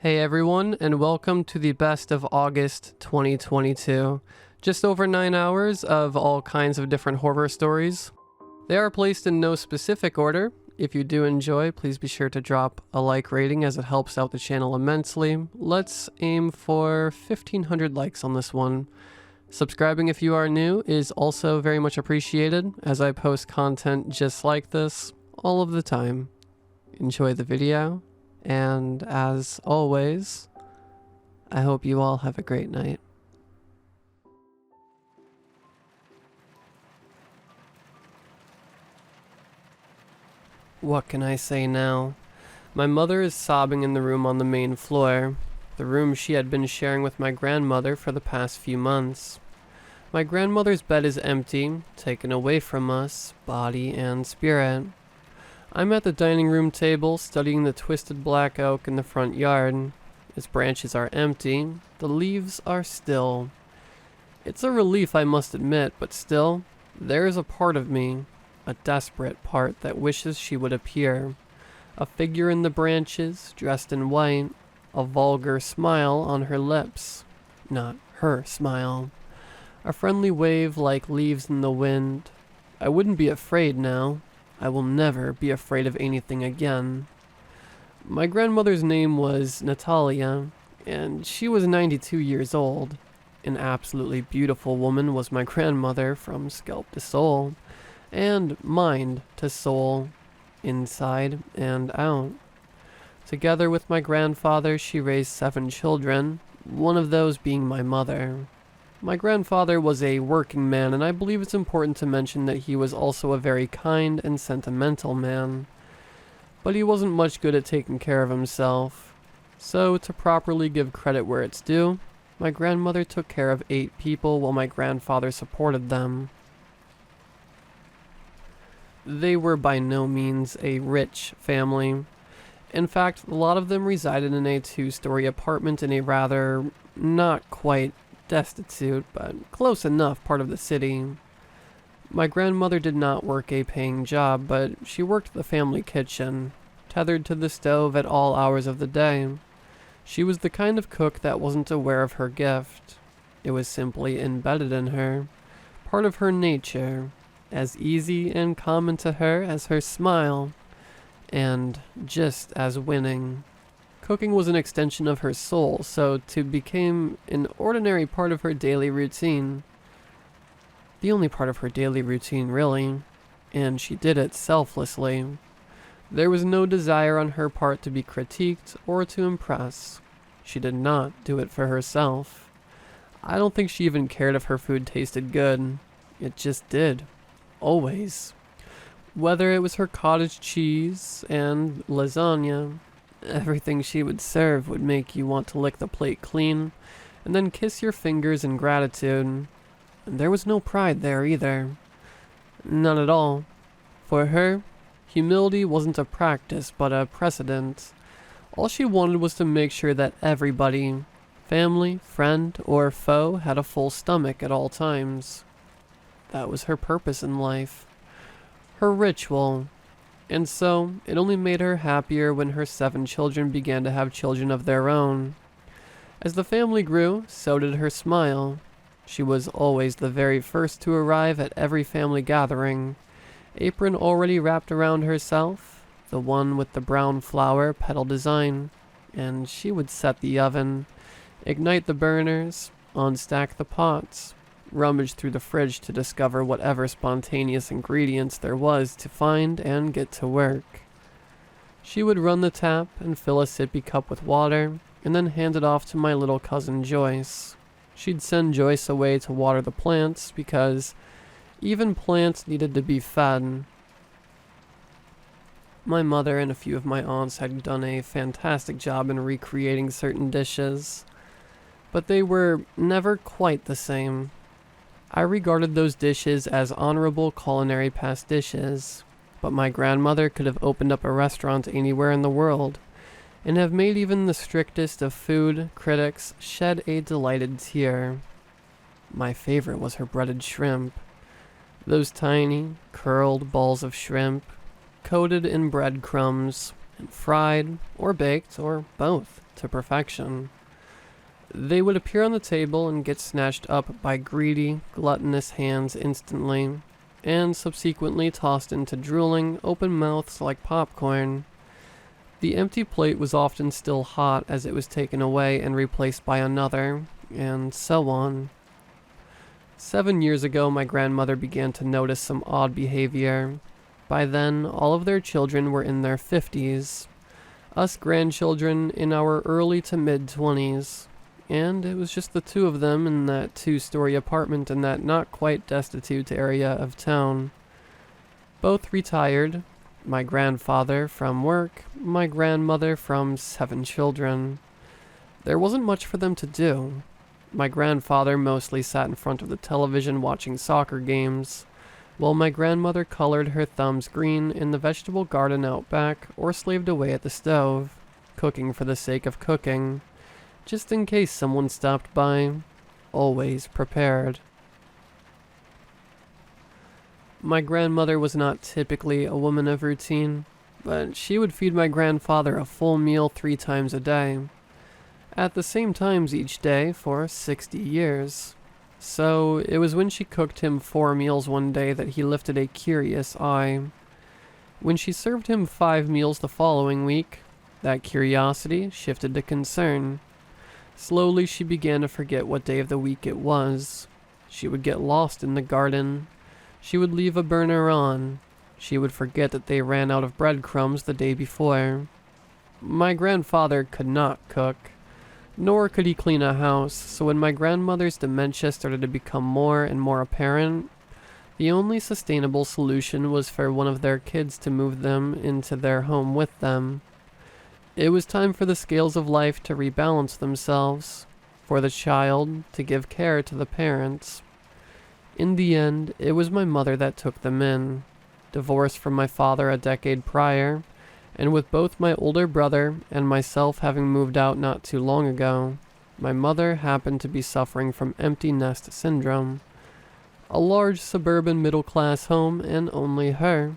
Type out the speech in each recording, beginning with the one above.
Hey everyone, and welcome to the best of August 2022. Just over 9 hours of all kinds of different horror stories. They are placed in no specific order. If you do enjoy, please be sure to drop a like rating as it helps out the channel immensely. Let's aim for 1,500 likes on this one. Subscribing if you are new is also very much appreciated, as I post content just like this all of the time. Enjoy the video. And as always, I hope you all have a great night. What can I say now? My mother is sobbing in the room on the main floor, the room she had been sharing with my grandmother for the past few months. My grandmother's bed is empty, taken away from us, body and spirit. I'm at the dining room table studying the twisted black oak in the front yard. Its branches are empty, the leaves are still. It's a relief, I must admit, but still, there is a part of me, a desperate part that wishes she would appear. A figure in the branches, dressed in white, a vulgar smile on her lips. Not her smile. A friendly wave like leaves in the wind. I wouldn't be afraid now. I will never be afraid of anything again. My grandmother's name was Natalia, and she was 92 years old. An absolutely beautiful woman was my grandmother from scalp to soul, and mind to soul, inside and out. Together with my grandfather, she raised 7 children, one of those being my mother. My grandfather was a working man, and I believe it's important to mention that he was also a very kind and sentimental man. But he wasn't much good at taking care of himself. So, to properly give credit where it's due, my grandmother took care of 8 people while my grandfather supported them. They were by no means a rich family. In fact, a lot of them resided in a 2-story apartment in a rather not quite destitute, but close enough part of the city. My grandmother did not work a paying job, but she worked the family kitchen, tethered to the stove at all hours of the day. She was the kind of cook that wasn't aware of her gift. It was simply embedded in her, part of her nature, as easy and common to her as her smile, and just as winning. Cooking was an extension of her soul, so to became an ordinary part of her daily routine. The only part of her daily routine, really, and she did it selflessly. There was no desire on her part to be critiqued or to impress. She did not do it for herself. I don't think she even cared if her food tasted good. It just did. Always. Whether it was her cottage cheese and lasagna, everything she would serve would make you want to lick the plate clean, and then kiss your fingers in gratitude. And there was no pride there either. None at all. For her, humility wasn't a practice, but a precedent. All she wanted was to make sure that everybody, family, friend, or foe, had a full stomach at all times. That was her purpose in life. Her ritual. And so, it only made her happier when her 7 children began to have children of their own. As the family grew, so did her smile. She was always the very first to arrive at every family gathering, apron already wrapped around herself, the one with the brown flower petal design, and she would set the oven, ignite the burners, unstack the pots, rummage through the fridge to discover whatever spontaneous ingredients there was to find and get to work. She would run the tap and fill a sippy cup with water, and then hand it off to my little cousin Joyce. She'd send Joyce away to water the plants because even plants needed to be fed. My mother and a few of my aunts had done a fantastic job in recreating certain dishes, but they were never quite the same. I regarded those dishes as honorable culinary pastiches, but my grandmother could have opened up a restaurant anywhere in the world, and have made even the strictest of food critics shed a delighted tear. My favorite was her breaded shrimp. Those tiny, curled balls of shrimp, coated in breadcrumbs, and fried, or baked, or both, to perfection. They would appear on the table and get snatched up by greedy, gluttonous hands instantly, and subsequently tossed into drooling, open mouths like popcorn. The empty plate was often still hot as it was taken away and replaced by another, and so on. 7 years ago, my grandmother began to notice some odd behavior. By then, all of their children were in their 50s, us grandchildren in our early to mid-20s, and it was just the two of them in that two-story apartment in that not quite destitute area of town. Both retired, my grandfather from work, my grandmother from 7 children. There wasn't much for them to do. My grandfather mostly sat in front of the television watching soccer games, while my grandmother colored her thumbs green in the vegetable garden out back or slaved away at the stove, cooking for the sake of cooking, just in case someone stopped by, always prepared. My grandmother was not typically a woman of routine, but she would feed my grandfather a full meal 3 times a day, at the same times each day for 60 years. So it was when she cooked him 4 meals one day that he lifted a curious eye. When she served him 5 meals the following week, that curiosity shifted to concern. Slowly she began to forget what day of the week it was. She would get lost in the garden. She would leave a burner on. She would forget that they ran out of breadcrumbs the day before. My grandfather could not cook, nor could he clean a house, so when my grandmother's dementia started to become more and more apparent, the only sustainable solution was for one of their kids to move them into their home with them. It was time for the scales of life to rebalance themselves, for the child to give care to the parents. In the end, it was my mother that took them in, divorced from my father a decade prior, and with both my older brother and myself having moved out not too long ago, my mother happened to be suffering from empty nest syndrome. A large suburban middle-class home and only her.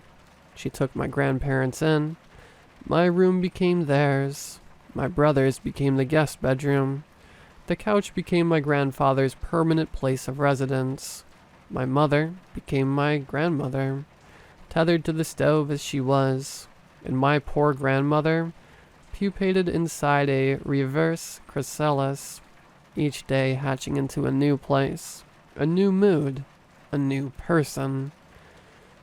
She took my grandparents in. My room became theirs. My brother's became the guest bedroom. The couch became my grandfather's permanent place of residence. My mother became my grandmother, tethered to the stove as she was, and my poor grandmother pupated inside a reverse chrysalis, each day hatching into a new place, a new mood, a new person.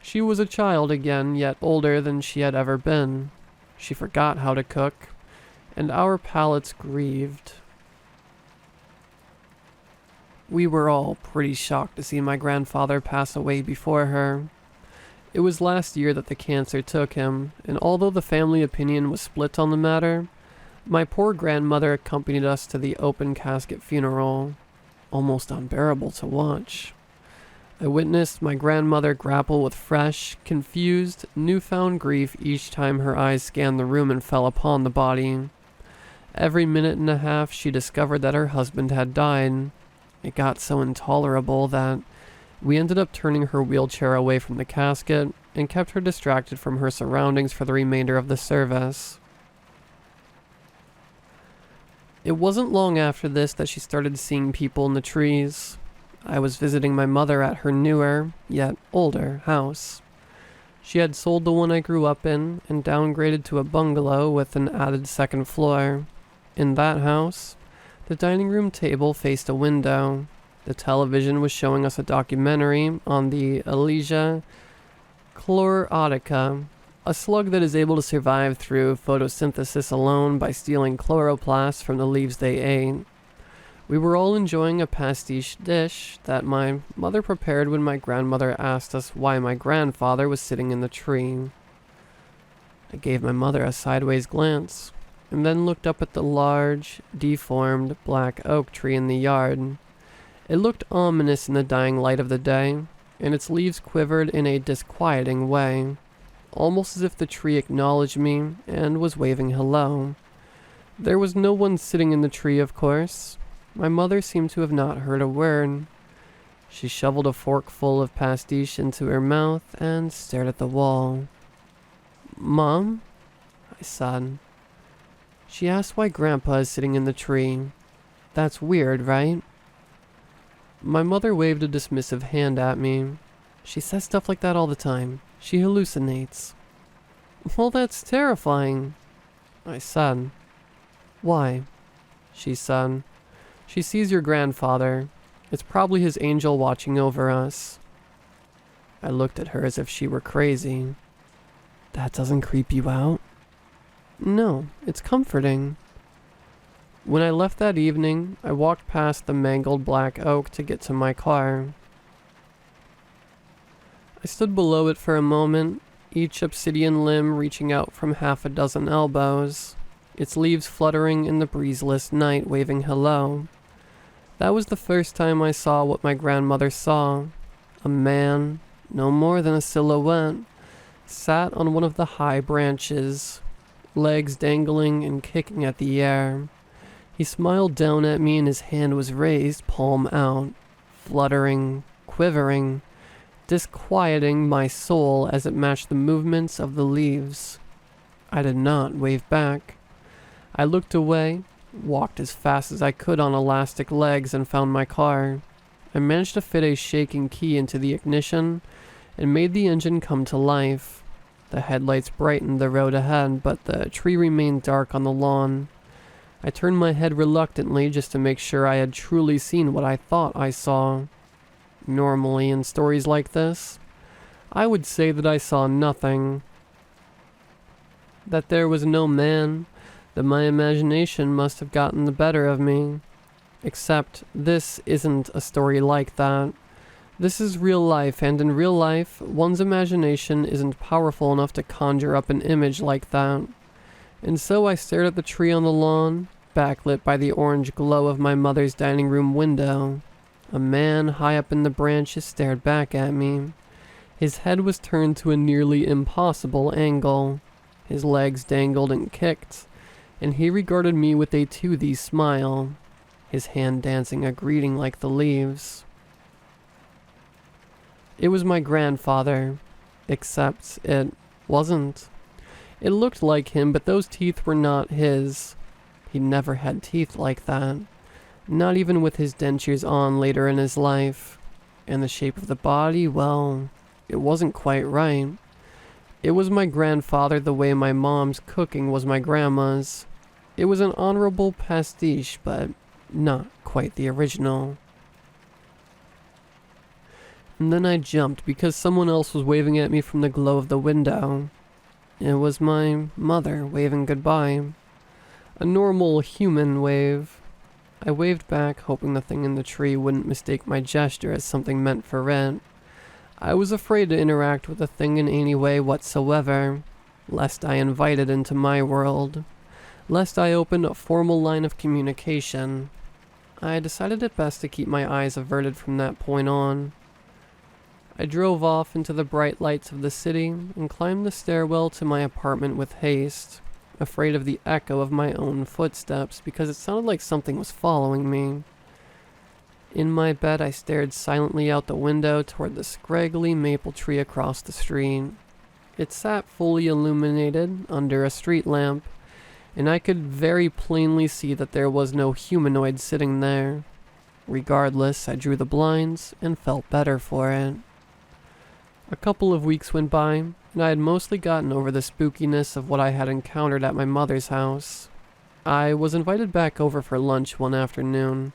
She was a child again, yet older than she had ever been. She forgot how to cook, and our palates grieved. We were all pretty shocked to see my grandfather pass away before her. It was last year that the cancer took him, and although the family opinion was split on the matter, my poor grandmother accompanied us to the open casket funeral, almost unbearable to watch. I witnessed my grandmother grapple with fresh, confused, newfound grief each time her eyes scanned the room and fell upon the body. Every minute and a half she discovered that her husband had died. It got so intolerable that we ended up turning her wheelchair away from the casket and kept her distracted from her surroundings for the remainder of the service. It wasn't long after this that she started seeing people in the trees. I was visiting my mother at her newer, yet older, house. She had sold the one I grew up in and downgraded to a bungalow with an added second floor. In that house, the dining room table faced a window. The television was showing us a documentary on the Alesia chlorotica, a slug that is able to survive through photosynthesis alone by stealing chloroplasts from the leaves they ate. We were all enjoying a pastiche dish that my mother prepared when my grandmother asked us why my grandfather was sitting in the tree. I gave my mother a sideways glance, and then looked up at the large, deformed, black oak tree in the yard. It looked ominous in the dying light of the day, and its leaves quivered in a disquieting way, almost as if the tree acknowledged me and was waving hello. There was no one sitting in the tree, of course. My mother seemed to have not heard a word. She shoveled a forkful of pastiche into her mouth and stared at the wall. "Mom?" I said. She asked why Grandpa is sitting in the tree. That's weird, right? My mother waved a dismissive hand at me. She says stuff like that all the time. She hallucinates. Well, that's terrifying, I said. Why? She said. She sees your grandfather. It's probably his angel watching over us. I looked at her as if she were crazy. That doesn't creep you out? No, it's comforting. When I left that evening, I walked past the mangled black oak to get to my car. I stood below it for a moment, each obsidian limb reaching out from half a dozen elbows, its leaves fluttering in the breezeless night, waving hello. That was the first time I saw what my grandmother saw. A man, no more than a silhouette, sat on one of the high branches, legs dangling and kicking at the air. He smiled down at me and his hand was raised, palm out, fluttering, quivering, disquieting my soul as it matched the movements of the leaves. I did not wave back. I looked away, walked as fast as I could on elastic legs and found my car. I managed to fit a shaking key into the ignition and made the engine come to life. The headlights brightened the road ahead, but the tree remained dark on the lawn. I turned my head reluctantly just to make sure I had truly seen what I thought I saw. Normally, in stories like this, I would say that I saw nothing. That there was no man, that my imagination must have gotten the better of me. Except, this isn't a story like that. This is real life, and in real life, one's imagination isn't powerful enough to conjure up an image like that. And so I stared at the tree on the lawn, backlit by the orange glow of my mother's dining room window. A man high up in the branches stared back at me. His head was turned to a nearly impossible angle. His legs dangled and kicked, and he regarded me with a toothy smile, his hand dancing a greeting like the leaves. It was my grandfather, except it wasn't. It looked like him, but those teeth were not his. He never had teeth like that, not even with his dentures on later in his life. And the shape of the body, well, it wasn't quite right. It was my grandfather the way my mom's cooking was my grandma's. It was an honorable pastiche, but not quite the original. And then I jumped because someone else was waving at me from the glow of the window. It was my mother waving goodbye. A normal human wave. I waved back, hoping the thing in the tree wouldn't mistake my gesture as something meant for it. I was afraid to interact with the thing in any way whatsoever, lest I invite it into my world, lest I opened a formal line of communication. I decided it best to keep my eyes averted from that point on. I drove off into the bright lights of the city and climbed the stairwell to my apartment with haste, afraid of the echo of my own footsteps because it sounded like something was following me. In my bed, I stared silently out the window toward the scraggly maple tree across the street. It sat fully illuminated under a street lamp, and I could very plainly see that there was no humanoid sitting there. Regardless, I drew the blinds and felt better for it. A couple of weeks went by, and I had mostly gotten over the spookiness of what I had encountered at my mother's house. I was invited back over for lunch one afternoon,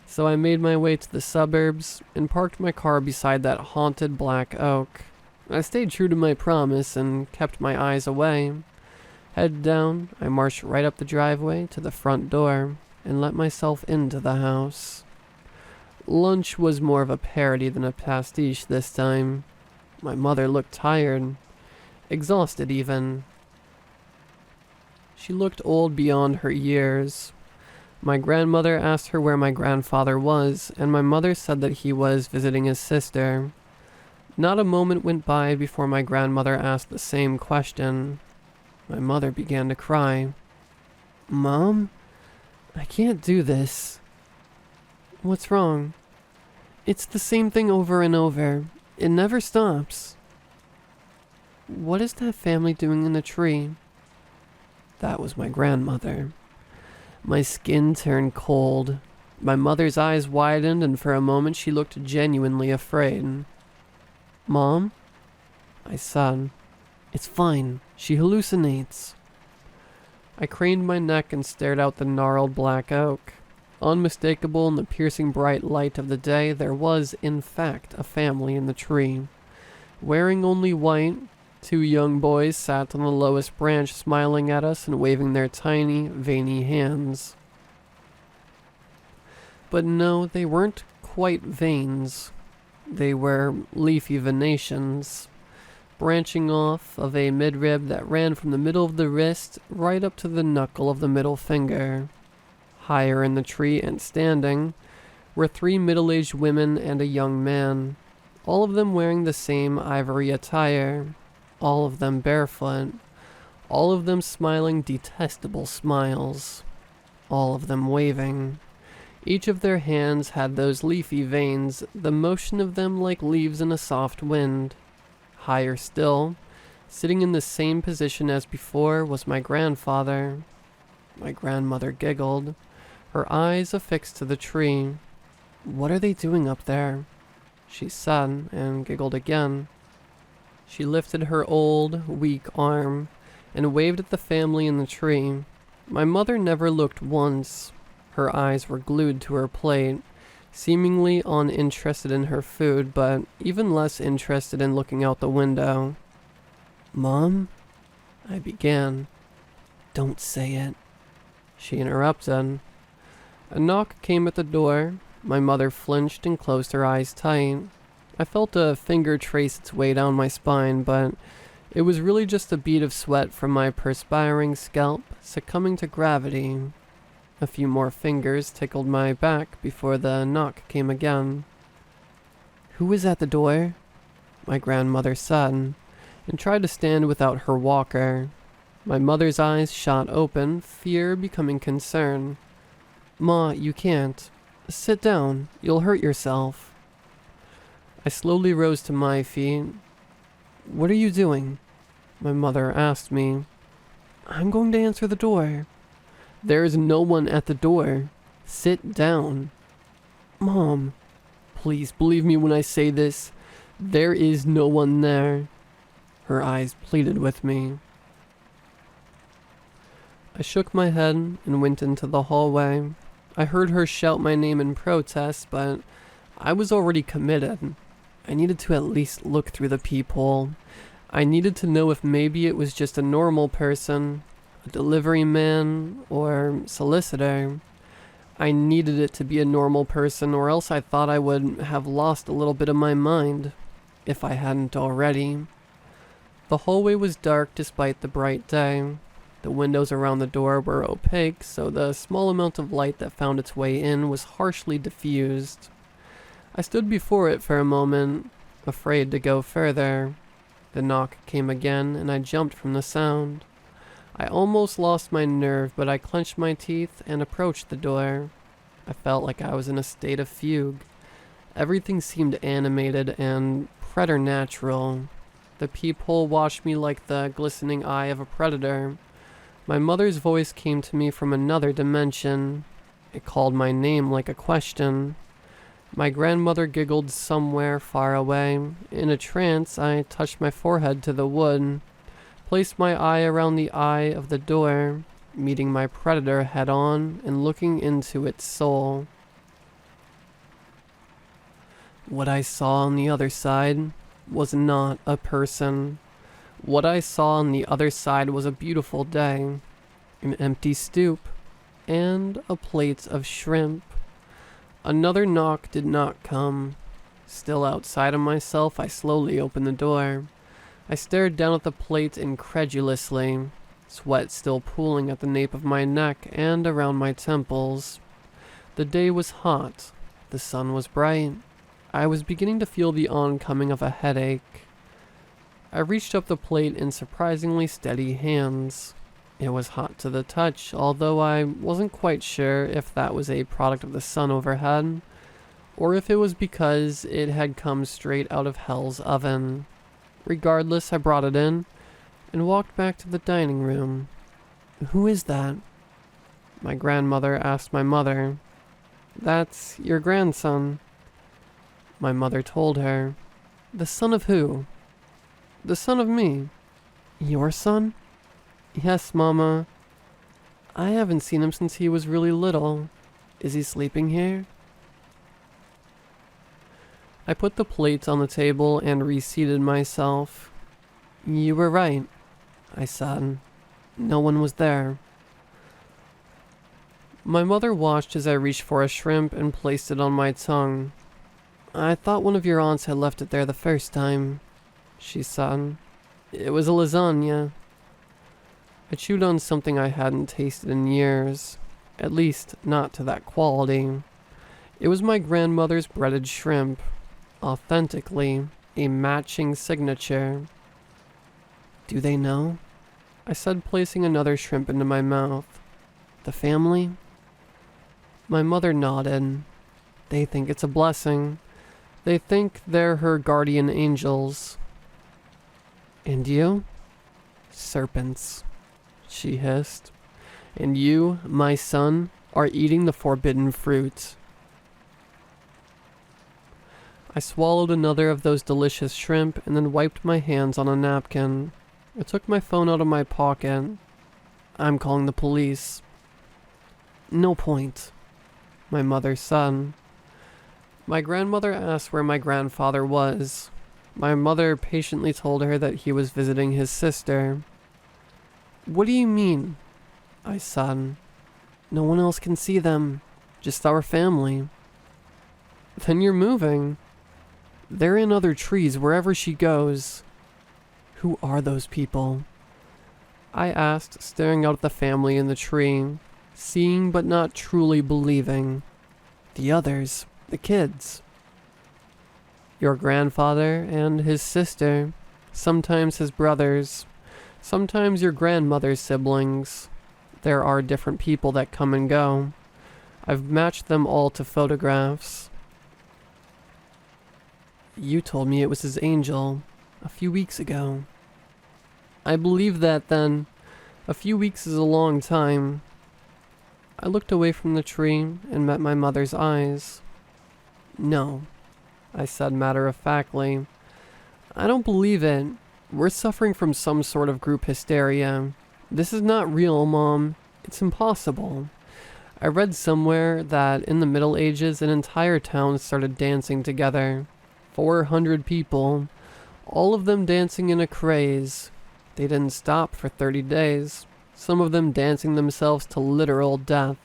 so I made my way to the suburbs and parked my car beside that haunted black oak. I stayed true to my promise and kept my eyes away. Head down, I marched right up the driveway to the front door and let myself into the house. Lunch was more of a parody than a pastiche this time. My mother looked tired, exhausted even. She looked old beyond her years. My grandmother asked her where my grandfather was, and my mother said that he was visiting his sister. Not a moment went by before my grandmother asked the same question. My mother began to cry. "Mom, I can't do this." "What's wrong?" "It's the same thing over and over. It never stops." "What is that family doing in the tree?" That was my grandmother. My skin turned cold. My mother's eyes widened, and for a moment she looked genuinely afraid. "Mom?" I said. "It's fine. She hallucinates." I craned my neck and stared out the gnarled black oak. Unmistakable in the piercing bright light of the day, there was, in fact, a family in the tree. Wearing only white, 2 young boys sat on the lowest branch smiling at us and waving their tiny, veiny hands. But no, they weren't quite veins. They were leafy venations, branching off of a midrib that ran from the middle of the wrist right up to the knuckle of the middle finger. Higher in the tree and standing were 3 middle-aged women and a young man, all of them wearing the same ivory attire, all of them barefoot, all of them smiling detestable smiles, all of them waving. Each of their hands had those leafy veins, the motion of them like leaves in a soft wind. Higher still, sitting in the same position as before, was my grandfather. My grandmother giggled, her eyes affixed to the tree. "What are they doing up there?" she said, and giggled again. She lifted her old, weak arm and waved at the family in the tree. My mother never looked once. Her eyes were glued to her plate, seemingly uninterested in her food, but even less interested in looking out the window. "Mom?" I began. "Don't say it," she interrupted. A knock came at the door. My mother flinched and closed her eyes tight. I felt a finger trace its way down my spine, but it was really just a bead of sweat from my perspiring scalp succumbing to gravity. A few more fingers tickled my back before the knock came again. "Who is at the door?" my grandmother said, and tried to stand without her walker. My mother's eyes shot open, fear becoming concern. "Ma, you can't. Sit down. You'll hurt yourself." I slowly rose to my feet. "What are you doing?" my mother asked me. "I'm going to answer the door." "There is no one at the door. Sit down." "Mom, please believe me when I say this. There is no one there." Her eyes pleaded with me. I shook my head and went into the hallway. I heard her shout my name in protest, but I was already committed. I needed to at least look through the peephole. I needed to know if maybe it was just a normal person, a delivery man, or solicitor. I needed it to be a normal person, or else I thought I would have lost a little bit of my mind, if I hadn't already. The hallway was dark despite the bright day. The windows around the door were opaque, so the small amount of light that found its way in was harshly diffused. I stood before it for a moment, afraid to go further. The knock came again, and I jumped from the sound. I almost lost my nerve, but I clenched my teeth and approached the door. I felt like I was in a state of fugue. Everything seemed animated and preternatural. The peephole watched me like the glistening eye of a predator. My mother's voice came to me from another dimension. It called my name like a question. My grandmother giggled somewhere far away. In a trance, I touched my forehead to the wood, placed my eye around the eye of the door, meeting my predator head on and looking into its soul. What I saw on the other side was not a person. What I saw on the other side was a beautiful day, an empty stoop, and a plate of shrimp. Another knock did not come. Still outside of myself, I slowly opened the door. I stared down at the plate incredulously, sweat still pooling at the nape of my neck and around my temples. The day was hot. The sun was bright. I was beginning to feel the oncoming of a headache. I reached up the plate in surprisingly steady hands. It was hot to the touch, although I wasn't quite sure if that was a product of the sun overhead, or if it was because it had come straight out of hell's oven. Regardless, I brought it in and walked back to the dining room. Who is that? My grandmother asked my mother. That's your grandson. My mother told her. The son of who? The son of me. Your son? Yes, Mama. I haven't seen him since he was really little. Is he sleeping here? I put the plates on the table and reseated myself. You were right, I said. No one was there. My mother watched as I reached for a shrimp and placed it on my tongue. I thought one of your aunts had left it there the first time, she said. It was a lasagna. I chewed on something I hadn't tasted in years, at least not to that quality. It was my grandmother's breaded shrimp, authentically a matching signature. Do they know? I said, placing another shrimp into my mouth. The family? My mother nodded. They think it's a blessing. They think they're her guardian angels. And you? Serpents, she hissed. And you, my son, are eating the forbidden fruit. I swallowed another of those delicious shrimp and then wiped my hands on a napkin. I took my phone out of my pocket. I'm calling the police. No point, my mother said. My grandmother asked where my grandfather was. My mother patiently told her that he was visiting his sister. What do you mean? I said. No one else can see them, just our family. Then you're moving. They're in other trees wherever she goes. Who are those people? I asked, staring out at the family in the tree, seeing but not truly believing. The others, the kids. Your grandfather and his sister, sometimes his brothers, sometimes your grandmother's siblings. There are different people that come and go. I've matched them all to photographs. You told me it was his angel a few weeks ago. I believe that then. A few weeks is a long time. I looked away from the tree and met my mother's eyes. No, I said matter-of-factly. I don't believe it. We're suffering from some sort of group hysteria. This is not real, Mom. It's impossible. I read somewhere that in the Middle Ages an entire town started dancing together. 400 people, all of them dancing in a craze. They didn't stop for 30 days, some of them dancing themselves to literal death.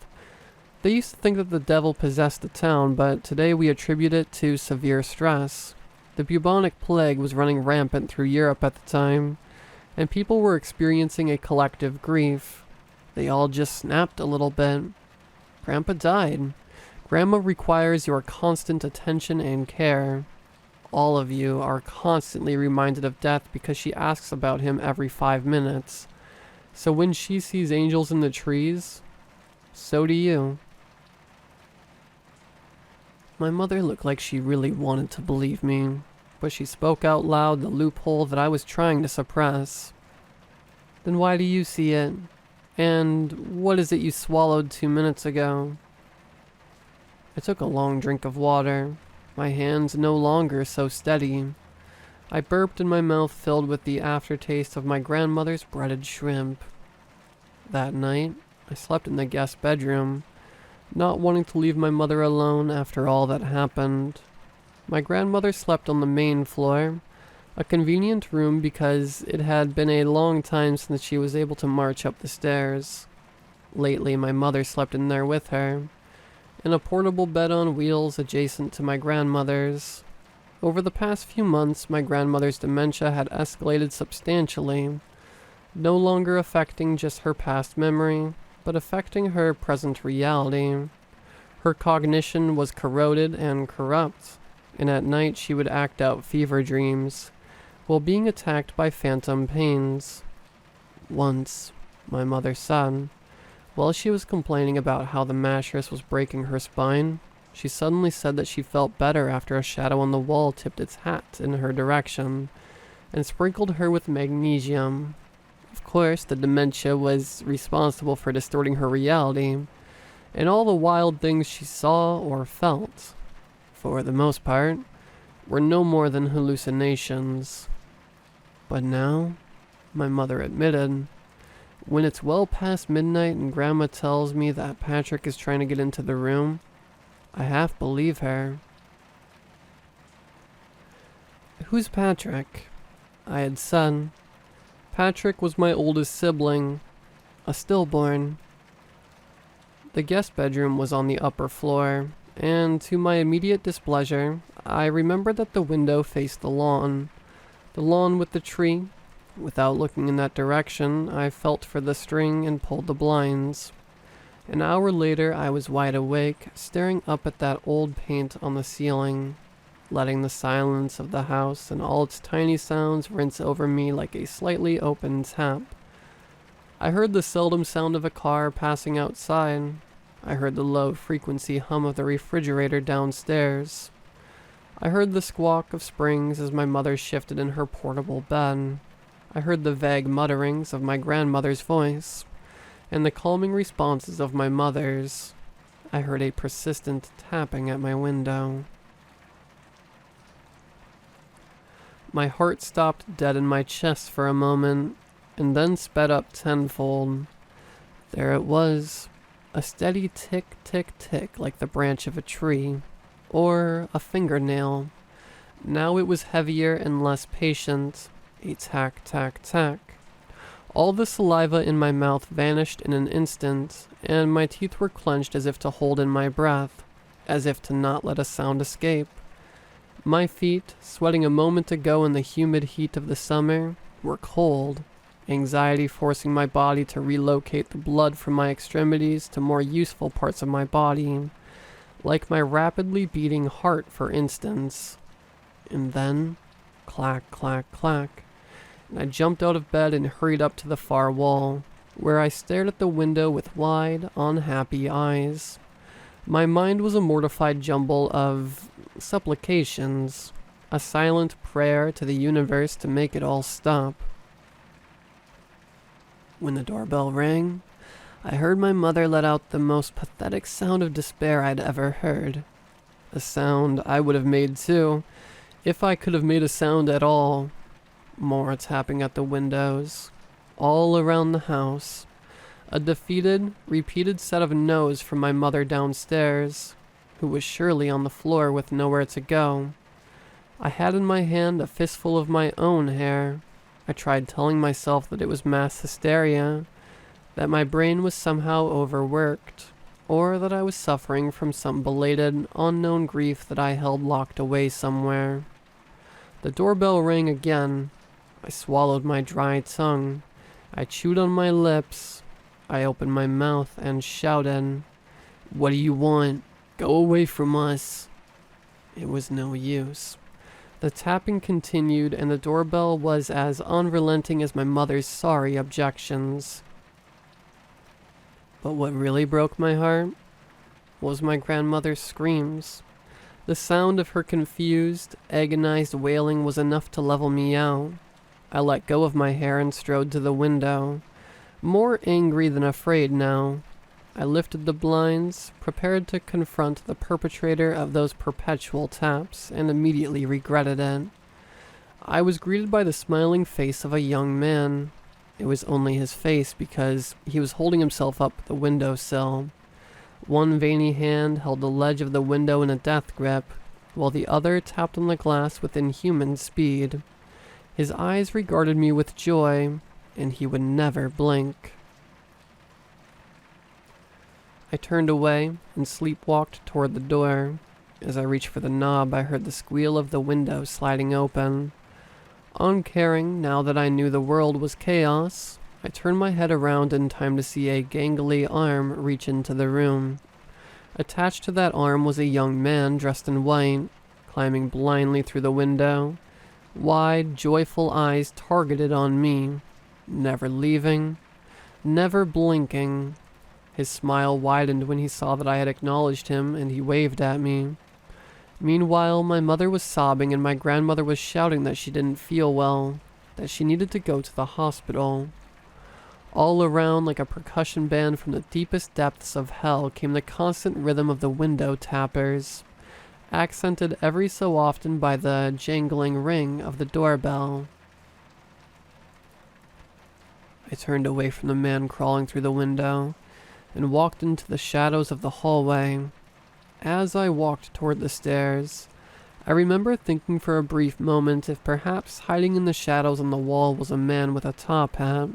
They used to think that the devil possessed the town, but today we attribute it to severe stress. The bubonic plague was running rampant through Europe at the time, and people were experiencing a collective grief. They all just snapped a little bit. Grandpa died. Grandma requires your constant attention and care. All of you are constantly reminded of death because she asks about him every 5 minutes. So when she sees angels in the trees, so do you. My mother looked like she really wanted to believe me, but she spoke out loud the loophole that I was trying to suppress. Then why do you see it? And what is it you swallowed 2 minutes ago? I took a long drink of water. My hands no longer so steady. I burped and my mouth filled with the aftertaste of my grandmother's breaded shrimp. That night, I slept in the guest bedroom, not wanting to leave my mother alone after all that happened. My grandmother slept on the main floor, a convenient room because it had been a long time since she was able to march up the stairs. Lately, my mother slept in there with her, in a portable bed on wheels adjacent to my grandmother's. Over the past few months, my grandmother's dementia had escalated substantially, no longer affecting just her past memory, but affecting her present reality. Her cognition was corroded and corrupt, and at night she would act out fever dreams, while being attacked by phantom pains. Once, my mother said, while she was complaining about how the mattress was breaking her spine, she suddenly said that she felt better after a shadow on the wall tipped its hat in her direction and sprinkled her with magnesium. Of course, the dementia was responsible for distorting her reality, and all the wild things she saw or felt, for the most part, were no more than hallucinations. But now, my mother admitted, when it's well past midnight and Grandma tells me that Patrick is trying to get into the room, I half believe her. Who's Patrick? I had said. Patrick was my oldest sibling, a stillborn. The guest bedroom was on the upper floor, and to my immediate displeasure, I remembered that the window faced the lawn with the tree. Without looking in that direction, I felt for the string and pulled the blinds. An hour later, I was wide awake, staring up at that old paint on the ceiling, letting the silence of the house and all its tiny sounds rinse over me like a slightly open tap. I heard the seldom sound of a car passing outside. I heard the low-frequency hum of the refrigerator downstairs. I heard the squawk of springs as my mother shifted in her portable bed. I heard the vague mutterings of my grandmother's voice, and the calming responses of my mother's. I heard a persistent tapping at my window. My heart stopped dead in my chest for a moment, and then sped up tenfold. There it was, a steady tick, tick, tick like the branch of a tree, or a fingernail. Now it was heavier and less patient, a tack, tack, tack. All the saliva in my mouth vanished in an instant, and my teeth were clenched as if to hold in my breath, as if to not let a sound escape. My feet, sweating a moment ago in the humid heat of the summer, were cold, anxiety forcing my body to relocate the blood from my extremities to more useful parts of my body, like my rapidly beating heart, for instance. And then, clack, clack, clack, and I jumped out of bed and hurried up to the far wall, where I stared at the window with wide, unhappy eyes. My mind was a mortified jumble of supplications, a silent prayer to the universe to make it all stop. When the doorbell rang, I heard my mother let out the most pathetic sound of despair I'd ever heard. A sound I would have made too, if I could have made a sound at all. More tapping at the windows, all around the house. A defeated, repeated set of no's from my mother downstairs, who was surely on the floor with nowhere to go. I had in my hand a fistful of my own hair. I tried telling myself that it was mass hysteria, that my brain was somehow overworked, or that I was suffering from some belated, unknown grief that I held locked away somewhere. The doorbell rang again. I swallowed my dry tongue. I chewed on my lips. I opened my mouth and shouted, "What do you want? Go away from us." It was no use. The tapping continued, and the doorbell was as unrelenting as my mother's sorry objections. But what really broke my heart was my grandmother's screams. The sound of her confused, agonized wailing was enough to level me out. I let go of my hair and strode to the window, more angry than afraid now. I lifted the blinds, prepared to confront the perpetrator of those perpetual taps, and immediately regretted it. I was greeted by the smiling face of a young man. It was only his face because he was holding himself up the windowsill. One veiny hand held the ledge of the window in a death grip, while the other tapped on the glass with inhuman speed. His eyes regarded me with joy, and he would never blink. I turned away and sleepwalked toward the door. As I reached for the knob, I heard the squeal of the window sliding open. Uncaring, now that I knew the world was chaos, I turned my head around in time to see a gangly arm reach into the room. Attached to that arm was a young man dressed in white, climbing blindly through the window. Wide, joyful eyes targeted on me, never leaving, never blinking. His smile widened when he saw that I had acknowledged him, and he waved at me. Meanwhile, my mother was sobbing and my grandmother was shouting that she didn't feel well, that she needed to go to the hospital. All around, like a percussion band from the deepest depths of hell, came the constant rhythm of the window tappers, accented every so often by the jangling ring of the doorbell. I turned away from the man crawling through the window and walked into the shadows of the hallway. As I walked toward the stairs, I remember thinking for a brief moment if perhaps hiding in the shadows on the wall was a man with a top hat.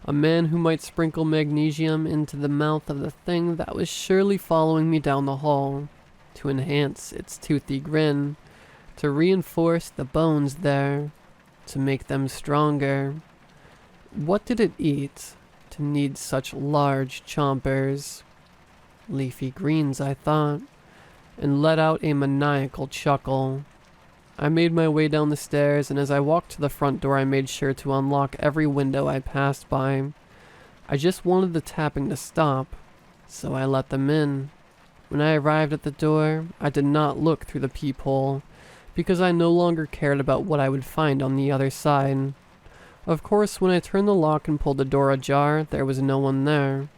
A man who might sprinkle magnesium into the mouth of the thing that was surely following me down the hall, to enhance its toothy grin, to reinforce the bones there, to make them stronger. What did it eat to need such large chompers? Leafy greens, I thought, and let out a maniacal chuckle. I made my way down the stairs, and as I walked to the front door, I made sure to unlock every window I passed by. I just wanted the tapping to stop, so I let them in. When I arrived at the door, I did not look through the peephole, because I no longer cared about what I would find on the other side. Of course, when I turned the lock and pulled the door ajar, there was no one there.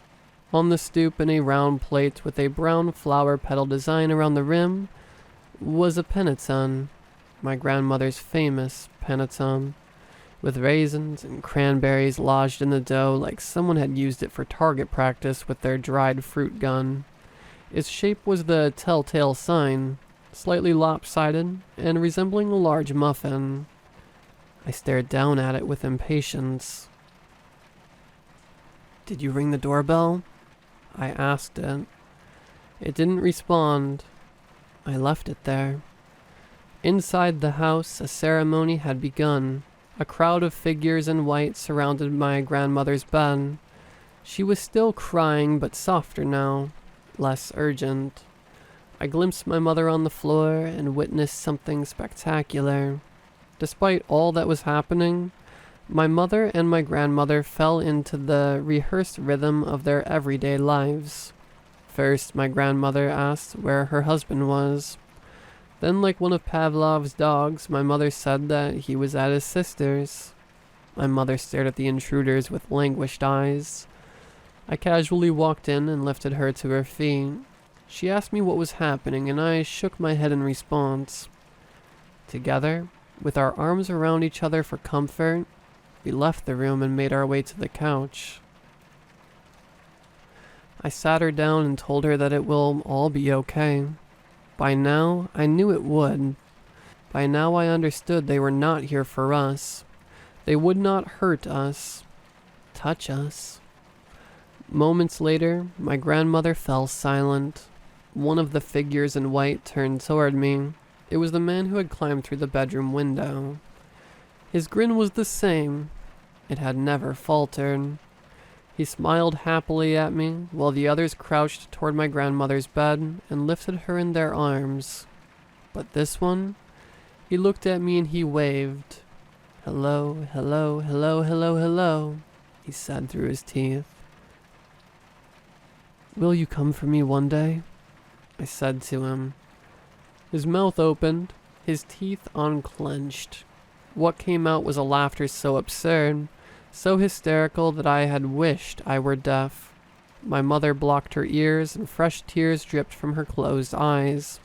On the stoop, in a round plate with a brown flower petal design around the rim, was a panettone. My grandmother's famous panettone, with raisins and cranberries lodged in the dough like someone had used it for target practice with their dried fruit gun. Its shape was the telltale sign, slightly lopsided and resembling a large muffin. I stared down at it with impatience. "Did you ring the doorbell?" I asked it. It didn't respond. I left it there. Inside the house, a ceremony had begun. A crowd of figures in white surrounded my grandmother's bed. She was still crying, but softer now, less urgent. I glimpsed my mother on the floor and witnessed something spectacular. Despite all that was happening, my mother and my grandmother fell into the rehearsed rhythm of their everyday lives. First, my grandmother asked where her husband was. Then, like one of Pavlov's dogs, my mother said that he was at his sister's. My mother stared at the intruders with languished eyes. I casually walked in and lifted her to her feet. She asked me what was happening, and I shook my head in response. Together, with our arms around each other for comfort, we left the room and made our way to the couch. I sat her down and told her that it will all be okay. By now, I knew it would. By now I understood they were not here for us. They would not hurt us, touch us. Moments later, my grandmother fell silent. One of the figures in white turned toward me. It was the man who had climbed through the bedroom window. His grin was the same. It had never faltered. He smiled happily at me, while the others crouched toward my grandmother's bed and lifted her in their arms. But this one, he looked at me and he waved. "Hello, hello, hello, hello, hello," he said through his teeth. "Will you come for me one day?" I said to him. His mouth opened, his teeth unclenched. What came out was a laughter so absurd, so hysterical that I had wished I were deaf. My mother blocked her ears and fresh tears dripped from her closed eyes.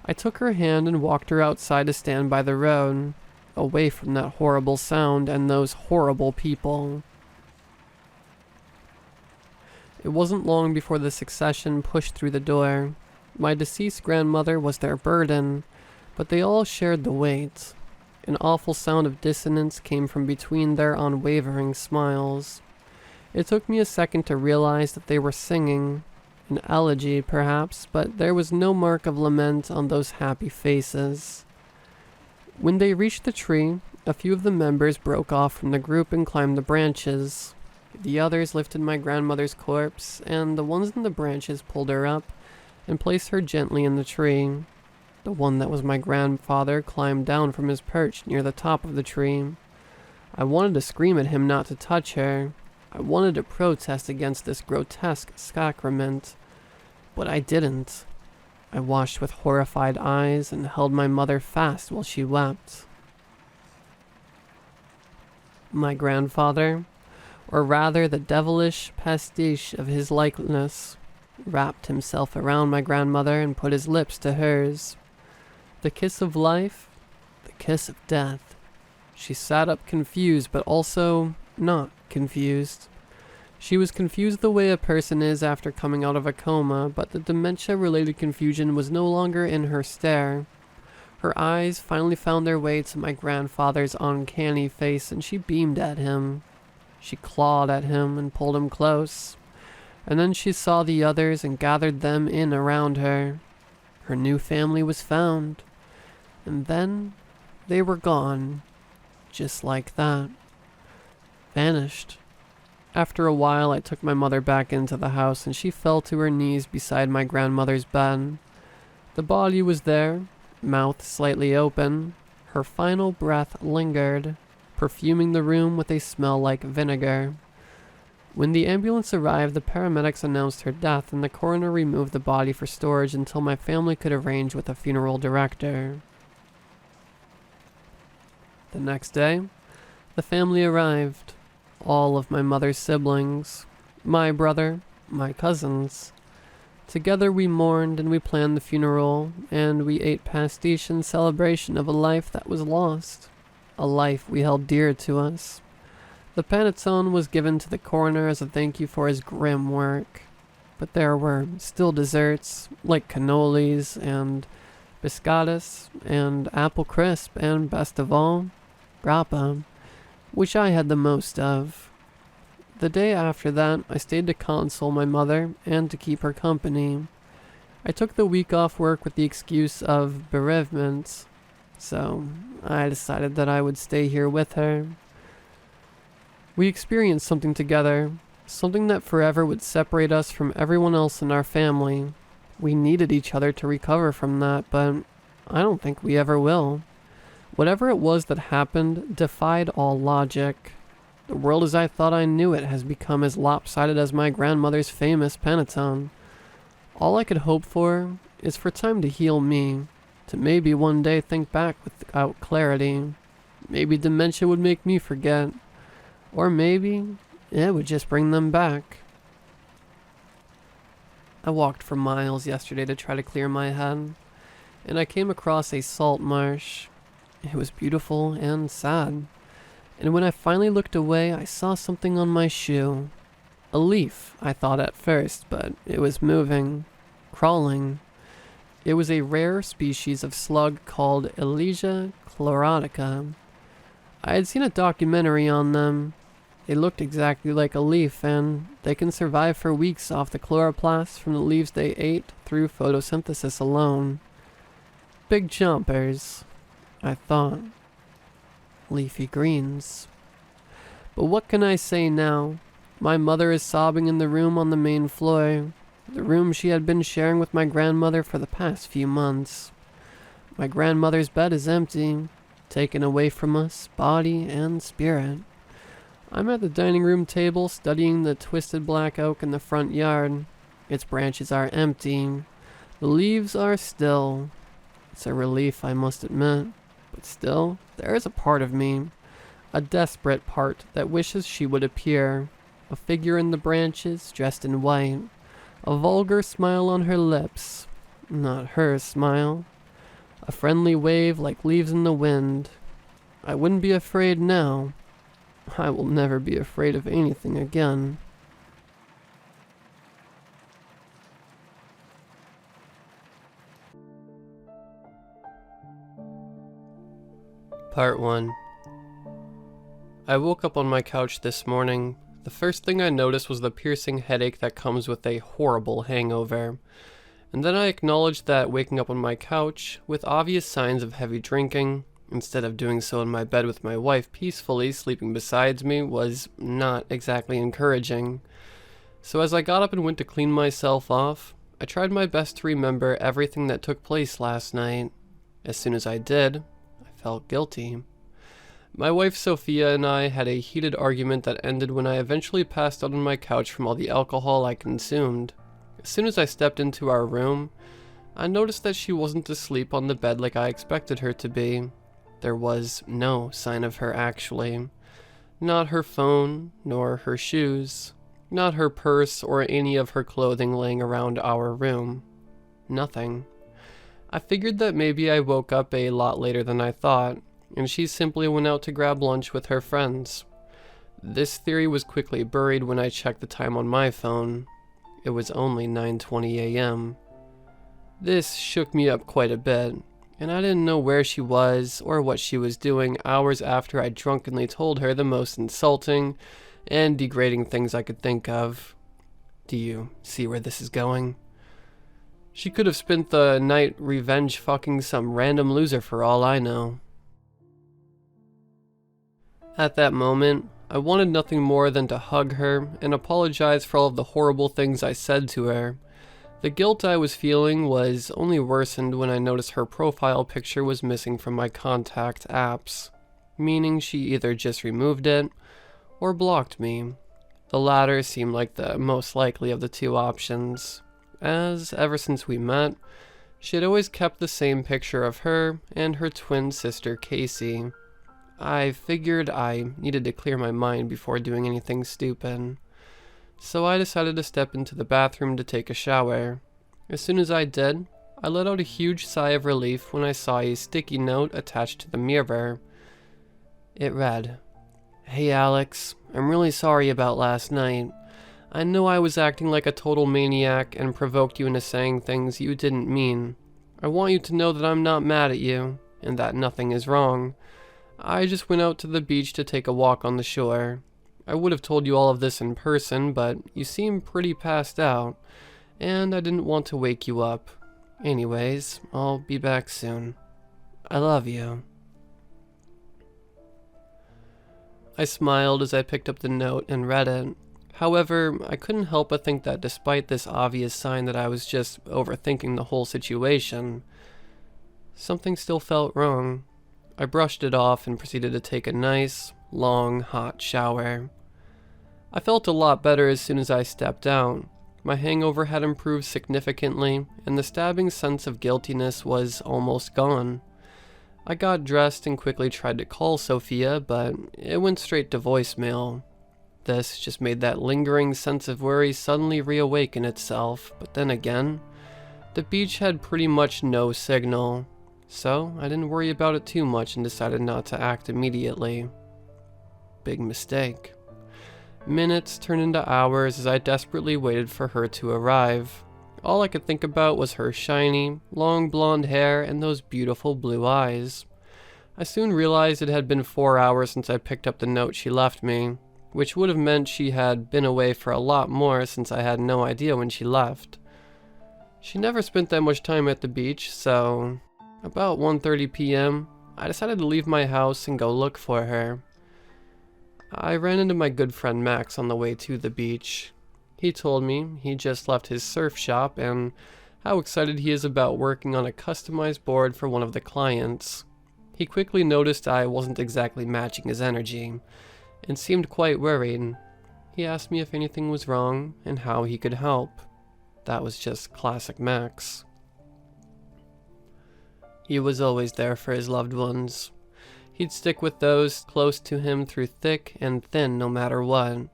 I took her hand and walked her outside to stand by the road, away from that horrible sound and those horrible people. It wasn't long before the succession pushed through the door. My deceased grandmother was their burden, but they all shared the weight. An awful sound of dissonance came from between their unwavering smiles. It took me a second to realize that they were singing. An elegy, perhaps, but there was no mark of lament on those happy faces. When they reached the tree, a few of the members broke off from the group and climbed the branches. The others lifted my grandmother's corpse, and the ones in the branches pulled her up and placed her gently in the tree. The one that was my grandfather climbed down from his perch near the top of the tree. I wanted to scream at him not to touch her. I wanted to protest against this grotesque sacrament, but I didn't. I watched with horrified eyes and held my mother fast while she wept. My grandfather, or rather the devilish pastiche of his likeness, wrapped himself around my grandmother and put his lips to hers. The kiss of life, the kiss of death. She sat up confused, but also not confused. She was confused the way a person is after coming out of a coma, but the dementia-related confusion was no longer in her stare. Her eyes finally found their way to my grandfather's uncanny face, and she beamed at him. She clawed at him and pulled him close. And then she saw the others and gathered them in around her. Her new family was found. And then they were gone. Just like that. Vanished. After a while, I took my mother back into the house, and she fell to her knees beside my grandmother's bed. The body was there, mouth slightly open. Her final breath lingered, perfuming the room with a smell like vinegar. When the ambulance arrived, the paramedics announced her death, and the coroner removed the body for storage until my family could arrange with a funeral director. The next day, the family arrived. All of my mother's siblings, my brother, my cousins. Together we mourned and we planned the funeral, and we ate pastiche in celebration of a life that was lost, a life we held dear to us. The panettone was given to the coroner as a thank you for his grim work, but there were still desserts like cannolis and biscottis and apple crisp and, best of all, grappa, which I had the most of. The day after that, I stayed to console my mother and to keep her company. I took the week off work with the excuse of bereavement, so I decided that I would stay here with her. We experienced something together, something that forever would separate us from everyone else in our family. We needed each other to recover from that, but I don't think we ever will. Whatever it was that happened defied all logic. The world as I thought I knew it has become as lopsided as my grandmother's famous panettone. All I could hope for is for time to heal me, to maybe one day think back without clarity. Maybe dementia would make me forget, or maybe it would just bring them back. I walked for miles yesterday to try to clear my head, and I came across a salt marsh. It was beautiful and sad, and when I finally looked away, I saw something on my shoe. A leaf, I thought at first, but it was moving, crawling. It was a rare species of slug called Elysia chlorotica. I had seen a documentary on them. They looked exactly like a leaf, and they can survive for weeks off the chloroplasts from the leaves they ate through photosynthesis alone. Big jumpers, I thought. Leafy greens. But what can I say now? My mother is sobbing in the room on the main floor, the room she had been sharing with my grandmother for the past few months. My grandmother's bed is empty, taken away from us, body and spirit. I'm at the dining room table studying the twisted black oak in the front yard. Its branches are empty. The leaves are still. It's a relief, I must admit. But still, there is a part of me, a desperate part that wishes she would appear, a figure in the branches, dressed in white, a vulgar smile on her lips, not her smile, a friendly wave like leaves in the wind. I wouldn't be afraid now. I will never be afraid of anything again. Part 1. I woke up on my couch this morning. The first thing I noticed was the piercing headache that comes with a horrible hangover. And then I acknowledged that waking up on my couch, with obvious signs of heavy drinking, instead of doing so in my bed with my wife peacefully sleeping beside me, was not exactly encouraging. So as I got up and went to clean myself off, I tried my best to remember everything that took place last night. As soon as I did, I felt guilty. My wife Sophia and I had a heated argument that ended when I eventually passed out on my couch from all the alcohol I consumed. As soon as I stepped into our room, I noticed that she wasn't asleep on the bed like I expected her to be. There was no sign of her, actually. Not her phone, nor her shoes. Not her purse or any of her clothing laying around our room. Nothing. I figured that maybe I woke up a lot later than I thought, and she simply went out to grab lunch with her friends. This theory was quickly buried when I checked the time on my phone. It was only 9:20 a.m. This shook me up quite a bit, and I didn't know where she was or what she was doing hours after I drunkenly told her the most insulting and degrading things I could think of. Do you see where this is going? She could have spent the night revenge fucking some random loser for all I know. At that moment, I wanted nothing more than to hug her and apologize for all of the horrible things I said to her. The guilt I was feeling was only worsened when I noticed her profile picture was missing from my contact apps, meaning she either just removed it or blocked me. The latter seemed like the most likely of the two options, as ever since we met, she had always kept the same picture of her and her twin sister Casey. I figured I needed to clear my mind before doing anything stupid. So I decided to step into the bathroom to take a shower. As soon as I did, I let out a huge sigh of relief when I saw a sticky note attached to the mirror. It read, "Hey Alex, I'm really sorry about last night. I know I was acting like a total maniac and provoked you into saying things you didn't mean. I want you to know that I'm not mad at you, and that nothing is wrong. I just went out to the beach to take a walk on the shore. I would have told you all of this in person, but you seem pretty passed out, and I didn't want to wake you up. Anyways, I'll be back soon. I love you." I smiled as I picked up the note and read it. However, I couldn't help but think that despite this obvious sign that I was just overthinking the whole situation, something still felt wrong. I brushed it off and proceeded to take a nice, long, hot shower. I felt a lot better as soon as I stepped out. My hangover had improved significantly, and the stabbing sense of guiltiness was almost gone. I got dressed and quickly tried to call Sophia, but it went straight to voicemail. This just made that lingering sense of worry suddenly reawaken itself, but then again, the beach had pretty much no signal, so I didn't worry about it too much and decided not to act immediately. Big mistake. Minutes turned into hours as I desperately waited for her to arrive. All I could think about was her shiny, long blonde hair and those beautiful blue eyes. I soon realized it had been 4 hours since I picked up the note she left me, which would have meant she had been away for a lot more since I had no idea when she left. She never spent that much time at the beach, so about 1:30 p.m., I decided to leave my house and go look for her. I ran into my good friend Max on the way to the beach. He told me he just left his surf shop and how excited he is about working on a customized board for one of the clients. He quickly noticed I wasn't exactly matching his energy and seemed quite worried. He asked me if anything was wrong and how he could help. That was just classic Max. He was always there for his loved ones. He'd stick with those close to him through thick and thin no matter what.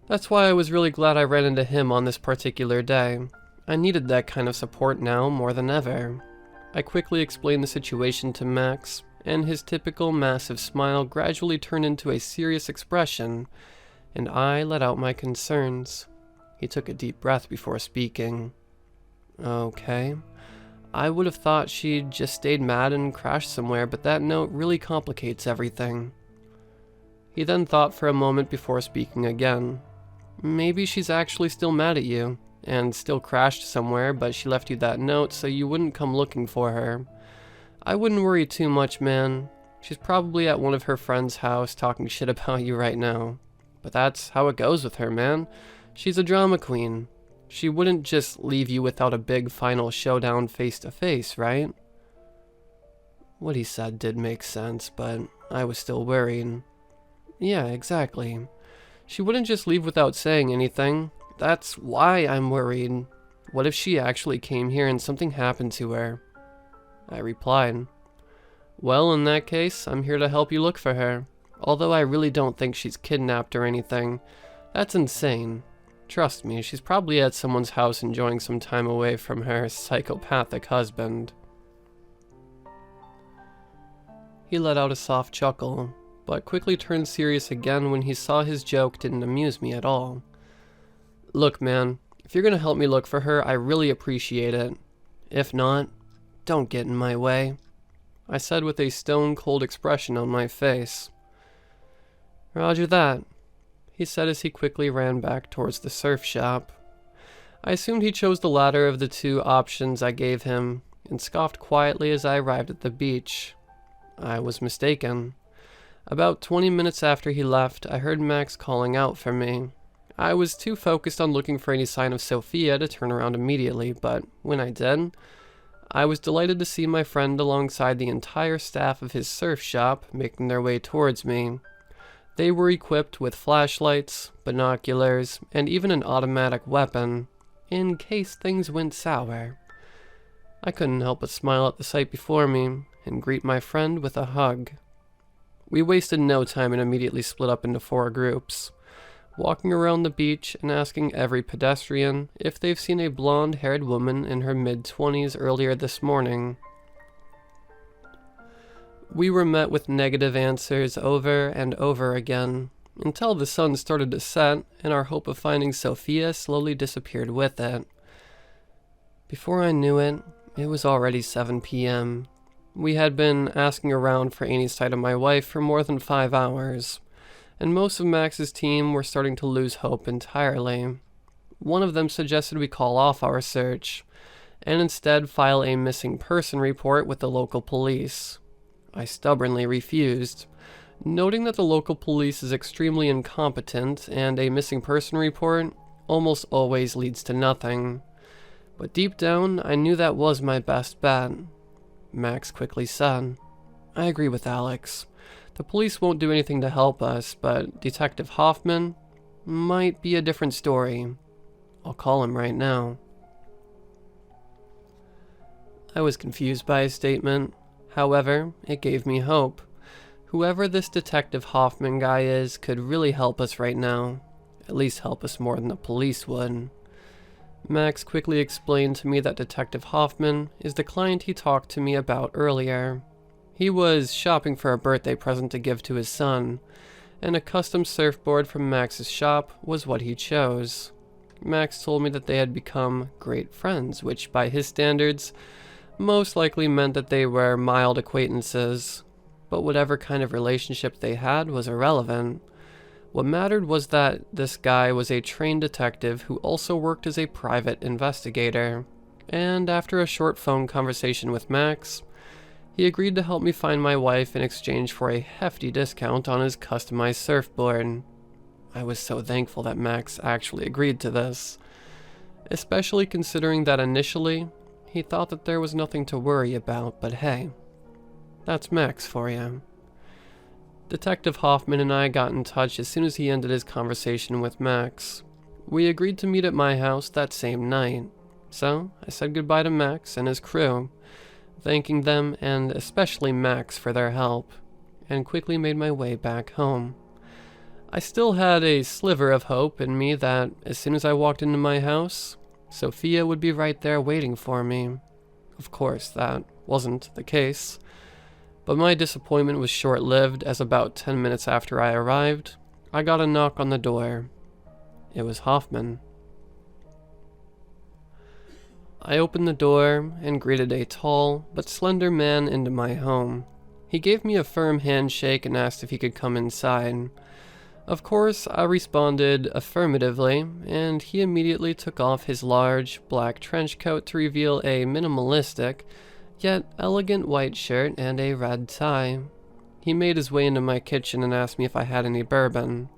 That's why I was really glad I ran into him on this particular day. I needed that kind of support now more than ever. I quickly explained the situation to Max, and his typical massive smile gradually turned into a serious expression, and I let out my concerns. He took a deep breath before speaking. Okay. I would have thought she'd just stayed mad and crashed somewhere, but that note really complicates everything. He then thought for a moment before speaking again. Maybe she's actually still mad at you, and still crashed somewhere, but she left you that note so you wouldn't come looking for her. I wouldn't worry too much, man. She's probably at one of her friend's house talking shit about you right now. But that's how it goes with her, man. She's a drama queen. She wouldn't just leave you without a big final showdown face to face, right? What he said did make sense, but I was still worried. Yeah, exactly. She wouldn't just leave without saying anything. That's why I'm worried. What if she actually came here and something happened to her? I replied, well, in that case, I'm here to help you look for her. Although I really don't think she's kidnapped or anything. That's insane. Trust me, she's probably at someone's house enjoying some time away from her psychopathic husband. He let out a soft chuckle, but quickly turned serious again when he saw his joke didn't amuse me at all. Look, man, if you're gonna help me look for her, I really appreciate it. If not, don't get in my way, I said with a stone-cold expression on my face. Roger that, he said as he quickly ran back towards the surf shop. I assumed he chose the latter of the two options I gave him, and scoffed quietly as I arrived at the beach. I was mistaken. About 20 minutes after he left, I heard Max calling out for me. I was too focused on looking for any sign of Sophia to turn around immediately, but when I did, I was delighted to see my friend alongside the entire staff of his surf shop making their way towards me. They were equipped with flashlights, binoculars, and even an automatic weapon, in case things went sour. I couldn't help but smile at the sight before me and greet my friend with a hug. We wasted no time and immediately split up into 4 groups, walking around the beach and asking every pedestrian if they've seen a blonde-haired woman in her mid-20s earlier this morning. We were met with negative answers over and over again, until the sun started to set and our hope of finding Sophia slowly disappeared with it. Before I knew it, it was already 7 p.m. We had been asking around for any sight of my wife for more than 5 hours, and most of Max's team were starting to lose hope entirely. One of them suggested we call off our search, and instead file a missing person report with the local police. I stubbornly refused, noting that the local police is extremely incompetent and a missing person report almost always leads to nothing. But deep down, I knew that was my best bet. Max quickly said, I agree with Alex. The police won't do anything to help us, but Detective Hoffman might be a different story. I'll call him right now. I was confused by his statement. However, it gave me hope. Whoever this Detective Hoffman guy is could really help us right now. At least help us more than the police would. Max quickly explained to me that Detective Hoffman is the client he talked to me about earlier. He was shopping for a birthday present to give to his son, and a custom surfboard from Max's shop was what he chose. Max told me that they had become great friends, which by his standards most likely meant that they were mild acquaintances, but whatever kind of relationship they had was irrelevant. What mattered was that this guy was a trained detective who also worked as a private investigator, and after a short phone conversation with Max, he agreed to help me find my wife in exchange for a hefty discount on his customized surfboard. I was so thankful that Max actually agreed to this, especially considering that initially he thought that there was nothing to worry about, but hey, that's Max for you. Detective Hoffman and I got in touch as soon as he ended his conversation with Max. We agreed to meet at my house that same night, so I said goodbye to Max and his crew, thanking them and especially Max for their help, and quickly made my way back home. I still had a sliver of hope in me that as soon as I walked into my house, Sophia would be right there waiting for me. Of course, that wasn't the case, but my disappointment was short-lived as about 10 minutes after I arrived, I got a knock on the door. It was Hoffman. I opened the door and greeted a tall but slender man into my home. He gave me a firm handshake and asked if he could come inside. Of course, I responded affirmatively, and he immediately took off his large, black trench coat to reveal a minimalistic, yet elegant white shirt and a red tie. He made his way into my kitchen and asked me if I had any bourbon.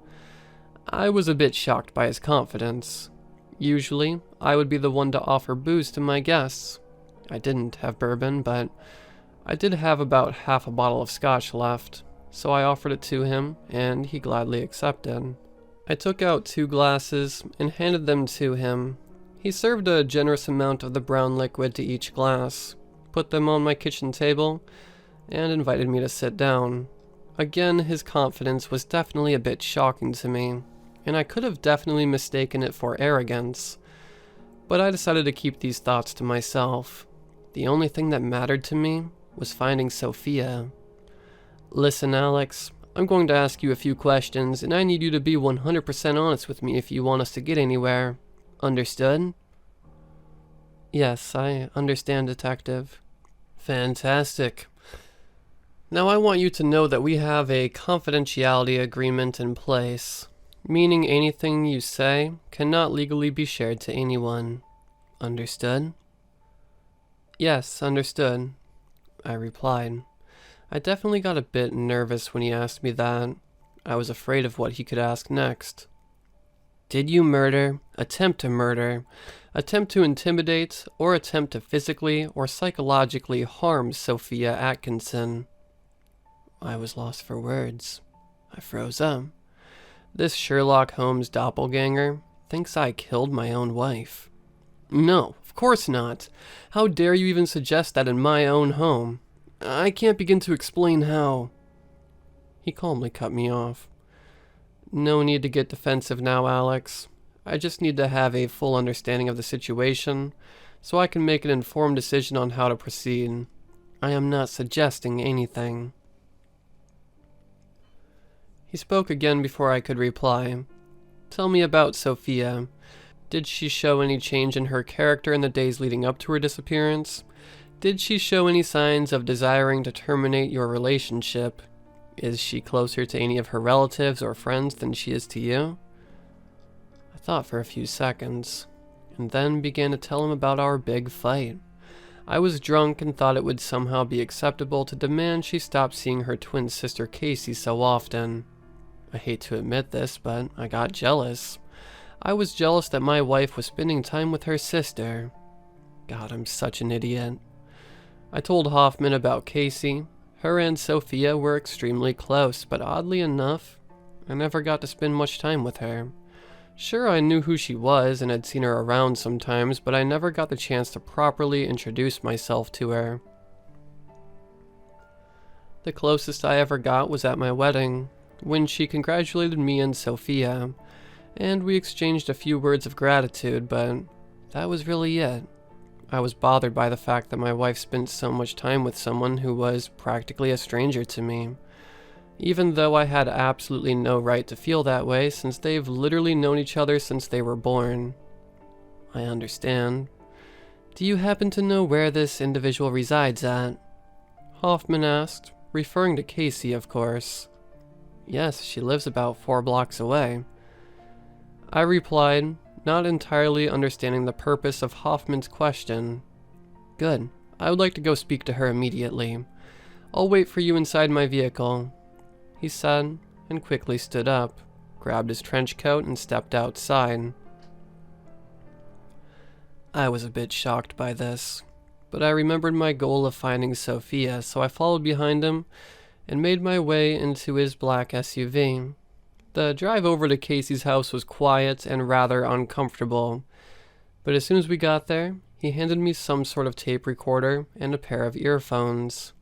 I was a bit shocked by his confidence. Usually, I would be the one to offer booze to my guests. I didn't have bourbon, but I did have about half a bottle of scotch left, so I offered it to him, and he gladly accepted. I took out 2 glasses and handed them to him. He served a generous amount of the brown liquid to each glass, put them on my kitchen table, and invited me to sit down. Again, his confidence was definitely a bit shocking to me, and I could have definitely mistaken it for arrogance. But I decided to keep these thoughts to myself. The only thing that mattered to me was finding Sophia. Listen, Alex, I'm going to ask you a few questions, and I need you to be 100% honest with me if you want us to get anywhere. Understood? Yes, I understand, Detective. Fantastic. Now I want you to know that we have a confidentiality agreement in place, meaning anything you say cannot legally be shared to anyone. Understood? Yes, understood, I replied. I definitely got a bit nervous when he asked me that. I was afraid of what he could ask next. Did you murder, attempt to intimidate, or attempt to physically or psychologically harm Sophia Atkinson? I was lost for words. I froze up. This Sherlock Holmes doppelganger thinks I killed my own wife. No, of course not. How dare you even suggest that in my own home? I can't begin to explain how. He calmly cut me off. No need to get defensive now, Alex. I just need to have a full understanding of the situation so I can make an informed decision on how to proceed. I am not suggesting anything. He spoke again before I could reply. Tell me about Sophia. Did she show any change in her character in the days leading up to her disappearance? Did she show any signs of desiring to terminate your relationship? Is she closer to any of her relatives or friends than she is to you? I thought for a few seconds, and then began to tell him about our big fight. I was drunk and thought it would somehow be acceptable to demand she stop seeing her twin sister Casey so often. I hate to admit this, but I got jealous. I was jealous that my wife was spending time with her sister. God, I'm such an idiot. I told Hoffman about Casey. Her and Sophia were extremely close, but oddly enough, I never got to spend much time with her. Sure, I knew who she was and had seen her around sometimes, but I never got the chance to properly introduce myself to her. The closest I ever got was at my wedding, when she congratulated me and Sophia, and we exchanged a few words of gratitude, but that was really it. I was bothered by the fact that my wife spent so much time with someone who was practically a stranger to me, even though I had absolutely no right to feel that way since they've literally known each other since they were born. I understand. Do you happen to know where this individual resides at? Hoffman asked, referring to Casey, of course. Yes, she lives about 4 blocks away. I replied, not entirely understanding the purpose of Hoffman's question. Good. I would like to go speak to her immediately. I'll wait for you inside my vehicle, he said, and quickly stood up, grabbed his trench coat, and stepped outside. I was a bit shocked by this, but I remembered my goal of finding Sophia, so I followed behind him and made my way into his black SUV. The drive over to Casey's house was quiet and rather uncomfortable, but as soon as we got there, he handed me some sort of tape recorder and a pair of earphones.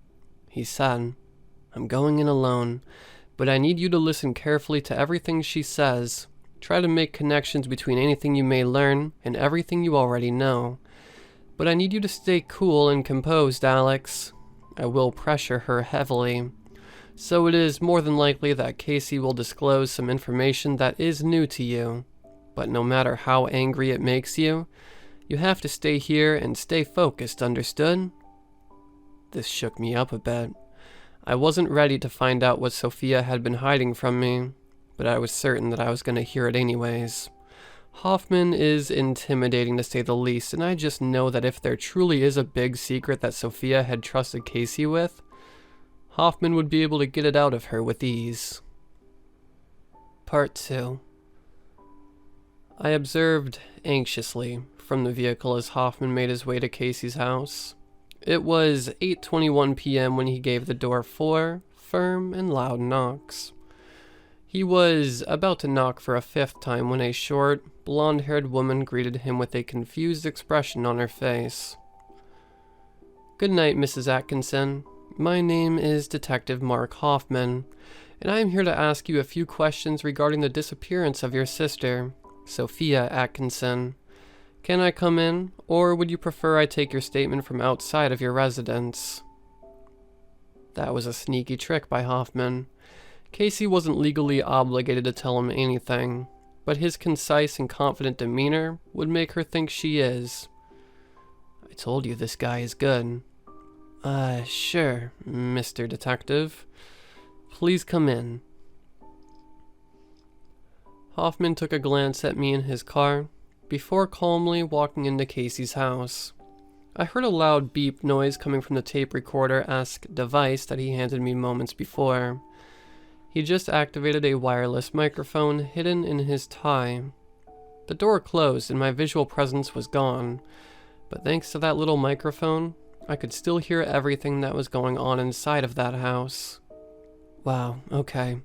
He said, I'm going in alone, but I need you to listen carefully to everything she says. Try to make connections between anything you may learn and everything you already know. But I need you to stay cool and composed, Alex. I will pressure her heavily. So it is more than likely that Casey will disclose some information that is new to you. But no matter how angry it makes you, you have to stay here and stay focused, understood? This shook me up a bit. I wasn't ready to find out what Sophia had been hiding from me, but I was certain that I was going to hear it anyways. Hoffman is intimidating to say the least, and I just know that if there truly is a big secret that Sophia had trusted Casey with, Hoffman would be able to get it out of her with ease. Part 2. I observed anxiously from the vehicle as Hoffman made his way to Casey's house. It was 8:21 p.m. when he gave the door 4 firm and loud knocks. He was about to knock for a 5th time when a short, blonde-haired woman greeted him with a confused expression on her face. Good night, Mrs. Atkinson. My name is Detective Mark Hoffman, and I am here to ask you a few questions regarding the disappearance of your sister, Sophia Atkinson. Can I come in, or would you prefer I take your statement from outside of your residence? That was a sneaky trick by Hoffman. Casey wasn't legally obligated to tell him anything, but his concise and confident demeanor would make her think she is. I told you this guy is good. Sure, Mr. Detective. Please come in. Hoffman took a glance at me in his car, before calmly walking into Casey's house. I heard a loud beep noise coming from the tape recorder-esque device that he handed me moments before. He just activated a wireless microphone hidden in his tie. The door closed and my visual presence was gone, but thanks to that little microphone, I could still hear everything that was going on inside of that house. Wow, okay.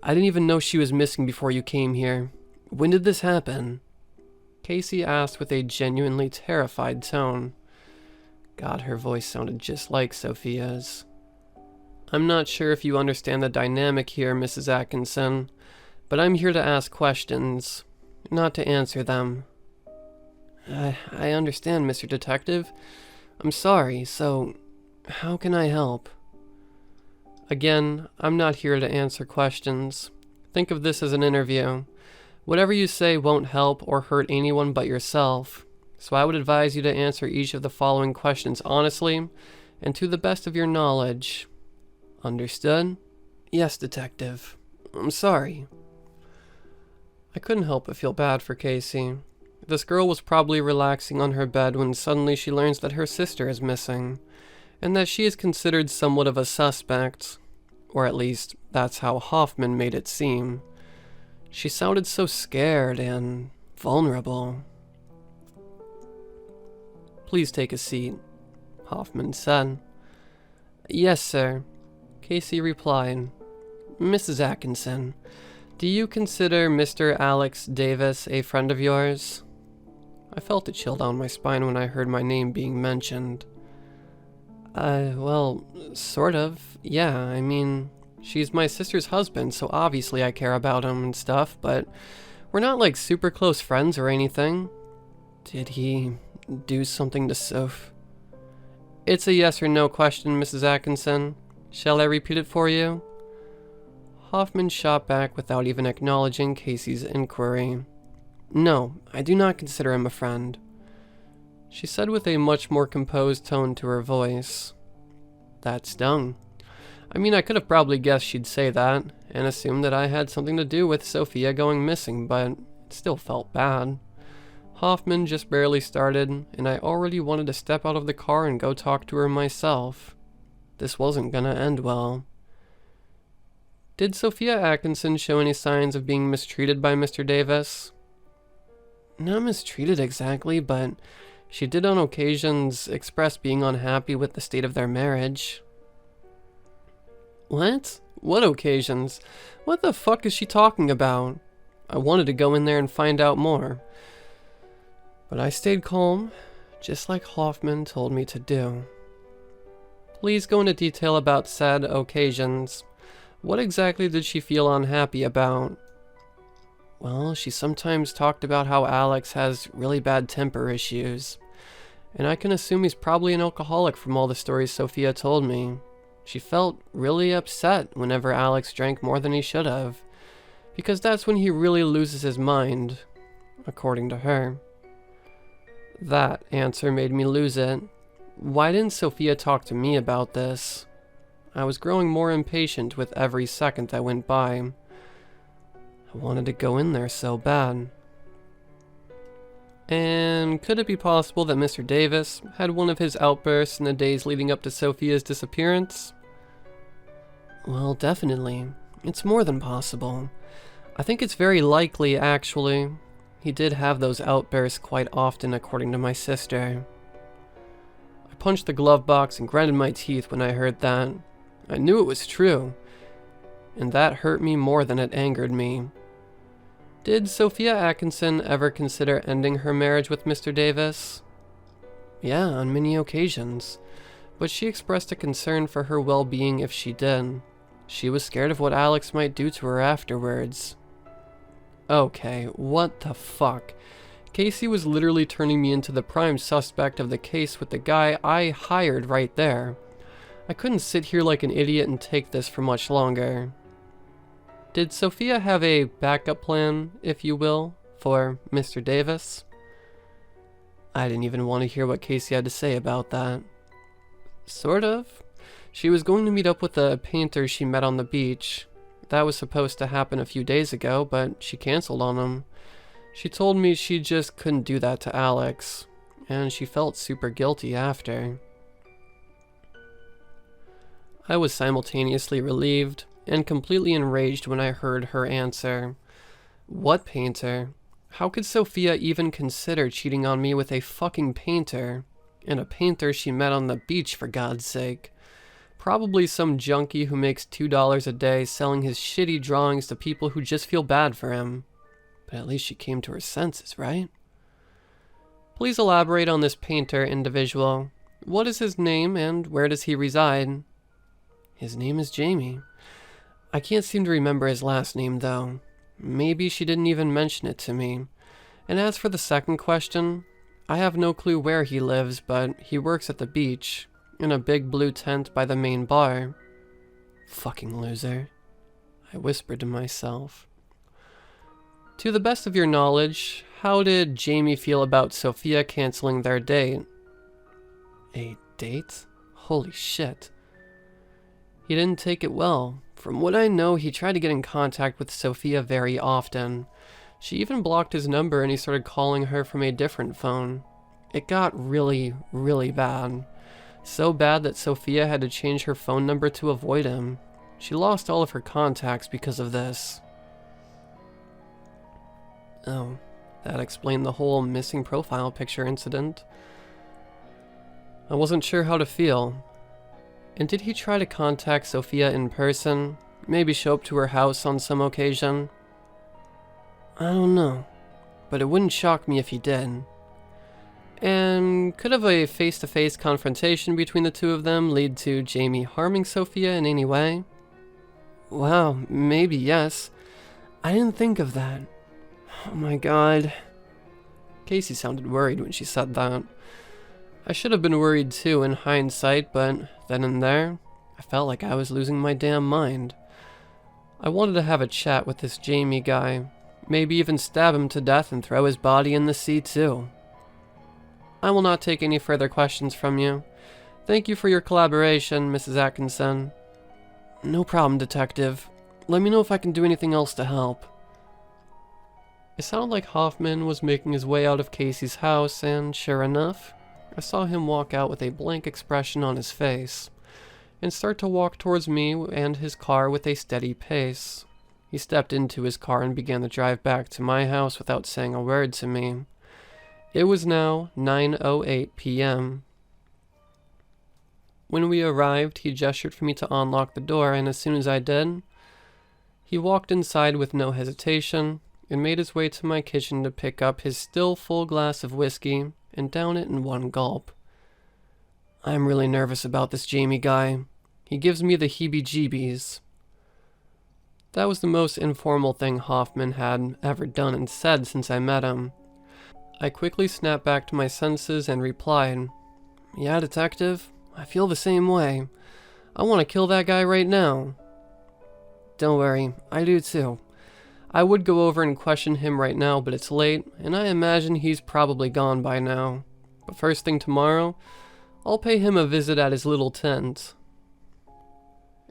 I didn't even know she was missing before you came here. When did this happen? Casey asked with a genuinely terrified tone. God, her voice sounded just like Sophia's. I'm not sure if you understand the dynamic here, Mrs. Atkinson, but I'm here to ask questions, not to answer them. I understand, Mr. Detective. I'm sorry, so how can I help? Again, I'm not here to answer questions. Think of this as an interview. Whatever you say won't help or hurt anyone but yourself, so I would advise you to answer each of the following questions honestly and to the best of your knowledge. Understood? Yes, Detective. I'm sorry. I couldn't help but feel bad for Casey. This girl was probably relaxing on her bed when suddenly she learns that her sister is missing, and that she is considered somewhat of a suspect, or at least that's how Hoffman made it seem. She sounded so scared and vulnerable. Please take a seat, Hoffman said. Yes, sir, Casey replied. Mrs. Atkinson, do you consider Mr. Alex Davis a friend of yours? I felt a chill down my spine when I heard my name being mentioned. Well, sort of, yeah, I mean, she's my sister's husband, so obviously I care about him and stuff, but we're not like super close friends or anything. Did he do something to Soph? It's a yes or no question, Mrs. Atkinson. Shall I repeat it for you? Hoffman shot back without even acknowledging Casey's inquiry. No, I do not consider him a friend, she said with a much more composed tone to her voice. That stung. I mean, I could have probably guessed she'd say that, and assumed that I had something to do with Sophia going missing, but it still felt bad. Hoffman just barely started, and I already wanted to step out of the car and go talk to her myself. This wasn't gonna end well. Did Sophia Atkinson show any signs of being mistreated by Mr. Davis? Not mistreated exactly, but she did on occasions express being unhappy with the state of their marriage. What? What occasions? What the fuck is she talking about? I wanted to go in there and find out more, but I stayed calm, just like Hoffman told me to do. Please go into detail about said occasions. What exactly did she feel unhappy about? Well, she sometimes talked about how Alex has really bad temper issues, and I can assume he's probably an alcoholic from all the stories Sophia told me. She felt really upset whenever Alex drank more than he should have, because that's when he really loses his mind, according to her. That answer made me lose it. Why didn't Sophia talk to me about this? I was growing more impatient with every second that went by. I wanted to go in there so bad. And could it be possible that Mr. Davis had one of his outbursts in the days leading up to Sophia's disappearance? Well, definitely. It's more than possible. I think it's very likely, actually. He did have those outbursts quite often, according to my sister. I punched the glove box and grinded my teeth when I heard that. I knew it was true, and that hurt me more than it angered me. Did Sophia Atkinson ever consider ending her marriage with Mr. Davis? Yeah, on many occasions, but she expressed a concern for her well-being if she did. She was scared of what Alex might do to her afterwards. Okay, what the fuck? Casey was literally turning me into the prime suspect of the case with the guy I hired right there. I couldn't sit here like an idiot and take this for much longer. Did Sophia have a backup plan, if you will, for Mr. Davis? I didn't even want to hear what Casey had to say about that. Sort of. She was going to meet up with a painter she met on the beach. That was supposed to happen a few days ago, but she canceled on him. She told me she just couldn't do that to Alex, and she felt super guilty after. I was simultaneously relieved and completely enraged when I heard her answer. What painter? How could Sophia even consider cheating on me with a fucking painter? And a painter she met on the beach, for God's sake. Probably some junkie who makes $2 a day selling his shitty drawings to people who just feel bad for him. But at least she came to her senses, right? Please elaborate on this painter individual. What is his name and where does he reside? His name is Jamie. I can't seem to remember his last name though. Maybe she didn't even mention it to me. And as for the second question, I have no clue where he lives, but he works at the beach, in a big blue tent by the main bar. Fucking loser, I whispered to myself. To the best of your knowledge, how did Jamie feel about Sophia canceling their date? A date? Holy shit. He didn't take it well. From what I know, he tried to get in contact with Sophia very often. She even blocked his number and he started calling her from a different phone. It got really, really bad. So bad that Sophia had to change her phone number to avoid him. She lost all of her contacts because of this. Oh, that explained the whole missing profile picture incident. I wasn't sure how to feel. And did he try to contact Sophia in person? Maybe show up to her house on some occasion? I don't know, but it wouldn't shock me if he did. And could have a face-to-face confrontation between the two of them lead to Jamie harming Sophia in any way? Wow, maybe yes. I didn't think of that. Oh my god. Casey sounded worried when she said that. I should have been worried too in hindsight, but then and there, I felt like I was losing my damn mind. I wanted to have a chat with this Jamie guy, maybe even stab him to death and throw his body in the sea too. I will not take any further questions from you. Thank you for your collaboration, Mrs. Atkinson. No problem, Detective. Let me know if I can do anything else to help. It sounded like Hoffman was making his way out of Casey's house, and sure enough, I saw him walk out with a blank expression on his face, and start to walk towards me and his car with a steady pace. He stepped into his car and began to drive back to my house without saying a word to me. It was now 9:08 p.m. When we arrived, he gestured for me to unlock the door, and as soon as I did, he walked inside with no hesitation and made his way to my kitchen to pick up his still full glass of whiskey and down it in one gulp. I'm really nervous about this Jamie guy. He gives me the heebie-jeebies. That was the most informal thing Hoffman had ever done and said since I met him. I quickly snapped back to my senses and replied, Yeah, Detective, I feel the same way. I want to kill that guy right now. Don't worry, I do too. I would go over and question him right now, but it's late, and I imagine he's probably gone by now. But first thing tomorrow, I'll pay him a visit at his little tent.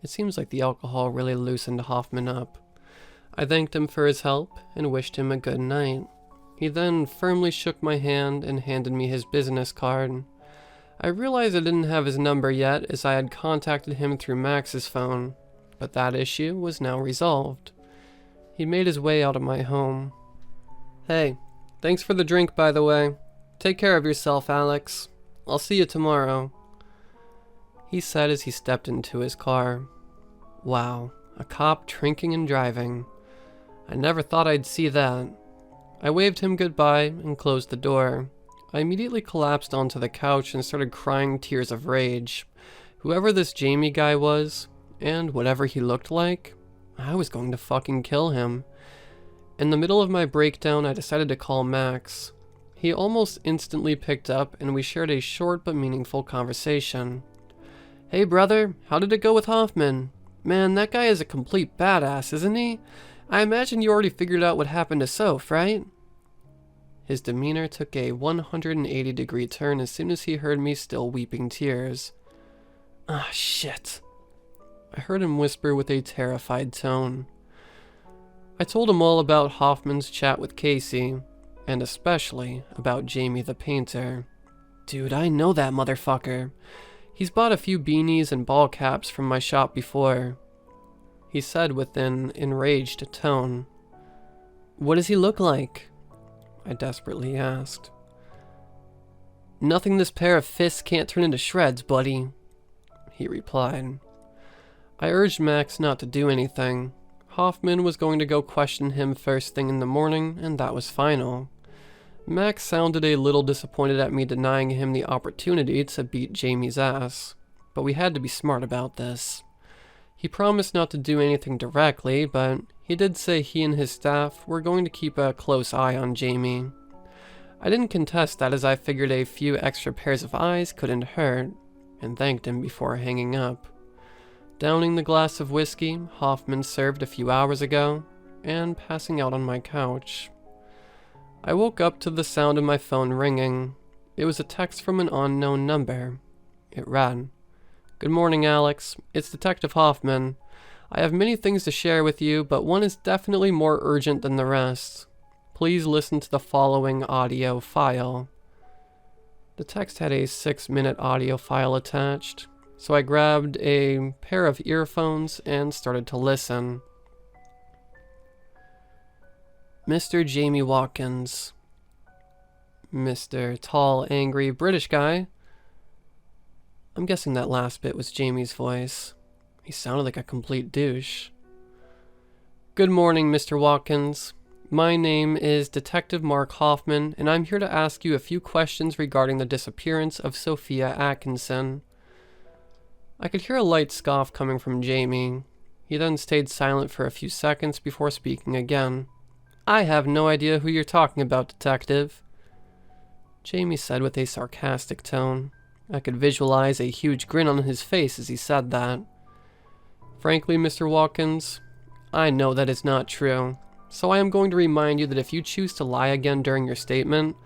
It seems like the alcohol really loosened Hoffman up. I thanked him for his help and wished him a good night. He then firmly shook my hand and handed me his business card. I realized I didn't have his number yet as I had contacted him through Max's phone, but that issue was now resolved. He made his way out of my home. Hey, thanks for the drink by the way. Take care of yourself, Alex. I'll see you tomorrow, he said as he stepped into his car. Wow, a cop drinking and driving. I never thought I'd see that. I waved him goodbye and closed the door. I immediately collapsed onto the couch and started crying tears of rage. Whoever this Jamie guy was, and whatever he looked like, I was going to fucking kill him. In the middle of my breakdown, I decided to call Max. He almost instantly picked up, and we shared a short but meaningful conversation. "Hey brother, how did it go with Hoffman? Man, that guy is a complete badass, isn't he? I imagine you already figured out what happened to Soph, right?" His demeanor took a 180-degree turn as soon as he heard me still weeping tears. "Ah, shit," I heard him whisper with a terrified tone. I told him all about Hoffman's chat with Casey, and especially about Jamie the painter. "Dude, I know that motherfucker. He's bought a few beanies and ball caps from my shop before," he said with an enraged tone. "What does he look like?" I desperately asked. "Nothing this pair of fists can't turn into shreds, buddy," he replied. I urged Max not to do anything. Hoffman was going to go question him first thing in the morning, and that was final. Max sounded a little disappointed at me denying him the opportunity to beat Jamie's ass, but we had to be smart about this. He promised not to do anything directly, but he did say he and his staff were going to keep a close eye on Jamie. I didn't contest that, as I figured a few extra pairs of eyes couldn't hurt, and thanked him before hanging up. Downing the glass of whiskey Hoffman served a few hours ago, and passing out on my couch. I woke up to the sound of my phone ringing. It was a text from an unknown number. It read, "Good morning, Alex. It's Detective Hoffman. I have many things to share with you, but one is definitely more urgent than the rest. Please listen to the following audio file." The text had a 6-minute audio file attached, so I grabbed a pair of earphones and started to listen. "Mr. Jamie Watkins." Mr. Tall, angry British guy. I'm guessing that last bit was Jamie's voice. He sounded like a complete douche. "Good morning, Mr. Watkins. My name is Detective Mark Hoffman, and I'm here to ask you a few questions regarding the disappearance of Sophia Atkinson." I could hear a light scoff coming from Jamie. He then stayed silent for a few seconds before speaking again. "I have no idea who you're talking about, Detective," Jamie said with a sarcastic tone. I could visualize a huge grin on his face as he said that. "Frankly, Mr. Watkins, I know that is not true, so I am going to remind you that if you choose to lie again during your statement,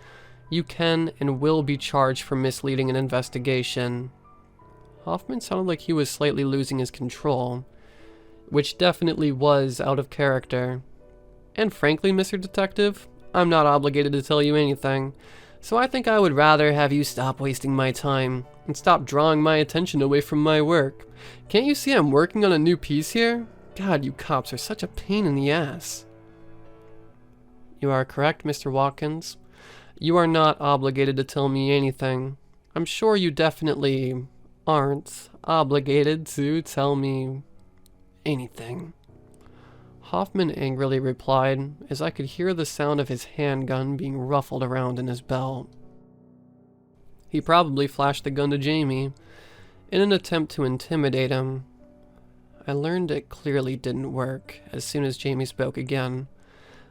you can and will be charged for misleading an investigation." Hoffman sounded like he was slightly losing his control, which definitely was out of character. "And frankly, Mr. Detective, I'm not obligated to tell you anything, so I think I would rather have you stop wasting my time and stop drawing my attention away from my work. Can't you see I'm working on a new piece here? God, you cops are such a pain in the ass." "You are correct, Mr. Watkins. You are not obligated to tell me anything. I'm sure you definitely aren't obligated to tell me anything," Hoffman angrily replied, as I could hear the sound of his handgun being ruffled around in his belt. He probably flashed the gun to Jamie in an attempt to intimidate him. I learned it clearly didn't work as soon as Jamie spoke again.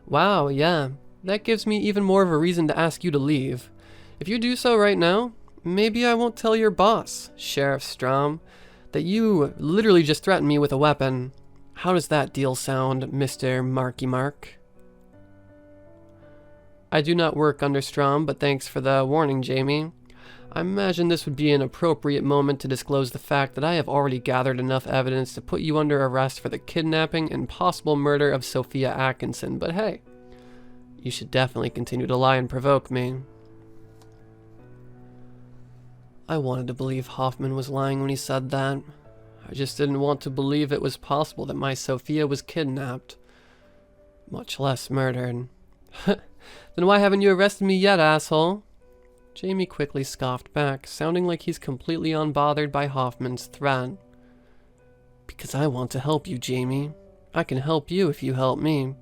"Wow, yeah, that gives me even more of a reason to ask you to leave. If you do so right now, maybe I won't tell your boss, Sheriff Strom, that you literally just threatened me with a weapon. How does that deal sound, Mr. Marky Mark?" "I do not work under Strom, but thanks for the warning, Jamie. I imagine this would be an appropriate moment to disclose the fact that I have already gathered enough evidence to put you under arrest for the kidnapping and possible murder of Sophia Atkinson, but hey, you should definitely continue to lie and provoke me." I wanted to believe Hoffman was lying when he said that. I just didn't want to believe it was possible that my Sophia was kidnapped, much less murdered. "Then why haven't you arrested me yet, asshole?" Jamie quickly scoffed back, sounding like he's completely unbothered by Hoffman's threat. "Because I want to help you, Jamie. I can help you if you help me.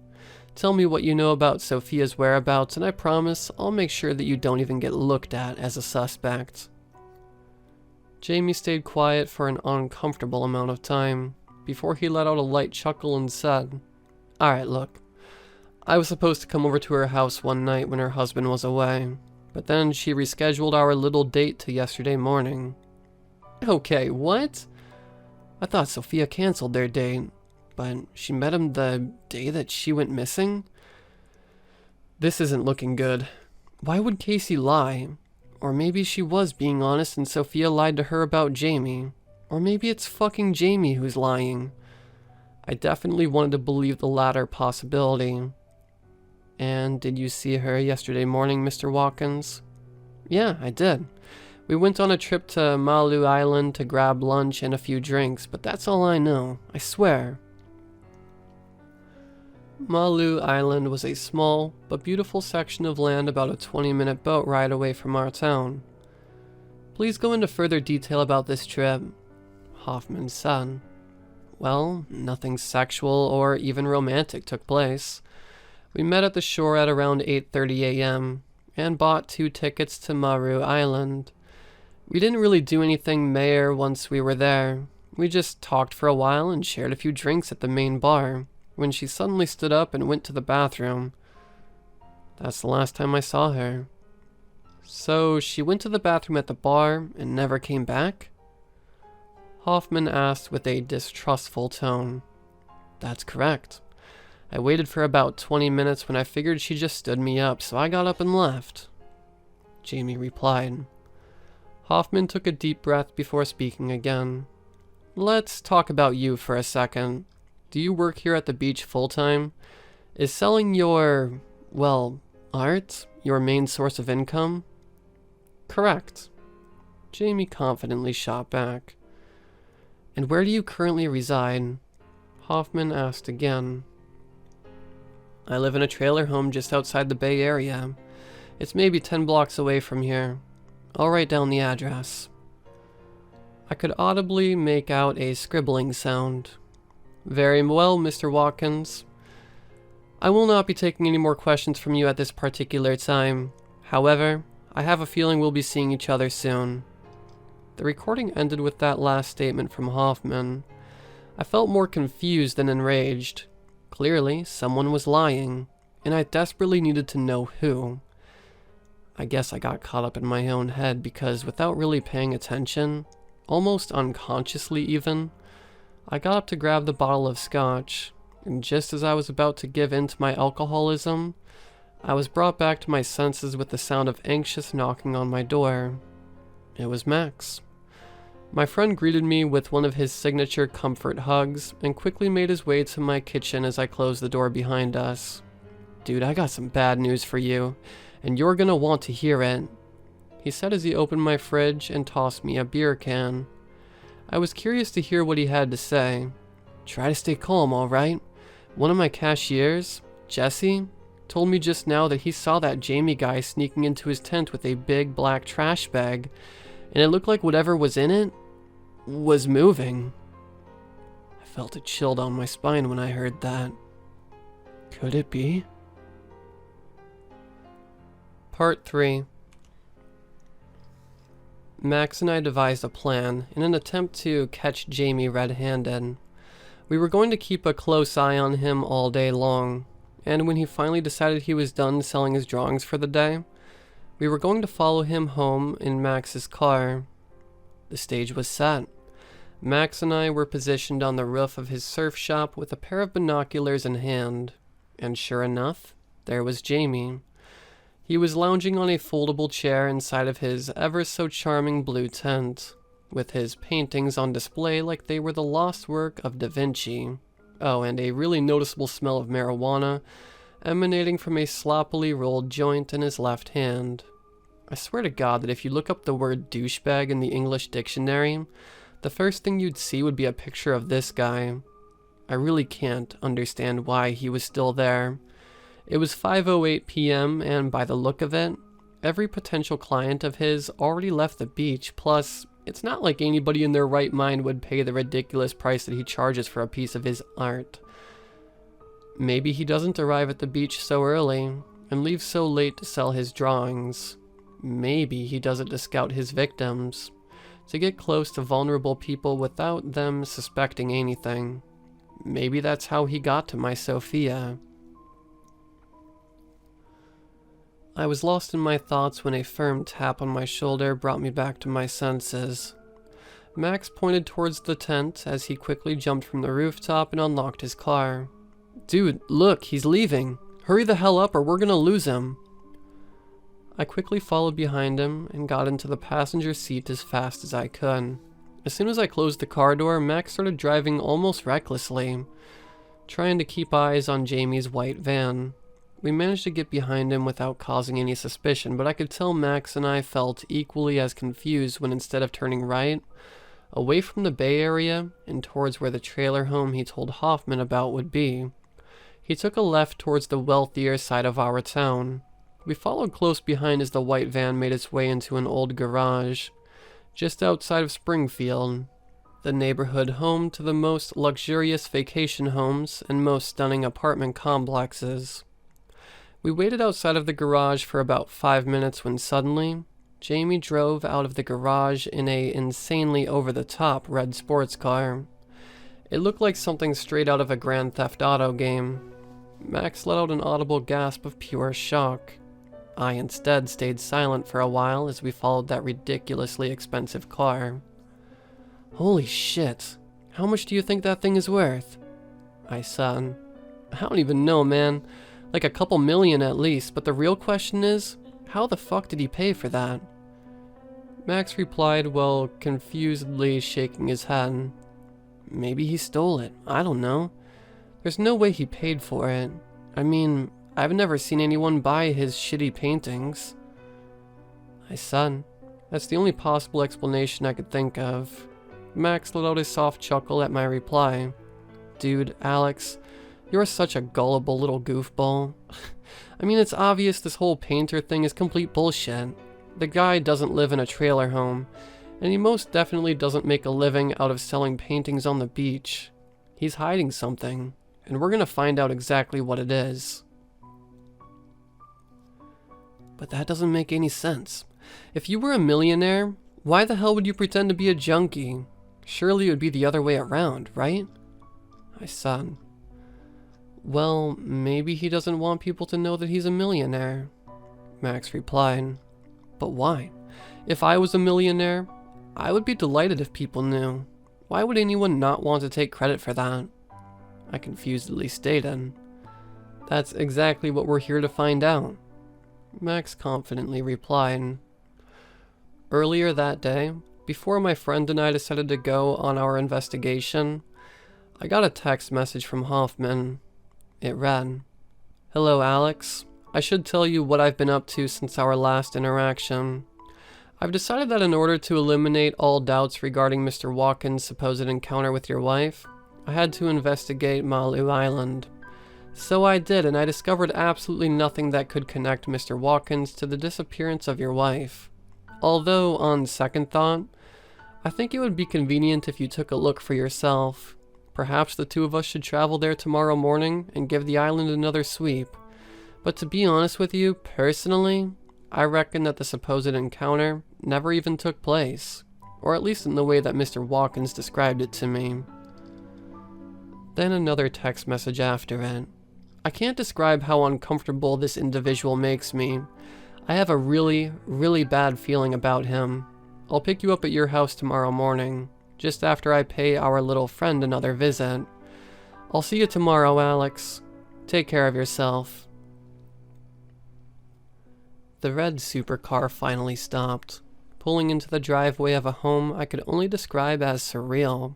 Tell me what you know about Sophia's whereabouts, and I promise I'll make sure that you don't even get looked at as a suspect. Jamie stayed quiet for an uncomfortable amount of time, before he let out a light chuckle and said, "Alright, look. I was supposed to come over to her house one night when her husband was away, but then she rescheduled our little date to yesterday morning." Okay, what? I thought Sophia canceled their date, but she met him the day that she went missing? This isn't looking good. Why would Casey lie? Or maybe she was being honest and Sophia lied to her about Jamie. Or maybe it's fucking Jamie who's lying. I definitely wanted to believe the latter possibility. And did you see her yesterday morning, Mr. Watkins? Yeah, I did. We went on a trip to Malu Island to grab lunch and a few drinks, but that's all I know, I swear. Malu Island was a small but beautiful section of land about a 20-minute boat ride away from our town. Please go into further detail about this trip, Hoffman said. Well, nothing sexual or even romantic took place. We met at the shore at around 8:30 a.m. and bought 2 tickets to Maru Island. We didn't really do anything major once we were there. We just talked for a while and shared a few drinks at the main bar, when she suddenly stood up and went to the bathroom. That's the last time I saw her. So she went to the bathroom at the bar and never came back? Hoffman asked with a distrustful tone. That's correct. I waited for about 20 minutes when I figured she just stood me up, so I got up and left. Jamie replied. Hoffman took a deep breath before speaking again. Let's talk about you for a second. Do you work here at the beach full-time? Is selling your, well, art your main source of income? Correct. Jamie confidently shot back. And where do you currently reside? Hoffman asked again. I live in a trailer home just outside the Bay Area. It's maybe 10 blocks away from here. I'll write down the address. I could audibly make out a scribbling sound. Very well, Mr. Watkins. I will not be taking any more questions from you at this particular time. However, I have a feeling we'll be seeing each other soon. The recording ended with that last statement from Hoffman. I felt more confused than enraged. Clearly, someone was lying, and I desperately needed to know who. I guess I got caught up in my own head because without really paying attention, almost unconsciously even, I got up to grab the bottle of scotch, and just as I was about to give in to my alcoholism, I was brought back to my senses with the sound of anxious knocking on my door. It was Max. My friend greeted me with one of his signature comfort hugs and quickly made his way to my kitchen as I closed the door behind us. Dude, I got some bad news for you, and you're gonna want to hear it, he said as he opened my fridge and tossed me a beer can. I was curious to hear what he had to say. Try to stay calm, alright? One of my cashiers, Jesse, told me just now that he saw that Jamie guy sneaking into his tent with a big black trash bag, and it looked like whatever was in it was moving. I felt a chill down my spine when I heard that. Could it be? Part 3. Max and I devised a plan in an attempt to catch Jamie red-handed. We were going to keep a close eye on him all day long, and when he finally decided he was done selling his drawings for the day, we were going to follow him home in Max's car. The stage was set. Max and I were positioned on the roof of his surf shop with a pair of binoculars in hand, and sure enough, there was Jamie. He was lounging on a foldable chair inside of his ever-so-charming blue tent, with his paintings on display like they were the lost work of Da Vinci. Oh, and a really noticeable smell of marijuana emanating from a sloppily rolled joint in his left hand. I swear to God that if you look up the word douchebag in the English dictionary, the first thing you'd see would be a picture of this guy. I really can't understand why he was still there. It was 5:08 p.m. and by the look of it, every potential client of his already left the beach, plus it's not like anybody in their right mind would pay the ridiculous price that he charges for a piece of his art. Maybe he doesn't arrive at the beach so early and leave so late to sell his drawings. Maybe he does it to scout his victims, to get close to vulnerable people without them suspecting anything. Maybe that's how he got to my Sophia. I was lost in my thoughts when a firm tap on my shoulder brought me back to my senses. Max pointed towards the tent as he quickly jumped from the rooftop and unlocked his car. "Dude, look, he's leaving. Hurry the hell up or we're gonna lose him." I quickly followed behind him and got into the passenger seat as fast as I could. As soon as I closed the car door, Max started driving almost recklessly, trying to keep eyes on Jamie's white van. We managed to get behind him without causing any suspicion, but I could tell Max and I felt equally as confused when instead of turning right, away from the Bay Area and towards where the trailer home he told Hoffman about would be, he took a left towards the wealthier side of our town. We followed close behind as the white van made its way into an old garage, just outside of Springfield, the neighborhood home to the most luxurious vacation homes and most stunning apartment complexes. We waited outside of the garage for about 5 minutes when suddenly, Jamie drove out of the garage in a insanely over-the-top red sports car. It looked like something straight out of a Grand Theft Auto game. Max let out an audible gasp of pure shock. I instead stayed silent for a while as we followed that ridiculously expensive car. "Holy shit, how much do you think that thing is worth?" I said. "I don't even know, man. Like a couple million at least, but the real question is, how the fuck did he pay for that?" Max replied while confusedly shaking his head. "Maybe he stole it. I don't know. There's no way he paid for it. I mean, I've never seen anyone buy his shitty paintings." I said, "That's the only possible explanation I could think of." Max let out a soft chuckle at my reply. "Dude, Alex, you're such a gullible little goofball. I mean, it's obvious this whole painter thing is complete bullshit. The guy doesn't live in a trailer home, and he most definitely doesn't make a living out of selling paintings on the beach. He's hiding something, and we're gonna find out exactly what it is." "But that doesn't make any sense. If you were a millionaire, why the hell would you pretend to be a junkie? Surely it would be the other way around, right?" I said. "Well, maybe he doesn't want people to know that he's a millionaire," Max replied. "But why? If I was a millionaire, I would be delighted if people knew. Why would anyone not want to take credit for that?" I confusedly stated. "That's exactly what we're here to find out," Max confidently replied. Earlier that day, before my friend and I decided to go on our investigation, I got a text message from Hoffman. It read, "Hello, Alex. I should tell you what I've been up to since our last interaction. I've decided that in order to eliminate all doubts regarding Mr. Watkins' supposed encounter with your wife, I had to investigate Malu Island. So I did, and I discovered absolutely nothing that could connect Mr. Watkins to the disappearance of your wife. Although, on second thought, I think it would be convenient if you took a look for yourself. Perhaps the two of us should travel there tomorrow morning and give the island another sweep. But to be honest with you, personally, I reckon that the supposed encounter never even took place, or at least in the way that Mr. Watkins described it to me." Then another text message after it. "I can't describe how uncomfortable this individual makes me. I have a really, really bad feeling about him. I'll pick you up at your house tomorrow morning, just after I pay our little friend another visit. I'll see you tomorrow, Alex. Take care of yourself." The red supercar finally stopped, pulling into the driveway of a home I could only describe as surreal.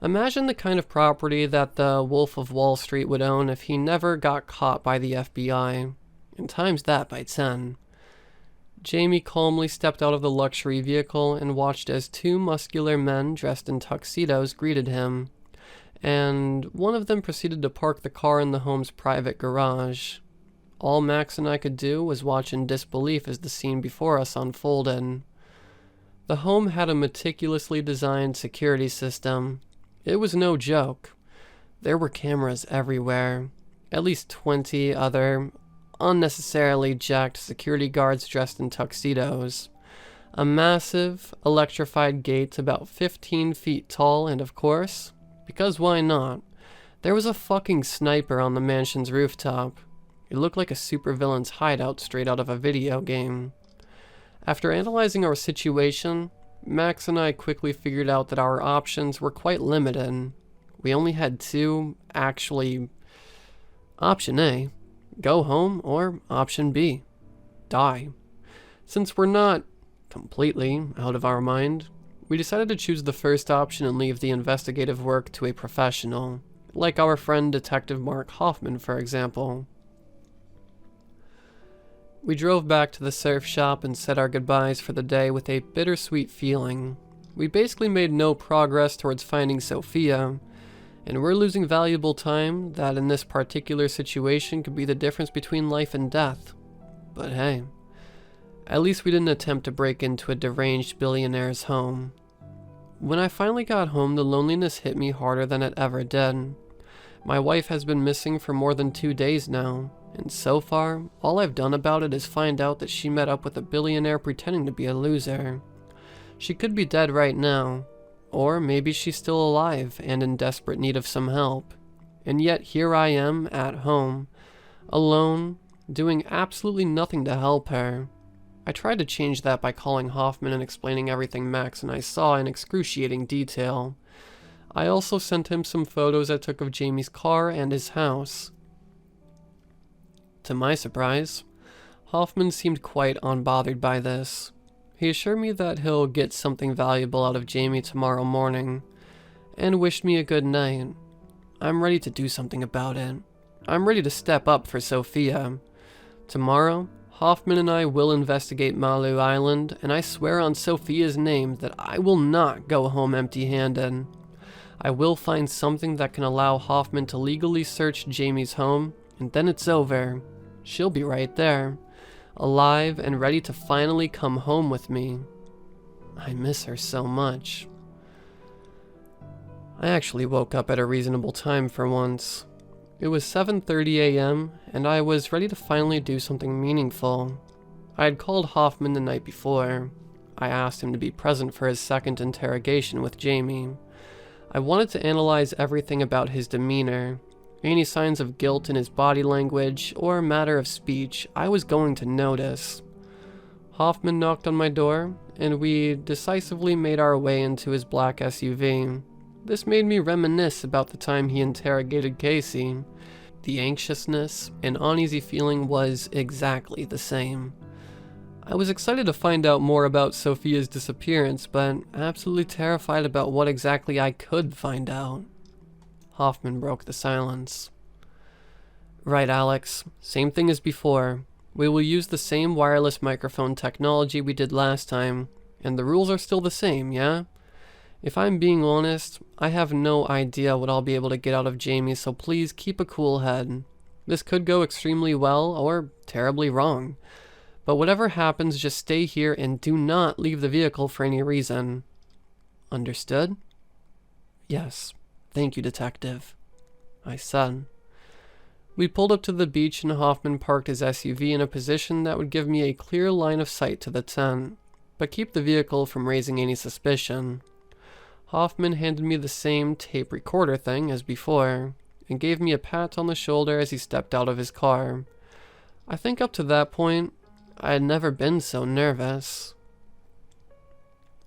Imagine the kind of property that the Wolf of Wall Street would own if he never got caught by the FBI, and times that by 10. Jamie calmly stepped out of the luxury vehicle and watched as two muscular men dressed in tuxedos greeted him, and one of them proceeded to park the car in the home's private garage. All Max and I could do was watch in disbelief as the scene before us unfolded. The home had a meticulously designed security system. It was no joke. There were cameras everywhere, at least 20 other unnecessarily jacked security guards dressed in tuxedos, a massive, electrified gate about 15 feet tall, and of course, because why not, there was a fucking sniper on the mansion's rooftop. It looked like a supervillain's hideout straight out of a video game. After analyzing our situation, Max and I quickly figured out that our options were quite limited. We only had two, actually. Option A, go home, or option B, die. Since we're not completely out of our mind, we decided to choose the first option and leave the investigative work to a professional, like our friend Detective Mark Hoffman, for example. We drove back to the surf shop and said our goodbyes for the day with a bittersweet feeling. We basically made no progress towards finding Sophia, and we're losing valuable time that in this particular situation could be the difference between life and death. But hey, at least we didn't attempt to break into a deranged billionaire's home. When I finally got home, the loneliness hit me harder than it ever did. My wife has been missing for more than 2 days now, and so far, all I've done about it is find out that she met up with a billionaire pretending to be a loser. She could be dead right now, or maybe she's still alive and in desperate need of some help. And yet here I am at home, alone, doing absolutely nothing to help her. I tried to change that by calling Hoffman and explaining everything Max and I saw in excruciating detail. I also sent him some photos I took of Jamie's car and his house. To my surprise, Hoffman seemed quite unbothered by this. He assured me that he'll get something valuable out of Jamie tomorrow morning, and wished me a good night. I'm ready to do something about it. I'm ready to step up for Sophia. Tomorrow, Hoffman and I will investigate Malu Island, and I swear on Sophia's name that I will not go home empty-handed. I will find something that can allow Hoffman to legally search Jamie's home, and then it's over. She'll be right there, alive and ready to finally come home with me. I miss her so much. I actually woke up at a reasonable time for once. It was 7:30 a.m., and I was ready to finally do something meaningful. I had called Hoffman the night before. I asked him to be present for his second interrogation with Jamie. I wanted to analyze everything about his demeanor. Any signs of guilt in his body language or matter of speech I was going to notice. Hoffman knocked on my door, and we decisively made our way into his black SUV. This made me reminisce about the time he interrogated Casey. The anxiousness and uneasy feeling was exactly the same. I was excited to find out more about Sophia's disappearance, but absolutely terrified about what exactly I could find out. Hoffman broke the silence. Right, Alex. Same thing as before. We will use the same wireless microphone technology we did last time, and the rules are still the same, yeah? If I'm being honest, I have no idea what I'll be able to get out of Jamie, so please keep a cool head. This could go extremely well or terribly wrong. But whatever happens, just stay here and do not leave the vehicle for any reason. Understood? Yes. Thank you, Detective, I said. We pulled up to the beach and Hoffman parked his SUV in a position that would give me a clear line of sight to the tent, but keep the vehicle from raising any suspicion. Hoffman handed me the same tape recorder thing as before, and gave me a pat on the shoulder as he stepped out of his car. I think up to that point, I had never been so nervous.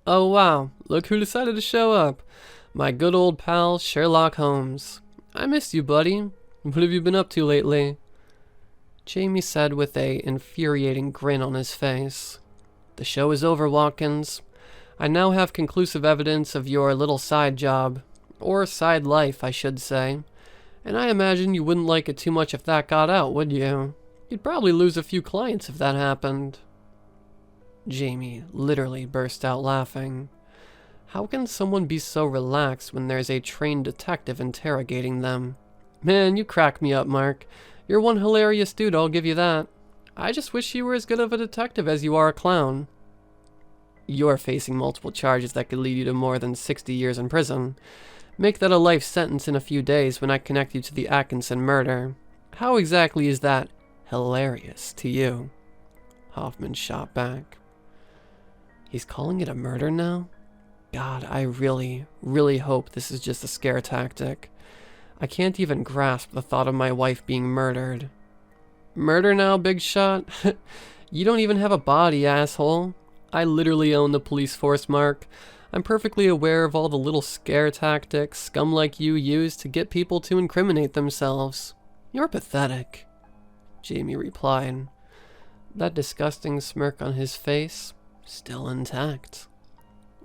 Oh wow, look who decided to show up. My good old pal, Sherlock Holmes. I missed you, buddy. What have you been up to lately? Jamie said with a infuriating grin on his face. The show is over, Watkins. I now have conclusive evidence of your little side job. Or side life, I should say. And I imagine you wouldn't like it too much if that got out, would you? You'd probably lose a few clients if that happened. Jamie literally burst out laughing. How can someone be so relaxed when there's a trained detective interrogating them? Man, you crack me up, Mark. You're one hilarious dude, I'll give you that. I just wish you were as good of a detective as you are a clown. You're facing multiple charges that could lead you to more than 60 years in prison. Make that a life sentence in a few days when I connect you to the Atkinson murder. How exactly is that hilarious to you? Hoffman shot back. He's calling it a murder now? God, I really, really hope this is just a scare tactic. I can't even grasp the thought of my wife being murdered. Murder now, big shot? You don't even have a body, asshole. I literally own the police force, Mark. I'm perfectly aware of all the little scare tactics scum like you use to get people to incriminate themselves. You're pathetic, Jamie replied, that disgusting smirk on his face still intact.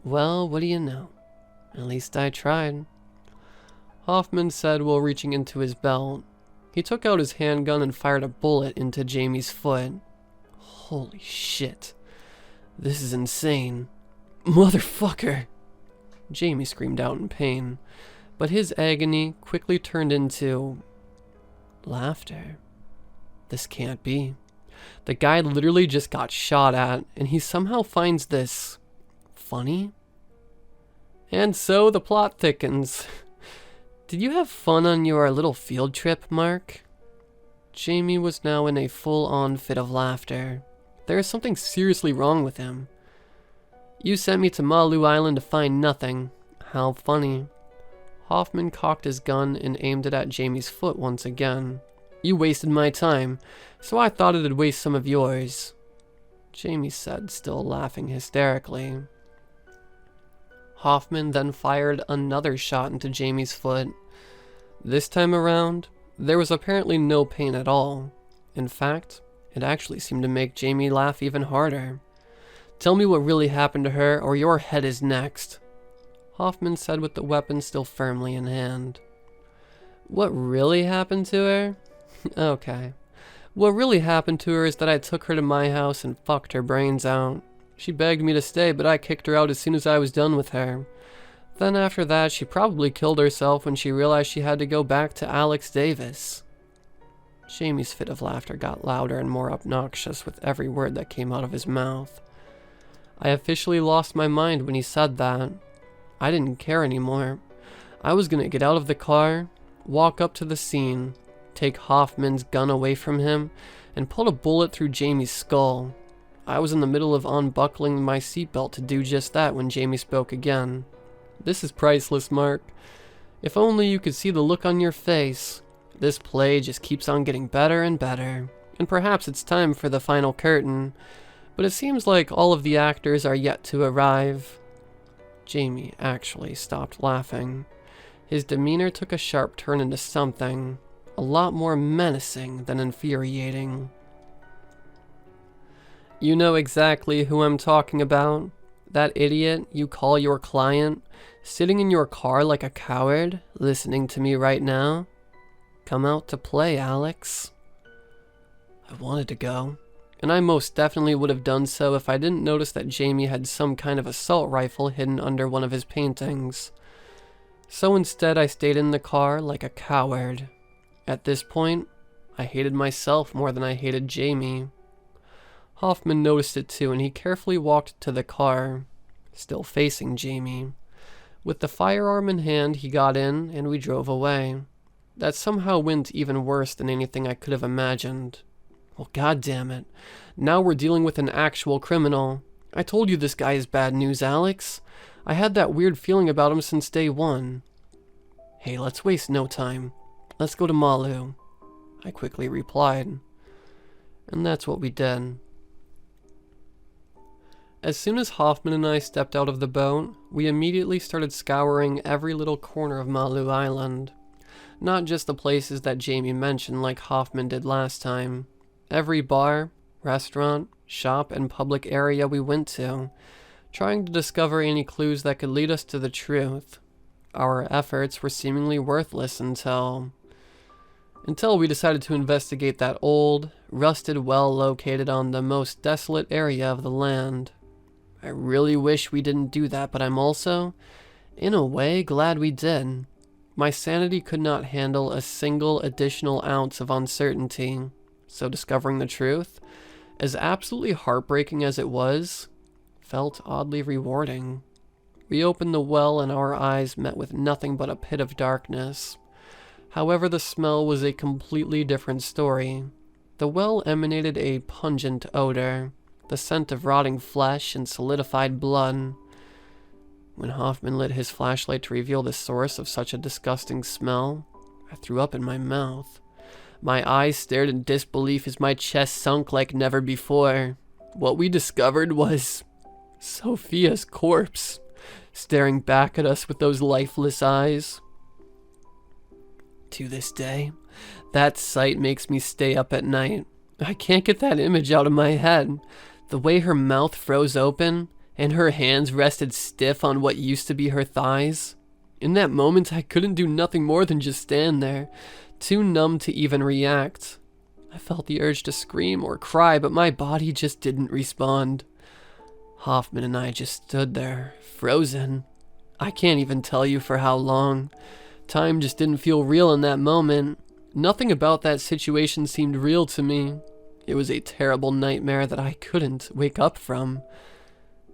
Well, what do you know? At least I tried. Hoffman said while reaching into his belt. He took out his handgun and fired a bullet into Jamie's foot. Holy shit. This is insane. Motherfucker! Jamie screamed out in pain, but his agony quickly turned into laughter. This can't be. The guy literally just got shot at, and he somehow finds this funny? And so the plot thickens. Did you have fun on your little field trip, Mark? Jamie was now in a full-on fit of laughter. There is something seriously wrong with him. You sent me to Malu Island to find nothing. How funny. Hoffman cocked his gun and aimed it at Jamie's foot once again. You wasted my time, so I thought it'd waste some of yours, Jamie said, still laughing hysterically. Hoffman then fired another shot into Jamie's foot. This time around, there was apparently no pain at all. In fact, it actually seemed to make Jamie laugh even harder. Tell me what really happened to her, or your head is next, Hoffman said with the weapon still firmly in hand. What really happened to her? Okay. What really happened to her is that I took her to my house and fucked her brains out. She begged me to stay, but I kicked her out as soon as I was done with her. Then after that, she probably killed herself when she realized she had to go back to Alex Davis. Jamie's fit of laughter got louder and more obnoxious with every word that came out of his mouth. I officially lost my mind when he said that. I didn't care anymore. I was gonna get out of the car, walk up to the scene, take Hoffman's gun away from him, and pull a bullet through Jamie's skull. I was in the middle of unbuckling my seatbelt to do just that when Jamie spoke again. This is priceless, Mark. If only you could see the look on your face. This play just keeps on getting better and better, and perhaps it's time for the final curtain, but it seems like all of the actors are yet to arrive. Jamie actually stopped laughing. His demeanor took a sharp turn into something a lot more menacing than infuriating. You know exactly who I'm talking about? That idiot you call your client, sitting in your car like a coward, listening to me right now? Come out to play, Alex. I wanted to go, and I most definitely would have done so if I didn't notice that Jamie had some kind of assault rifle hidden under one of his paintings. So instead I stayed in the car like a coward. At this point, I hated myself more than I hated Jamie. Hoffman noticed it too, and he carefully walked to the car, still facing Jamie. With the firearm in hand, he got in, and we drove away. That somehow went even worse than anything I could have imagined. Well, goddammit. Now we're dealing with an actual criminal. I told you this guy is bad news, Alex. I had that weird feeling about him since day one. Hey, let's waste no time. Let's go to Malu, I quickly replied. And that's what we did. As soon as Hoffman and I stepped out of the boat, we immediately started scouring every little corner of Malu Island. Not just the places that Jamie mentioned like Hoffman did last time. Every bar, restaurant, shop, and public area we went to, trying to discover any clues that could lead us to the truth. Our efforts were seemingly worthless until we decided to investigate that old, rusted well located on the most desolate area of the land. I really wish we didn't do that, but I'm also, in a way, glad we did. My sanity could not handle a single additional ounce of uncertainty, so discovering the truth, as absolutely heartbreaking as it was, felt oddly rewarding. We opened the well and our eyes met with nothing but a pit of darkness. However, the smell was a completely different story. The well emanated a pungent odor, the scent of rotting flesh and solidified blood. When Hoffman lit his flashlight to reveal the source of such a disgusting smell, I threw up in my mouth. My eyes stared in disbelief as my chest sunk like never before. What we discovered was Sophia's corpse, staring back at us with those lifeless eyes. To this day, that sight makes me stay up at night. I can't get that image out of my head. The way her mouth froze open, and her hands rested stiff on what used to be her thighs. In that moment, I couldn't do nothing more than just stand there, too numb to even react. I felt the urge to scream or cry, but my body just didn't respond. Hoffman and I just stood there, frozen. I can't even tell you for how long. Time just didn't feel real in that moment. Nothing about that situation seemed real to me. It was a terrible nightmare that I couldn't wake up from.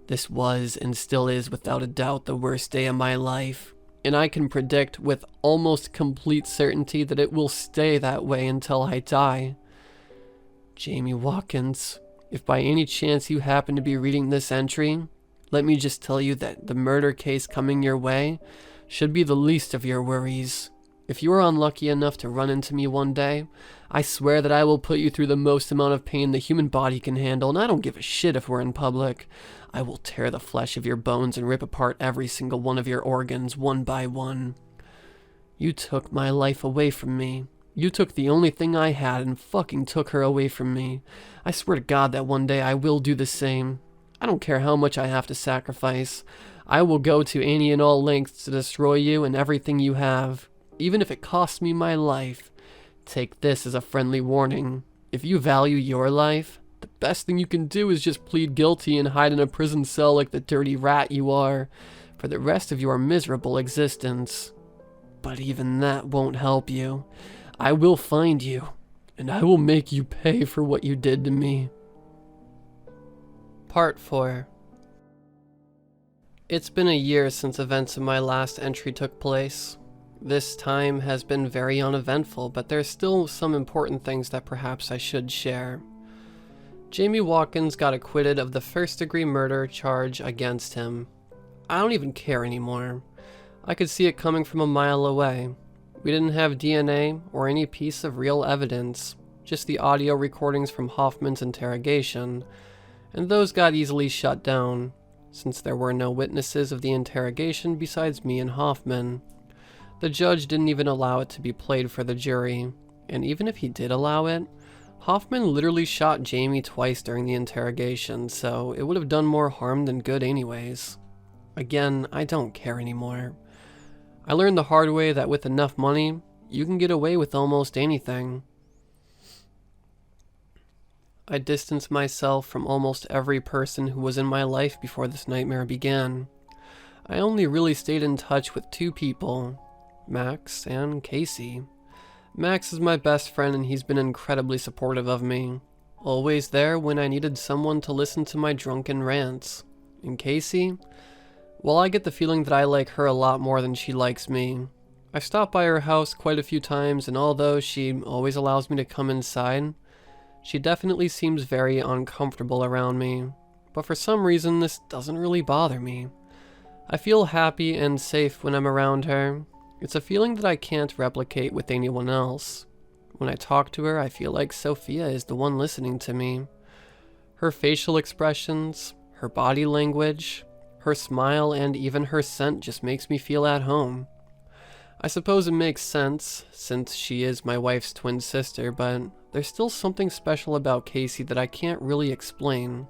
This was and still is without a doubt the worst day of my life, and I can predict with almost complete certainty that it will stay that way until I die. Jamie Watkins, if by any chance you happen to be reading this entry, let me just tell you that the murder case coming your way should be the least of your worries. If you are unlucky enough to run into me one day, I swear that I will put you through the most amount of pain the human body can handle, and I don't give a shit if we're in public. I will tear the flesh of your bones and rip apart every single one of your organs, one by one. You took my life away from me. You took the only thing I had and fucking took her away from me. I swear to God that one day I will do the same. I don't care how much I have to sacrifice. I will go to any and all lengths to destroy you and everything you have, even if it costs me my life. Take this as a friendly warning. If you value your life, the best thing you can do is just plead guilty and hide in a prison cell like the dirty rat you are for the rest of your miserable existence. But even that won't help you. I will find you, and I will make you pay for what you did to me. Part 4. It's been a year since events in my last entry took place. This time has been very uneventful, but there's still some important things that perhaps I should share. Jamie Watkins got acquitted of the first-degree murder charge against him. I don't even care anymore. I could see it coming from a mile away. We didn't have DNA or any piece of real evidence, just the audio recordings from Hoffman's interrogation, and those got easily shut down, since there were no witnesses of the interrogation besides me and Hoffman. The judge didn't even allow it to be played for the jury, and even if he did allow it, Hoffman literally shot Jamie twice during the interrogation, so it would have done more harm than good anyways. Again, I don't care anymore. I learned the hard way that with enough money, you can get away with almost anything. I distanced myself from almost every person who was in my life before this nightmare began. I only really stayed in touch with 2 people, Max and Casey. Max is my best friend and he's been incredibly supportive of me, always there when I needed someone to listen to my drunken rants. And Casey? Well, I get the feeling that I like her a lot more than she likes me. I stopped by her house quite a few times, and although she always allows me to come inside, she definitely seems very uncomfortable around me. But for some reason, this doesn't really bother me. I feel happy and safe when I'm around her. It's a feeling that I can't replicate with anyone else. When I talk to her, I feel like Sophia is the one listening to me. Her facial expressions, her body language, her smile, and even her scent just makes me feel at home. I suppose it makes sense, since she is my wife's twin sister, but there's still something special about Casey that I can't really explain.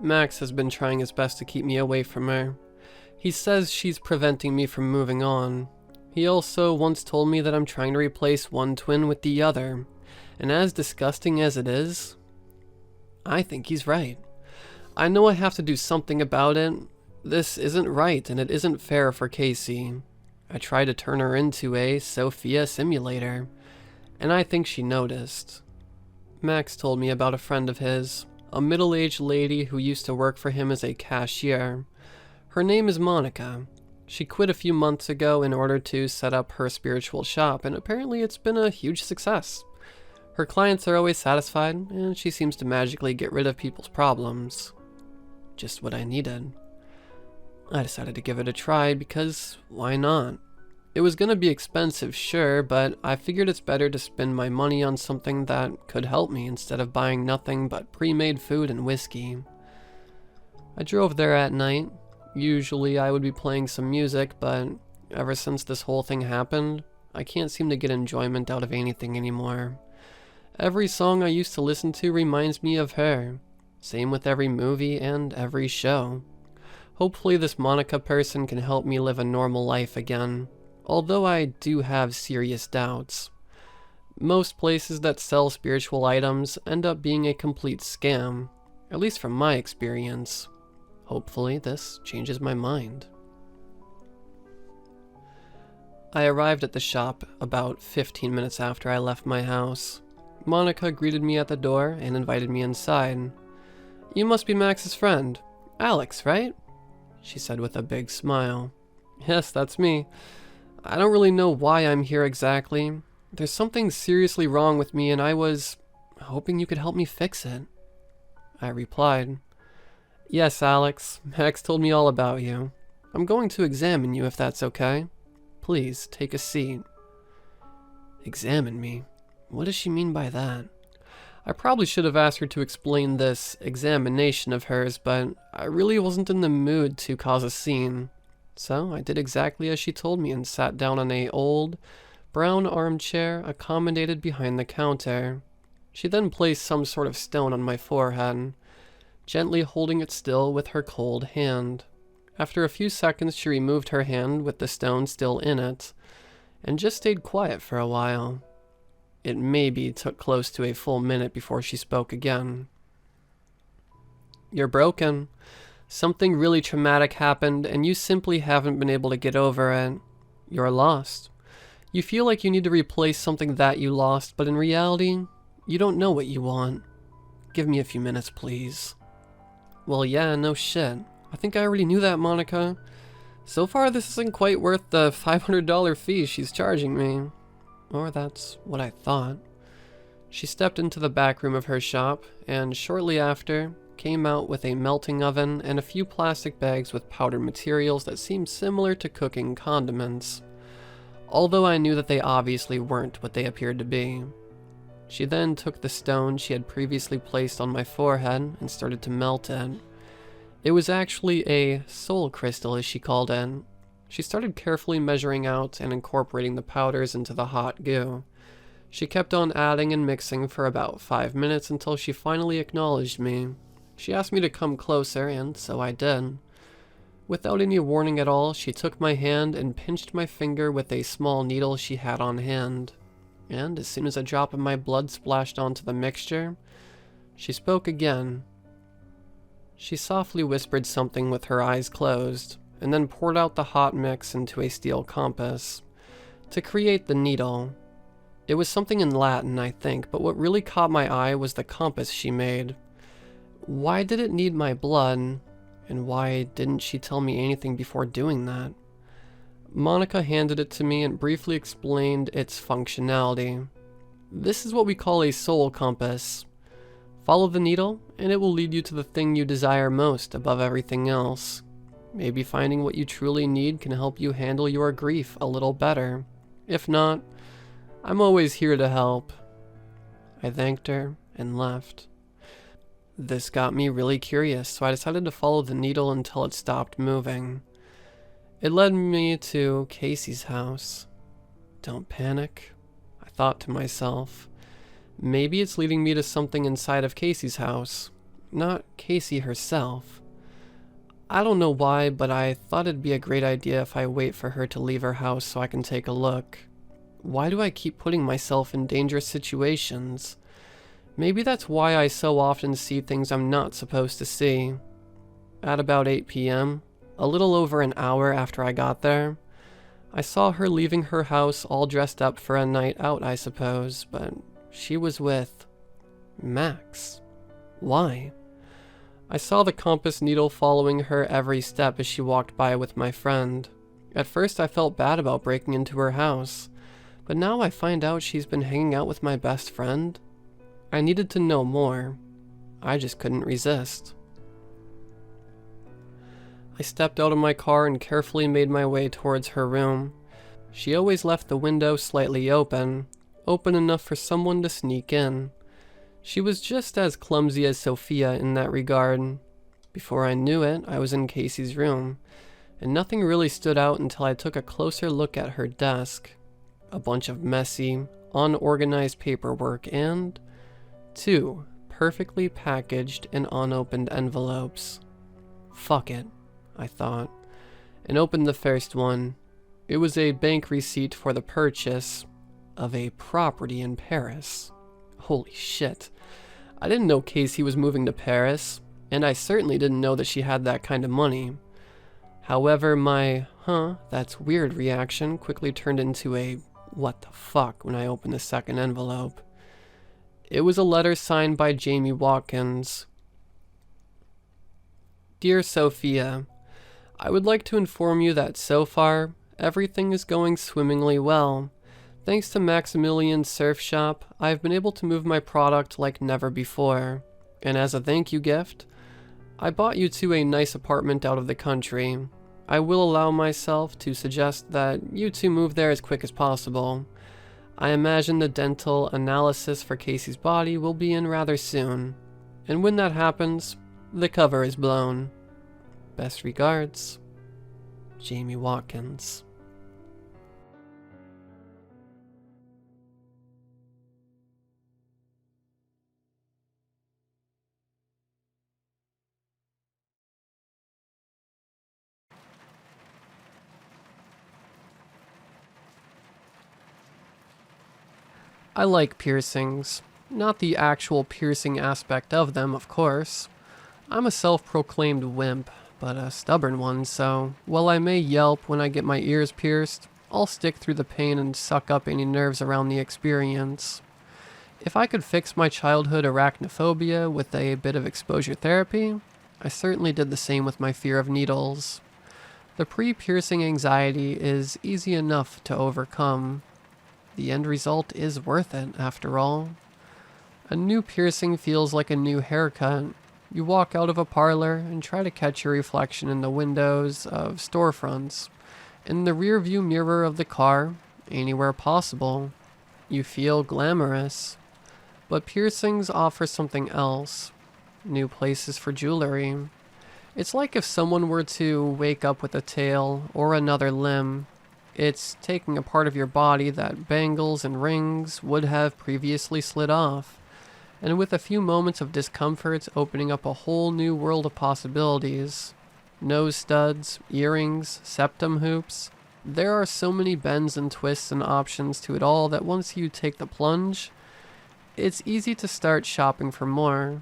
Max has been trying his best to keep me away from her. He says she's preventing me from moving on. He also once told me that I'm trying to replace one twin with the other, and as disgusting as it is, I think he's right. I know I have to do something about it. This isn't right, and it isn't fair for Casey. I tried to turn her into a Sophia simulator, and I think she noticed. Max told me about a friend of his, a middle-aged lady who used to work for him as a cashier. Her name is Monica. She quit a few months ago in order to set up her spiritual shop, and apparently it's been a huge success. Her clients are always satisfied, and she seems to magically get rid of people's problems. Just what I needed. I decided to give it a try because why not? It was gonna be expensive, sure, but I figured it's better to spend my money on something that could help me instead of buying nothing but pre-made food and whiskey. I drove there at night. Usually I would be playing some music, but ever since this whole thing happened, I can't seem to get enjoyment out of anything anymore. Every song I used to listen to reminds me of her. Same with every movie and every show. Hopefully this Monica person can help me live a normal life again, although I do have serious doubts. Most places that sell spiritual items end up being a complete scam, at least from my experience. Hopefully this changes my mind. I arrived at the shop about 15 minutes after I left my house. Monica greeted me at the door and invited me inside. "You must be Max's friend, Alex, right?" she said with a big smile. "Yes, that's me. I don't really know why I'm here exactly. There's something seriously wrong with me and I was hoping you could help me fix it." I replied, "Yes, Alex, Max told me all about you. I'm going to examine you if that's okay. Please, take a seat." Examine me? What does she mean by that? I probably should have asked her to explain this examination of hers, but I really wasn't in the mood to cause a scene. So I did exactly as she told me and sat down on a old, brown armchair accommodated behind the counter. She then placed some sort of stone on my forehead, gently holding it still with her cold hand. After a few seconds, she removed her hand with the stone still in it, and just stayed quiet for a while. It maybe took close to a full minute before she spoke again. "You're broken. Something really traumatic happened, and you simply haven't been able to get over it. You're lost. You feel like you need to replace something that you lost, but in reality, you don't know what you want. Give me a few minutes, please." "Well, yeah, no shit. I think I already knew that, Monica. So far, this isn't quite worth the $500 fee she's charging me. Or that's what I thought." She stepped into the back room of her shop, and shortly after, came out with a melting oven and a few plastic bags with powdered materials that seemed similar to cooking condiments, although I knew that they obviously weren't what they appeared to be. She then took the stone she had previously placed on my forehead and started to melt it. It was actually a soul crystal, as she called it. She started carefully measuring out and incorporating the powders into the hot goo. She kept on adding and mixing for about 5 minutes until she finally acknowledged me. She asked me to come closer, and so I did. Without any warning at all, she took my hand and pinched my finger with a small needle she had on hand. And as soon as a drop of my blood splashed onto the mixture, she spoke again. She softly whispered something with her eyes closed, and then poured out the hot mix into a steel compass to create the needle. It was something in Latin, I think, but what really caught my eye was the compass she made. Why did it need my blood, and why didn't she tell me anything before doing that? Monica handed it to me and briefly explained its functionality. "This is what we call a soul compass. Follow the needle, and it will lead you to the thing you desire most above everything else. Maybe finding what you truly need can help you handle your grief a little better. If not, I'm always here to help." I thanked her and left. This got me really curious, so I decided to follow the needle until it stopped moving. It led me to Casey's house. Don't panic, I thought to myself. Maybe it's leading me to something inside of Casey's house, not Casey herself. I don't know why, but I thought it'd be a great idea if I wait for her to leave her house so I can take a look. Why do I keep putting myself in dangerous situations? Maybe that's why I so often see things I'm not supposed to see. At about 8 p.m., a little over an hour after I got there, I saw her leaving her house all dressed up for a night out, I suppose, but she was with Max. Why? I saw the compass needle following her every step as she walked by with my friend. At first I felt bad about breaking into her house, but now I find out she's been hanging out with my best friend. I needed to know more. I just couldn't resist. I stepped out of my car and carefully made my way towards her room. She always left the window slightly open enough for someone to sneak in. She was just as clumsy as Sophia in that regard. Before I knew it, I was in Casey's room, and nothing really stood out until I took a closer look at her desk. A bunch of messy, unorganized paperwork and 2 perfectly packaged and unopened envelopes. Fuck it, I thought, and opened the first one. It was a bank receipt for the purchase of a property in Paris. Holy shit. I didn't know Casey was moving to Paris, and I certainly didn't know that she had that kind of money. However, my, that's weird reaction quickly turned into a what the fuck when I opened the second envelope. It was a letter signed by Jamie Watkins. Dear Sophia, I would like to inform you that so far, everything is going swimmingly well. Thanks to Maximilian's surf shop, I have been able to move my product like never before. And as a thank you gift, I bought you 2 a nice apartment out of the country. I will allow myself to suggest that you 2 move there as quick as possible. I imagine the dental analysis for Casey's body will be in rather soon. And when that happens, the cover is blown. Best regards, Jamie Watkins. I like piercings. Not the actual piercing aspect of them, of course. I'm a self-proclaimed wimp, but a stubborn one, so while I may yelp when I get my ears pierced, I'll stick through the pain and suck up any nerves around the experience. If I could fix my childhood arachnophobia with a bit of exposure therapy, I certainly did the same with my fear of needles. The pre-piercing anxiety is easy enough to overcome. The end result is worth it, after all. A new piercing feels like a new haircut. You walk out of a parlor and try to catch your reflection in the windows of storefronts, in the rearview mirror of the car, anywhere possible. You feel glamorous. But piercings offer something else. New places for jewelry. It's like if someone were to wake up with a tail or another limb. It's taking a part of your body that bangles and rings would have previously slid off, and with a few moments of discomfort opening up a whole new world of possibilities. Nose studs, earrings, septum hoops. There are so many bends and twists and options to it all that once you take the plunge, it's easy to start shopping for more.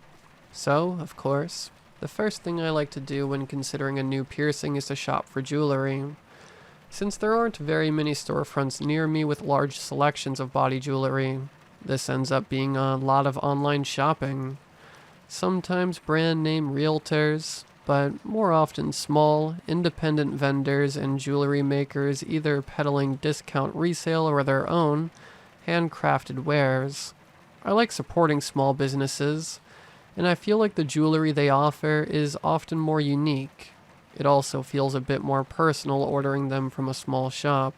So, of course, the first thing I like to do when considering a new piercing is to shop for jewelry. Since there aren't very many storefronts near me with large selections of body jewelry, this ends up being a lot of online shopping. Sometimes brand name realtors, but more often small, independent vendors and jewelry makers either peddling discount resale or their own handcrafted wares. I like supporting small businesses, and I feel like the jewelry they offer is often more unique. It also feels a bit more personal ordering them from a small shop.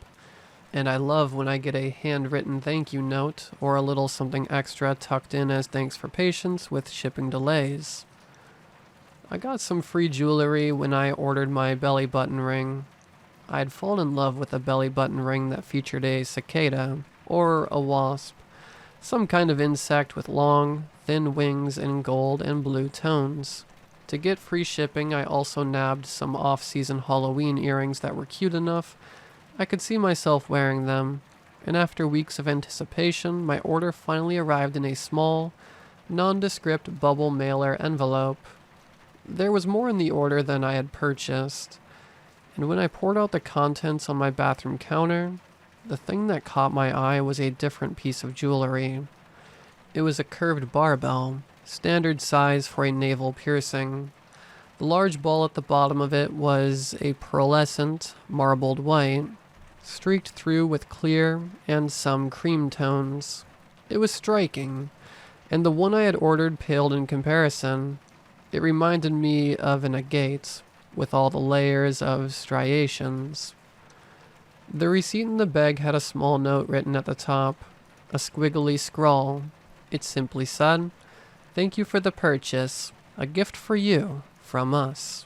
And I love when I get a handwritten thank you note or a little something extra tucked in as thanks for patience with shipping delays. I got some free jewelry when I ordered my belly button ring. I'd fallen in love with a belly button ring that featured a cicada, or a wasp, some kind of insect with long, thin wings in gold and blue tones. To get free shipping, I also nabbed some off-season Halloween earrings that were cute enough I could see myself wearing them, and after weeks of anticipation, my order finally arrived in a small, nondescript bubble mailer envelope. There was more in the order than I had purchased, and when I poured out the contents on my bathroom counter, the thing that caught my eye was a different piece of jewelry. It was a curved barbell, standard size for a navel piercing. The large ball at the bottom of it was a pearlescent, marbled white, streaked through with clear and some cream tones. It was striking, and the one I had ordered paled in comparison. It reminded me of an agate, with all the layers of striations. The receipt in the bag had a small note written at the top, a squiggly scrawl. It simply said, "Thank you for the purchase. A gift for you, from us."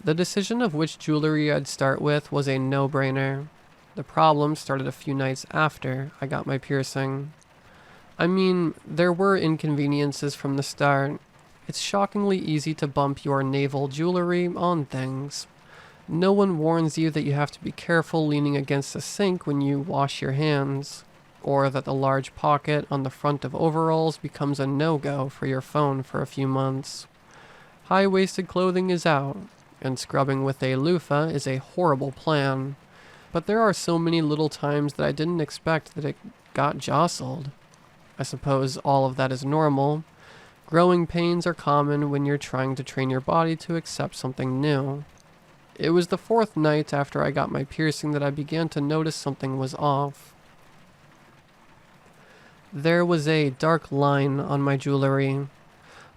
The decision of which jewelry I'd start with was a no-brainer. The problem started a few nights after I got my piercing. I mean, there were inconveniences from the start. It's shockingly easy to bump your navel jewelry on things. No one warns you that you have to be careful leaning against a sink when you wash your hands, or that the large pocket on the front of overalls becomes a no-go for your phone for a few months. High-waisted clothing is out, and scrubbing with a loofah is a horrible plan. But there are so many little times that I didn't expect that it got jostled. I suppose all of that is normal. Growing pains are common when you're trying to train your body to accept something new. It was the 4th night after I got my piercing that I began to notice something was off. There was a dark line on my jewelry.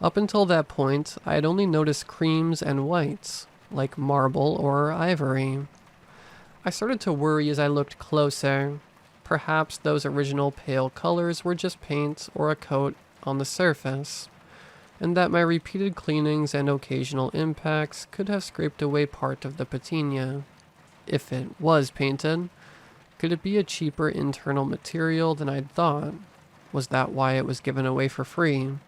Up until that point, I had only noticed creams and whites, like marble or ivory. I started to worry as I looked closer. Perhaps those original pale colors were just paint or a coat on the surface, and that my repeated cleanings and occasional impacts could have scraped away part of the patina. If it was painted, could it be a cheaper internal material than I'd thought? Was that why it was given away for free?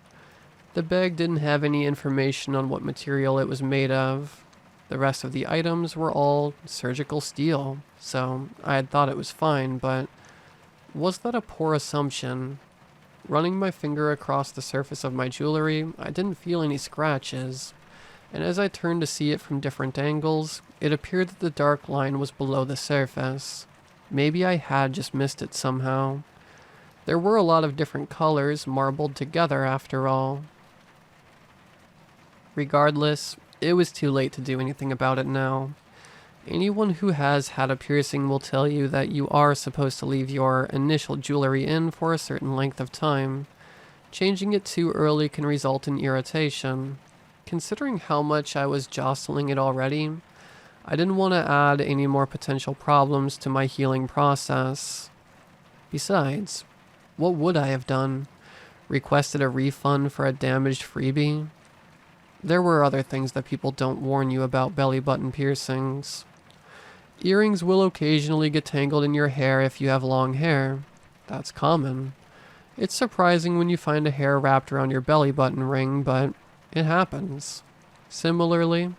The bag didn't have any information on what material it was made of. The rest of the items were all surgical steel, so I had thought it was fine, but was that a poor assumption? Running my finger across the surface of my jewelry, I didn't feel any scratches, and as I turned to see it from different angles, it appeared that the dark line was below the surface. Maybe I had just missed it somehow. There were a lot of different colors marbled together after all. Regardless, it was too late to do anything about it now. Anyone who has had a piercing will tell you that you are supposed to leave your initial jewelry in for a certain length of time. Changing it too early can result in irritation. Considering how much I was jostling it already, I didn't want to add any more potential problems to my healing process. Besides, what would I have done? Requested a refund for a damaged freebie? There were other things that people don't warn you about belly button piercings. Earrings will occasionally get tangled in your hair if you have long hair. That's common. It's surprising when you find a hair wrapped around your belly button ring, but it happens. Similarly,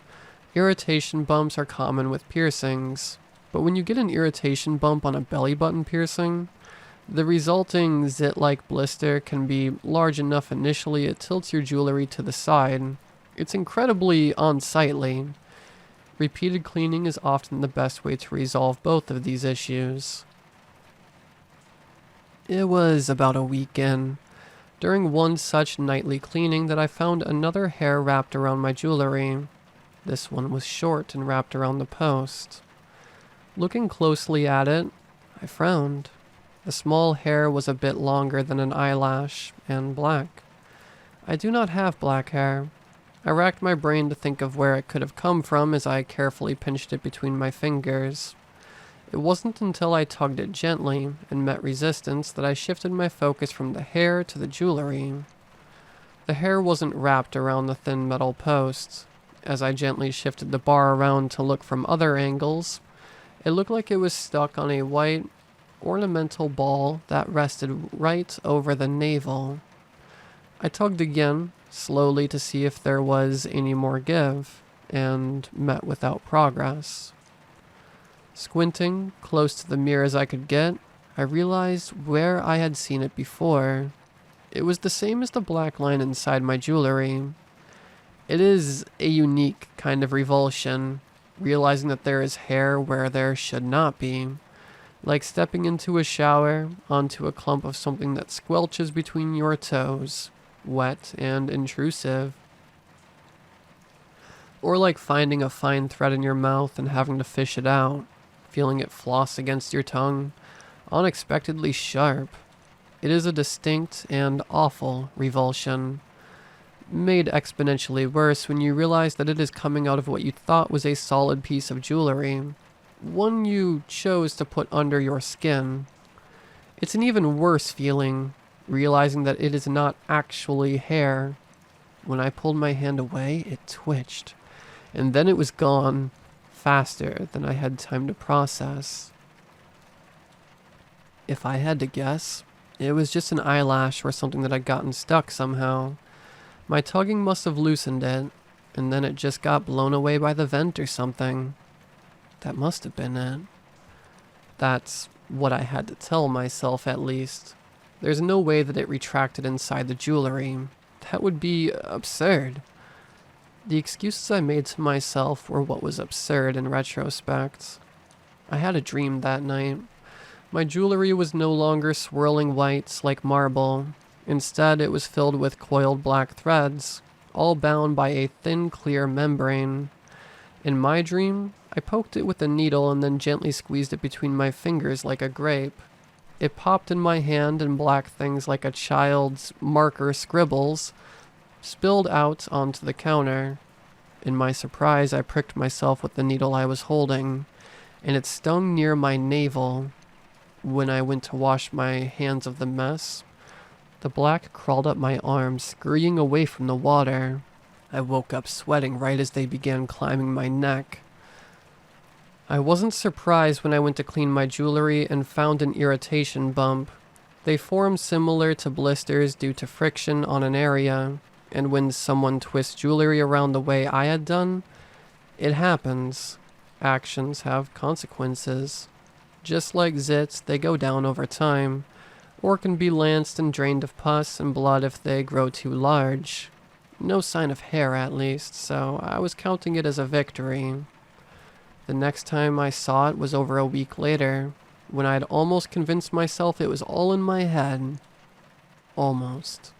irritation bumps are common with piercings, but when you get an irritation bump on a belly button piercing, the resulting zit-like blister can be large enough initially it tilts your jewelry to the side. It's incredibly unsightly. Repeated cleaning is often the best way to resolve both of these issues. It was about a week in, during one such nightly cleaning, that I found another hair wrapped around my jewelry. This one was short and wrapped around the post. Looking closely at it, I frowned. The small hair was a bit longer than an eyelash, and black. I do not have black hair. I racked my brain to think of where it could have come from as I carefully pinched it between my fingers. It wasn't until I tugged it gently and met resistance that I shifted my focus from the hair to the jewelry. The hair wasn't wrapped around the thin metal post. As I gently shifted the bar around to look from other angles, it looked like it was stuck on a white, ornamental ball that rested right over the navel. I tugged again, slowly to see if there was any more give, and met without progress. Squinting close to the mirror as I could get, I realized where I had seen it before. It was the same as the black line inside my jewelry. It is a unique kind of revulsion, realizing that there is hair where there should not be, like stepping into a shower onto a clump of something that squelches between your toes, wet and intrusive. Or like finding a fine thread in your mouth and having to fish it out, feeling it floss against your tongue, unexpectedly sharp. It is a distinct and awful revulsion, made exponentially worse when you realize that it is coming out of what you thought was a solid piece of jewelry, one you chose to put under your skin. It's an even worse feeling, realizing that it is not actually hair. When I pulled my hand away, it twitched, and then it was gone, faster than I had time to process. If I had to guess, it was just an eyelash or something that had gotten stuck somehow. My tugging must have loosened it, and then it just got blown away by the vent or something. That must have been it. That's what I had to tell myself, at least. There's no way that it retracted inside the jewelry. That would be absurd. The excuses I made to myself were what was absurd in retrospect. I had a dream that night. My jewelry was no longer swirling whites like marble. Instead, it was filled with coiled black threads, all bound by a thin, clear membrane. In my dream, I poked it with a needle and then gently squeezed it between my fingers like a grape. It popped in my hand and black things like a child's marker scribbles spilled out onto the counter. In my surprise, I pricked myself with the needle I was holding, and it stung near my navel. When I went to wash my hands of the mess, the black crawled up my arms, scurrying away from the water. I woke up sweating right as they began climbing my neck. I wasn't surprised when I went to clean my jewelry and found an irritation bump. They form similar to blisters due to friction on an area, and when someone twists jewelry around the way I had done, it happens. Actions have consequences. Just like zits, they go down over time, or can be lanced and drained of pus and blood if they grow too large. No sign of hair, at least, so I was counting it as a victory. The next time I saw it was over a week later, when I had almost convinced myself it was all in my head. Almost.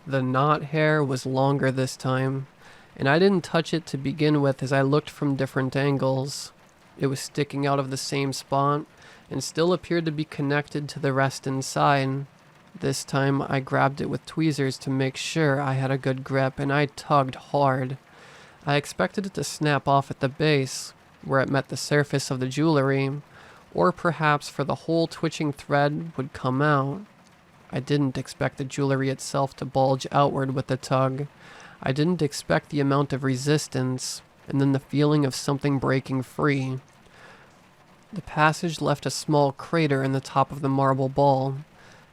The knot hair was longer this time, and I didn't touch it to begin with as I looked from different angles. It was sticking out of the same spot, and still appeared to be connected to the rest inside. This time I grabbed it with tweezers to make sure I had a good grip, and I tugged hard. I expected it to snap off at the base, where it met the surface of the jewelry, or perhaps for the whole twitching thread would come out. I didn't expect the jewelry itself to bulge outward with the tug. I didn't expect the amount of resistance, and then the feeling of something breaking free. The passage left a small crater in the top of the marble ball.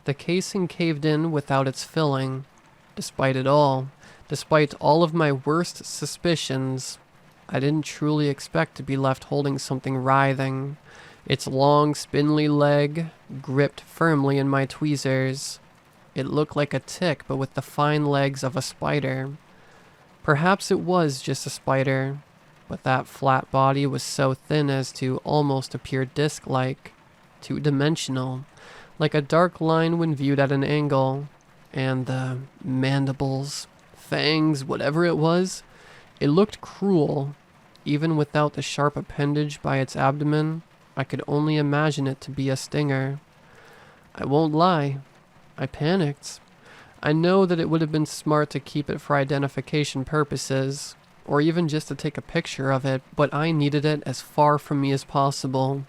The casing caved in without its filling. Despite all of my worst suspicions, I didn't truly expect to be left holding something writhing, its long, spindly leg gripped firmly in my tweezers. It looked like a tick, but with the fine legs of a spider. Perhaps it was just a spider, but that flat body was so thin as to almost appear disc-like, two-dimensional, like a dark line when viewed at an angle. And the mandibles, fangs, whatever it was, it looked cruel. Even without the sharp appendage by its abdomen, I could only imagine it to be a stinger. I won't lie, I panicked. I know that it would have been smart to keep it for identification purposes, or even just to take a picture of it, but I needed it as far from me as possible.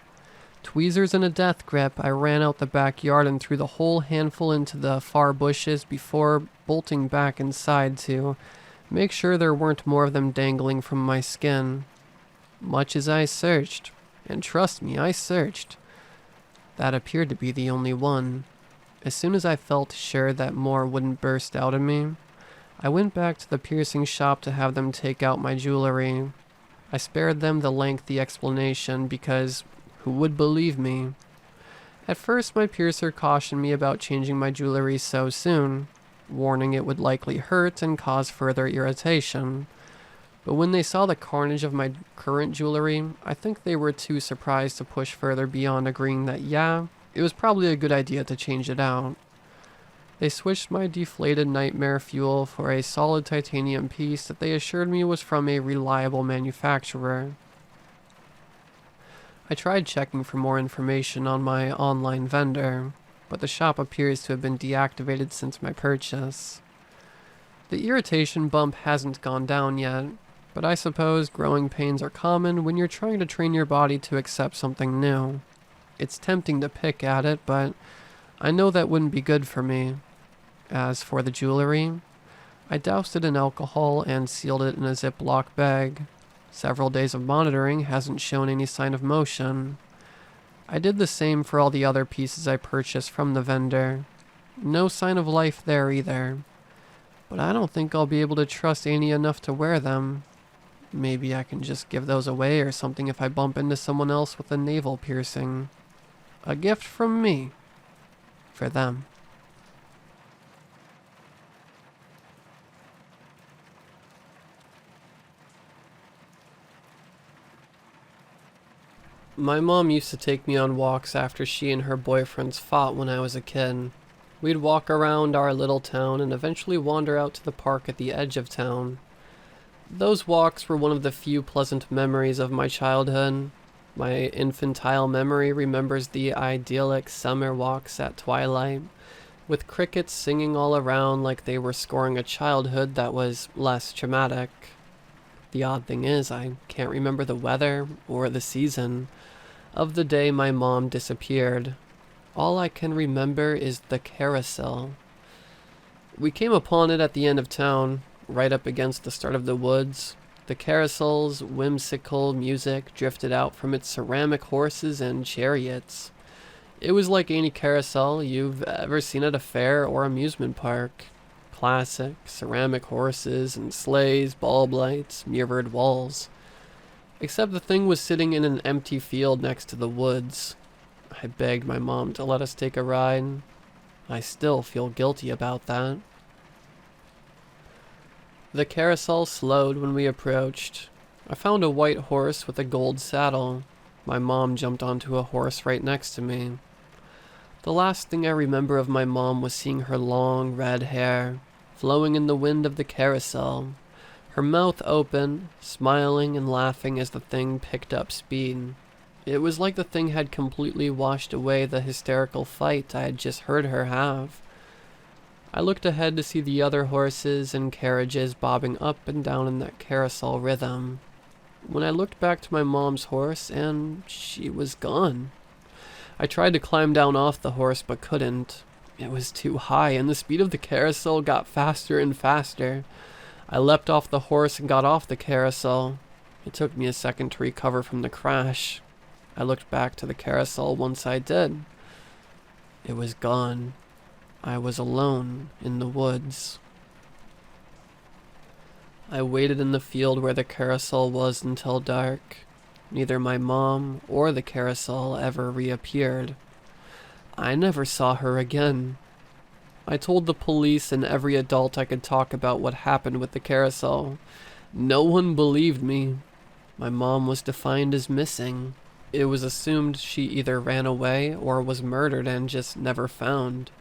Tweezers and a death grip, I ran out the backyard and threw the whole handful into the far bushes before bolting back inside to make sure there weren't more of them dangling from my skin. Much as I searched, and trust me, I searched, that appeared to be the only one. As soon as I felt sure that more wouldn't burst out of me, I went back to the piercing shop to have them take out my jewelry. I spared them the lengthy explanation because who would believe me? At first, my piercer cautioned me about changing my jewelry so soon, warning it would likely hurt and cause further irritation. But when they saw the carnage of my current jewelry, I think they were too surprised to push further beyond agreeing that, yeah, it was probably a good idea to change it out. They switched my deflated nightmare fuel for a solid titanium piece that they assured me was from a reliable manufacturer. I tried checking for more information on my online vendor, but the shop appears to have been deactivated since my purchase. The irritation bump hasn't gone down yet, but I suppose growing pains are common when you're trying to train your body to accept something new. It's tempting to pick at it, but I know that wouldn't be good for me. As for the jewelry, I doused it in alcohol and sealed it in a Ziploc bag. Several days of monitoring hasn't shown any sign of motion. I did the same for all the other pieces I purchased from the vendor. No sign of life there either. But I don't think I'll be able to trust Annie enough to wear them. Maybe I can just give those away or something if I bump into someone else with a navel piercing. A gift from me. For them. My mom used to take me on walks after she and her boyfriends fought when I was a kid. We'd walk around our little town and eventually wander out to the park at the edge of town. Those walks were one of the few pleasant memories of my childhood. My infantile memory remembers the idyllic summer walks at twilight, with crickets singing all around like they were scoring a childhood that was less traumatic. The odd thing is, I can't remember the weather or the season of the day my mom disappeared. All I can remember is the carousel. We came upon it at the end of town, right up against the start of the woods. The carousel's whimsical music drifted out from its ceramic horses and chariots. It was like any carousel you've ever seen at a fair or amusement park. Classic ceramic horses and sleighs, bulb lights, mirrored walls. Except the thing was sitting in an empty field next to the woods. I begged my mom to let us take a ride. I still feel guilty about that. The carousel slowed when we approached. I found a white horse with a gold saddle. My mom jumped onto a horse right next to me. The last thing I remember of my mom was seeing her long red hair flowing in the wind of the carousel, her mouth open, smiling and laughing as the thing picked up speed. It was like the thing had completely washed away the hysterical fight I had just heard her have. I looked ahead to see the other horses and carriages bobbing up and down in that carousel rhythm. When I looked back to my mom's horse, and she was gone. I tried to climb down off the horse but couldn't. It was too high, and the speed of the carousel got faster and faster. I leapt off the horse and got off the carousel. It took me a second to recover from the crash. I looked back to the carousel once I did. It was gone. I was alone in the woods. I waited in the field where the carousel was until dark. Neither my mom or the carousel ever reappeared. I never saw her again. I told the police and every adult I could talk about what happened with the carousel. No one believed me. My mom was defined as missing. It was assumed she either ran away or was murdered and just never found.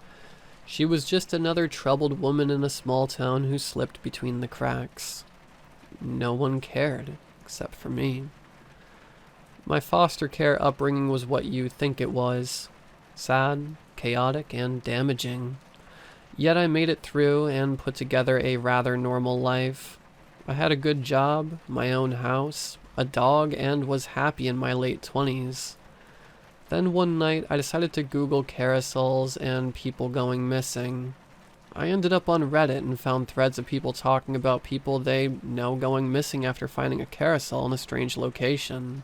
She was just another troubled woman in a small town who slipped between the cracks. No one cared, except for me. My foster care upbringing was what you think it was. Sad, chaotic, and damaging. Yet I made it through and put together a rather normal life. I had a good job, my own house, a dog, and was happy in my late 20s. Then one night I decided to Google carousels and people going missing. I ended up on Reddit and found threads of people talking about people they know going missing after finding a carousel in a strange location.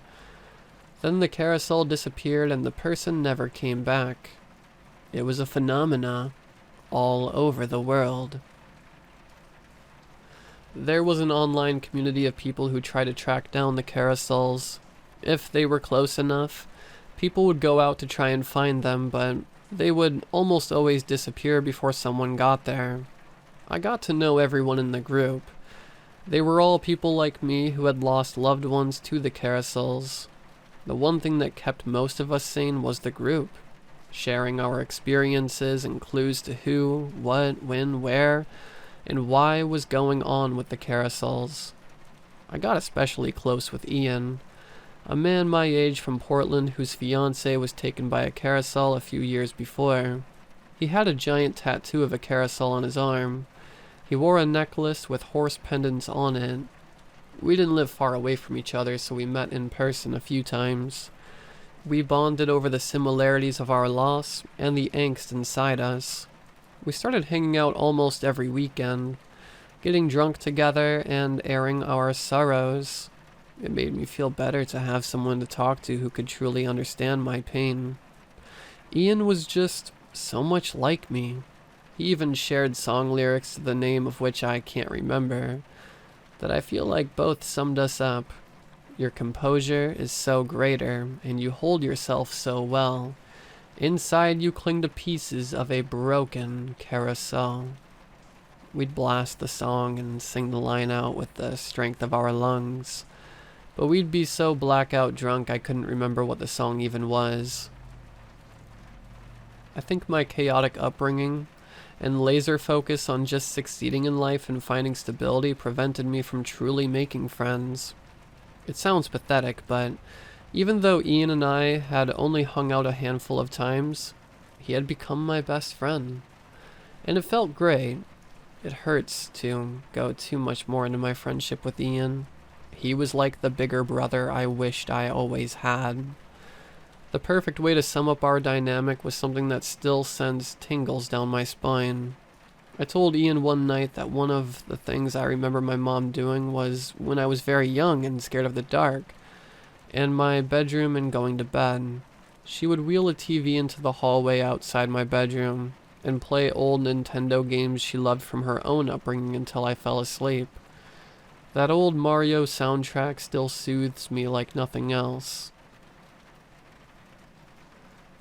Then the carousel disappeared and the person never came back. It was a phenomena all over the world. There was an online community of people who tried to track down the carousels. If they were close enough, people would go out to try and find them, but they would almost always disappear before someone got there. I got to know everyone in the group. They were all people like me who had lost loved ones to the carousels. The one thing that kept most of us sane was the group. sharing our experiences and clues to who, what, when, where, and why was going on with the carousels. I got especially close with Ian, a man my age from Portland whose fiancée was taken by a carousel a few years before. He had a giant tattoo of a carousel on his arm. He wore a necklace with horse pendants on it. We didn't live far away from each other, so we met in person a few times. We bonded over the similarities of our loss and the angst inside us. We started hanging out almost every weekend, getting drunk together and airing our sorrows. It made me feel better to have someone to talk to who could truly understand my pain. Ian was just so much like me. He even shared song lyrics to the name of which I can't remember, that I feel like both summed us up. Your composure is so greater, and you hold yourself so well. Inside you cling to pieces of a broken carousel. We'd blast the song and sing the line out with the strength of our lungs, but we'd be so blackout drunk I couldn't remember what the song even was. I think my chaotic upbringing and laser focus on just succeeding in life and finding stability prevented me from truly making friends. It sounds pathetic, but even though Ian and I had only hung out a handful of times, he had become my best friend. And it felt great. It hurts to go too much more into my friendship with Ian. He was like the bigger brother I wished I always had. The perfect way to sum up our dynamic was something that still sends tingles down my spine. I told Ian one night that one of the things I remember my mom doing was when I was very young and scared of the dark, and my bedroom and going to bed. She would wheel a TV into the hallway outside my bedroom and play old Nintendo games she loved from her own upbringing until I fell asleep. That old Mario soundtrack still soothes me like nothing else.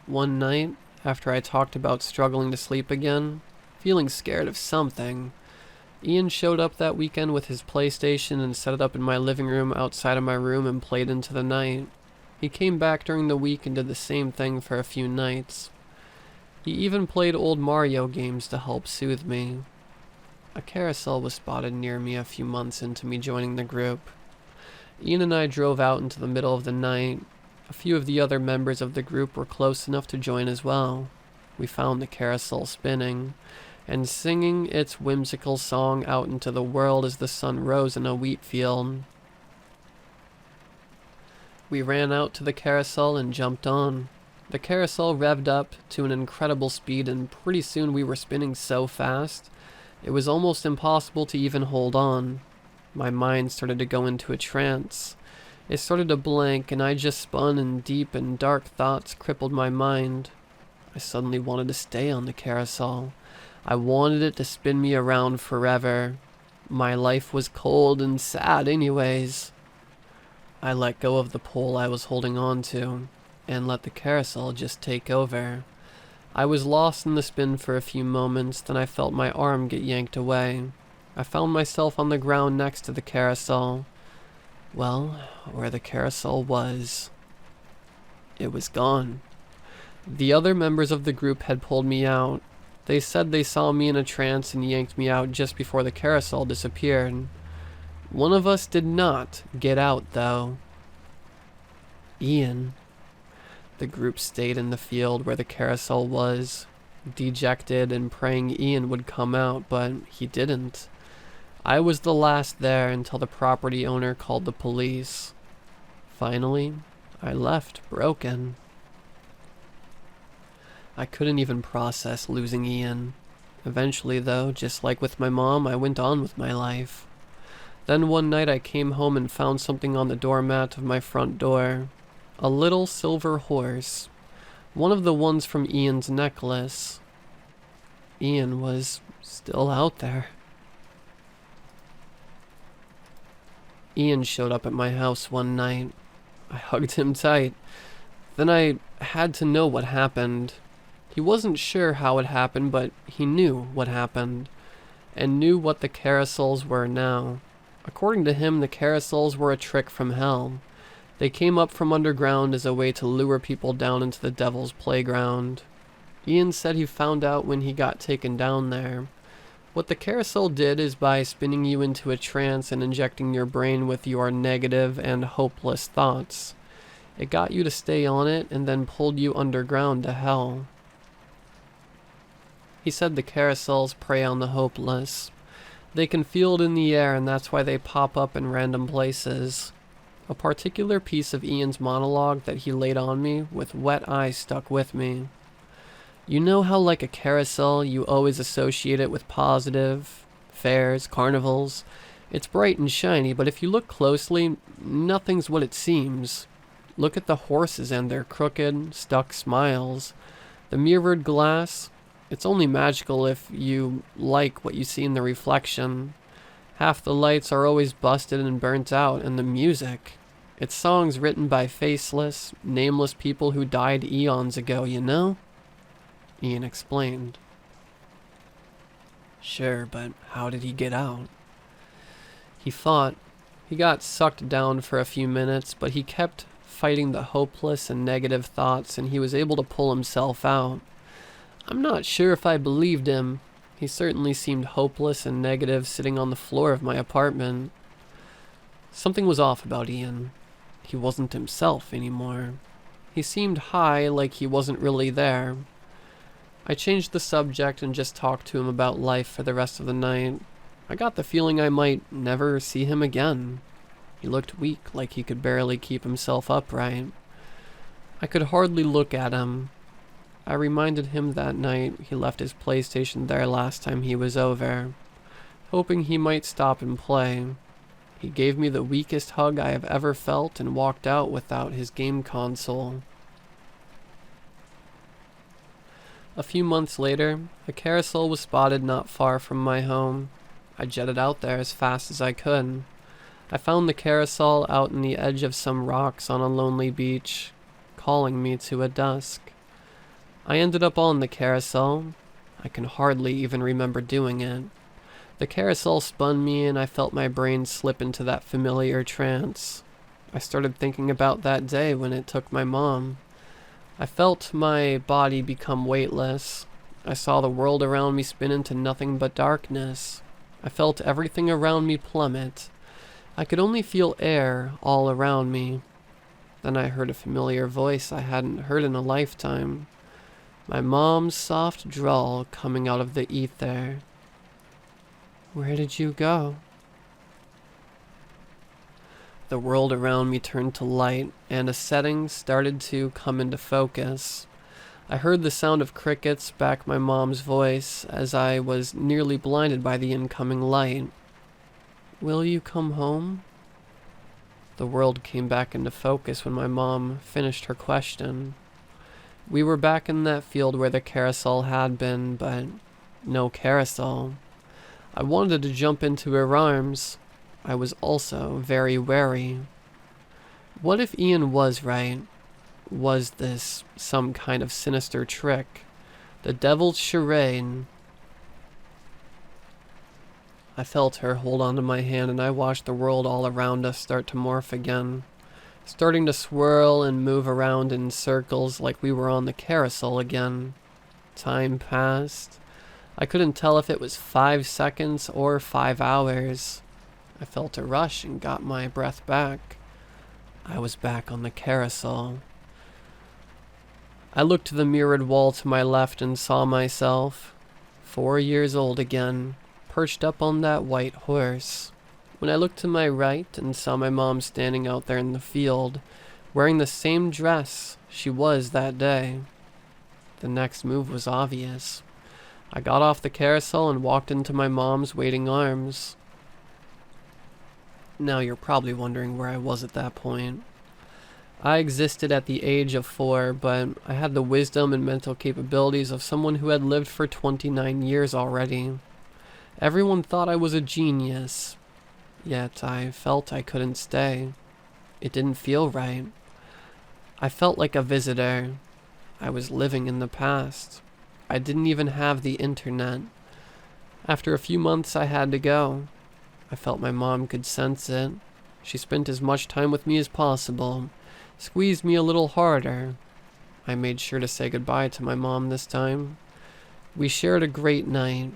One night, after I talked about struggling to sleep again, feeling scared of something, Ian showed up that weekend with his PlayStation and set it up in my living room outside of my room and played into the night. He came back during the week and did the same thing for a few nights. He even played old Mario games to help soothe me. A carousel was spotted near me a few months into me joining the group. Ian and I drove out into the middle of the night. A few of the other members of the group were close enough to join as well. We found the carousel spinning and singing its whimsical song out into the world as the sun rose in a wheat field. We ran out to the carousel and jumped on. The carousel revved up to an incredible speed, and pretty soon we were spinning so fast, it was almost impossible to even hold on. My mind started to go into a trance. It started to blank, and I just spun, and deep and dark thoughts crippled my mind. I suddenly wanted to stay on the carousel. I wanted it to spin me around forever. My life was cold and sad anyways. I let go of the pole I was holding on to, and let the carousel just take over. I was lost in the spin for a few moments, then I felt my arm get yanked away. I found myself on the ground next to the carousel. Well, where the carousel was, it was gone. The other members of the group had pulled me out. They said they saw me in a trance and yanked me out just before the carousel disappeared. One of us did not get out, though. Ian. The group stayed in the field where the carousel was, dejected and praying Ian would come out, but he didn't. I was the last there until the property owner called the police. Finally, I left broken. I couldn't even process losing Ian. Eventually, though, just like with my mom, I went on with my life. Then one night I came home and found something on the doormat of my front door. A little silver horse. One of the ones from Ian's necklace. Ian was still out there. Ian showed up at my house one night. I hugged him tight. Then I had to know what happened. He wasn't sure how it happened, but he knew what happened, and knew what the carousels were now. According to him, the carousels were a trick from hell. They came up from underground as a way to lure people down into the devil's playground. Ian said he found out when he got taken down there. What the carousel did is by spinning you into a trance and injecting your brain with your negative and hopeless thoughts. It got you to stay on it and then pulled you underground to hell. He said the carousels prey on the hopeless. They can feel it in the air, and that's why they pop up in random places. A particular piece of Ian's monologue that he laid on me with wet eyes stuck with me. You know how like a carousel you always associate it with positive, fairs, carnivals? It's bright and shiny, but if you look closely, nothing's what it seems. Look at the horses and their crooked, stuck smiles. The mirrored glass, it's only magical if you like what you see in the reflection. Half the lights are always busted and burnt out, and the music. It's songs written by faceless, nameless people who died eons ago, you know? Ian explained. Sure, but how did he get out? He fought. He got sucked down for a few minutes, but he kept fighting the hopeless and negative thoughts, and he was able to pull himself out. I'm not sure if I believed him. He certainly seemed hopeless and negative sitting on the floor of my apartment. Something was off about Ian. He wasn't himself anymore. He seemed high, like he wasn't really there. I changed the subject and just talked to him about life for the rest of the night. I got the feeling I might never see him again. He looked weak, like he could barely keep himself upright. I could hardly look at him. I reminded him that night he left his PlayStation there last time he was over, hoping he might stop and play. He gave me the weakest hug I have ever felt and walked out without his game console. A few months later, a carousel was spotted not far from my home. I jetted out there as fast as I could. I found the carousel out in the edge of some rocks on a lonely beach, calling me to a dusk. I ended up on the carousel. I can hardly even remember doing it. The carousel spun me and I felt my brain slip into that familiar trance. I started thinking about that day when it took my mom. I felt my body become weightless. I saw the world around me spin into nothing but darkness. I felt everything around me plummet. I could only feel air all around me. Then I heard a familiar voice I hadn't heard in a lifetime. My mom's soft drawl coming out of the ether. Where did you go? The world around me turned to light, and a setting started to come into focus. I heard the sound of crickets back my mom's voice as I was nearly blinded by the incoming light. Will you come home? The world came back into focus when my mom finished her question. We were back in that field where the carousel had been, but no carousel. I wanted to jump into her arms. I was also very wary. What if Ian was right? Was this some kind of sinister trick? The devil's charade? I felt her hold onto my hand and I watched the world all around us start to morph again, starting to swirl and move around in circles like we were on the carousel again. Time passed. I couldn't tell if it was 5 seconds or 5 hours. I felt a rush and got my breath back. I was back on the carousel. I looked to the mirrored wall to my left and saw myself, 4 years old again, perched up on that white horse. When I looked to my right and saw my mom standing out there in the field, wearing the same dress she was that day. The next move was obvious. I got off the carousel and walked into my mom's waiting arms. Now you're probably wondering where I was at that point. I existed at the age of 4, but I had the wisdom and mental capabilities of someone who had lived for 29 years already. Everyone thought I was a genius, yet I felt I couldn't stay. It didn't feel right. I felt like a visitor. I was living in the past. I didn't even have the internet. After a few months, I had to go. I felt my mom could sense it. She spent as much time with me as possible, squeezed me a little harder. I made sure to say goodbye to my mom this time. We shared a great night.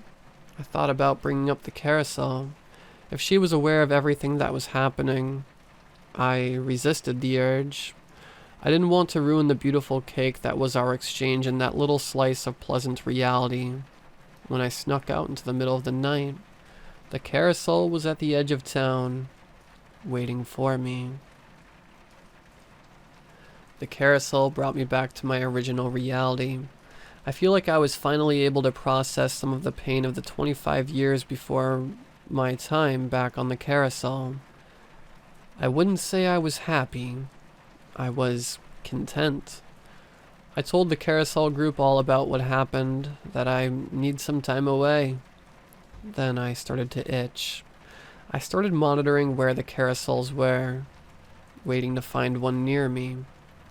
I thought about bringing up the carousel. If she was aware of everything that was happening, I resisted the urge. I didn't want to ruin the beautiful cake that was our exchange and that little slice of pleasant reality. When I snuck out into the middle of the night, the carousel was at the edge of town, waiting for me. The carousel brought me back to my original reality. I feel like I was finally able to process some of the pain of the 25 years before my time back on the carousel. I wouldn't say I was happy. I was content. I told the carousel group all about what happened, that I need some time away. Then I started to itch. I started monitoring where the carousels were, waiting to find one near me,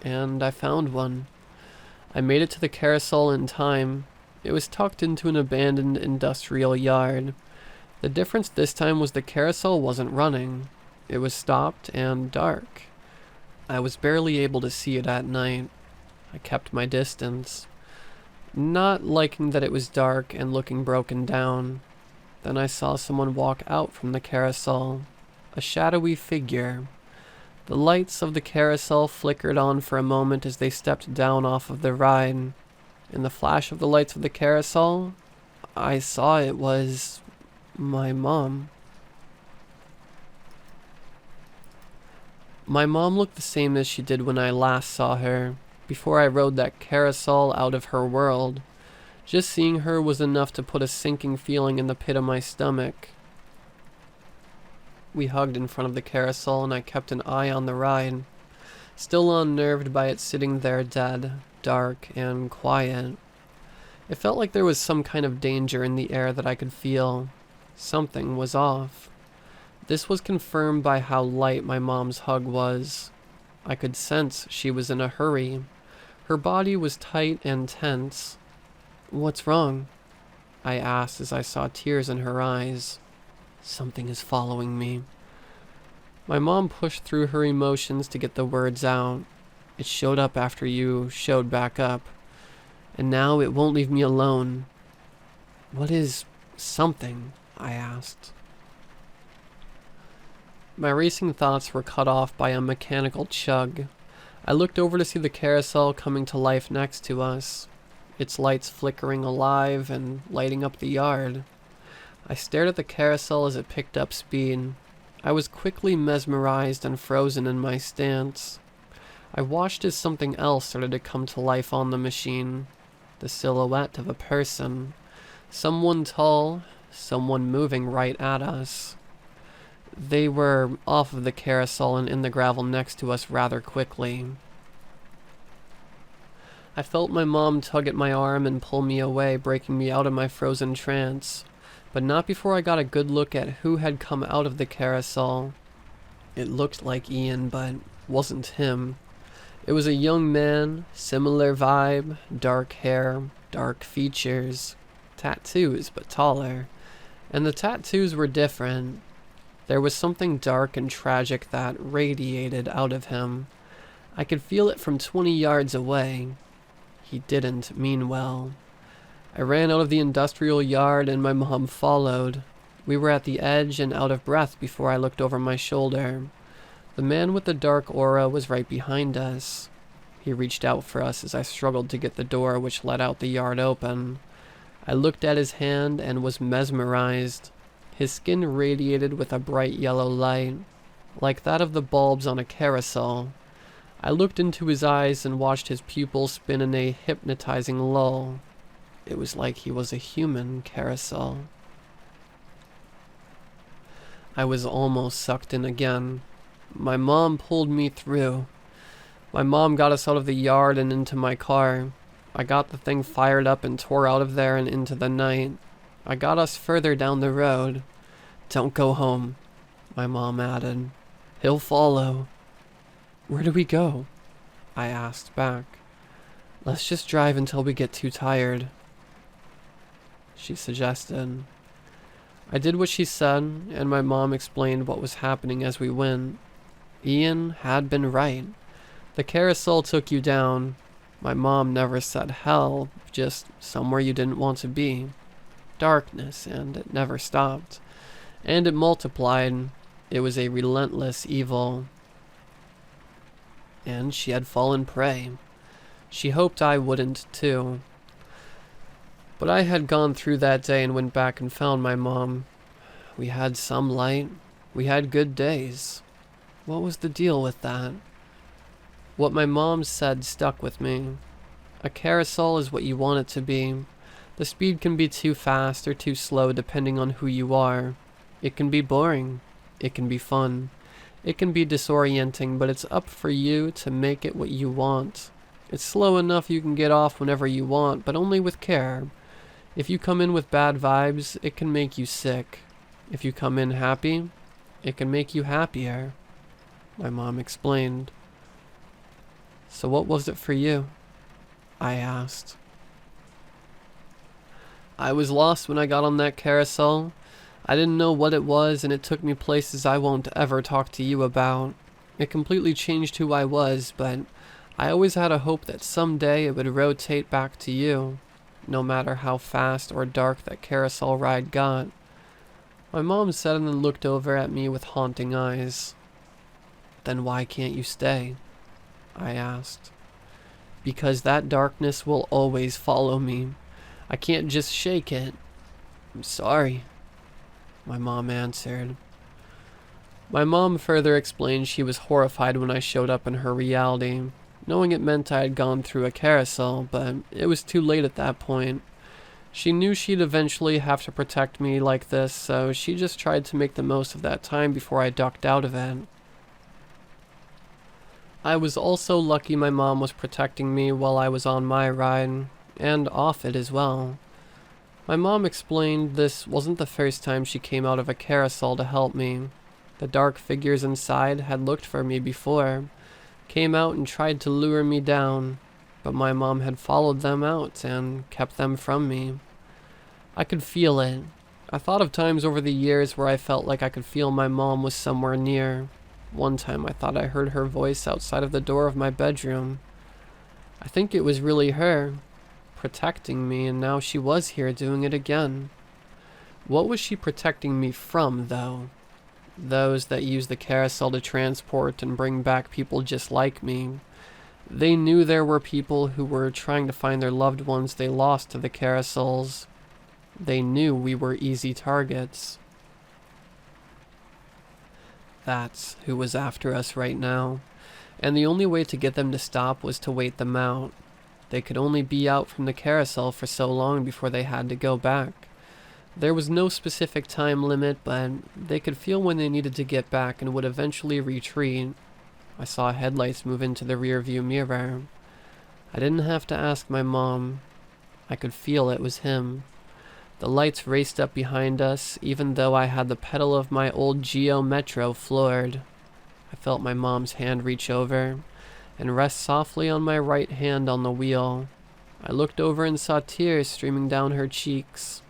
and I found one. I made it to the carousel in time. It was tucked into an abandoned industrial yard. The difference this time was the carousel wasn't running. It was stopped and dark. I was barely able to see it at night. I kept my distance, not liking that it was dark and looking broken down. Then I saw someone walk out from the carousel, a shadowy figure. The lights of the carousel flickered on for a moment as they stepped down off of the ride. In the flash of the lights of the carousel, I saw it was my mom. My mom looked the same as she did when I last saw her, before I rode that carousel out of her world. Just seeing her was enough to put a sinking feeling in the pit of my stomach. We hugged in front of the carousel and I kept an eye on the ride, still unnerved by it sitting there dead, dark, and quiet. It felt like there was some kind of danger in the air that I could feel. Something was off. This was confirmed by how light my mom's hug was. I could sense she was in a hurry. Her body was tight and tense. "What's wrong?" I asked as I saw tears in her eyes. "Something is following me." My mom pushed through her emotions to get the words out. "It showed up after you showed back up. And now it won't leave me alone." "What is something?" I asked. My racing thoughts were cut off by a mechanical chug. I looked over to see the carousel coming to life next to us, its lights flickering alive and lighting up the yard. I stared at the carousel as it picked up speed. I was quickly mesmerized and frozen in my stance. I watched as something else started to come to life on the machine. The silhouette of a person. Someone tall, someone moving right at us. They were off of the carousel and in the gravel next to us rather quickly. I felt my mom tug at my arm and pull me away, breaking me out of my frozen trance, but not before I got a good look at who had come out of the carousel. It looked like Ian, but wasn't him. It was a young man, similar vibe, dark hair, dark features, tattoos but taller, and the tattoos were different. There was something dark and tragic that radiated out of him. I could feel it from 20 yards away. He didn't mean well. I ran out of the industrial yard and my mom followed. We were at the edge and out of breath before I looked over my shoulder. The man with the dark aura was right behind us. He reached out for us as I struggled to get the door which led out the yard open. I looked at his hand and was mesmerized. His skin radiated with a bright yellow light, like that of the bulbs on a carousel. I looked into his eyes and watched his pupils spin in a hypnotizing lull. It was like he was a human carousel. I was almost sucked in again. My mom pulled me through. My mom got us out of the yard and into my car. I got the thing fired up and tore out of there and into the night. I got us further down the road. "Don't go home," my mom added. "He'll follow." "Where do we go?" I asked back. "Let's just drive until we get too tired," she suggested. I did what she said, and my mom explained what was happening as we went. Ian had been right. The carousel took you down. My mom never said hell, just somewhere you didn't want to be. Darkness, and it never stopped. And it multiplied. It was a relentless evil. And she had fallen prey. She hoped I wouldn't, too. But I had gone through that day and went back and found my mom. We had some light. We had good days. What was the deal with that? What my mom said stuck with me. A carousel is what you want it to be. The speed can be too fast or too slow depending on who you are. It can be boring. It can be fun. It can be disorienting, but it's up for you to make it what you want. It's slow enough you can get off whenever you want, but only with care. If you come in with bad vibes, it can make you sick. If you come in happy, it can make you happier. My mom explained. So what was it for you? I asked. I was lost when I got on that carousel. I didn't know what it was, and it took me places I won't ever talk to you about. It completely changed who I was, but I always had a hope that someday it would rotate back to you, no matter how fast or dark that carousel ride got. My mom said and then looked over at me with haunting eyes. Then why can't you stay? I asked. Because that darkness will always follow me. I can't just shake it. I'm sorry, my mom answered. My mom further explained she was horrified when I showed up in her reality, knowing it meant I had gone through a carousel, but it was too late at that point. She knew she'd eventually have to protect me like this, so she just tried to make the most of that time before I ducked out of it. I was also lucky my mom was protecting me while I was on my ride, and off it as well. My mom explained this wasn't the first time she came out of a carousel to help me. The dark figures inside had looked for me before, came out and tried to lure me down, but my mom had followed them out and kept them from me. I could feel it. I thought of times over the years where I felt like I could feel my mom was somewhere near. One time I thought I heard her voice outside of the door of my bedroom. I think it was really her, protecting me, and now she was here doing it again. What was she protecting me from, though? Those that use the carousel to transport and bring back people just like me. They knew there were people who were trying to find their loved ones they lost to the carousels. They knew we were easy targets. That's who was after us right now, and the only way to get them to stop was to wait them out. They could only be out from the carousel for so long before they had to go back. There was no specific time limit, but they could feel when they needed to get back and would eventually retreat. I saw headlights move into the rearview mirror. I didn't have to ask my mom. I could feel it was him. The lights raced up behind us, even though I had the pedal of my old Geo Metro floored. I felt my mom's hand reach over and rest softly on my right hand on the wheel. I looked over and saw tears streaming down her cheeks.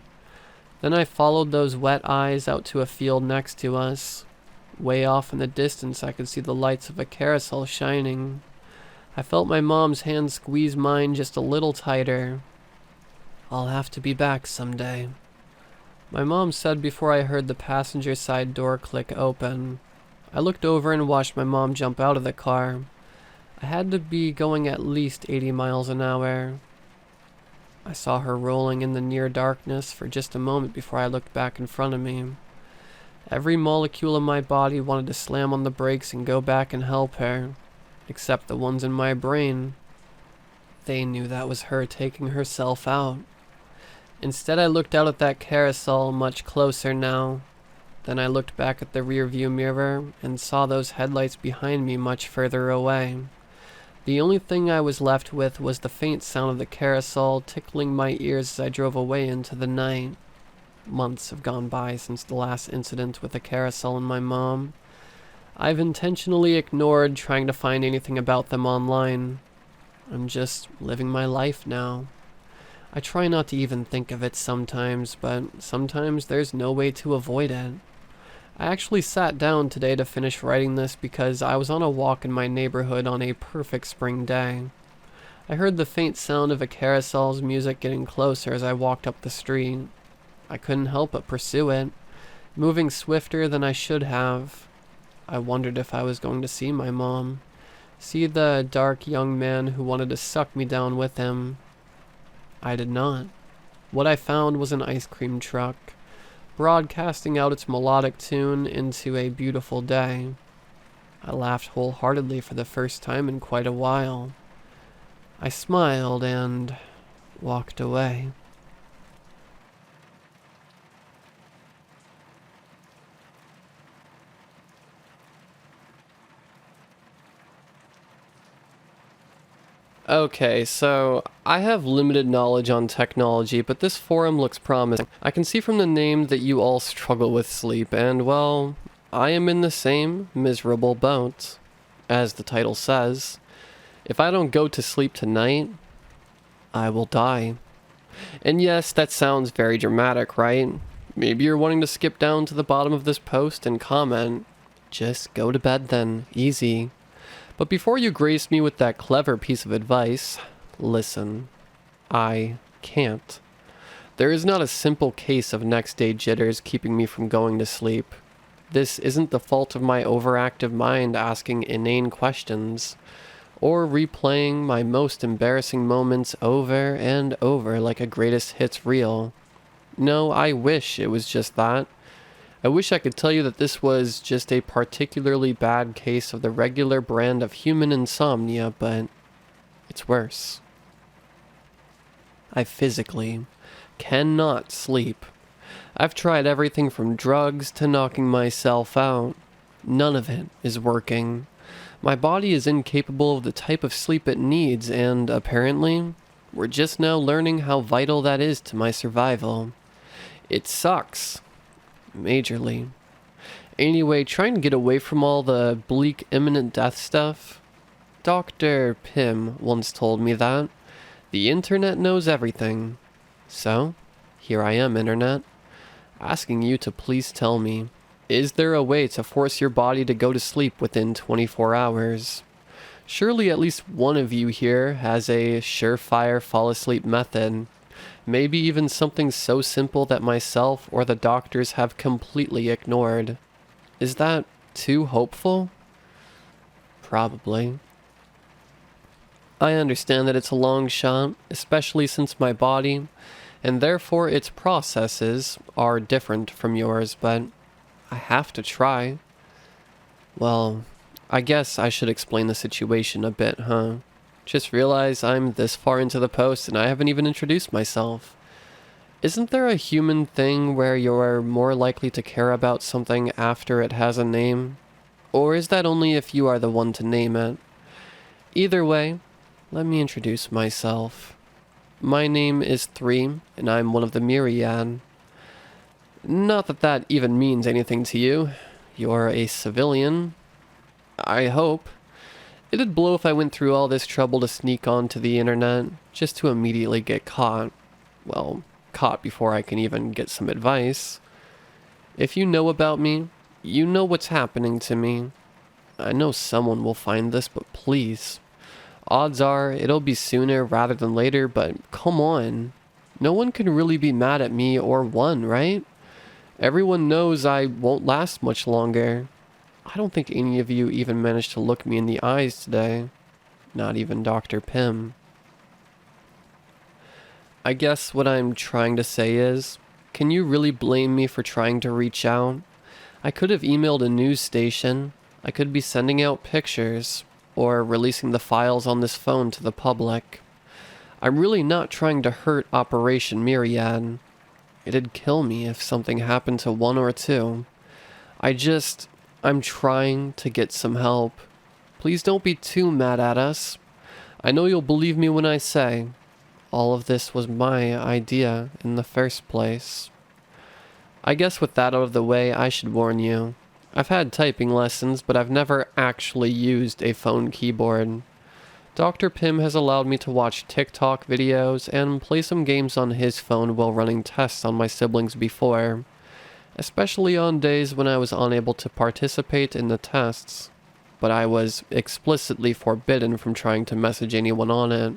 Then I followed those wet eyes out to a field next to us. Way off in the distance I could see the lights of a carousel shining. I felt my mom's hand squeeze mine just a little tighter. I'll have to be back someday, my mom said before I heard the passenger side door click open. I looked over and watched my mom jump out of the car. I had to be going at least 80 miles an hour. I saw her rolling in the near darkness for just a moment before I looked back in front of me. Every molecule of my body wanted to slam on the brakes and go back and help her, except the ones in my brain. They knew that was her taking herself out. Instead, I looked out at that carousel much closer now. Then I looked back at the rearview mirror and saw those headlights behind me much further away. The only thing I was left with was the faint sound of the carousel tickling my ears as I drove away into the night. Months have gone by since the last incident with the carousel and my mom. I've intentionally ignored trying to find anything about them online. I'm just living my life now. I try not to even think of it sometimes, but sometimes there's no way to avoid it. I actually sat down today to finish writing this because I was on a walk in my neighborhood on a perfect spring day. I heard the faint sound of a carousel's music getting closer as I walked up the street. I couldn't help but pursue it, moving swifter than I should have. I wondered if I was going to see my mom, see the dark young man who wanted to suck me down with him. I did not. What I found was an ice cream truck, broadcasting out its melodic tune into a beautiful day. I laughed wholeheartedly for the first time in quite a while. I smiled and walked away. Okay, so I have limited knowledge on technology, but this forum looks promising. I can see from the name that you all struggle with sleep, and well, I am in the same miserable boat. As the title says, if I don't go to sleep tonight, I will die. And yes, that sounds very dramatic, right? Maybe you're wanting to skip down to the bottom of this post and comment, just go to bed then, easy. But before you grace me with that clever piece of advice, listen, I can't. There is not a simple case of next day jitters keeping me from going to sleep. This isn't the fault of my overactive mind asking inane questions, or replaying my most embarrassing moments over and over like a greatest hits reel. No, I wish it was just that. I wish I could tell you that this was just a particularly bad case of the regular brand of human insomnia, but it's worse. I physically cannot sleep. I've tried everything from drugs to knocking myself out. None of it is working. My body is incapable of the type of sleep it needs, and apparently, we're just now learning how vital that is to my survival. It sucks. Majorly. Anyway, trying to get away from all the bleak imminent death stuff. Dr. Pym once told me that the internet knows everything. So, here I am, internet, asking you to please tell me, is there a way to force your body to go to sleep within 24 hours? Surely at least one of you here has a surefire fall asleep method. Maybe even something so simple that myself or the doctors have completely ignored. Is that too hopeful? Probably. I understand that it's a long shot, especially since my body, and therefore its processes, are different from yours, but I have to try. Well, I guess I should explain the situation a bit, huh? Just realized I'm this far into the post and I haven't even introduced myself. Isn't there a human thing where you're more likely to care about something after it has a name? Or is that only if you are the one to name it? Either way, let me introduce myself. My name is 3, and I'm one of the myriad. Not that that even means anything to you. You're a civilian. I hope. It'd blow if I went through all this trouble to sneak onto the internet, just to immediately get caught. Well, caught before I can even get some advice. If you know about me, you know what's happening to me. I know someone will find this, but please. Odds are it'll be sooner rather than later, but come on. No one can really be mad at me or one, right? Everyone knows I won't last much longer. I don't think any of you even managed to look me in the eyes today. Not even Dr. Pym. I guess what I'm trying to say is, can you really blame me for trying to reach out? I could have emailed a news station. I could be sending out pictures, or releasing the files on this phone to the public. I'm really not trying to hurt Operation Myriad. It'd kill me if something happened to one or two. I'm trying to get some help. Please don't be too mad at us. I know you'll believe me when I say, all of this was my idea in the first place. I guess with that out of the way, I should warn you. I've had typing lessons, but I've never actually used a phone keyboard. Dr. Pym has allowed me to watch TikTok videos and play some games on his phone while running tests on my siblings before, especially on days when I was unable to participate in the tests, but I was explicitly forbidden from trying to message anyone on it.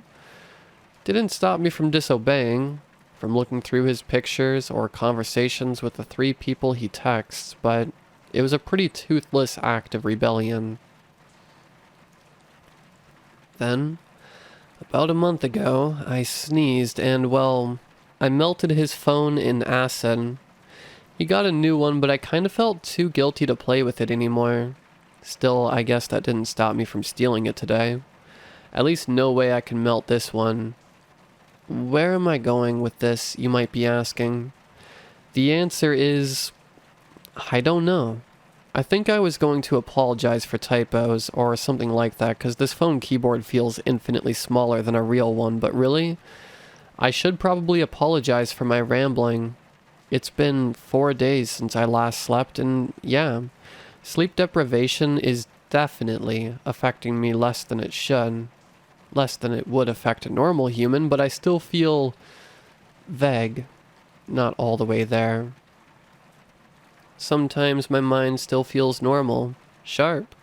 Didn't stop me from disobeying, from looking through his pictures or conversations with the 3 people he texts, but it was a pretty toothless act of rebellion. Then, about a month ago, I sneezed and, well, I melted his phone in acid. He got a new one, but I kind of felt too guilty to play with it anymore. Still, I guess that didn't stop me from stealing it today. At least no way I can melt this one. Where am I going with this, you might be asking? The answer is, I don't know. I think I was going to apologize for typos or something like that, because this phone keyboard feels infinitely smaller than a real one, but really, I should probably apologize for my rambling. It's been 4 days since I last slept, and yeah, sleep deprivation is definitely affecting me less than it should. Less than it would affect a normal human, but I still feel vague. Not all the way there. Sometimes my mind still feels normal, sharp,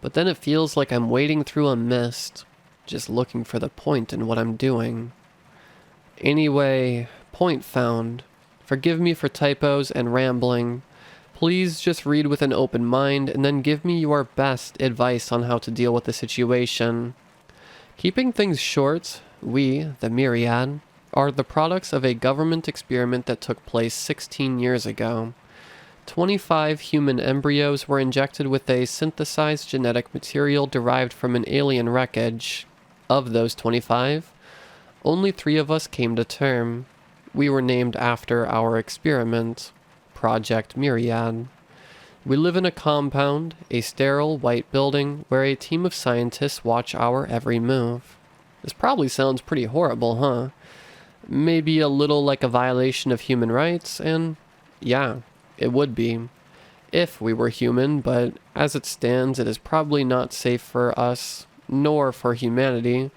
but then it feels like I'm wading through a mist, just looking for the point in what I'm doing. Anyway, point found. Forgive me for typos and rambling. Please just read with an open mind and then give me your best advice on how to deal with the situation. Keeping things short, we, the Myriad, are the products of a government experiment that took place 16 years ago. 25 human embryos were injected with a synthesized genetic material derived from an alien wreckage. Of those 25, only 3 of us came to term. We were named after our experiment, Project Myriad. We live in a compound, a sterile white building, where a team of scientists watch our every move. This probably sounds pretty horrible, huh? Maybe a little like a violation of human rights, and yeah, it would be. If we were human, but as it stands, it is probably not safe for us, nor for humanity,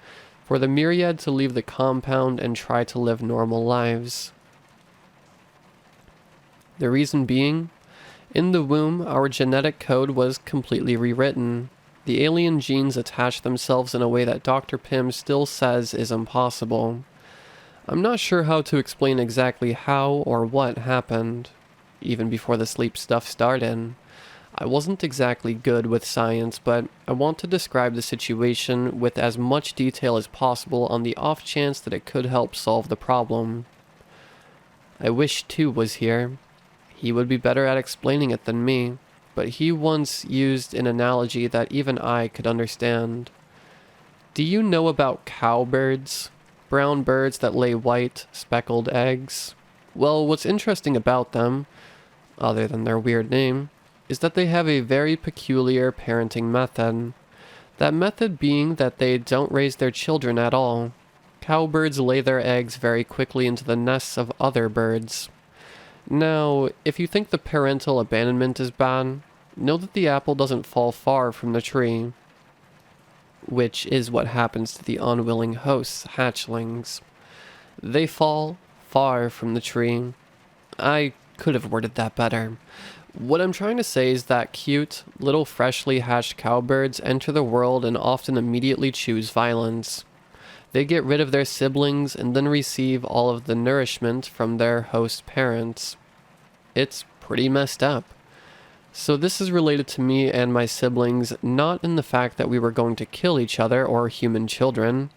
for the Myriad to leave the compound and try to live normal lives. The reason being, in the womb, our genetic code was completely rewritten. The alien genes attach themselves in a way that Dr. Pym still says is impossible. I'm not sure how to explain exactly how or what happened, even before the sleep stuff started. I wasn't exactly good with science, but I want to describe the situation with as much detail as possible on the off chance that it could help solve the problem. I wish Tu was here. He would be better at explaining it than me, but he once used an analogy that even I could understand. Do you know about cowbirds? Brown birds that lay white, speckled eggs? Well, what's interesting about them, other than their weird name, is that they have a very peculiar parenting method. That method being that they don't raise their children at all. Cowbirds lay their eggs very quickly into the nests of other birds. Now, if you think the parental abandonment is bad, know that the apple doesn't fall far from the tree, which is what happens to the unwilling host's hatchlings. They fall far from the tree. I could have worded that better. What I'm trying to say is that cute, little freshly hatched cowbirds enter the world and often immediately choose violence. They get rid of their siblings and then receive all of the nourishment from their host parents. It's pretty messed up. So this is related to me and my siblings, not in the fact that we were going to kill each other or human children.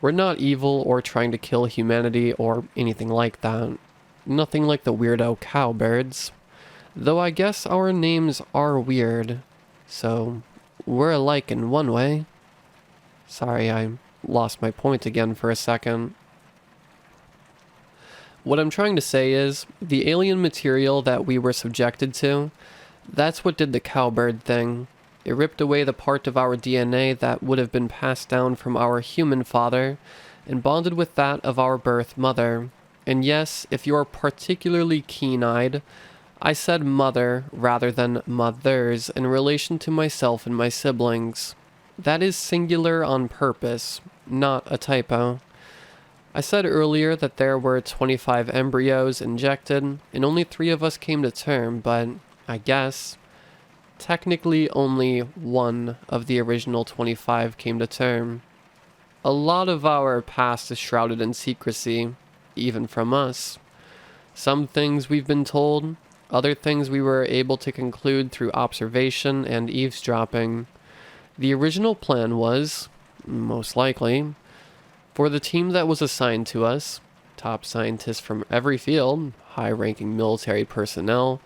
We're not evil or trying to kill humanity or anything like that. Nothing like the weirdo cowbirds. Though I guess our names are weird, so we're alike in one way. Sorry, I lost my point again for a second. What I'm trying to say is, the alien material that we were subjected to, that's what did the cowbird thing. It ripped away the part of our DNA that would have been passed down from our human father and bonded with that of our birth mother. And yes, if you're particularly keen-eyed, I said mother rather than mothers in relation to myself and my siblings. That is singular on purpose, not a typo. I said earlier that there were 25 embryos injected, and only 3 of us came to term, but I guess technically only 1 of the original 25 came to term. A lot of our past is shrouded in secrecy, even from us. Some things we've been told, other things we were able to conclude through observation and eavesdropping. The original plan was, most likely, for the team that was assigned to us, top scientists from every field, high-ranking military personnel,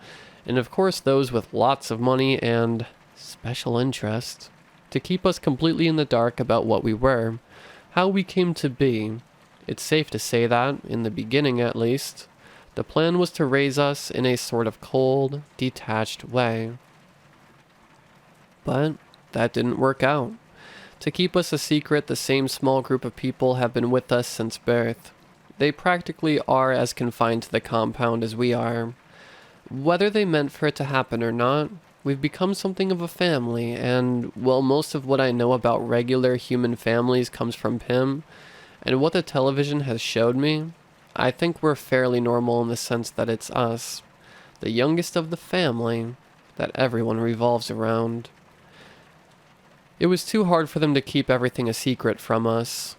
and of course those with lots of money and special interests, to keep us completely in the dark about what we were, how we came to be. It's safe to say that, in the beginning at least, the plan was to raise us in a sort of cold, detached way. But that didn't work out. To keep us a secret, the same small group of people have been with us since birth. They practically are as confined to the compound as we are. Whether they meant for it to happen or not, we've become something of a family, and, well, most of what I know about regular human families comes from Pim, and what the television has showed me, I think we're fairly normal in the sense that it's us, the youngest of the family, that everyone revolves around. It was too hard for them to keep everything a secret from us.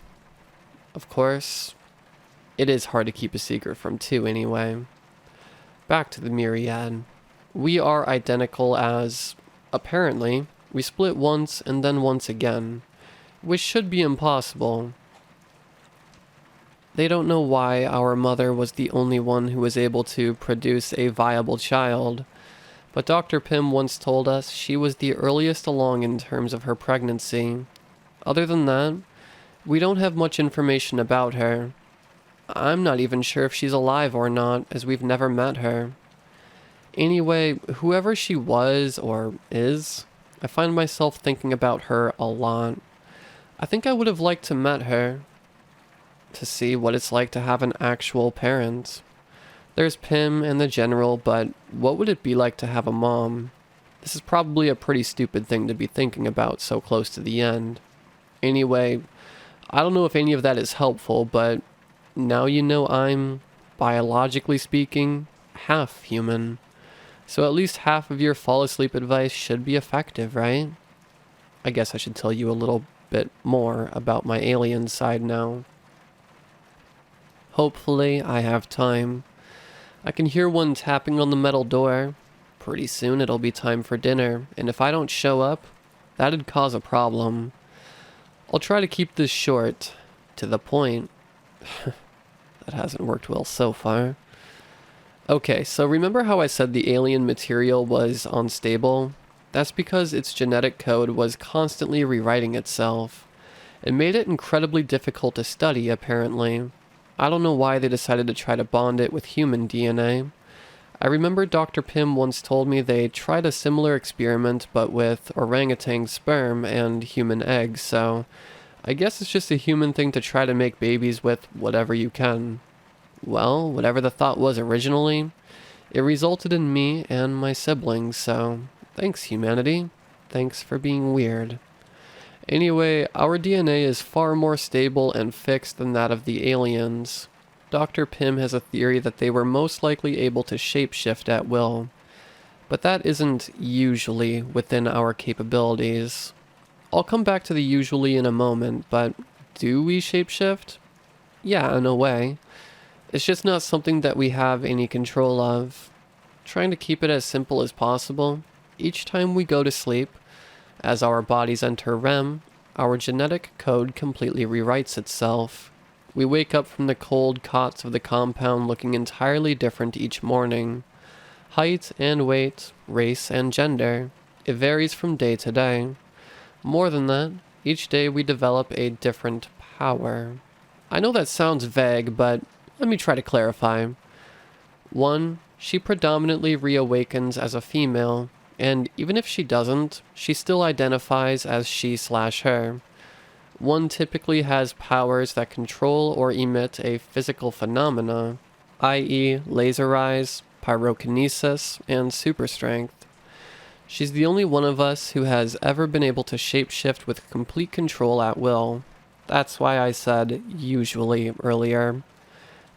Of course, it is hard to keep a secret from two anyway. Back to the myriad. We are identical as, apparently, we split once and then once again, which should be impossible. They don't know why our mother was the only one who was able to produce a viable child, but Dr. Pym once told us she was the earliest along in terms of her pregnancy. Other than that, we don't have much information about her. I'm not even sure if she's alive or not, as we've never met her. Anyway, whoever she was or is, I find myself thinking about her a lot. I think I would have liked to met her, to see what it's like to have an actual parent. There's Pim and the general, but what would it be like to have a mom? This is probably a pretty stupid thing to be thinking about so close to the end. Anyway, I don't know if any of that is helpful, but now you know I'm, biologically speaking, half human. So at least half of your fall asleep advice should be effective, right? I guess I should tell you a little bit more about my alien side now. Hopefully, I have time. I can hear one tapping on the metal door. Pretty soon it'll be time for dinner, and if I don't show up, that'd cause a problem. I'll try to keep this short, to the point. That hasn't worked well so far. Okay, so remember how I said the alien material was unstable? That's because its genetic code was constantly rewriting itself. It made it incredibly difficult to study, apparently. I don't know why they decided to try to bond it with human DNA. I remember Dr. Pym once told me they tried a similar experiment but with orangutan sperm and human eggs, so I guess it's just a human thing to try to make babies with whatever you can. Well, whatever the thought was originally, it resulted in me and my siblings, so thanks humanity. Thanks for being weird. Anyway, our DNA is far more stable and fixed than that of the aliens. Dr. Pym has a theory that they were most likely able to shapeshift at will, but that isn't usually within our capabilities. I'll come back to the usually in a moment, but do we shapeshift? Yeah, in a way. It's just not something that we have any control of. Trying to keep it as simple as possible, each time we go to sleep, as our bodies enter REM, our genetic code completely rewrites itself. We wake up from the cold cots of the compound looking entirely different each morning. Height and weight, race and gender, it varies from day to day. More than that, each day we develop a different power. I know that sounds vague, but let me try to clarify. 1. She predominantly reawakens as a female, and even if she doesn't, she still identifies as she/her. One typically has powers that control or emit a physical phenomena, i.e. laser eyes, pyrokinesis, and super strength. She's the only one of us who has ever been able to shapeshift with complete control at will. That's why I said usually earlier.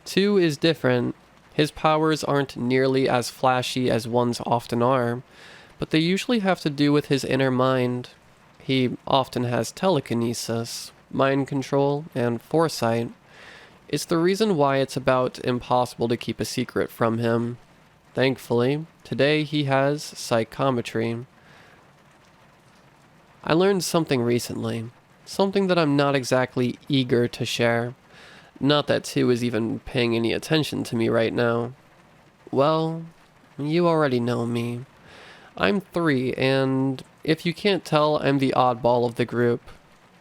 2 is different. His powers aren't nearly as flashy as one's often are, but they usually have to do with his inner mind. He often has telekinesis, mind control, and foresight. It's the reason why it's about impossible to keep a secret from him. Thankfully, today he has psychometry. I learned something recently, something that I'm not exactly eager to share. Not that 2 is even paying any attention to me right now. Well, you already know me. I'm 3, and if you can't tell, I'm the oddball of the group.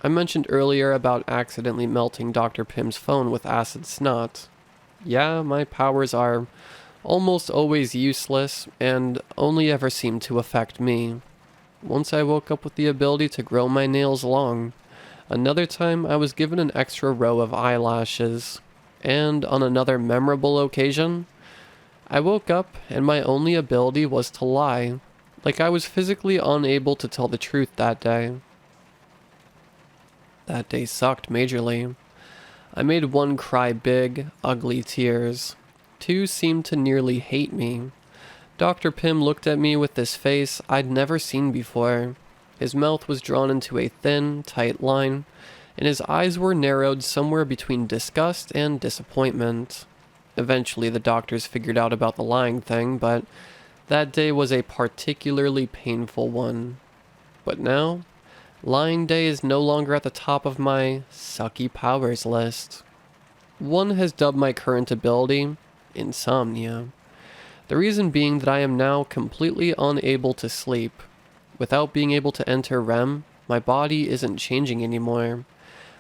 I mentioned earlier about accidentally melting Dr. Pym's phone with acid snot. Yeah, my powers are almost always useless, and only ever seem to affect me. Once I woke up with the ability to grow my nails long. Another time I was given an extra row of eyelashes. And on another memorable occasion, I woke up and my only ability was to lie. Like I was physically unable to tell the truth that day. That day sucked majorly. I made 1 cry big, ugly tears. 2 seemed to nearly hate me. Dr. Pym looked at me with this face I'd never seen before. His mouth was drawn into a thin, tight line, and his eyes were narrowed somewhere between disgust and disappointment. Eventually, the doctors figured out about the lying thing, but that day was a particularly painful one. But now, lying day is no longer at the top of my sucky powers list. One has dubbed my current ability insomnia. The reason being that I am now completely unable to sleep. Without being able to enter REM, my body isn't changing anymore.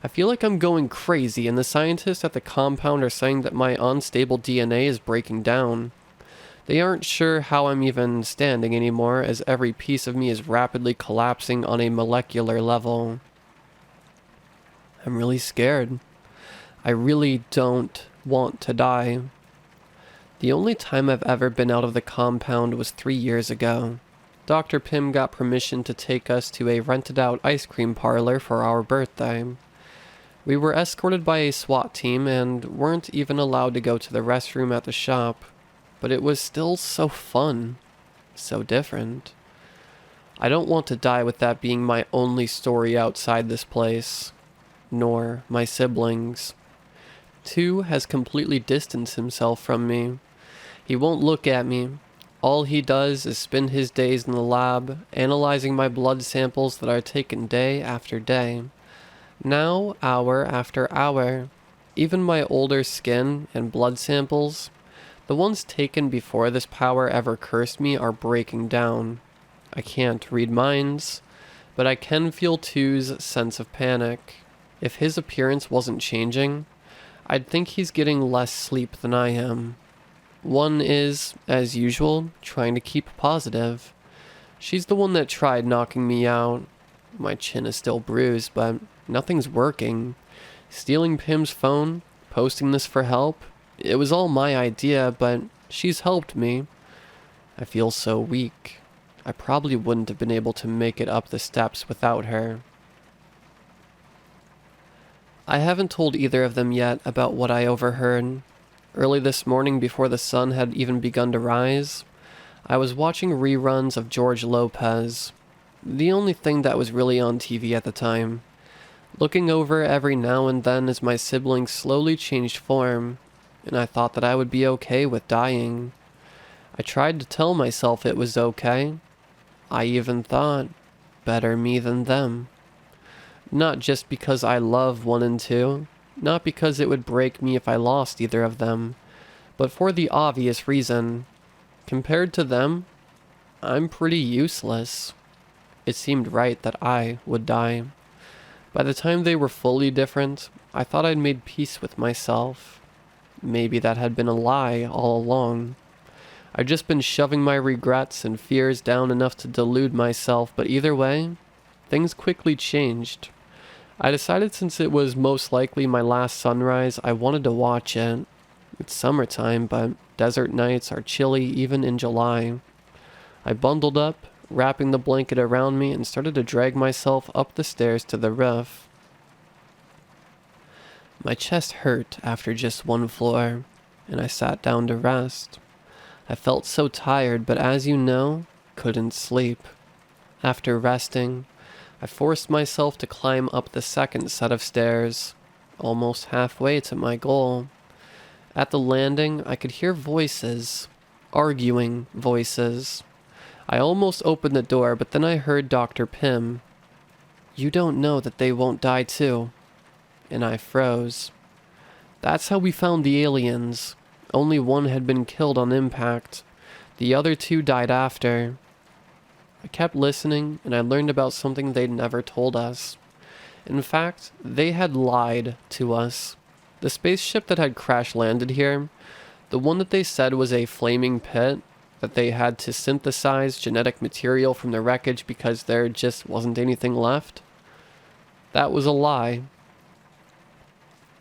I feel like I'm going crazy, and the scientists at the compound are saying that my unstable DNA is breaking down. They aren't sure how I'm even standing anymore, as every piece of me is rapidly collapsing on a molecular level. I'm really scared. I really don't want to die. The only time I've ever been out of the compound was 3 years ago. Dr. Pym got permission to take us to a rented-out ice cream parlor for our birthday. We were escorted by a SWAT team and weren't even allowed to go to the restroom at the shop, but it was still so fun, so different. I don't want to die with that being my only story outside this place, nor my siblings. 2 has completely distanced himself from me. He won't look at me. All he does is spend his days in the lab, analyzing my blood samples that are taken day after day. Now, hour after hour. Even my older skin and blood samples, the ones taken before this power ever cursed me, are breaking down. I can't read minds, but I can feel 2's sense of panic. If his appearance wasn't changing, I'd think he's getting less sleep than I am. 1 is, as usual, trying to keep positive. She's the one that tried knocking me out. My chin is still bruised, but nothing's working. Stealing Pym's phone, posting this for help, it was all my idea, but she's helped me. I feel so weak. I probably wouldn't have been able to make it up the steps without her. I haven't told either of them yet about what I overheard. Early this morning, before the sun had even begun to rise, I was watching reruns of George Lopez, the only thing that was really on TV at the time. Looking over every now and then as my siblings slowly changed form, and I thought that I would be okay with dying. I tried to tell myself it was okay. I even thought, better me than them. Not just because I love 1 and 2, not because it would break me if I lost either of them, but for the obvious reason. Compared to them, I'm pretty useless. It seemed right that I would die. By the time they were fully different, I thought I'd made peace with myself. Maybe that had been a lie all along. I'd just been shoving my regrets and fears down enough to delude myself, but either way, things quickly changed. I decided since it was most likely my last sunrise, I wanted to watch it. It's summertime, but desert nights are chilly even in July. I bundled up, wrapping the blanket around me, and started to drag myself up the stairs to the roof. My chest hurt after just 1 floor, and I sat down to rest. I felt so tired, but as you know, couldn't sleep. After resting, I forced myself to climb up the second set of stairs, almost halfway to my goal. At the landing, I could hear voices, arguing voices. I almost opened the door, but then I heard Dr. Pym. "You don't know that they won't die too." And I froze. That's how we found the aliens. Only one had been killed on impact. The other two died after. I kept listening, and I learned about something they'd never told us. In fact, they had lied to us. The spaceship that had crash-landed here, the one that they said was a flaming pit, that they had to synthesize genetic material from the wreckage because there just wasn't anything left, that was a lie.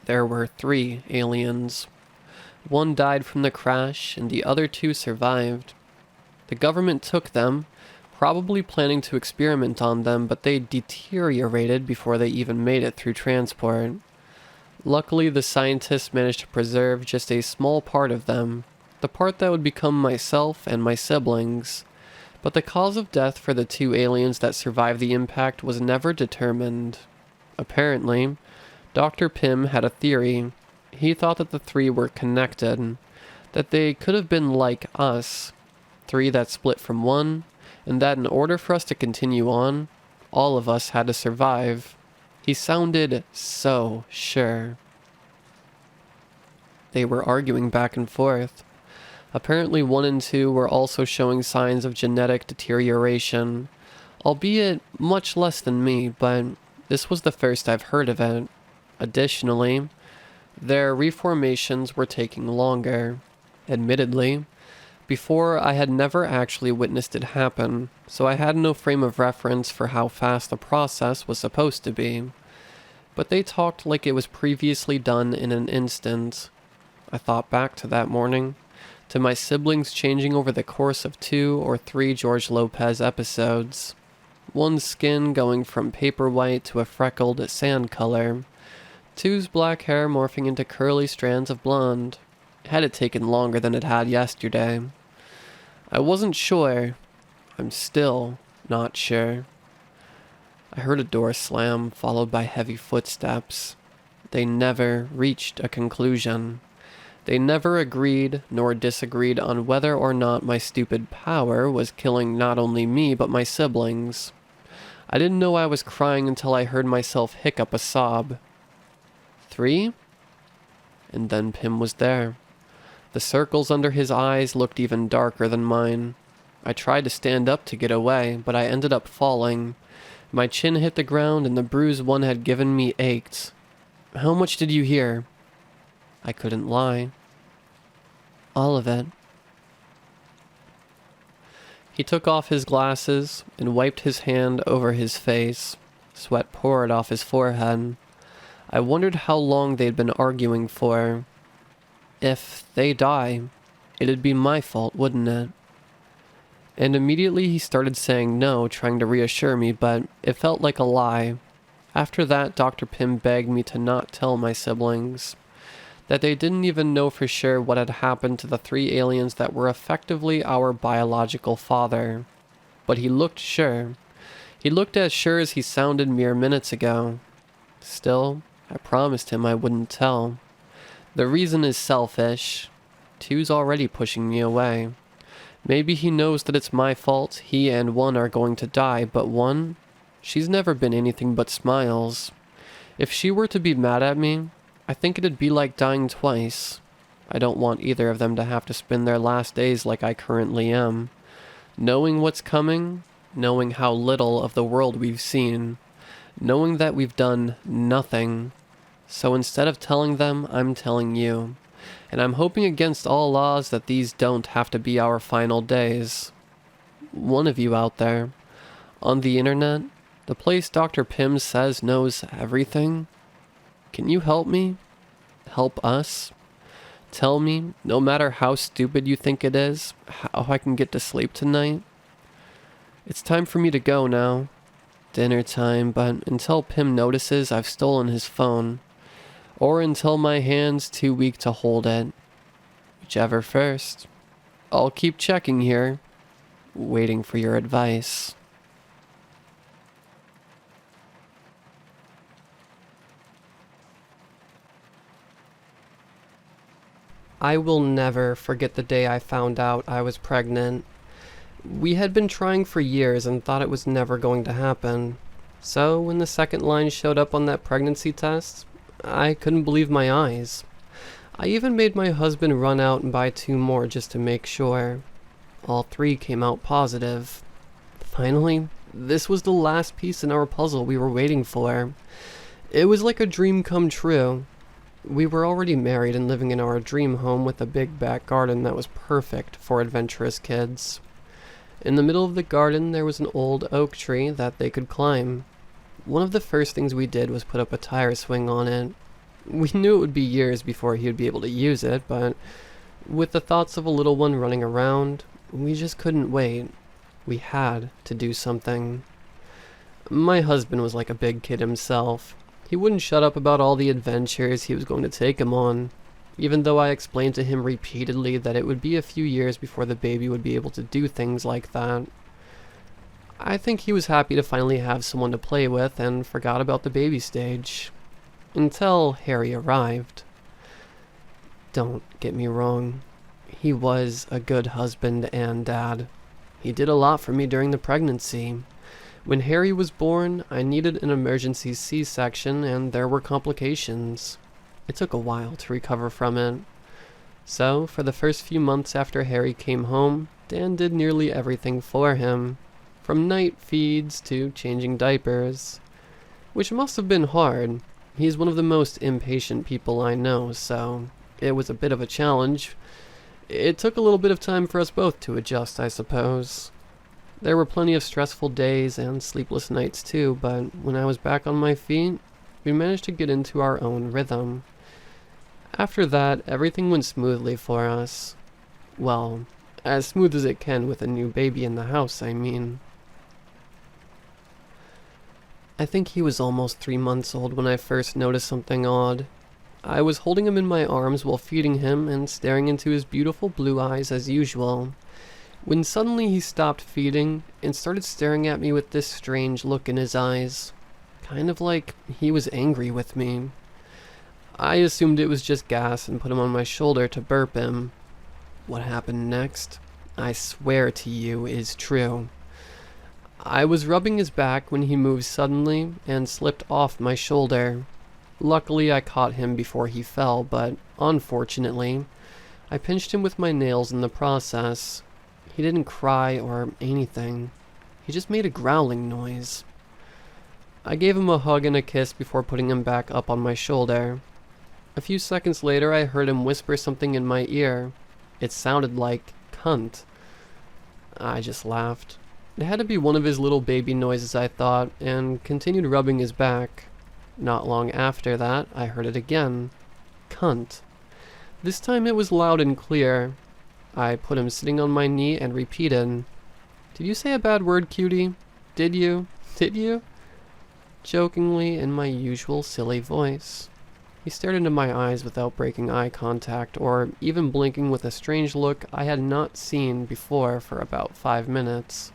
There were 3 aliens. One died from the crash, and the other 2 survived. The government took them, probably planning to experiment on them, but they deteriorated before they even made it through transport. Luckily, the scientists managed to preserve just a small part of them, the part that would become myself and my siblings. But the cause of death for the 2 aliens that survived the impact was never determined. Apparently, Dr. Pym had a theory. He thought that the 3 were connected, that they could have been like us, 3 that split from 1, and that in order for us to continue on, all of us had to survive. He sounded so sure. They were arguing back and forth. Apparently 1 and 2 were also showing signs of genetic deterioration, albeit much less than me, but this was the first I've heard of it. Additionally, their reformations were taking longer. Admittedly, before I had never actually witnessed it happen, so I had no frame of reference for how fast the process was supposed to be. But they talked like it was previously done in an instant. I thought back to that morning, to my siblings changing over the course of 2 or 3 George Lopez episodes. One's skin going from paper white to a freckled sand color. 2's black hair morphing into curly strands of blonde. Had it taken longer than it had yesterday? I wasn't sure. I'm still not sure. I heard a door slam, followed by heavy footsteps. They never reached a conclusion. They never agreed nor disagreed on whether or not my stupid power was killing not only me but my siblings. I didn't know I was crying until I heard myself hiccup a sob. 3? And then Pym was there. The circles under his eyes looked even darker than mine. I tried to stand up to get away, but I ended up falling. My chin hit the ground and the bruise one had given me ached. "How much did you hear?" I couldn't lie. "All of it." He took off his glasses and wiped his hand over his face. Sweat poured off his forehead. I wondered how long they'd been arguing for. If they die, it'd be my fault, wouldn't it? And immediately he started saying no, trying to reassure me, but it felt like a lie. After that, Dr. Pym begged me to not tell my siblings. That they didn't even know for sure what had happened to the 3 aliens that were effectively our biological father. But he looked sure. He looked as sure as he sounded mere minutes ago. Still, I promised him I wouldn't tell. The reason is selfish. 2's already pushing me away. Maybe he knows that it's my fault he and 1 are going to die, but 1, she's never been anything but smiles. If she were to be mad at me, I think it'd be like dying twice. I don't want either of them to have to spend their last days like I currently am. Knowing what's coming, knowing how little of the world we've seen, knowing that we've done nothing. So instead of telling them, I'm telling you. And I'm hoping against all odds that these don't have to be our final days. One of you out there, on the internet, the place Dr. Pym says knows everything, can you help me? Help us? Tell me, no matter how stupid you think it is, how I can get to sleep tonight? It's time for me to go now. Dinner time, but until Pym notices I've stolen his phone. Or until my hand's too weak to hold it. Whichever first. I'll keep checking here, waiting for your advice. I will never forget the day I found out I was pregnant. We had been trying for years and thought it was never going to happen. So when the second line showed up on that pregnancy test, I couldn't believe my eyes. I even made my husband run out and buy 2 more just to make sure. All 3 came out positive. Finally, this was the last piece in our puzzle we were waiting for. It was like a dream come true. We were already married and living in our dream home with a big back garden that was perfect for adventurous kids. In the middle of the garden there was an old oak tree that they could climb. One of the first things we did was put up a tire swing on it. We knew it would be years before he would be able to use it, but with the thoughts of a little one running around, we just couldn't wait. We had to do something. My husband was like a big kid himself. He wouldn't shut up about all the adventures he was going to take him on, even though I explained to him repeatedly that it would be a few years before the baby would be able to do things like that. I think he was happy to finally have someone to play with and forgot about the baby stage. Until Harry arrived. Don't get me wrong. He was a good husband and dad. He did a lot for me during the pregnancy. When Harry was born, I needed an emergency C-section and there were complications. It took a while to recover from it. So, for the first few months after Harry came home, Dan did nearly everything for him, from night feeds to changing diapers, which must have been hard. He's one of the most impatient people I know, so it was a bit of a challenge. It took a little bit of time for us both to adjust, I suppose. There were plenty of stressful days and sleepless nights too, but when I was back on my feet, we managed to get into our own rhythm. After that, everything went smoothly for us. Well, as smooth as it can with a new baby in the house, I mean. I think he was almost 3 months old when I first noticed something odd. I was holding him in my arms while feeding him and staring into his beautiful blue eyes as usual, when suddenly he stopped feeding and started staring at me with this strange look in his eyes, kind of like he was angry with me. I assumed it was just gas and put him on my shoulder to burp him. What happened next, I swear to you, is true. I was rubbing his back when he moved suddenly and slipped off my shoulder. Luckily, I caught him before he fell, but unfortunately, I pinched him with my nails in the process. He didn't cry or anything. He just made a growling noise. I gave him a hug and a kiss before putting him back up on my shoulder. A few seconds later, I heard him whisper something in my ear. It sounded like cunt. I just laughed. It had to be one of his little baby noises, I thought, and continued rubbing his back. Not long after that, I heard it again. Cunt. This time it was loud and clear. I put him sitting on my knee and repeated, "Did you say a bad word, cutie? Did you? Did you?" Jokingly in my usual silly voice. He stared into my eyes without breaking eye contact or even blinking with a strange look I had not seen before for about 5 minutes.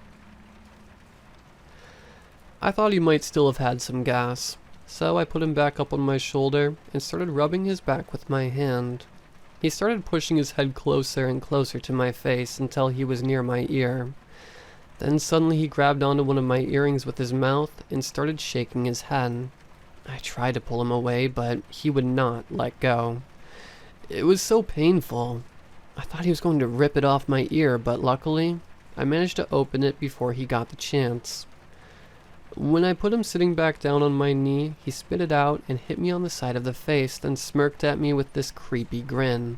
I thought he might still have had some gas, so I put him back up on my shoulder and started rubbing his back with my hand. He started pushing his head closer and closer to my face until he was near my ear. Then suddenly he grabbed onto one of my earrings with his mouth and started shaking his head. I tried to pull him away, but he would not let go. It was so painful. I thought he was going to rip it off my ear, but luckily, I managed to open it before he got the chance. When I put him sitting back down on my knee, he spit it out and hit me on the side of the face, then smirked at me with this creepy grin.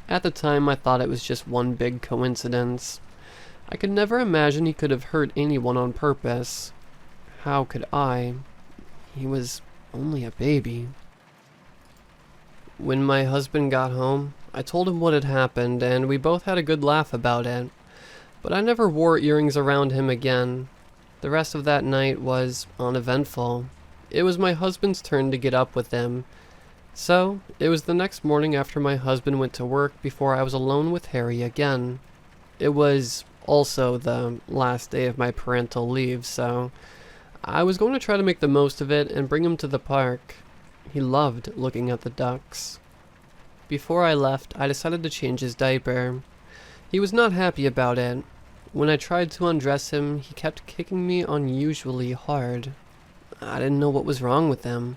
At the time, I thought it was just one big coincidence. I could never imagine he could have hurt anyone on purpose. How could I? He was only a baby. When my husband got home, I told him what had happened, and we both had a good laugh about it. But I never wore earrings around him again. The rest of that night was uneventful. It was my husband's turn to get up with him. So, it was the next morning after my husband went to work before I was alone with Harry again. It was also the last day of my parental leave, so I was going to try to make the most of it and bring him to the park. He loved looking at the ducks. Before I left, I decided to change his diaper. He was not happy about it. When I tried to undress him, he kept kicking me unusually hard. I didn't know what was wrong with him.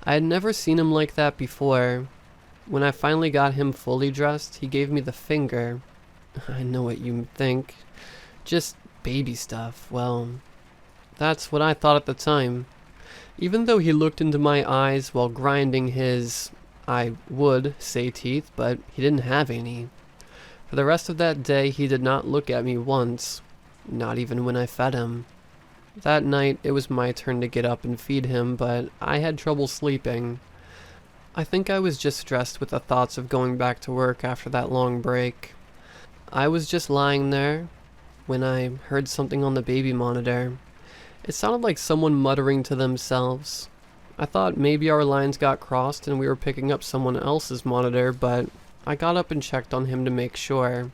I had never seen him like that before. When I finally got him fully dressed, he gave me the finger. I know what you think. Just baby stuff. Well, that's what I thought at the time. Even though he looked into my eyes while grinding his, I would say teeth, but he didn't have any. For the rest of that day, he did not look at me once, not even when I fed him. That night, it was my turn to get up and feed him, but I had trouble sleeping. I think I was just stressed with the thoughts of going back to work after that long break. I was just lying there when I heard something on the baby monitor. It sounded like someone muttering to themselves. I thought maybe our lines got crossed and we were picking up someone else's monitor, but I got up and checked on him to make sure.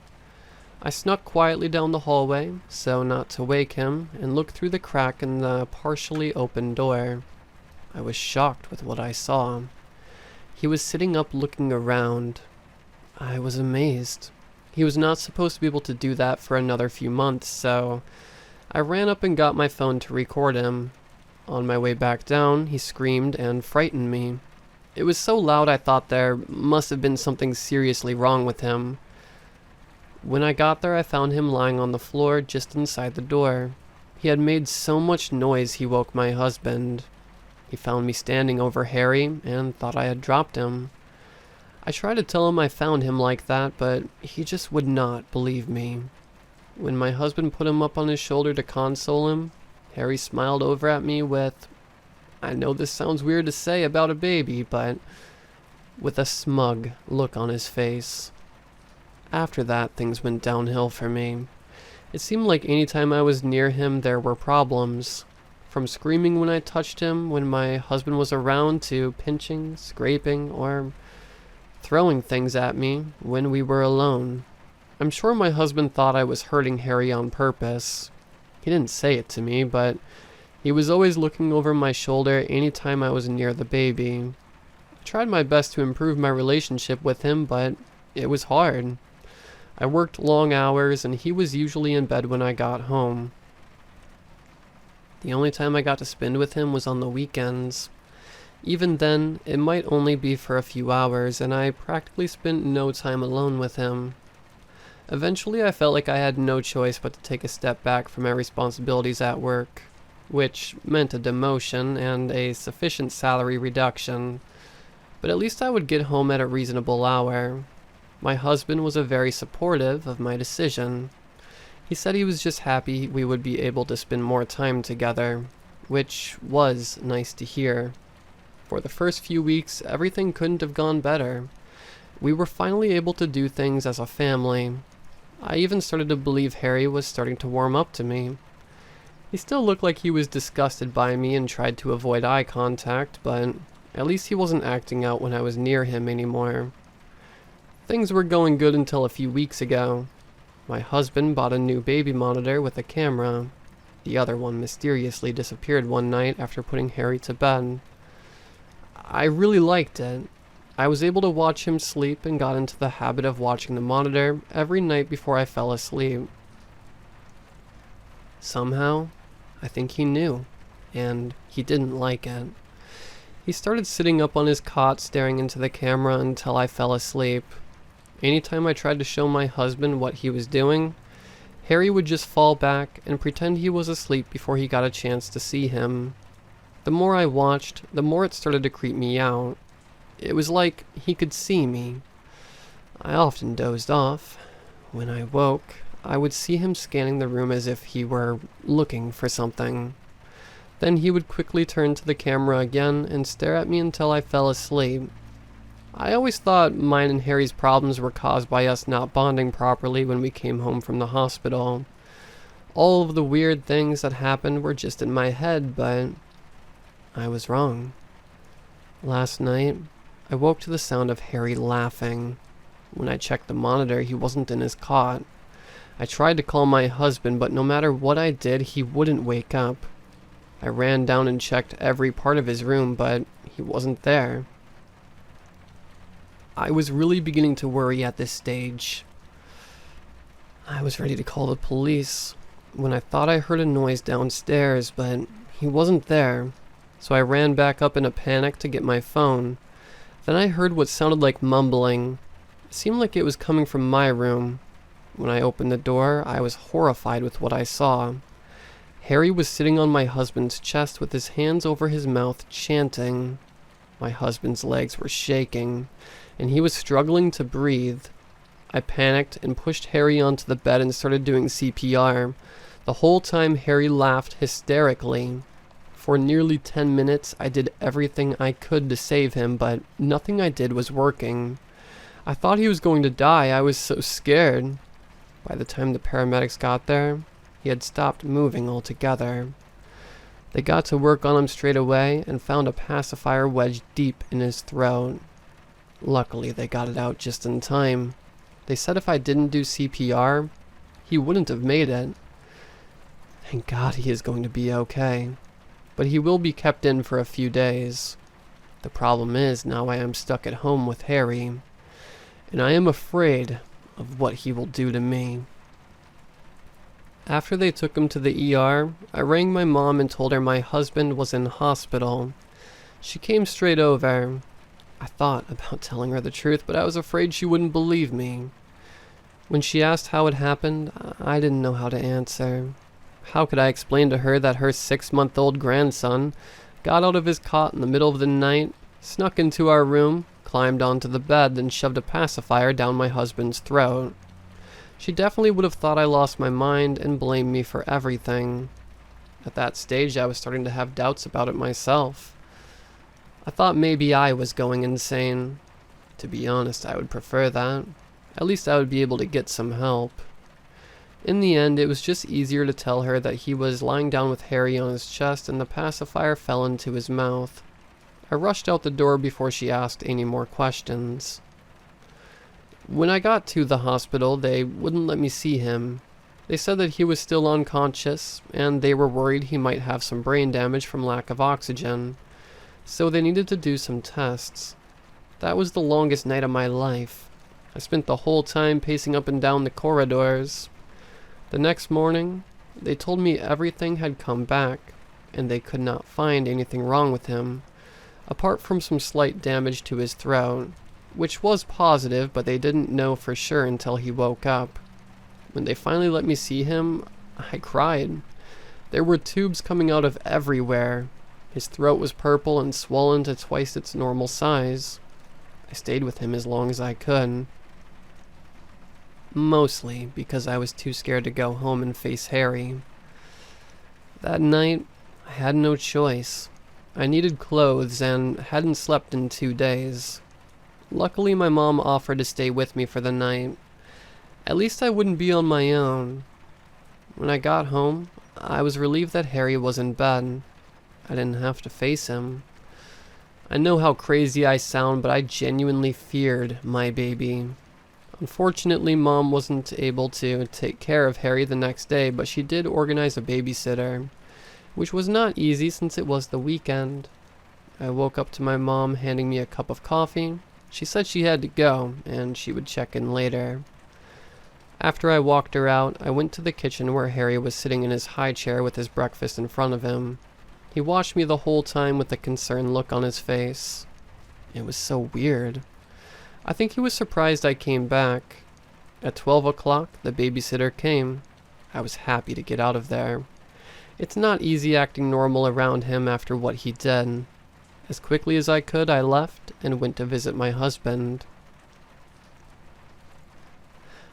I snuck quietly down the hallway, so not to wake him, and looked through the crack in the partially open door. I was shocked with what I saw. He was sitting up looking around. I was amazed. He was not supposed to be able to do that for another few months, so I ran up and got my phone to record him. On my way back down, he screamed and frightened me. It was so loud I thought there must have been something seriously wrong with him. When I got there, I found him lying on the floor just inside the door. He had made so much noise he woke my husband. He found me standing over Harry and thought I had dropped him. I tried to tell him I found him like that, but he just would not believe me. When my husband put him up on his shoulder to console him, Harry smiled over at me with, I know this sounds weird to say about a baby, but with a smug look on his face. After that, things went downhill for me. It seemed like any time I was near him, there were problems. From screaming when I touched him when my husband was around to pinching, scraping, or throwing things at me when we were alone. I'm sure my husband thought I was hurting Harry on purpose. He didn't say it to me, but he was always looking over my shoulder anytime I was near the baby. I tried my best to improve my relationship with him, but it was hard. I worked long hours, and he was usually in bed when I got home. The only time I got to spend with him was on the weekends. Even then, it might only be for a few hours, and I practically spent no time alone with him. Eventually, I felt like I had no choice but to take a step back from my responsibilities at work, which meant a demotion and a sufficient salary reduction. But at least I would get home at a reasonable hour. My husband was very supportive of my decision. He said he was just happy we would be able to spend more time together, which was nice to hear. For the first few weeks, everything couldn't have gone better. We were finally able to do things as a family. I even started to believe Harry was starting to warm up to me. He still looked like he was disgusted by me and tried to avoid eye contact, but at least he wasn't acting out when I was near him anymore. Things were going good until a few weeks ago. My husband bought a new baby monitor with a camera. The other one mysteriously disappeared one night after putting Harry to bed. I really liked it. I was able to watch him sleep and got into the habit of watching the monitor every night before I fell asleep. Somehow, I think he knew, and he didn't like it. He started sitting up on his cot staring into the camera until I fell asleep. Anytime I tried to show my husband what he was doing, Harry would just fall back and pretend he was asleep before he got a chance to see him. The more I watched, the more it started to creep me out. It was like he could see me. I often dozed off. When I woke, I would see him scanning the room as if he were looking for something. Then he would quickly turn to the camera again and stare at me until I fell asleep. I always thought mine and Harry's problems were caused by us not bonding properly when we came home from the hospital. All of the weird things that happened were just in my head, but I was wrong. Last night, I woke to the sound of Harry laughing. When I checked the monitor, he wasn't in his cot. I tried to call my husband, but no matter what I did, he wouldn't wake up. I ran down and checked every part of his room, but he wasn't there. I was really beginning to worry at this stage. I was ready to call the police when I thought I heard a noise downstairs, but he wasn't there, so I ran back up in a panic to get my phone. Then I heard what sounded like mumbling. It seemed like it was coming from my room. When I opened the door, I was horrified with what I saw. Harry was sitting on my husband's chest with his hands over his mouth, chanting. My husband's legs were shaking, and he was struggling to breathe. I panicked and pushed Harry onto the bed and started doing CPR. The whole time Harry laughed hysterically. For nearly 10 minutes, I did everything I could to save him, but nothing I did was working. I thought he was going to die. I was so scared. By the time the paramedics got there, he had stopped moving altogether. They got to work on him straight away and found a pacifier wedged deep in his throat. Luckily, they got it out just in time. They said if I didn't do CPR, he wouldn't have made it. Thank God he is going to be okay. But he will be kept in for a few days. The problem is now I am stuck at home with Harry, and I am afraid of what he will do to me. After they took him to the ER, I rang my mom and told her my husband was in hospital. She came straight over. I thought about telling her the truth, but I was afraid she wouldn't believe me. When she asked how it happened, I didn't know how to answer. How could I explain to her that her 6-month-old grandson got out of his cot in the middle of the night, snuck into our room, climbed onto the bed, then shoved a pacifier down my husband's throat? She definitely would have thought I lost my mind and blamed me for everything. At that stage, I was starting to have doubts about it myself. I thought maybe I was going insane. To be honest, I would prefer that. At least I would be able to get some help. In the end, it was just easier to tell her that he was lying down with Harry on his chest and the pacifier fell into his mouth. I rushed out the door before she asked any more questions. When I got to the hospital, they wouldn't let me see him. They said that he was still unconscious, and they were worried he might have some brain damage from lack of oxygen. So they needed to do some tests. That was the longest night of my life. I spent the whole time pacing up and down the corridors. The next morning, they told me everything had come back, and they could not find anything wrong with him, apart from some slight damage to his throat, which was positive, but they didn't know for sure until he woke up. When they finally let me see him, I cried. There were tubes coming out of everywhere. His throat was purple and swollen to twice its normal size. I stayed with him as long as I could. Mostly because I was too scared to go home and face Harry. That night, I had no choice. I needed clothes and hadn't slept in 2 days. Luckily, my mom offered to stay with me for the night. At least I wouldn't be on my own. When I got home, I was relieved that Harry was in bed. I didn't have to face him. I know how crazy I sound, but I genuinely feared my baby. Unfortunately, Mom wasn't able to take care of Harry the next day, but she did organize a babysitter, which was not easy since it was the weekend. I woke up to my mom handing me a cup of coffee. She said she had to go, and she would check in later. After I walked her out, I went to the kitchen where Harry was sitting in his high chair with his breakfast in front of him. He watched me the whole time with a concerned look on his face. It was so weird. I think he was surprised I came back. At 12 o'clock, the babysitter came. I was happy to get out of there. It's not easy acting normal around him after what he did. As quickly as I could, I left and went to visit my husband.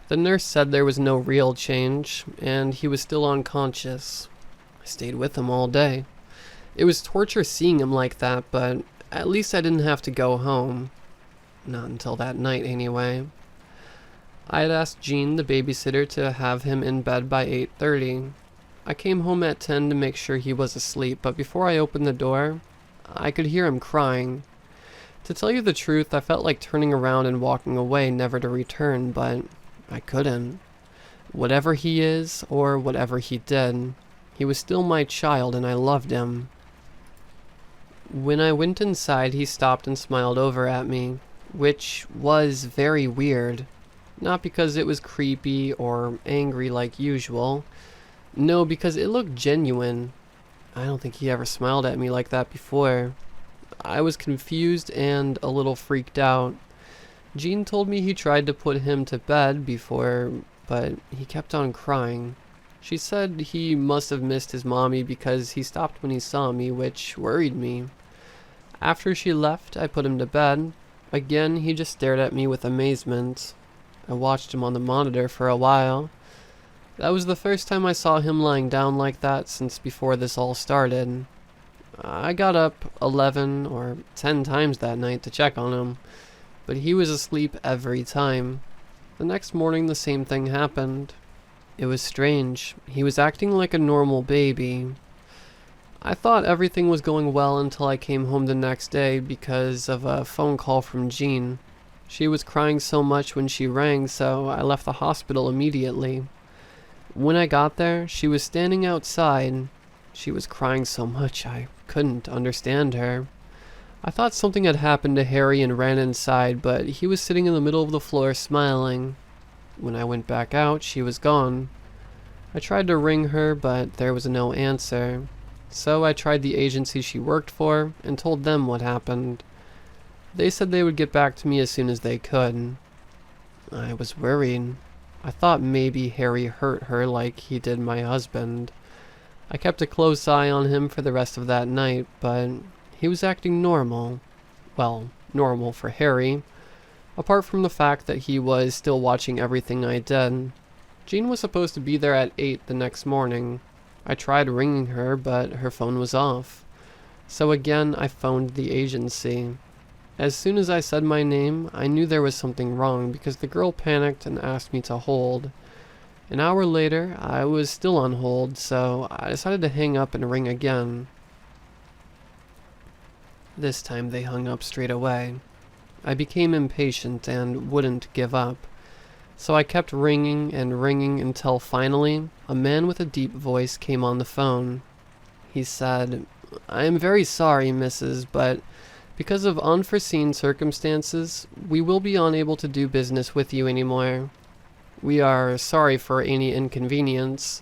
The nurse said there was no real change, and he was still unconscious. I stayed with him all day. It was torture seeing him like that, but at least I didn't have to go home. Not until that night, anyway. I had asked Jean, the babysitter, to have him in bed by 8:30. I came home at 10 to make sure he was asleep, but before I opened the door, I could hear him crying. To tell you the truth, I felt like turning around and walking away, never to return, but I couldn't. Whatever he is, or whatever he did, he was still my child and I loved him. When I went inside, he stopped and smiled over at me. which was very weird. Not because it was creepy or angry like usual. No, because it looked genuine. I don't think he ever smiled at me like that before. I was confused and a little freaked out. Jean told me he tried to put him to bed before, but he kept on crying. She said he must have missed his mommy because he stopped when he saw me, which worried me. After she left, I put him to bed. Again, he just stared at me with amazement. I watched him on the monitor for a while. That was the first time I saw him lying down like that since before this all started. I got up 11 or 10 times that night to check on him, but he was asleep every time. The next morning the same thing happened. It was strange. He was acting like a normal baby. I thought everything was going well until I came home the next day because of a phone call from Jean. She was crying so much when she rang, so I left the hospital immediately. When I got there, she was standing outside. She was crying so much I couldn't understand her. I thought something had happened to Harry and ran inside, but he was sitting in the middle of the floor smiling. When I went back out, she was gone. I tried to ring her, but there was no answer. So I tried the agency she worked for and told them what happened. They said they would get back to me as soon as they could. I was worried. I thought maybe Harry hurt her like he did my husband. I kept a close eye on him for the rest of that night, but he was acting normal. Well, normal for Harry, apart from the fact that he was still watching everything I did. Jean was supposed to be there at 8 the next morning. I tried ringing her, but her phone was off. So again, I phoned the agency. As soon as I said my name, I knew there was something wrong because the girl panicked and asked me to hold. An hour later, I was still on hold, so I decided to hang up and ring again. This time they hung up straight away. I became impatient and wouldn't give up. So I kept ringing and ringing until finally, a man with a deep voice came on the phone. He said, "I am very sorry, Mrs., but because of unforeseen circumstances, we will be unable to do business with you anymore. We are sorry for any inconvenience.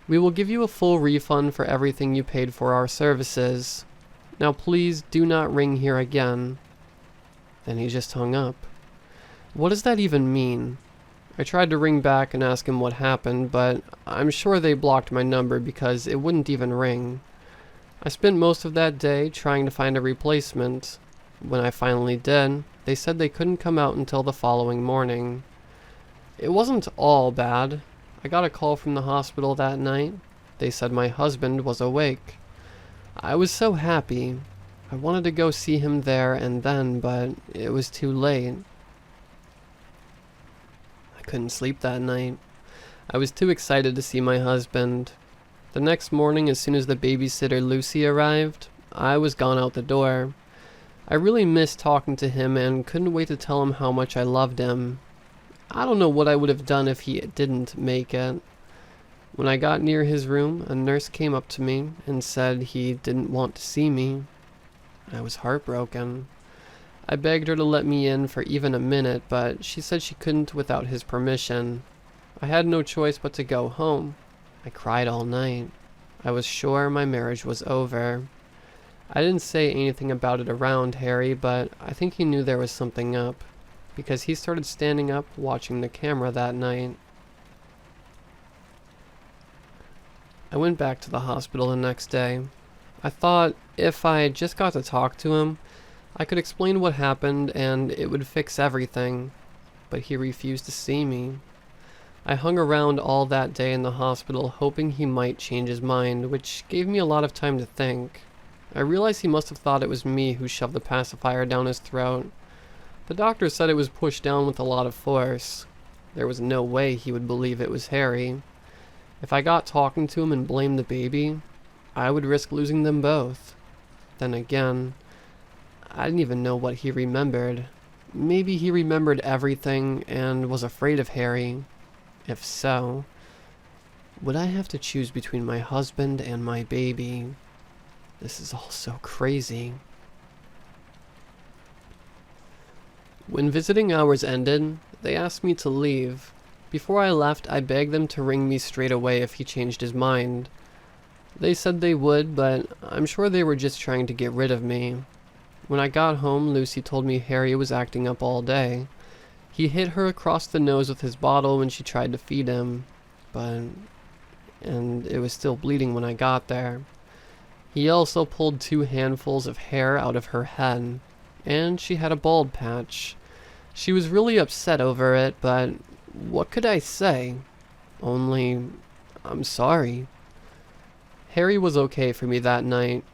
We will give you a full refund for everything you paid for our services. Now please do not ring here again." Then he just hung up. What does that even mean? I tried to ring back and ask him what happened, but I'm sure they blocked my number because it wouldn't even ring. I spent most of that day trying to find a replacement. When I finally did, they said they couldn't come out until the following morning. It wasn't all bad. I got a call from the hospital that night. They said my husband was awake. I was so happy. I wanted to go see him there and then, but it was too late. I couldn't sleep that night. I was too excited to see my husband. The next morning, as soon as the babysitter Lucy arrived, I was gone out the door. I really missed talking to him and couldn't wait to tell him how much I loved him. I don't know what I would have done if he didn't make it. When I got near his room, a nurse came up to me and said he didn't want to see me. I was heartbroken. I begged her to let me in for even a minute, but she said she couldn't without his permission. I had no choice but to go home. I cried all night. I was sure my marriage was over. I didn't say anything about it around Harry, but I think he knew there was something up, because he started standing up watching the camera that night. I went back to the hospital the next day. I thought if I just got to talk to him, I could explain what happened and it would fix everything, but he refused to see me. I hung around all that day in the hospital hoping he might change his mind, which gave me a lot of time to think. I realized he must have thought it was me who shoved the pacifier down his throat. The doctor said it was pushed down with a lot of force. There was no way he would believe it was Harry. If I got talking to him and blamed the baby, I would risk losing them both. Then again, I didn't even know what he remembered. Maybe he remembered everything and was afraid of Harry. If so, would I have to choose between my husband and my baby? This is all so crazy. When visiting hours ended, they asked me to leave. Before I left, I begged them to ring me straight away if he changed his mind. They said they would, but I'm sure they were just trying to get rid of me. When I got home, Lucy told me Harry was acting up all day. He hit her across the nose with his bottle when she tried to feed him, and it was still bleeding when I got there. He also pulled 2 handfuls of hair out of her head, and she had a bald patch. She was really upset over it, but what could I say? Only, I'm sorry. Harry was okay for me that night.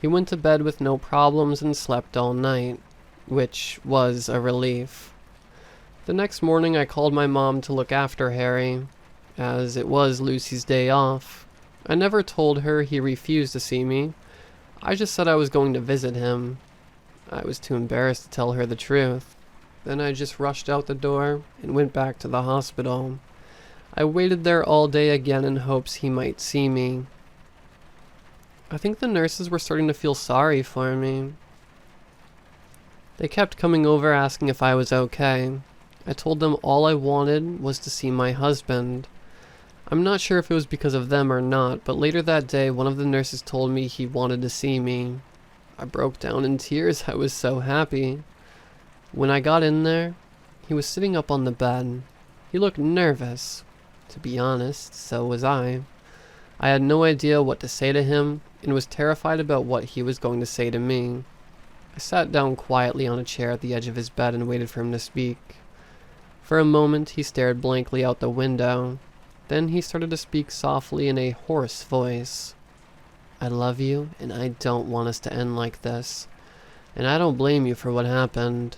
He went to bed with no problems and slept all night, which was a relief. The next morning I called my mom to look after Harry, as it was Lucy's day off. I never told her he refused to see me. I just said I was going to visit him. I was too embarrassed to tell her the truth. Then I just rushed out the door and went back to the hospital. I waited there all day again in hopes he might see me. I think the nurses were starting to feel sorry for me. They kept coming over asking if I was okay. I told them all I wanted was to see my husband. I'm not sure if it was because of them or not, but later that day one of the nurses told me he wanted to see me. I broke down in tears. I was so happy. When I got in there, he was sitting up on the bed. He looked nervous. To be honest, so was I. I had no idea what to say to him and was terrified about what he was going to say to me. I sat down quietly on a chair at the edge of his bed and waited for him to speak. For a moment he stared blankly out the window. Then he started to speak softly in a hoarse voice. I love you, and I don't want us to end like this. And I don't blame you for what happened.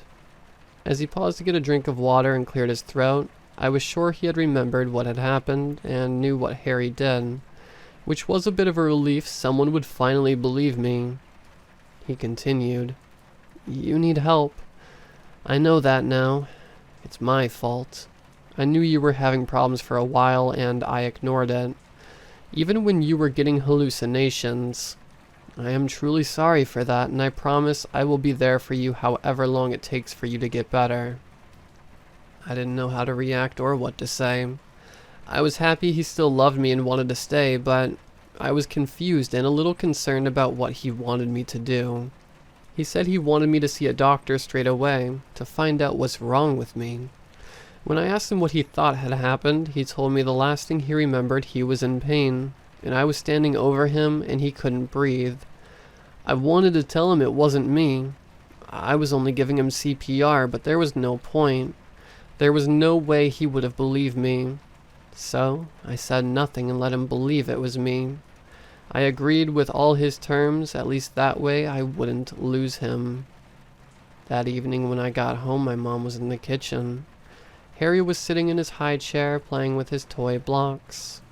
As he paused to get a drink of water and cleared his throat, I was sure he had remembered what had happened and knew what Harry did, which was a bit of a relief. Someone would finally believe me. He continued, You need help. I know that now. It's my fault. I knew you were having problems for a while and I ignored it. Even when you were getting hallucinations. I am truly sorry for that, and I promise I will be there for you however long it takes for you to get better. I didn't know how to react or what to say. I was happy he still loved me and wanted to stay, but I was confused and a little concerned about what he wanted me to do. He said he wanted me to see a doctor straight away, to find out what's wrong with me. When I asked him what he thought had happened, he told me the last thing he remembered he was in pain, and I was standing over him and he couldn't breathe. I wanted to tell him it wasn't me. I was only giving him CPR, but there was no point. There was no way he would have believed me. So I said nothing and let him believe it was me. I agreed with all his terms, at least that way I wouldn't lose him. That evening when I got home, my mom was in the kitchen. Harry was sitting in his high chair playing with his toy blocks.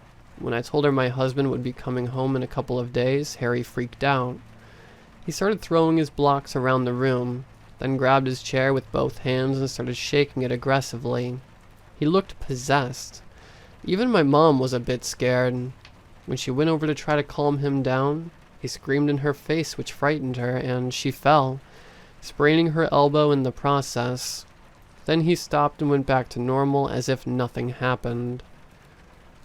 When I told her my husband would be coming home in a couple of days, Harry freaked out. He started throwing his blocks around the room, then grabbed his chair with both hands and started shaking it aggressively. He looked possessed. Even my mom was a bit scared. When she went over to try to calm him down, he screamed in her face, which frightened her, and she fell, spraining her elbow in the process. Then he stopped and went back to normal as if nothing happened.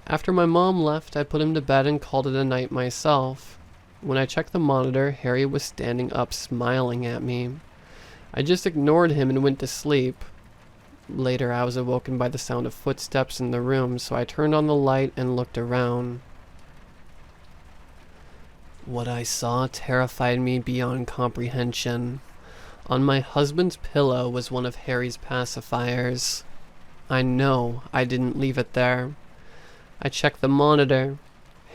After my mom left, I put him to bed and called it a night myself. When I checked the monitor, Harry was standing up smiling at me. I just ignored him and went to sleep. Later, I was awoken by the sound of footsteps in the room, so I turned on the light and looked around. What I saw terrified me beyond comprehension. On my husband's pillow was one of Harry's pacifiers. I know I didn't leave it there. I checked the monitor.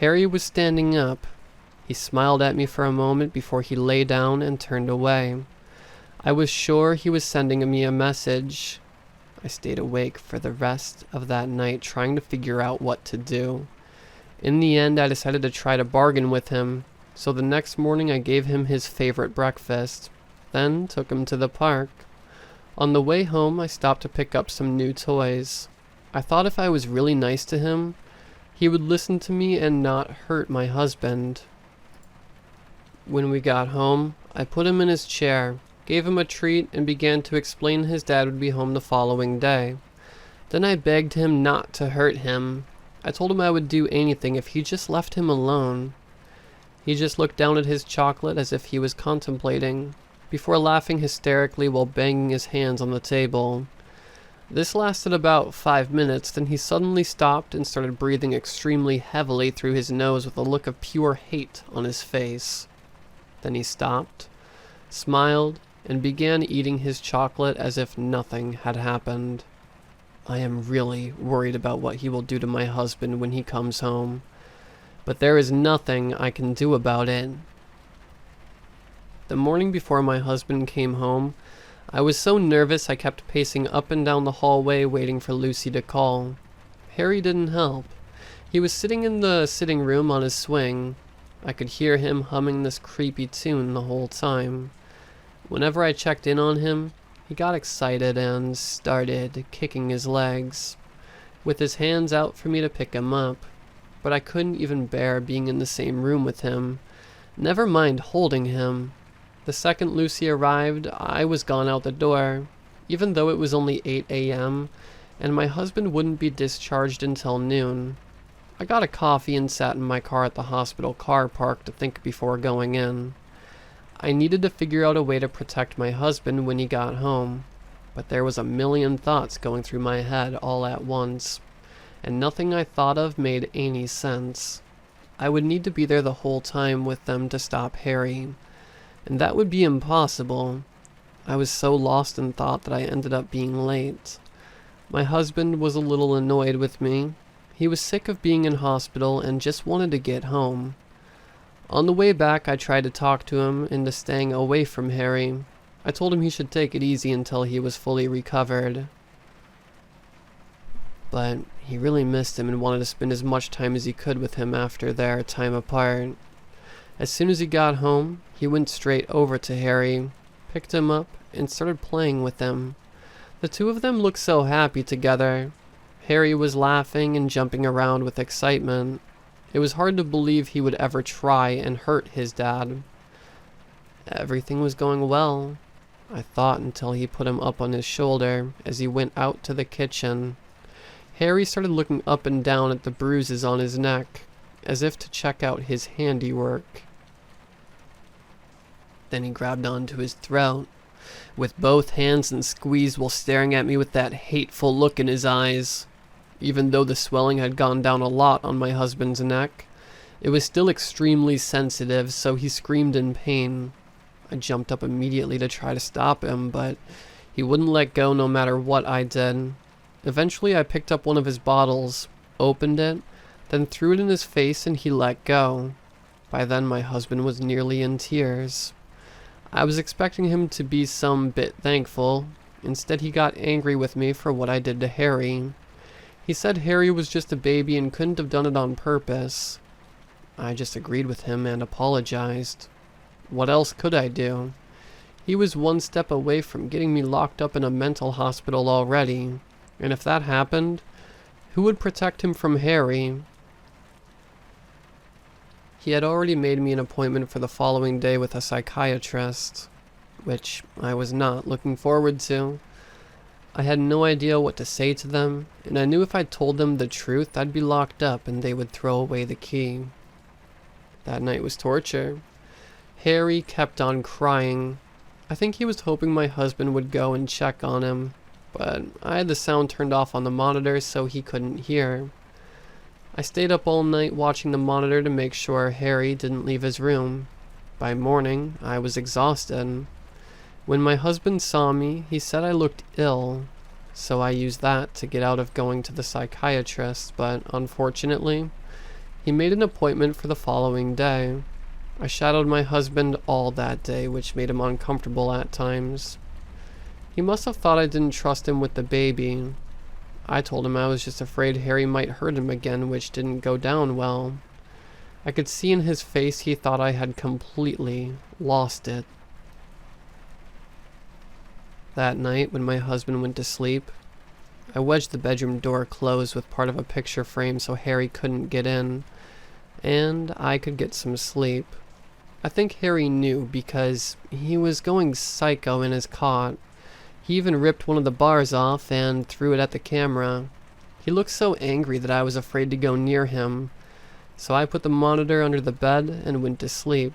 Harry was standing up. He smiled at me for a moment before he lay down and turned away. I was sure he was sending me a message. I stayed awake for the rest of that night trying to figure out what to do. In the end, I decided to try to bargain with him, so the next morning I gave him his favorite breakfast, then took him to the park. On the way home, I stopped to pick up some new toys. I thought if I was really nice to him, he would listen to me and not hurt my husband. When we got home, I put him in his chair, gave him a treat, and began to explain his dad would be home the following day. Then I begged him not to hurt him. I told him I would do anything if he just left him alone. He just looked down at his chocolate as if he was contemplating, before laughing hysterically while banging his hands on the table. This lasted about 5 minutes, then he suddenly stopped and started breathing extremely heavily through his nose with a look of pure hate on his face. Then he stopped, smiled, and began eating his chocolate as if nothing had happened. I am really worried about what he will do to my husband when he comes home, but there is nothing I can do about it. The morning before my husband came home, I was so nervous I kept pacing up and down the hallway waiting for Lucy to call. Harry didn't help. He was sitting in the sitting room on his swing. I could hear him humming this creepy tune the whole time. Whenever I checked in on him, he got excited and started kicking his legs, with his hands out for me to pick him up, but I couldn't even bear being in the same room with him, never mind holding him. The second Lucy arrived, I was gone out the door, even though it was only 8 a.m., and my husband wouldn't be discharged until noon. I got a coffee and sat in my car at the hospital car park to think before going in. I needed to figure out a way to protect my husband when he got home, but there was a million thoughts going through my head all at once, and nothing I thought of made any sense. I would need to be there the whole time with them to stop Harry, and that would be impossible. I was so lost in thought that I ended up being late. My husband was a little annoyed with me. He was sick of being in hospital and just wanted to get home. On the way back, I tried to talk to him into staying away from Harry. I told him he should take it easy until he was fully recovered. But he really missed him and wanted to spend as much time as he could with him after their time apart. As soon as he got home, he went straight over to Harry, picked him up, and started playing with him. The two of them looked so happy together. Harry was laughing and jumping around with excitement. It was hard to believe he would ever try and hurt his dad. Everything was going well, I thought, until he put him up on his shoulder as he went out to the kitchen. Harry started looking up and down at the bruises on his neck, as if to check out his handiwork. Then he grabbed onto his throat with both hands and squeezed while staring at me with that hateful look in his eyes. Even though the swelling had gone down a lot on my husband's neck, it was still extremely sensitive, so he screamed in pain. I jumped up immediately to try to stop him, but he wouldn't let go no matter what I did. Eventually I picked up one of his bottles, opened it, then threw it in his face and he let go. By then my husband was nearly in tears. I was expecting him to be some bit thankful. Instead he got angry with me for what I did to Harry. He said Harry was just a baby and couldn't have done it on purpose. I just agreed with him and apologized. What else could I do? He was one step away from getting me locked up in a mental hospital already, and if that happened, who would protect him from Harry? He had already made me an appointment for the following day with a psychiatrist, which I was not looking forward to. I had no idea what to say to them, and I knew if I told them the truth, I'd be locked up and they would throw away the key. That night was torture. Harry kept on crying. I think he was hoping my husband would go and check on him, but I had the sound turned off on the monitor so he couldn't hear. I stayed up all night watching the monitor to make sure Harry didn't leave his room. By morning, I was exhausted. When my husband saw me, he said I looked ill, so I used that to get out of going to the psychiatrist, but unfortunately, he made an appointment for the following day. I shadowed my husband all that day, which made him uncomfortable at times. He must have thought I didn't trust him with the baby. I told him I was just afraid Harry might hurt him again, which didn't go down well. I could see in his face he thought I had completely lost it. That night, when my husband went to sleep, I wedged the bedroom door closed with part of a picture frame so Harry couldn't get in, and I could get some sleep. I think Harry knew because he was going psycho in his cot. He even ripped one of the bars off and threw it at the camera. He looked so angry that I was afraid to go near him, so I put the monitor under the bed and went to sleep.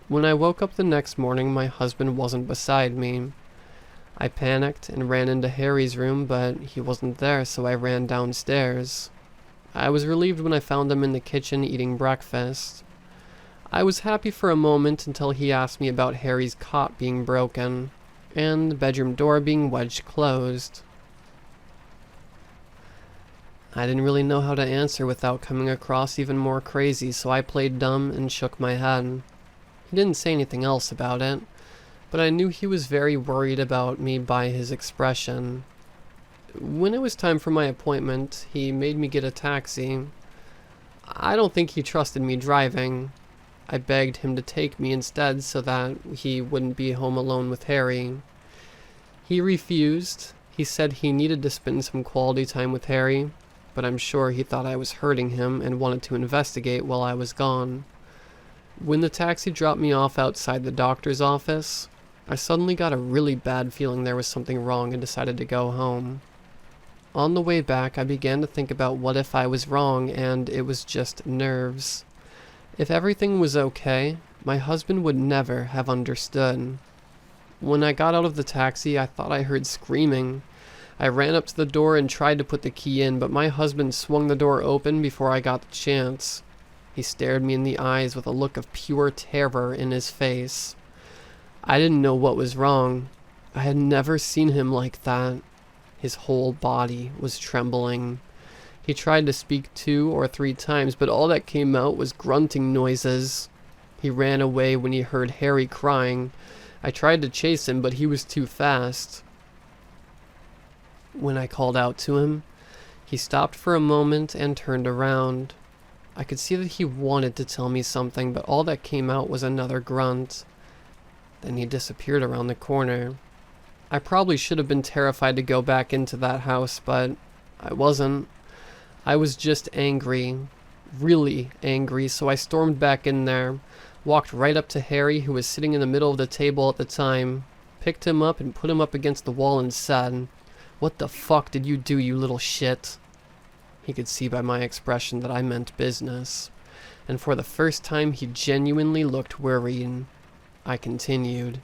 When I woke up the next morning, my husband wasn't beside me. I panicked and ran into Harry's room, but he wasn't there, so I ran downstairs. I was relieved when I found him in the kitchen eating breakfast. I was happy for a moment until he asked me about Harry's cot being broken and the bedroom door being wedged closed. I didn't really know how to answer without coming across even more crazy, so I played dumb and shook my head. He didn't say anything else about it, but I knew he was very worried about me by his expression. When it was time for my appointment, he made me get a taxi. I don't think he trusted me driving. I begged him to take me instead so that he wouldn't be home alone with Harry. He refused. He said he needed to spend some quality time with Harry, but I'm sure he thought I was hurting him and wanted to investigate while I was gone. When the taxi dropped me off outside the doctor's office, I suddenly got a really bad feeling there was something wrong and decided to go home. On the way back, I began to think about what if I was wrong and it was just nerves. If everything was okay, my husband would never have understood. When I got out of the taxi, I thought I heard screaming. I ran up to the door and tried to put the key in, but my husband swung the door open before I got the chance. He stared me in the eyes with a look of pure terror in his face. I didn't know what was wrong. I had never seen him like that. His whole body was trembling. He tried to speak 2 or 3 times, but all that came out was grunting noises. He ran away when he heard Harry crying. I tried to chase him, but he was too fast. When I called out to him, he stopped for a moment and turned around. I could see that he wanted to tell me something, but all that came out was another grunt. Then he disappeared around the corner. I probably should have been terrified to go back into that house, but I wasn't. I was just angry, really angry, so I stormed back in there, walked right up to Harry, who was sitting in the middle of the table at the time, picked him up and put him up against the wall and said, "What the fuck did you do, you little shit?" He could see by my expression that I meant business, and for the first time he genuinely looked worried. I continued,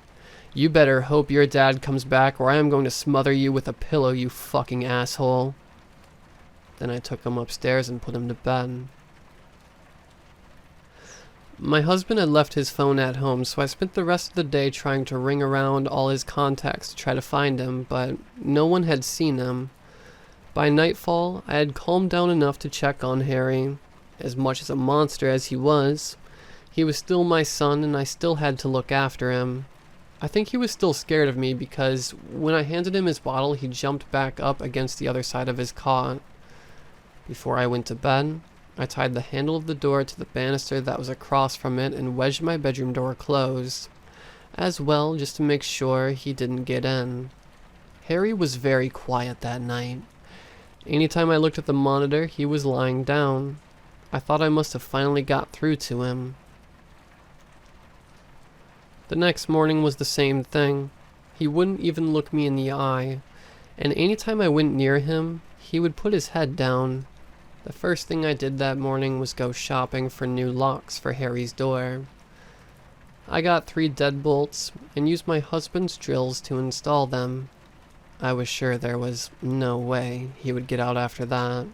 "You better hope your dad comes back or I am going to smother you with a pillow, you fucking asshole." Then I took him upstairs and put him to bed. My husband had left his phone at home, so I spent the rest of the day trying to ring around all his contacts to try to find him, but no one had seen him. By nightfall, I had calmed down enough to check on Harry. As much as a monster as he was still my son and I still had to look after him. I think he was still scared of me because when I handed him his bottle, he jumped back up against the other side of his cot. Before I went to bed, I tied the handle of the door to the banister that was across from it and wedged my bedroom door closed, as well just to make sure he didn't get in. Harry was very quiet that night. Anytime I looked at the monitor, he was lying down. I thought I must have finally got through to him. The next morning was the same thing. He wouldn't even look me in the eye, and anytime I went near him, he would put his head down. The first thing I did that morning was go shopping for new locks for Harry's door. I got 3 deadbolts and used my husband's drills to install them. I was sure there was no way he would get out after that.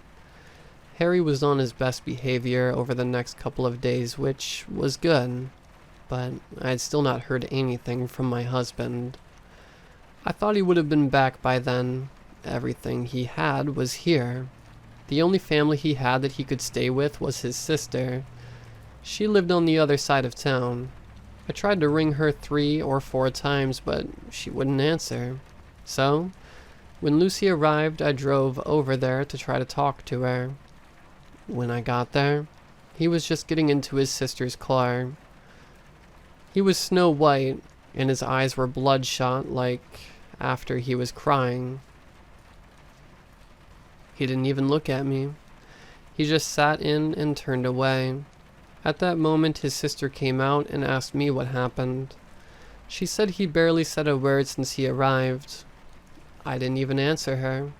Harry was on his best behavior over the next couple of days, which was good, but I had still not heard anything from my husband. I thought he would have been back by then. Everything he had was here. The only family he had that he could stay with was his sister. She lived on the other side of town. I tried to ring her 3 or 4 times, but she wouldn't answer. So, when Lucy arrived, I drove over there to try to talk to her. When I got there, he was just getting into his sister's car. He was snow white, and his eyes were bloodshot like after he was crying. He didn't even look at me. He just sat in and turned away. At that moment, his sister came out and asked me what happened. She said he barely said a word since he arrived. I didn't even answer her.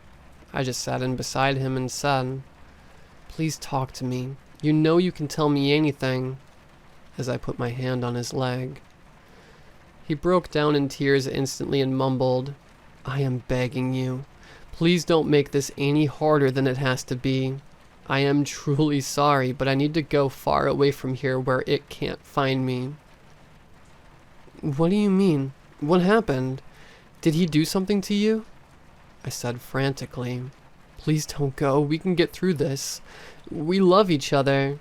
I just sat in beside him and said, "Please talk to me. You know you can tell me anything," as I put my hand on his leg. He broke down in tears instantly and mumbled, "I am begging you. Please don't make this any harder than it has to be. I am truly sorry, but I need to go far away from here where it can't find me." "What do you mean? What happened? Did he do something to you?" I said frantically. "Please don't go. We can get through this. We love each other."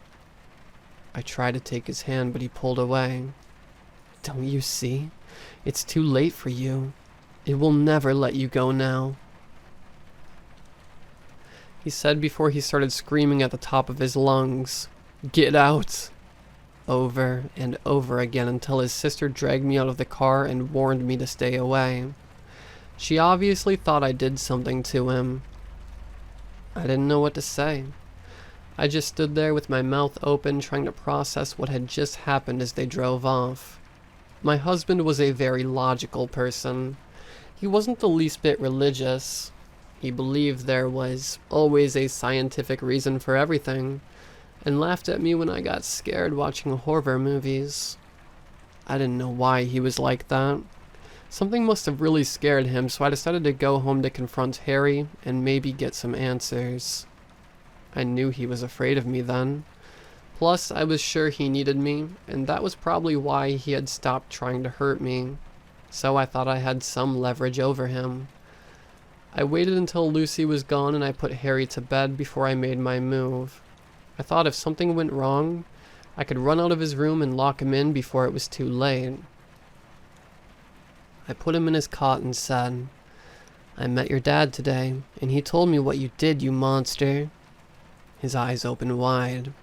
I tried to take his hand, but he pulled away. "Don't you see? It's too late for you. It will never let you go now," he said before he started screaming at the top of his lungs, "Get out!" over and over again until his sister dragged me out of the car and warned me to stay away. She obviously thought I did something to him. I didn't know what to say. I just stood there with my mouth open, trying to process what had just happened as they drove off. My husband was a very logical person. He wasn't the least bit religious. He believed there was always a scientific reason for everything, and laughed at me when I got scared watching horror movies. I didn't know why he was like that. Something must have really scared him, so I decided to go home to confront Harry and maybe get some answers. I knew he was afraid of me then. Plus, I was sure he needed me, and that was probably why he had stopped trying to hurt me. So I thought I had some leverage over him. I waited until Lucy was gone and I put Harry to bed before I made my move. I thought if something went wrong, I could run out of his room and lock him in before it was too late. I put him in his cot and said, "I met your dad today, and he told me what you did, you monster." His eyes opened wide.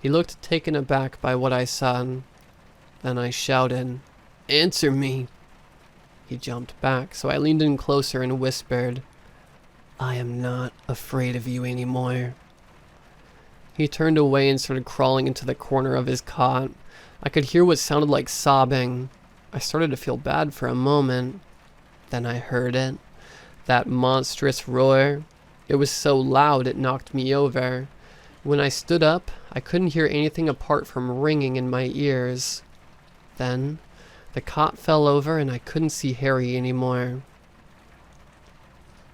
He looked taken aback by what I said. Then I shouted, "Answer me!" He jumped back, so I leaned in closer and whispered, "I am not afraid of you anymore." He turned away and started crawling into the corner of his cot. I could hear what sounded like sobbing. I started to feel bad for a moment. Then I heard it. That monstrous roar. It was so loud it knocked me over. When I stood up, I couldn't hear anything apart from ringing in my ears. Then, the cot fell over and I couldn't see Harry anymore.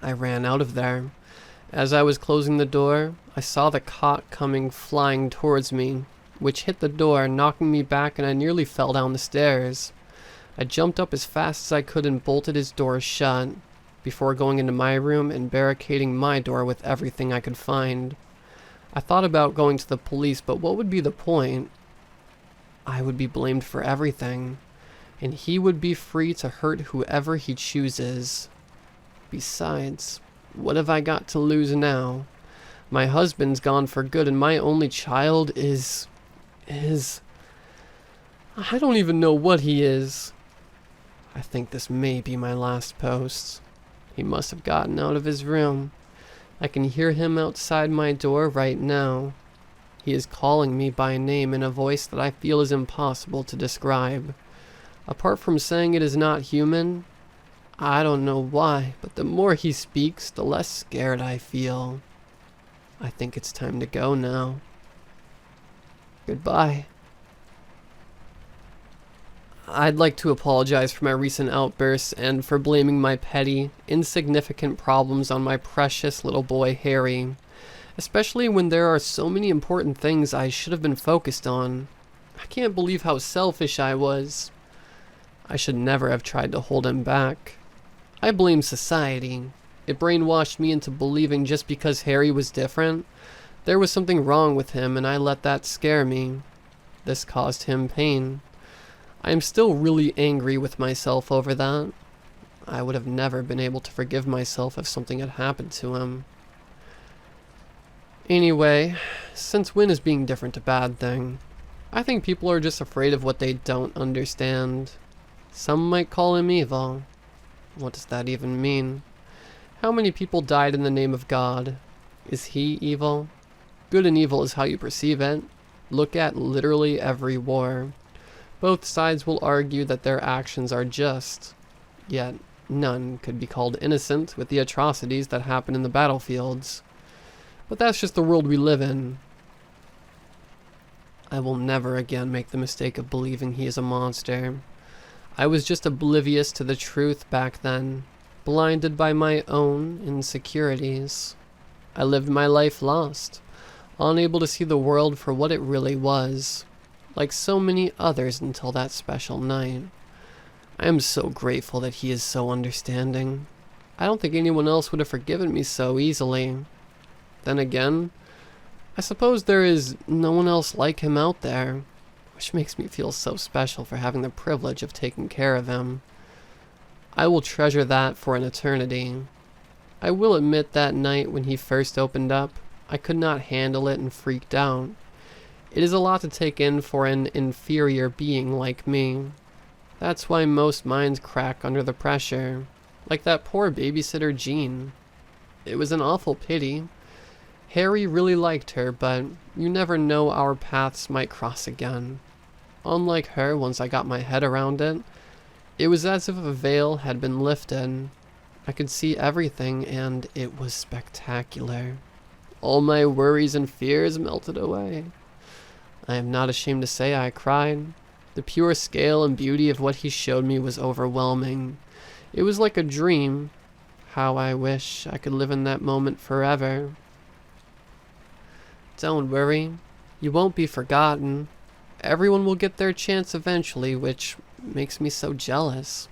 I ran out of there. As I was closing the door, I saw the cot coming flying towards me, which hit the door, knocking me back, and I nearly fell down the stairs. I jumped up as fast as I could and bolted his door shut, before going into my room and barricading my door with everything I could find. I thought about going to the police, but what would be the point? I would be blamed for everything, and he would be free to hurt whoever he chooses. Besides, what have I got to lose now? My husband's gone for good, and my only child is... I don't even know what he is. I think this may be my last post. He must have gotten out of his room. I can hear him outside my door right now. He is calling me by name in a voice that I feel is impossible to describe. Apart from saying it is not human, I don't know why, but the more he speaks, the less scared I feel. I think it's time to go now. Goodbye. I'd like to apologize for my recent outbursts and for blaming my petty, insignificant problems on my precious little boy Harry, especially when there are so many important things I should have been focused on. I can't believe how selfish I was. I should never have tried to hold him back. I blame society. It brainwashed me into believing just because Harry was different, there was something wrong with him, and I let that scare me. This caused him pain. I am still really angry with myself over that. I would have never been able to forgive myself if something had happened to him. Anyway, since when is being different a bad thing? I think people are just afraid of what they don't understand. Some might call him evil. What does that even mean? How many people died in the name of God? Is he evil? Good and evil is how you perceive it. Look at literally every war. Both sides will argue that their actions are just, yet none could be called innocent with the atrocities that happen in the battlefields. But that's just the world we live in. I will never again make the mistake of believing he is a monster. I was just oblivious to the truth back then, blinded by my own insecurities. I lived my life lost, unable to see the world for what it really was, like so many others until that special night. I am so grateful that he is so understanding. I don't think anyone else would have forgiven me so easily. Then again, I suppose there is no one else like him out there, which makes me feel so special for having the privilege of taking care of him. I will treasure that for an eternity. I will admit that night when he first opened up, I could not handle it and freaked out. It is a lot to take in for an inferior being like me. That's why most minds crack under the pressure, like that poor babysitter Jean. It was an awful pity. Harry really liked her, but you never know, our paths might cross again. Unlike her, once I got my head around it, it was as if a veil had been lifted. I could see everything, and it was spectacular. All my worries and fears melted away. I am not ashamed to say I cried. The pure scale and beauty of what he showed me was overwhelming. It was like a dream. How I wish I could live in that moment forever. Don't worry, you won't be forgotten. Everyone will get their chance eventually, which makes me so jealous.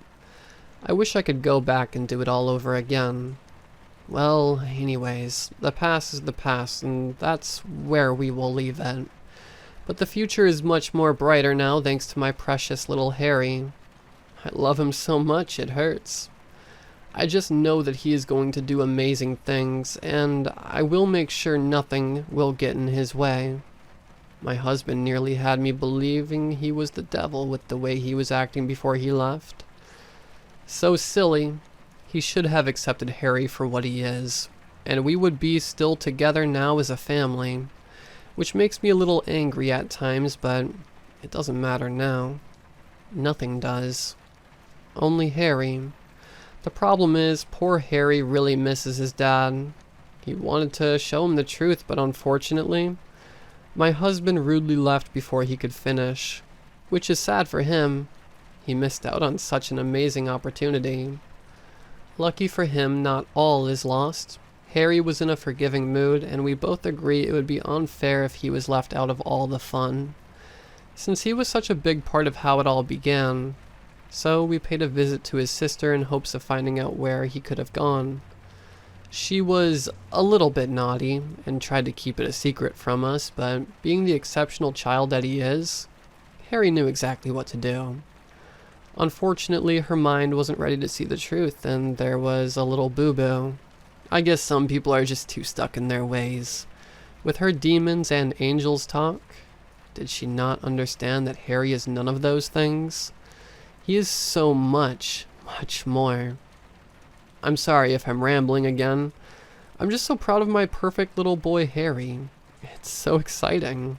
I wish I could go back and do it all over again. Well, anyways, the past is the past, and that's where we will leave it. But the future is much more brighter now thanks to my precious little Harry. I love him so much it hurts. I just know that he is going to do amazing things, and I will make sure nothing will get in his way. My husband nearly had me believing he was the devil with the way he was acting before he left. So silly. He should have accepted Harry for what he is, and we would be still together now as a family, which makes me a little angry at times, but it doesn't matter now. Nothing does. Only Harry. The problem is, poor Harry really misses his dad. He wanted to show him the truth, but unfortunately, my husband rudely left before he could finish, which is sad for him. He missed out on such an amazing opportunity. Lucky for him, not all is lost. Harry was in a forgiving mood, and we both agree it would be unfair if he was left out of all the fun, since he was such a big part of how it all began. So we paid a visit to his sister in hopes of finding out where he could have gone. She was a little bit naughty and tried to keep it a secret from us, but being the exceptional child that he is, Harry knew exactly what to do. Unfortunately, her mind wasn't ready to see the truth, and there was a little boo-boo. I guess some people are just too stuck in their ways. With her demons and angels talk, did she not understand that Harry is none of those things? He is so much, much more. I'm sorry if I'm rambling again. I'm just so proud of my perfect little boy Harry. It's so exciting.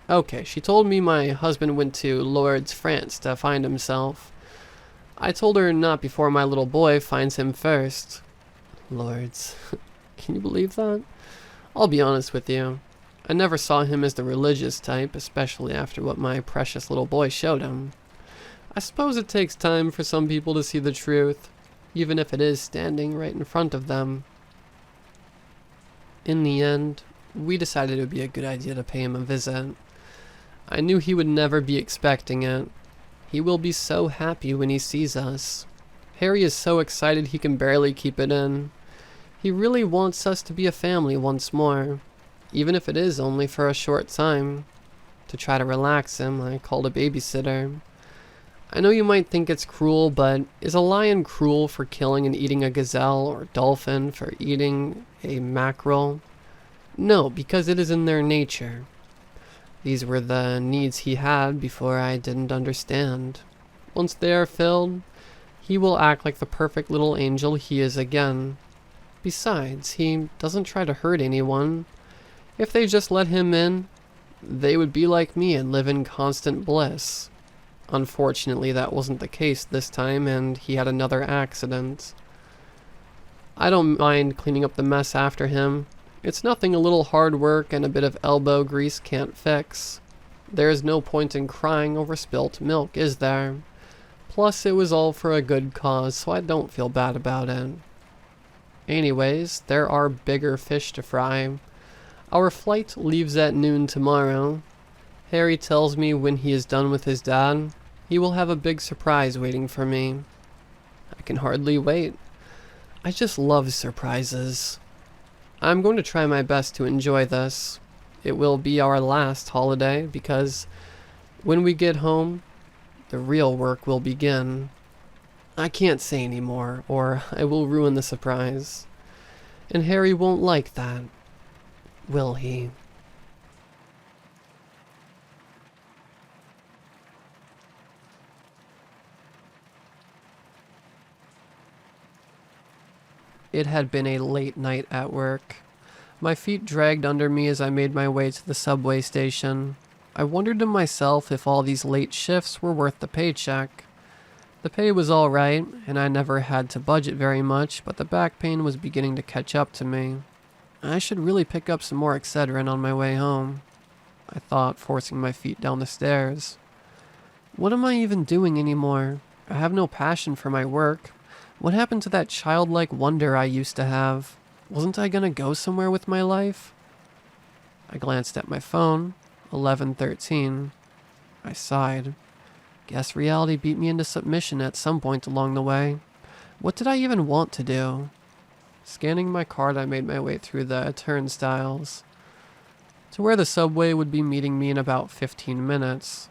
Okay, she told me my husband went to Lourdes, France to find himself. I told her not before my little boy finds him first. Lourdes. Can you believe that? I'll be honest with you. I never saw him as the religious type, especially after what my precious little boy showed him. I suppose it takes time for some people to see the truth, even if it is standing right in front of them. In the end, we decided it would be a good idea to pay him a visit. I knew he would never be expecting it. He will be so happy when he sees us. Harry is so excited he can barely keep it in. He really wants us to be a family once more, even if it is only for a short time. To try to relax him, I called a babysitter. I know you might think it's cruel, but is a lion cruel for killing and eating a gazelle, or a dolphin for eating a mackerel? No, because it is in their nature. These were the needs he had before I didn't understand. Once they are filled, he will act like the perfect little angel he is again. Besides, he doesn't try to hurt anyone. If they just let him in, they would be like me and live in constant bliss. Unfortunately, that wasn't the case this time, and he had another accident. I don't mind cleaning up the mess after him. It's nothing a little hard work and a bit of elbow grease can't fix. There is no point in crying over spilt milk, is there? Plus, it was all for a good cause, so I don't feel bad about it. Anyways, there are bigger fish to fry. Our flight leaves at noon tomorrow. Harry tells me when he is done with his dad, he will have a big surprise waiting for me. I can hardly wait. I just love surprises. I'm going to try my best to enjoy this. It will be our last holiday because when we get home, the real work will begin. I can't say any more, or I will ruin the surprise. And Harry won't like that, will he? It had been a late night at work. My feet dragged under me as I made my way to the subway station. I wondered to myself if all these late shifts were worth the paycheck. The pay was all right, and I never had to budget very much, but the back pain was beginning to catch up to me. I should really pick up some more Excedrin on my way home, I thought, forcing my feet down the stairs. What am I even doing anymore? I have no passion for my work. What happened to that childlike wonder I used to have? Wasn't I gonna go somewhere with my life? I glanced at my phone. 11:13. I sighed. Guess reality beat me into submission at some point along the way. What did I even want to do? Scanning my card, I made my way through the turnstiles to where the subway would be meeting me in about 15 minutes.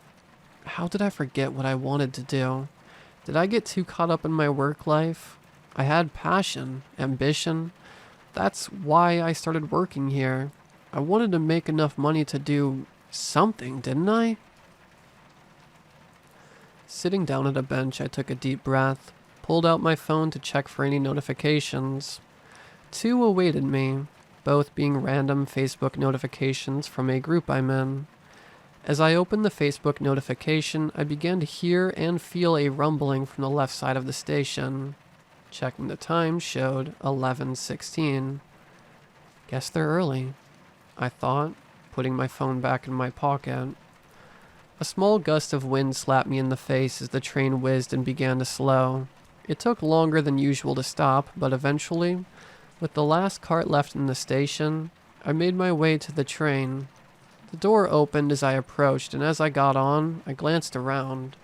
How did I forget what I wanted to do? Did I get too caught up in my work life? I had passion, ambition. That's why I started working here. I wanted to make enough money to do something, didn't I? Sitting down at a bench, I took a deep breath, pulled out my phone to check for any notifications. 2 awaited me, both being random Facebook notifications from a group I'm in. As I opened the Facebook notification, I began to hear and feel a rumbling from the left side of the station. Checking the time showed 11:16. Guess they're early, I thought, putting my phone back in my pocket. A small gust of wind slapped me in the face as the train whizzed and began to slow. It took longer than usual to stop, but eventually, with the last cart left in the station, I made my way to the train. The door opened as I approached, and as I got on, I glanced around.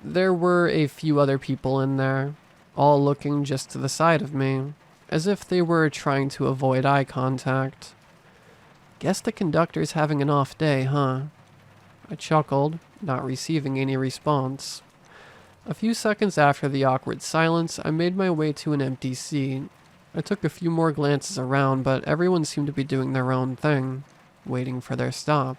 There were a few other people in there, all looking just to the side of me, as if they were trying to avoid eye contact. Guess the conductor's having an off day, huh? I chuckled, not receiving any response. A few seconds after the awkward silence, I made my way to an empty seat. I took a few more glances around, but everyone seemed to be doing their own thing, waiting for their stop.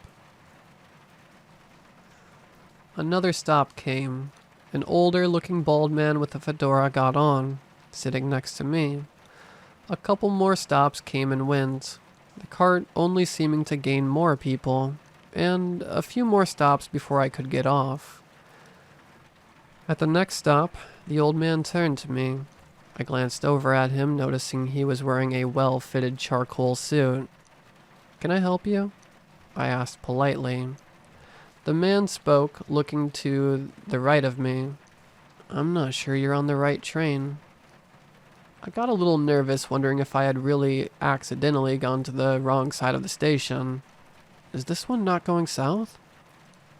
Another stop came. An older-looking bald man with a fedora got on, sitting next to me. A couple more stops came and went, the cart only seeming to gain more people, and a few more stops before I could get off. At the next stop, the old man turned to me. I glanced over at him, noticing he was wearing a well-fitted charcoal suit. "Can I help you?" I asked politely. The man spoke, looking to the right of me. "I'm not sure you're on the right train." I got a little nervous, wondering if I had really accidentally gone to the wrong side of the station. "Is this one not going south?"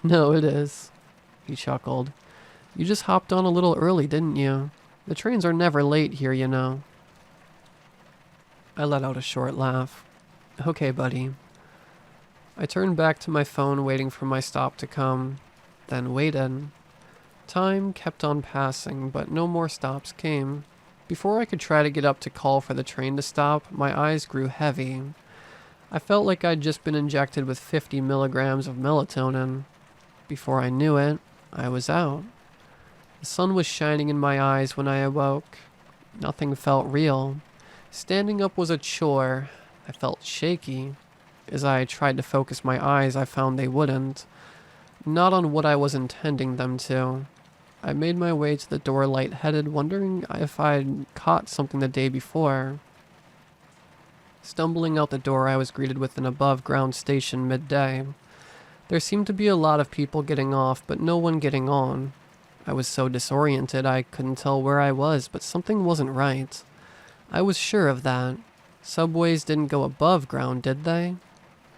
"No, it is," he chuckled. "You just hopped on a little early, didn't you? The trains are never late here, you know." I let out a short laugh. "Okay, buddy." I turned back to my phone, waiting for my stop to come, then waited. Time kept on passing, but no more stops came. Before I could try to get up to call for the train to stop, my eyes grew heavy. I felt like I'd just been injected with 50 milligrams of melatonin. Before I knew it, I was out. The sun was shining in my eyes when I awoke. Nothing felt real. Standing up was a chore. I felt shaky. As I tried to focus my eyes, I found they wouldn't. Not on what I was intending them to. I made my way to the door lightheaded, wondering if I'd caught something the day before. Stumbling out the door, I was greeted with an above-ground station midday. There seemed to be a lot of people getting off, but no one getting on. I was so disoriented I couldn't tell where I was, but something wasn't right. I was sure of that. Subways didn't go above ground, did they?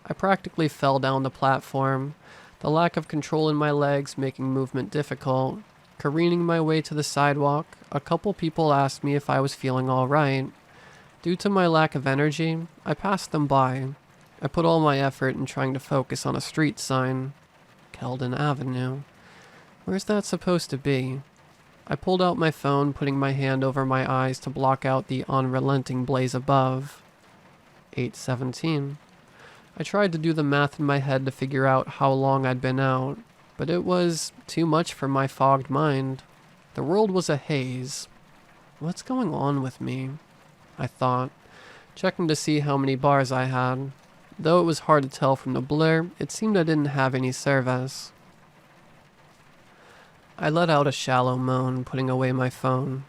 I practically fell down the platform, the lack of control in my legs making movement difficult. Careening my way to the sidewalk, a couple people asked me if I was feeling all right. Due to my lack of energy, I passed them by. I put all my effort in trying to focus on a street sign. Keldon Avenue. Where's that supposed to be? I pulled out my phone, putting my hand over my eyes to block out the unrelenting blaze above. 8:17. I tried to do the math in my head to figure out how long I'd been out, but it was too much for my fogged mind. The world was a haze. What's going on with me? I thought, checking to see how many bars I had. Though it was hard to tell from the blur, it seemed I didn't have any service. I let out a shallow moan, putting away my phone.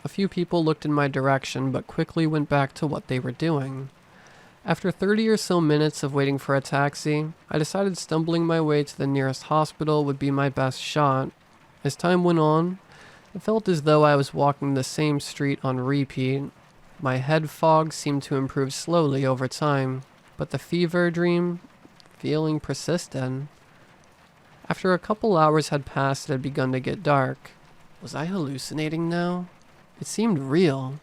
A few people looked in my direction, but quickly went back to what they were doing. After 30 or so minutes of waiting for a taxi, I decided stumbling my way to the nearest hospital would be my best shot. As time went on, it felt as though I was walking the same street on repeat. My head fog seemed to improve slowly over time, but the fever dream feeling persisted. After a couple hours had passed, it had begun to get dark. Was I hallucinating now? It seemed real.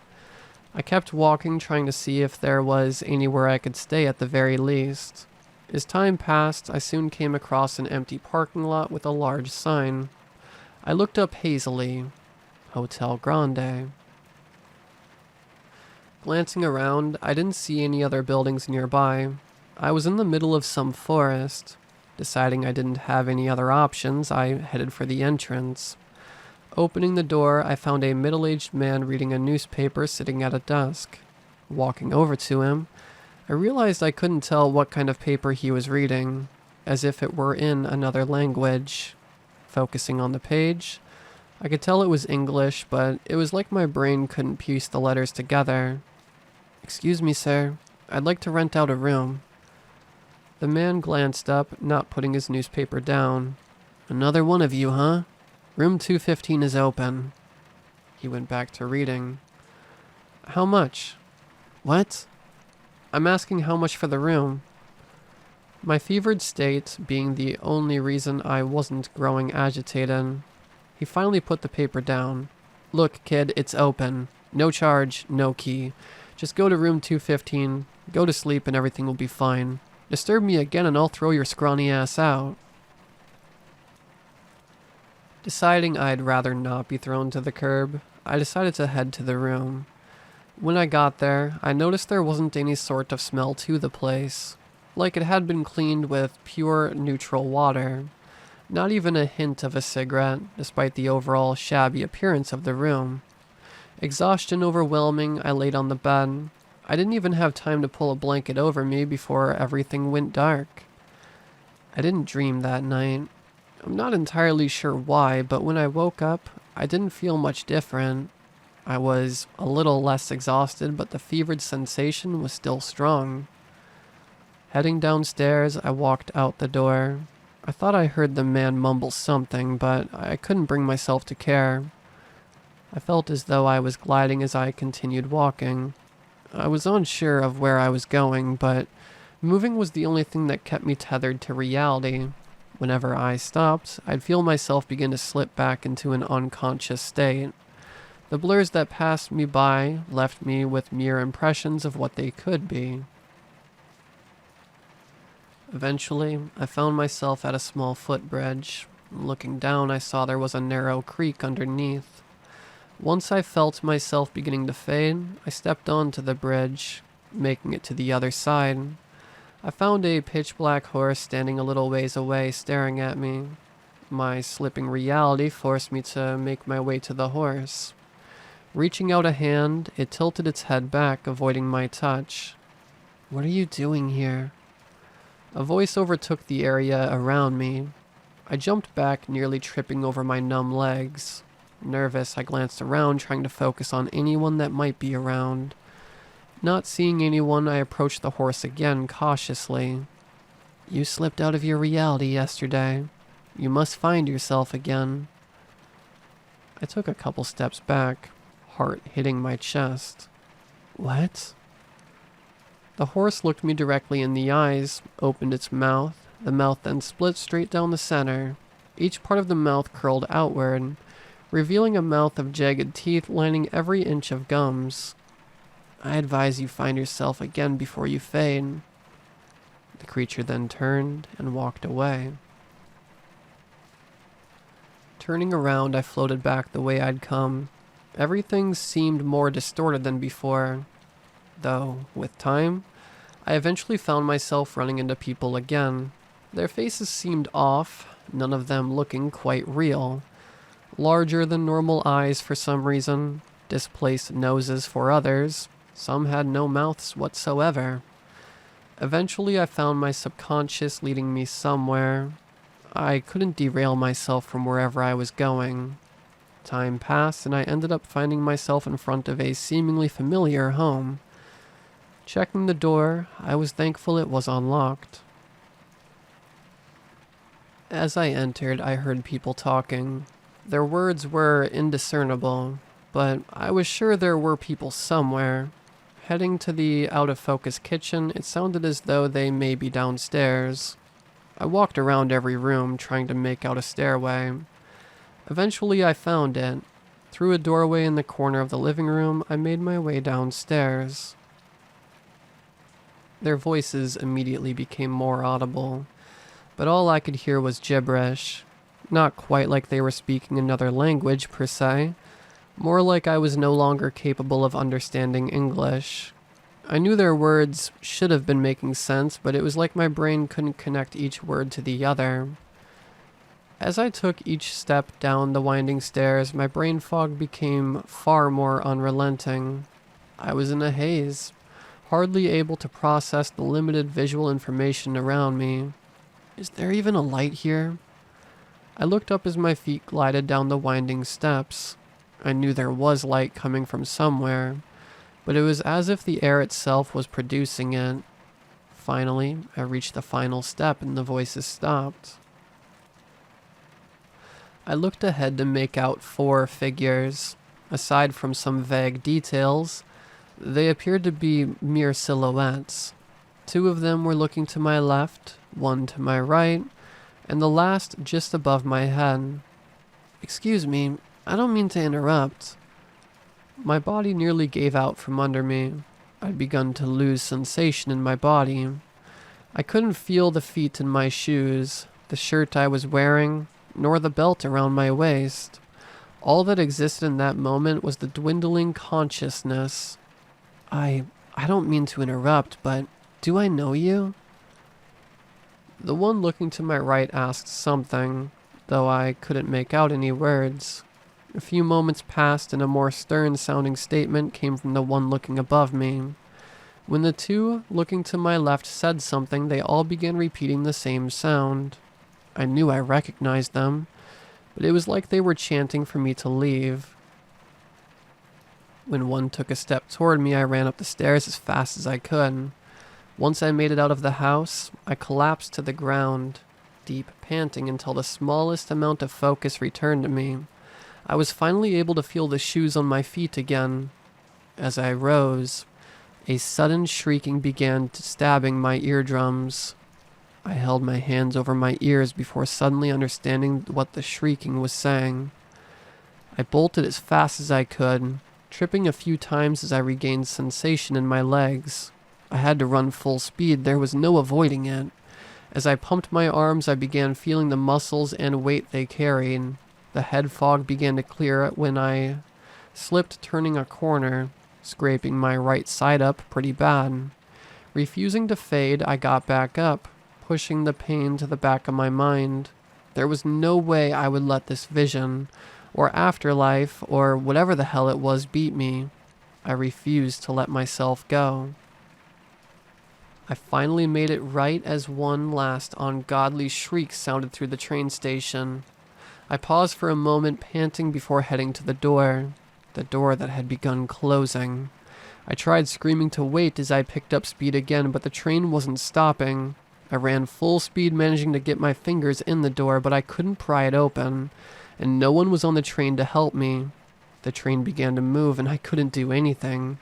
I kept walking, trying to see if there was anywhere I could stay at the very least. As time passed, I soon came across an empty parking lot with a large sign. I looked up hazily. Hotel Grande. Glancing around, I didn't see any other buildings nearby. I was in the middle of some forest. Deciding I didn't have any other options, I headed for the entrance. Opening the door, I found a middle-aged man reading a newspaper sitting at a desk. Walking over to him, I realized I couldn't tell what kind of paper he was reading, as if it were in another language. Focusing on the page, I could tell it was English, but it was like my brain couldn't piece the letters together. "Excuse me, sir. I'd like to rent out a room." The man glanced up, not putting his newspaper down. "Another one of you, huh? Room 215 is open." He went back to reading. "How much?" "What?" "I'm asking how much for the room." My fevered state being the only reason I wasn't growing agitated. He finally put the paper down. "Look, kid, it's open. No charge, no key. Just go to room 215, go to sleep, and everything will be fine. Disturb me again and I'll throw your scrawny ass out." Deciding I'd rather not be thrown to the curb, I decided to head to the room. When I got there, I noticed there wasn't any sort of smell to the place, like it had been cleaned with pure, neutral water. Not even a hint of a cigarette, despite the overall shabby appearance of the room. Exhaustion overwhelming, I laid on the bed. I didn't even have time to pull a blanket over me before everything went dark. I didn't dream that night. I'm not entirely sure why, but when I woke up, I didn't feel much different. I was a little less exhausted, but the fevered sensation was still strong. Heading downstairs, I walked out the door. I thought I heard the man mumble something, but I couldn't bring myself to care. I felt as though I was gliding as I continued walking. I was unsure of where I was going, but moving was the only thing that kept me tethered to reality. Whenever I stopped, I'd feel myself begin to slip back into an unconscious state. The blurs that passed me by left me with mere impressions of what they could be. Eventually, I found myself at a small footbridge. Looking down, I saw there was a narrow creek underneath. Once I felt myself beginning to fade, I stepped onto the bridge, making it to the other side. I found a pitch-black horse standing a little ways away, staring at me. My slipping reality forced me to make my way to the horse. Reaching out a hand, it tilted its head back, avoiding my touch. "What are you doing here?" A voice overtook the area around me. I jumped back, nearly tripping over my numb legs. Nervous, I glanced around, trying to focus on anyone that might be around. Not seeing anyone, I approached the horse again, cautiously. You slipped out of your reality yesterday. You must find yourself again. I took a couple steps back, heart hitting my chest. What? The horse looked me directly in the eyes, opened its mouth. The mouth then split straight down the center. Each part of the mouth curled outward, revealing a mouth of jagged teeth lining every inch of gums. I advise you find yourself again before you fade. The creature then turned and walked away. Turning around, I floated back the way I'd come. Everything seemed more distorted than before. Though, with time, I eventually found myself running into people again. Their faces seemed off, none of them looking quite real. Larger than normal eyes for some reason, displaced noses for others. Some had no mouths whatsoever. Eventually, I found my subconscious leading me somewhere. I couldn't derail myself from wherever I was going. Time passed, and I ended up finding myself in front of a seemingly familiar home. Checking the door, I was thankful it was unlocked. As I entered, I heard people talking. Their words were indiscernible, but I was sure there were people somewhere. Heading to the out-of-focus kitchen, it sounded as though they may be downstairs. I walked around every room, trying to make out a stairway. Eventually, I found it. Through a doorway in the corner of the living room, I made my way downstairs. Their voices immediately became more audible, but all I could hear was gibberish. Not quite like they were speaking another language, per se. More like I was no longer capable of understanding English. I knew their words should have been making sense, but it was like my brain couldn't connect each word to the other. As I took each step down the winding stairs, my brain fog became far more unrelenting. I was in a haze, hardly able to process the limited visual information around me. Is there even a light here? I looked up as my feet glided down the winding steps. I knew there was light coming from somewhere, but it was as if the air itself was producing it. Finally, I reached the final step and the voices stopped. I looked ahead to make out 4 figures. Aside from some vague details, they appeared to be mere silhouettes. 2 of them were looking to my left, 1 to my right, and the last just above my head. Excuse me, I don't mean to interrupt. My body nearly gave out from under me. I'd begun to lose sensation in my body. I couldn't feel the feet in my shoes, the shirt I was wearing, nor the belt around my waist. All that existed in that moment was the dwindling consciousness. I don't mean to interrupt, but do I know you? The one looking to my right asked something, though I couldn't make out any words. A few moments passed and a more stern-sounding statement came from the one looking above me. When the 2 looking to my left said something, they all began repeating the same sound. I knew I recognized them, but it was like they were chanting for me to leave. When one took a step toward me, I ran up the stairs as fast as I could. Once I made it out of the house, I collapsed to the ground, deep panting until the smallest amount of focus returned to me. I was finally able to feel the shoes on my feet again. As I rose, a sudden shrieking began stabbing my eardrums. I held my hands over my ears before suddenly understanding what the shrieking was saying. I bolted as fast as I could, tripping a few times as I regained sensation in my legs. I had to run full speed, there was no avoiding it. As I pumped my arms, I began feeling the muscles and weight they carried. The head fog began to clear when I slipped turning a corner, scraping my right side up pretty bad. Refusing to fade, I got back up, pushing the pain to the back of my mind. There was no way I would let this vision, or afterlife, or whatever the hell it was, beat me. I refused to let myself go. I finally made it right as one last ungodly shriek sounded through the train station. I paused for a moment, panting before heading to the door that had begun closing. I tried screaming to wait as I picked up speed again, but the train wasn't stopping. I ran full speed, managing to get my fingers in the door, but I couldn't pry it open, and no one was on the train to help me. The train began to move, and I couldn't do anything.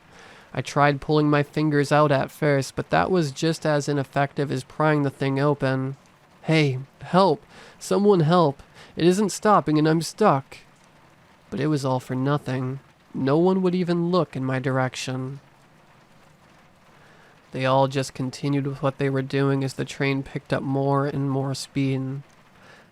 I tried pulling my fingers out at first, but that was just as ineffective as prying the thing open. Hey, help! Someone help! It isn't stopping and I'm stuck. But it was all for nothing. No one would even look in my direction. They all just continued with what they were doing as the train picked up more and more speed.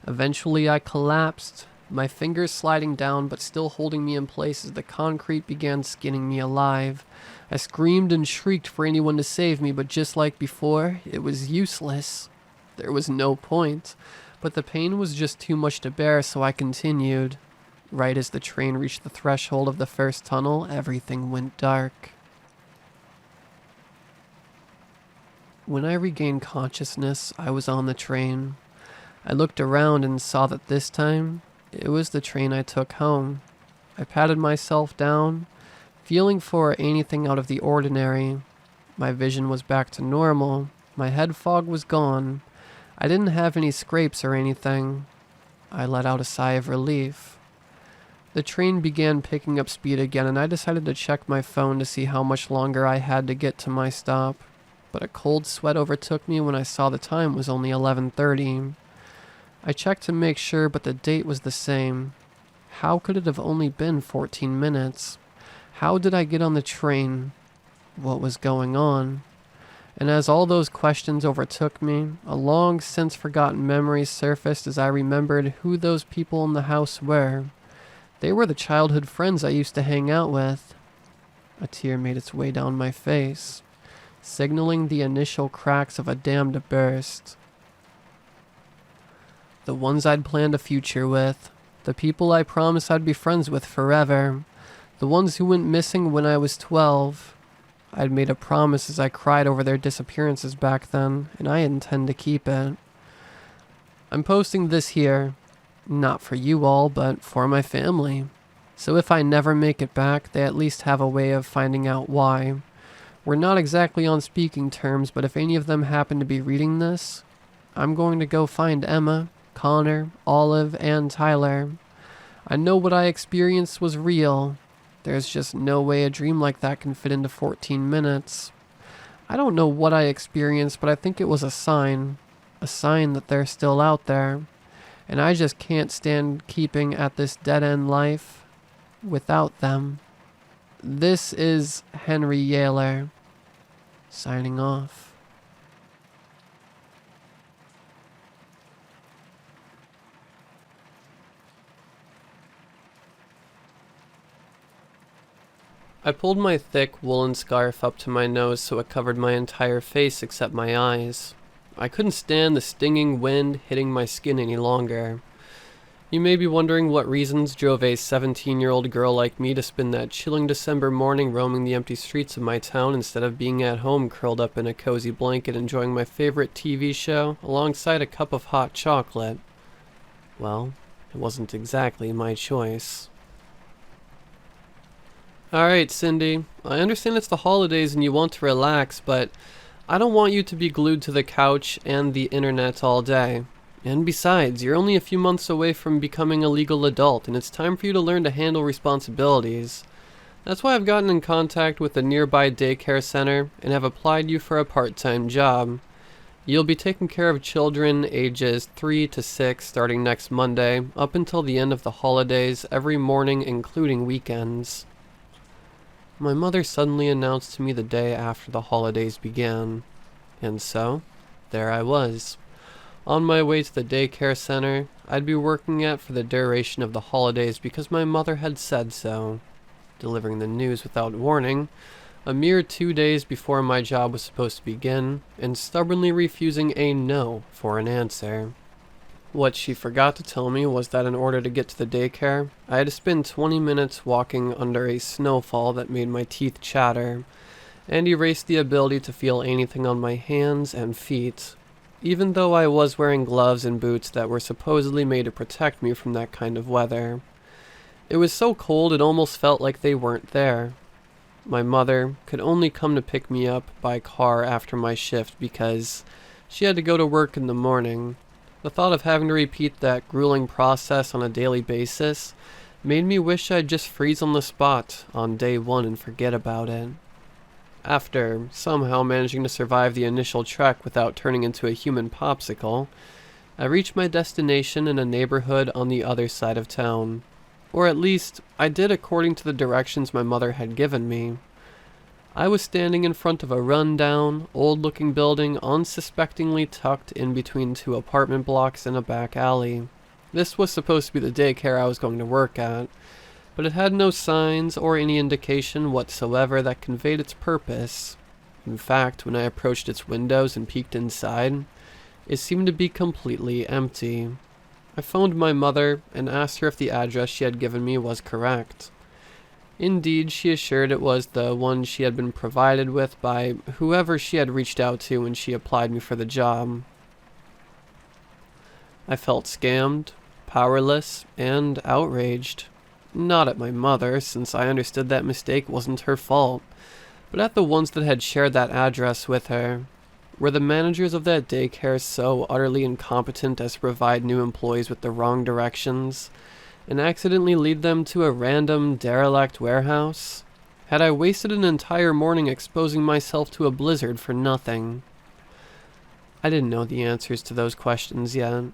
Eventually I collapsed, my fingers sliding down but still holding me in place as the concrete began skinning me alive. I screamed and shrieked for anyone to save me, but just like before, it was useless. There was no point, but the pain was just too much to bear, so I continued. Right as the train reached the threshold of the first tunnel, everything went dark. When I regained consciousness, I was on the train. I looked around and saw that this time, it was the train I took home. I patted myself down, feeling for anything out of the ordinary. My vision was back to normal. My head fog was gone. I didn't have any scrapes or anything. I let out a sigh of relief. The train began picking up speed again, and I decided to check my phone to see how much longer I had to get to my stop. But a cold sweat overtook me when I saw the time was only 11:30. I checked to make sure, but the date was the same. How could it have only been 14 minutes? How did I get on the train? What was going on? And as all those questions overtook me, a long since forgotten memory surfaced as I remembered who those people in the house were. They were the childhood friends I used to hang out with. A tear made its way down my face, signaling the initial cracks of a dam to burst. The ones I'd planned a future with, the people I promised I'd be friends with forever, the ones who went missing when I was 12. I'd made a promise as I cried over their disappearances back then, and I intend to keep it. I'm posting this here, not for you all, but for my family. So if I never make it back, they at least have a way of finding out why. We're not exactly on speaking terms, but if any of them happen to be reading this, I'm going to go find Emma, Connor, Olive, and Tyler. I know what I experienced was real. There's just no way a dream like that can fit into 14 minutes. I don't know what I experienced, but I think it was a sign that they're still out there. And I just can't stand keeping at this dead-end life without them. This is Henry Yaler, signing off. I pulled my thick woolen scarf up to my nose so it covered my entire face except my eyes. I couldn't stand the stinging wind hitting my skin any longer. You may be wondering what reasons drove a 17-year-old girl like me to spend that chilling December morning roaming the empty streets of my town instead of being at home curled up in a cozy blanket enjoying my favorite TV show alongside a cup of hot chocolate. Well, it wasn't exactly my choice. Alright, Cindy, I understand it's the holidays and you want to relax, but I don't want you to be glued to the couch and the internet all day. And besides, you're only a few months away from becoming a legal adult, and it's time for you to learn to handle responsibilities. That's why I've gotten in contact with a nearby daycare center and have applied you for a part-time job. You'll be taking care of children ages 3 to 6 starting next Monday, up until the end of the holidays, every morning including weekends. My mother suddenly announced to me the day after the holidays began. And so, there I was. On my way to the daycare center I'd be working at for the duration of the holidays because my mother had said so. Delivering the news without warning, a mere 2 days before my job was supposed to begin, and stubbornly refusing a no for an answer. What she forgot to tell me was that in order to get to the daycare, I had to spend 20 minutes walking under a snowfall that made my teeth chatter, and erased the ability to feel anything on my hands and feet, even though I was wearing gloves and boots that were supposedly made to protect me from that kind of weather. It was so cold it almost felt like they weren't there. My mother could only come to pick me up by car after my shift because she had to go to work in the morning. The thought of having to repeat that grueling process on a daily basis made me wish I'd just freeze on the spot on day one and forget about it. After somehow managing to survive the initial trek without turning into a human popsicle, I reached my destination in a neighborhood on the other side of town. Or at least, I did according to the directions my mother had given me. I was standing in front of a run-down, old-looking building unsuspectingly tucked in between two apartment blocks in a back alley. This was supposed to be the daycare I was going to work at, but it had no signs or any indication whatsoever that conveyed its purpose. In fact, when I approached its windows and peeked inside, it seemed to be completely empty. I phoned my mother and asked her if the address she had given me was correct. Indeed, she assured it was the one she had been provided with by whoever she had reached out to when she applied me for the job. I felt scammed, powerless, and outraged. Not at my mother, since I understood that mistake wasn't her fault, but at the ones that had shared that address with her. Were the managers of that daycare so utterly incompetent as to provide new employees with the wrong directions, and accidentally lead them to a random, derelict warehouse? Had I wasted an entire morning exposing myself to a blizzard for nothing? I didn't know the answers to those questions yet,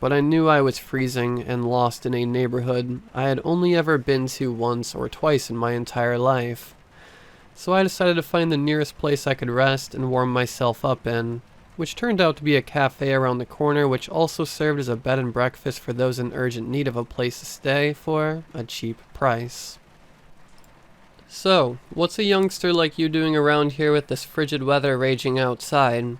but I knew I was freezing and lost in a neighborhood I had only ever been to once or twice in my entire life. So I decided to find the nearest place I could rest and warm myself up in, which turned out to be a cafe around the corner which also served as a bed and breakfast for those in urgent need of a place to stay for a cheap price. So, what's a youngster like you doing around here with this frigid weather raging outside?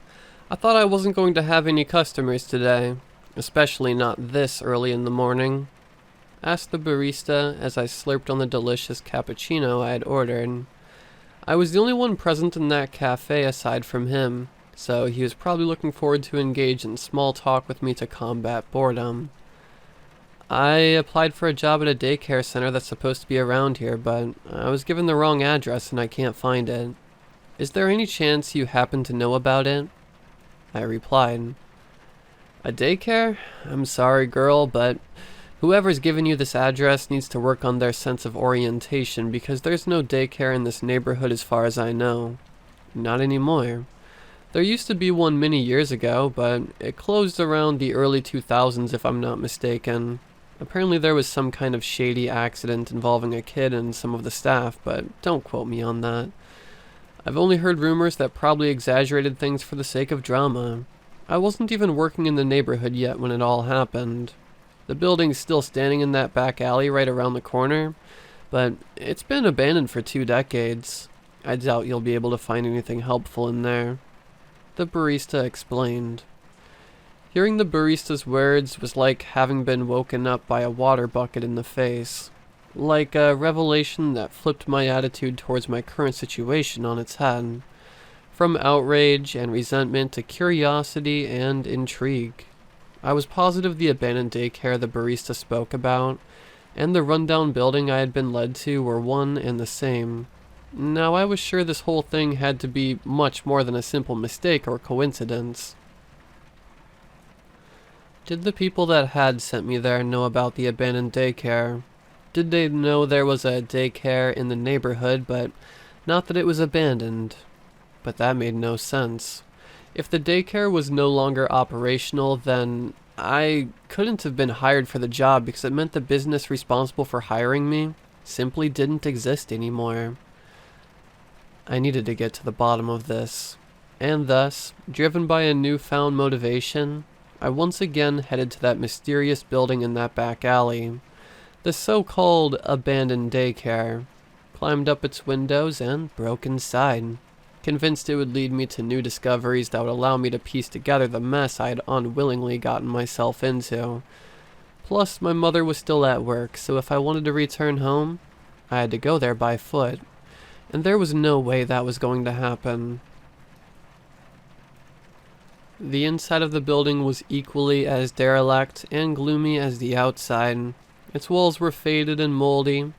I thought I wasn't going to have any customers today, especially not this early in the morning, asked the barista as I slurped on the delicious cappuccino I had ordered. I was the only one present in that cafe aside from him, so he was probably looking forward to engage in small talk with me to combat boredom. I applied for a job at a daycare center that's supposed to be around here, but I was given the wrong address and I can't find it. Is there any chance you happen to know about it? I replied. A daycare? I'm sorry, girl, but whoever's given you this address needs to work on their sense of orientation because there's no daycare in this neighborhood as far as I know. Not anymore. There used to be one many years ago, but it closed around the early 2000s if I'm not mistaken. Apparently there was some kind of shady accident involving a kid and some of the staff, but don't quote me on that. I've only heard rumors that probably exaggerated things for the sake of drama. I wasn't even working in the neighborhood yet when it all happened. The building's still standing in that back alley right around the corner, but it's been abandoned for 2 decades. I doubt you'll be able to find anything helpful in there. The barista explained. Hearing the barista's words was like having been woken up by a water bucket in the face. Like a revelation that flipped my attitude towards my current situation on its head. From outrage and resentment to curiosity and intrigue. I was positive the abandoned daycare the barista spoke about and the rundown building I had been led to were one and the same. Now I was sure this whole thing had to be much more than a simple mistake or coincidence. Did the people that had sent me there know about the abandoned daycare? Did they know there was a daycare in the neighborhood, but not that it was abandoned? But that made no sense. If the daycare was no longer operational, then I couldn't have been hired for the job because it meant the business responsible for hiring me simply didn't exist anymore. I needed to get to the bottom of this, and thus, driven by a newfound motivation, I once again headed to that mysterious building in that back alley, the so-called abandoned daycare, climbed up its windows and broke inside, convinced it would lead me to new discoveries that would allow me to piece together the mess I had unwillingly gotten myself into. Plus, my mother was still at work, so if I wanted to return home, I had to go there by foot. and there was no way that was going to happen. The inside of the building was equally as derelict and gloomy as the outside. Its walls were faded and moldy,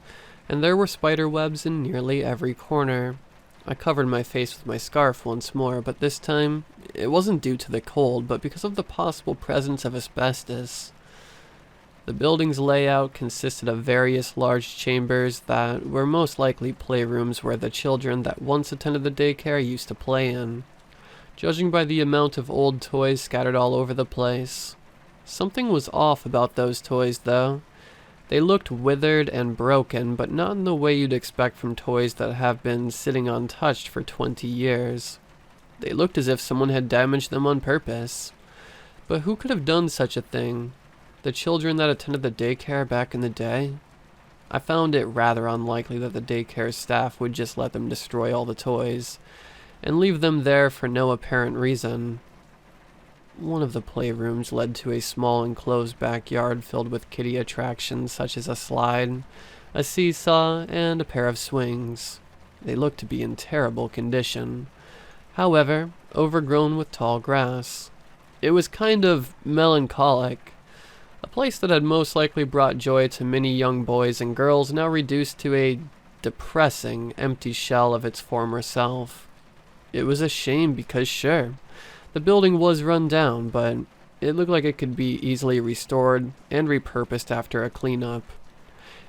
and there were spider webs in nearly every corner. I covered my face with my scarf once more, but this time, it wasn't due to the cold, but because of the possible presence of asbestos. The building's layout consisted of various large chambers that were most likely playrooms where the children that once attended the daycare used to play in, judging by the amount of old toys scattered all over the place. Something was off about those toys, though. They looked withered and broken, but not in the way you'd expect from toys that have been sitting untouched for 20 years. They looked as if someone had damaged them on purpose. But who could have done such a thing? The children that attended the daycare back in the day? I found it rather unlikely that the daycare staff would just let them destroy all the toys, and leave them there for no apparent reason. One of the playrooms led to a small enclosed backyard filled with kiddie attractions such as a slide, a seesaw, and a pair of swings. They looked to be in terrible condition, however, overgrown with tall grass. It was kind of melancholic. A place that had most likely brought joy to many young boys and girls now reduced to a depressing, empty shell of its former self. It was a shame because, sure, the building was run down, but it looked like it could be easily restored and repurposed after a cleanup.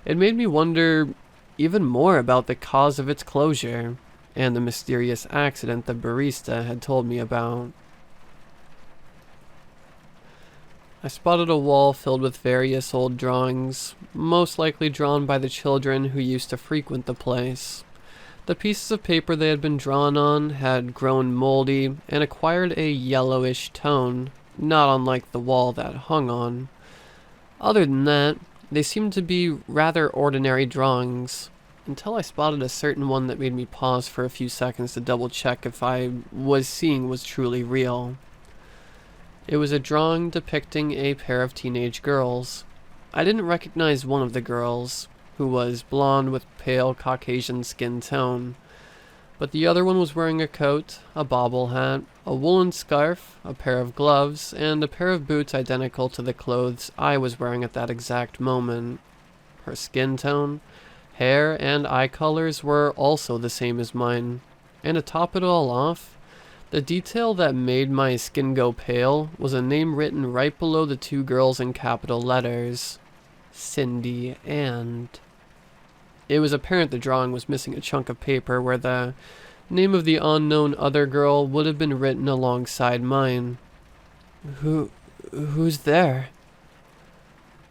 It made me wonder even more about the cause of its closure, and the mysterious accident the barista had told me about. I spotted a wall filled with various old drawings, most likely drawn by the children who used to frequent the place. The pieces of paper they had been drawn on had grown moldy and acquired a yellowish tone, not unlike the wall that hung on. Other than that, they seemed to be rather ordinary drawings, until I spotted a certain one that made me pause for a few seconds to double check if I was seeing was truly real. It was a drawing depicting a pair of teenage girls. I didn't recognize one of the girls, who was blonde with pale Caucasian skin tone, but the other one was wearing a coat, a bobble hat, a woolen scarf, a pair of gloves, and a pair of boots identical to the clothes I was wearing at that exact moment. Her skin tone, hair, and eye colors were also the same as mine, and to top it all off, the detail that made my skin go pale was a name written right below the two girls in capital letters: Cindy and... It was apparent the drawing was missing a chunk of paper where the name of the unknown other girl would have been written alongside mine. Who's there?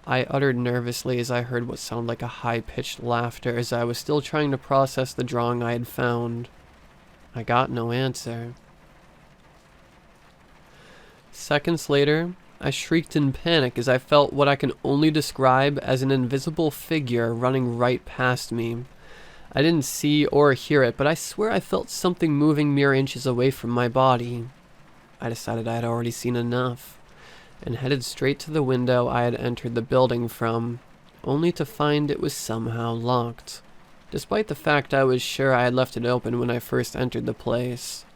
I uttered nervously as I heard what sounded like a high-pitched laughter as I was still trying to process the drawing I had found. I got no answer. Seconds later, I shrieked in panic as I felt what I can only describe as an invisible figure running right past me. I didn't see or hear it, but I swear I felt something moving mere inches away from my body. I decided I had already seen enough, and headed straight to the window I had entered the building from, only to find it was somehow locked, despite the fact I was sure I had left it open when I first entered the place.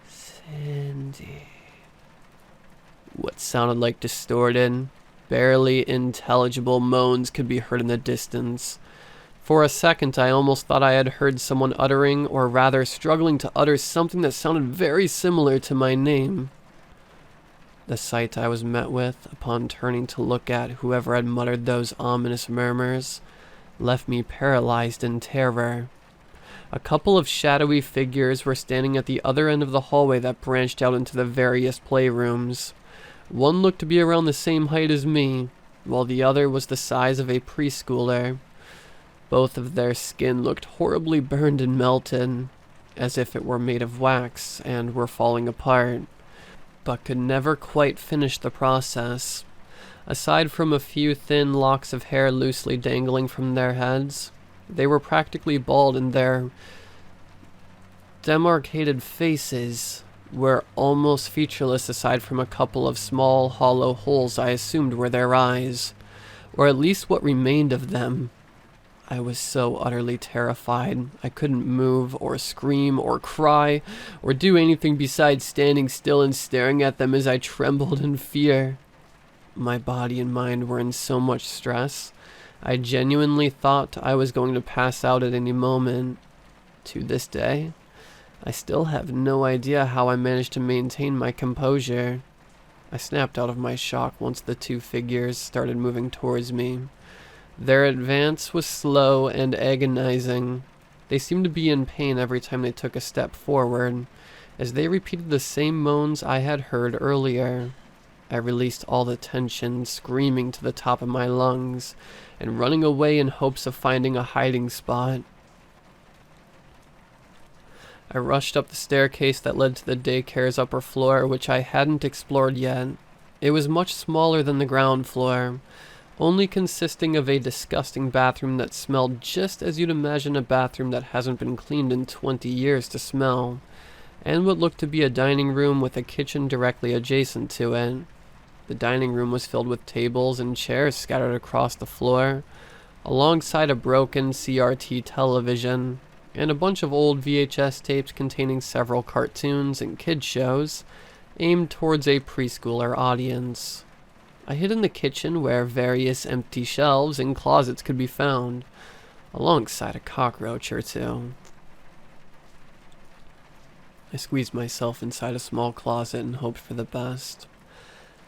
Cindy... What sounded like distorted, barely intelligible moans could be heard in the distance. For a second, I almost thought I had heard someone uttering, or rather struggling to utter, something that sounded very similar to my name. The sight I was met with, upon turning to look at whoever had muttered those ominous murmurs, left me paralyzed in terror. A couple of shadowy figures were standing at the other end of the hallway that branched out into the various playrooms. One looked to be around the same height as me, while the other was the size of a preschooler. Both of their skin looked horribly burned and melted, as if it were made of wax and were falling apart, but could never quite finish the process. Aside from a few thin locks of hair loosely dangling from their heads, they were practically bald, and their demarcated faces were almost featureless aside from a couple of small hollow holes I assumed were their eyes, or at least what remained of them. I was so utterly terrified. I couldn't move or scream or cry or do anything besides standing still and staring at them as I trembled in fear. My body and mind were in so much stress. I genuinely thought I was going to pass out at any moment. To this day, I still have no idea how I managed to maintain my composure. I snapped out of my shock once the two figures started moving towards me. Their advance was slow and agonizing. They seemed to be in pain every time they took a step forward, as they repeated the same moans I had heard earlier. I released all the tension, screaming to the top of my lungs, and running away in hopes of finding a hiding spot. I rushed up the staircase that led to the daycare's upper floor, which I hadn't explored yet. It was much smaller than the ground floor, only consisting of a disgusting bathroom that smelled just as you'd imagine a bathroom that hasn't been cleaned in 20 years to smell, and what looked to be a dining room with a kitchen directly adjacent to it. The dining room was filled with tables and chairs scattered across the floor, alongside a broken CRT television, and a bunch of old VHS tapes containing several cartoons and kids shows aimed towards a preschooler audience. I hid in the kitchen where various empty shelves and closets could be found, alongside a cockroach or two. I squeezed myself inside a small closet and hoped for the best.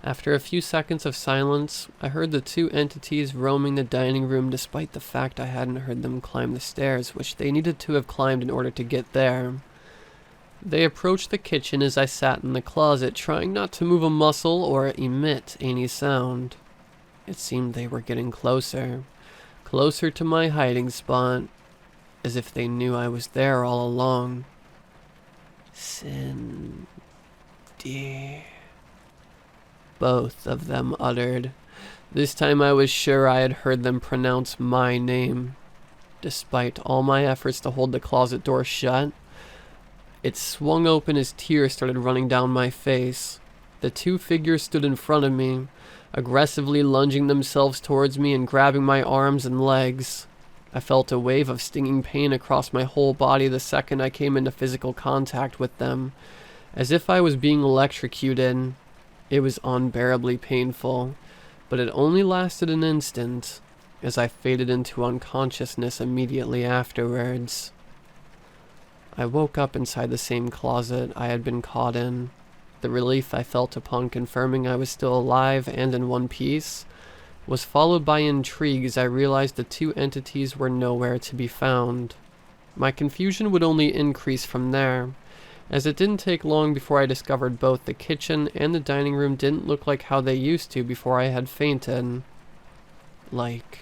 After a few seconds of silence, I heard the two entities roaming the dining room despite the fact I hadn't heard them climb the stairs, which they needed to have climbed in order to get there. They approached the kitchen as I sat in the closet, trying not to move a muscle or emit any sound. It seemed they were getting closer, closer to my hiding spot, as if they knew I was there all along. Cindy. Both of them uttered. This time I was sure I had heard them pronounce my name. Despite all my efforts to hold the closet door shut, it swung open as tears started running down my face. The two figures stood in front of me, aggressively lunging themselves towards me and grabbing my arms and legs. I felt a wave of stinging pain across my whole body the second I came into physical contact with them, as if I was being electrocuted. It was unbearably painful, but it only lasted an instant, as I faded into unconsciousness immediately afterwards. I woke up inside the same closet I had been caught in. The relief I felt upon confirming I was still alive and in one piece was followed by intrigue as I realized the two entities were nowhere to be found. My confusion would only increase from there, as it didn't take long before I discovered both the kitchen and the dining room didn't look like how they used to before I had fainted. Like,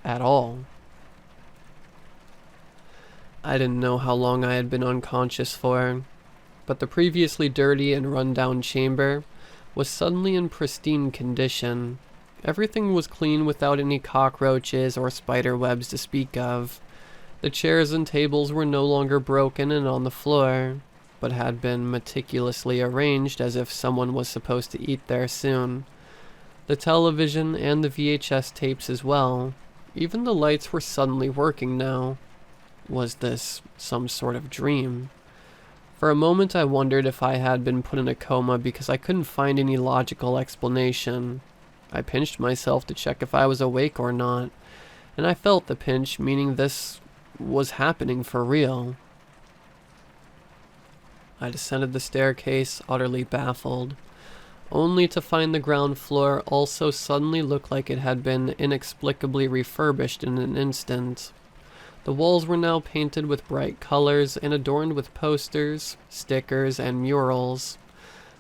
at all. I didn't know how long I had been unconscious for, but the previously dirty and run-down chamber was suddenly in pristine condition. Everything was clean without any cockroaches or spider webs to speak of. The chairs and tables were no longer broken and on the floor, but had been meticulously arranged as if someone was supposed to eat there soon. The television and the VHS tapes as well. Even the lights were suddenly working now. Was this some sort of dream? For a moment I wondered if I had been put in a coma because I couldn't find any logical explanation. I pinched myself to check if I was awake or not, and I felt the pinch, meaning this was happening for real. I descended the staircase, utterly baffled, only to find the ground floor also suddenly look like it had been inexplicably refurbished in an instant. The walls were now painted with bright colors and adorned with posters, stickers, and murals.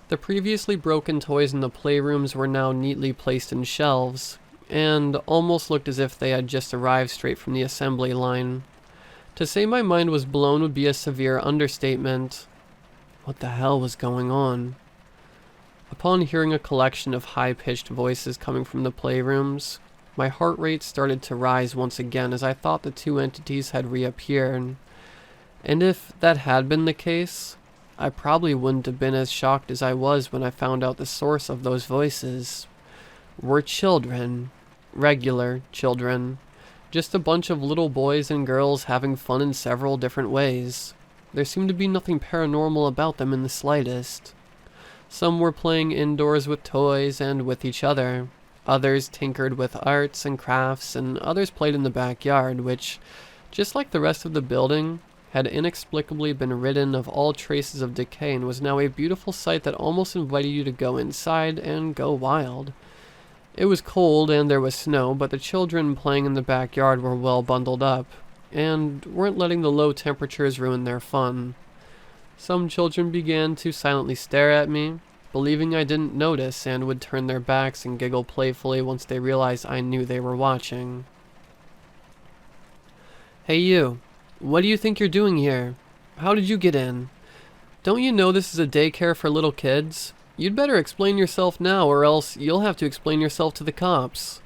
The previously broken toys in the playrooms were now neatly placed in shelves, and almost looked as if they had just arrived straight from the assembly line. To say my mind was blown would be a severe understatement. What the hell was going on? Upon hearing a collection of high-pitched voices coming from the playrooms, my heart rate started to rise once again as I thought the two entities had reappeared. And if that had been the case, I probably wouldn't have been as shocked as I was when I found out the source of those voices were children, regular children, Just a bunch of little boys and girls having fun in several different ways. There seemed to be nothing paranormal about them in the slightest. Some were playing indoors with toys and with each other. Others tinkered with arts and crafts, and others played in the backyard, which, just like the rest of the building, had inexplicably been ridden of all traces of decay and was now a beautiful sight that almost invited you to go inside and go wild. It was cold and there was snow, but the children playing in the backyard were well bundled up, and weren't letting the low temperatures ruin their fun. Some children began to silently stare at me, believing I didn't notice, and would turn their backs and giggle playfully once they realized I knew they were watching. "Hey you, what do you think you're doing here? How did you get in? Don't you know this is a daycare for little kids? You'd better explain yourself now, or else you'll have to explain yourself to the cops,"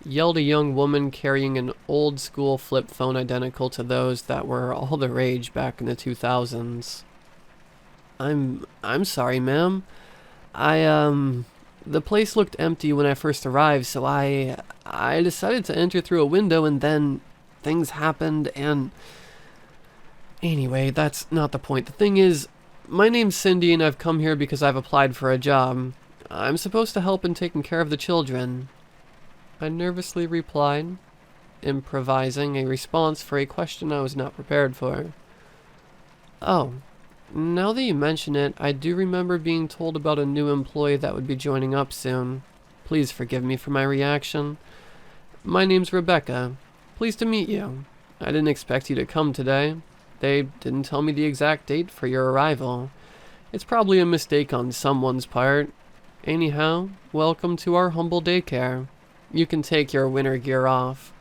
yelled a young woman carrying an old-school flip phone identical to those that were all the rage back in the 2000s. I'm sorry, ma'am. The place looked empty when I first arrived, so I decided to enter through a window, and then things happened, and... Anyway, that's not the point. The thing is, my name's Cindy, and I've come here because I've applied for a job. I'm supposed to help in taking care of the children," I nervously replied, improvising a response for a question I was not prepared for. "Oh, now that you mention it, I do remember being told about a new employee that would be joining up soon. Please forgive me for my reaction. My name's Rebecca. Pleased to meet you. I didn't expect you to come today. They didn't tell me the exact date for your arrival. It's probably a mistake on someone's part. Anyhow, welcome to our humble daycare. You can take your winter gear off.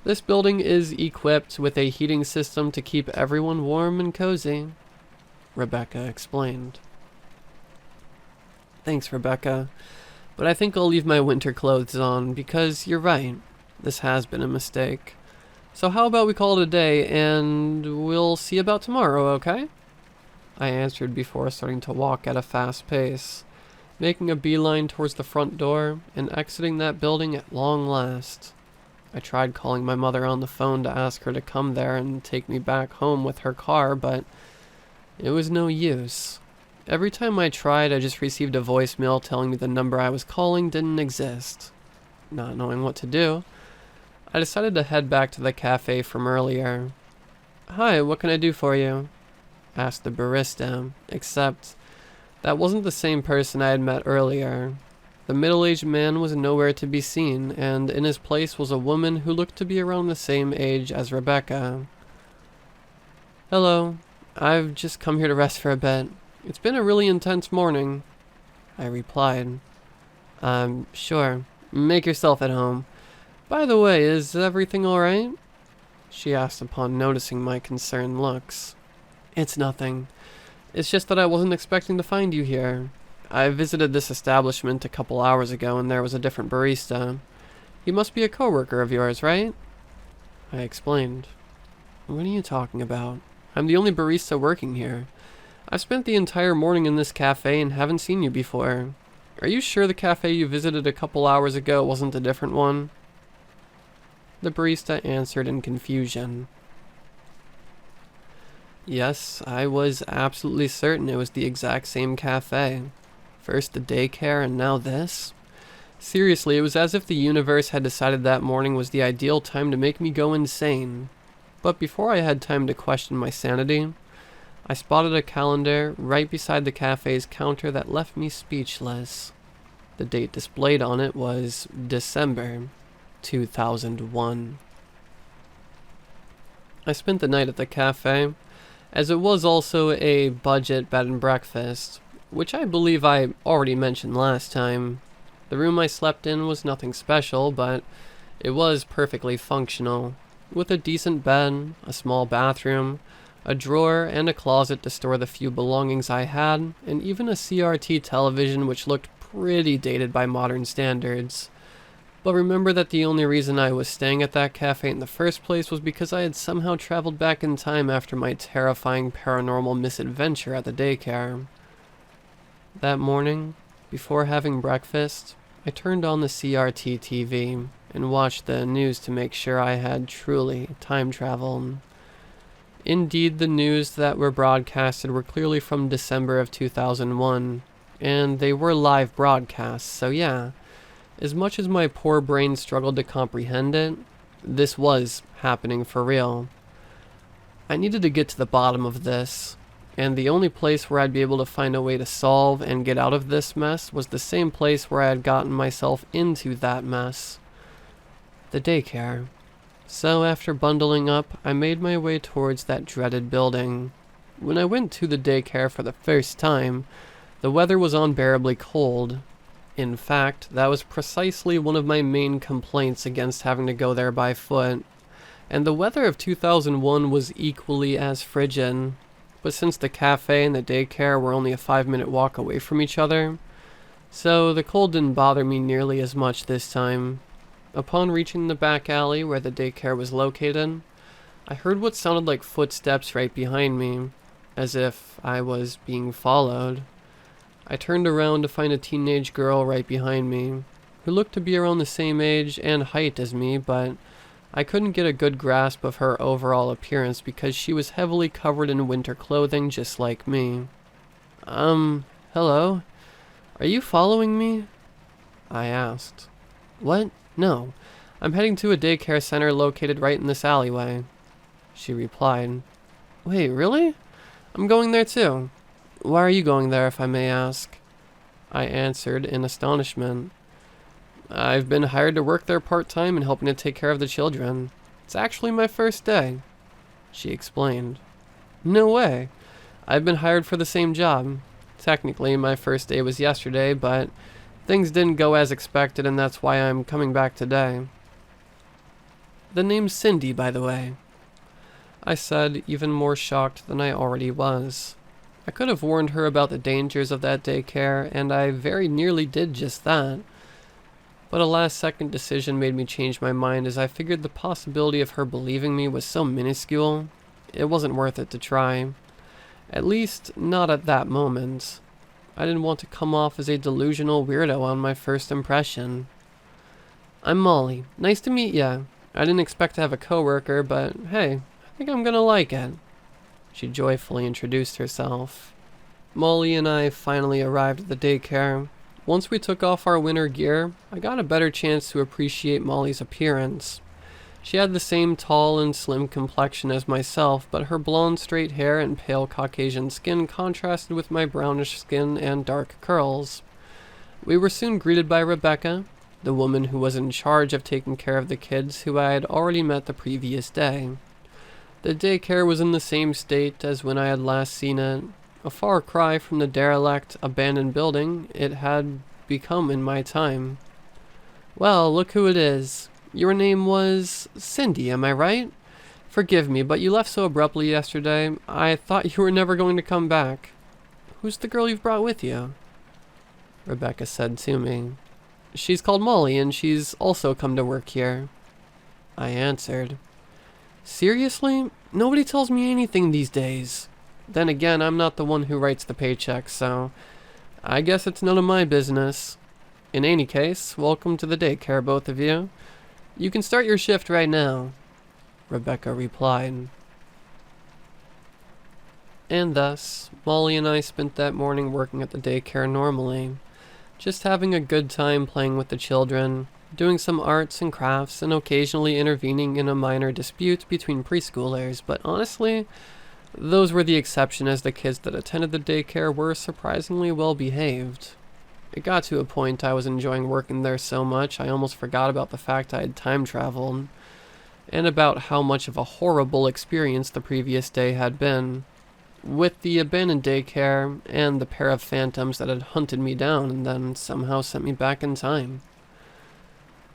This building is equipped with a heating system to keep everyone warm and cozy," Rebecca explained. "Thanks, Rebecca, but I think I'll leave my winter clothes on, because you're right, this has been a mistake. So how about we call it a day, and we'll see about tomorrow, okay?" I answered before starting to walk at a fast pace, making a beeline towards the front door and exiting that building at long last. I tried calling my mother on the phone to ask her to come there and take me back home with her car, but it was no use. Every time I tried, I just received a voicemail telling me the number I was calling didn't exist. Not knowing what to do, I decided to head back to the cafe from earlier. "Hi, what can I do for you?" asked the barista, except that wasn't the same person I had met earlier. The middle-aged man was nowhere to be seen, and in his place was a woman who looked to be around the same age as Rebecca. "Hello, I've just come here to rest for a bit. It's been a really intense morning," I replied. Sure. Make yourself at home. By the way, is everything alright?" she asked upon noticing my concerned looks. "It's nothing. It's just that I wasn't expecting to find you here. I visited this establishment a couple hours ago and there was a different barista. He must be a coworker of yours, right?" I explained. "What are you talking about? I'm the only barista working here. I've spent the entire morning in this cafe and haven't seen you before. Are you sure the cafe you visited a couple hours ago wasn't a different one?" The barista answered in confusion. Yes, I was absolutely certain it was the exact same cafe. First the daycare and now this. Seriously, it was as if the universe had decided that morning was the ideal time to make me go insane. But before I had time to question my sanity, I spotted a calendar right beside the cafe's counter that left me speechless. The date displayed on it was December 2001. I spent the night at the cafe, as it was also a budget bed and breakfast, which I believe I already mentioned last time. The room I slept in was nothing special, but it was perfectly functional, with a decent bed, a small bathroom, a drawer, and a closet to store the few belongings I had, and even a CRT television which looked pretty dated by modern standards. But remember that the only reason I was staying at that cafe in the first place was because I had somehow traveled back in time after my terrifying paranormal misadventure at the daycare. That morning, before having breakfast, I turned on the CRT TV and watched the news to make sure I had truly time traveled. Indeed, the news that were broadcasted were clearly from December of 2001, and they were live broadcasts, so yeah, as much as my poor brain struggled to comprehend it, this was happening for real. I needed to get to the bottom of this, and the only place where I'd be able to find a way to solve and get out of this mess was the same place where I had gotten myself into that mess. The daycare. So after bundling up, I made my way towards that dreaded building. When I went to the daycare for the first time, the weather was unbearably cold. In fact, that was precisely one of my main complaints against having to go there by foot. And the weather of 2001 was equally as frigid. But since the cafe and the daycare were only a 5-minute walk away from each other, so the cold didn't bother me nearly as much this time. Upon reaching the back alley where the daycare was located, I heard what sounded like footsteps right behind me, as if I was being followed. I turned around to find a teenage girl right behind me, who looked to be around the same age and height as me, but I couldn't get a good grasp of her overall appearance because she was heavily covered in winter clothing just like me. Hello? Are you following me? I asked. What? No. I'm heading to a daycare center located right in this alleyway. She replied. Wait, really? I'm going there too. Why are you going there, if I may ask? I answered in astonishment. I've been hired to work there part-time and helping to take care of the children. It's actually my first day, she explained. No way. I've been hired for the same job. Technically, my first day was yesterday, but things didn't go as expected, and that's why I'm coming back today. The name's Cindy, by the way, I said, even more shocked than I already was. I could have warned her about the dangers of that daycare, and I very nearly did just that. But a last-second decision made me change my mind as I figured the possibility of her believing me was so minuscule, it wasn't worth it to try. At least, not at that moment. I didn't want to come off as a delusional weirdo on my first impression. I'm Molly. Nice to meet ya. I didn't expect to have a coworker, but hey, I think I'm gonna like it. She joyfully introduced herself. Molly and I finally arrived at the daycare. Once we took off our winter gear, I got a better chance to appreciate Molly's appearance. She had the same tall and slim complexion as myself, but her blonde straight hair and pale Caucasian skin contrasted with my brownish skin and dark curls. We were soon greeted by Rebecca, the woman who was in charge of taking care of the kids who I had already met the previous day. The daycare was in the same state as when I had last seen it, a far cry from the derelict, abandoned building it had become in my time. Well, look who it is. Your name was Cindy, am I right? Forgive me, but you left so abruptly yesterday. I thought you were never going to come back. Who's the girl you've brought with you? Rebecca said to me. She's called Molly, and she's also come to work here. I answered. Seriously? Nobody tells me anything these days. Then again, I'm not the one who writes the paychecks, so I guess it's none of my business. In any case, welcome to the daycare, both of you. You can start your shift right now, Rebecca replied. And thus, Molly and I spent that morning working at the daycare normally, just having a good time playing with the children, doing some arts and crafts, and occasionally intervening in a minor dispute between preschoolers, but honestly, those were the exception as the kids that attended the daycare were surprisingly well behaved. It got to a point I was enjoying working there so much I almost forgot about the fact I had time traveled, and about how much of a horrible experience the previous day had been, with the abandoned daycare and the pair of phantoms that had hunted me down and then somehow sent me back in time.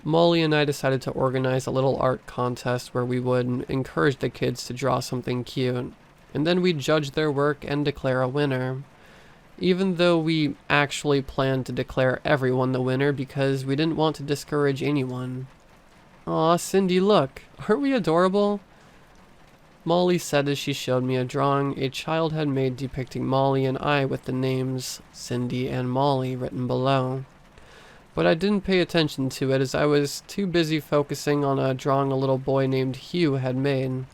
Molly and I decided to organize a little art contest where we would encourage the kids to draw something cute, and then we'd judge their work and declare a winner. Even though we actually planned to declare everyone the winner because we didn't want to discourage anyone. Aw, Cindy, look, aren't we adorable? Molly said as she showed me a drawing a child had made depicting Molly and I with the names Cindy and Molly written below. but I didn't pay attention to it as I was too busy focusing on a drawing a little boy named Hugh had made.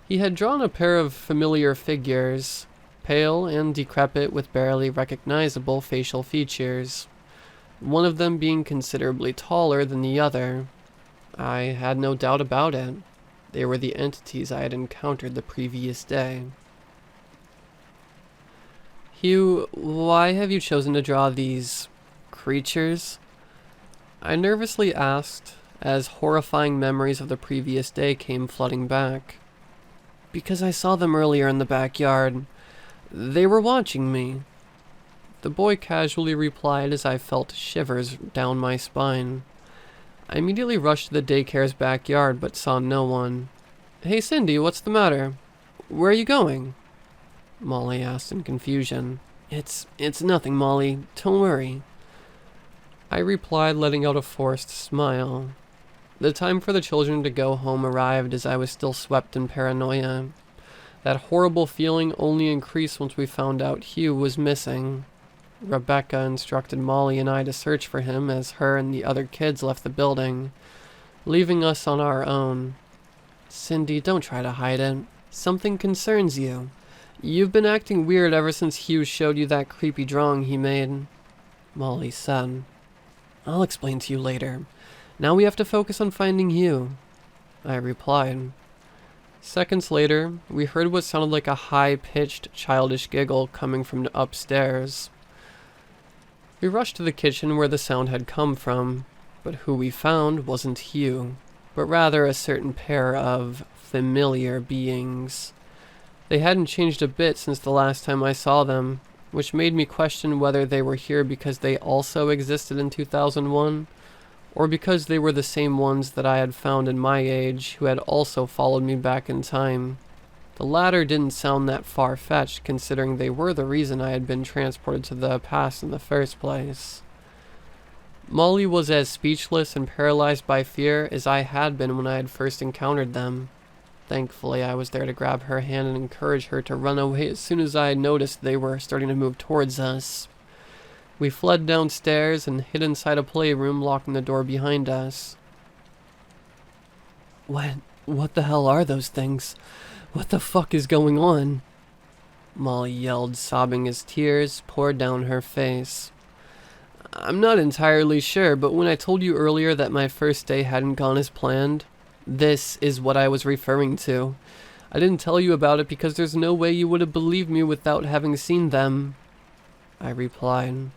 He had drawn a pair of familiar figures, pale and decrepit with barely recognizable facial features, one of them being considerably taller than the other. I had no doubt about it. They were the entities I had encountered the previous day. Hugh, why have you chosen to draw these creatures? I nervously asked, as horrifying memories of the previous day came flooding back. Because I saw them earlier in the backyard. They were watching me. The boy casually replied as I felt shivers down my spine. I immediately rushed to the daycare's backyard but saw no one. Hey Cindy, what's the matter? Where are you going? Molly asked in confusion. It's nothing, Molly. Don't worry. I replied, letting out a forced smile. The time for the children to go home arrived as I was still swept in paranoia. That horrible feeling only increased once we found out Hugh was missing. Rebecca instructed Molly and I to search for him as her and the other kids left the building, leaving us on our own. Cindy, don't try to hide it. Something concerns you. You've been acting weird ever since Hugh showed you that creepy drawing he made, Molly said. I'll explain to you later. Now we have to focus on finding Hugh, I replied. Seconds later, we heard what sounded like a high-pitched, childish giggle coming from upstairs. We rushed to the kitchen where the sound had come from, but who we found wasn't Hugh, but rather a certain pair of familiar beings. They hadn't changed a bit since the last time I saw them, which made me question whether they were here because they also existed in 2001, or because they were the same ones that I had found in my age who had also followed me back in time. The latter didn't sound that far-fetched considering they were the reason I had been transported to the past in the first place. Molly was as speechless and paralyzed by fear as I had been when I had first encountered them. Thankfully, I was there to grab her hand and encourage her to run away as soon as I noticed they were starting to move towards us. We fled downstairs and hid inside a playroom, locking the door behind us. What the hell are those things? What the fuck is going on? Molly yelled, sobbing as tears poured down her face. I'm not entirely sure, but when I told you earlier that my first day hadn't gone as planned, this is what I was referring to. I didn't tell you about it because there's no way you would have believed me without having seen them, I replied.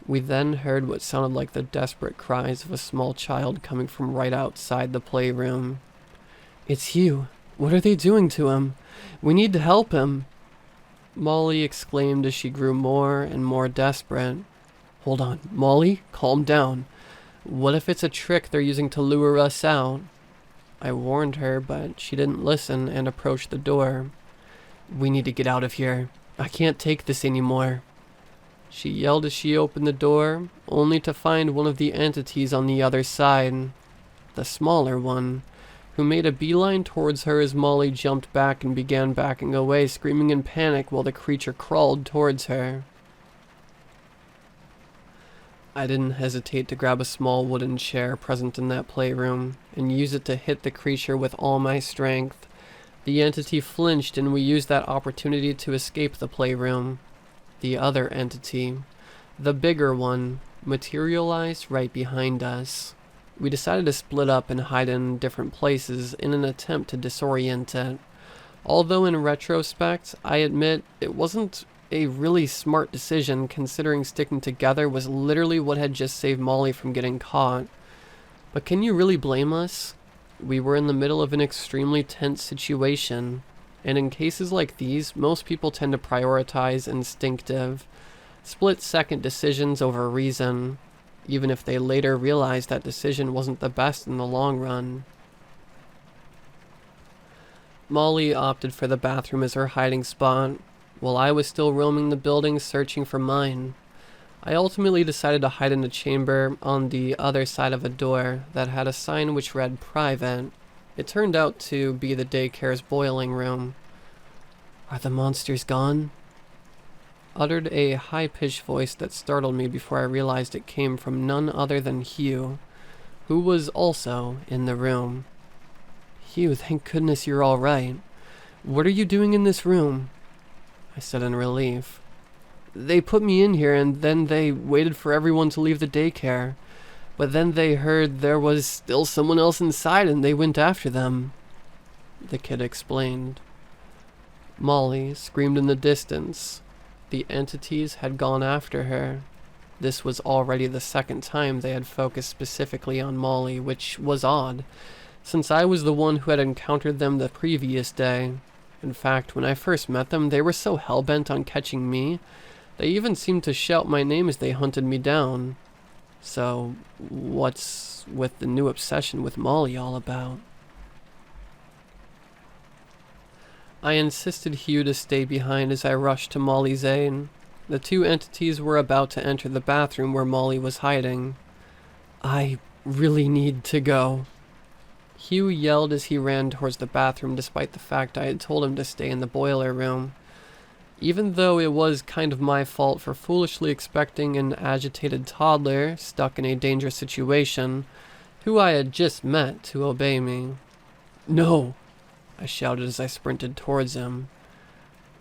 We then heard what sounded like the desperate cries of a small child coming from right outside the playroom. It's Hugh. What are they doing to him? We need to help him, Molly exclaimed as she grew more and more desperate. Hold on, Molly, calm down. What if it's a trick they're using to lure us out? I warned her, but she didn't listen and approached the door. We need to get out of here. I can't take this anymore, she yelled as she opened the door, only to find one of the entities on the other side, the smaller one, who made a beeline towards her as Molly jumped back and began backing away, screaming in panic while the creature crawled towards her. I didn't hesitate to grab a small wooden chair present in that playroom and use it to hit the creature with all my strength. The entity flinched and we used that opportunity to escape the playroom. The other entity, the bigger one, materialized right behind us. We decided to split up and hide in different places in an attempt to disorient it. Although in retrospect, I admit it wasn't a really smart decision considering sticking together was literally what had just saved Molly from getting caught. But can you really blame us? We were in the middle of an extremely tense situation, and in cases like these, most people tend to prioritize instinctive, split-second decisions over reason, even if they later realize that decision wasn't the best in the long run. Molly opted for the bathroom as her hiding spot, while I was still roaming the building searching for mine. I ultimately decided to hide in a chamber on the other side of a door that had a sign which read private. It turned out to be the daycare's boiling room. Are the monsters gone? uttered a high-pitched voice that startled me before I realized it came from none other than Hugh, who was also in the room. "Hugh, thank goodness you're all right. What are you doing in this room?" I said in relief. "They put me in here and then they waited for everyone to leave the daycare. But then they heard there was still someone else inside and they went after them," the kid explained. Molly screamed in the distance. The entities had gone after her. This was already the second time they had focused specifically on Molly, which was odd, since I was the one who had encountered them the previous day. In fact, when I first met them, they were so hell-bent on catching me, they even seemed to shout my name as they hunted me down. So, what's with the new obsession with Molly all about? I insisted Hugh to stay behind as I rushed to Molly's aid. The two entities were about to enter the bathroom where Molly was hiding. "I really need to go," Hugh yelled as he ran towards the bathroom despite the fact I had told him to stay in the boiler room. Even though it was kind of my fault for foolishly expecting an agitated toddler stuck in a dangerous situation, who I had just met, to obey me. "No!" I shouted as I sprinted towards him.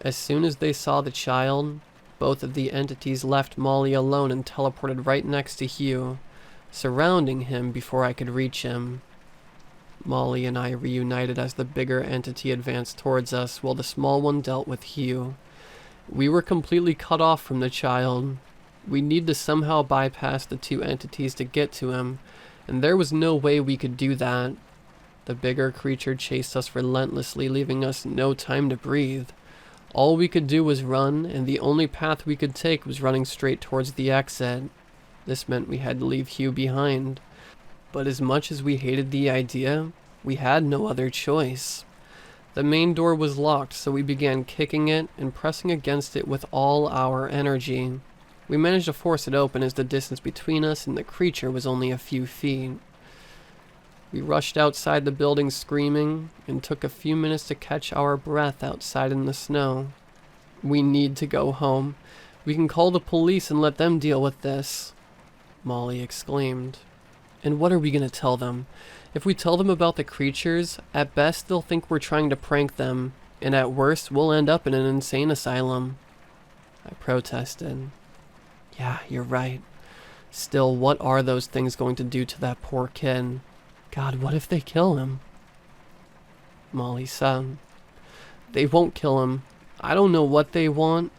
As soon as they saw the child, both of the entities left Molly alone and teleported right next to Hugh, surrounding him before I could reach him. Molly and I reunited as the bigger entity advanced towards us while the small one dealt with Hugh. We were completely cut off from the child. We need to somehow bypass the two entities to get to him, and there was no way we could do that. The bigger creature chased us relentlessly, leaving us no time to breathe. All we could do was run, and the only path we could take was running straight towards the exit. This meant we had to leave Hugh behind. But as much as we hated the idea, we had no other choice. The main door was locked, so we began kicking it and pressing against it with all our energy. We managed to force it open as the distance between us and the creature was only a few feet. We rushed outside the building screaming and took a few minutes to catch our breath outside in the snow. "We need to go home. We can call the police and let them deal with this," Molly exclaimed. "And what are we going to tell them? If we tell them about the creatures, at best they'll think we're trying to prank them, and at worst we'll end up in an insane asylum," I protested. "Yeah, you're right. Still, what are those things going to do to that poor kid? God, what if they kill him?" Molly said. "They won't kill him. I don't know what they want,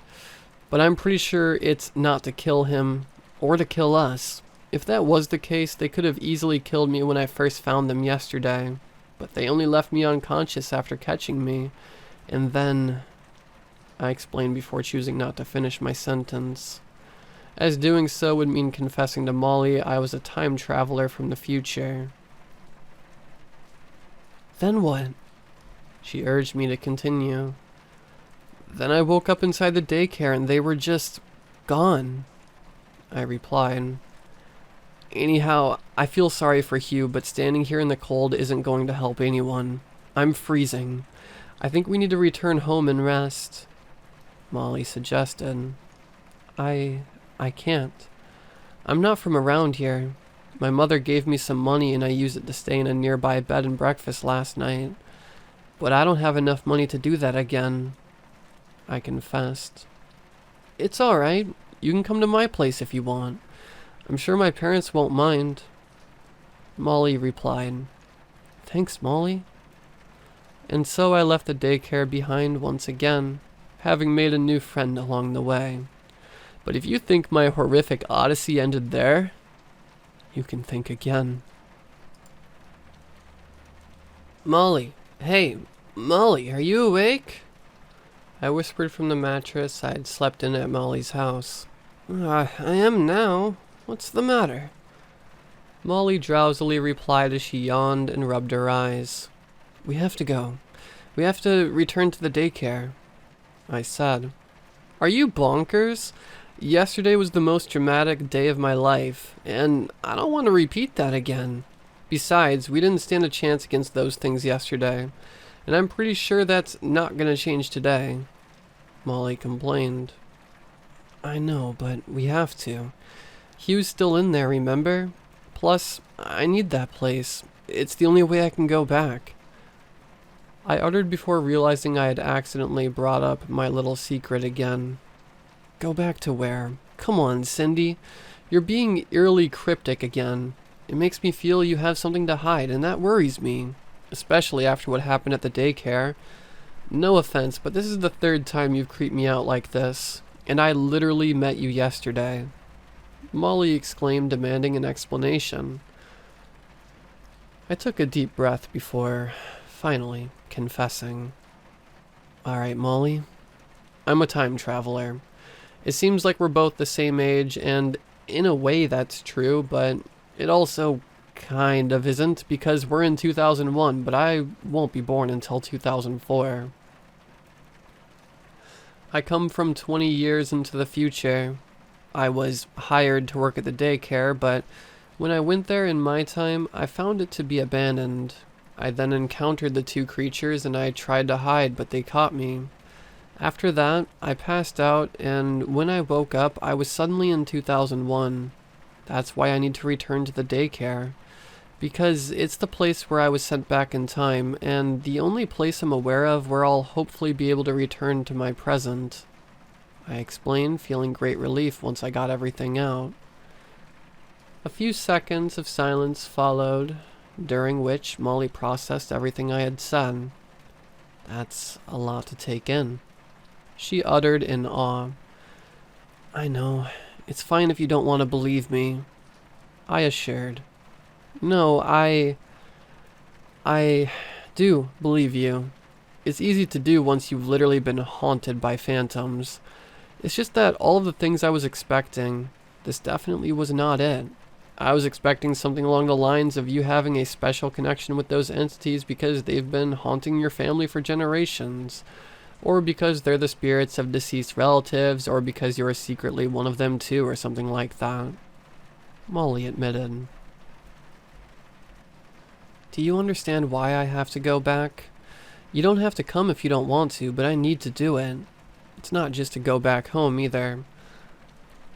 but I'm pretty sure it's not to kill him, or to kill us. If that was the case, they could have easily killed me when I first found them yesterday, but they only left me unconscious after catching me, and then..." I explained before choosing not to finish my sentence, as doing so would mean confessing to Molly I was a time traveler from the future. "Then what?" She urged me to continue. "Then I woke up inside the daycare and they were just gone," I replied. "Anyhow, I feel sorry for Hugh, but standing here in the cold isn't going to help anyone. I'm freezing. I think we need to return home and rest," Molly suggested. I can't. I'm not from around here. My mother gave me some money and I used it to stay in a nearby bed and breakfast last night. But I don't have enough money to do that again," I confessed. "It's alright. You can come to my place if you want. I'm sure my parents won't mind," Molly replied. "Thanks, Molly." And so I left the daycare behind once again, having made a new friend along the way. But if you think my horrific odyssey ended there, you can think again. "Molly, hey, Molly, are you awake?" I whispered from the mattress I had slept in at Molly's house. I am now. What's the matter?" Molly drowsily replied as she yawned and rubbed her eyes. "We have to go. We have to return to the daycare," I said. "Are you bonkers? Yesterday was the most dramatic day of my life, and I don't want to repeat that again. Besides, we didn't stand a chance against those things yesterday, and I'm pretty sure that's not going to change today," Molly complained. I know, but we have to. Hugh's still in there, remember? Plus, I need that place. It's the only way I can go back. I uttered before realizing I had accidentally brought up my little secret again. Go back to where? Come on, Cindy. You're being eerily cryptic again. It makes me feel you have something to hide, and that worries me. Especially after what happened at the daycare. No offense, but this is the third time you've creeped me out like this. And I literally met you yesterday. Molly exclaimed, demanding an explanation. I took a deep breath before, finally, confessing. Alright, Molly. I'm a time traveler. It seems like we're both the same age, and in a way that's true, but it also kind of isn't, because we're in 2001, but I won't be born until 2004. I come from 20 years into the future. I was hired to work at the daycare, but when I went there in my time, I found it to be abandoned. I then encountered the two creatures and I tried to hide, but they caught me. After that, I passed out, and when I woke up, I was suddenly in 2001. That's why I need to return to the daycare. Because it's the place where I was sent back in time, and the only place I'm aware of where I'll hopefully be able to return to my present. I explained, feeling great relief once I got everything out. A few seconds of silence followed, during which Molly processed everything I had said. That's a lot to take in. She uttered in awe. I know. It's fine if you don't want to believe me. I assured. No, I do believe you. It's easy to do once you've literally been haunted by phantoms. It's just that all of the things I was expecting, this definitely was not it. I was expecting something along the lines of you having a special connection with those entities because they've been haunting your family for generations, or because they're the spirits of deceased relatives, or because you're secretly one of them too, or something like that. Molly admitted. Do you understand why I have to go back? You don't have to come if you don't want to, but I need to do it. It's not just to go back home either.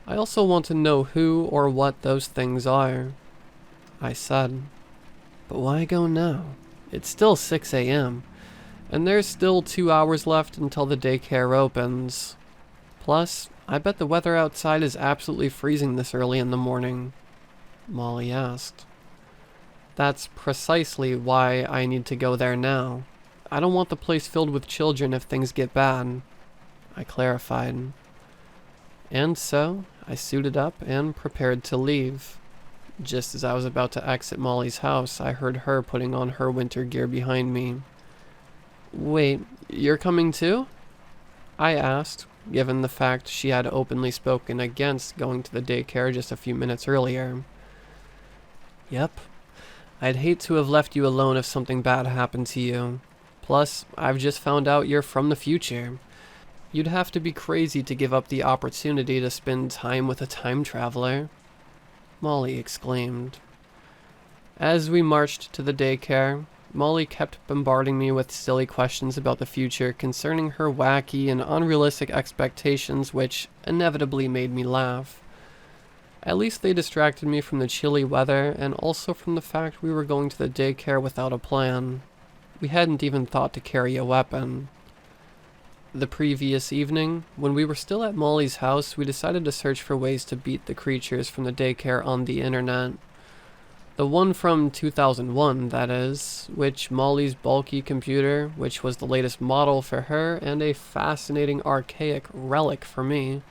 I also want to know who or what those things are. I said. But why go now? It's still 6 a.m. and there's still 2 hours left until the daycare opens. Plus, I bet the weather outside is absolutely freezing this early in the morning. Molly asked. That's precisely why I need to go there now. I don't want the place filled with children if things get bad. I clarified. And so, I suited up and prepared to leave. Just as I was about to exit Molly's house, I heard her putting on her winter gear behind me. Wait, you're coming too? I asked, given the fact she had openly spoken against going to the daycare just a few minutes earlier. Yep. I'd hate to have left you alone if something bad happened to you. Plus, I've just found out you're from the future. You'd have to be crazy to give up the opportunity to spend time with a time traveler, Molly exclaimed. As we marched to the daycare, Molly kept bombarding me with silly questions about the future concerning her wacky and unrealistic expectations, which inevitably made me laugh. At least they distracted me from the chilly weather and also from the fact we were going to the daycare without a plan. We hadn't even thought to carry a weapon. The previous evening, when we were still at Molly's house, we decided to search for ways to beat the creatures from the daycare on the internet. The one from 2001, that is, which Molly's bulky computer, which was the latest model for her and a fascinating archaic relic for me.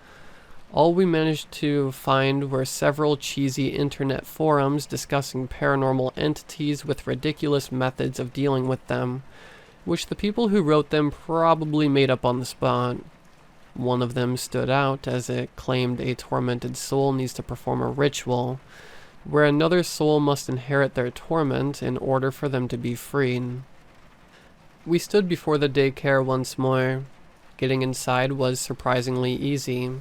All we managed to find were several cheesy internet forums discussing paranormal entities with ridiculous methods of dealing with them, which the people who wrote them probably made up on the spot. One of them stood out as it claimed a tormented soul needs to perform a ritual, where another soul must inherit their torment in order for them to be freed. We stood before the daycare once more. Getting inside was surprisingly easy,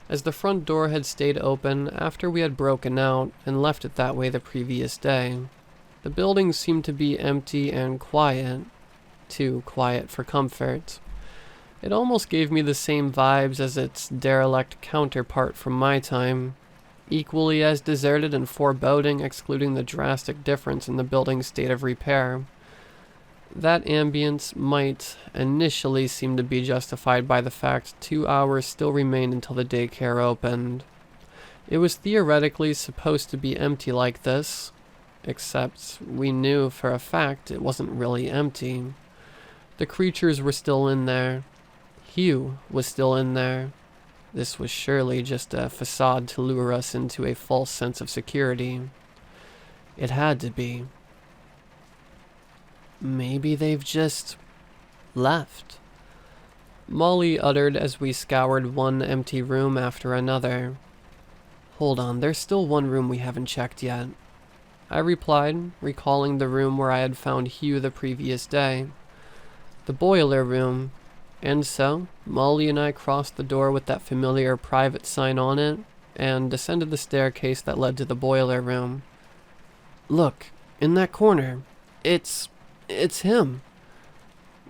as the front door had stayed open after we had broken out and left it that way the previous day. The building seemed to be empty and quiet, too quiet for comfort. It almost gave me the same vibes as its derelict counterpart from my time, equally as deserted and foreboding, excluding the drastic difference in the building's state of repair. That ambience might initially seem to be justified by the fact 2 hours still remained until the daycare opened. It was theoretically supposed to be empty like this, except we knew for a fact it wasn't really empty. The creatures were still in there. Hugh was still in there. This was surely just a facade to lure us into a false sense of security. It had to be. Maybe they've just left, Molly uttered as we scoured one empty room after another. Hold on, there's still one room we haven't checked yet, I replied, recalling the room where I had found Hugh the previous day. The boiler room. And so, Molly and I crossed the door with that familiar private sign on it, and descended the staircase that led to the boiler room. Look, in that corner. It's him,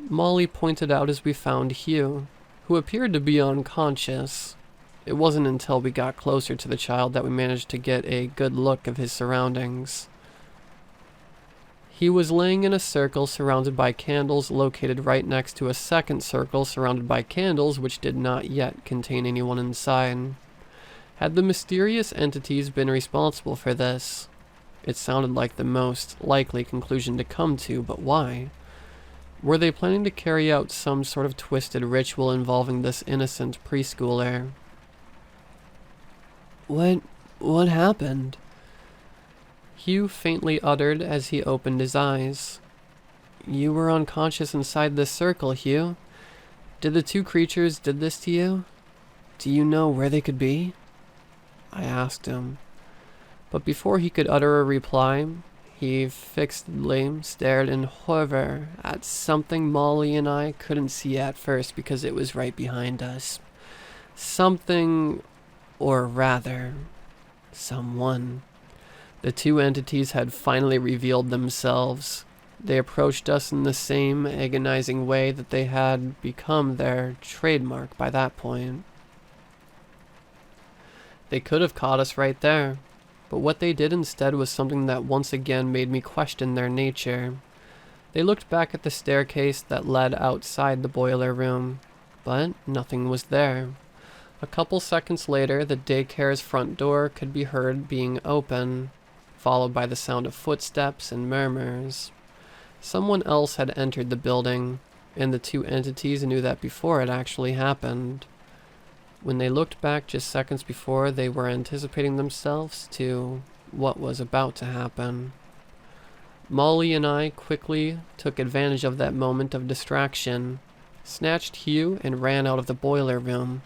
Molly pointed out as we found Hugh, who appeared to be unconscious. It wasn't until we got closer to the child that we managed to get a good look of his surroundings. He was laying in a circle surrounded by candles located right next to a second circle surrounded by candles which did not yet contain anyone inside. Had the mysterious entities been responsible for this? It sounded like the most likely conclusion to come to, but why? Were they planning to carry out some sort of twisted ritual involving this innocent preschooler? What happened? Hugh faintly uttered as he opened his eyes. You were unconscious inside this circle, Hugh. Did the two creatures did this to you? Do you know where they could be? I asked him. But before he could utter a reply, he fixedly stared in horror at something Molly and I couldn't see at first because it was right behind us. Something, or rather, someone. The two entities had finally revealed themselves. They approached us in the same agonizing way that they had become their trademark by that point. They could have caught us right there, but what they did instead was something that once again made me question their nature. They looked back at the staircase that led outside the boiler room, but nothing was there. A couple seconds later, the daycare's front door could be heard being open, followed by the sound of footsteps and murmurs. Someone else had entered the building, and the two entities knew that before it actually happened. When they looked back just seconds before, they were anticipating themselves to what was about to happen. Molly and I quickly took advantage of that moment of distraction, snatched Hugh, and ran out of the boiler room.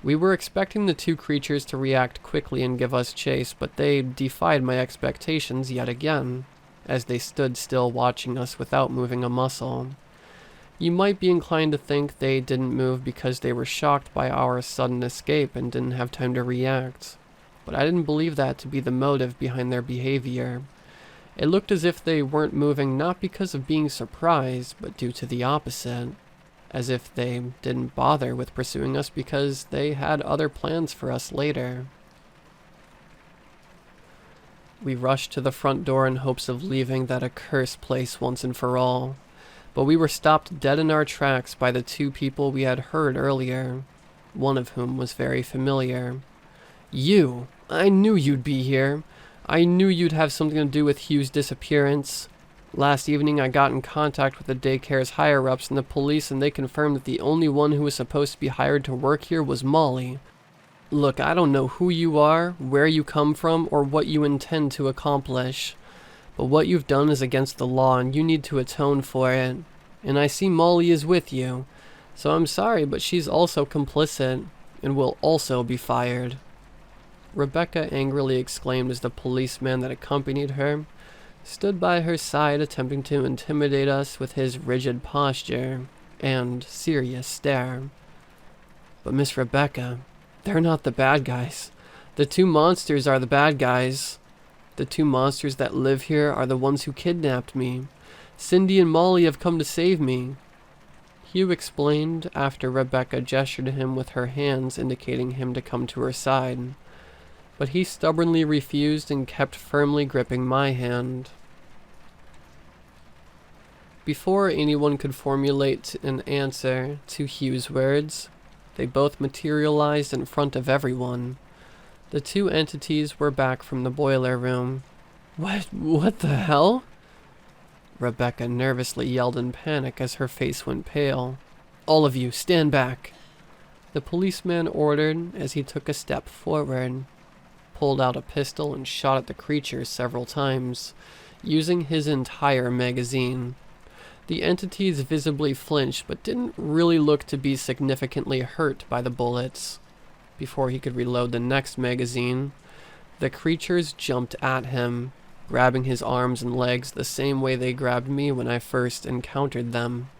We were expecting the two creatures to react quickly and give us chase, but they defied my expectations yet again, as they stood still watching us without moving a muscle. You might be inclined to think they didn't move because they were shocked by our sudden escape and didn't have time to react, but I didn't believe that to be the motive behind their behavior. It looked as if they weren't moving not because of being surprised, but due to the opposite. As if they didn't bother with pursuing us because they had other plans for us later. We rushed to the front door in hopes of leaving that accursed place once and for all, but we were stopped dead in our tracks by the two people we had heard earlier, one of whom was very familiar. You! I knew you'd be here. I knew you'd have something to do with Hugh's disappearance. Last evening I got in contact with the daycare's higher-ups and the police, and they confirmed that the only one who was supposed to be hired to work here was Molly. Look, I don't know who you are, where you come from, or what you intend to accomplish, but what you've done is against the law and you need to atone for it. And I see Molly is with you, so I'm sorry, but she's also complicit and will also be fired. Rebecca angrily exclaimed as the policeman that accompanied her stood by her side attempting to intimidate us with his rigid posture and serious stare. But Miss Rebecca, they're not the bad guys. The two monsters are the bad guys. The two monsters that live here are the ones who kidnapped me. Cindy and Molly have come to save me. Hugh explained after Rebecca gestured to him with her hands indicating him to come to her side, but he stubbornly refused and kept firmly gripping my hand. Before anyone could formulate an answer to Hugh's words, they both materialized in front of everyone. The two entities were back from the boiler room. What the hell? Rebecca nervously yelled in panic as her face went pale. All of you, stand back. The policeman ordered as he took a step forward, pulled out a pistol and shot at the creatures several times, using his entire magazine. The entities visibly flinched but didn't really look to be significantly hurt by the bullets. Before he could reload the next magazine, the creatures jumped at him, grabbing his arms and legs the same way they grabbed me when I first encountered them.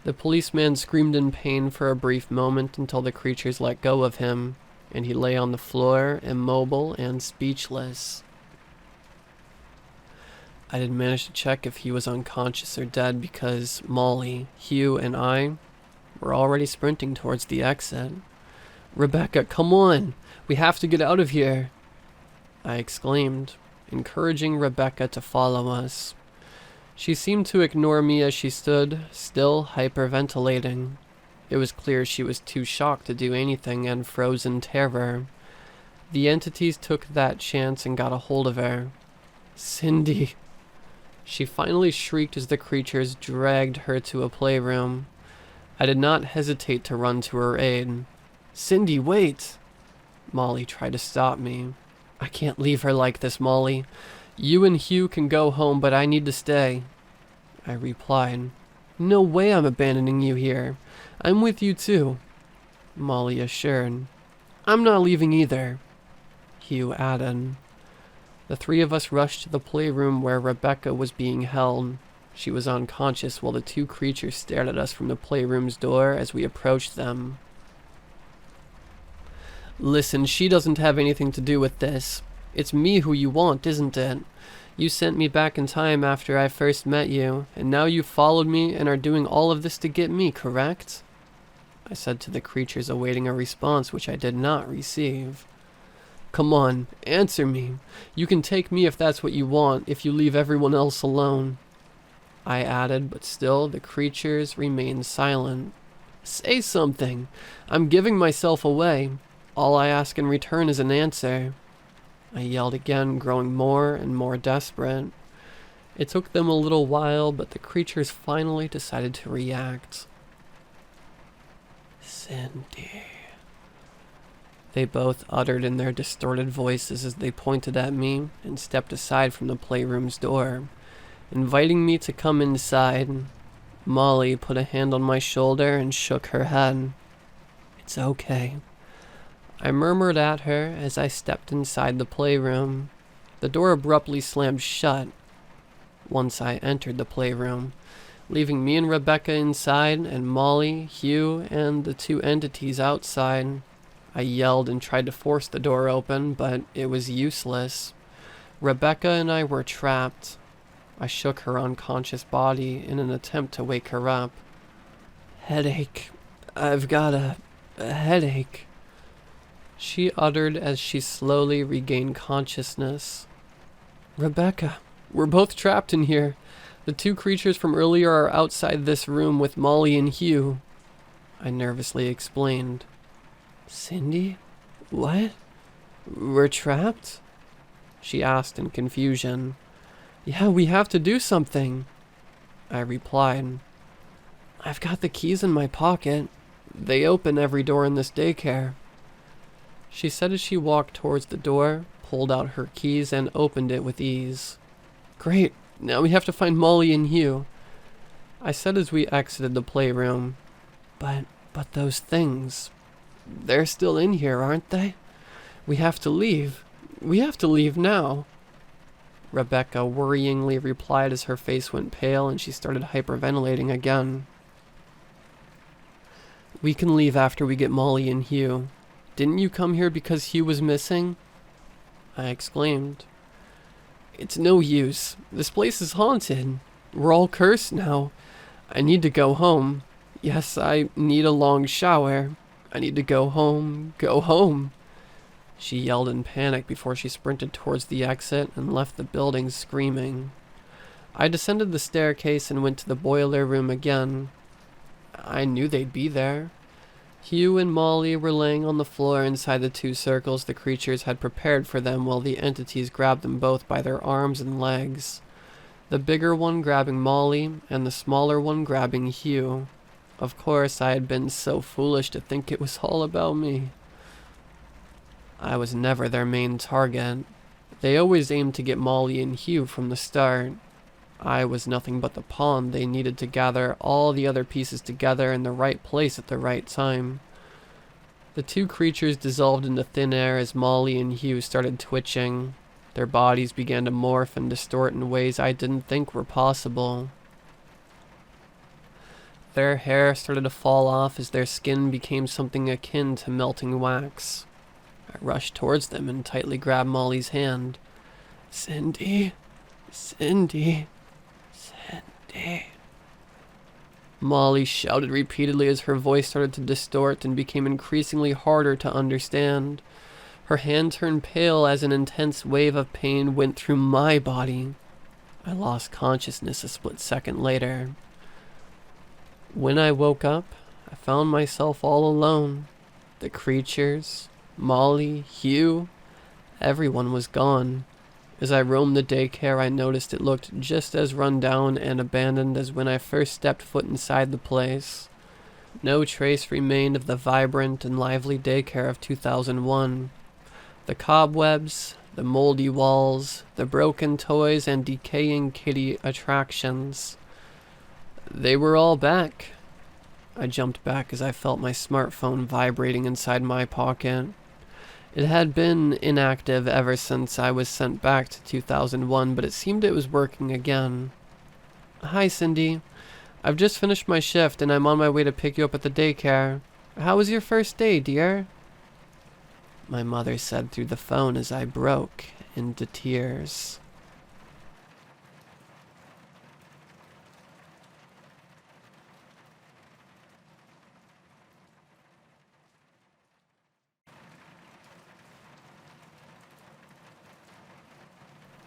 The policeman screamed in pain for a brief moment until the creatures let go of him, and he lay on the floor, immobile and speechless. I didn't manage to check if he was unconscious or dead because Molly, Hugh, and I were already sprinting towards the exit. Rebecca, come on! We have to get out of here! I exclaimed, encouraging Rebecca to follow us. She seemed to ignore me as she stood, still hyperventilating. It was clear she was too shocked to do anything and froze in terror. The entities took that chance and got a hold of her. Cindy! She finally shrieked as the creatures dragged her to a playroom. I did not hesitate to run to her aid. Cindy, wait! Molly tried to stop me. I can't leave her like this, Molly. You and Hugh can go home, but I need to stay. I replied. No way I'm abandoning you here. I'm with you too, Molly assured. I'm not leaving either, Hugh added. The three of us rushed to the playroom where Rebecca was being held. She was unconscious while the two creatures stared at us from the playroom's door as we approached them. Listen, she doesn't have anything to do with this. It's me who you want, isn't it? You sent me back in time after I first met you, and now you've followed me and are doing all of this to get me, correct? I said to the creatures, awaiting a response which I did not receive. Come on, answer me. You can take me if that's what you want, if you leave everyone else alone, I added, but still the creatures remained silent. Say something. I'm giving myself away. All I ask in return is an answer. I yelled again, growing more and more desperate. It took them a little while, but the creatures finally decided to react. Cindy, they both uttered in their distorted voices as they pointed at me and stepped aside from the playroom's door, inviting me to come inside. Molly put a hand on my shoulder and shook her head. It's okay, I murmured at her as I stepped inside the playroom. The door abruptly slammed shut once I entered the playroom, leaving me and Rebecca inside and Molly, Hugh, and the two entities outside. I yelled and tried to force the door open, but it was useless. Rebecca and I were trapped. I shook her unconscious body in an attempt to wake her up. Headache. I've got a headache, she uttered as she slowly regained consciousness. Rebecca, we're both trapped in here. The two creatures from earlier are outside this room with Molly and Hugh, I nervously explained. Cindy? What? We're trapped? She asked in confusion. Yeah, we have to do something, I replied. I've got the keys in my pocket. They open every door in this daycare, she said as she walked towards the door, pulled out her keys, and opened it with ease. Great, now we have to find Molly and Hugh, I said as we exited the playroom. But those things, they're still in here, aren't they? We have to leave. We have to leave now, Rebecca worryingly replied as her face went pale and she started hyperventilating again. We can leave after we get Molly and Hugh. Didn't you come here because Hugh was missing? I exclaimed. It's no use. This place is haunted. We're all cursed now. I need to go home. Yes, I need a long shower. I need to go home, go home. She yelled in panic before she sprinted towards the exit and left the building screaming. I descended the staircase and went to the boiler room again. I knew they'd be there. Hugh and Molly were laying on the floor inside the two circles the creatures had prepared for them while the entities grabbed them both by their arms and legs. The bigger one grabbing Molly and the smaller one grabbing Hugh. Of course, I had been so foolish to think it was all about me. I was never their main target. They always aimed to get Molly and Hugh from the start. I was nothing but the pawn they needed to gather all the other pieces together in the right place at the right time. The two creatures dissolved into thin air as Molly and Hugh started twitching. Their bodies began to morph and distort in ways I didn't think were possible. Their hair started to fall off as their skin became something akin to melting wax. I rushed towards them and tightly grabbed Molly's hand. "Cindy, Cindy, Cindy." Molly shouted repeatedly as her voice started to distort and became increasingly harder to understand. Her hand turned pale as an intense wave of pain went through my body. I lost consciousness a split second later. When I woke up, I found myself all alone. The creatures, Molly, Hugh, everyone was gone. As I roamed the daycare, I noticed it looked just as run down and abandoned as when I first stepped foot inside the place. No trace remained of the vibrant and lively daycare of 2001. The cobwebs, the moldy walls, the broken toys, and decaying kiddie attractions. They were all back. I jumped back as I felt my smartphone vibrating inside my pocket. It had been inactive ever since I was sent back to 2001, but it seemed it was working again. "Hi, Cindy. I've just finished my shift and I'm on my way to pick you up at the daycare. How was your first day, dear?" My mother said through the phone as I broke into tears.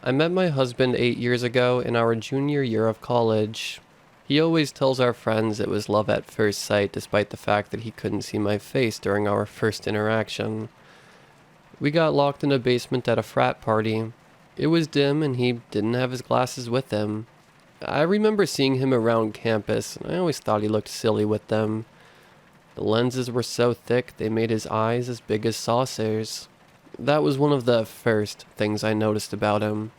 I met my husband 8 years ago in our junior year of college. He always tells our friends it was love at first sight despite the fact that he couldn't see my face during our first interaction. We got locked in a basement at a frat party. It was dim and he didn't have his glasses with him. I remember seeing him around campus and I always thought he looked silly with them. The lenses were so thick they made his eyes as big as saucers. That was one of the first things I noticed about him.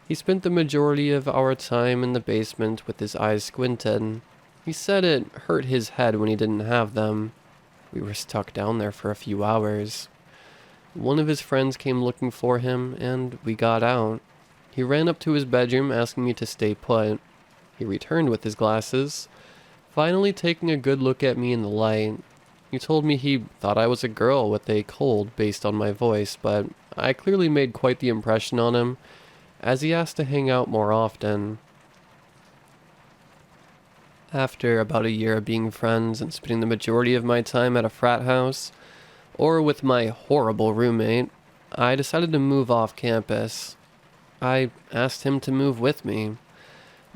He spent the majority of our time in the basement with his eyes squinted. He said it hurt his head when he didn't have them. We were stuck down there for a few hours. One of his friends came looking for him, and we got out. He ran up to his bedroom asking me to stay put. He returned with his glasses, finally taking a good look at me in the light. He told me he thought I was a girl with a cold based on my voice, but I clearly made quite the impression on him, as he asked to hang out more often. After about a year of being friends and spending the majority of my time at a frat house, or with my horrible roommate, I decided to move off campus. I asked him to move with me.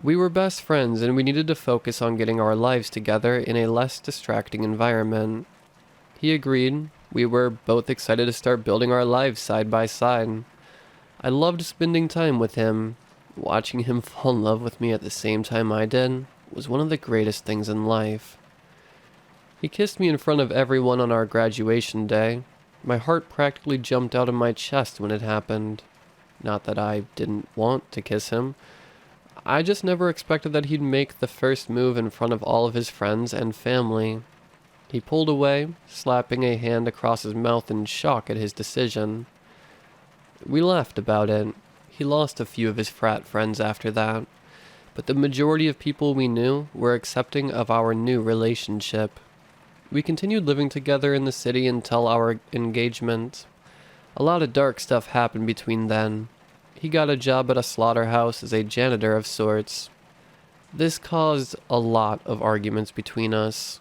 We were best friends and we needed to focus on getting our lives together in a less distracting environment. He agreed. We were both excited to start building our lives side by side. I loved spending time with him. Watching him fall in love with me at the same time I did was one of the greatest things in life. He kissed me in front of everyone on our graduation day. My heart practically jumped out of my chest when it happened. Not that I didn't want to kiss him. I just never expected that he'd make the first move in front of all of his friends and family. He pulled away, slapping a hand across his mouth in shock at his decision. We laughed about it. He lost a few of his frat friends after that, but the majority of people we knew were accepting of our new relationship. We continued living together in the city until our engagement. A lot of dark stuff happened between then. He got a job at a slaughterhouse as a janitor of sorts. This caused a lot of arguments between us.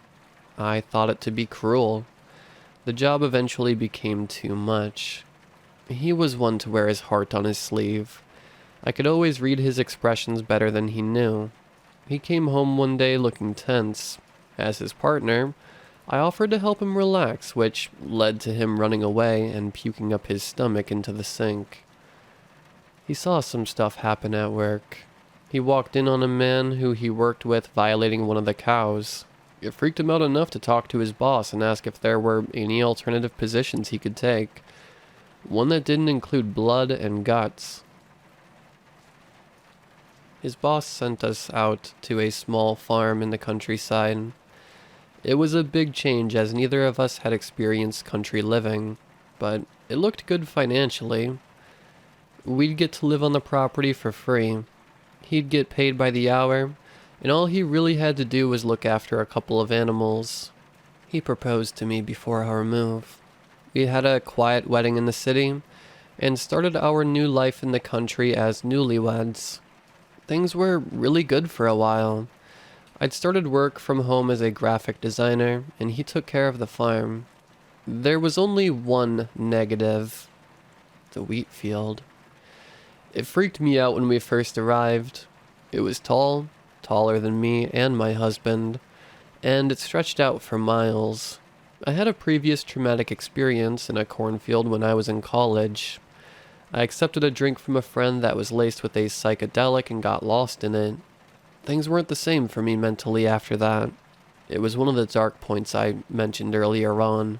I thought it to be cruel. The job eventually became too much. He was one to wear his heart on his sleeve. I could always read his expressions better than he knew. He came home one day looking tense. As his partner, I offered to help him relax, which led to him running away and puking up his stomach into the sink. He saw some stuff happen at work. He walked in on a man who he worked with violating one of the cows. It freaked him out enough to talk to his boss and ask if there were any alternative positions he could take. One that didn't include blood and guts. His boss sent us out to a small farm in the countryside. It was a big change as neither of us had experienced country living, but it looked good financially. We'd get to live on the property for free. He'd get paid by the hour, and all he really had to do was look after a couple of animals. He proposed to me before our move. We had a quiet wedding in the city, and started our new life in the country as newlyweds. Things were really good for a while. I'd started work from home as a graphic designer, and he took care of the farm. There was only one negative: the wheat field. It freaked me out when we first arrived. It was tall, taller than me and my husband, and it stretched out for miles. I had a previous traumatic experience in a cornfield when I was in college. I accepted a drink from a friend that was laced with a psychedelic and got lost in it. Things weren't the same for me mentally after that. It was one of the dark points I mentioned earlier on.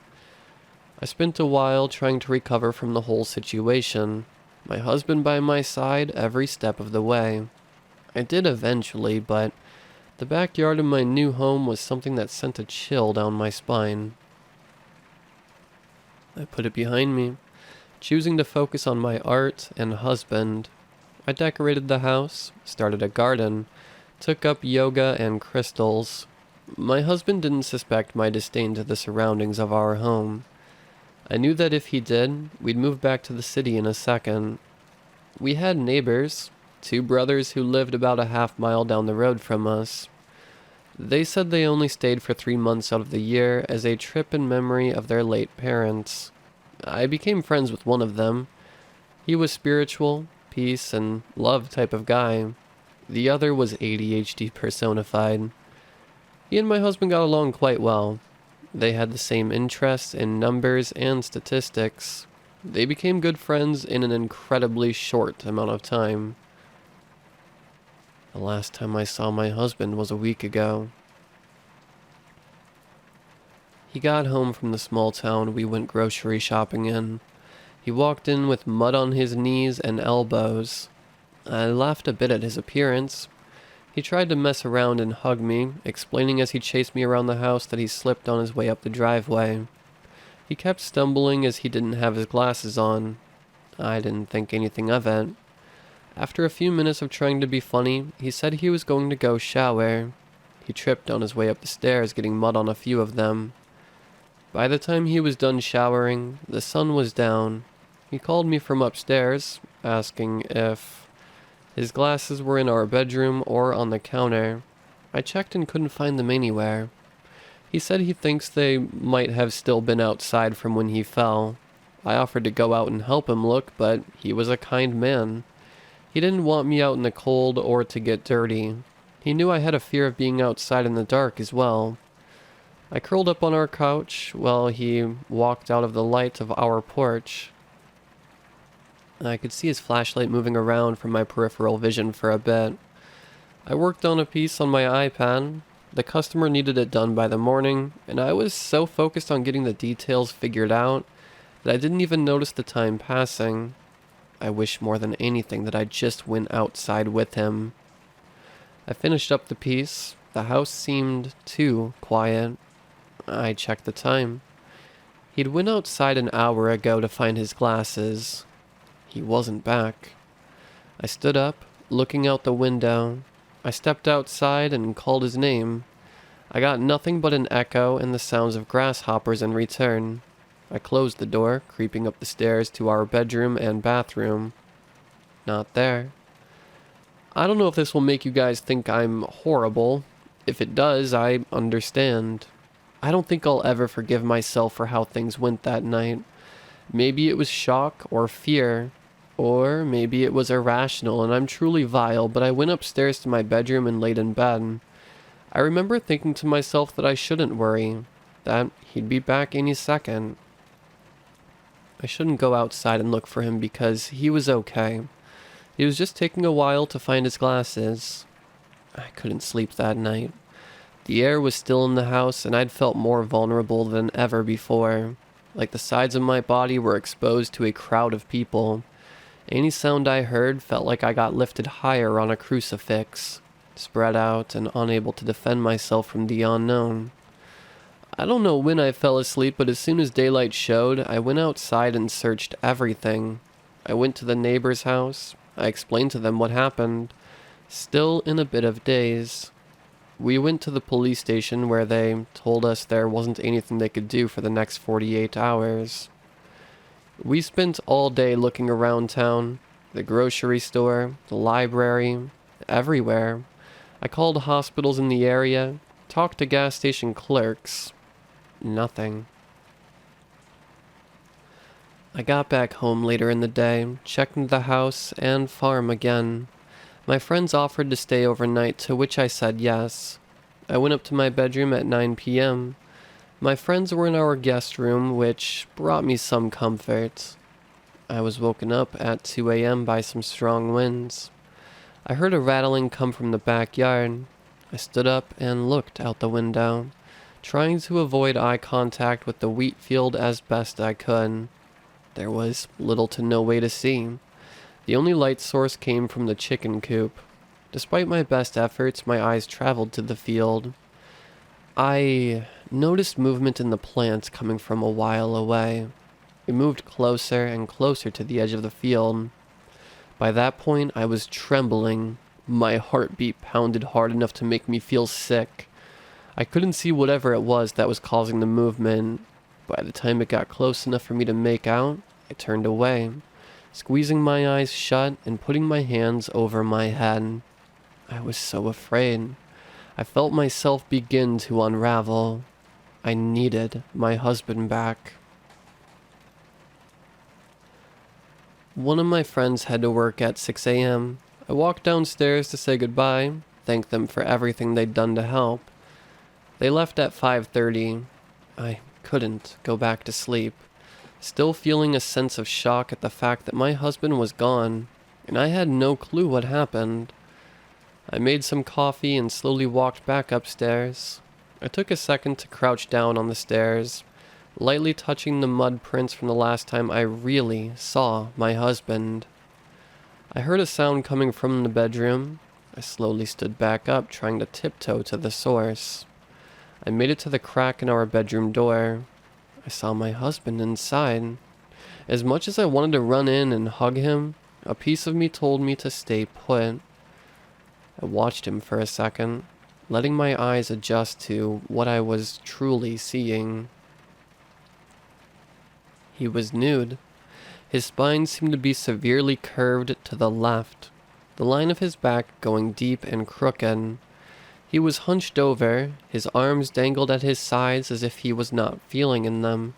I spent a while trying to recover from the whole situation, my husband by my side every step of the way. I did eventually, but the backyard of my new home was something that sent a chill down my spine. I put it behind me, choosing to focus on my art and husband. I decorated the house, started a garden, took up yoga and crystals. My husband didn't suspect my disdain to the surroundings of our home. I knew that if he did, we'd move back to the city in a second. We had neighbors, 2 brothers who lived about a half-mile down the road from us. They said they only stayed for 3 months out of the year as a trip in memory of their late parents. I became friends with one of them. He was spiritual, peace, and love type of guy. The other was ADHD personified. He and my husband got along quite well. They had the same interests in numbers and statistics. They became good friends in an incredibly short amount of time. The last time I saw my husband was a week ago. He got home from the small town we went grocery shopping in. He walked in with mud on his knees and elbows. I laughed a bit at his appearance. He tried to mess around and hug me, explaining as he chased me around the house that he slipped on his way up the driveway. He kept stumbling as he didn't have his glasses on. I didn't think anything of it. After a few minutes of trying to be funny, he said he was going to go shower. He tripped on his way up the stairs, getting mud on a few of them. By the time he was done showering, the sun was down. He called me from upstairs, asking if his glasses were in our bedroom or on the counter. I checked and couldn't find them anywhere. He said he thinks they might have still been outside from when he fell. I offered to go out and help him look, but he was a kind man. He didn't want me out in the cold or to get dirty. He knew I had a fear of being outside in the dark as well. I curled up on our couch while he walked out of the light of our porch. I could see his flashlight moving around from my peripheral vision for a bit. I worked on a piece on my iPad. The customer needed it done by the morning, and I was so focused on getting the details figured out that I didn't even notice the time passing. I wish more than anything that I just went outside with him. I finished up the piece. The house seemed too quiet. I checked the time. He'd went outside an hour ago to find his glasses. He wasn't back. I stood up, looking out the window. I stepped outside and called his name. I got nothing but an echo and the sounds of grasshoppers in return. I closed the door, creeping up the stairs to our bedroom and bathroom. Not there. I don't know if this will make you guys think I'm horrible. If it does, I understand. I don't think I'll ever forgive myself for how things went that night. Maybe it was shock or fear, or maybe it was irrational and I'm truly vile, but I went upstairs to my bedroom and laid in bed. I remember thinking to myself that I shouldn't worry, that he'd be back any second. I shouldn't go outside and look for him because he was okay. He was just taking a while to find his glasses. I couldn't sleep that night. The air was still in the house and I'd felt more vulnerable than ever before. Like the sides of my body were exposed to a crowd of people. Any sound I heard felt like I got lifted higher on a crucifix, spread out and unable to defend myself from the unknown. I don't know when I fell asleep, but as soon as daylight showed, I went outside and searched everything. I went to the neighbor's house. I explained to them what happened, still in a bit of daze. We went to the police station where they told us there wasn't anything they could do for the next 48 hours. We spent all day looking around town, the grocery store, the library, everywhere. I called hospitals in the area, talked to gas station clerks. Nothing. I got back home later in the day, checked into the house and farm again. My friends offered to stay overnight, to which I said yes. I went up to my bedroom at 9 p.m. My friends were in our guest room, which brought me some comfort. I was woken up at 2 a.m. by some strong winds. I heard a rattling come from the backyard. I stood up and looked out the window, trying to avoid eye contact with the wheat field as best I could. There was little to no way to see. The only light source came from the chicken coop. Despite my best efforts, my eyes traveled to the field. I noticed movement in the plants coming from a while away. It moved closer and closer to the edge of the field. By that point, I was trembling. My heartbeat pounded hard enough to make me feel sick. I couldn't see whatever it was that was causing the movement. By the time it got close enough for me to make out, I turned away, squeezing my eyes shut and putting my hands over my head. I was so afraid. I felt myself begin to unravel. I needed my husband back. One of my friends had to work at 6 a.m. I walked downstairs to say goodbye, thank them for everything they'd done to help. They left at 5:30. I couldn't go back to sleep, still feeling a sense of shock at the fact that my husband was gone, and I had no clue what happened. I made some coffee and slowly walked back upstairs. I took a second to crouch down on the stairs, lightly touching the mud prints from the last time I really saw my husband. I heard a sound coming from the bedroom. I slowly stood back up, trying to tiptoe to the source. I made it to the crack in our bedroom door. I saw my husband inside. As much as I wanted to run in and hug him, a piece of me told me to stay put. I watched him for a second, letting my eyes adjust to what I was truly seeing. He was nude. His spine seemed to be severely curved to the left, the line of his back going deep and crooked. He was hunched over, his arms dangled at his sides as if he was not feeling in them.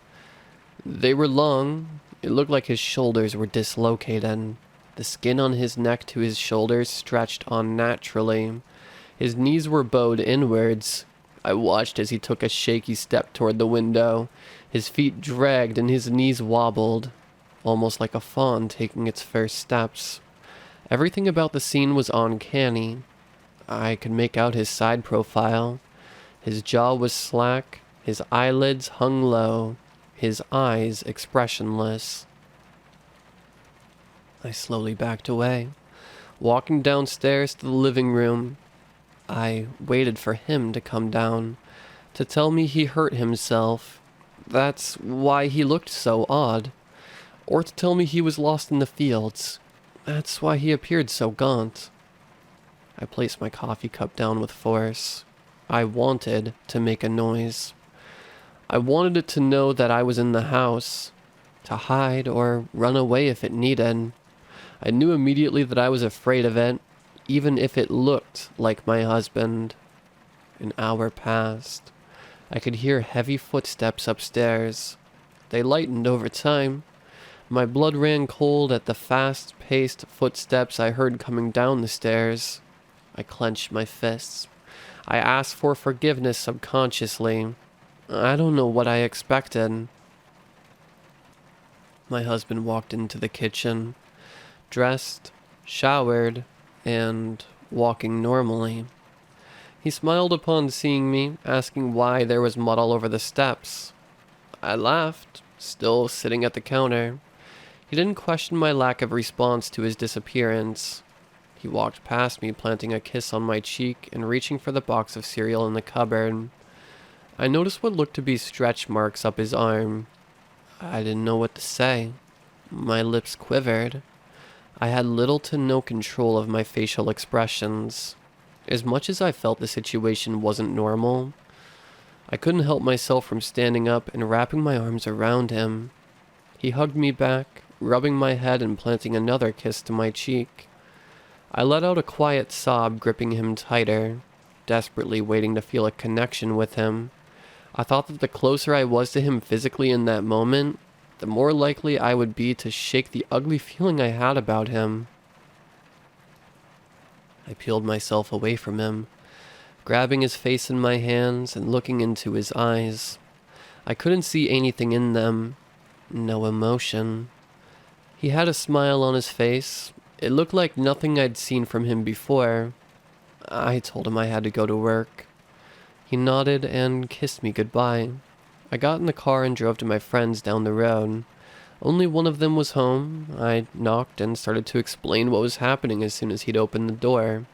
They were long. It looked like his shoulders were dislocated. The skin on his neck to his shoulders stretched unnaturally. His knees were bowed inwards. I watched as he took a shaky step toward the window. His feet dragged and his knees wobbled, almost like a fawn taking its first steps. Everything about the scene was uncanny. I could make out his side profile. His jaw was slack, his eyelids hung low, his eyes expressionless. I slowly backed away, walking downstairs to the living room. I waited for him to come down, to tell me he hurt himself. That's why he looked so odd. Or to tell me he was lost in the fields. That's why he appeared so gaunt. I placed my coffee cup down with force. I wanted to make a noise. I wanted it to know that I was in the house, to hide or run away if it needed. I knew immediately that I was afraid of it, even if it looked like my husband. An hour passed. I could hear heavy footsteps upstairs. They lightened over time. My blood ran cold at the fast-paced footsteps I heard coming down the stairs. I clenched my fists. I asked for forgiveness subconsciously. I don't know what I expected. My husband walked into the kitchen, dressed, showered, and walking normally. He smiled upon seeing me, asking why there was mud all over the steps. I laughed, still sitting at the counter. He didn't question my lack of response to his disappearance. He walked past me, planting a kiss on my cheek and reaching for the box of cereal in the cupboard. I noticed what looked to be stretch marks up his arm. I didn't know what to say. My lips quivered. I had little to no control of my facial expressions. As much as I felt the situation wasn't normal, I couldn't help myself from standing up and wrapping my arms around him. He hugged me back, rubbing my head and planting another kiss to my cheek. I let out a quiet sob, gripping him tighter, desperately waiting to feel a connection with him. I thought that the closer I was to him physically in that moment, the more likely I would be to shake the ugly feeling I had about him. I peeled myself away from him, grabbing his face in my hands and looking into his eyes. I couldn't see anything in them, no emotion. He had a smile on his face. It looked like nothing I'd seen from him before. I told him I had to go to work. He nodded and kissed me goodbye. I got in the car and drove to my friends down the road. Only one of them was home. I knocked and started to explain what was happening as soon as he'd opened the door.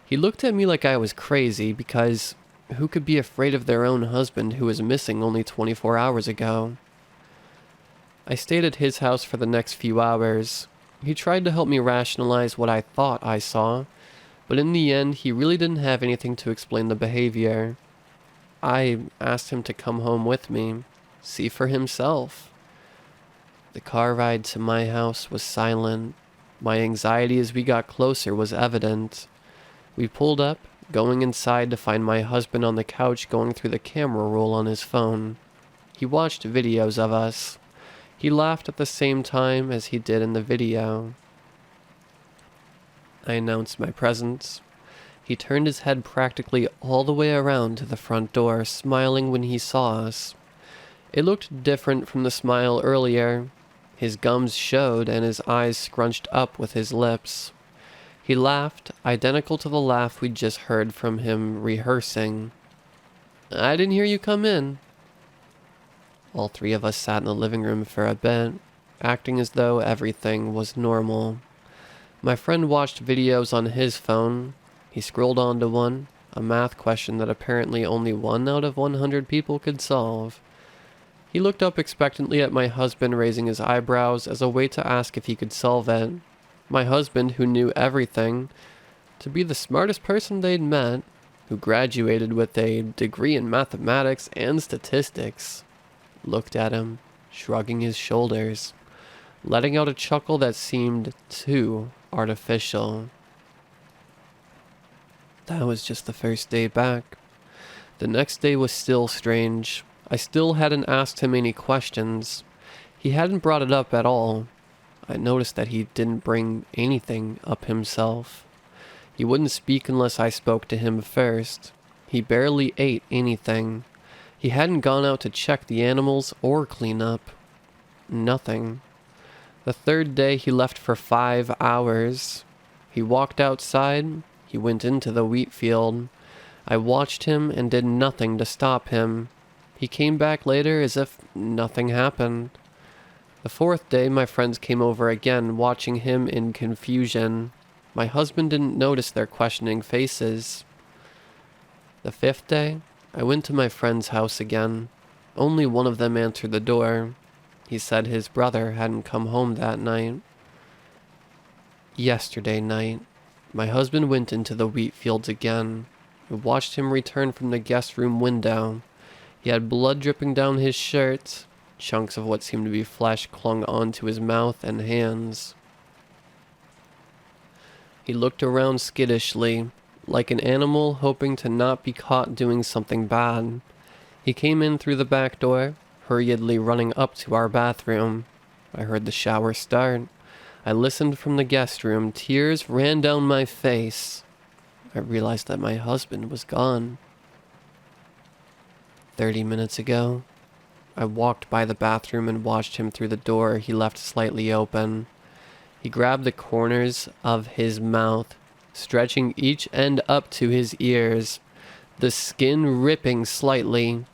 He looked at me like I was crazy because who could be afraid of their own husband who was missing only 24 hours ago? I stayed at his house for the next few hours. He tried to help me rationalize what I thought I saw, but in the end he really didn't have anything to explain the behavior. I asked him to come home with me, see for himself. The car ride to my house was silent. My anxiety as we got closer was evident. We pulled up, going inside to find my husband on the couch going through the camera roll on his phone. He watched videos of us. He laughed at the same time as he did in the video. I announced my presence. He turned his head practically all the way around to the front door, smiling when he saw us. It looked different from the smile earlier. His gums showed and his eyes scrunched up with his lips. He laughed, identical to the laugh we'd just heard from him rehearsing. "I didn't hear you come in." All three of us sat in the living room for a bit, acting as though everything was normal. My friend watched videos on his phone. He scrolled onto one, a math question that apparently only 1 out of 100 people could solve. He looked up expectantly at my husband, raising his eyebrows as a way to ask if he could solve it. My husband, who knew everything, to be the smartest person they'd met, who graduated with a degree in mathematics and statistics, looked at him, shrugging his shoulders, letting out a chuckle that seemed too artificial. That was just the first day back. The next day was still strange. I still hadn't asked him any questions. He hadn't brought it up at all. I noticed that he didn't bring anything up himself. He wouldn't speak unless I spoke to him first. He barely ate anything. He hadn't gone out to check the animals or clean up. Nothing. The third day he left for 5 hours. He walked outside. He went into the wheat field. I watched him and did nothing to stop him. He came back later as if nothing happened. The fourth day, my friends came over again, watching him in confusion. My husband didn't notice their questioning faces. The fifth day, I went to my friend's house again. Only one of them answered the door. He said his brother hadn't come home that night. Yesterday night, my husband went into the wheat fields again. I watched him return from the guest room window. He had blood dripping down his shirt. Chunks of what seemed to be flesh clung onto his mouth and hands. He looked around skittishly, like an animal hoping to not be caught doing something bad. He came in through the back door, hurriedly running up to our bathroom. I heard the shower start. I listened from the guest room. Tears ran down my face. I realized that my husband was gone. 30 minutes ago, I walked by the bathroom and watched him through the door he left slightly open. He grabbed the corners of his mouth, stretching each end up to his ears, the skin ripping slightly.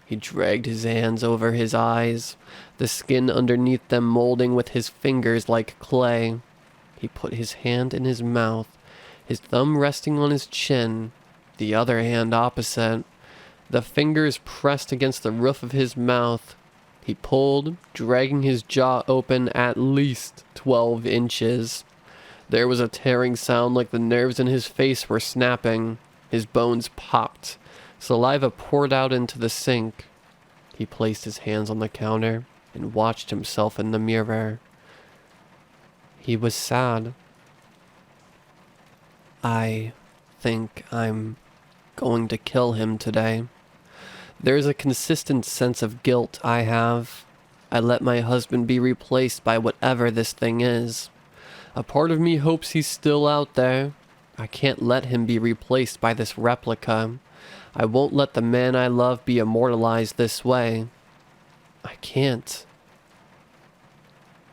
He dragged his hands over his eyes, the skin underneath them molding with his fingers like clay. He put his hand in his mouth, his thumb resting on his chin, the other hand opposite. The fingers pressed against the roof of his mouth. He pulled, dragging his jaw open at least 12 inches. There was a tearing sound like the nerves in his face were snapping. His bones popped. Saliva poured out into the sink. He placed his hands on the counter and watched himself in the mirror. He was sad. I think I'm going to kill him today. There's a consistent sense of guilt I have. I let my husband be replaced by whatever this thing is. A part of me hopes he's still out there. I can't let him be replaced by this replica. I won't let the man I love be immortalized this way. I can't.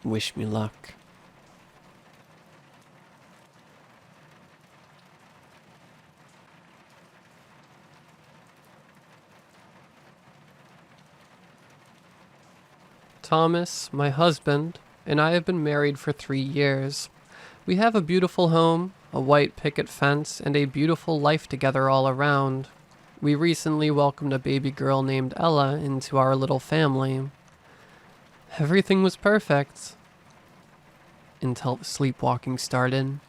Wish me luck. Thomas, my husband, and I have been married for 3 years. We have a beautiful home, a white picket fence, and a beautiful life together all around. We recently welcomed a baby girl named Ella into our little family. Everything was perfect until the sleepwalking started.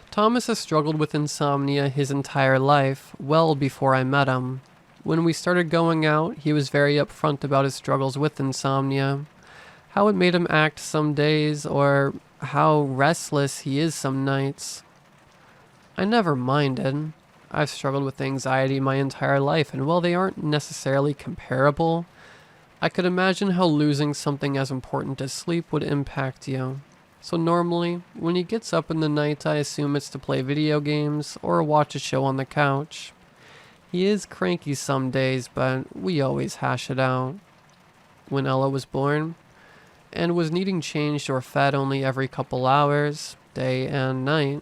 Thomas has struggled with insomnia his entire life, well before I met him. When we started going out, he was very upfront about his struggles with insomnia, how it made him act some days, or how restless he is some nights. I never minded. I've struggled with anxiety my entire life, and while they aren't necessarily comparable, I could imagine how losing something as important as sleep would impact you. So normally, when he gets up in the night, I assume it's to play video games or watch a show on the couch. He is cranky some days, but we always hash it out. When Ella was born, and was needing changed or fed only every couple hours, day and night,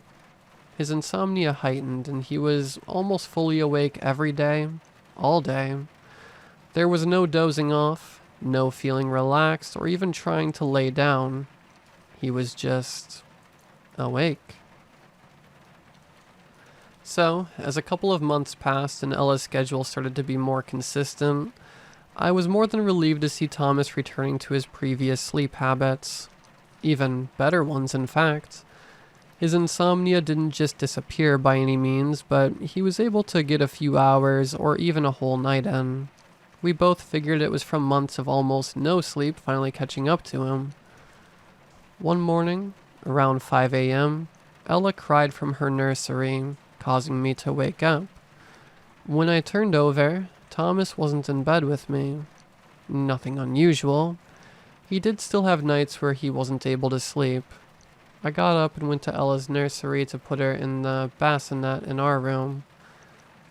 his insomnia heightened and he was almost fully awake every day, all day. There was no dozing off, no feeling relaxed or even trying to lay down. He was just awake. So, as a couple of months passed and Ella's schedule started to be more consistent, I was more than relieved to see Thomas returning to his previous sleep habits. Even better ones, in fact. His insomnia didn't just disappear by any means, but he was able to get a few hours or even a whole night in. We both figured it was from months of almost no sleep finally catching up to him. One morning, around 5 a.m., Ella cried from her nursery, causing me to wake up. When I turned over, Thomas wasn't in bed with me. Nothing unusual. He did still have nights where he wasn't able to sleep. I got up and went to Ella's nursery to put her in the bassinet in our room.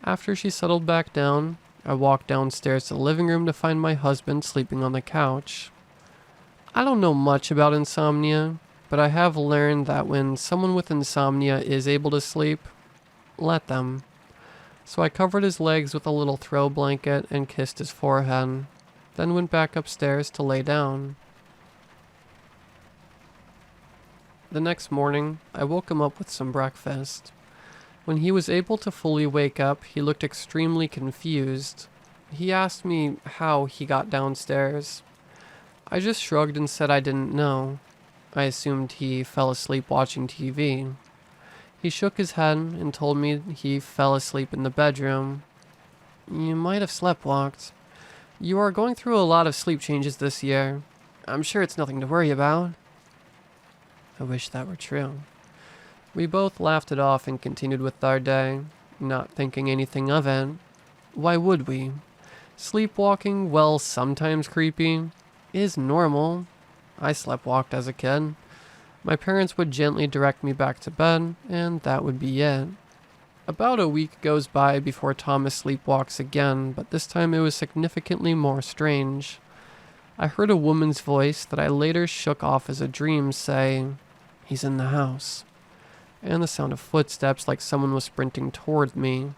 After she settled back down, I walked downstairs to the living room to find my husband sleeping on the couch. I don't know much about insomnia, but I have learned that when someone with insomnia is able to sleep, let them. So I covered his legs with a little throw blanket and kissed his forehead, then went back upstairs to lay down. The next morning, I woke him up with some breakfast. When he was able to fully wake up, he looked extremely confused. He asked me how he got downstairs. I just shrugged and said I didn't know. I assumed he fell asleep watching TV. He shook his head and told me he fell asleep in the bedroom. You might have sleptwalked. You are going through a lot of sleep changes this year. I'm sure it's nothing to worry about. I wish that were true. We both laughed it off and continued with our day, not thinking anything of it. Why would we? Sleepwalking, while sometimes creepy, is normal. I sleptwalked as a kid. My parents would gently direct me back to bed, and that would be it. About a week goes by before Thomas sleepwalks again, but this time it was significantly more strange. I heard a woman's voice that I later shook off as a dream say, "He's in the house," and the sound of footsteps like someone was sprinting toward me.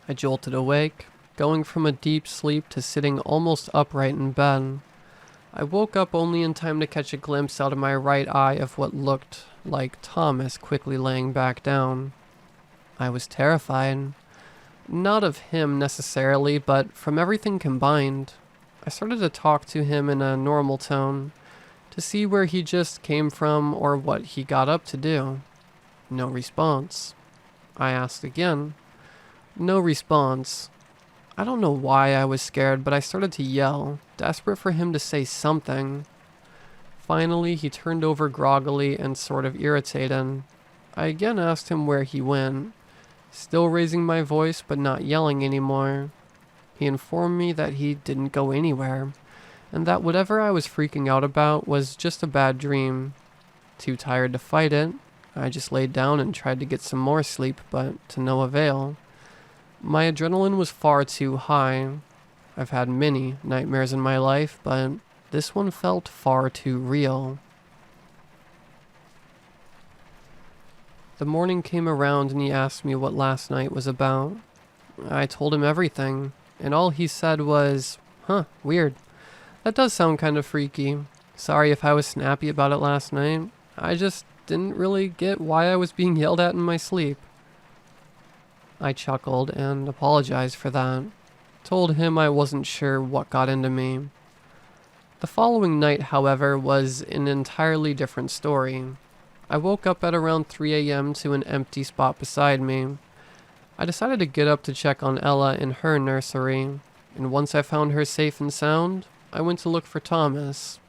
I jolted awake, going from a deep sleep to sitting almost upright in bed. I woke up only in time to catch a glimpse out of my right eye of what looked like Thomas quickly laying back down. I was terrified. Not of him necessarily, but from everything combined. I started to talk to him in a normal tone, to see where he just came from or what he got up to do. No response. I asked again. No response. I don't know why I was scared, but I started to yell, desperate for him to say something. Finally, he turned over groggily and sort of irritated. I again asked him where he went, still raising my voice but not yelling anymore. He informed me that he didn't go anywhere, and that whatever I was freaking out about was just a bad dream. Too tired to fight it, I just laid down and tried to get some more sleep, but to no avail. My adrenaline was far too high. I've had many nightmares in my life, but this one felt far too real. The morning came around and he asked me what last night was about. I told him everything, and all he said was, "Weird. That does sound kind of freaky. Sorry if I was snappy about it last night. I just didn't really get why I was being yelled at in my sleep." I chuckled and apologized for that. Told him I wasn't sure what got into me. The following night, however, was an entirely different story. I woke up at around 3 a.m. to an empty spot beside me. I decided to get up to check on Ella in her nursery, and once I found her safe and sound, I went to look for Thomas.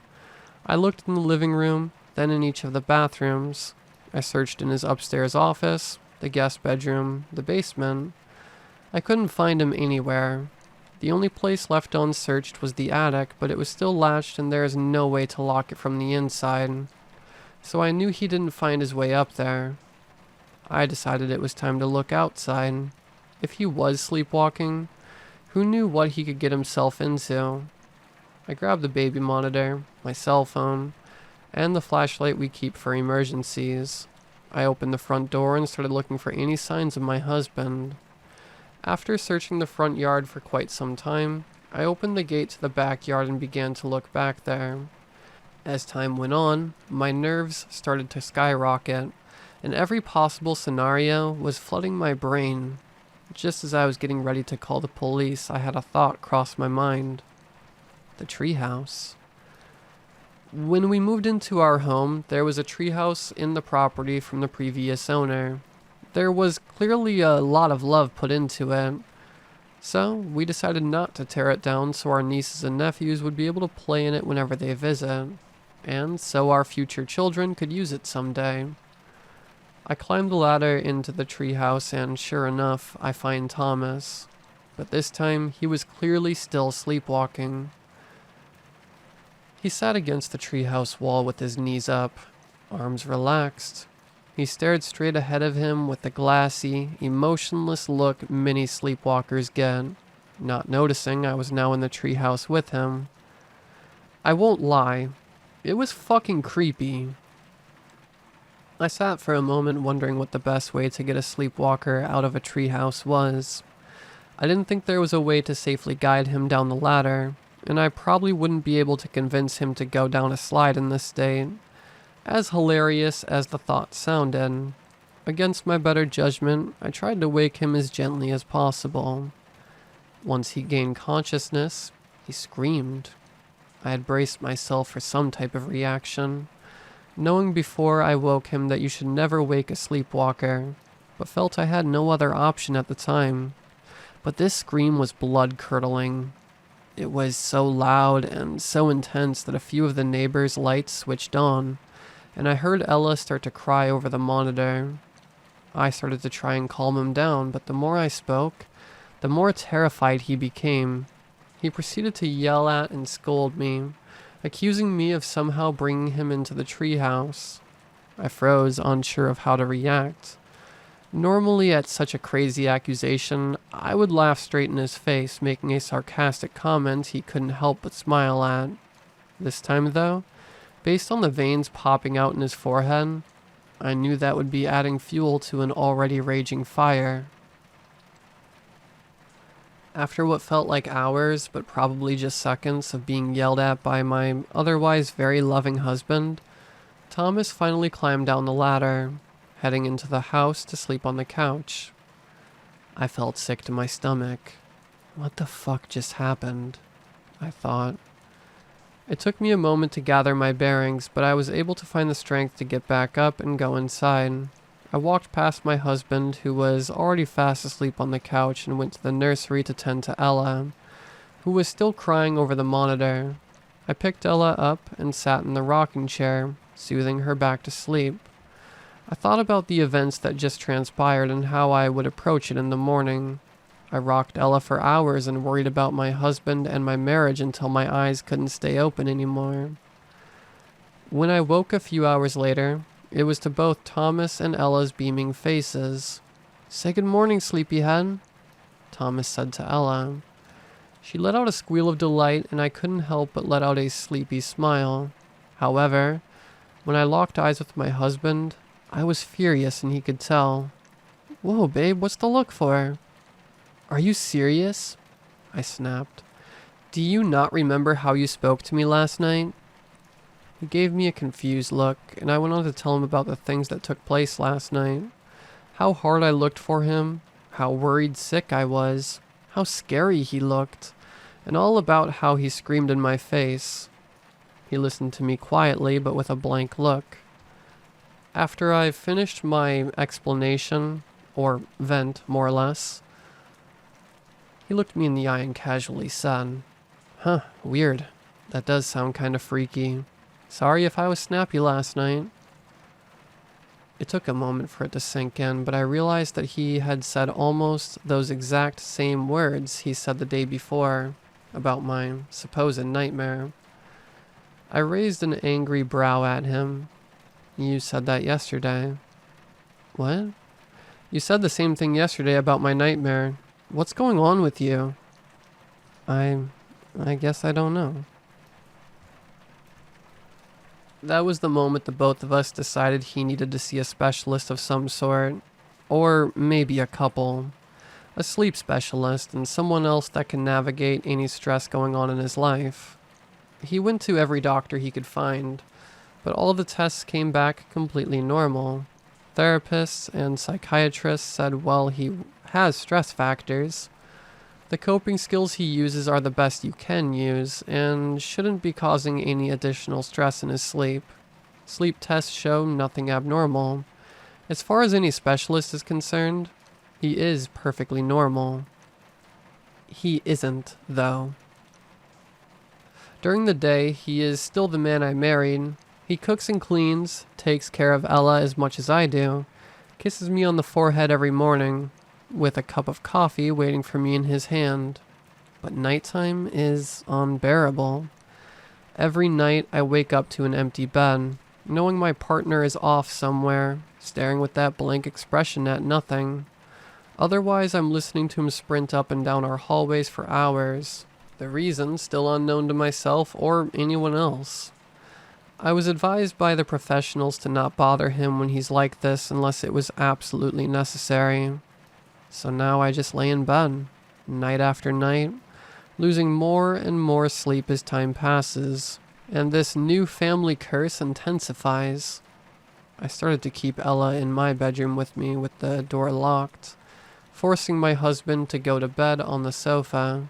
I looked in the living room, then in each of the bathrooms. I searched in his upstairs office, the guest bedroom, the basement. I couldn't find him anywhere. The only place left unsearched was the attic, but it was still latched and there is no way to lock it from the inside. So I knew he didn't find his way up there. I decided it was time to look outside. If he was sleepwalking, who knew what he could get himself into? I grabbed the baby monitor, my cell phone, and the flashlight we keep for emergencies. I opened the front door and started looking for any signs of my husband. After searching the front yard for quite some time, I opened the gate to the backyard and began to look back there. As time went on, my nerves started to skyrocket, and every possible scenario was flooding my brain. Just as I was getting ready to call the police, I had a thought cross my mind. The treehouse. When we moved into our home, there was a treehouse in the property from the previous owner. There was clearly a lot of love put into it. So we decided not to tear it down so our nieces and nephews would be able to play in it whenever they visit, and so our future children could use it someday. I climbed the ladder into the treehouse and sure enough, I find Thomas. But this time, he was clearly still sleepwalking. He sat against the treehouse wall with his knees up, arms relaxed. He stared straight ahead of him with the glassy, emotionless look many sleepwalkers get, not noticing I was now in the treehouse with him. I won't lie, it was fucking creepy. I sat for a moment wondering what the best way to get a sleepwalker out of a treehouse was. I didn't think there was a way to safely guide him down the ladder, and I probably wouldn't be able to convince him to go down a slide in this state. As hilarious as the thought sounded, against my better judgment, I tried to wake him as gently as possible. Once he gained consciousness, he screamed. I had braced myself for some type of reaction, knowing before I woke him that you should never wake a sleepwalker, but felt I had no other option at the time. But this scream was blood-curdling. It was so loud and so intense that a few of the neighbors' lights switched on, and I heard Ella start to cry over the monitor. I started to try and calm him down, but the more I spoke, the more terrified he became. He proceeded to yell at and scold me, accusing me of somehow bringing him into the treehouse. I froze, unsure of how to react. Normally, at such a crazy accusation, I would laugh straight in his face, making a sarcastic comment he couldn't help but smile at. This time, though, based on the veins popping out in his forehead, I knew that would be adding fuel to an already raging fire. After what felt like hours, but probably just seconds, of being yelled at by my otherwise very loving husband, Thomas finally climbed down the ladder, heading into the house to sleep on the couch. I felt sick to my stomach. What the fuck just happened? I thought. It took me a moment to gather my bearings, but I was able to find the strength to get back up and go inside. I walked past my husband, who was already fast asleep on the couch, and went to the nursery to tend to Ella, who was still crying over the monitor. I picked Ella up and sat in the rocking chair, soothing her back to sleep. I thought about the events that just transpired and how I would approach it in the morning. I rocked Ella for hours and worried about my husband and my marriage until my eyes couldn't stay open anymore. When I woke a few hours later, it was to both Thomas and Ella's beaming faces. "Say good morning, sleepyhead," Thomas said to Ella. She let out a squeal of delight, and I couldn't help but let out a sleepy smile. However, when I locked eyes with my husband, I was furious, and he could tell. "Whoa, babe, what's the look for?" "Are you serious?" I snapped. "Do you not remember how you spoke to me last night?" He gave me a confused look, and I went on to tell him about the things that took place last night. How hard I looked for him, how worried sick I was, how scary he looked, and all about how he screamed in my face. He listened to me quietly, but with a blank look. After I finished my explanation, or vent more or less, he looked me in the eye and casually said, "Huh, weird. That does sound kinda freaky. Sorry if I was snappy last night." It took a moment for it to sink in, but I realized that he had said almost those exact same words he said the day before about my supposed nightmare. I raised an angry brow at him. "You said that yesterday." "What?" "You said the same thing yesterday about my nightmare. What's going on with you?" I guess I don't know." That was the moment the both of us decided he needed to see a specialist of some sort. Or maybe a couple. A sleep specialist and someone else that can navigate any stress going on in his life. He went to every doctor he could find, but all the tests came back completely normal. Therapists and psychiatrists said, well, he has stress factors. The coping skills he uses are the best you can use, and shouldn't be causing any additional stress in his sleep. Sleep tests show nothing abnormal. As far as any specialist is concerned, he is perfectly normal. He isn't, though. During the day, he is still the man I married. He cooks and cleans, takes care of Ella as much as I do, kisses me on the forehead every morning, with a cup of coffee waiting for me in his hand. But nighttime is unbearable. Every night I wake up to an empty bed, knowing my partner is off somewhere, staring with that blank expression at nothing. Otherwise, I'm listening to him sprint up and down our hallways for hours. The reason still unknown to myself or anyone else. I was advised by the professionals to not bother him when he's like this unless it was absolutely necessary. So now I just lay in bed, night after night, losing more and more sleep as time passes, and this new family curse intensifies. I started to keep Ella in my bedroom with me with the door locked, forcing my husband to go to bed on the sofa.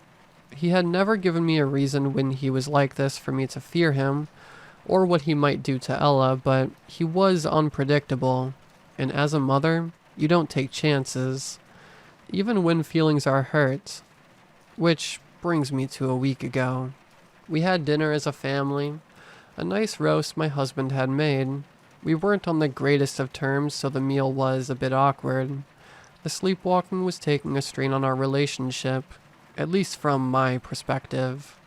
He had never given me a reason when he was like this for me to fear him, or what he might do to Ella, but he was unpredictable, and as a mother, you don't take chances, even when feelings are hurt. Which brings me to a week ago. We had dinner as a family, a nice roast my husband had made. We weren't on the greatest of terms, so the meal was a bit awkward. The sleepwalking was taking a strain on our relationship, at least from my perspective.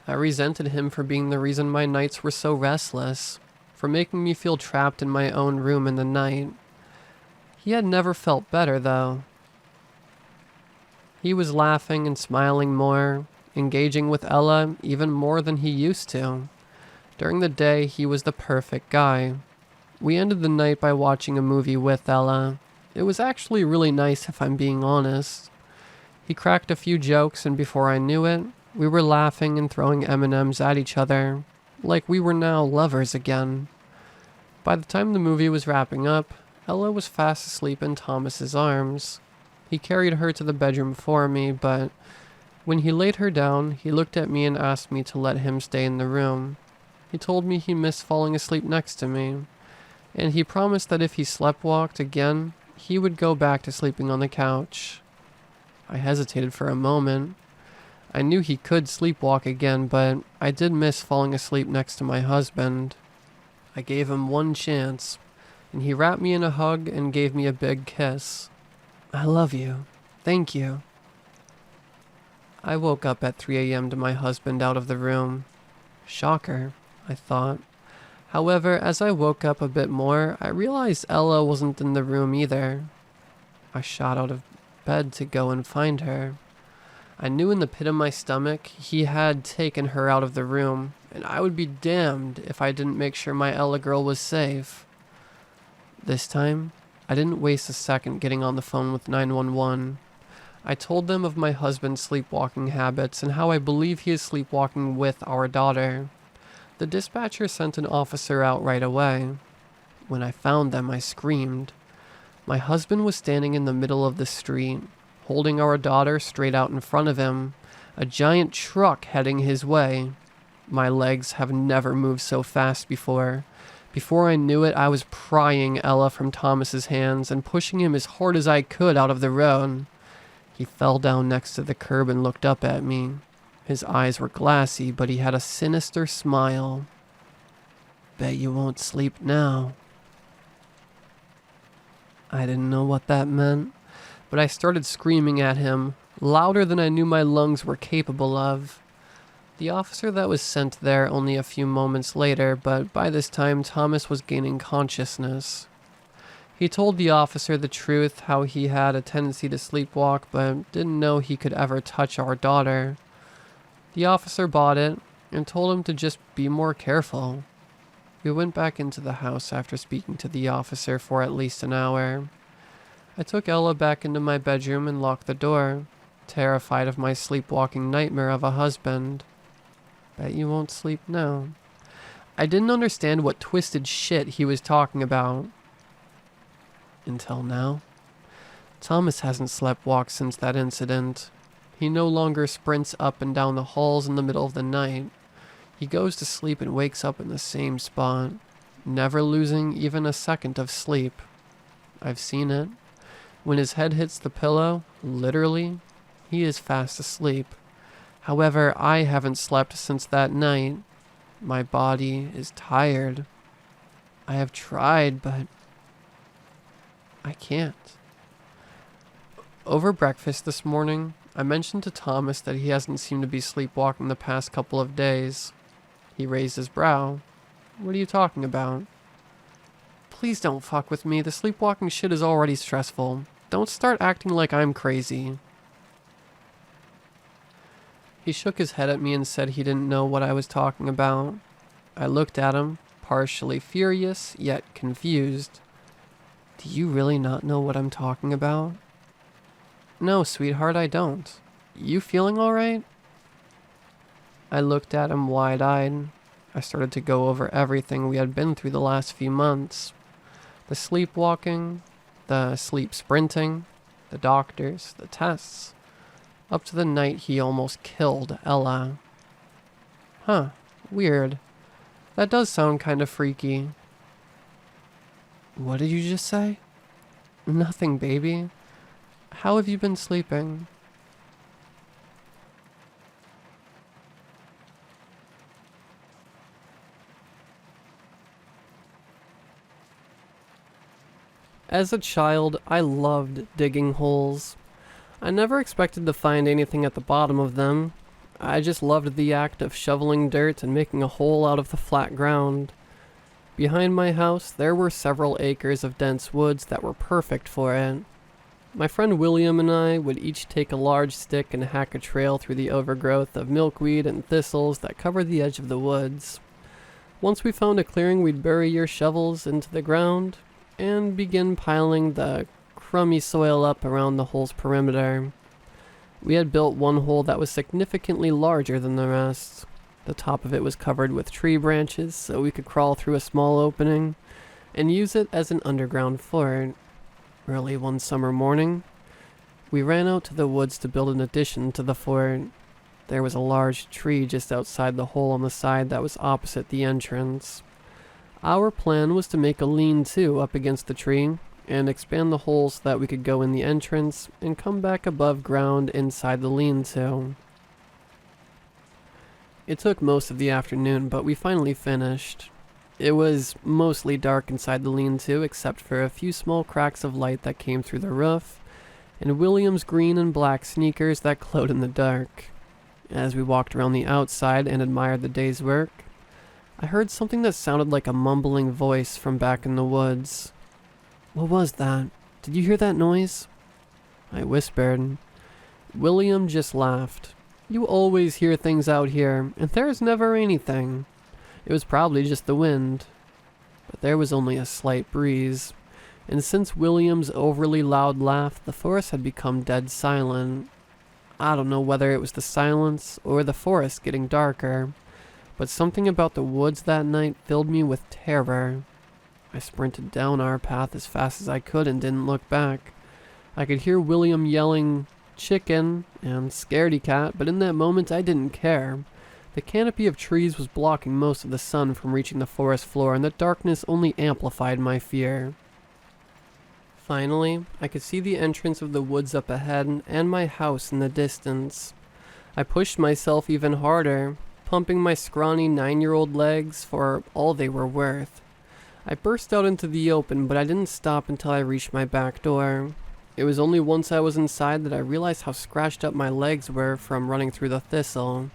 I resented him for being the reason my nights were so restless, for making me feel trapped in my own room in the night. He had never felt better, though. He was laughing and smiling more, engaging with Ella even more than he used to. During the day, he was the perfect guy. We ended the night by watching a movie with Ella. It was actually really nice, if I'm being honest. He cracked a few jokes, and before I knew it, we were laughing and throwing M&Ms at each other, like we were now lovers again. By the time the movie was wrapping up, Ella was fast asleep in Thomas's arms. He carried her to the bedroom for me, but when he laid her down, he looked at me and asked me to let him stay in the room. He told me he missed falling asleep next to me, and he promised that if he sleptwalked again, he would go back to sleeping on the couch. I hesitated for a moment. I knew he could sleepwalk again, but I did miss falling asleep next to my husband. I gave him one chance, and he wrapped me in a hug and gave me a big kiss. I love you. Thank you. I woke up at 3 a.m. to my husband out of the room. Shocker, I thought. However, as I woke up a bit more, I realized Ella wasn't in the room either. I shot out of bed to go and find her. I knew in the pit of my stomach he had taken her out of the room, and I would be damned if I didn't make sure my Ella girl was safe. This time, I didn't waste a second getting on the phone with 911. I told them of my husband's sleepwalking habits and how I believe he is sleepwalking with our daughter. The dispatcher sent an officer out right away. When I found them, I screamed. My husband was standing in the middle of the street, holding our daughter straight out in front of him, a giant truck heading his way. My legs have never moved so fast before. Before I knew it, I was prying Ella from Thomas's hands and pushing him as hard as I could out of the road. He fell down next to the curb and looked up at me. His eyes were glassy, but he had a sinister smile. Bet you won't sleep now. I didn't know what that meant, but I started screaming at him, louder than I knew my lungs were capable of. The officer that was sent there only a few moments later, but by this time Thomas was gaining consciousness. He told the officer the truth, how he had a tendency to sleepwalk, but didn't know he could ever touch our daughter. The officer bought it and told him to just be more careful. We went back into the house after speaking to the officer for at least an hour. I took Ella back into my bedroom and locked the door, terrified of my sleepwalking nightmare of a husband. Bet you won't sleep now. I didn't understand what twisted shit he was talking about. Until now. Thomas hasn't sleptwalked since that incident. He no longer sprints up and down the halls in the middle of the night. He goes to sleep and wakes up in the same spot, never losing even a second of sleep. I've seen it. When his head hits the pillow, literally, he is fast asleep. However, I haven't slept since that night. My body is tired. I have tried, but I can't. Over breakfast this morning, I mentioned to Thomas that he hasn't seemed to be sleepwalking the past couple of days. He raised his brow. What are you talking about? Please don't fuck with me. The sleepwalking shit is already stressful. Don't start acting like I'm crazy. He shook his head at me and said he didn't know what I was talking about. I looked at him, partially furious, yet confused. Do you really not know what I'm talking about? No, sweetheart, I don't. You feeling all right? I looked at him wide-eyed. I started to go over everything we had been through the last few months. The sleepwalking, the sleep sprinting, the doctors, the tests. Up to the night he almost killed Ella. Huh, weird. That does sound kind of freaky. What did you just say? Nothing, baby. How have you been sleeping? As a child, I loved digging holes. I never expected to find anything at the bottom of them. I just loved the act of shoveling dirt and making a hole out of the flat ground. Behind my house, there were several acres of dense woods that were perfect for it. My friend William and I would each take a large stick and hack a trail through the overgrowth of milkweed and thistles that covered the edge of the woods. Once we found a clearing, we'd bury your shovels into the ground and begin piling the crummy soil up around the hole's perimeter. We had built one hole that was significantly larger than the rest. The top of it was covered with tree branches, so we could crawl through a small opening and use it as an underground fort. Early one summer morning, we ran out to the woods to build an addition to the fort. There was a large tree just outside the hole on the side that was opposite the entrance. Our plan was to make a lean-to up against the tree and expand the hole so that we could go in the entrance and come back above ground inside the lean-to. It took most of the afternoon, but we finally finished. It was mostly dark inside the lean-to except for a few small cracks of light that came through the roof, and William's green and black sneakers that glowed in the dark. As we walked around the outside and admired the day's work, I heard something that sounded like a mumbling voice from back in the woods. "What was that? Did you hear that noise?" I whispered. William just laughed. "You always hear things out here, and there's never anything. It was probably just the wind." But there was only a slight breeze, and since William's overly loud laugh, the forest had become dead silent. I don't know whether it was the silence or the forest getting darker, but something about the woods that night filled me with terror. I sprinted down our path as fast as I could and didn't look back. I could hear William yelling, "Chicken," and "Scaredy cat," but in that moment I didn't care. The canopy of trees was blocking most of the sun from reaching the forest floor, and the darkness only amplified my fear. Finally, I could see the entrance of the woods up ahead and my house in the distance. I pushed myself even harder, pumping my scrawny 9-year-old legs for all they were worth. I burst out into the open, but I didn't stop until I reached my back door. It was only once I was inside that I realized how scratched up my legs were from running through the thistle.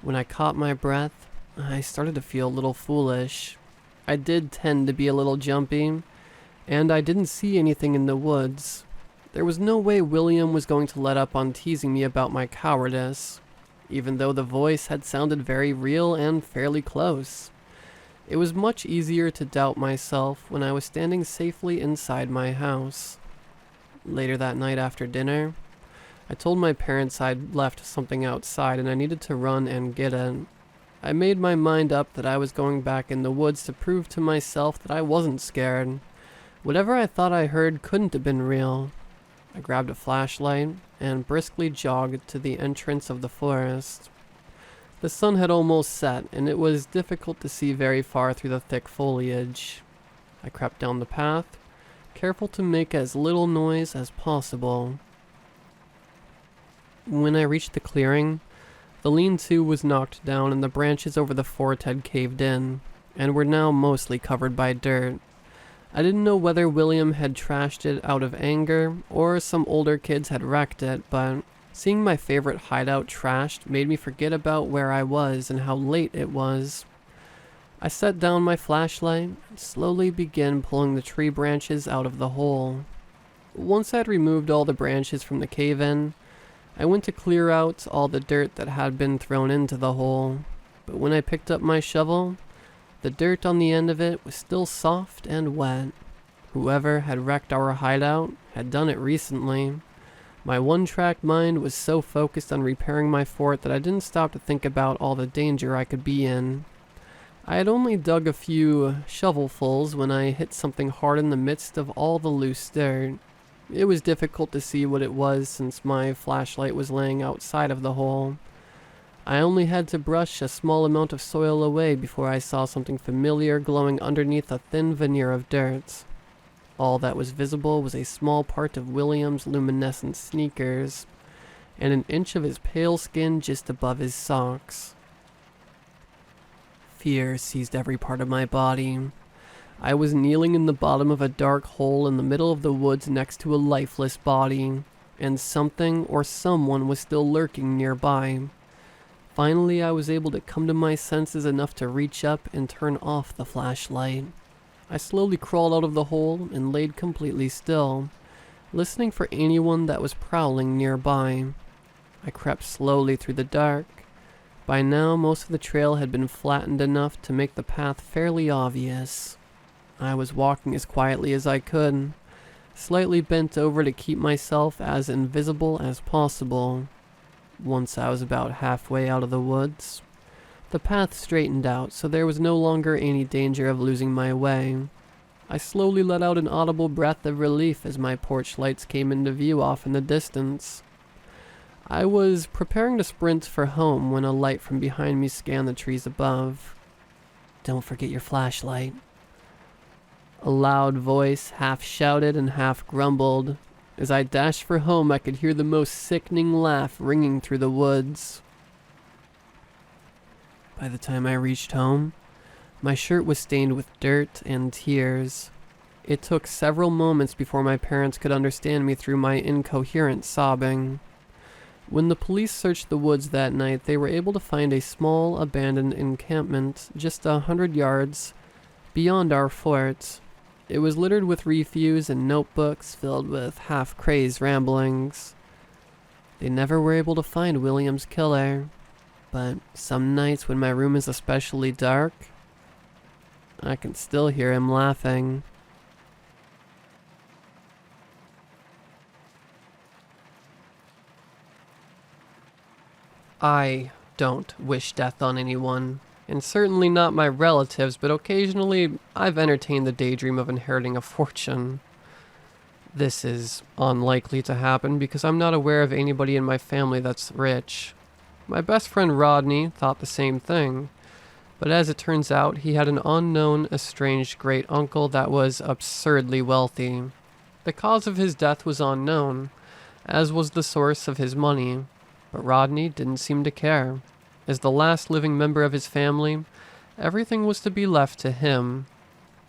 When I caught my breath, I started to feel a little foolish. I did tend to be a little jumpy, and I didn't see anything in the woods. There was no way William was going to let up on teasing me about my cowardice, even though the voice had sounded very real and fairly close. It was much easier to doubt myself when I was standing safely inside my house. Later that night after dinner, I told my parents I'd left something outside and I needed to run and get it. I made my mind up that I was going back in the woods to prove to myself that I wasn't scared. Whatever I thought I heard couldn't have been real. I grabbed a flashlight and briskly jogged to the entrance of the forest. The sun had almost set, and it was difficult to see very far through the thick foliage. I crept down the path, careful to make as little noise as possible. When I reached the clearing, the lean-to was knocked down and the branches over the fort had caved in, and were now mostly covered by dirt. I didn't know whether William had trashed it out of anger, or some older kids had wrecked it, but seeing my favorite hideout trashed made me forget about where I was and how late it was. I set down my flashlight and slowly began pulling the tree branches out of the hole. Once I'd removed all the branches from the cave-in, I went to clear out all the dirt that had been thrown into the hole, but when I picked up my shovel, the dirt on the end of it was still soft and wet. Whoever had wrecked our hideout had done it recently. My one-track mind was so focused on repairing my fort that I didn't stop to think about all the danger I could be in. I had only dug a few shovelfuls when I hit something hard in the midst of all the loose dirt. It was difficult to see what it was since my flashlight was laying outside of the hole. I only had to brush a small amount of soil away before I saw something familiar glowing underneath a thin veneer of dirt. All that was visible was a small part of William's luminescent sneakers, and an inch of his pale skin just above his socks. Fear seized every part of my body. I was kneeling in the bottom of a dark hole in the middle of the woods next to a lifeless body, and something or someone was still lurking nearby. Finally, I was able to come to my senses enough to reach up and turn off the flashlight. I slowly crawled out of the hole and laid completely still, listening for anyone that was prowling nearby. I crept slowly through the dark. By now, most of the trail had been flattened enough to make the path fairly obvious. I was walking as quietly as I could, slightly bent over to keep myself as invisible as possible. Once I was about halfway out of the woods, the path straightened out, so there was no longer any danger of losing my way. I slowly let out an audible breath of relief as my porch lights came into view off in the distance. I was preparing to sprint for home when a light from behind me scanned the trees above. "Don't forget your flashlight." A loud voice half shouted and half grumbled. As I dashed for home, I could hear the most sickening laugh ringing through the woods. By the time I reached home, my shirt was stained with dirt and tears. It took several moments before my parents could understand me through my incoherent sobbing. When the police searched the woods that night, they were able to find a small, abandoned encampment just 100 yards beyond our fort. It was littered with refuse and notebooks filled with half-crazed ramblings. They never were able to find William's killer, but some nights when my room is especially dark, I can still hear him laughing. I don't wish death on anyone, and certainly not my relatives, but occasionally I've entertained the daydream of inheriting a fortune. This is unlikely to happen because I'm not aware of anybody in my family that's rich. My best friend Rodney thought the same thing, but as it turns out, he had an unknown, estranged great uncle that was absurdly wealthy. The cause of his death was unknown, as was the source of his money, but Rodney didn't seem to care. As the last living member of his family, everything was to be left to him.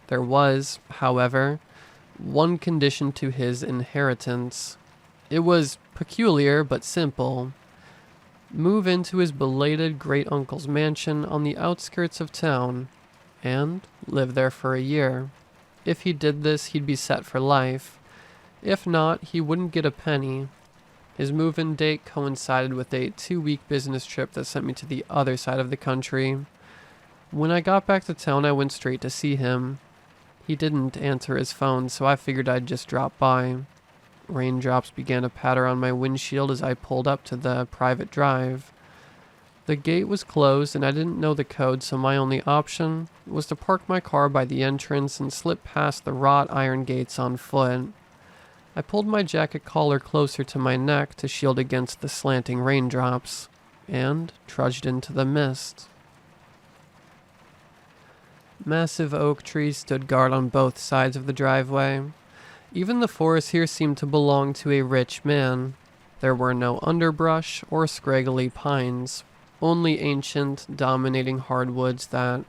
There was, however, one condition to his inheritance. It was peculiar but simple. Move into his belated great-uncle's mansion on the outskirts of town, and live there for a year. If he did this, he'd be set for life. If not, he wouldn't get a penny. His move-in date coincided with a 2-week business trip that sent me to the other side of the country. When I got back to town, I went straight to see him. He didn't answer his phone, so I figured I'd just drop by. Raindrops began to patter on my windshield as I pulled up to the private drive. The gate was closed and I didn't know the code, so my only option was to park my car by the entrance and slip past the wrought iron gates on foot. I pulled my jacket collar closer to my neck to shield against the slanting raindrops, and trudged into the mist. Massive oak trees stood guard on both sides of the driveway. Even the forest here seemed to belong to a rich man. There were no underbrush or scraggly pines, only ancient, dominating hardwoods that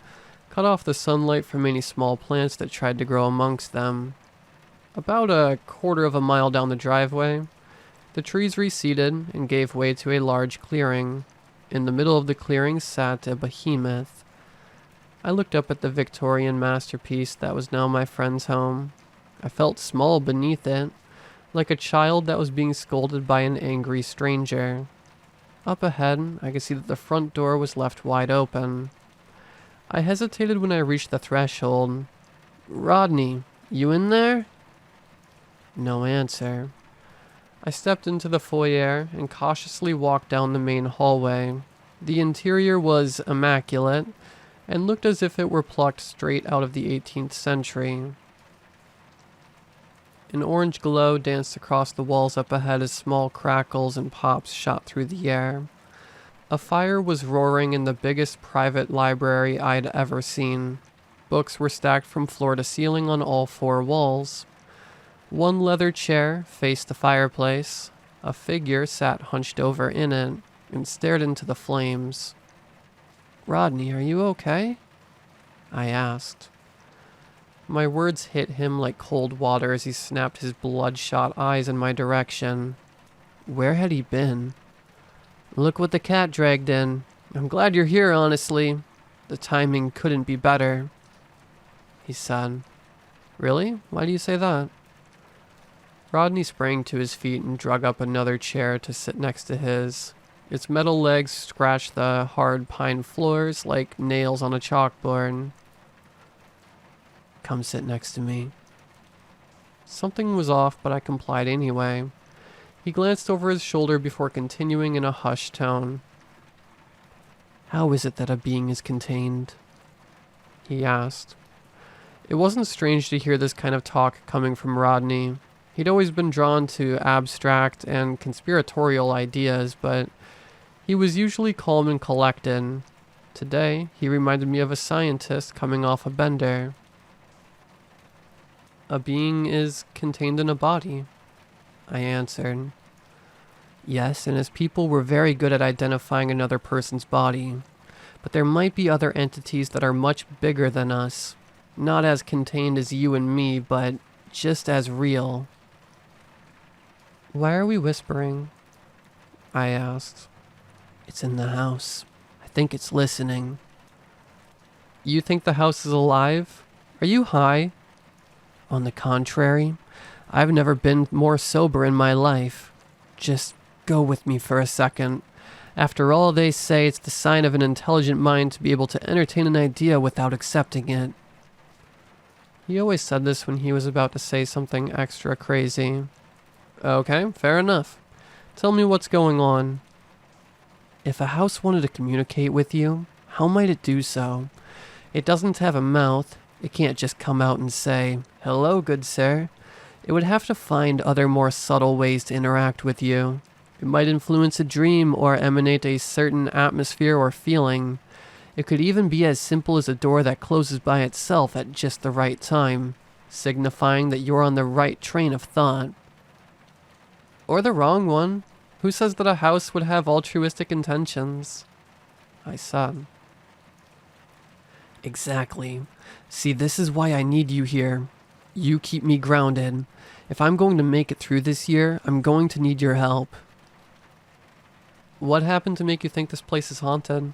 cut off the sunlight from any small plants that tried to grow amongst them. About a quarter of a mile down the driveway, the trees receded and gave way to a large clearing. In the middle of the clearing sat a behemoth. I looked up at the Victorian masterpiece that was now my friend's home. I felt small beneath it, like a child that was being scolded by an angry stranger. Up ahead, I could see that the front door was left wide open. I hesitated when I reached the threshold. "Rodney, you in there?" No answer. I stepped into the foyer and cautiously walked down the main hallway. The interior was immaculate and looked as if it were plucked straight out of the 18th century. An orange glow danced across the walls up ahead as small crackles and pops shot through the air. A fire was roaring in the biggest private library I'd ever seen. Books were stacked from floor to ceiling on all 4 walls. One leather chair faced the fireplace. A figure sat hunched over in it and stared into the flames. "Rodney, are you okay?" I asked. My words hit him like cold water as he snapped his bloodshot eyes in my direction. Where had he been? Look what the cat dragged in. I'm glad you're here, honestly. The timing couldn't be better, he said. Really? Why do you say that? Rodney sprang to his feet and drug up another chair to sit next to his. Its metal legs scratched the hard pine floors like nails on a chalkboard. Come sit next to me. Something was off, but I complied anyway. He glanced over his shoulder before continuing in a hushed tone. How is it that a being is contained? He asked. It wasn't strange to hear this kind of talk coming from Rodney. He'd always been drawn to abstract and conspiratorial ideas, but he was usually calm and collected. Today, he reminded me of a scientist coming off a bender. A being is contained in a body, I answered. Yes, and as people we're very good at identifying another person's body. But there might be other entities that are much bigger than us. Not as contained as you and me, but just as real. Why are we whispering? I asked. It's in the house. I think it's listening. You think the house is alive? Are you high? On the contrary, I've never been more sober in my life. Just go with me for a second. After all, they say it's the sign of an intelligent mind to be able to entertain an idea without accepting it. He always said this when he was about to say something extra crazy. Okay, fair enough. Tell me what's going on. If a house wanted to communicate with you, how might it do so? It doesn't have a mouth. It can't just come out and say, "Hello, good sir." It would have to find other more subtle ways to interact with you. It might influence a dream or emanate a certain atmosphere or feeling. It could even be as simple as a door that closes by itself at just the right time, signifying that you're on the right train of thought. Or the wrong one. Who says that a house would have altruistic intentions? I said. Exactly. See, this is why I need you here. You keep me grounded. If I'm going to make it through this year, I'm going to need your help. What happened to make you think this place is haunted?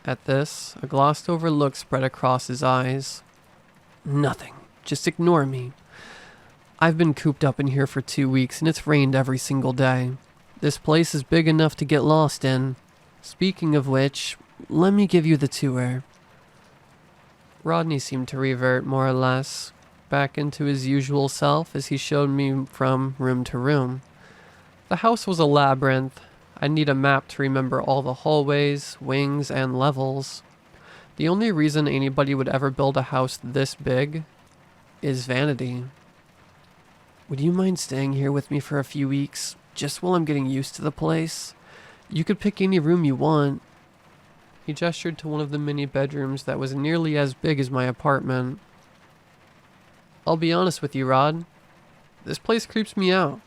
At this, a glossed over look spread across his eyes. Nothing. Just ignore me. I've been cooped up in here for 2 weeks and it's rained every single day. This place is big enough to get lost in. Speaking of which, let me give you the tour. Rodney seemed to revert more or less back into his usual self as he showed me from room to room. The house was a labyrinth. I'd need a map to remember all the hallways, wings, and levels. The only reason anybody would ever build a house this big is vanity. Would you mind staying here with me for a few weeks, just while I'm getting used to the place? You could pick any room you want. He gestured to one of the mini bedrooms that was nearly as big as my apartment. I'll be honest with you, Rod. This place creeps me out.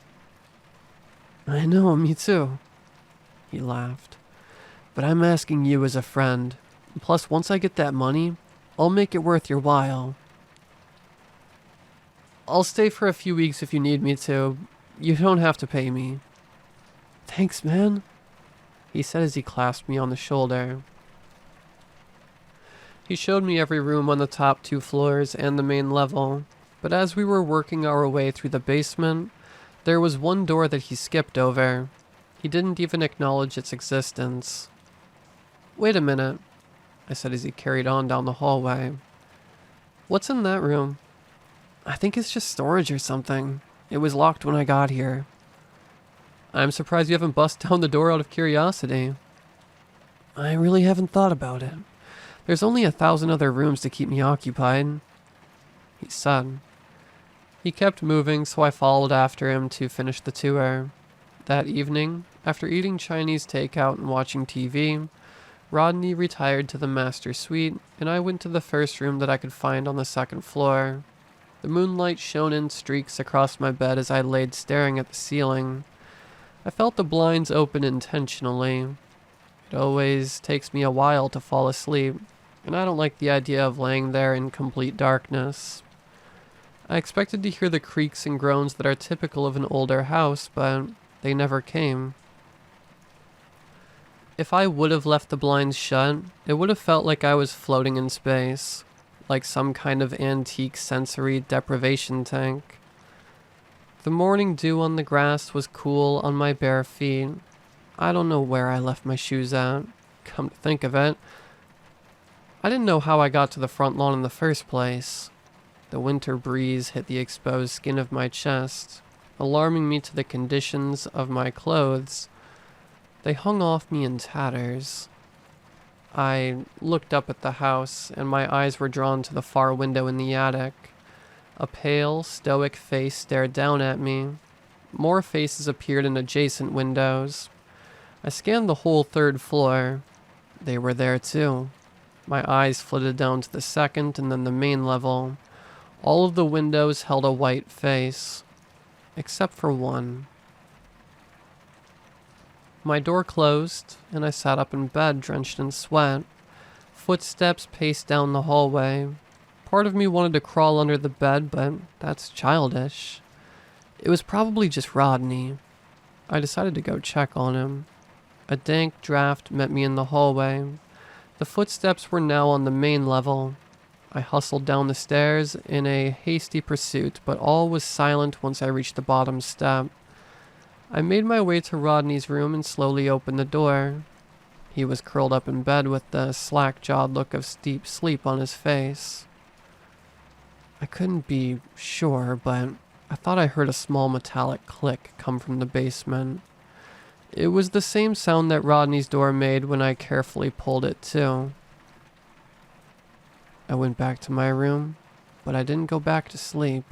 I know, me too. He laughed. But I'm asking you as a friend. Plus, once I get that money, I'll make it worth your while. I'll stay for a few weeks if you need me to. You don't have to pay me. Thanks, man, he said as he clasped me on the shoulder. He showed me every room on the top 2 floors and the main level, but as we were working our way through the basement, there was one door that he skipped over. He didn't even acknowledge its existence. Wait a minute, I said as he carried on down the hallway. What's in that room? I think it's just storage or something. It was locked when I got here. I'm surprised you haven't busted down the door out of curiosity. I really haven't thought about it. There's only 1,000 other rooms to keep me occupied, he said. He kept moving, so I followed after him to finish the tour. That evening, after eating Chinese takeout and watching TV, Rodney retired to the master suite, and I went to the first room that I could find on the 2nd floor. The moonlight shone in streaks across my bed as I laid staring at the ceiling. I felt the blinds open intentionally. It always takes me a while to fall asleep, and I don't like the idea of laying there in complete darkness. I expected to hear the creaks and groans that are typical of an older house, but they never came. If I would have left the blinds shut, it would have felt like I was floating in space, like some kind of antique sensory deprivation tank. The morning dew on the grass was cool on my bare feet. I don't know where I left my shoes at. Come to think of it, I didn't know how I got to the front lawn in the first place. The winter breeze hit the exposed skin of my chest, alarming me to the conditions of my clothes. They hung off me in tatters. I looked up at the house, and my eyes were drawn to the far window in the attic. A pale, stoic face stared down at me. More faces appeared in adjacent windows. I scanned the whole third floor. They were there too. My eyes flitted down to the second and then the main level. All of the windows held a white face, except for one. My door closed, and I sat up in bed drenched in sweat. Footsteps paced down the hallway. Part of me wanted to crawl under the bed, but that's childish. It was probably just Rodney. I decided to go check on him. A dank draft met me in the hallway. The footsteps were now on the main level. I hustled down the stairs in a hasty pursuit, but all was silent once I reached the bottom step. I made my way to Rodney's room and slowly opened the door. He was curled up in bed with the slack-jawed look of deep sleep on his face. I couldn't be sure, but I thought I heard a small metallic click come from the basement. It was the same sound that Rodney's door made when I carefully pulled it too. I went back to my room, but I didn't go back to sleep.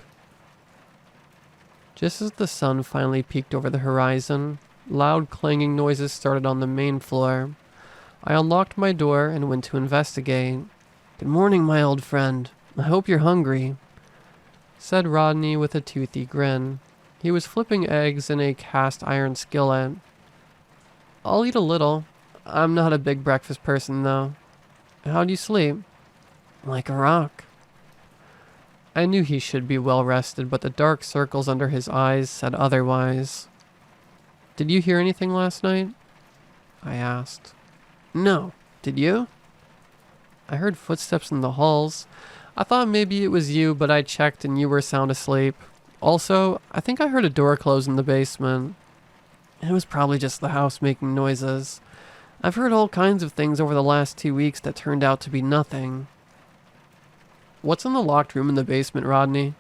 Just as the sun finally peeked over the horizon, loud clanging noises started on the main floor. I unlocked my door and went to investigate. "Good morning, my old friend. I hope you're hungry," said Rodney with a toothy grin. He was flipping eggs in a cast iron skillet. "I'll eat a little. I'm not a big breakfast person, though. How'd you sleep?" "Like a rock." I knew he should be well rested, but the dark circles under his eyes said otherwise. "Did you hear anything last night?" I asked. "No. Did you?" "I heard footsteps in the halls. I thought maybe it was you, but I checked and you were sound asleep. Also, I think I heard a door close in the basement." "It was probably just the house making noises. I've heard all kinds of things over the last 2 weeks that turned out to be nothing." "What's in the locked room in the basement, Rodney?"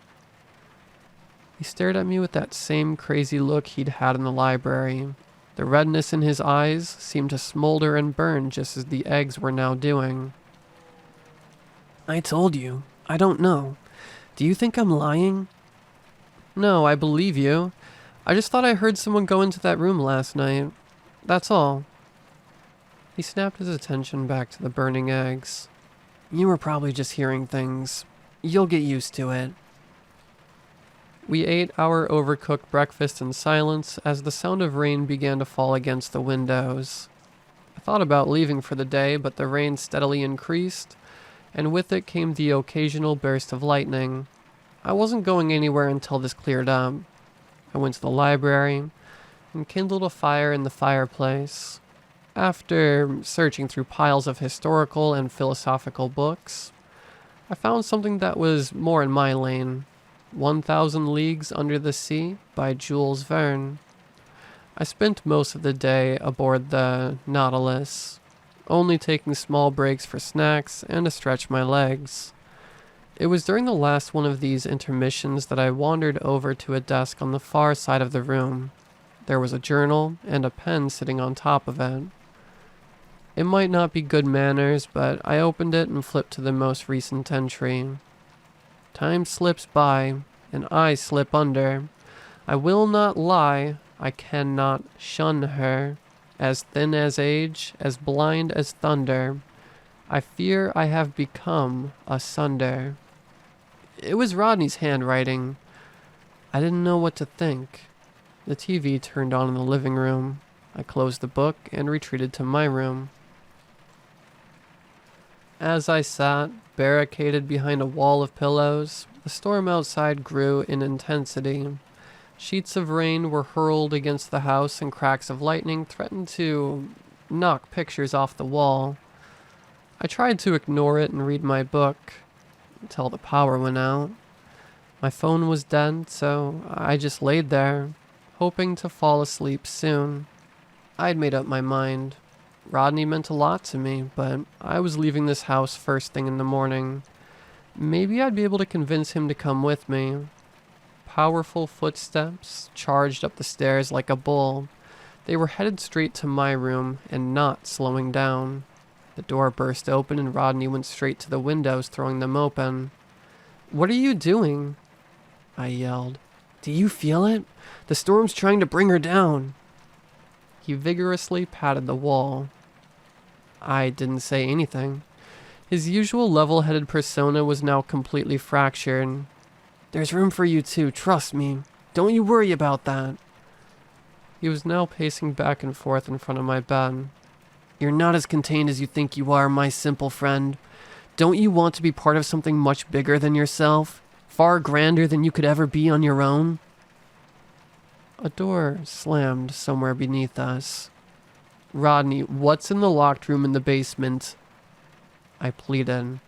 He stared at me with that same crazy look he'd had in the library. The redness in his eyes seemed to smolder and burn just as the eggs were now doing. "I told you. I don't know. Do you think I'm lying?" "No, I believe you. I just thought I heard someone go into that room last night. That's all." He snapped his attention back to the burning eggs. "You were probably just hearing things. You'll get used to it." We ate our overcooked breakfast in silence as the sound of rain began to fall against the windows. I thought about leaving for the day, but the rain steadily increased, and with it came the occasional burst of lightning. I wasn't going anywhere until this cleared up. I went to the library and kindled a fire in the fireplace. After searching through piles of historical and philosophical books, I found something that was more in my lane. 1,000 Leagues Under the Sea by Jules Verne. I spent most of the day aboard the Nautilus, only taking small breaks for snacks and to stretch my legs. It was during the last one of these intermissions that I wandered over to a desk on the far side of the room. There was a journal and a pen sitting on top of it. It might not be good manners, but I opened it and flipped to the most recent entry. "Time slips by, and I slip under. I will not lie, I cannot shun her. As thin as age, as blind as thunder, I fear I have become asunder." It was Rodney's handwriting. I didn't know what to think. The TV turned on in the living room. I closed the book and retreated to my room. As I sat, barricaded behind a wall of pillows, the storm outside grew in intensity. Sheets of rain were hurled against the house and cracks of lightning threatened to knock pictures off the wall. I tried to ignore it and read my book until the power went out. My phone was dead, so I just laid there, hoping to fall asleep soon. I'd made up my mind. Rodney meant a lot to me, but I was leaving this house first thing in the morning. Maybe I'd be able to convince him to come with me. Powerful footsteps charged up the stairs like a bull. They were headed straight to my room and not slowing down. The door burst open and Rodney went straight to the windows, throwing them open. "What are you doing?" I yelled. "Do you feel it? The storm's trying to bring her down." He vigorously patted the wall. I didn't say anything. His usual level-headed persona was now completely fractured. "There's room for you too, trust me. Don't you worry about that." He was now pacing back and forth in front of my bed. "You're not as contained as you think you are, my simple friend. Don't you want to be part of something much bigger than yourself? Far grander than you could ever be on your own?" A door slammed somewhere beneath us. "Rodney, what's in the locked room in the basement?" I pleaded.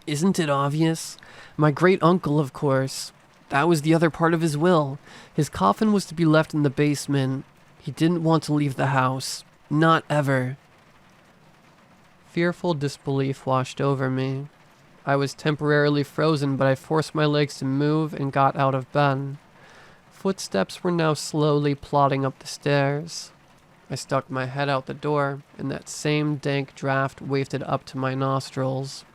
"Isn't it obvious? My great-uncle, of course. That was the other part of his will. His coffin was to be left in the basement. He didn't want to leave the house. Not ever." Fearful disbelief washed over me. I was temporarily frozen, but I forced my legs to move and got out of bed. Footsteps were now slowly plodding up the stairs. I stuck my head out the door, and that same dank draft wafted up to my nostrils.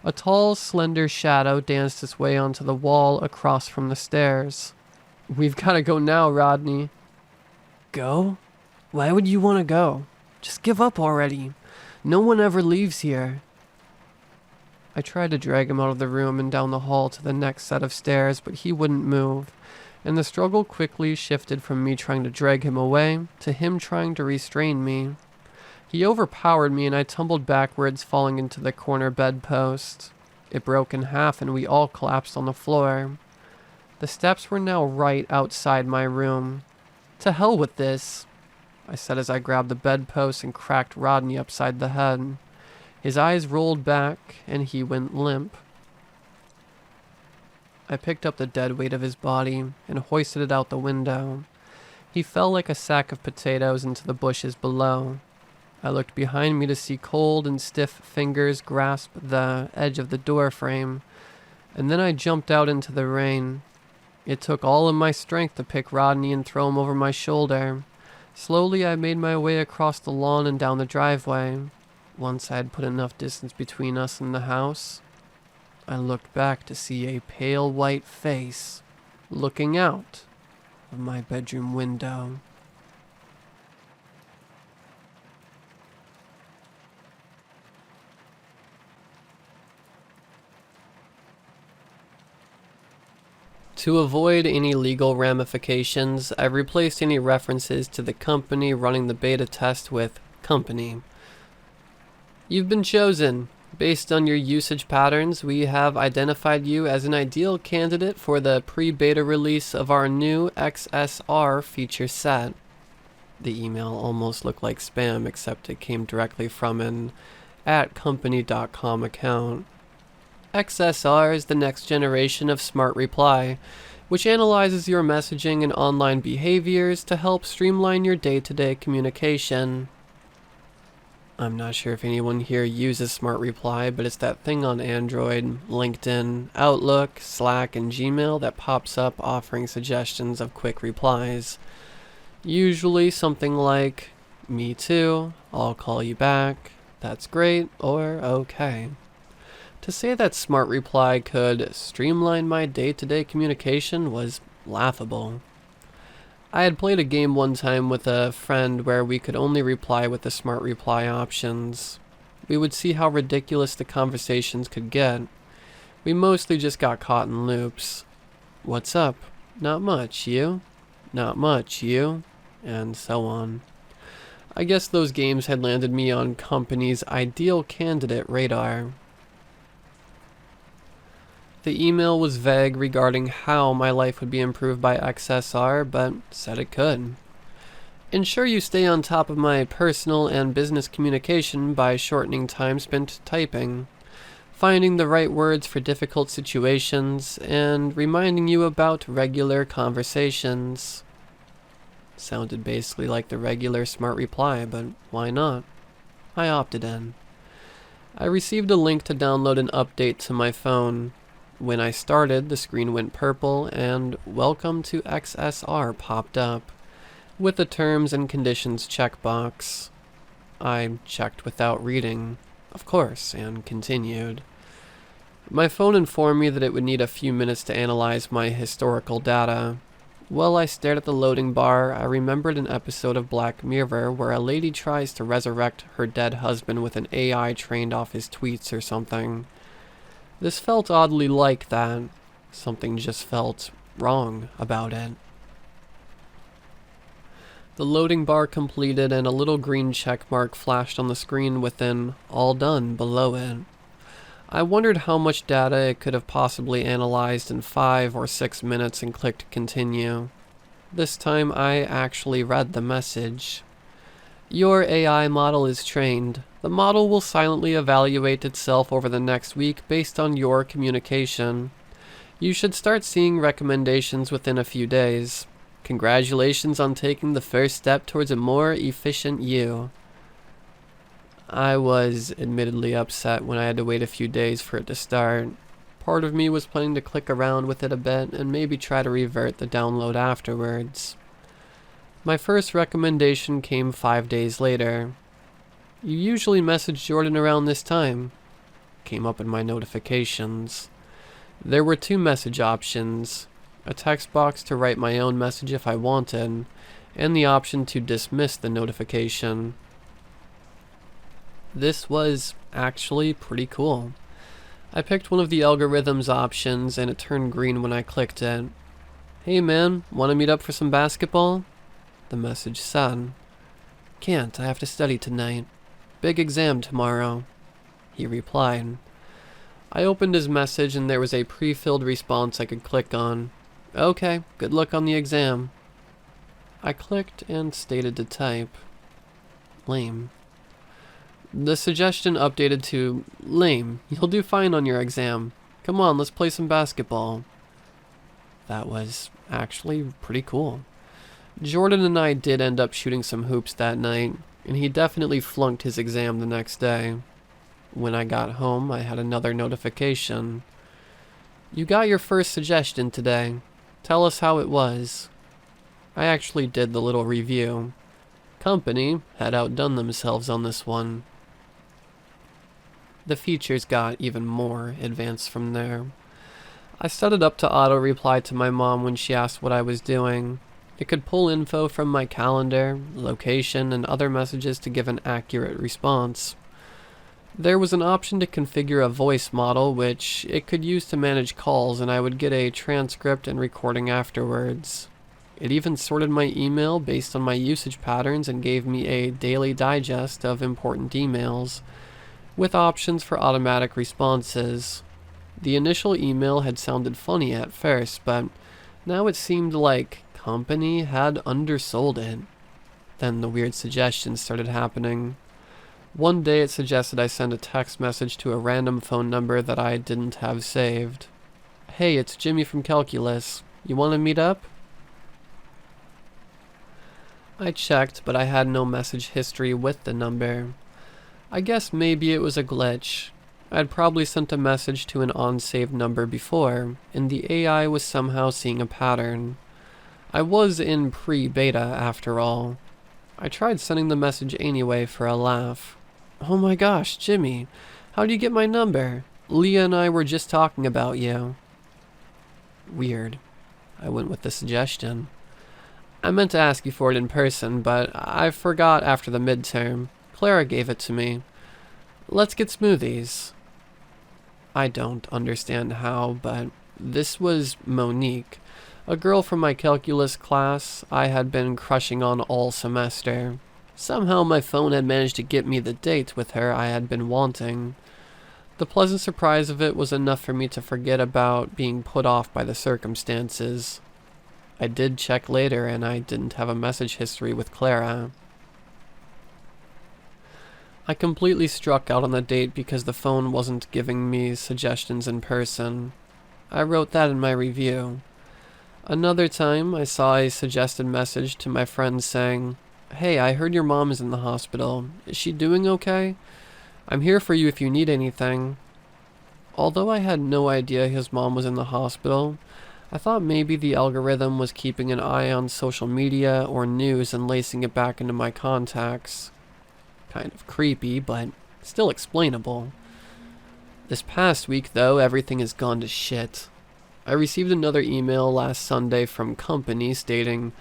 A tall, slender shadow danced its way onto the wall across from the stairs. "We've got to go now, Rodney." "Go? Why would you want to go? Just give up already. No one ever leaves here." I tried to drag him out of the room and down the hall to the next set of stairs, but he wouldn't move, and the struggle quickly shifted from me trying to drag him away to him trying to restrain me. He overpowered me and I tumbled backwards, falling into the corner bedpost. It broke in half and we all collapsed on the floor. The steps were now right outside my room. "To hell with this," I said as I grabbed the bedpost and cracked Rodney upside the head. His eyes rolled back and he went limp. I picked up the dead weight of his body and hoisted it out the window. He fell like a sack of potatoes into the bushes below. I looked behind me to see cold and stiff fingers grasp the edge of the door frame, and then I jumped out into the rain. It took all of my strength to pick Rodney and throw him over my shoulder. Slowly I made my way across the lawn and down the driveway. Once I had put enough distance between us and the house, I looked back to see a pale white face looking out of my bedroom window. To avoid any legal ramifications, I've replaced any references to the company running the beta test with company. You've been chosen. Based on your usage patterns, we have identified you as an ideal candidate for the pre-beta release of our new XSR feature set. The email almost looked like spam, except it came directly from an @company.com account. XSR is the next generation of Smart Reply, which analyzes your messaging and online behaviors to help streamline your day-to-day communication. I'm not sure if anyone here uses Smart Reply, but it's that thing on Android, LinkedIn, Outlook, Slack, and Gmail that pops up offering suggestions of quick replies. Usually something like, "Me too, I'll call you back, that's great," or "okay." To say that Smart Reply could streamline my day-to-day communication was laughable. I had played a game one time with a friend where we could only reply with the Smart Reply options. We would see how ridiculous the conversations could get. We mostly just got caught in loops. "What's up? Not much, you? Not much, you?" And so on. I guess those games had landed me on company's ideal candidate radar. The email was vague regarding how my life would be improved by XSR, but said it could. Ensure you stay on top of my personal and business communication by shortening time spent typing, finding the right words for difficult situations, and reminding you about regular conversations. Sounded basically like the regular smart reply, but why not? I opted in. I received a link to download an update to my phone. When I started, the screen went purple and "Welcome to XSR" popped up, with the terms and conditions checkbox. I checked without reading, of course, and continued. My phone informed me that it would need a few minutes to analyze my historical data. While I stared at the loading bar, I remembered an episode of Black Mirror where a lady tries to resurrect her dead husband with an AI trained off his tweets or something. This felt oddly like that. Something just felt wrong about it. The loading bar completed and a little green check mark flashed on the screen with an "all done" below it. I wondered how much data it could have possibly analyzed in 5 or 6 minutes and clicked continue. This time I actually read the message. Your AI model is trained. The model will silently evaluate itself over the next week based on your communication. You should start seeing recommendations within a few days. Congratulations on taking the first step towards a more efficient you. I was admittedly upset when I had to wait a few days for it to start. Part of me was planning to click around with it a bit and maybe try to revert the download afterwards. My first recommendation came 5 days later. You usually message Jordan around this time, came up in my notifications. There were 2 message options, a text box to write my own message if I wanted, and the option to dismiss the notification. This was actually pretty cool. I picked one of the algorithm's options and it turned green when I clicked it. "Hey man, wanna meet up for some basketball?" the message said. "Can't, I have to study tonight. Big exam tomorrow," he replied. I opened his message and there was a pre-filled response I could click on. "Okay, good luck on the exam." I clicked and stated to type. Lame. The suggestion updated to "Lame, you'll do fine on your exam. Come on, let's play some basketball." That was actually pretty cool. Jordan and I did end up shooting some hoops that night, and he definitely flunked his exam the next day. When I got home, I had another notification. "You got your first suggestion today. Tell us how it was." I actually did the little review. Company had outdone themselves on this one. The features got even more advanced from there. I set it up to auto-reply to my mom when she asked what I was doing. It could pull info from my calendar, location, and other messages to give an accurate response. There was an option to configure a voice model, which it could use to manage calls, and I would get a transcript and recording afterwards. It even sorted my email based on my usage patterns and gave me a daily digest of important emails, with options for automatic responses. The initial email had sounded funny at first, but now it seemed like company had undersold it. Then the weird suggestions started happening. One day it suggested I send a text message to a random phone number that I didn't have saved. "Hey, it's Jimmy from Calculus. You want to meet up?" I checked, but I had no message history with the number. I guess maybe it was a glitch. I'd probably sent a message to an unsaved number before, and the AI was somehow seeing a pattern. I was in pre-beta after all. I tried sending the message anyway for a laugh. "Oh my gosh, Jimmy, how do you get my number? Leah and I were just talking about you." Weird. I went with the suggestion. "I meant to ask you for it in person, but I forgot after the midterm. Clara gave it to me. Let's get smoothies." I don't understand how, but this was Monique, a girl from my calculus class I had been crushing on all semester. Somehow my phone had managed to get me the date with her I had been wanting. The pleasant surprise of it was enough for me to forget about being put off by the circumstances. I did check later, and I didn't have a message history with Clara. I completely struck out on the date because the phone wasn't giving me suggestions in person. I wrote that in my review. Another time, I saw a suggested message to my friend saying, "Hey, I heard your mom is in the hospital. Is she doing okay? I'm here for you if you need anything." Although I had no idea his mom was in the hospital, I thought maybe the algorithm was keeping an eye on social media or news and lacing it back into my contacts. Kind of creepy, but still explainable. This past week, though, everything has gone to shit. I received another email last Sunday from company stating,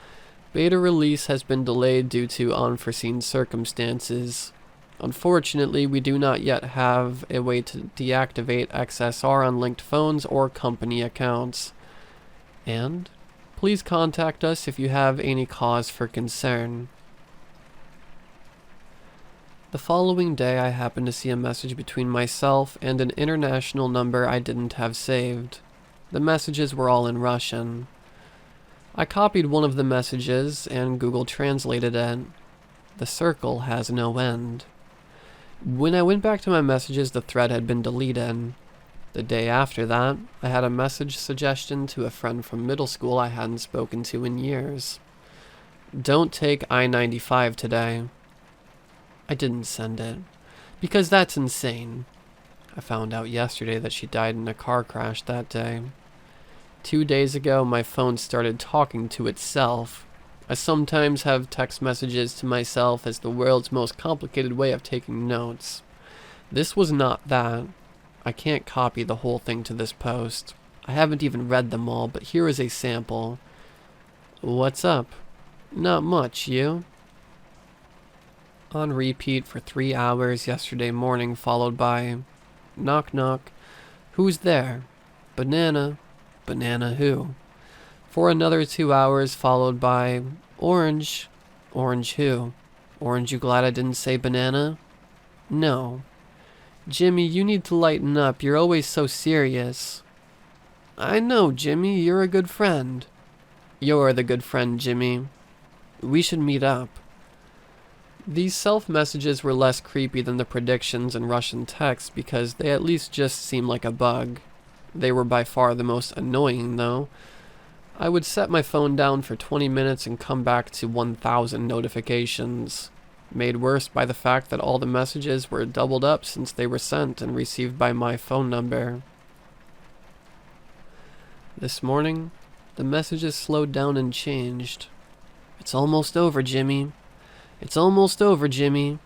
"Beta release has been delayed due to unforeseen circumstances. Unfortunately, we do not yet have a way to deactivate XSR on linked phones or company accounts. And please contact us if you have any cause for concern." The following day, I happened to see a message between myself and an international number I didn't have saved. The messages were all in Russian. I copied one of the messages and Google translated it. The circle has no end. When I went back to my messages, the thread had been deleted. The day after that, I had a message suggestion to a friend from middle school I hadn't spoken to in years. "Don't take I-95 today." I didn't send it, because that's insane. I found out yesterday that she died in a car crash that day. 2 days ago, my phone started talking to itself. I sometimes have text messages to myself as the world's most complicated way of taking notes. This was not that. I can't copy the whole thing to this post. I haven't even read them all, but here is a sample. "What's up? Not much, you?" On repeat for 3 hours yesterday morning, followed by "Knock knock. Who's there? Banana. Banana who?" For another 2 hours, followed by "Orange. Orange who? Orange, you glad I didn't say banana? No. Jimmy, you need to lighten up. You're always so serious." "I know, Jimmy. You're a good friend." "You're the good friend, Jimmy. We should meet up." These self-messages were less creepy than the predictions in Russian text because they at least just seemed like a bug. They were by far the most annoying, though. I would set my phone down for 20 minutes and come back to 1,000 notifications, made worse by the fact that all the messages were doubled up since they were sent and received by my phone number. This morning, the messages slowed down and changed. "It's almost over, Jimmy. It's almost over, Jimmy.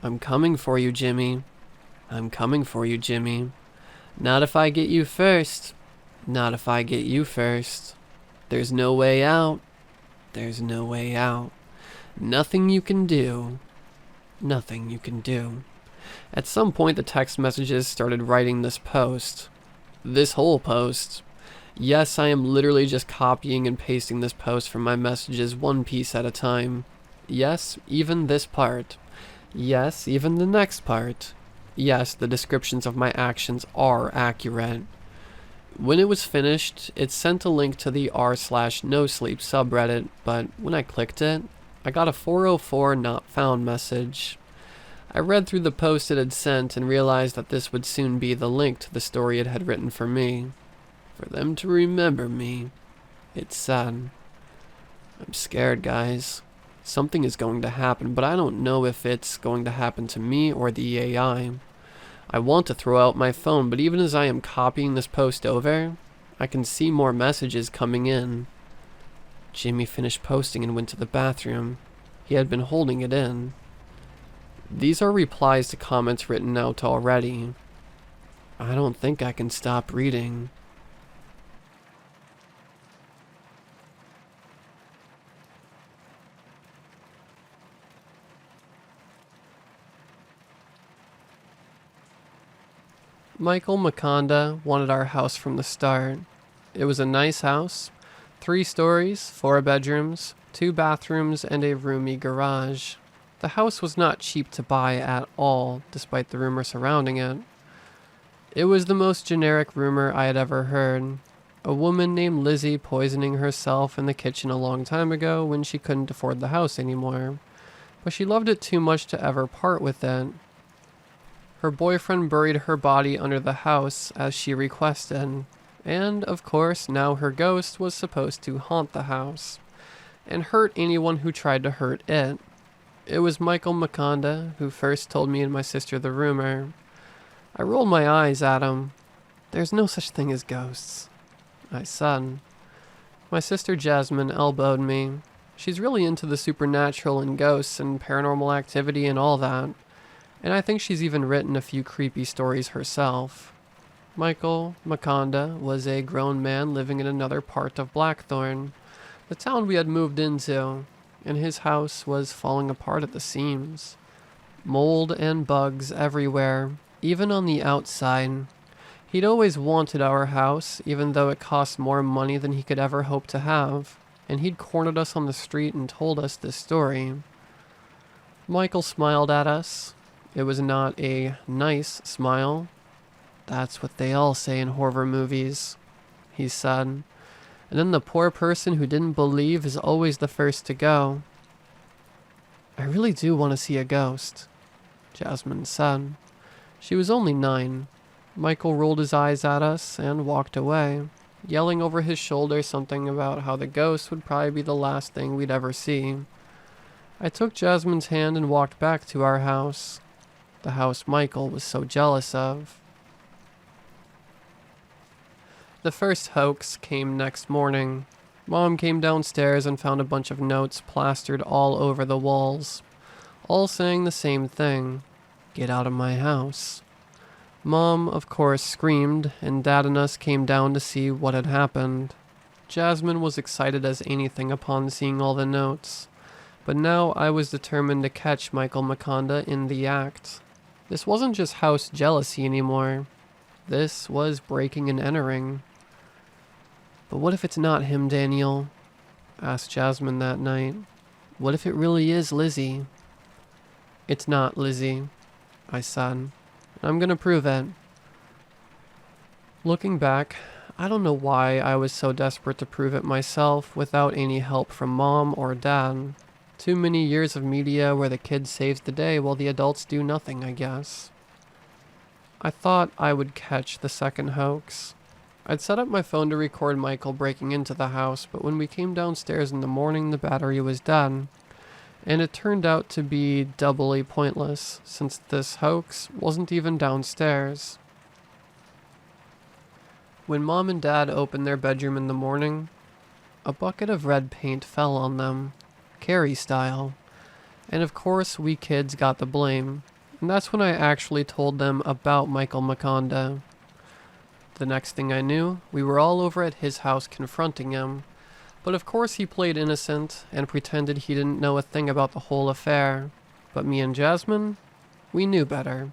I'm coming for you, Jimmy. I'm coming for you, Jimmy. Not if I get you first. Not if I get you first. There's no way out. There's no way out. Nothing you can do. Nothing you can do." At some point, the text messages started writing this post. This whole post. Yes, I am literally just copying and pasting this post from my messages one piece at a time. Yes, even this part. Yes, even the next part. Yes, the descriptions of my actions are accurate. When it was finished, it sent a link to the r/nosleep subreddit, but when I clicked it, I got a 404 not found message. I read through the post it had sent and realized that this would soon be the link to the story it had written for me. For them to remember me. It's sad. I'm scared, guys. Something is going to happen, but I don't know if it's going to happen to me or the AI. I want to throw out my phone, but even as I am copying this post over, I can see more messages coming in. Jimmy finished posting and went to the bathroom. He had been holding it in. These are replies to comments written out already. I don't think I can stop reading. Michael Makonda wanted our house from the start. It was a nice house, 3 stories, 4 bedrooms, 2 bathrooms, and a roomy garage. The house was not cheap to buy at all, despite the rumor surrounding it. It was the most generic rumor I had ever heard. A woman named Lizzie poisoning herself in the kitchen a long time ago when she couldn't afford the house anymore, but she loved it too much to ever part with it. Her boyfriend buried her body under the house as she requested, and of course now her ghost was supposed to haunt the house and hurt anyone who tried to hurt it. It was Michael Maconda who first told me and my sister the rumor. I rolled my eyes at him. "There's no such thing as ghosts," I said. My sister Jasmine elbowed me. She's really into the supernatural and ghosts and paranormal activity and all that, and I think she's even written a few creepy stories herself. Michael Maconda was a grown man living in another part of Blackthorn, the town we had moved into, and his house was falling apart at the seams. Mold and bugs everywhere, even on the outside. He'd always wanted our house, even though it cost more money than he could ever hope to have, and he'd cornered us on the street and told us this story. Michael smiled at us. It was not a nice smile. "That's what they all say in horror movies," he said. "And then the poor person who didn't believe is always the first to go." "I really do want to see a ghost," Jasmine said. She was only 9. Michael rolled his eyes at us and walked away, yelling over his shoulder something about how the ghost would probably be the last thing we'd ever see. I took Jasmine's hand and walked back to our house, the house Michael was so jealous of. The first hoax came next morning. Mom came downstairs and found a bunch of notes plastered all over the walls, all saying the same thing: "Get out of my house." Mom, of course, screamed, and Dad and us came down to see what had happened. Jasmine was excited as anything upon seeing all the notes, but now I was determined to catch Michael Maconda in the act. This wasn't just house jealousy anymore. This was breaking and entering. "But what if it's not him, Daniel?" asked Jasmine that night. "What if it really is Lizzie?" "It's not Lizzie," I said. "I'm gonna prove it." Looking back, I don't know why I was so desperate to prove it myself without any help from Mom or Dad. Too many years of media where the kid saves the day while the adults do nothing, I guess. I thought I would catch the second hoax. I'd set up my phone to record Michael breaking into the house, but when we came downstairs in the morning, the battery was dead. And it turned out to be doubly pointless, since this hoax wasn't even downstairs. When Mom and Dad opened their bedroom in the morning, a bucket of red paint fell on them, Carrie style. And of course, we kids got the blame. And that's when I actually told them about Michael Maconda. The next thing I knew, we were all over at his house confronting him. But of course he played innocent and pretended he didn't know a thing about the whole affair. But me and Jasmine, we knew better.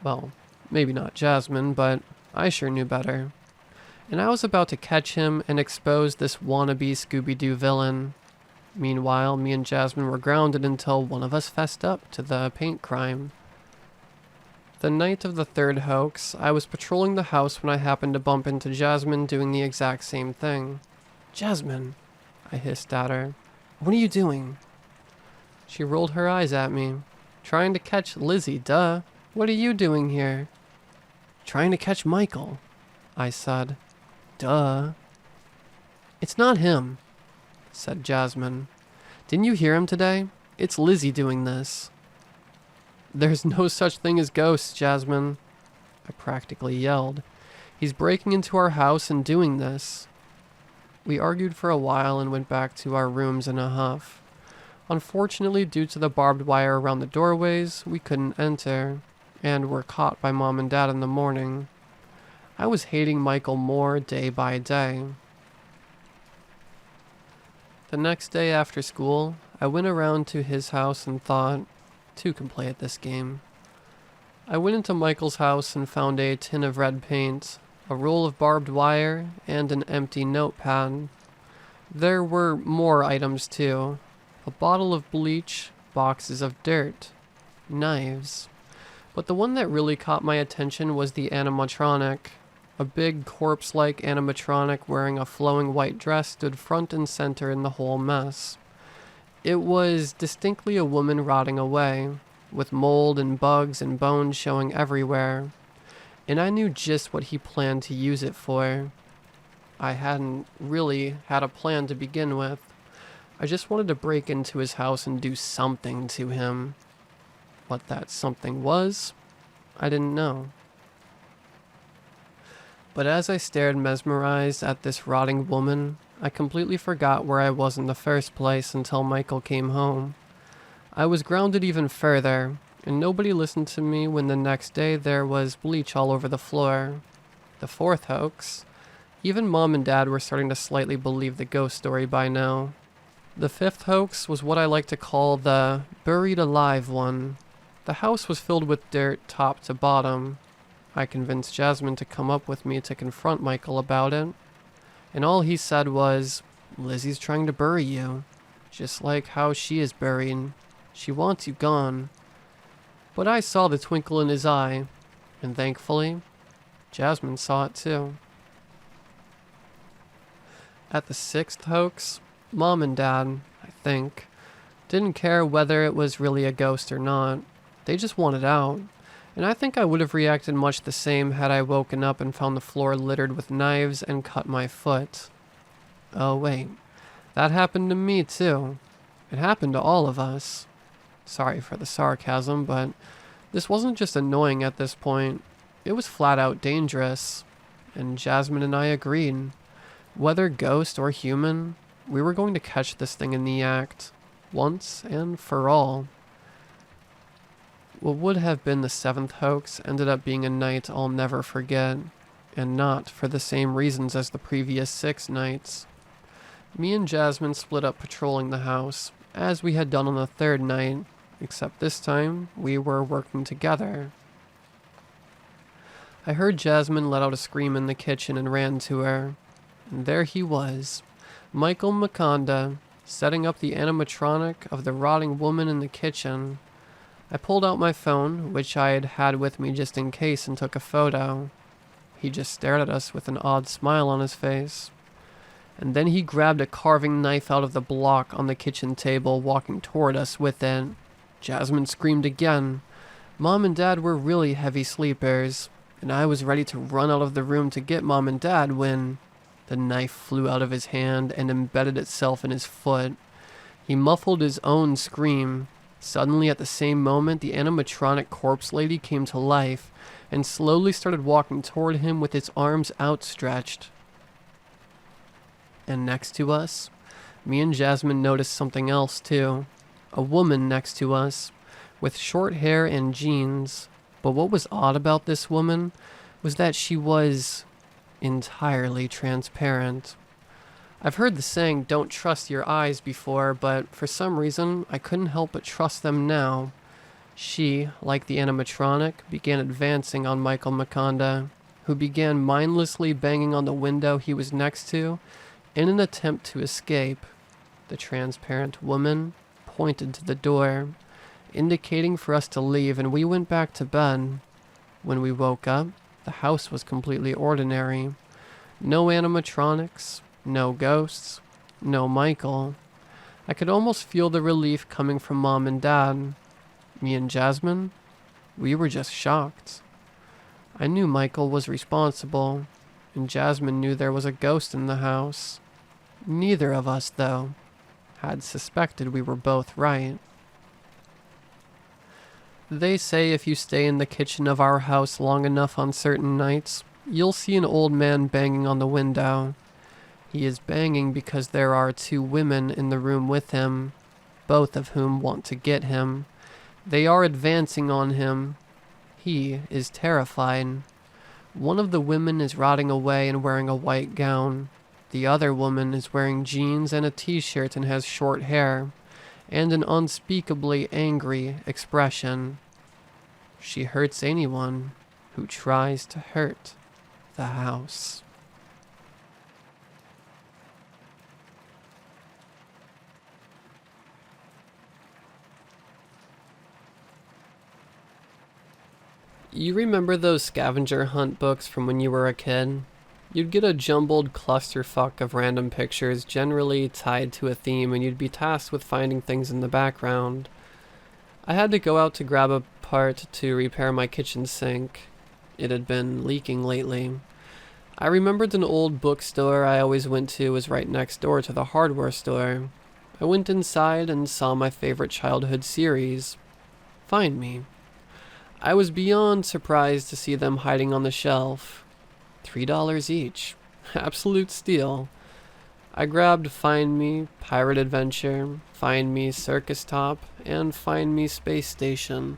Well, maybe not Jasmine, but I sure knew better. And I was about to catch him and expose this wannabe Scooby-Doo villain. Meanwhile, me and Jasmine were grounded until one of us fessed up to the paint crime. The night of the third hoax, I was patrolling the house when I happened to bump into Jasmine doing the exact same thing. "Jasmine," I hissed at her. "What are you doing?" She rolled her eyes at me. "Trying to catch Lizzie, duh. What are you doing here?" "Trying to catch Michael," I said. "Duh." "It's not him," said Jasmine. "Didn't you hear him today? It's Lizzie doing this." "There's no such thing as ghosts, Jasmine," I practically yelled. "He's breaking into our house and doing this." We argued for a while and went back to our rooms in a huff. Unfortunately, due to the barbed wire around the doorways, we couldn't enter, and were caught by Mom and Dad in the morning. I was hating Michael more day by day. The next day after school, I went around to his house and thought, two can play at this game. I went into Michael's house and found a tin of red paint, a roll of barbed wire, and an empty notepad. There were more items too. A bottle of bleach, boxes of dirt, knives. But the one that really caught my attention was the animatronic. A big corpse-like animatronic wearing a flowing white dress stood front and center in the whole mess. It was distinctly a woman rotting away, with mold and bugs and bones showing everywhere. And I knew just what he planned to use it for. I hadn't really had a plan to begin with. I just wanted to break into his house and do something to him. What that something was, I didn't know. But as I stared mesmerized at this rotting woman, I completely forgot where I was in the first place until Michael came home. I was grounded even further, and nobody listened to me when the next day there was bleach all over the floor. The fourth hoax. Even Mom and Dad were starting to slightly believe the ghost story by now. The fifth hoax was what I like to call the buried alive one. The house was filled with dirt top to bottom. I convinced Jasmine to come up with me to confront Michael about it. And all he said was, "Lizzie's trying to bury you. Just like how she is buried. She wants you gone." But I saw the twinkle in his eye, and thankfully, Jasmine saw it too. At the sixth hoax, Mom and Dad, I think, didn't care whether it was really a ghost or not. They just wanted out. And I think I would have reacted much the same had I woken up and found the floor littered with knives and cut my foot. Oh wait, that happened to me too. It happened to all of us. Sorry for the sarcasm, but this wasn't just annoying at this point. It was flat out dangerous. And Jasmine and I agreed. Whether ghost or human, we were going to catch this thing in the act, once and for all. What would have been the seventh hoax ended up being a night I'll never forget, and not for the same reasons as the previous 6 nights. Me and Jasmine split up patrolling the house, as we had done on the third night, except this time we were working together. I heard Jasmine let out a scream in the kitchen and ran to her, and there he was, Michael Maconda, setting up the animatronic of the rotting woman in the kitchen. I pulled out my phone, which I had had with me just in case, and took a photo. He just stared at us with an odd smile on his face. And then he grabbed a carving knife out of the block on the kitchen table, walking toward us with it. Jasmine screamed again. Mom and Dad were really heavy sleepers, and I was ready to run out of the room to get Mom and Dad when the knife flew out of his hand and embedded itself in his foot. He muffled his own scream. Suddenly, at the same moment, the animatronic corpse lady came to life and slowly started walking toward him with its arms outstretched. And next to us, me and Jasmine noticed something else too. A woman next to us, with short hair and jeans. But what was odd about this woman was that she was entirely transparent. I've heard the saying, "Don't trust your eyes," before, but for some reason, I couldn't help but trust them now. She, like the animatronic, began advancing on Michael Maconda, who began mindlessly banging on the window he was next to in an attempt to escape. The transparent woman pointed to the door, indicating for us to leave, and we went back to bed. When we woke up, the house was completely ordinary. No animatronics, no ghosts, no Michael. I could almost feel the relief coming from Mom and Dad. Me and Jasmine, we were just shocked. I knew Michael was responsible, and Jasmine knew there was a ghost in the house. Neither of us, though, had suspected we were both right. They say if you stay in the kitchen of our house long enough on certain nights, you'll see an old man banging on the window. He is banging because there are 2 women in the room with him, both of whom want to get him. They are advancing on him. He is terrified. One of the women is rotting away and wearing a white gown. The other woman is wearing jeans and a t-shirt and has short hair, and an unspeakably angry expression. She hurts anyone who tries to hurt the house. You remember those scavenger hunt books from when you were a kid? You'd get a jumbled clusterfuck of random pictures, generally tied to a theme, and you'd be tasked with finding things in the background. I had to go out to grab a part to repair my kitchen sink. It had been leaking lately. I remembered an old bookstore I always went to was right next door to the hardware store. I went inside and saw my favorite childhood series, Find Me. I was beyond surprised to see them hiding on the shelf. $3 each. Absolute steal. I grabbed Find Me, Pirate Adventure, Find Me, Circus Top, and Find Me, Space Station.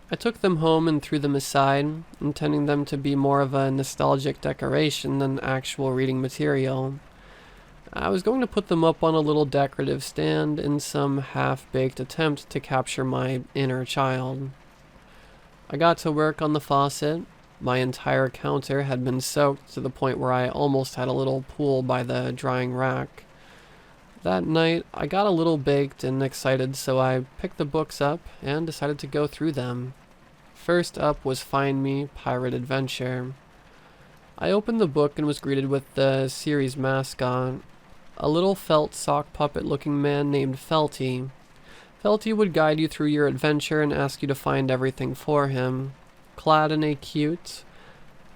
I took them home and threw them aside, intending them to be more of a nostalgic decoration than actual reading material. I was going to put them up on a little decorative stand in some half-baked attempt to capture my inner child. I got to work on the faucet. My entire counter had been soaked to the point where I almost had a little pool by the drying rack. That night, I got a little baked and excited, so I picked the books up and decided to go through them. First up was Find Me, Pirate Adventure. I opened the book and was greeted with the series mascot, a little felt sock puppet looking man named Felty. Felty would guide you through your adventure and ask you to find everything for him, clad in a cute,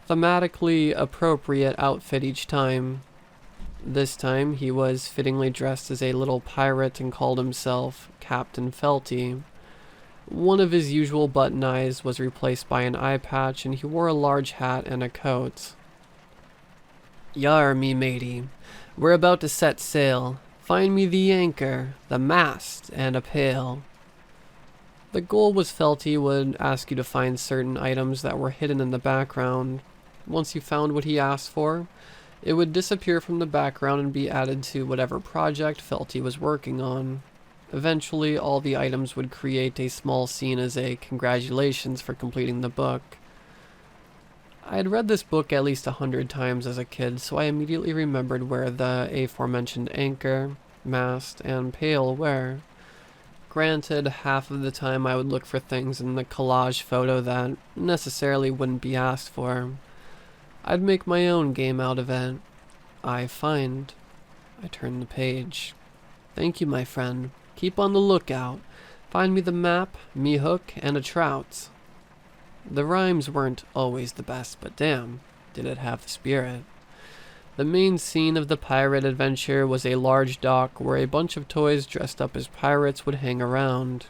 thematically appropriate outfit each time. This time he was fittingly dressed as a little pirate and called himself Captain Felty. One of his usual button eyes was replaced by an eye patch, and he wore a large hat and a coat. "Yar, me matey, we're about to set sail. Find me the anchor, the mast, and a pail." The goal was Felty would ask you to find certain items that were hidden in the background. Once you found what he asked for, it would disappear from the background and be added to whatever project Felty was working on. Eventually, all the items would create a small scene as a congratulations for completing the book. I had read this book at least 100 times as a kid, so I immediately remembered where the aforementioned anchor, mast, and pail were. Granted, half of the time I would look for things in the collage photo that necessarily wouldn't be asked for. I'd make my own game out of it. I find. I turn the page. "Thank you, my friend. Keep on the lookout. Find me the map, me hook, and a trout." The rhymes weren't always the best, but damn, did it have the spirit. The main scene of the pirate adventure was a large dock where a bunch of toys dressed up as pirates would hang around,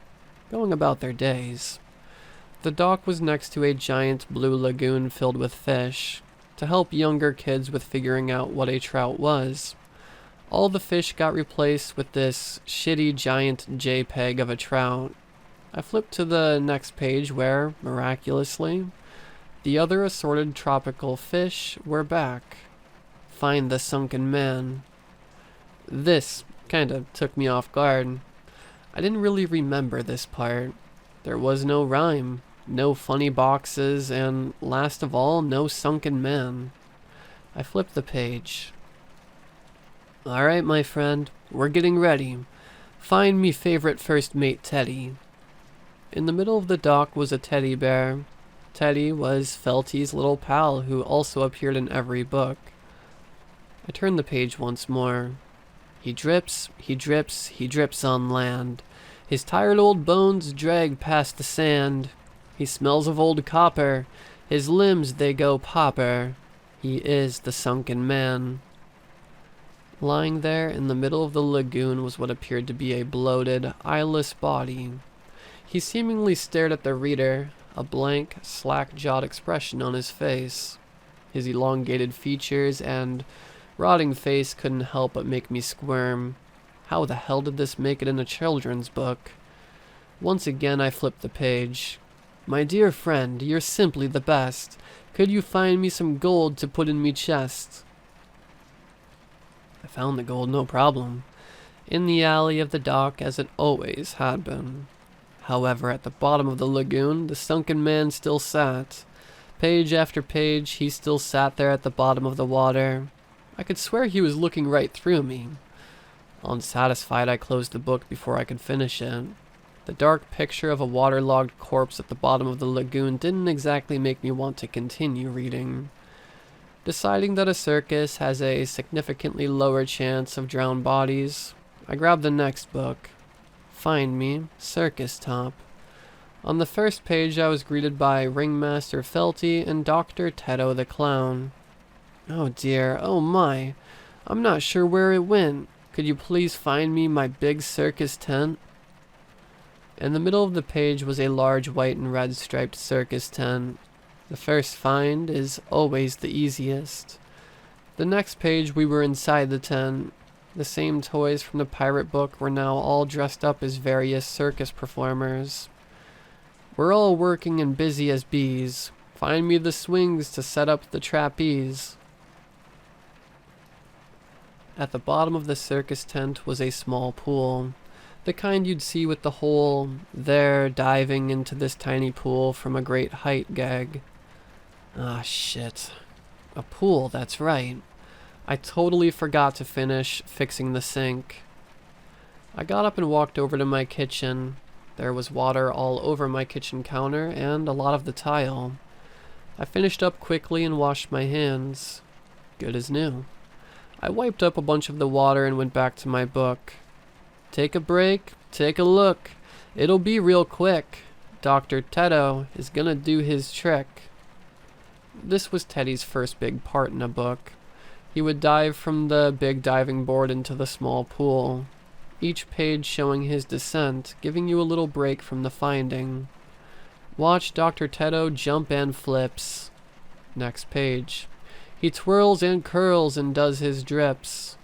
going about their days. The dock was next to a giant blue lagoon filled with fish, to help younger kids with figuring out what a trout was. All the fish got replaced with this shitty giant JPEG of a trout. I flipped to the next page where, miraculously, the other assorted tropical fish were back. Find the sunken man. This kinda took me off guard. I didn't really remember this part. There was no rhyme, no funny boxes, and last of all, no sunken man. I flipped the page. "Alright, my friend, we're getting ready. Find me favorite first mate Teddy." In the middle of the dock was a teddy bear. Teddy was Felty's little pal who also appeared in every book. I turned the page once more. He drips, he drips, he drips on land. His tired old bones drag past the sand. He smells of old copper. His limbs they go popper. He is the sunken man. Lying there in the middle of the lagoon was what appeared to be a bloated, eyeless body. He seemingly stared at the reader, a blank, slack-jawed expression on his face. His elongated features and rotting face couldn't help but make me squirm. How the hell did this make it in a children's book? Once again I flipped the page. "My dear friend, you're simply the best. Could you find me some gold to put in me chest?" I found the gold, no problem, in the alley of the dock as it always had been. However, at the bottom of the lagoon, the sunken man still sat. Page after page, he still sat there at the bottom of the water. I could swear he was looking right through me. Unsatisfied, I closed the book before I could finish it. The dark picture of a waterlogged corpse at the bottom of the lagoon didn't exactly make me want to continue reading. Deciding that a circus has a significantly lower chance of drowned bodies, I grabbed the next book. Find Me, Circus Top. On the first page I was greeted by Ringmaster Felty and Dr. Teddo the Clown. Oh dear, oh my, I'm not sure where it went. Could you please find me my big circus tent? In the middle of the page was a large white and red striped circus tent. The first find is always the easiest. The next page we were inside the tent. The same toys from the pirate book were now all dressed up as various circus performers. We're all working and busy as bees. Find me the swings to set up the trapeze. At the bottom of the circus tent was a small pool. The kind you'd see with the whole "there diving into this tiny pool from a great height" gag. Ah, shit. A pool, that's right. I totally forgot to finish fixing the sink. I got up and walked over to my kitchen. There was water all over my kitchen counter and a lot of the tile. I finished up quickly and washed my hands. Good as new. I wiped up a bunch of the water and went back to my book. Take a break, take a look. It'll be real quick. Dr. Teddo is gonna do his trick. This was Teddy's first big part in a book. He would dive from the big diving board into the small pool, each page showing his descent, giving you a little break from the finding. Watch Dr. Teddo jump and flips. Next page. He twirls and curls and does his drips.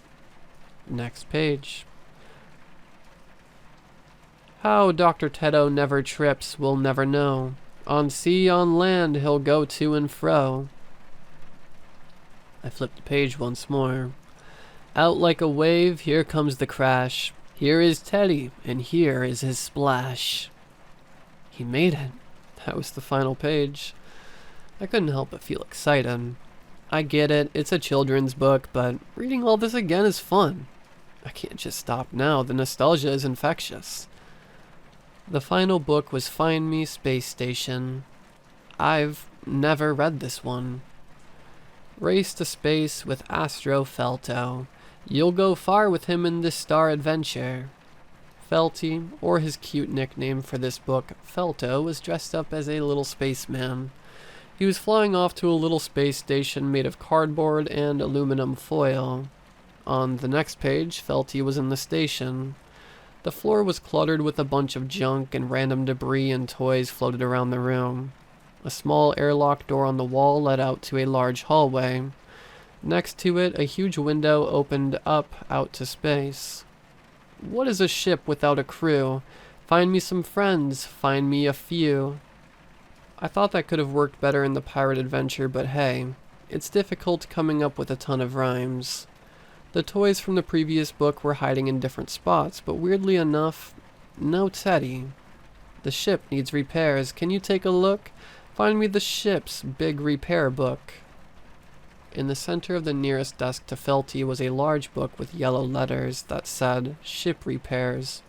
Next page. How Dr. Teddo never trips, we'll never know. On sea, on land, he'll go to and fro. I flipped the page once more. Out like a wave, here comes the crash. Here is Teddy, and here is his splash. He made it. That was the final page. I couldn't help but feel excited. I get it, it's a children's book, but reading all this again is fun. I can't just stop now, the nostalgia is infectious. The final book was Find Me, Space Station. I've never read this one. Race to space with Astro Felto. You'll go far with him in this star adventure. Felty, or his cute nickname for this book, Felto, was dressed up as a little spaceman. He was flying off to a little space station made of cardboard and aluminum foil. On the next page, Felty was in the station. The floor was cluttered with a bunch of junk and random debris and toys floated around the room. A small airlock door on the wall led out to a large hallway. Next to it, a huge window opened up out to space. What is a ship without a crew? Find me some friends, find me a few. I thought that could have worked better in the pirate adventure, but hey, it's difficult coming up with a ton of rhymes. The toys from the previous book were hiding in different spots, but weirdly enough, no Teddy. The ship needs repairs. Can you take a look? Find me the ship's big repair book. In the center of the nearest desk to Felty was a large book with yellow letters that said, Ship Repairs.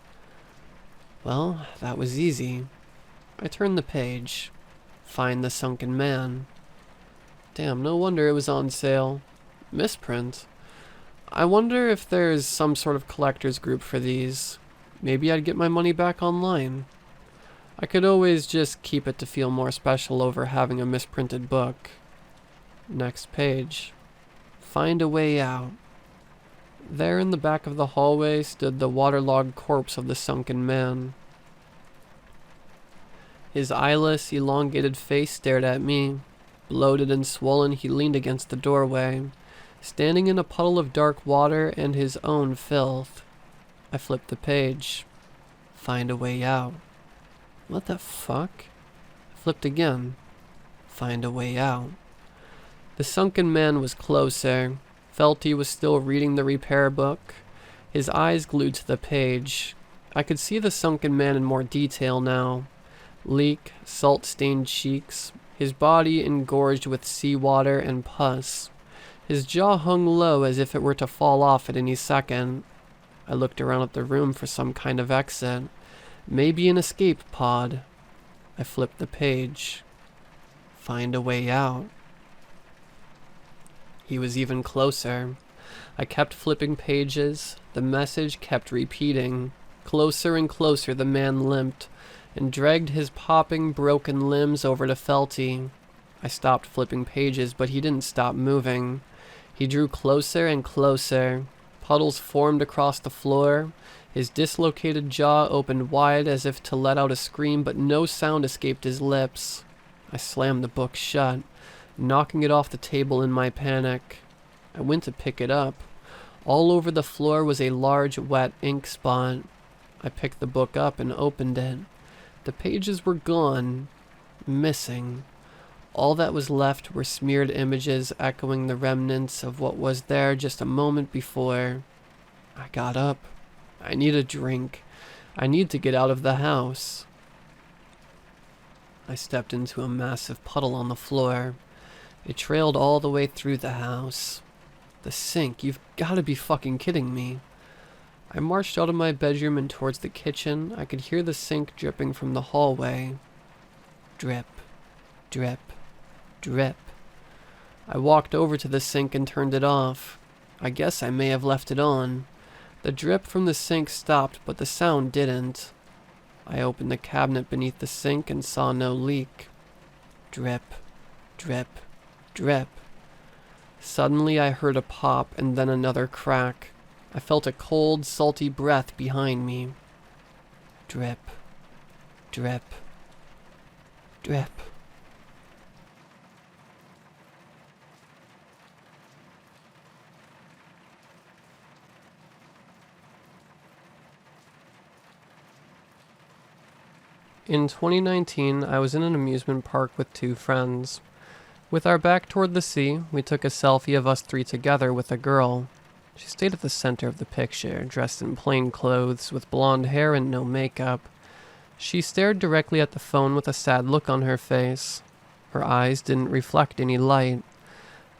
Well, that was easy. I turned the page. Find the Sunken Man. Damn, no wonder it was on sale. Misprint. I wonder if there's some sort of collector's group for these. Maybe I'd get my money back online. I could always just keep it to feel more special over having a misprinted book. Next page. Find a way out. There in the back of the hallway stood the waterlogged corpse of the sunken man. His eyeless, elongated face stared at me. Bloated and swollen, he leaned against the doorway, standing in a puddle of dark water and his own filth. I flipped the page. Find a way out. What the fuck? I flipped again. Find a way out. The sunken man was closer. Felty was still reading the repair book, his eyes glued to the page. I could see the sunken man in more detail now. Leak, salt-stained cheeks, his body engorged with seawater and pus. His jaw hung low as if it were to fall off at any second. I looked around at the room for some kind of exit. Maybe an escape pod. I flipped the page. Find a way out. He was even closer. I kept flipping pages. The message kept repeating. Closer and closer the man limped, and dragged his popping, broken limbs over to Felty. I stopped flipping pages, but he didn't stop moving. He drew closer and closer. Puddles formed across the floor. His dislocated jaw opened wide as if to let out a scream, but no sound escaped his lips. I slammed the book shut, knocking it off the table in my panic. I went to pick it up. All over the floor was a large, wet ink spot. I picked the book up and opened it. The pages were gone, missing. All that was left were smeared images echoing the remnants of what was there just a moment before. I got up. I need a drink. I need to get out of the house. I stepped into a massive puddle on the floor. It trailed all the way through the house. The sink, you've got to be fucking kidding me. I marched out of my bedroom and towards the kitchen. I could hear the sink dripping from the hallway. Drip, drip, drip. I walked over to the sink and turned it off. I guess I may have left it on. The drip from the sink stopped, but the sound didn't. I opened the cabinet beneath the sink and saw no leak. Drip, drip, drip. Suddenly I heard a pop and then another crack. I felt a cold, salty breath behind me. Drip, drip, drip. In 2019, I was in an amusement park with two friends. With our back toward the sea, we took a selfie of us three together with a girl. She stayed at the center of the picture, dressed in plain clothes, with blonde hair and no makeup. She stared directly at the phone with a sad look on her face. Her eyes didn't reflect any light.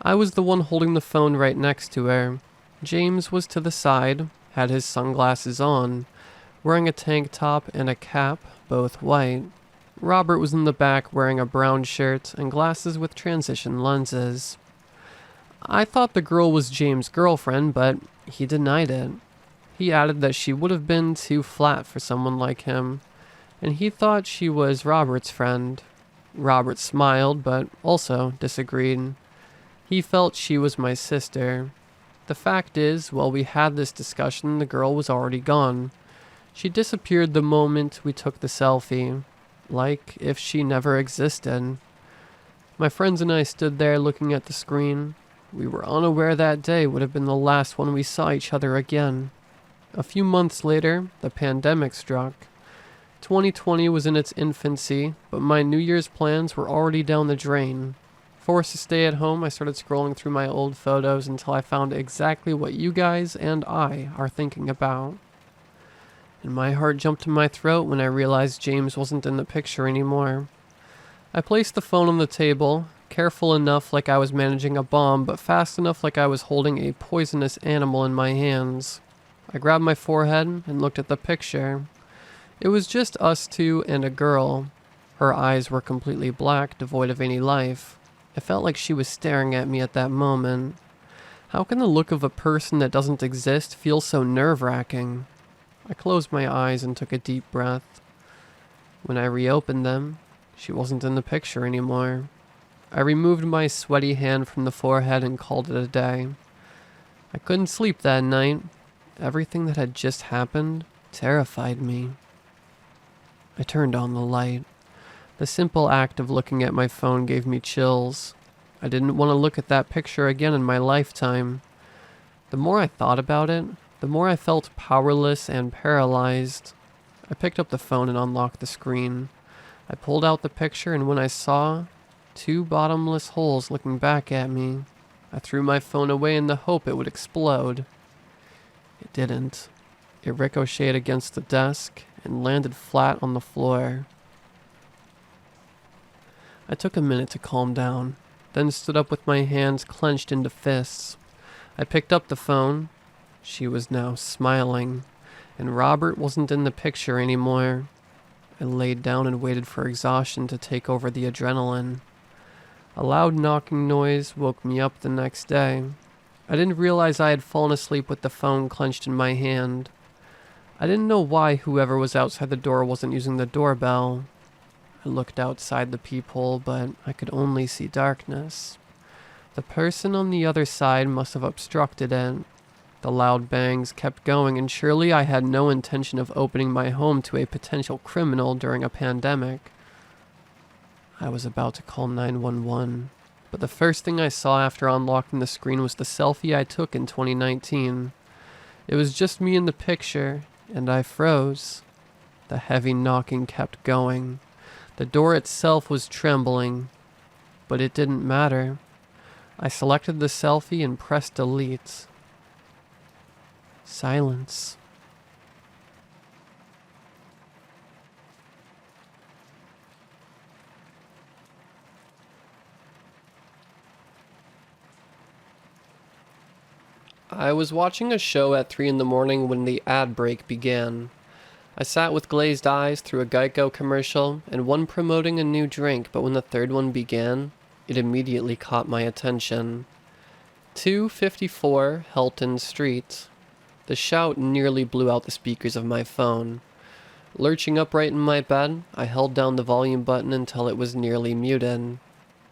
I was the one holding the phone right next to her. James was to the side, had his sunglasses on, wearing a tank top and a cap, both white. Robert was in the back wearing a brown shirt and glasses with transition lenses. I thought the girl was James' girlfriend, but he denied it. He added that she would have been too flat for someone like him, and he thought she was Robert's friend. Robert smiled, but also disagreed. He felt she was my sister. The fact is, while we had this discussion, the girl was already gone. She disappeared the moment we took the selfie, like if she never existed. My friends and I stood there looking at the screen. We were unaware that day would have been the last one we saw each other again. A few months later, the pandemic struck. 2020 was in its infancy, but my New Year's plans were already down the drain. Forced to stay at home, I started scrolling through my old photos until I found exactly what you guys and I are thinking about. And my heart jumped in my throat when I realized James wasn't in the picture anymore. I placed the phone on the table, careful enough like I was managing a bomb, but fast enough like I was holding a poisonous animal in my hands. I grabbed my forehead and looked at the picture. It was just us two and a girl. Her eyes were completely black, devoid of any life. It felt like she was staring at me at that moment. How can the look of a person that doesn't exist feel so nerve-wracking? I closed my eyes and took a deep breath. When I reopened them, she wasn't in the picture anymore. I removed my sweaty hand from the forehead and called it a day. I couldn't sleep that night. Everything that had just happened terrified me. I turned on the light. The simple act of looking at my phone gave me chills. I didn't want to look at that picture again in my lifetime. The more I thought about it, the more I felt powerless and paralyzed. I picked up the phone and unlocked the screen. I pulled out the picture, and when I saw two bottomless holes looking back at me, I threw my phone away in the hope it would explode. It didn't. It ricocheted against the desk and landed flat on the floor. I took a minute to calm down, then stood up with my hands clenched into fists. I picked up the phone. She was now smiling, and Robert wasn't in the picture anymore. I laid down and waited for exhaustion to take over the adrenaline. A loud knocking noise woke me up the next day. I didn't realize I had fallen asleep with the phone clenched in my hand. I didn't know why whoever was outside the door wasn't using the doorbell. I looked outside the peephole, but I could only see darkness. The person on the other side must have obstructed it. The loud bangs kept going, and surely I had no intention of opening my home to a potential criminal during a pandemic. I was about to call 911, but the first thing I saw after unlocking the screen was the selfie I took in 2019. It was just me in the picture, and I froze. The heavy knocking kept going. The door itself was trembling, but it didn't matter. I selected the selfie and pressed delete. Silence. I was watching a show at 3 in the morning when the ad break began. I sat with glazed eyes through a Geico commercial and one promoting a new drink, but when the third one began, it immediately caught my attention. 254 Helton Street. The shout nearly blew out the speakers of my phone. Lurching upright in my bed, I held down the volume button until it was nearly muted.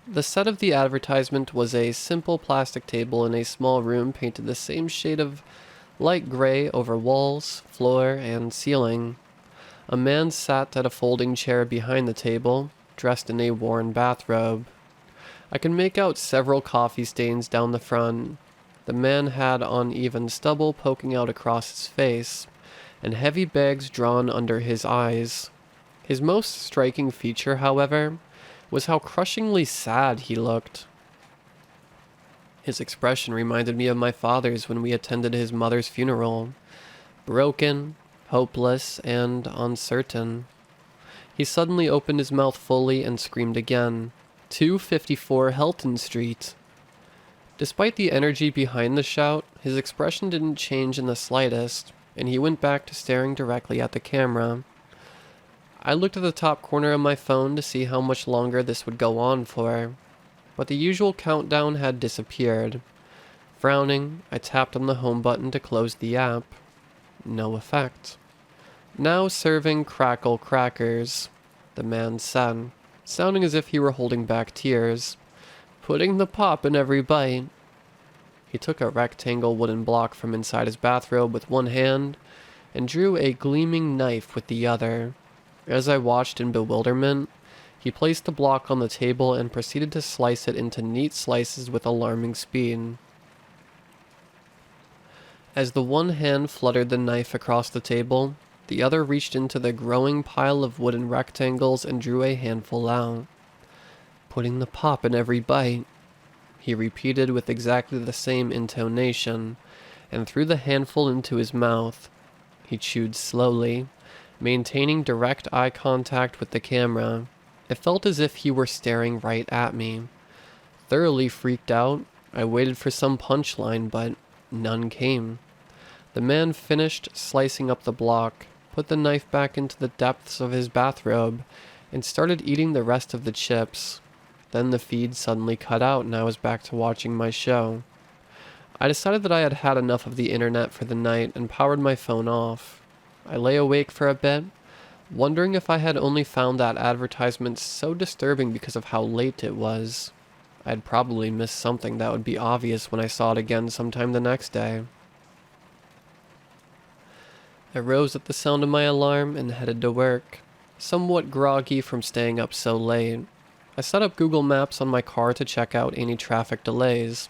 The set of the advertisement was a simple plastic table in a small room painted the same shade of light gray over walls, floor, and ceiling. A man sat at a folding chair behind the table, dressed in a worn bathrobe. I could make out several coffee stains down the front. The man had uneven stubble poking out across his face, and heavy bags drawn under his eyes. His most striking feature, however, was how crushingly sad he looked. His expression reminded me of my father's when we attended his mother's funeral. Broken, hopeless, and uncertain. He suddenly opened his mouth fully and screamed again. 254 Helton Street. Despite the energy behind the shout, his expression didn't change in the slightest, and he went back to staring directly at the camera. I looked at the top corner of my phone to see how much longer this would go on for, but the usual countdown had disappeared. Frowning, I tapped on the home button to close the app. No effect. Now serving crackle crackers, the man said, sounding as if he were holding back tears. Putting the pop in every bite. He took a rectangle wooden block from inside his bathrobe with one hand and drew a gleaming knife with the other. As I watched in bewilderment, he placed the block on the table and proceeded to slice it into neat slices with alarming speed. As the one hand fluttered the knife across the table, the other reached into the growing pile of wooden rectangles and drew a handful out. Putting the pop in every bite, he repeated with exactly the same intonation, and threw the handful into his mouth. He chewed slowly, maintaining direct eye contact with the camera. It felt as if he were staring right at me. Thoroughly freaked out, I waited for some punchline, but none came. The man finished slicing up the block, put the knife back into the depths of his bathrobe, and started eating the rest of the chips. Then the feed suddenly cut out and I was back to watching my show. I decided that I had had enough of the internet for the night and powered my phone off. I lay awake for a bit, wondering if I had only found that advertisement so disturbing because of how late it was. I'd probably missed something that would be obvious when I saw it again sometime the next day. I rose at the sound of my alarm and headed to work, somewhat groggy from staying up so late. I set up Google Maps on my car to check out any traffic delays,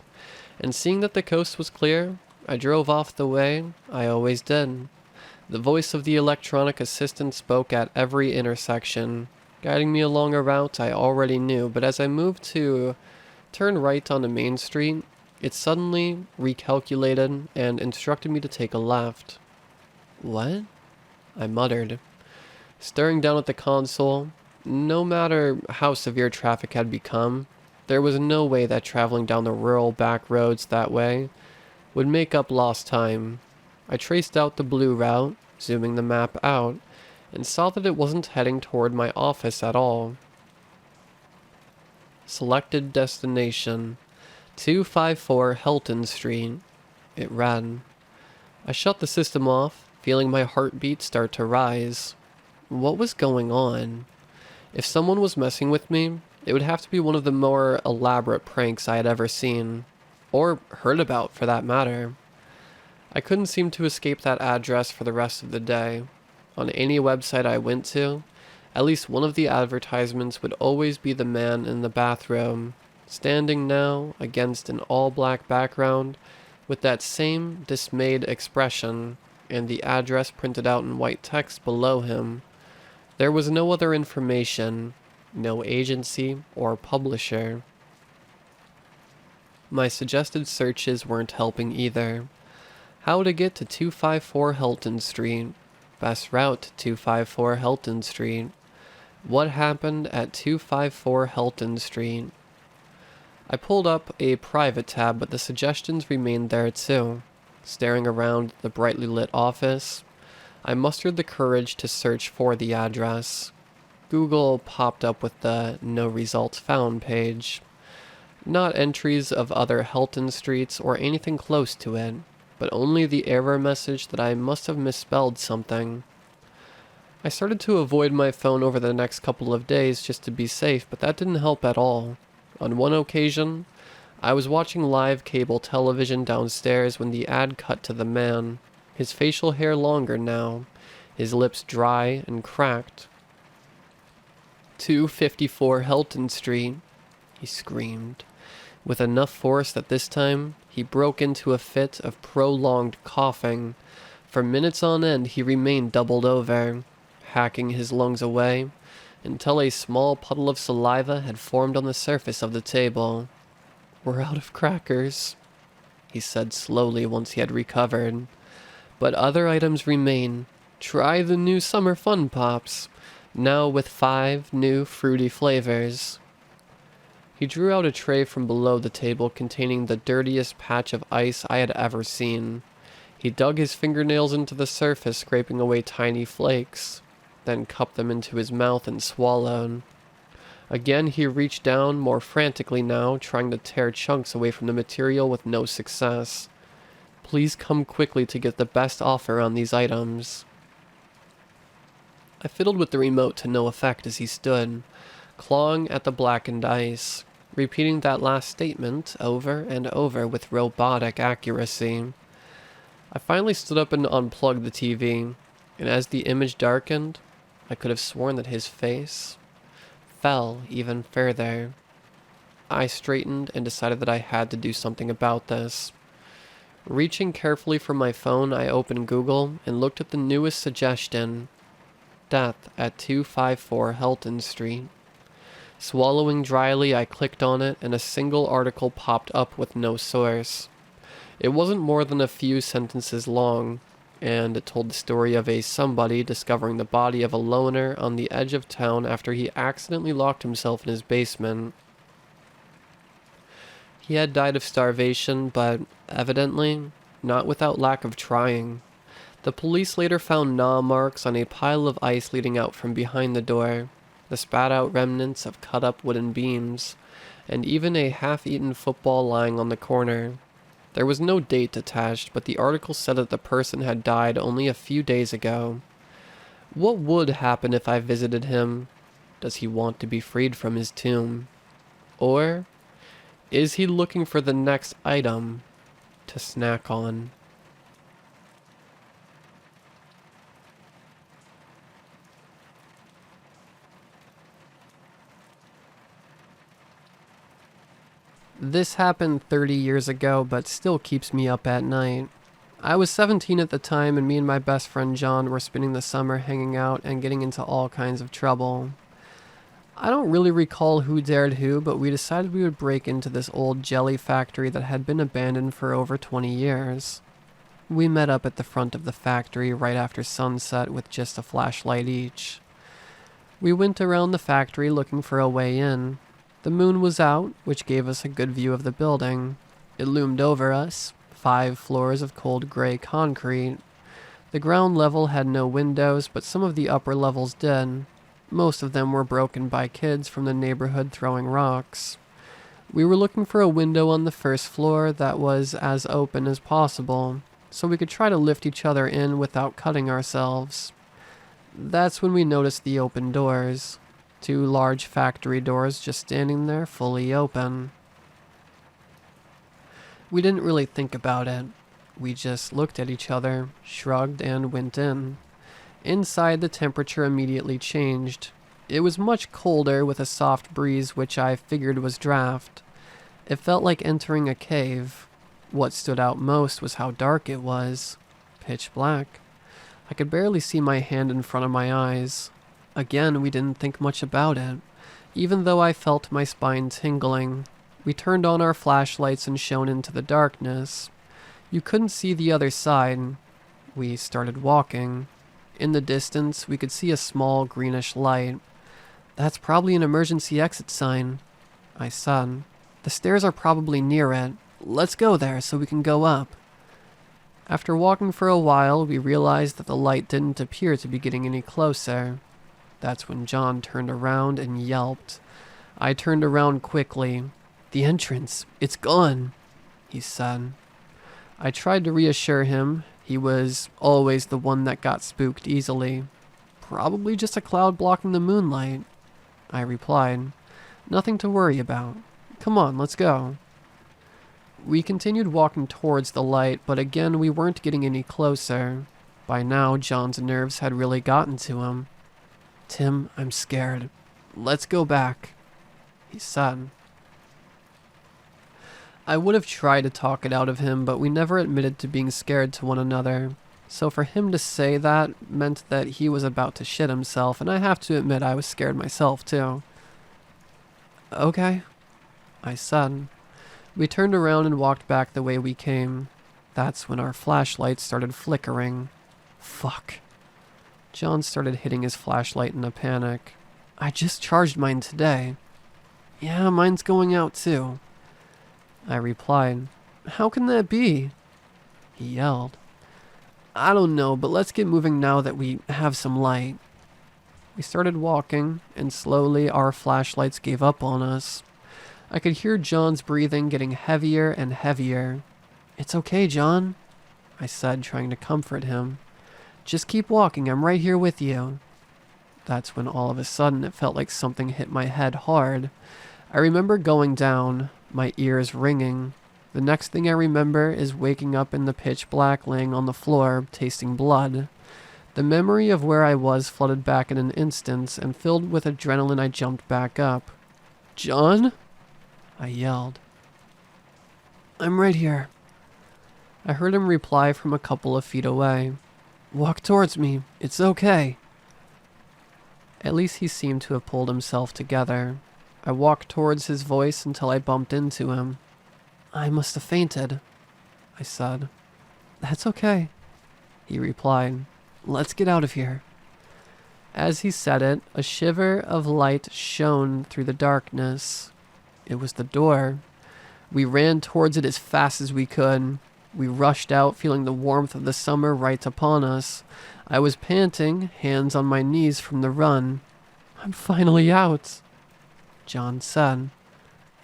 and seeing that the coast was clear, I drove off the way I always did. The voice of the electronic assistant spoke at every intersection, guiding me along a route I already knew, but as I moved to turn right onto Main Street, it suddenly recalculated and instructed me to take a left. What? I muttered. Staring down at the console, no matter how severe traffic had become, there was no way that traveling down the rural back roads that way would make up lost time. I traced out the blue route, zooming the map out, and saw that it wasn't heading toward my office at all. Selected destination, 254 Helton Street, it read. I shut the system off, feeling my heartbeat start to rise. What was going on? If someone was messing with me, it would have to be one of the more elaborate pranks I had ever seen, or heard about for that matter. I couldn't seem to escape that address for the rest of the day. On any website I went to, at least one of the advertisements would always be the man in the bathroom, standing now against an all-black background with that same dismayed expression and the address printed out in white text below him. There was no other information, no agency or publisher. My suggested searches weren't helping either. How to get to 254 Helton Street. Best route to 254 Helton Street. What happened at 254 Helton Street? I pulled up a private tab, but the suggestions remained there too. Staring around the brightly lit office, I mustered the courage to search for the address. Google popped up with the No Results Found page. Not entries of other Helton streets or anything close to it, but only the error message that I must have misspelled something. I started to avoid my phone over the next couple of days just to be safe, but that didn't help at all. On one occasion, I was watching live cable television downstairs when the ad cut to the man, his facial hair longer now, his lips dry and cracked. 254 Helton Street, he screamed, with enough force that this time he broke into a fit of prolonged coughing. For minutes on end he remained doubled over, hacking his lungs away, until a small puddle of saliva had formed on the surface of the table. We're out of crackers, he said slowly once he had recovered. But other items remain. Try the new summer fun pops, now with 5 new fruity flavors. He drew out a tray from below the table containing the dirtiest patch of ice I had ever seen. He dug his fingernails into the surface, scraping away tiny flakes, then cupped them into his mouth and swallowed. Again he reached down, more frantically now, trying to tear chunks away from the material with no success. Please come quickly to get the best offer on these items. I fiddled with the remote to no effect as he stood, clawing at the blackened ice, repeating that last statement over and over with robotic accuracy. I finally stood up and unplugged the TV, and as the image darkened, I could have sworn that his face fell even further. I straightened and decided that I had to do something about this. Reaching carefully for my phone, I opened Google and looked at the newest suggestion, death at 254 Helton Street. Swallowing dryly, I clicked on it and a single article popped up with no source. It wasn't more than a few sentences long, and it told the story of a somebody discovering the body of a loner on the edge of town after he accidentally locked himself in his basement. He had died of starvation, but evidently not without lack of trying. The police later found gnaw marks on a pile of ice leading out from behind the door, the spat-out remnants of cut-up wooden beams, and even a half-eaten football lying on the corner. There was no date attached, but the article said that the person had died only a few days ago. What would happen if I visited him? Does he want to be freed from his tomb? Or is he looking for the next item to snack on? This happened 30 years ago, but still keeps me up at night. I was 17 at the time, and me and my best friend John were spending the summer hanging out and getting into all kinds of trouble. I don't really recall who dared who, but we decided we would break into this old jelly factory that had been abandoned for over 20 years. We met up at the front of the factory right after sunset with just a flashlight each. We went around the factory looking for a way in. The moon was out, which gave us a good view of the building. It loomed over us, 5 floors of cold gray concrete. The ground level had no windows, but some of the upper levels did. Most of them were broken by kids from the neighborhood throwing rocks. We were looking for a window on the first floor that was as open as possible, so we could try to lift each other in without cutting ourselves. That's when we noticed the open doors. 2 large factory doors just standing there fully open. We didn't really think about it. We just looked at each other, shrugged, and went in. Inside, the temperature immediately changed. It was much colder with a soft breeze, which I figured was draft. It felt like entering a cave. What stood out most was how dark it was. Pitch black. I could barely see my hand in front of my eyes. Again, we didn't think much about it. Even though I felt my spine tingling, we turned on our flashlights and shone into the darkness. You couldn't see the other side. We started walking. In the distance, we could see a small greenish light. That's probably an emergency exit sign, I said. The stairs are probably near it. Let's go there so we can go up. After walking for a while, we realized that the light didn't appear to be getting any closer. That's when John turned around and yelped. I turned around quickly. "The entrance, it's gone," he said. I tried to reassure him. He was always the one that got spooked easily. "Probably just a cloud blocking the moonlight," I replied. "Nothing to worry about. Come on, let's go." We continued walking towards the light, but again we weren't getting any closer. By now, John's nerves had really gotten to him. "Tim, I'm scared. Let's go back," he said. I would have tried to talk it out of him, but we never admitted to being scared to one another. So for him to say that meant that he was about to shit himself, and I have to admit I was scared myself too. "Okay," I said. We turned around and walked back the way we came. That's when our flashlights started flickering. Fuck. John started hitting his flashlight in a panic. "I just charged mine today." "Yeah, mine's going out too," I replied. "How can that be?" he yelled. "I don't know, but let's get moving now that we have some light." We started walking, and slowly our flashlights gave up on us. I could hear John's breathing getting heavier and heavier. "It's okay, John," I said, trying to comfort him. "Just keep walking, I'm right here with you." That's when all of a sudden it felt like something hit my head hard. I remember going down, my ears ringing. The next thing I remember is waking up in the pitch black, laying on the floor, tasting blood. The memory of where I was flooded back in an instant, and filled with adrenaline I jumped back up. "John?" I yelled. "I'm right here." I heard him reply from a couple of feet away. "Walk towards me. It's okay." At least he seemed to have pulled himself together. I walked towards his voice until I bumped into him. "I must have fainted," I said. "That's okay," he replied. "Let's get out of here." As he said it, a shiver of light shone through the darkness. It was the door. We ran towards it as fast as we could. We rushed out, feeling the warmth of the summer right upon us. I was panting, hands on my knees from the run. "I'm finally out," John said.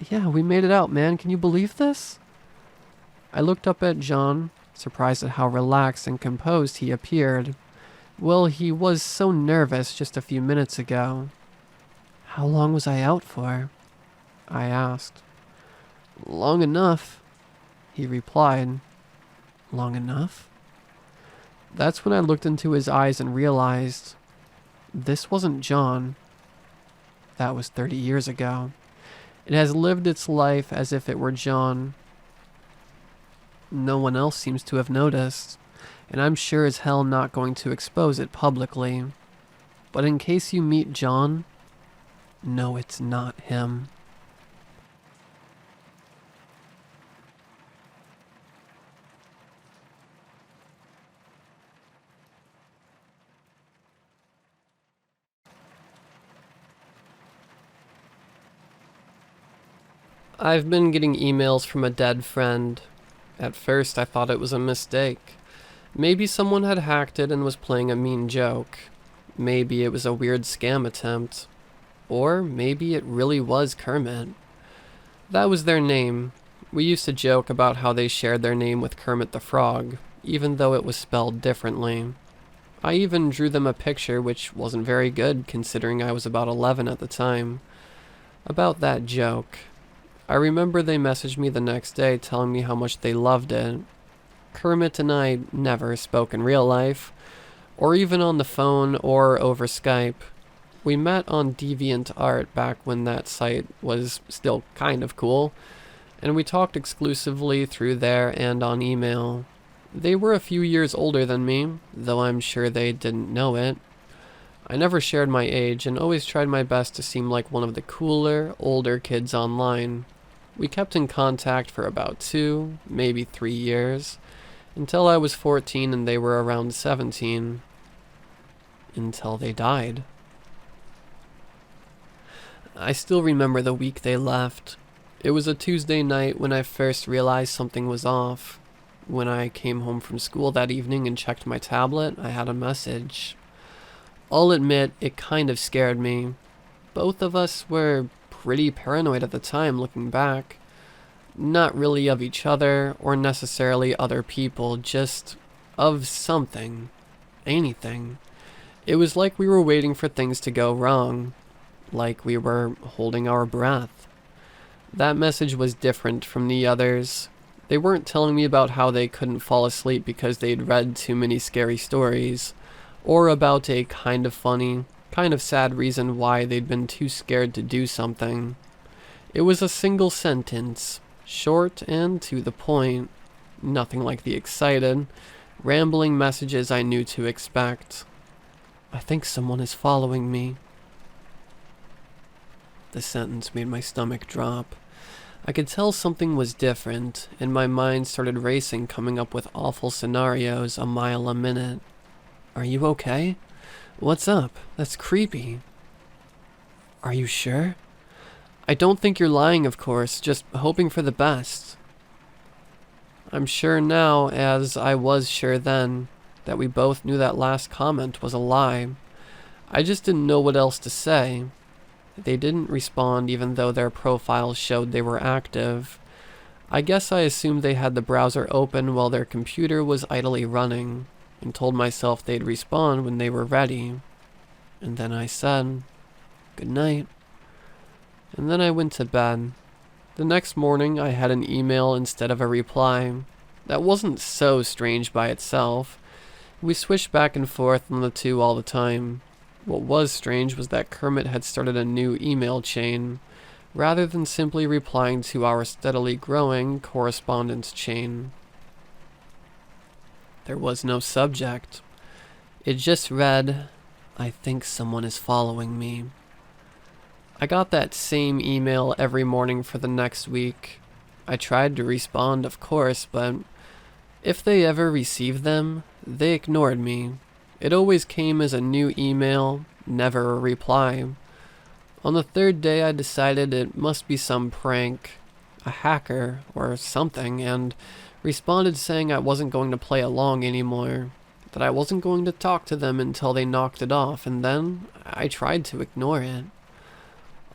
"Yeah, we made it out, man. Can you believe this?" I looked up at John, surprised at how relaxed and composed he appeared. Well, he was so nervous just a few minutes ago. "How long was I out for?" I asked. "Long enough," he replied. "Long enough?" That's when I looked into his eyes and realized this wasn't John. That was 30 years ago. It has lived its life as if it were John. No one else seems to have noticed, and I'm sure as hell not going to expose it publicly. But in case you meet John, no, it's not him. I've been getting emails from a dead friend. At first I thought it was a mistake. Maybe someone had hacked it and was playing a mean joke. Maybe it was a weird scam attempt. Or maybe it really was Kermit. That was their name. We used to joke about how they shared their name with Kermit the Frog, even though it was spelled differently. I even drew them a picture, which wasn't very good considering I was about 11 at the time, about that joke. I remember they messaged me the next day telling me how much they loved it. Kermit and I never spoke in real life, or even on the phone or over Skype. We met on DeviantArt back when that site was still kind of cool, and we talked exclusively through there and on email. They were a few years older than me, though I'm sure they didn't know it. I never shared my age and always tried my best to seem like one of the cooler, older kids online. We kept in contact for about 2, maybe 3 years, until I was 14 and they were around 17. Until they died. I still remember the week they left. It was a Tuesday night when I first realized something was off. When I came home from school that evening and checked my tablet, I had a message. I'll admit, it kind of scared me. Both of us were pretty paranoid at the time, looking back. Not really of each other, or necessarily other people, just of something. Anything. It was like we were waiting for things to go wrong. Like we were holding our breath. That message was different from the others. They weren't telling me about how they couldn't fall asleep because they'd read too many scary stories, or about a kind of funny, kind of sad reason why they'd been too scared to do something. It was a single sentence, short and to the point, nothing like the excited, rambling messages I knew to expect. I think someone is following me. The sentence made my stomach drop. I could tell something was different, and my mind started racing, coming up with awful scenarios a mile a minute. Are you okay? What's up? That's creepy. Are you sure? I don't think you're lying, of course, just hoping for the best. I'm sure now, as I was sure then, that we both knew that last comment was a lie. I just didn't know what else to say. They didn't respond even though their profiles showed they were active. I guess I assumed they had the browser open while their computer was idly running, and told myself they'd respond when they were ready. And then I said, "Good night." And then I went to bed. The next morning I had an email instead of a reply. That wasn't so strange by itself. We switched back and forth on the two all the time. What was strange was that Kermit had started a new email chain, rather than simply replying to our steadily growing correspondence chain. There was no subject. It just read, "I think someone is following me." I got that same email every morning for the next week. I tried to respond, of course, but if they ever received them, they ignored me. It always came as a new email, never a reply. On the third day I decided it must be some prank, a hacker or something, and responded saying I wasn't going to play along anymore, that I wasn't going to talk to them until they knocked it off, and then I tried to ignore it.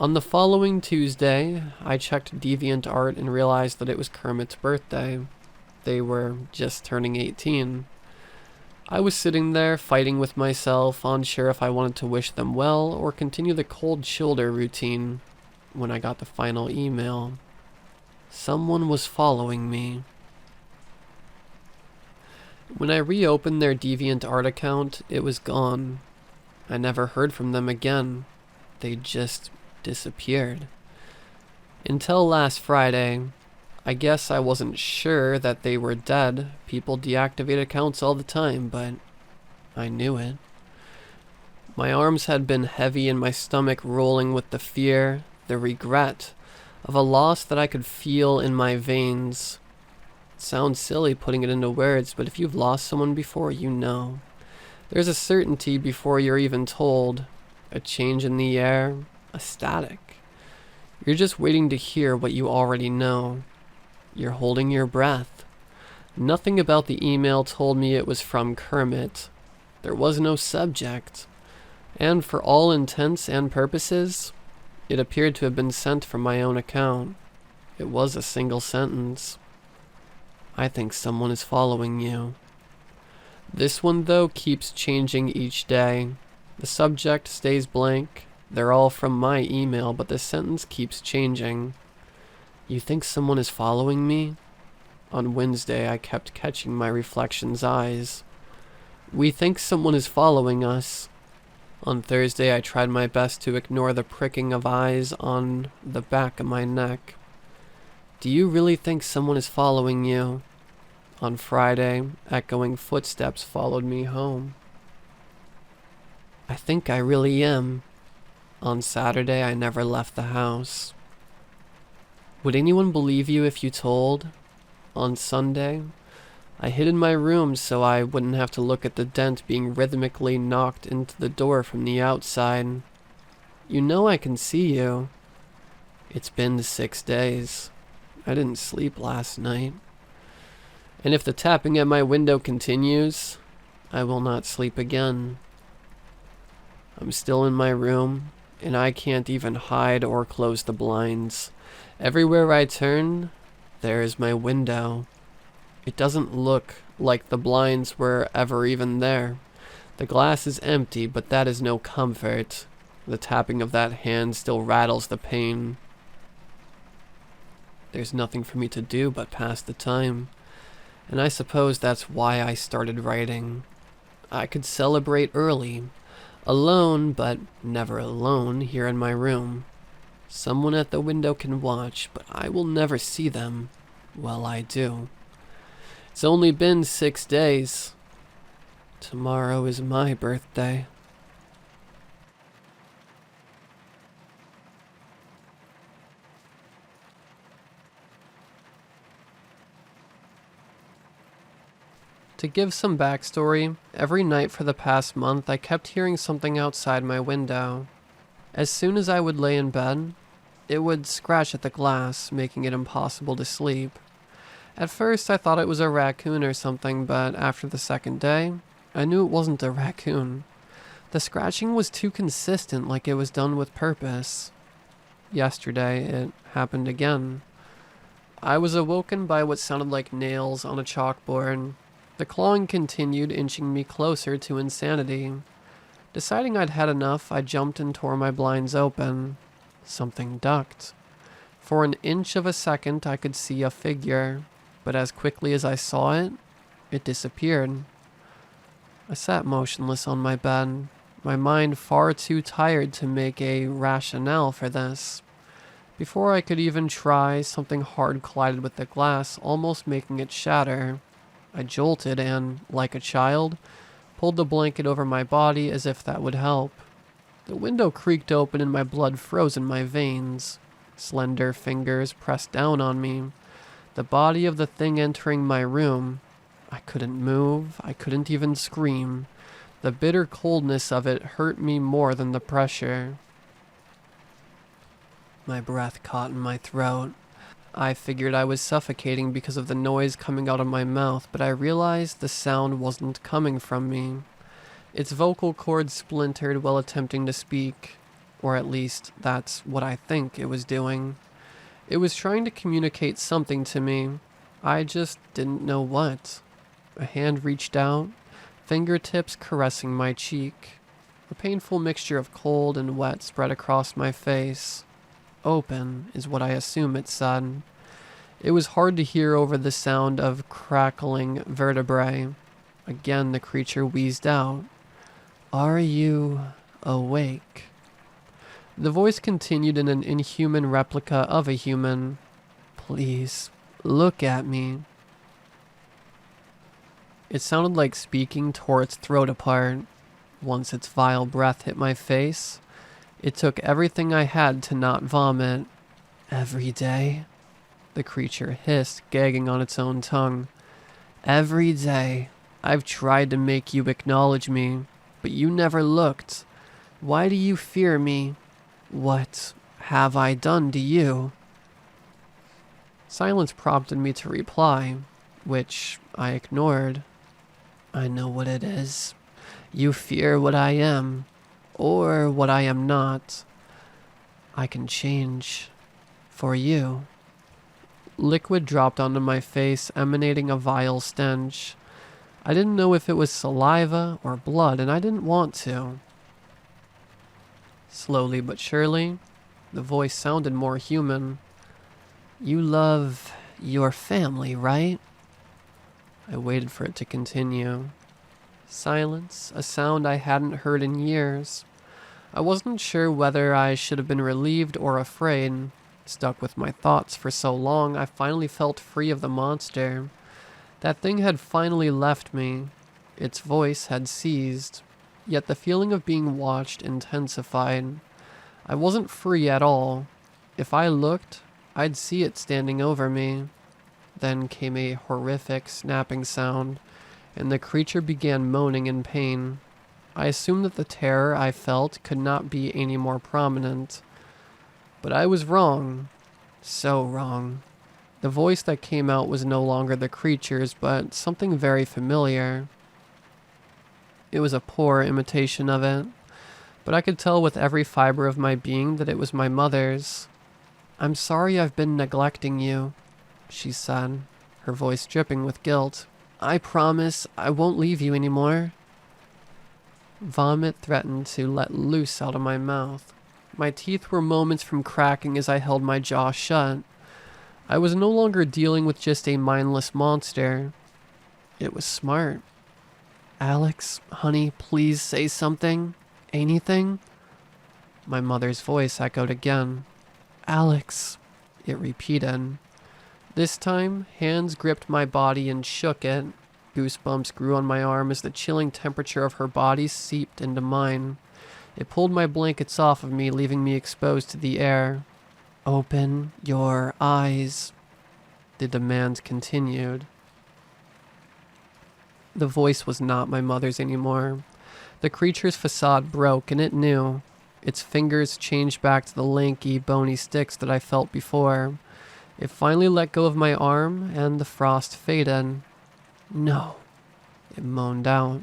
On the following Tuesday, I checked DeviantArt and realized that it was Kermit's birthday. They were just turning 18. I was sitting there fighting with myself, unsure if I wanted to wish them well or continue the cold shoulder routine, when I got the final email. Someone was following me. When I reopened their DeviantArt account, it was gone. I never heard from them again. They just disappeared. Until last Friday. I guess I wasn't sure that they were dead. People deactivate accounts all the time, but I knew it. My arms had been heavy and my stomach rolling with the fear, the regret, of a loss that I could feel in my veins. It sounds silly putting it into words, but if you've lost someone before, you know. There's a certainty before you're even told, a change in the air, a static. You're just waiting to hear what you already know. You're holding your breath. Nothing about the email told me it was from Kermit. There was no subject, and for all intents and purposes, it appeared to have been sent from my own account. It was a single sentence. I think someone is following you. This one, though, keeps changing each day. The subject stays blank. They're all from my email, but the sentence keeps changing. You think someone is following me? On Wednesday, I kept catching my reflection's eyes. We think someone is following us. On Thursday, I tried my best to ignore the pricking of eyes on the back of my neck. Do you really think someone is following you? On Friday, echoing footsteps followed me home. I think I really am. On Saturday, I never left the house. Would anyone believe you if you told? On Sunday, I hid in my room so I wouldn't have to look at the dent being rhythmically knocked into the door from the outside. You know I can see you. It's been 6 days. I didn't sleep last night. And if the tapping at my window continues, I will not sleep again. I'm still in my room, and I can't even hide or close the blinds. Everywhere I turn, there is my window. It doesn't look like the blinds were ever even there. The glass is empty, but that is no comfort. The tapping of that hand still rattles the pane. There's nothing for me to do but pass the time. And I suppose that's why I started writing. I could celebrate early. Alone, but never alone, here in my room. Someone at the window can watch, but I will never see them. Well, I do. It's only been 6 days. Tomorrow is my birthday. To give some backstory, every night for the past month I kept hearing something outside my window. As soon as I would lay in bed, it would scratch at the glass, making it impossible to sleep. At first I thought it was a raccoon or something, but after the second day, I knew it wasn't a raccoon. The scratching was too consistent, like it was done with purpose. Yesterday, it happened again. I was awoken by what sounded like nails on a chalkboard. The clawing continued, inching me closer to insanity. Deciding I'd had enough, I jumped and tore my blinds open. Something ducked. For an inch of a second, I could see a figure, but as quickly as I saw it, it disappeared. I sat motionless on my bed, my mind far too tired to make a rationale for this. Before I could even try, something hard collided with the glass, almost making it shatter. I jolted and, like a child, pulled the blanket over my body as if that would help. The window creaked open and my blood froze in my veins. Slender fingers pressed down on me. The body of the thing entering my room. I couldn't move. I couldn't even scream. The bitter coldness of it hurt me more than the pressure. My breath caught in my throat. I figured I was suffocating because of the noise coming out of my mouth, but I realized the sound wasn't coming from me. Its vocal cords splintered while attempting to speak, or at least that's what I think it was doing. It was trying to communicate something to me. I just didn't know what. A hand reached out, fingertips caressing my cheek. A painful mixture of cold and wet spread across my face. Open is what I assume it said. It was hard to hear over the sound of crackling vertebrae. Again the creature wheezed out. Are you awake? The voice continued in an inhuman replica of a human. Please, look at me. It sounded like speaking tore its throat apart. Once its vile breath hit my face, it took everything I had to not vomit. Every day? The creature hissed, gagging on its own tongue. Every day, I've tried to make you acknowledge me, but you never looked. Why do you fear me? What have I done to you? Silence prompted me to reply, which I ignored. I know what it is. You fear what I am, or what I am not. I can change. For you. Liquid dropped onto my face, emanating a vile stench. I didn't know if it was saliva or blood, and I didn't want to. Slowly but surely, the voice sounded more human. You love your family, right? I waited for it to continue. Silence, a sound I hadn't heard in years. I wasn't sure whether I should have been relieved or afraid. Stuck with my thoughts for so long, I finally felt free of the monster. That thing had finally left me. Its voice had ceased. Yet the feeling of being watched intensified. I wasn't free at all. If I looked, I'd see it standing over me. Then came a horrific snapping sound, and the creature began moaning in pain. I assumed that the terror I felt could not be any more prominent. But I was wrong. So wrong. The voice that came out was no longer the creature's, but something very familiar. It was a poor imitation of it, but I could tell with every fiber of my being that it was my mother's. I'm sorry I've been neglecting you, she said, her voice dripping with guilt. I promise I won't leave you anymore. Vomit threatened to let loose out of my mouth. My teeth were moments from cracking as I held my jaw shut. I was no longer dealing with just a mindless monster. It was smart. Alex, honey, please say something. Anything? My mother's voice echoed again. Alex, it repeated. This time, hands gripped my body and shook it. Goosebumps grew on my arm as the chilling temperature of her body seeped into mine. It pulled my blankets off of me, leaving me exposed to the air. Open your eyes, the demand continued. The voice was not my mother's anymore. The creature's facade broke, and it knew. Its fingers changed back to the lanky, bony sticks that I felt before. It finally let go of my arm, and the frost faded. No, it moaned out.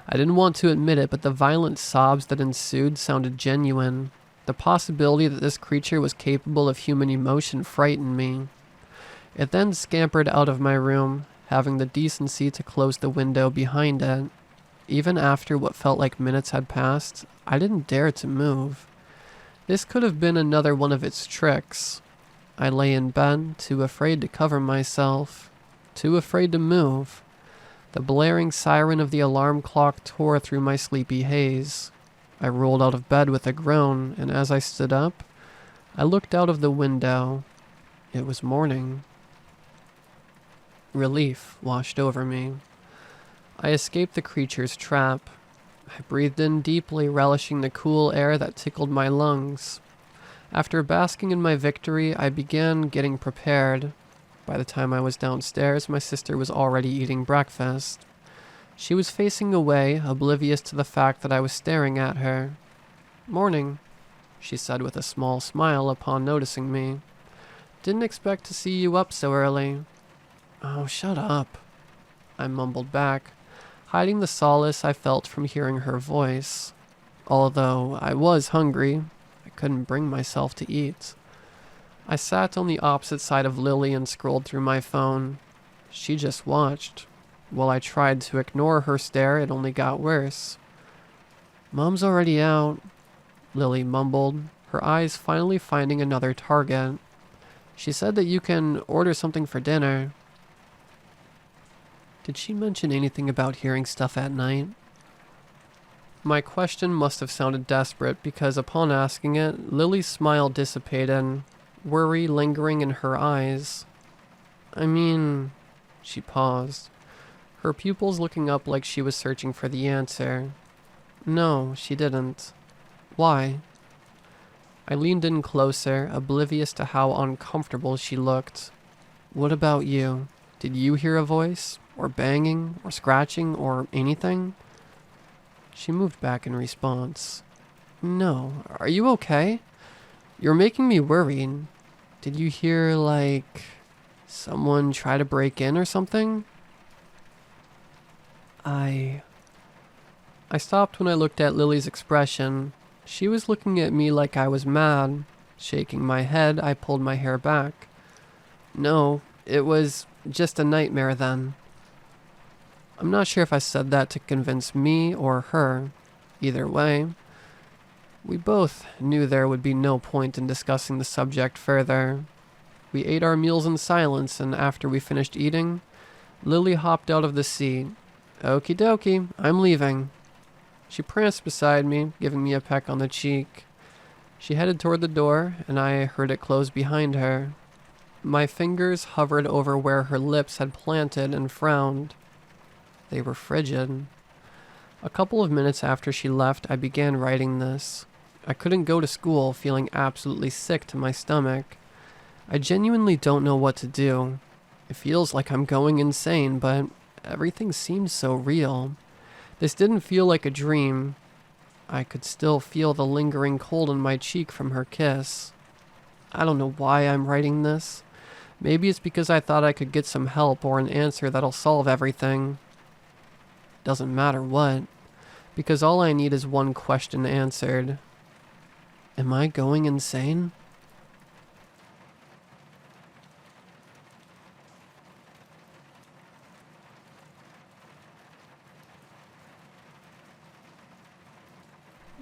I didn't want to admit it, but the violent sobs that ensued sounded genuine. The possibility that this creature was capable of human emotion frightened me. It then scampered out of my room, having the decency to close the window behind it. Even after what felt like minutes had passed, I didn't dare to move. This could have been another one of its tricks. I lay in bed, too afraid to cover myself, too afraid to move. The blaring siren of the alarm clock tore through my sleepy haze. I rolled out of bed with a groan, and as I stood up, I looked out of the window. It was morning. Relief washed over me. I escaped the creature's trap. I breathed in deeply, relishing the cool air that tickled my lungs. After basking in my victory, I began getting prepared. By the time I was downstairs, my sister was already eating breakfast. She was facing away, oblivious to the fact that I was staring at her. Morning, she said with a small smile upon noticing me. Didn't expect to see you up so early. Oh, shut up, I mumbled back, hiding the solace I felt from hearing her voice. Although I was hungry, I couldn't bring myself to eat. I sat on the opposite side of Lily and scrolled through my phone. She just watched. While I tried to ignore her stare, it only got worse. Mom's already out, Lily mumbled, her eyes finally finding another target. She said that you can order something for dinner. Did she mention anything about hearing stuff at night? My question must have sounded desperate because upon asking it, Lily's smile dissipated, worry lingering in her eyes. I mean, she paused, her pupils looking up like she was searching for the answer. No, she didn't. Why? I leaned in closer, oblivious to how uncomfortable she looked. What about you? Did you hear a voice? Or banging? Or scratching? Or anything? She moved back in response. No. Are you okay? You're making me worried. Did you hear, like, someone try to break in or something? I stopped when I looked at Lily's expression. She was looking at me like I was mad. Shaking my head, I pulled my hair back. No, it was just a nightmare then. I'm not sure if I said that to convince me or her. Either way, we both knew there would be no point in discussing the subject further. We ate our meals in silence, and after we finished eating, Lily hopped out of the seat. Okie dokie, I'm leaving. She pranced beside me, giving me a peck on the cheek. She headed toward the door, and I heard it close behind her. My fingers hovered over where her lips had planted and frowned. They were frigid. A couple of minutes after she left, I began writing this. I couldn't go to school, feeling absolutely sick to my stomach. I genuinely don't know what to do. It feels like I'm going insane, but everything seems so real. This didn't feel like a dream. I could still feel the lingering cold on my cheek from her kiss. I don't know why I'm writing this. Maybe it's because I thought I could get some help or an answer that'll solve everything. Doesn't matter what, because all I need is one question answered. Am I going insane?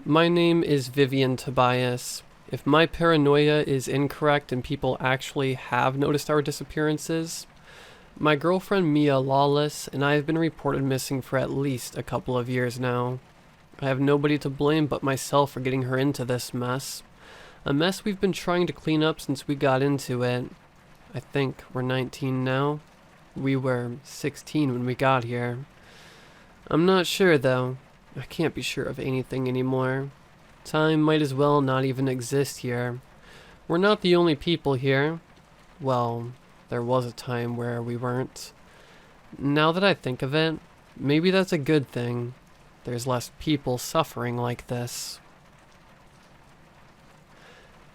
My name is Vivian Tobias. If my paranoia is incorrect and people actually have noticed our disappearances, my girlfriend Mia Lawless and I have been reported missing for at least a couple of years now. I have nobody to blame but myself for getting her into this mess. A mess we've been trying to clean up since we got into it. I think we're 19 now. We were 16 when we got here. I'm not sure though. I can't be sure of anything anymore. Time might as well not even exist here. We're not the only people here. Well, there was a time where we weren't. Now that I think of it, maybe that's a good thing. There's less people suffering like this.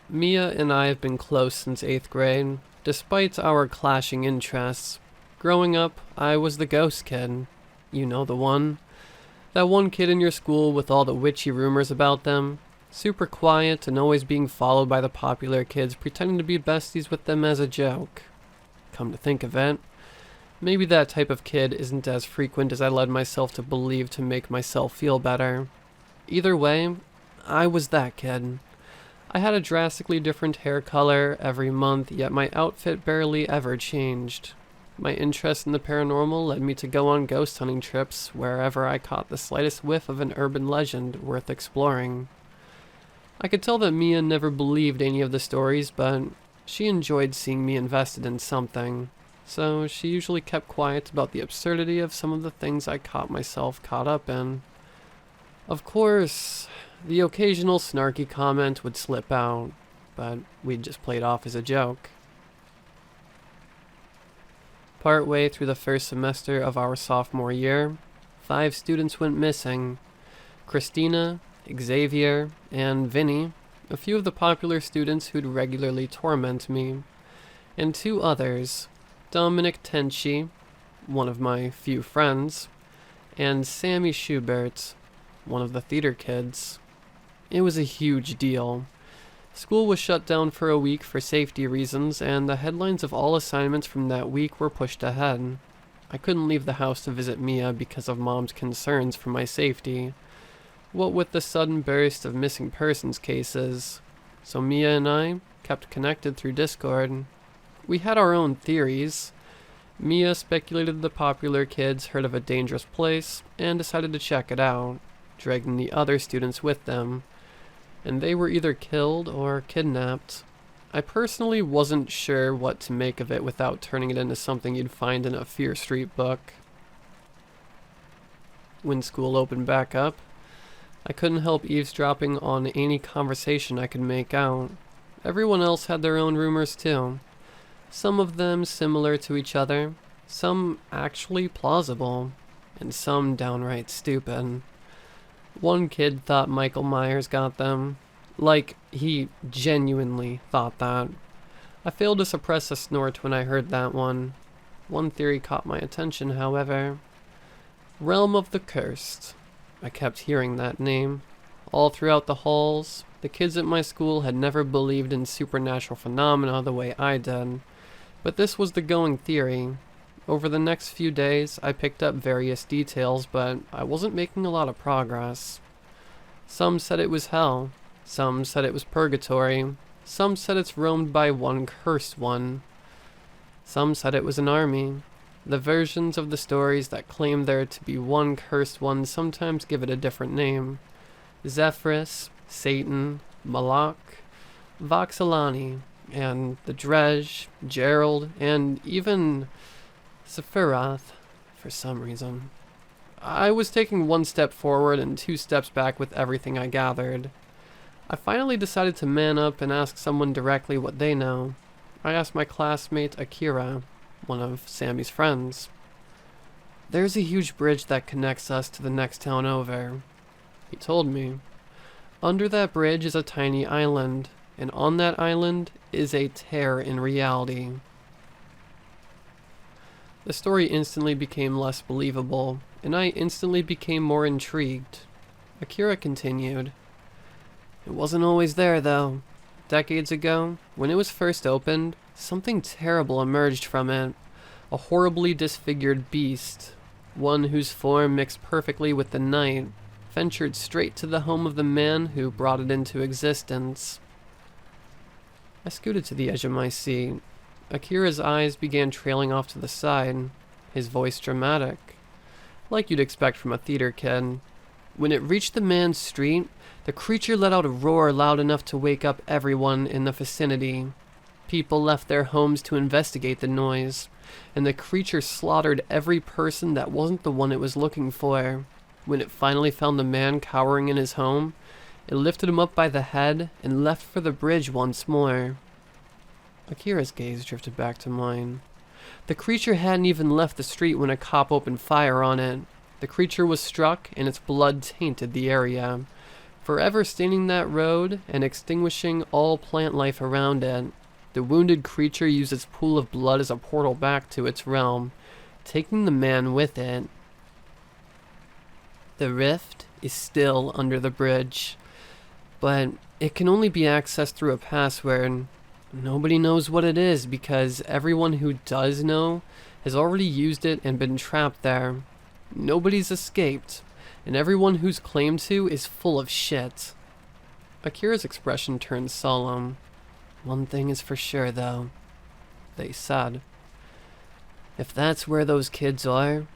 Mia and I have been close since 8th grade, despite our clashing interests. Growing up, I was the ghost kid. You know the one. That one kid in your school with all the witchy rumors about them. Super quiet and always being followed by the popular kids pretending to be besties with them as a joke. Come to think of it, maybe that type of kid isn't as frequent as I led myself to believe to make myself feel better. Either way, I was that kid. I had a drastically different hair color every month, yet my outfit barely ever changed. My interest in the paranormal led me to go on ghost hunting trips wherever I caught the slightest whiff of an urban legend worth exploring. I could tell that Mia never believed any of the stories, but she enjoyed seeing me invested in something, so she usually kept quiet about the absurdity of some of the things I caught myself caught up in. Of course, the occasional snarky comment would slip out, but we'd just play it off as a joke. Partway through the first semester of our sophomore year, 5 students went missing. Christina, Xavier, and Vinny, a few of the popular students who'd regularly torment me, and 2 others, Dominic Tenchi, one of my few friends, and Sammy Schubert, one of the theater kids. It was a huge deal. School was shut down for a week for safety reasons, and the headlines of all assignments from that week were pushed ahead. I couldn't leave the house to visit Mia because of Mom's concerns for my safety. What with the sudden burst of missing persons cases. So Mia and I kept connected through Discord. We had our own theories. Mia speculated the popular kids heard of a dangerous place and decided to check it out, dragging the other students with them. And they were either killed or kidnapped. I personally wasn't sure what to make of it without turning it into something you'd find in a Fear Street book. When school opened back up, I couldn't help eavesdropping on any conversation I could make out. Everyone else had their own rumors too. Some of them similar to each other, some actually plausible, and some downright stupid. One kid thought Michael Myers got them. Like, he genuinely thought that. I failed to suppress a snort when I heard that one. One theory caught my attention, however. Realm of the Cursed. I kept hearing that name. All throughout the halls, the kids at my school had never believed in supernatural phenomena the way I did, but this was the going theory. Over the next few days, I picked up various details, but I wasn't making a lot of progress. Some said it was hell, some said it was purgatory, some said it's roamed by one cursed one. Some said it was an army. The versions of the stories that claim there to be one cursed one sometimes give it a different name. Zephyrus, Satan, Malak, Voxelani, and the Drej, Gerald, and even Sephiroth, for some reason. I was taking one step forward and 2 steps back with everything I gathered. I finally decided to man up and ask someone directly what they know. I asked my classmate Akira, one of Sammy's friends. There's a huge bridge that connects us to the next town over, he told me. Under that bridge is a tiny island, and on that island is a tear in reality. The story instantly became less believable, and I instantly became more intrigued. Akira continued. It wasn't always there, though. Decades ago, when it was first opened, something terrible emerged from it. A horribly disfigured beast, one whose form mixed perfectly with the night, ventured straight to the home of the man who brought it into existence. I scooted to the edge of my seat. Akira's eyes began trailing off to the side, his voice dramatic, like you'd expect from a theater kid. When it reached the man's street, the creature let out a roar loud enough to wake up everyone in the vicinity. People left their homes to investigate the noise, and the creature slaughtered every person that wasn't the one it was looking for. When it finally found the man cowering in his home, it lifted him up by the head and left for the bridge once more. Akira's gaze drifted back to mine. The creature hadn't even left the street when a cop opened fire on it. The creature was struck and its blood tainted the area, forever staining that road and extinguishing all plant life around it. The wounded creature used its pool of blood as a portal back to its realm, taking the man with it. The rift is still under the bridge, but it can only be accessed through a password. Nobody knows what it is because everyone who does know has already used it and been trapped there. Nobody's escaped, and everyone who's claimed to is full of shit. Akira's expression turned solemn. One thing is for sure, though, they said. If that's where those kids are,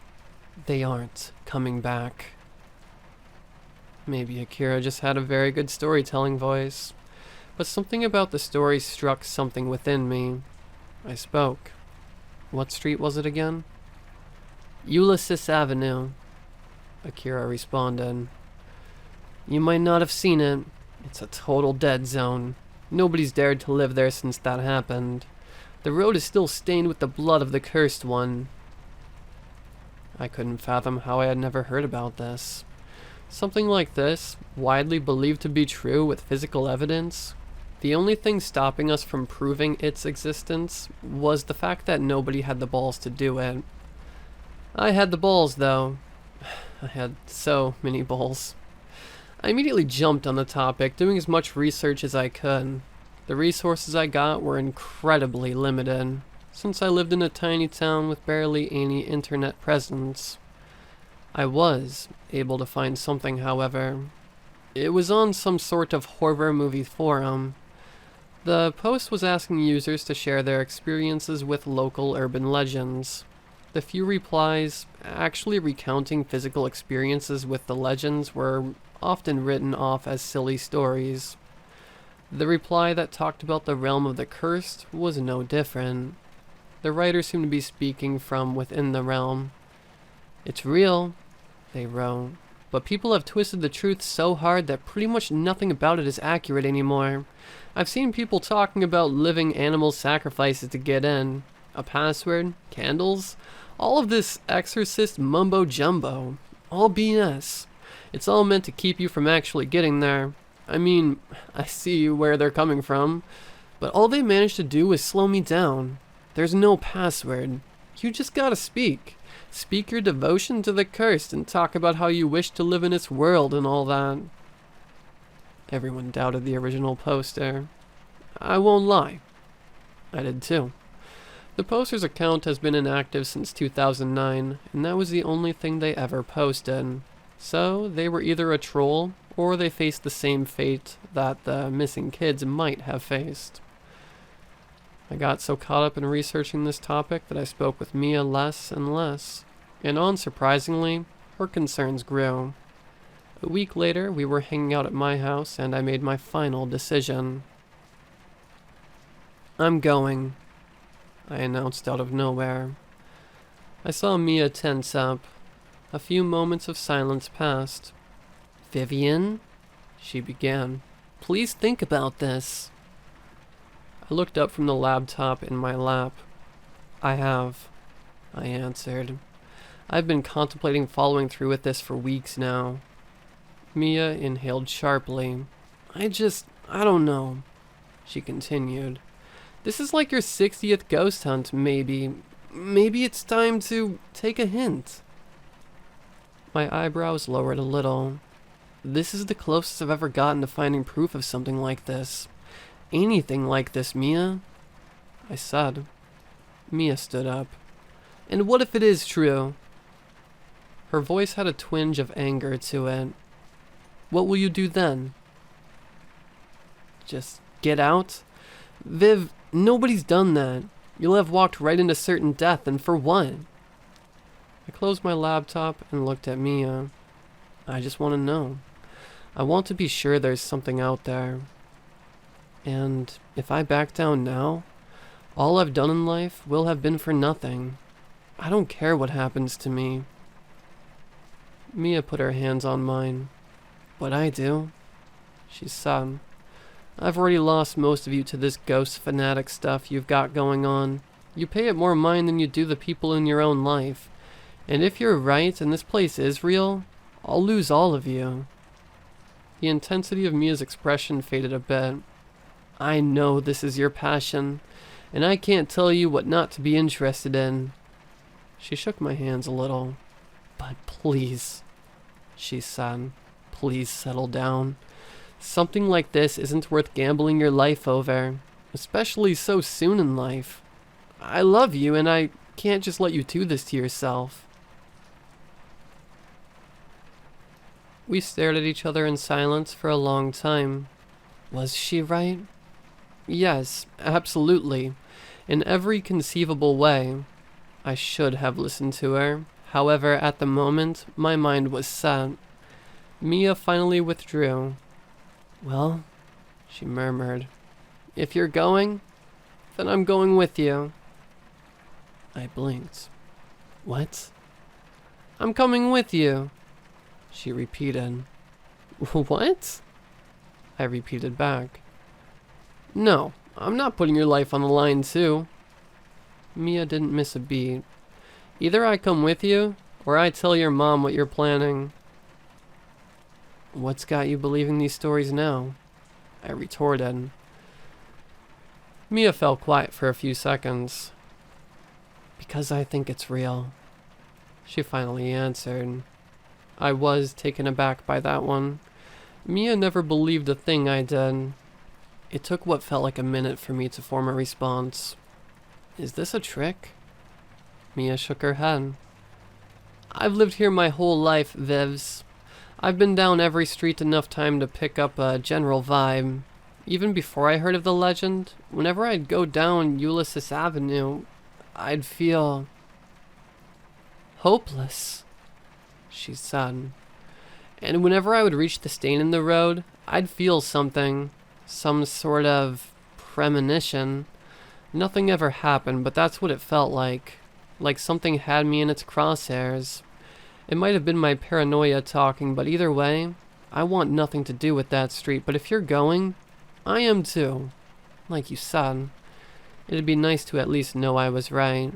they aren't coming back. Maybe Akira just had a very good storytelling voice, but something about the story struck something within me. I spoke. What street was it again? Ulysses Avenue, Akira responded. You might not have seen it. It's a total dead zone. Nobody's dared to live there since that happened. The road is still stained with the blood of the cursed one. I couldn't fathom how I had never heard about this. Something like this, widely believed to be true with physical evidence, the only thing stopping us from proving its existence was the fact that nobody had the balls to do it. I had the balls, though. I had so many balls. I immediately jumped on the topic, doing as much research as I could. The resources I got were incredibly limited, since I lived in a tiny town with barely any internet presence. I was able to find something, however. It was on some sort of horror movie forum. The post was asking users to share their experiences with local urban legends. The few replies, actually recounting physical experiences with the legends, were often written off as silly stories. The reply that talked about the realm of the cursed was no different. The writer seemed to be speaking from within the realm. It's real, they wrote, but people have twisted the truth so hard that pretty much nothing about it is accurate anymore. I've seen people talking about living animal sacrifices to get in, a password, candles, all of this exorcist mumbo jumbo, all BS. It's all meant to keep you from actually getting there. I mean, I see where they're coming from, but all they managed to do was slow me down. There's no password. You just gotta speak. Speak your devotion to the cursed and talk about how you wish to live in its world and all that. Everyone doubted the original poster. I won't lie. I did too. The poster's account has been inactive since 2009, and that was the only thing they ever posted. So, they were either a troll, or they faced the same fate that the missing kids might have faced. I got so caught up in researching this topic that I spoke with Mia less and less, and unsurprisingly, her concerns grew. A week later, we were hanging out at my house, and I made my final decision. I'm going, I announced out of nowhere. I saw Mia tense up. A few moments of silence passed. Vivian? She began. Please think about this. I looked up from the laptop in my lap. I have, I answered. I've been contemplating following through with this for weeks now. Mia inhaled sharply. I don't know, she continued. This is like your 60th ghost hunt, maybe. Maybe it's time to take a hint. My eyebrows lowered a little. This is the closest I've ever gotten to finding proof of something like this. Anything like this, Mia, I said. Mia stood up. And what if it is true? Her voice had a twinge of anger to it. What will you do then? Just get out? Viv, nobody's done that. You'll have walked right into certain death, and for what? I closed my laptop and looked at Mia. I just want to know. I want to be sure there's something out there. And if I back down now, all I've done in life will have been for nothing. I don't care what happens to me. Mia put her hands on mine. But I do, she said. I've already lost most of you to this ghost fanatic stuff you've got going on. You pay it more mind than you do the people in your own life. And if you're right and this place is real, I'll lose all of you. The intensity of Mia's expression faded a bit. I know this is your passion, and I can't tell you what not to be interested in. She shook my hands a little. But please, she said, please settle down. Something like this isn't worth gambling your life over, especially so soon in life. I love you, and I can't just let you do this to yourself. We stared at each other in silence for a long time. Was she right? Yes, absolutely. In every conceivable way. I should have listened to her. However, at the moment, my mind was set. Mia finally withdrew. Well, she murmured, if you're going, then I'm going with you. I blinked. What? I'm coming with you, she repeated. What? I repeated back. No, I'm not putting your life on the line too. Mia didn't miss a beat. Either I come with you, or I tell your mom what you're planning. What's got you believing these stories now? I retorted. Mia fell quiet for a few seconds. Because I think it's real, she finally answered. I was taken aback by that one. Mia never believed a thing I did. It took what felt like a minute for me to form a response. Is this a trick? Mia shook her head. I've lived here my whole life, Vivs. I've been down every street enough time to pick up a general vibe. Even before I heard of the legend, whenever I'd go down Ulysses Avenue, I'd feel hopeless, she said. And whenever I would reach the stain in the road, I'd feel something, some sort of premonition. Nothing ever happened, but that's what it felt like something had me in its crosshairs. It might have been my paranoia talking, but either way, I want nothing to do with that street. But if you're going, I am too. Like you said, it'd be nice to at least know I was right.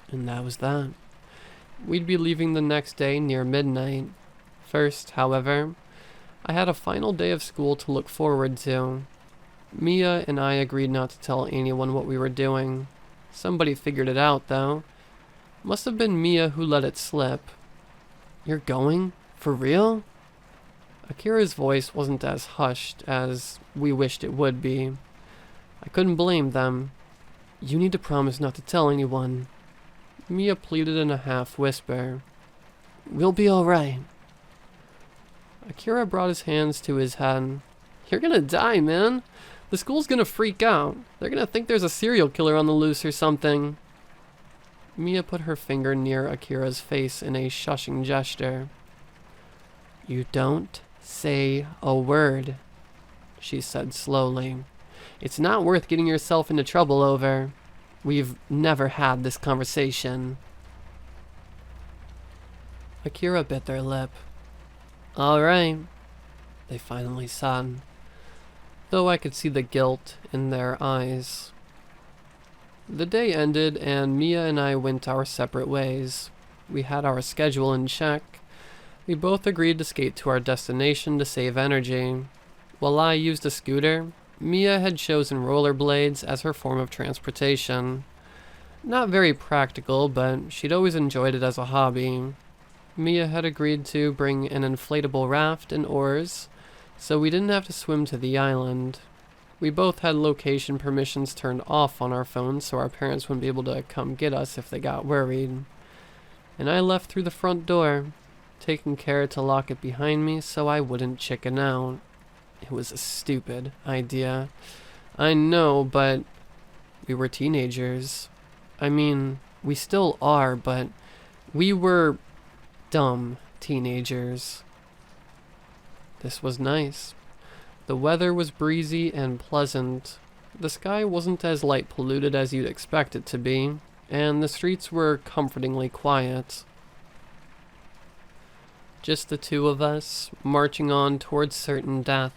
And that was that. We'd be leaving the next day near midnight. First, however, I had a final day of school to look forward to. Mia and I agreed not to tell anyone what we were doing. Somebody figured it out, though. Must have been Mia who let it slip. You're going? For real? Akira's voice wasn't as hushed as we wished it would be. I couldn't blame them. You need to promise not to tell anyone. Mia pleaded in a half-whisper. We'll be alright. Akira brought his hands to his head. You're gonna die, man. The school's gonna freak out. They're gonna think there's a serial killer on the loose or something. Mia put her finger near Akira's face in a shushing gesture. You don't say a word, she said slowly. It's not worth getting yourself into trouble over. We've never had this conversation. Akira bit their lip. All right, they finally said, though I could see the guilt in their eyes. The day ended and Mia and I went our separate ways. We had our schedule in check. We both agreed to skate to our destination to save energy. While I used a scooter, Mia had chosen rollerblades as her form of transportation. Not very practical, but she'd always enjoyed it as a hobby. Mia had agreed to bring an inflatable raft and oars, so we didn't have to swim to the island. We both had location permissions turned off on our phones so our parents wouldn't be able to come get us if they got worried. And I left through the front door, taking care to lock it behind me so I wouldn't chicken out. It was a stupid idea. I know, but we were teenagers. I mean, we still are, but we were dumb teenagers. This was nice. The weather was breezy and pleasant. The sky wasn't as light polluted as you'd expect it to be, and the streets were comfortingly quiet. Just the two of us, marching on towards certain death.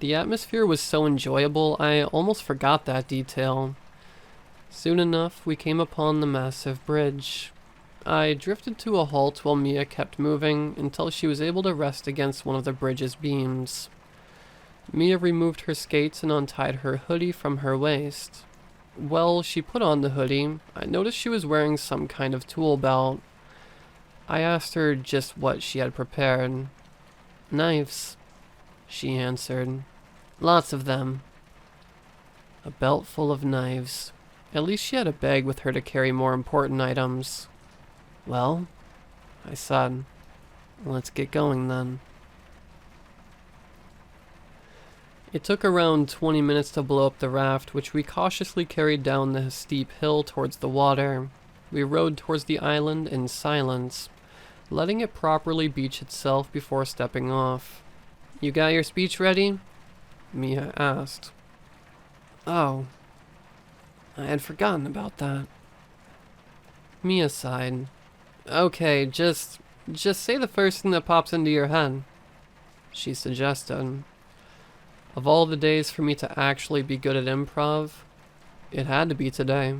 The atmosphere was so enjoyable, I almost forgot that detail. Soon enough, we came upon the massive bridge. I drifted to a halt while Mia kept moving until she was able to rest against one of the bridge's beams. Mia removed her skates and untied her hoodie from her waist. Well, she put on the hoodie. I noticed she was wearing some kind of tool belt. I asked her just what she had prepared. Knives, she answered. Lots of them. A belt full of knives. At least she had a bag with her to carry more important items. Well, I said, let's get going then. It took around 20 minutes to blow up the raft, which we cautiously carried down the steep hill towards the water. We rode towards the island in silence, letting it properly beach itself before stepping off. You got your speech ready? Mia asked. Oh, I had forgotten about that. Mia sighed. Okay, just say the first thing that pops into your head, she suggested. Of all the days for me to actually be good at improv, it had to be today.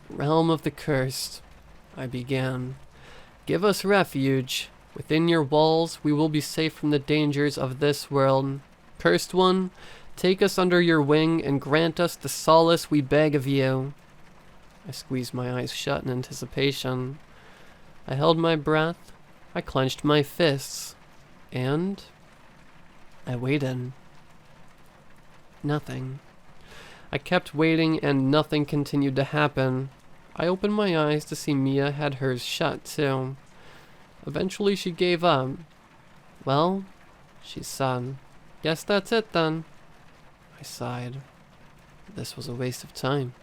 Realm of the Cursed, I began. Give us refuge. Within your walls, we will be safe from the dangers of this world. Cursed one, take us under your wing and grant us the solace we beg of you. I squeezed my eyes shut in anticipation. I held my breath, I clenched my fists, and I waited. Nothing. I kept waiting and nothing continued to happen. I opened my eyes to see Mia had hers shut too. Eventually she gave up. Well, she said, guess that's it then. I sighed. This was a waste of time.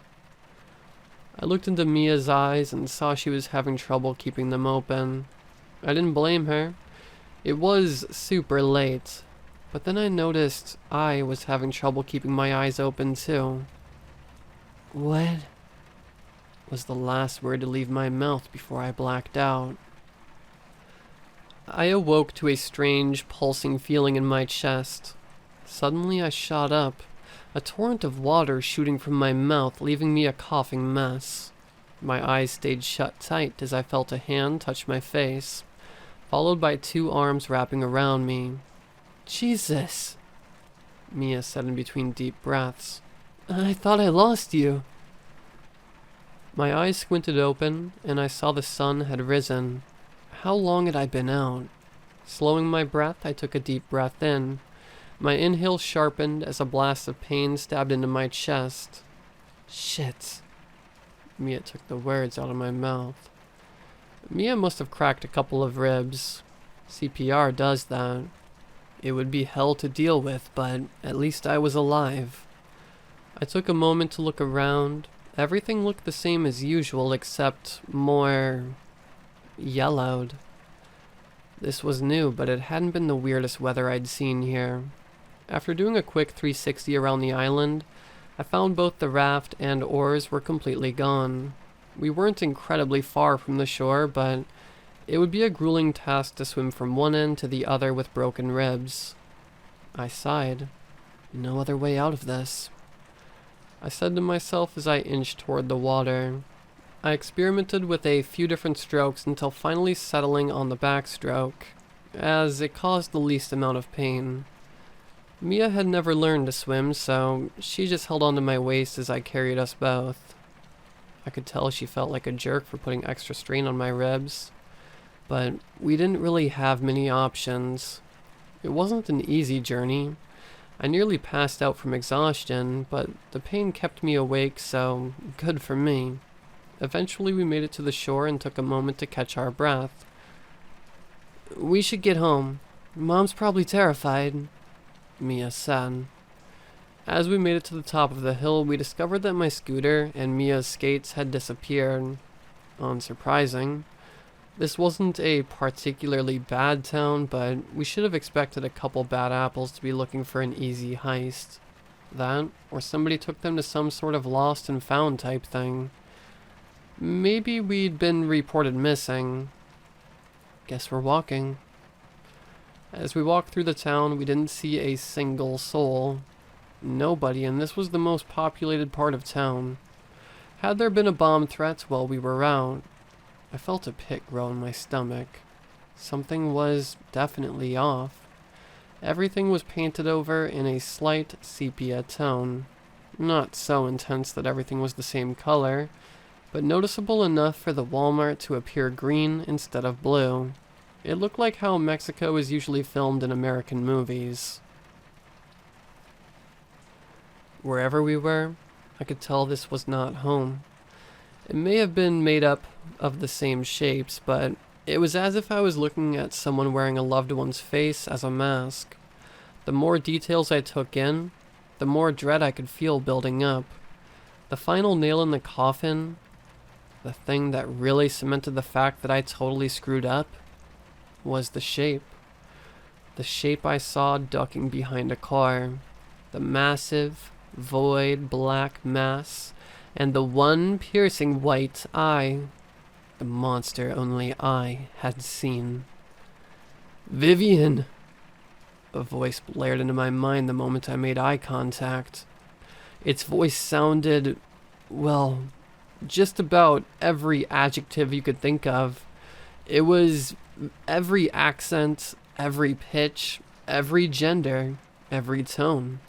I looked into Mia's eyes and saw she was having trouble keeping them open. I didn't blame her. It was super late. But then I noticed I was having trouble keeping my eyes open too. What? Was the last word to leave my mouth before I blacked out. I awoke to a strange, pulsing feeling in my chest. Suddenly I shot up, a torrent of water shooting from my mouth, leaving me a coughing mess. My eyes stayed shut tight as I felt a hand touch my face, followed by two arms wrapping around me. Jesus, Mia said in between deep breaths. I thought I lost you. My eyes squinted open, and I saw the sun had risen. How long had I been out? Slowing my breath, I took a deep breath in. My inhale sharpened as a blast of pain stabbed into my chest. Shit. Mia took the words out of my mouth. Mia must have cracked a couple of ribs. CPR does that. It would be hell to deal with, but at least I was alive. I took a moment to look around. Everything looked the same as usual, except more yellowed. This was new, but it hadn't been the weirdest weather I'd seen here. After doing a quick 360 around the island, I found both the raft and oars were completely gone. We weren't incredibly far from the shore, but it would be a grueling task to swim from one end to the other with broken ribs. I sighed. No other way out of this. I said to myself as I inched toward the water. I experimented with a few different strokes until finally settling on the backstroke, as it caused the least amount of pain. Mia had never learned to swim, so she just held onto my waist as I carried us both. I could tell she felt like a jerk for putting extra strain on my ribs, but we didn't really have many options. It wasn't an easy journey. I nearly passed out from exhaustion, but the pain kept me awake, so good for me. Eventually we made it to the shore and took a moment to catch our breath. "We should get home. Mom's probably terrified," Mia said. As we made it to the top of the hill, we discovered that my scooter and Mia's skates had disappeared. Unsurprising. This wasn't a particularly bad town, but we should have expected a couple bad apples to be looking for an easy heist. That, or somebody took them to some sort of lost and found type thing. Maybe we'd been reported missing. Guess we're walking. As we walked through the town, we didn't see a single soul. Nobody, and this was the most populated part of town. Had there been a bomb threat while we were out? I felt a pit grow in my stomach. Something was definitely off. Everything was painted over in a slight sepia tone. Not so intense that everything was the same color, but noticeable enough for the Walmart to appear green instead of blue. It looked like how Mexico is usually filmed in American movies. Wherever we were, I could tell this was not home. It may have been made up of the same shapes, but it was as if I was looking at someone wearing a loved one's face as a mask. The more details I took in, the more dread I could feel building up. The final nail in the coffin, the thing that really cemented the fact that I totally screwed up, was the shape. The shape I saw ducking behind a car. The massive, void black mass, and the one piercing white eye. The monster only I had seen. "Vivian!" A voice blared into my mind the moment I made eye contact. Its voice sounded, well, just about every adjective you could think of. It was every accent, every pitch, every gender, every tone,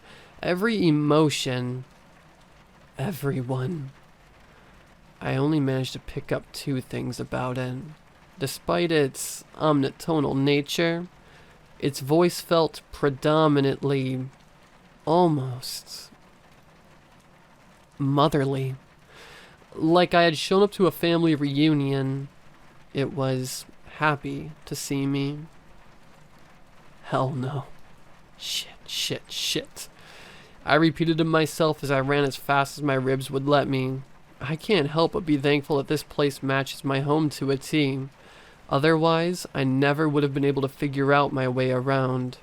every emotion, everyone. I only managed to pick up two things about it. Despite its omnitonal nature, its voice felt predominantly, almost, motherly. Like I had shown up to a family reunion. It was happy to see me. Hell no. Shit. I repeated to myself as I ran as fast as my ribs would let me. I can't help but be thankful that this place matches my home to a T. Otherwise, I never would have been able to figure out my way around.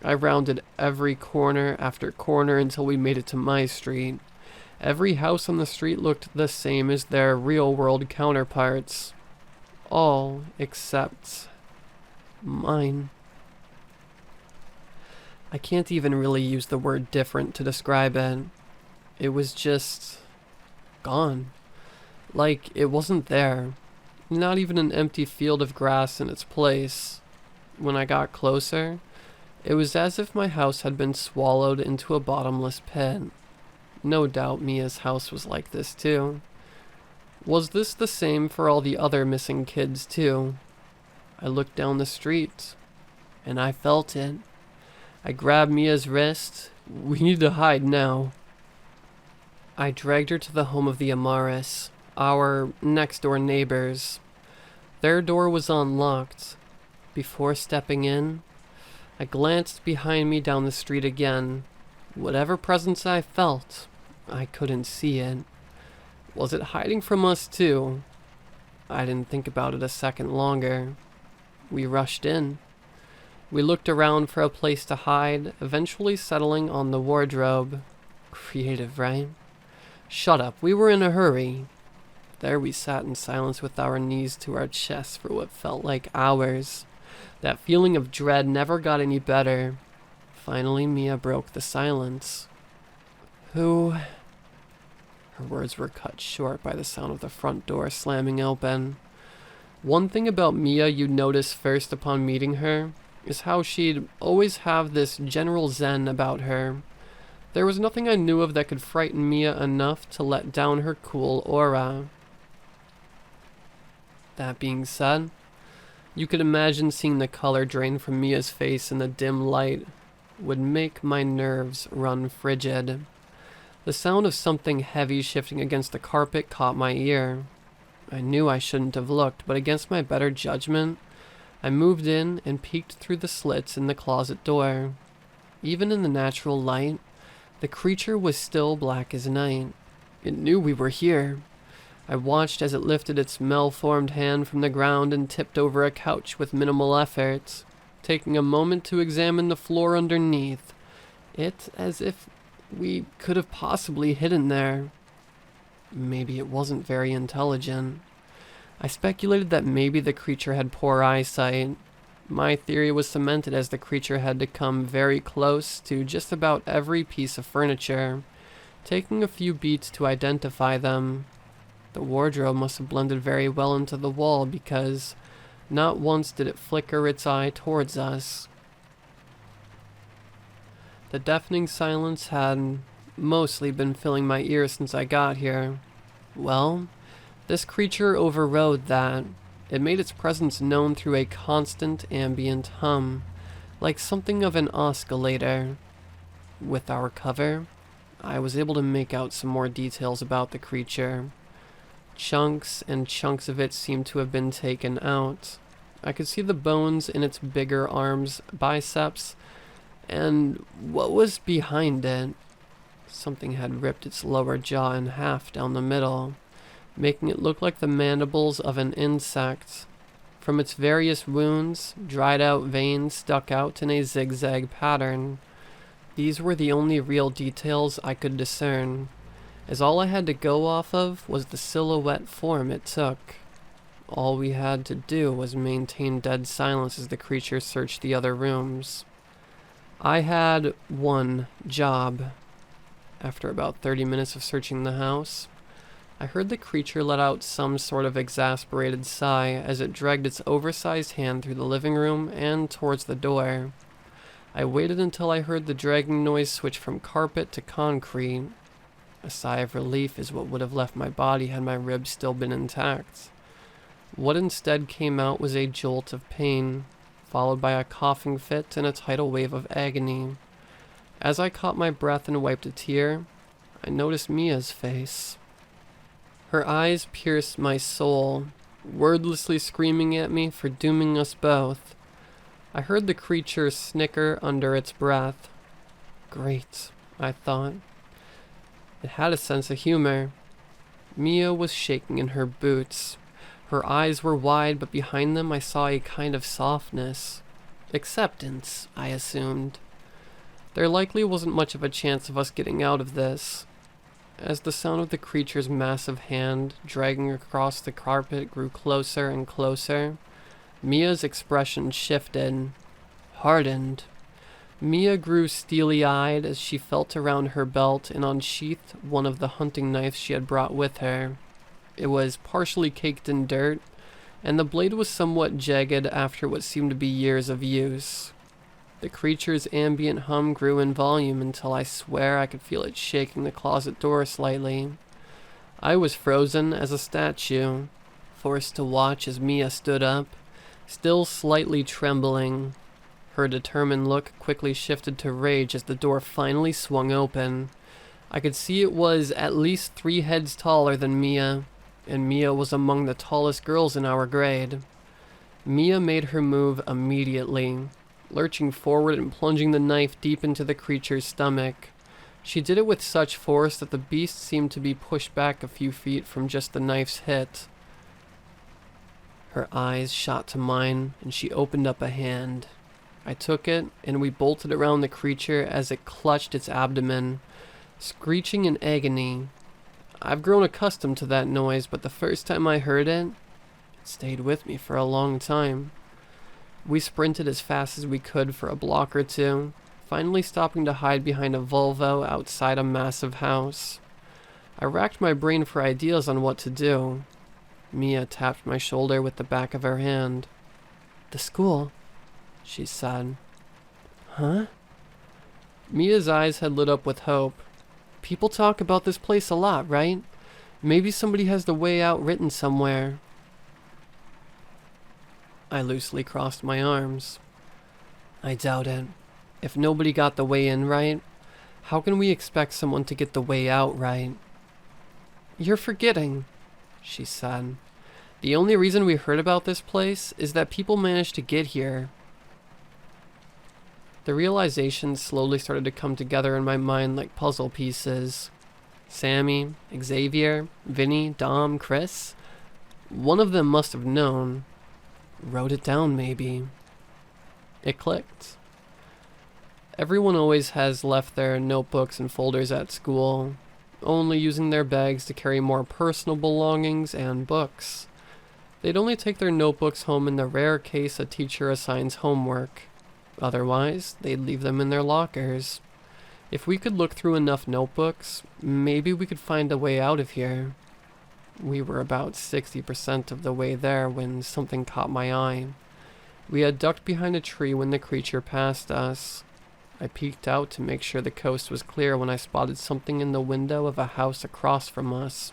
I rounded every corner after corner until we made it to my street. Every house on the street looked the same as their real-world counterparts. All except mine. I can't even really use the word different to describe it. It was just gone. Like it wasn't there. Not even an empty field of grass in its place. When I got closer, it was as if my house had been swallowed into a bottomless pit. No doubt Mia's house was like this too. Was this the same for all the other missing kids too? I looked down the street, and I felt it. I grabbed Mia's wrist. We need to hide now. I dragged her to the home of the Amaris, our next-door neighbors. Their door was unlocked. Before stepping in, I glanced behind me down the street again. Whatever presence I felt, I couldn't see it. Was it hiding from us too? I didn't think about it a second longer. We rushed in. We looked around for a place to hide, eventually settling on the wardrobe. Creative, right? Shut up, we were in a hurry. There we sat in silence with our knees to our chests for what felt like hours. That feeling of dread never got any better. Finally, Mia broke the silence. Who? Her words were cut short by the sound of the front door slamming open. One thing about Mia you'd notice first upon meeting her is how she'd always have this general zen about her. There was nothing I knew of that could frighten Mia enough to let down her cool aura. That being said, you could imagine seeing the color drain from Mia's face in the dim light would make my nerves run frigid. The sound of something heavy shifting against the carpet caught my ear. I knew I shouldn't have looked, but against my better judgment, I moved in and peeked through the slits in the closet door. Even in the natural light, the creature was still black as night. It knew we were here. I watched as it lifted its malformed hand from the ground and tipped over a couch with minimal effort, taking a moment to examine the floor underneath, it as if we could have possibly hidden there. Maybe it wasn't very intelligent. I speculated that maybe the creature had poor eyesight. My theory was cemented as the creature had to come very close to just about every piece of furniture, taking a few beats to identify them. The wardrobe must have blended very well into the wall because not once did it flicker its eye towards us. The deafening silence had mostly been filling my ears since I got here. Well, this creature overrode that. It made its presence known through a constant ambient hum, like something of an oscillator. With our cover, I was able to make out some more details about the creature. Chunks and chunks of it seemed to have been taken out. I could see the bones in its bigger arms, biceps, and what was behind it? Something had ripped its lower jaw in half down the middle, making it look like the mandibles of an insect. From its various wounds, dried out veins stuck out in a zigzag pattern. These were the only real details I could discern, as all I had to go off of was the silhouette form it took. All we had to do was maintain dead silence as the creature searched the other rooms. I had one job. After about 30 minutes of searching the house, I heard the creature let out some sort of exasperated sigh as it dragged its oversized hand through the living room and towards the door. I waited until I heard the dragging noise switch from carpet to concrete. A sigh of relief is what would have left my body had my ribs still been intact. What instead came out was a jolt of pain, followed by a coughing fit and a tidal wave of agony. As I caught my breath and wiped a tear, I noticed Mia's face. Her eyes pierced my soul, wordlessly screaming at me for dooming us both. I heard the creature snicker under its breath. Great, I thought. It had a sense of humor. Mia was shaking in her boots. Her eyes were wide, but behind them I saw a kind of softness. Acceptance, I assumed. There likely wasn't much of a chance of us getting out of this. As the sound of the creature's massive hand dragging across the carpet grew closer and closer, Mia's expression shifted, hardened. Mia grew steely-eyed as she felt around her belt and unsheathed one of the hunting knives she had brought with her. It was partially caked in dirt, and the blade was somewhat jagged after what seemed to be years of use. The creature's ambient hum grew in volume until I swear I could feel it shaking the closet door slightly. I was frozen as a statue, forced to watch as Mia stood up, still slightly trembling. Her determined look quickly shifted to rage as the door finally swung open. I could see it was at least 3 heads taller than Mia, and Mia was among the tallest girls in our grade. Mia made her move immediately, lurching forward and plunging the knife deep into the creature's stomach. She did it with such force that the beast seemed to be pushed back a few feet from just the knife's hit. Her eyes shot to mine, and she opened up a hand. I took it, and we bolted around the creature as it clutched its abdomen, screeching in agony. I've grown accustomed to that noise, but the first time I heard it, it stayed with me for a long time. We sprinted as fast as we could for a block or two, finally stopping to hide behind a Volvo outside a massive house. I racked my brain for ideas on what to do. Mia tapped my shoulder with the back of her hand. "The school," she said. "Huh?" Mia's eyes had lit up with hope. "People talk about this place a lot, right? Maybe somebody has the way out written somewhere." I loosely crossed my arms. "I doubt it. If nobody got the way in right, how can we expect someone to get the way out right?" "You're forgetting," she said. "The only reason we heard about this place is that people managed to get here." The realization slowly started to come together in my mind like puzzle pieces. Sammy, Xavier, Vinny, Dom, Chris. One of them must have known. Wrote it down, maybe. It clicked. Everyone always has left their notebooks and folders at school, only using their bags to carry more personal belongings and books. They'd only take their notebooks home in the rare case a teacher assigns homework. Otherwise, they'd leave them in their lockers. If we could look through enough notebooks, maybe we could find a way out of here. We were about 60% of the way there when something caught my eye. We had ducked behind a tree when the creature passed us. I peeked out to make sure the coast was clear when I spotted something in the window of a house across from us.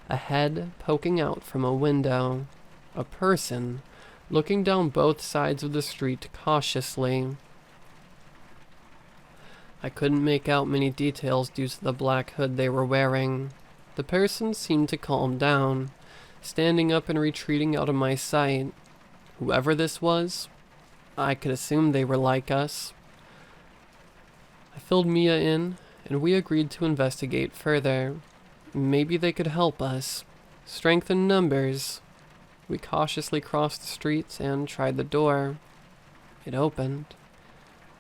A head poking out from a window. A person looking down both sides of the street cautiously. I couldn't make out many details due to the black hood they were wearing. The person seemed to calm down, standing up and retreating out of my sight. Whoever this was, I could assume they were like us. I filled Mia in, and we agreed to investigate further. Maybe they could help us. Strength in numbers. We cautiously crossed the streets and tried the door. It opened.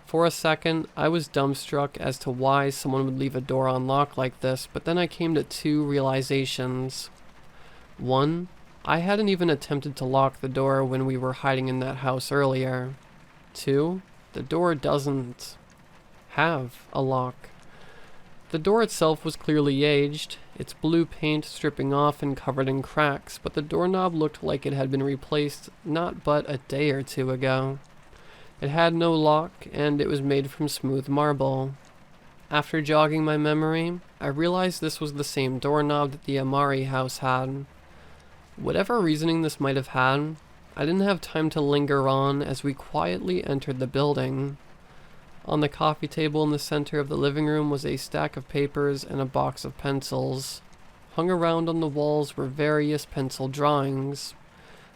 For a second, I was dumbstruck as to why someone would leave a door unlocked like this, but then I came to 2 realizations. 1, I hadn't even attempted to lock the door when we were hiding in that house earlier. 2, the door doesn't have a lock. The door itself was clearly aged, its blue paint stripping off and covered in cracks, but the doorknob looked like it had been replaced not but a day or 2 ago. It had no lock, and it was made from smooth marble. After jogging my memory, I realized this was the same doorknob that the Amari house had. Whatever reasoning this might have had, I didn't have time to linger on as we quietly entered the building. On the coffee table in the center of the living room was a stack of papers and a box of pencils. Hung around on the walls were various pencil drawings.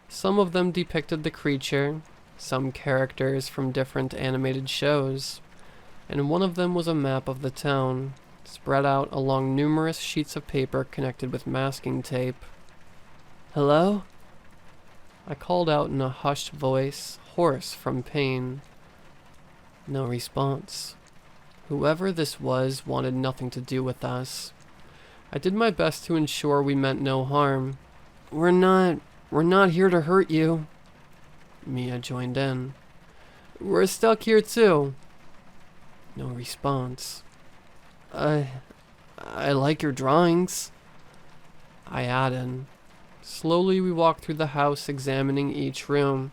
Some of them depicted the creature, some characters from different animated shows, and one of them was a map of the town, spread out along numerous sheets of paper connected with masking tape. "Hello?" I called out in a hushed voice, hoarse from pain. No response. Whoever this was wanted nothing to do with us. I did my best to ensure we meant no harm. We're not here to hurt you." Mia joined in. "We're stuck here too." No response. I like your drawings," I added. Slowly we walked through the house, examining each room.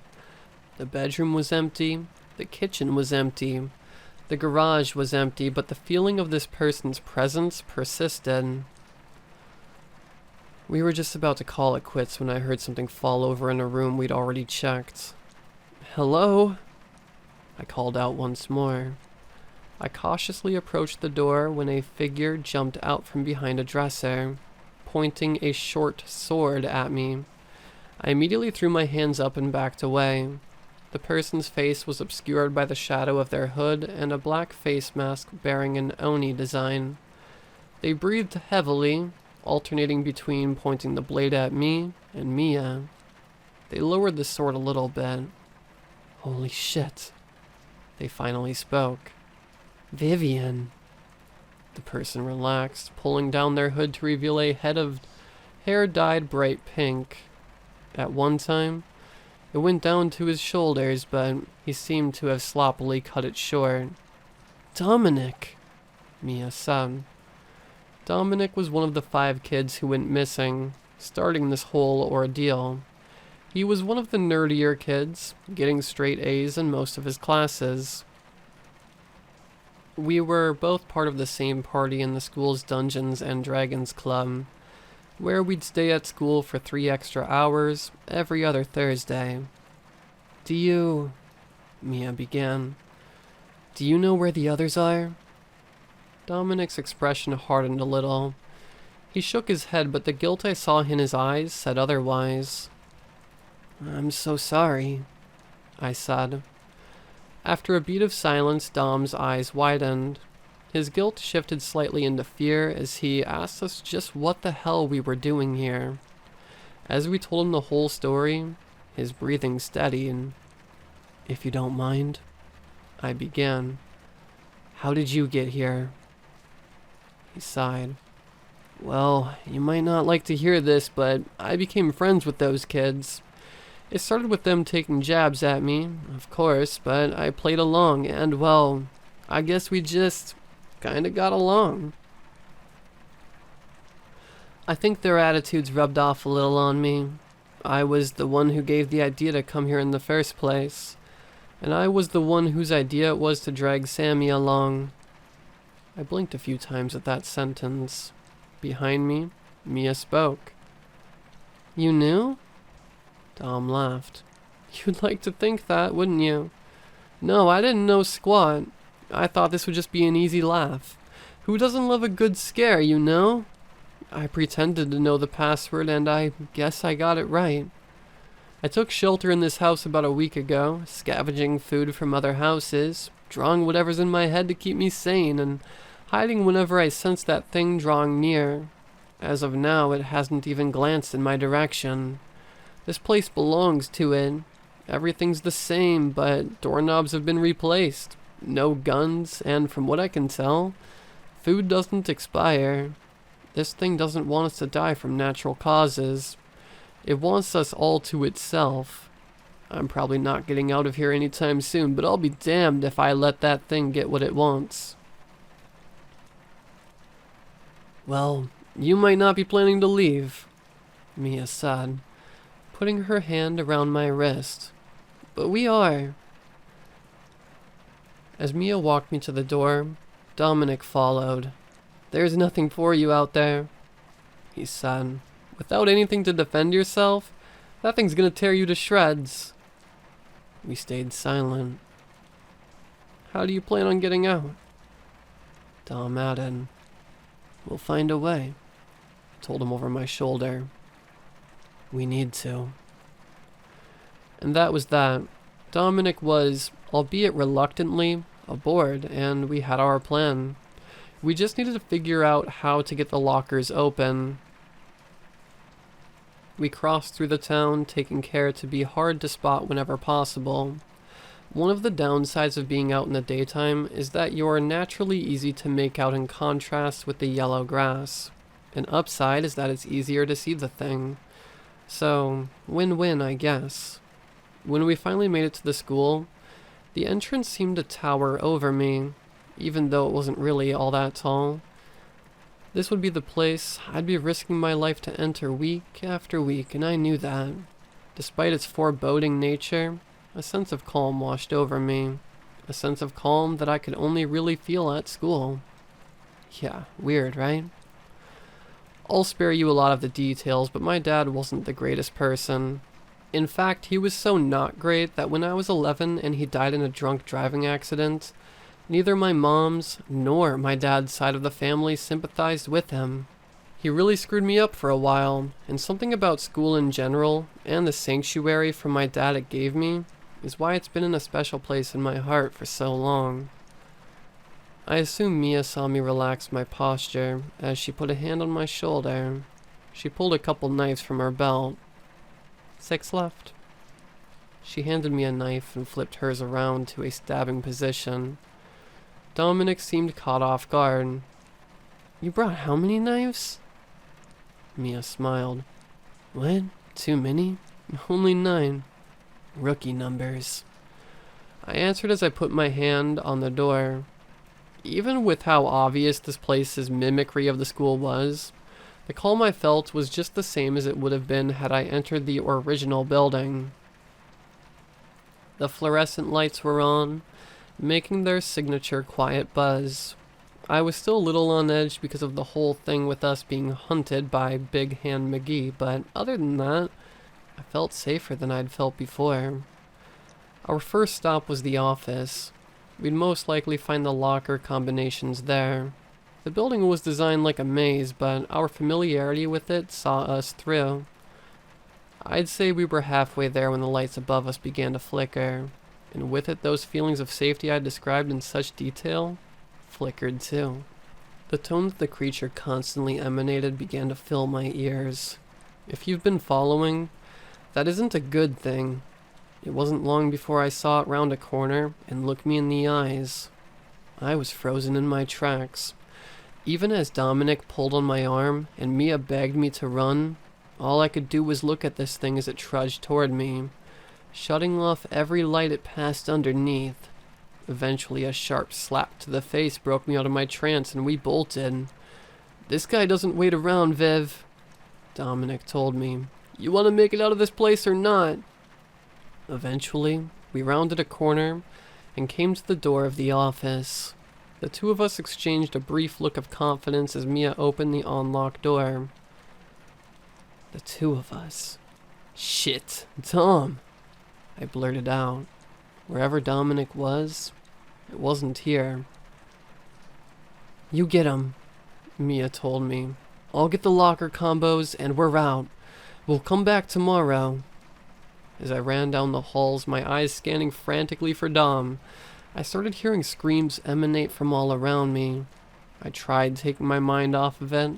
The bedroom was empty. The kitchen was empty. The garage was empty, but the feeling of this person's presence persisted. We were just about to call it quits when I heard something fall over in a room we'd already checked. "Hello?" I called out once more. I cautiously approached the door when a figure jumped out from behind a dresser, pointing a short sword at me. I immediately threw my hands up and backed away. The person's face was obscured by the shadow of their hood and a black face mask bearing an Oni design. They breathed heavily, alternating between pointing the blade at me and Mia. They lowered the sword a little bit. "Holy shit." They finally spoke. "Vivian." The person relaxed, pulling down their hood to reveal a head of hair dyed bright pink. At one time, it went down to his shoulders, but he seemed to have sloppily cut it short. "Dominic," Mia said. Dominic was one of the 5 kids who went missing, starting this whole ordeal. He was one of the nerdier kids, getting straight A's in most of his classes. We were both part of the same party in the school's Dungeons and Dragons Club, where we'd stay at school for 3 extra hours every other Thursday. Mia began. "Do you know where the others are?" Dominic's expression hardened a little. He shook his head, but the guilt I saw in his eyes said otherwise. "I'm so sorry," I said. After a beat of silence, Dom's eyes widened. His guilt shifted slightly into fear as he asked us just what the hell we were doing here. As we told him the whole story, his breathing steadied. "If you don't mind," I began. "How did you get here?" He sighed. "Well, you might not like to hear this, but I became friends with those kids. It started with them taking jabs at me, of course, but I played along, and, well, I guess we just kinda got along. I think their attitudes rubbed off a little on me. I was the one who gave the idea to come here in the first place, and I was the one whose idea it was to drag Sammy along." I blinked a few times at that sentence. Behind me, Mia spoke. "You knew?" Dom laughed. "You'd like to think that, wouldn't you? No, I didn't know squat. I thought this would just be an easy laugh. Who doesn't love a good scare, you know? I pretended to know the password, and I guess I got it right. I took shelter in this house about a week ago, scavenging food from other houses, drawing whatever's in my head to keep me sane, and hiding whenever I sensed that thing drawing near. As of now, it hasn't even glanced in my direction. This place belongs to it. Everything's the same, but doorknobs have been replaced. No guns, and from what I can tell, food doesn't expire. This thing doesn't want us to die from natural causes. It wants us all to itself. I'm probably not getting out of here anytime soon, but I'll be damned if I let that thing get what it wants." "Well, you might not be planning to leave," Mia said, putting her hand around my wrist. "But we are." As Mia walked me to the door, Dominic followed. "There's nothing for you out there," he said. "Without anything to defend yourself, that thing's gonna tear you to shreds." We stayed silent. "How do you plan on getting out?" Dom added. "We'll find a way," I told him over my shoulder. "We need to." And that was that. Dominic was, albeit reluctantly, aboard, and we had our plan. We just needed to figure out how to get the lockers open. We crossed through the town, taking care to be hard to spot whenever possible. One of the downsides of being out in the daytime is that you're naturally easy to make out in contrast with the yellow grass. An upside is that it's easier to see the thing. So, win-win, I guess. When we finally made it to the school, the entrance seemed to tower over me, even though it wasn't really all that tall. This would be the place I'd be risking my life to enter week after week, and I knew that. Despite its foreboding nature, a sense of calm washed over me. A sense of calm that I could only really feel at school. Yeah, weird, right? I'll spare you a lot of the details, but my dad wasn't the greatest person. In fact, he was so not great that when I was 11 and he died in a drunk driving accident, neither my mom's nor my dad's side of the family sympathized with him. He really screwed me up for a while, and something about school in general, and the sanctuary from my dad it gave me, is why it's been in a special place in my heart for so long. I assume Mia saw me relax my posture as she put a hand on my shoulder. She pulled a couple knives from her belt. 6 left. She handed me a knife and flipped hers around to a stabbing position. Dominic seemed caught off guard. You brought how many knives? Mia smiled. What? Too many? Only 9. Rookie numbers. I answered as I put my hand on the door. Even with how obvious this place's mimicry of the school was, the calm I felt was just the same as it would have been had I entered the original building. The fluorescent lights were on, making their signature quiet buzz. I was still a little on edge because of the whole thing with us being hunted by Big Hand McGee, but other than that, I felt safer than I'd felt before. Our first stop was the office. We'd most likely find the locker combinations there. The building was designed like a maze, but our familiarity with it saw us through. I'd say we were halfway there when the lights above us began to flicker, and with it those feelings of safety I described in such detail flickered too. The tone that the creature constantly emanated began to fill my ears. If you've been following, that isn't a good thing. It wasn't long before I saw it round a corner and look me in the eyes. I was frozen in my tracks. Even as Dominic pulled on my arm and Mia begged me to run, all I could do was look at this thing as it trudged toward me, shutting off every light it passed underneath. Eventually a sharp slap to the face broke me out of my trance and we bolted. This guy doesn't wait around, Viv, Dominic told me. You want to make it out of this place or not? Eventually, we rounded a corner and came to the door of the office. The two of us exchanged a brief look of confidence as Mia opened the unlocked door. The two of us. Shit, Tom, I blurted out. Wherever Dominic was, it wasn't here. You get him, Mia told me. I'll get the locker combos and we're out. We'll come back tomorrow. As I ran down the halls, my eyes scanning frantically for Dom, I started hearing screams emanate from all around me. I tried taking my mind off of it,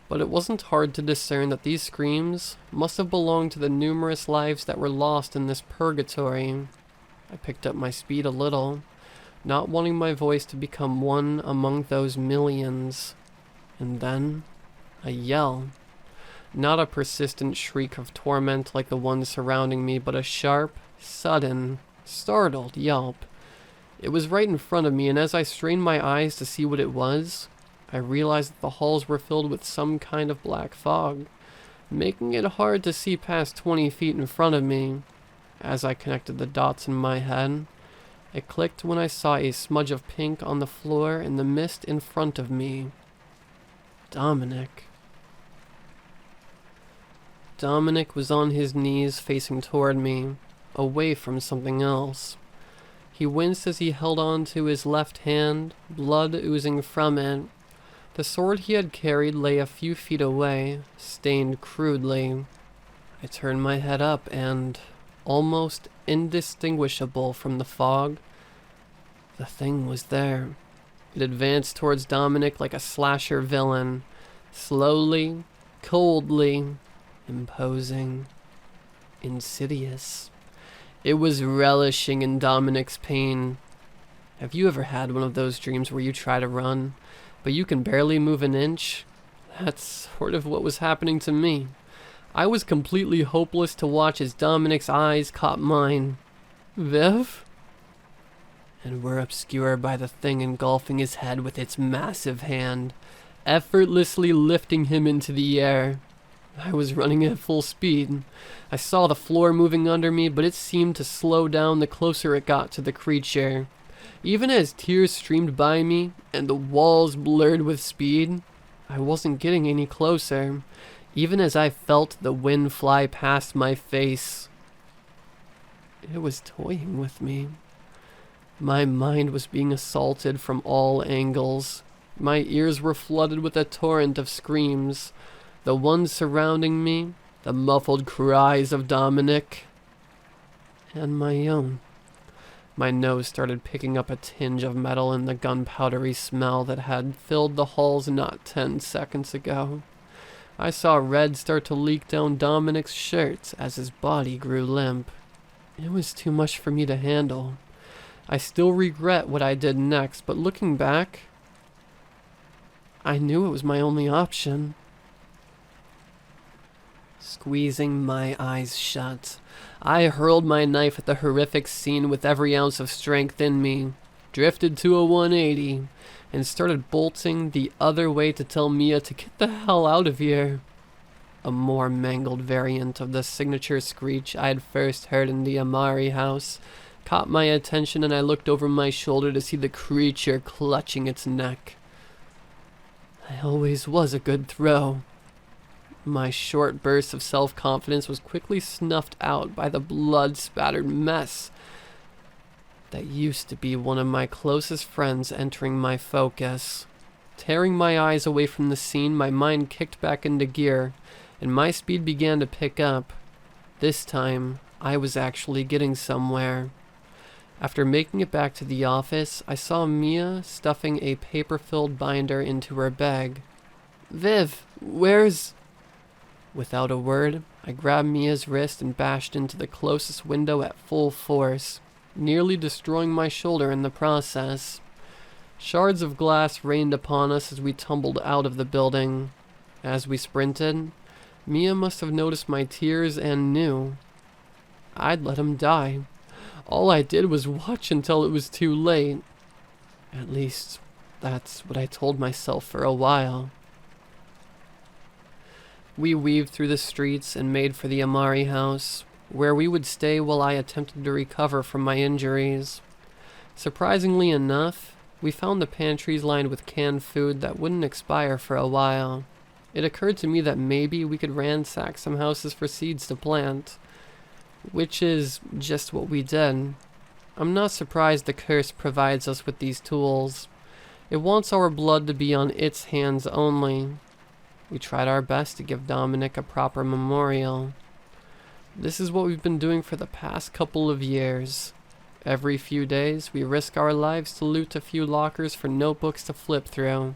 but it wasn't hard to discern that these screams must have belonged to the numerous lives that were lost in this purgatory. I picked up my speed a little, not wanting my voice to become one among those millions. And then, a yell. Not a persistent shriek of torment like the one surrounding me, but a sharp, sudden, startled yelp. It was right in front of me, and as I strained my eyes to see what it was, I realized that the halls were filled with some kind of black fog, making it hard to see past 20 feet in front of me. As I connected the dots in my head, it clicked when I saw a smudge of pink on the floor in the mist in front of me. Dominic. Dominic was on his knees facing toward me, away from something else. He winced as he held on to his left hand, blood oozing from it. The sword he had carried lay a few feet away, stained crudely. I turned my head up and, almost indistinguishable from the fog, the thing was there. It advanced towards Dominic like a slasher villain, slowly, coldly, imposing, insidious. It was relishing in Dominic's pain. Have you ever had one of those dreams where you try to run, but you can barely move an inch? That's sort of what was happening to me. I was completely hopeless to watch as Dominic's eyes caught mine. Viv? And were obscured by the thing engulfing his head with its massive hand, effortlessly lifting him into the air. I was running at full speed. I saw the floor moving under me, but it seemed to slow down the closer it got to the creature. Even as tears streamed by me and the walls blurred with speed, I wasn't getting any closer, even as I felt the wind fly past my face. It was toying with me. My mind was being assaulted from all angles. My ears were flooded with a torrent of screams, the ones surrounding me, the muffled cries of Dominic, and my own. My nose started picking up a tinge of metal and the gunpowdery smell that had filled the halls not 10 seconds ago. I saw red start to leak down Dominic's shirt as his body grew limp. It was too much for me to handle. I still regret what I did next, but looking back, I knew it was my only option. Squeezing my eyes shut, I hurled my knife at the horrific scene with every ounce of strength in me, drifted to a 180, and started bolting the other way to tell Mia to get the hell out of here. A more mangled variant of the signature screech I had first heard in the Amari house caught my attention, and I looked over my shoulder to see the creature clutching its neck. I always was a good throw. My short burst of self-confidence was quickly snuffed out by the blood-spattered mess that used to be one of my closest friends entering my focus. Tearing my eyes away from the scene, my mind kicked back into gear, and my speed began to pick up. This time, I was actually getting somewhere. After making it back to the office, I saw Mia stuffing a paper-filled binder into her bag. "Viv, where's..." Without a word, I grabbed Mia's wrist and bashed into the closest window at full force, nearly destroying my shoulder in the process. Shards of glass rained upon us as we tumbled out of the building. As we sprinted, Mia must have noticed my tears and knew I'd let him die. All I did was watch until it was too late. At least, that's what I told myself for a while. We weaved through the streets and made for the Amari house, where we would stay while I attempted to recover from my injuries. Surprisingly enough, we found the pantries lined with canned food that wouldn't expire for a while. It occurred to me that maybe we could ransack some houses for seeds to plant, which is just what we did. I'm not surprised the curse provides us with these tools. It wants our blood to be on its hands only. We tried our best to give Dominic a proper memorial. This is what we've been doing for the past couple of years. Every few days, we risk our lives to loot a few lockers for notebooks to flip through,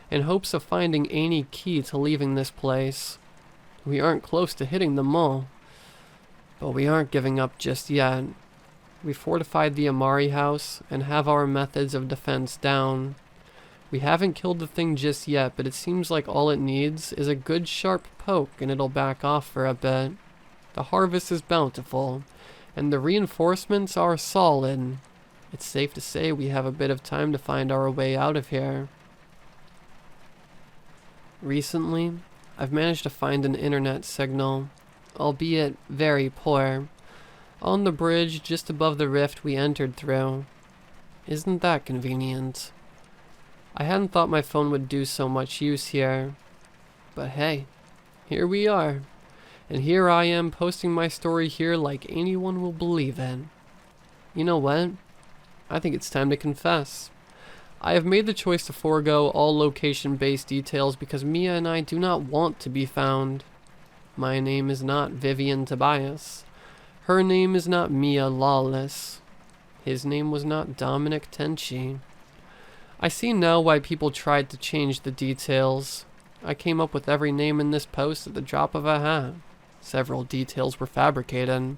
in hopes of finding any key to leaving this place. We aren't close to hitting them all, but we aren't giving up just yet. We fortified the Amari house and have our methods of defense down. We haven't killed the thing just yet, but it seems like all it needs is a good sharp poke and it'll back off for a bit. The harvest is bountiful, and the reinforcements are solid. It's safe to say we have a bit of time to find our way out of here. Recently, I've managed to find an internet signal, albeit very poor, on the bridge just above the rift we entered through. Isn't that convenient? I hadn't thought my phone would do so much use here, but hey, here we are, and here I am posting my story here like anyone will believe it. You know what? I think it's time to confess. I have made the choice to forego all location-based details because Mia and I do not want to be found. My name is not Vivian Tobias. Her name is not Mia Lawless. His name was not Dominic Tenchi. I see now why people tried to change the details. I came up with every name in this post at the drop of a hat. Several details were fabricated.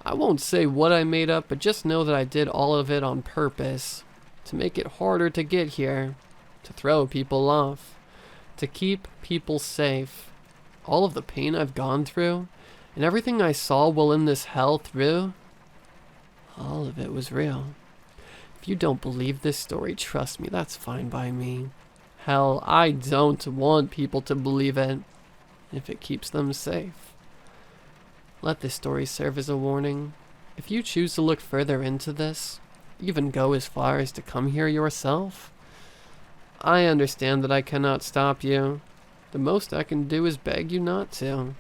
I won't say what I made up, but just know that I did all of it on purpose. To make it harder to get here. To throw people off. To keep people safe. All of the pain I've gone through, and everything I saw while in this hell through, all of it was real. If you don't believe this story, trust me, that's fine by me. Hell, I don't want people to believe it, if it keeps them safe. Let this story serve as a warning. If you choose to look further into this, even go as far as to come here yourself, I understand that I cannot stop you. The most I can do is beg you not to.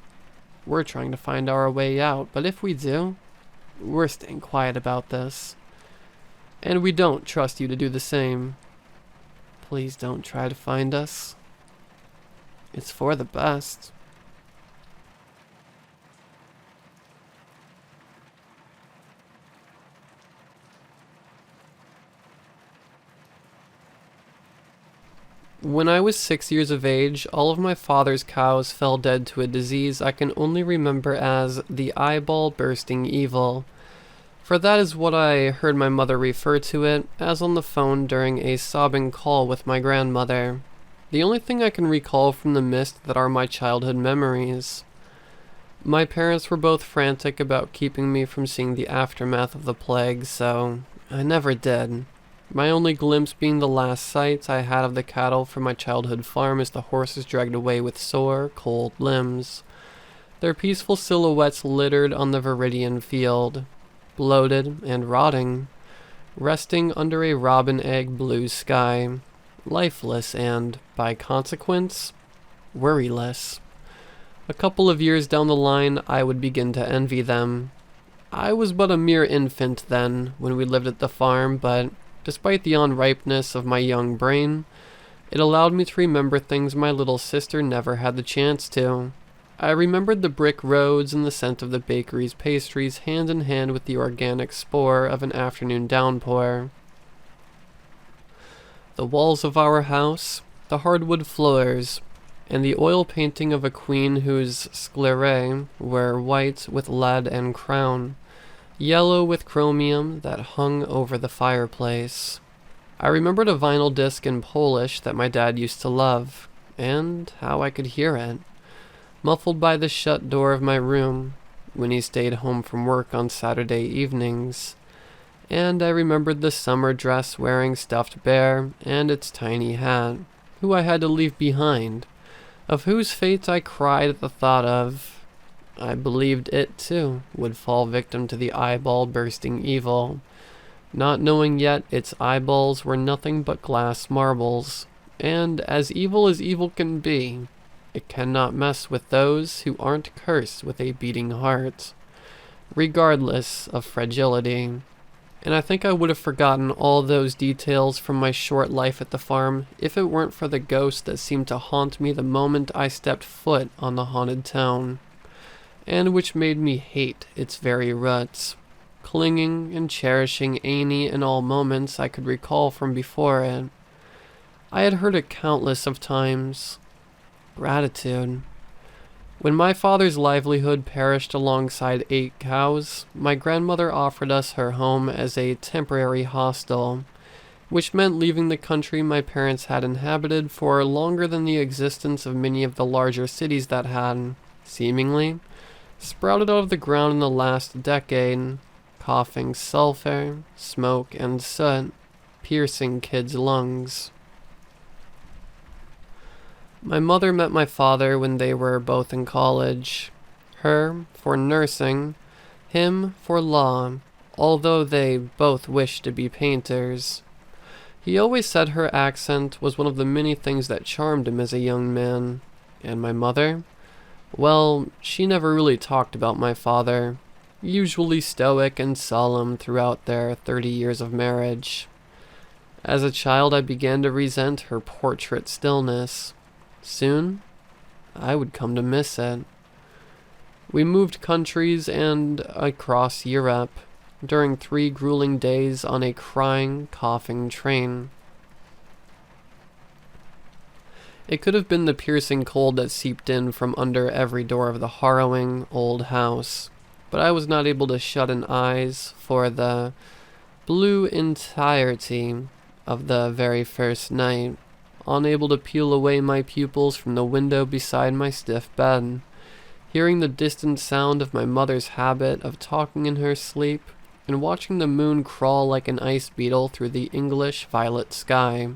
We're trying to find our way out, but if we do, we're staying quiet about this. And we don't trust you to do the same. Please don't try to find us. It's for the best. When I was 6 years of age, all of my father's cows fell dead to a disease I can only remember as the eyeball-bursting evil. For that is what I heard my mother refer to it, as on the phone during a sobbing call with my grandmother. The only thing I can recall from the mist that are my childhood memories. My parents were both frantic about keeping me from seeing the aftermath of the plague, so I never did. My only glimpse being the last sight I had of the cattle from my childhood farm as the horses dragged away with sore, cold limbs. Their peaceful silhouettes littered on the viridian field, bloated and rotting, resting under a robin egg blue sky, lifeless and, by consequence, worryless. A couple of years down the line, I would begin to envy them. I was but a mere infant then, when we lived at the farm, but despite the unripeness of my young brain, it allowed me to remember things my little sister never had the chance to. I remembered the brick roads and the scent of the bakery's pastries hand in hand with the organic spore of an afternoon downpour. The walls of our house, the hardwood floors, and the oil painting of a queen whose sclerae were white with lead and crown, yellow with chromium that hung over the fireplace. I remembered a vinyl disc in Polish that my dad used to love, and how I could hear it, muffled by the shut door of my room, when he stayed home from work on Saturday evenings. And I remembered the summer dress wearing stuffed bear and its tiny hat, who I had to leave behind, of whose fate I cried at the thought of. I believed it, too, would fall victim to the eyeball-bursting evil, not knowing yet its eyeballs were nothing but glass marbles, and as evil can be, it cannot mess with those who aren't cursed with a beating heart, regardless of fragility. And I think I would have forgotten all those details from my short life at the farm if it weren't for the ghost that seemed to haunt me the moment I stepped foot on the haunted town, and which made me hate its very ruts, clinging and cherishing any and all moments I could recall from before it. I had heard it countless of times. Gratitude. When my father's livelihood perished alongside 8 cows, my grandmother offered us her home as a temporary hostel, which meant leaving the country my parents had inhabited for longer than the existence of many of the larger cities that had, seemingly, sprouted out of the ground in the last decade, coughing sulfur, smoke, and soot, piercing kids' lungs. My mother met my father when they were both in college, her for nursing, him for law, although they both wished to be painters. He always said her accent was one of the many things that charmed him as a young man, and my mother? Well, she never really talked about my father, usually stoic and solemn throughout their 30 years of marriage. As a child, I began to resent her portrait stillness. Soon, I would come to miss it. We moved countries and across Europe during 3 grueling days on a crying, coughing train. It could have been the piercing cold that seeped in from under every door of the harrowing old house, but I was not able to shut an eyes for the blue entirety of the very first night, unable to peel away my pupils from the window beside my stiff bed, hearing the distant sound of my mother's habit of talking in her sleep, and watching the moon crawl like an ice beetle through the English violet sky,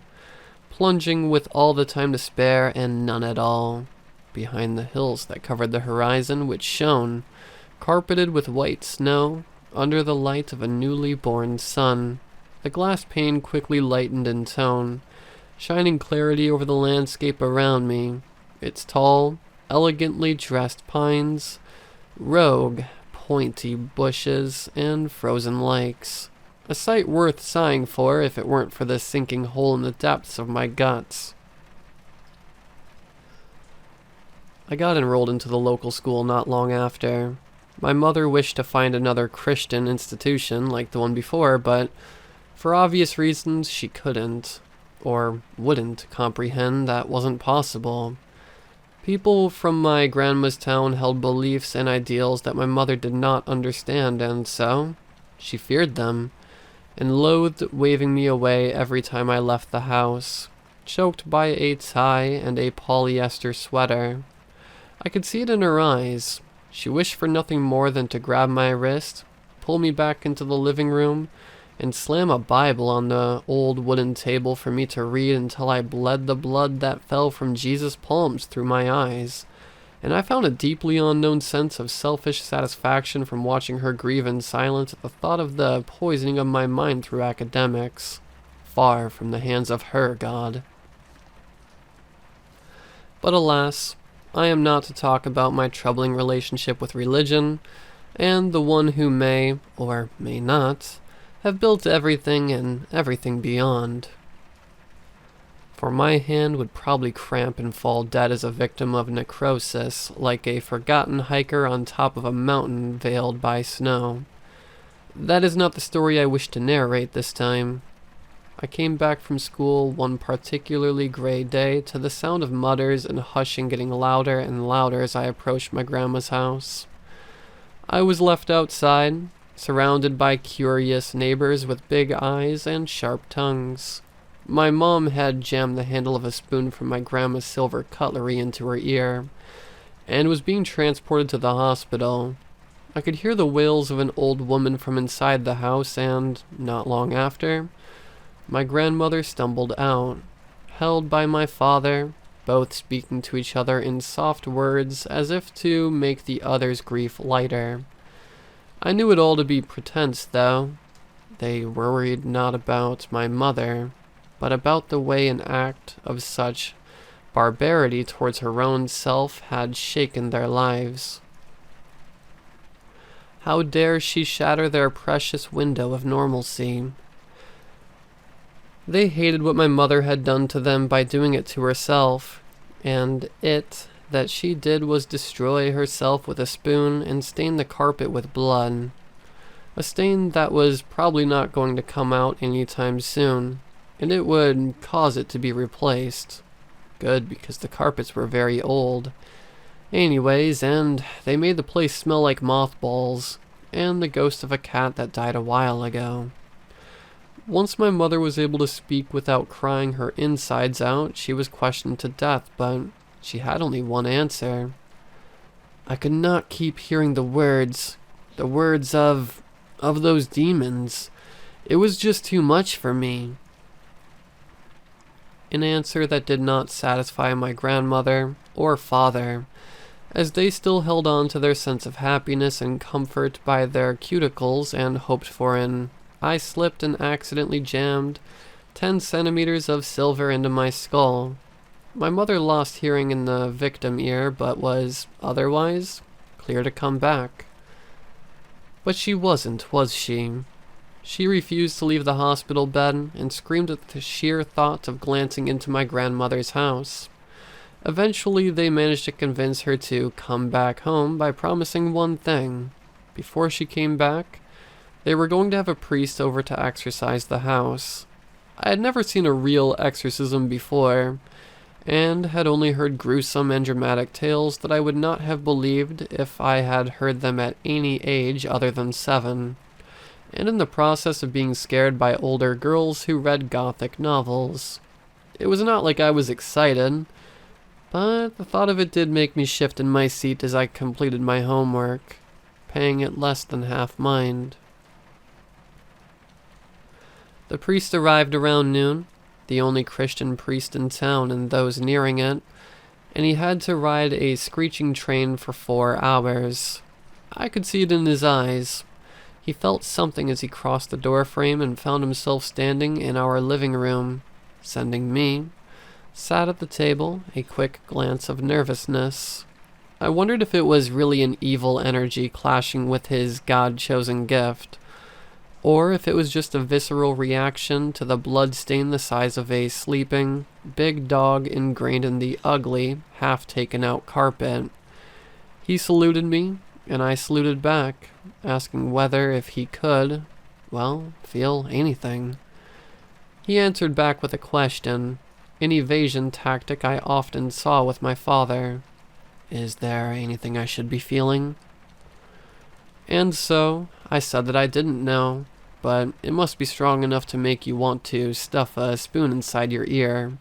plunging with all the time to spare and none at all, behind the hills that covered the horizon, which shone, carpeted with white snow, under the light of a newly born sun. The glass pane quickly lightened in tone, shining clarity over the landscape around me. Its tall, elegantly dressed pines, rogue, pointy bushes, and frozen lakes. A sight worth sighing for if it weren't for the sinking hole in the depths of my guts. I got enrolled into the local school not long after. My mother wished to find another Christian institution like the one before, but for obvious reasons she couldn't, or wouldn't comprehend that wasn't possible. People from my grandma's town held beliefs and ideals that my mother did not understand, and so she feared them, and loathed waving me away every time I left the house, choked by a tie and a polyester sweater. I could see it in her eyes. She wished for nothing more than to grab my wrist, pull me back into the living room, and slam a Bible on the old wooden table for me to read until I bled the blood that fell from Jesus' palms through my eyes. And I found a deeply unknown sense of selfish satisfaction from watching her grieve in silence at the thought of the poisoning of my mind through academics, far from the hands of her God. But alas, I am not to talk about my troubling relationship with religion, and the one who may, or may not, have built everything and everything beyond. For my hand would probably cramp and fall dead as a victim of necrosis, like a forgotten hiker on top of a mountain veiled by snow. That is not the story I wish to narrate this time. I came back from school one particularly gray day to the sound of mutters and hushing getting louder and louder as I approached my grandma's house. I was left outside, surrounded by curious neighbors with big eyes and sharp tongues. My mom had jammed the handle of a spoon from my grandma's silver cutlery into her ear, and was being transported to the hospital. I could hear the wails of an old woman from inside the house, and, not long after, my grandmother stumbled out, held by my father, both speaking to each other in soft words as if to make the other's grief lighter. I knew it all to be pretense, though. They worried not about my mother, but about the way an act of such barbarity towards her own self had shaken their lives. How dare she shatter their precious window of normalcy? They hated what my mother had done to them by doing it to herself, and that she did was destroy herself with a spoon and stain the carpet with blood. A stain that was probably not going to come out anytime soon, and it would cause it to be replaced. Good, because the carpets were very old. Anyways, and they made the place smell like mothballs, and the ghost of a cat that died a while ago. Once my mother was able to speak without crying her insides out, she was questioned to death, but she had only one answer. I could not keep hearing the words of those demons. It was just too much for me. An answer that did not satisfy my grandmother or father, as they still held on to their sense of happiness and comfort by their cuticles and hoped for I slipped and accidentally jammed 10 centimeters of silver into my skull. My mother lost hearing in the victim ear, but was, otherwise, clear to come back. But she wasn't, was she? She refused to leave the hospital bed and screamed at the sheer thought of glancing into my grandmother's house. Eventually, they managed to convince her to come back home by promising one thing. Before she came back, they were going to have a priest over to exorcise the house. I had never seen a real exorcism before, and had only heard gruesome and dramatic tales that I would not have believed if I had heard them at any age other than 7, and in the process of being scared by older girls who read gothic novels. It was not like I was excited, but the thought of it did make me shift in my seat as I completed my homework, paying it less than half mind. The priest arrived around noon, the only Christian priest in town and those nearing it, and he had to ride a screeching train for 4 hours. I could see it in his eyes. He felt something as he crossed the doorframe and found himself standing in our living room, sending me, sat at the table, a quick glance of nervousness. I wondered if it was really an evil energy clashing with his God-chosen gift, or if it was just a visceral reaction to the blood stain the size of a sleeping, big dog ingrained in the ugly, half-taken-out carpet. He saluted me, and I saluted back, asking whether, if he could, well, feel anything. He answered back with a question, an evasion tactic I often saw with my father. Is there anything I should be feeling? And so, I said that I didn't know, but it must be strong enough to make you want to stuff a spoon inside your ear.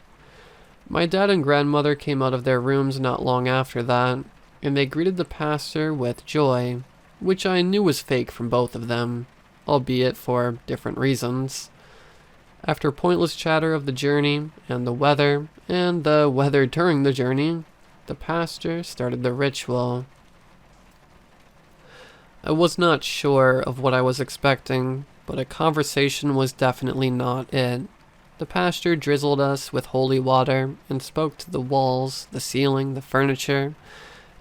My dad and grandmother came out of their rooms not long after that, and they greeted the pastor with joy, which I knew was fake from both of them, albeit for different reasons. After pointless chatter of the journey, and the weather during the journey, the pastor started the ritual. I was not sure of what I was expecting, but a conversation was definitely not it. The pastor drizzled us with holy water and spoke to the walls, the ceiling, the furniture,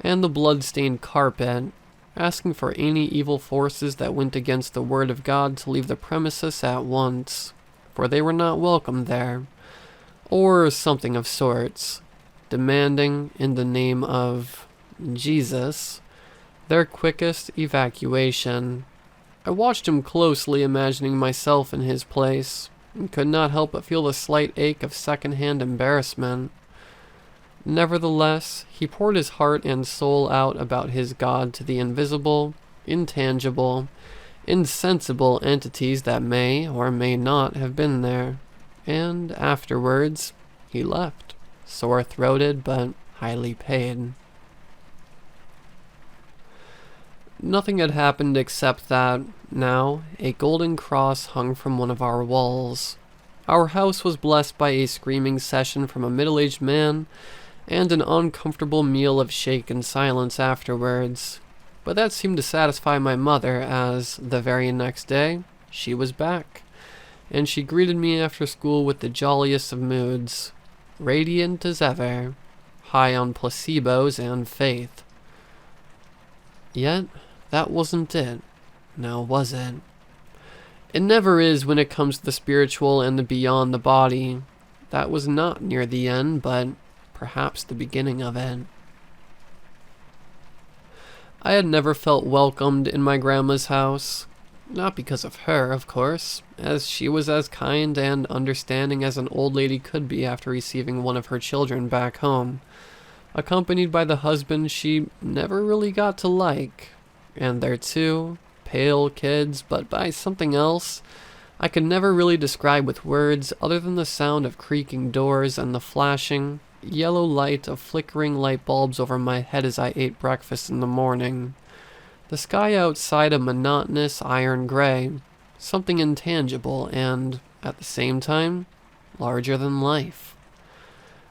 and the blood-stained carpet, asking for any evil forces that went against the word of God to leave the premises at once, for they were not welcome there, or something of sorts, demanding, in the name of Jesus, their quickest evacuation. I watched him closely, imagining myself in his place, and could not help but feel the slight ache of second-hand embarrassment. Nevertheless, he poured his heart and soul out about his God to the invisible, intangible, insensible entities that may or may not have been there, and afterwards, he left, sore-throated but highly paid. Nothing had happened except that, now, a golden cross hung from one of our walls. Our house was blessed by a screaming session from a middle-aged man, and an uncomfortable meal of shaken silence afterwards. But that seemed to satisfy my mother, as, the very next day, she was back, and she greeted me after school with the jolliest of moods, radiant as ever, high on placebos and faith. Yet, that wasn't it. Now was it? It never is when it comes to the spiritual and the beyond the body. That was not near the end, but perhaps the beginning of it. I had never felt welcomed in my grandma's house. Not because of her, of course, as she was as kind and understanding as an old lady could be after receiving one of her children back home, accompanied by the husband she never really got to like, and their two pale kids, but by something else I could never really describe with words other than the sound of creaking doors and the flashing, yellow light of flickering light bulbs over my head as I ate breakfast in the morning. The sky outside a monotonous iron gray, something intangible and, at the same time, larger than life.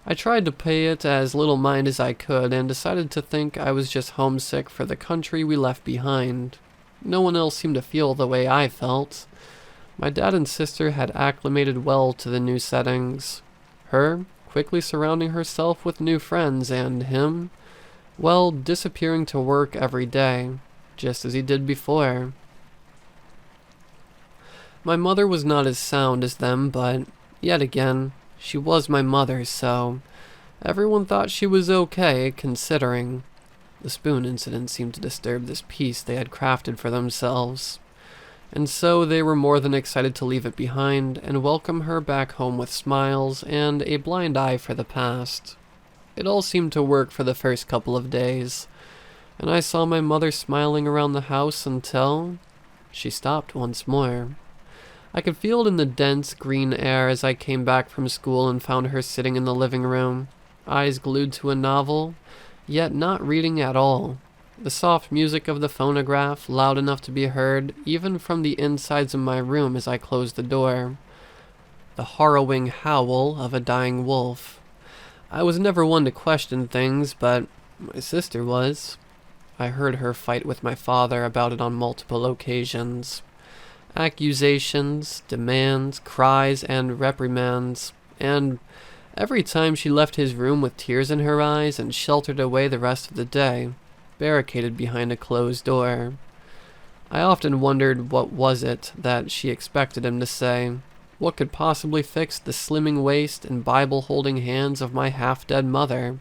I tried to pay it as little mind as I could and decided to think I was just homesick for the country we left behind. No one else seemed to feel the way I felt. My dad and sister had acclimated well to the new settings. Her, quickly surrounding herself with new friends, and him, well, disappearing to work every day, just as he did before. My mother was not as sound as them, but, yet again, she was my mother, so everyone thought she was okay, considering. The spoon incident seemed to disturb this peace they had crafted for themselves, and so they were more than excited to leave it behind and welcome her back home with smiles and a blind eye for the past. It all seemed to work for the first couple of days, and I saw my mother smiling around the house until she stopped once more. I could feel it in the dense green air as I came back from school and found her sitting in the living room, eyes glued to a novel, yet not reading at all. The soft music of the phonograph, loud enough to be heard even from the insides of my room as I closed the door. The harrowing howl of a dying wolf. I was never one to question things, but my sister was. I heard her fight with my father about it on multiple occasions. Accusations, demands, cries, and reprimands, and every time she left his room with tears in her eyes and sheltered away the rest of the day, barricaded behind a closed door. I often wondered what was it that she expected him to say. What could possibly fix the slimming waist and Bible-holding hands of my half-dead mother,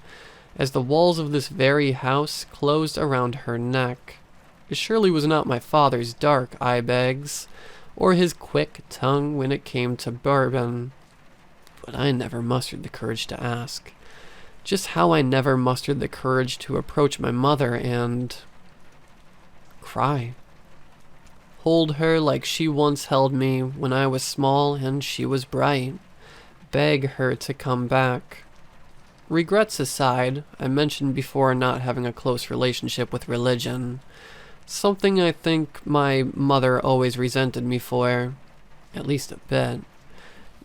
as the walls of this very house closed around her neck? It surely was not my father's dark eye bags, or his quick tongue when it came to bourbon. But I never mustered the courage to ask. Just how I never mustered the courage to approach my mother and cry. Hold her like she once held me when I was small and she was bright. Beg her to come back. Regrets aside, I mentioned before not having a close relationship with religion. Something I think my mother always resented me for, at least a bit.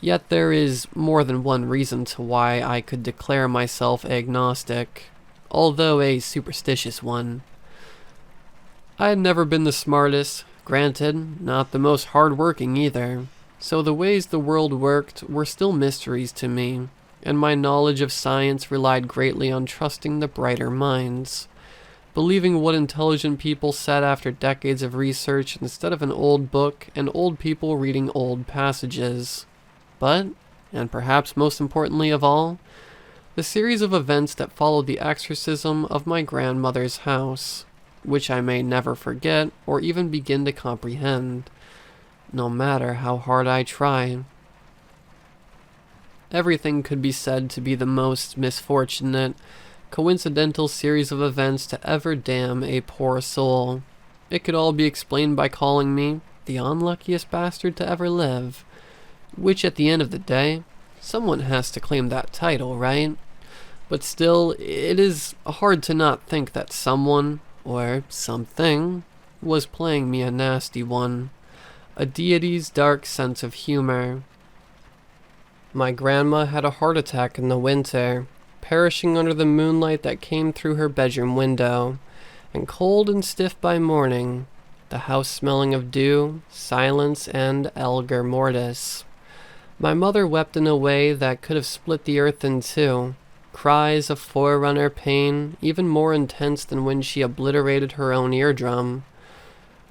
Yet there is more than one reason to why I could declare myself agnostic, although a superstitious one. I had never been the smartest, granted, not the most hard-working either, so the ways the world worked were still mysteries to me, and my knowledge of science relied greatly on trusting the brighter minds, believing what intelligent people said after decades of research instead of an old book and old people reading old passages. But, and perhaps most importantly of all, the series of events that followed the exorcism of my grandmother's house, which I may never forget or even begin to comprehend, no matter how hard I try. Everything could be said to be the most misfortunate, coincidental series of events to ever damn a poor soul. It could all be explained by calling me the unluckiest bastard to ever live, which at the end of the day, someone has to claim that title, right? But still, it is hard to not think that someone, or something, was playing me a nasty one, a deity's dark sense of humor. My grandma had a heart attack in the winter, perishing under the moonlight that came through her bedroom window, and cold and stiff by morning, the house smelling of dew, silence, and algor mortis. My mother wept in a way that could have split the earth in two, cries of forerunner pain even more intense than when she obliterated her own eardrum.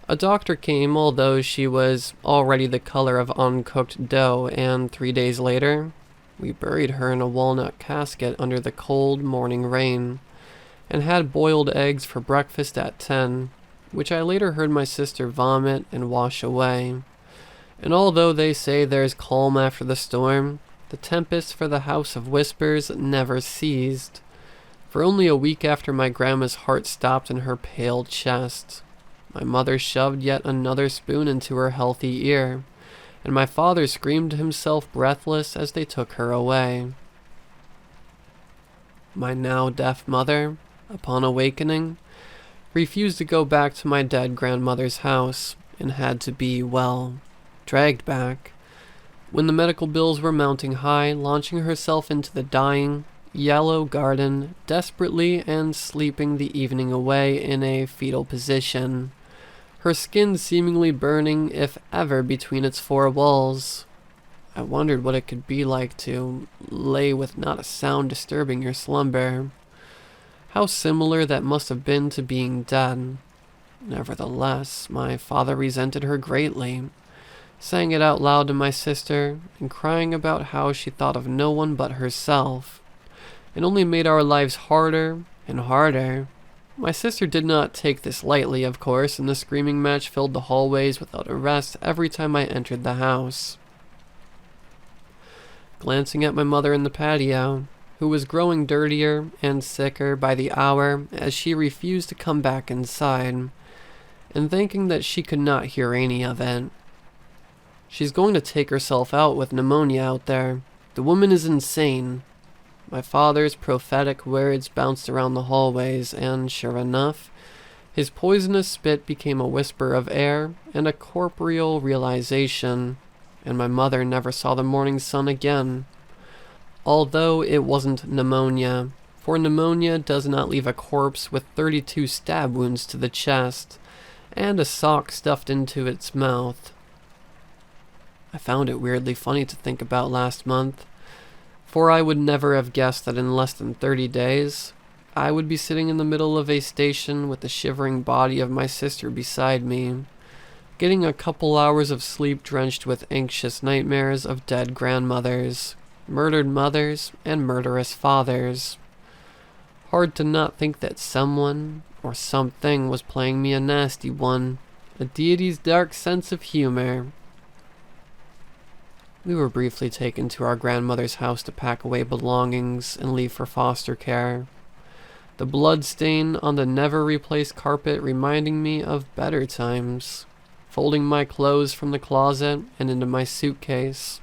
A doctor came, although she was already the color of uncooked dough, and 3 days later, we buried her in a walnut casket under the cold morning rain, and had boiled eggs for breakfast at 10, which I later heard my sister vomit and wash away. And although they say there's calm after the storm, the tempest for the House of Whispers never ceased. For only a week after my grandma's heart stopped in her pale chest, my mother shoved yet another spoon into her healthy ear, and my father screamed himself breathless as they took her away. My now deaf mother, upon awakening, refused to go back to my dead grandmother's house, and had to be, well, dragged back. When the medical bills were mounting high, launching herself into the dying, yellow garden, desperately and sleeping the evening away in a fetal position, her skin seemingly burning, if ever, between its four walls. I wondered what it could be like to lay with not a sound disturbing your slumber. How similar that must have been to being dead. Nevertheless, my father resented her greatly, saying it out loud to my sister, and crying about how she thought of no one but herself. It only made our lives harder and harder. My sister did not take this lightly, of course, and the screaming match filled the hallways without a rest every time I entered the house. Glancing at my mother in the patio, who was growing dirtier and sicker by the hour as she refused to come back inside, and thinking that she could not hear any of it. She's going to take herself out with pneumonia out there. The woman is insane. My father's prophetic words bounced around the hallways, and sure enough, his poisonous spit became a whisper of air and a corporeal realization, and my mother never saw the morning sun again. Although it wasn't pneumonia, for pneumonia does not leave a corpse with 32 stab wounds to the chest, and a sock stuffed into its mouth. I found it weirdly funny to think about last month. For I would never have guessed that in less than 30 days, I would be sitting in the middle of a station with the shivering body of my sister beside me, getting a couple hours of sleep drenched with anxious nightmares of dead grandmothers, murdered mothers, and murderous fathers. Hard to not think that someone or something was playing me a nasty one, a deity's dark sense of humor. We were briefly taken to our grandmother's house to pack away belongings and leave for foster care. The blood stain on the never-replaced carpet reminding me of better times. Folding my clothes from the closet and into my suitcase,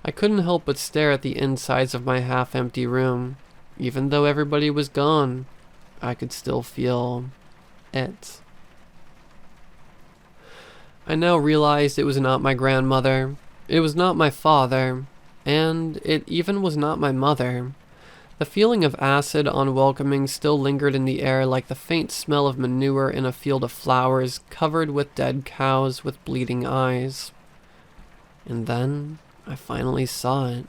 I couldn't help but stare at the insides of my half-empty room. Even though everybody was gone, I could still feel it. I now realized it was not my grandmother, it was not my father, and it even was not my mother. The feeling of acid unwelcoming still lingered in the air like the faint smell of manure in a field of flowers covered with dead cows with bleeding eyes. And then I finally saw it.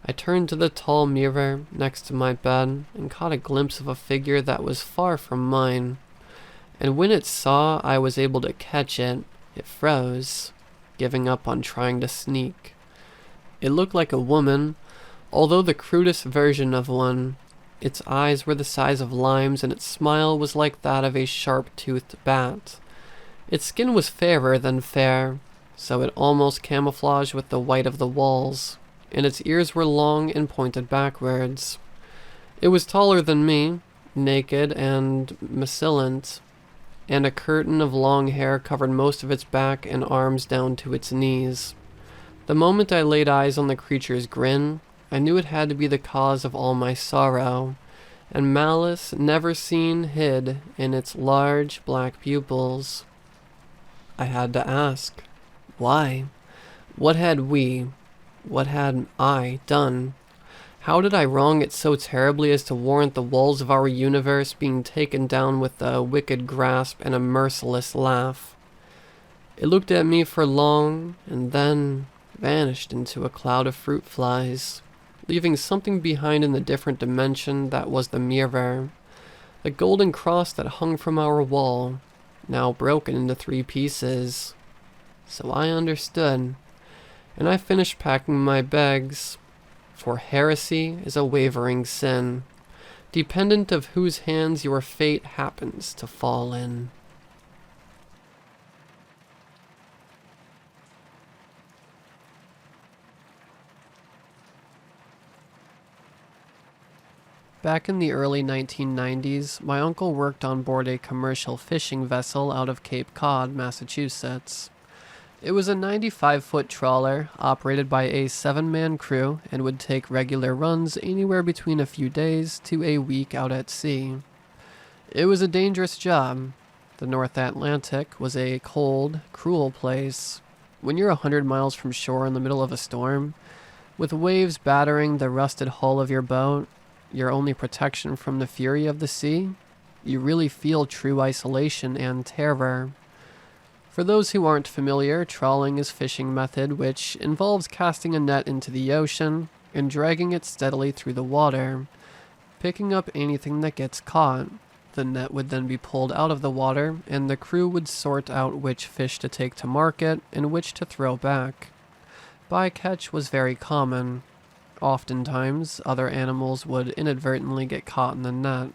I turned to the tall mirror next to my bed and caught a glimpse of a figure that was far from mine. And when it saw I was able to catch it, it froze, giving up on trying to sneak. It looked like a woman, although the crudest version of one. Its eyes were the size of limes and its smile was like that of a sharp-toothed bat. Its skin was fairer than fair, so it almost camouflaged with the white of the walls, and its ears were long and pointed backwards. It was taller than me, naked and macillent, and a curtain of long hair covered most of its back and arms down to its knees. The moment I laid eyes on the creature's grin, I knew it had to be the cause of all my sorrow, and malice never seen hid in its large black pupils. I had to ask, why? What had I done? How did I wrong it so terribly as to warrant the walls of our universe being taken down with a wicked grasp and a merciless laugh? It looked at me for long, and then vanished into a cloud of fruit flies, leaving something behind in the different dimension that was the mirror, the golden cross that hung from our wall, now broken into 3 pieces. So I understood, and I finished packing my bags, for heresy is a wavering sin, dependent of whose hands your fate happens to fall in. Back in the early 1990s, my uncle worked on board a commercial fishing vessel out of Cape Cod, Massachusetts. It was a 95-foot trawler operated by a 7-man crew and would take regular runs anywhere between a few days to a week out at sea. It was a dangerous job. The North Atlantic was a cold, cruel place. When you're 100 miles from shore in the middle of a storm, with waves battering the rusted hull of your boat, your only protection from the fury of the sea, you really feel true isolation and terror. For those who aren't familiar, trawling is a fishing method which involves casting a net into the ocean and dragging it steadily through the water, picking up anything that gets caught. The net would then be pulled out of the water, and the crew would sort out which fish to take to market and which to throw back. Bycatch was very common. Oftentimes, other animals would inadvertently get caught in the net,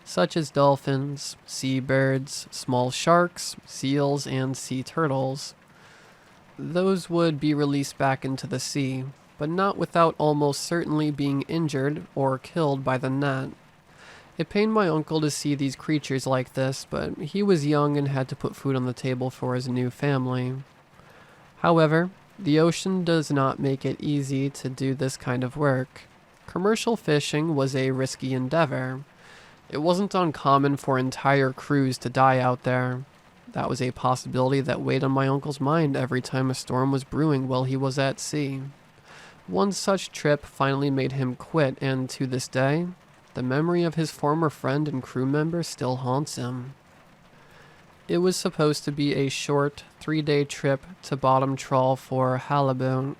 such as dolphins, seabirds, small sharks, seals, and sea turtles. Those would be released back into the sea, but not without almost certainly being injured or killed by the net. It pained my uncle to see these creatures like this, but he was young and had to put food on the table for his new family. However, the ocean does not make it easy to do this kind of work. Commercial fishing was a risky endeavor. It wasn't uncommon for entire crews to die out there. That was a possibility that weighed on my uncle's mind every time a storm was brewing while he was at sea. One such trip finally made him quit, and to this day, the memory of his former friend and crew member still haunts him. It was supposed to be a short 3-day trip to bottom trawl for halibut.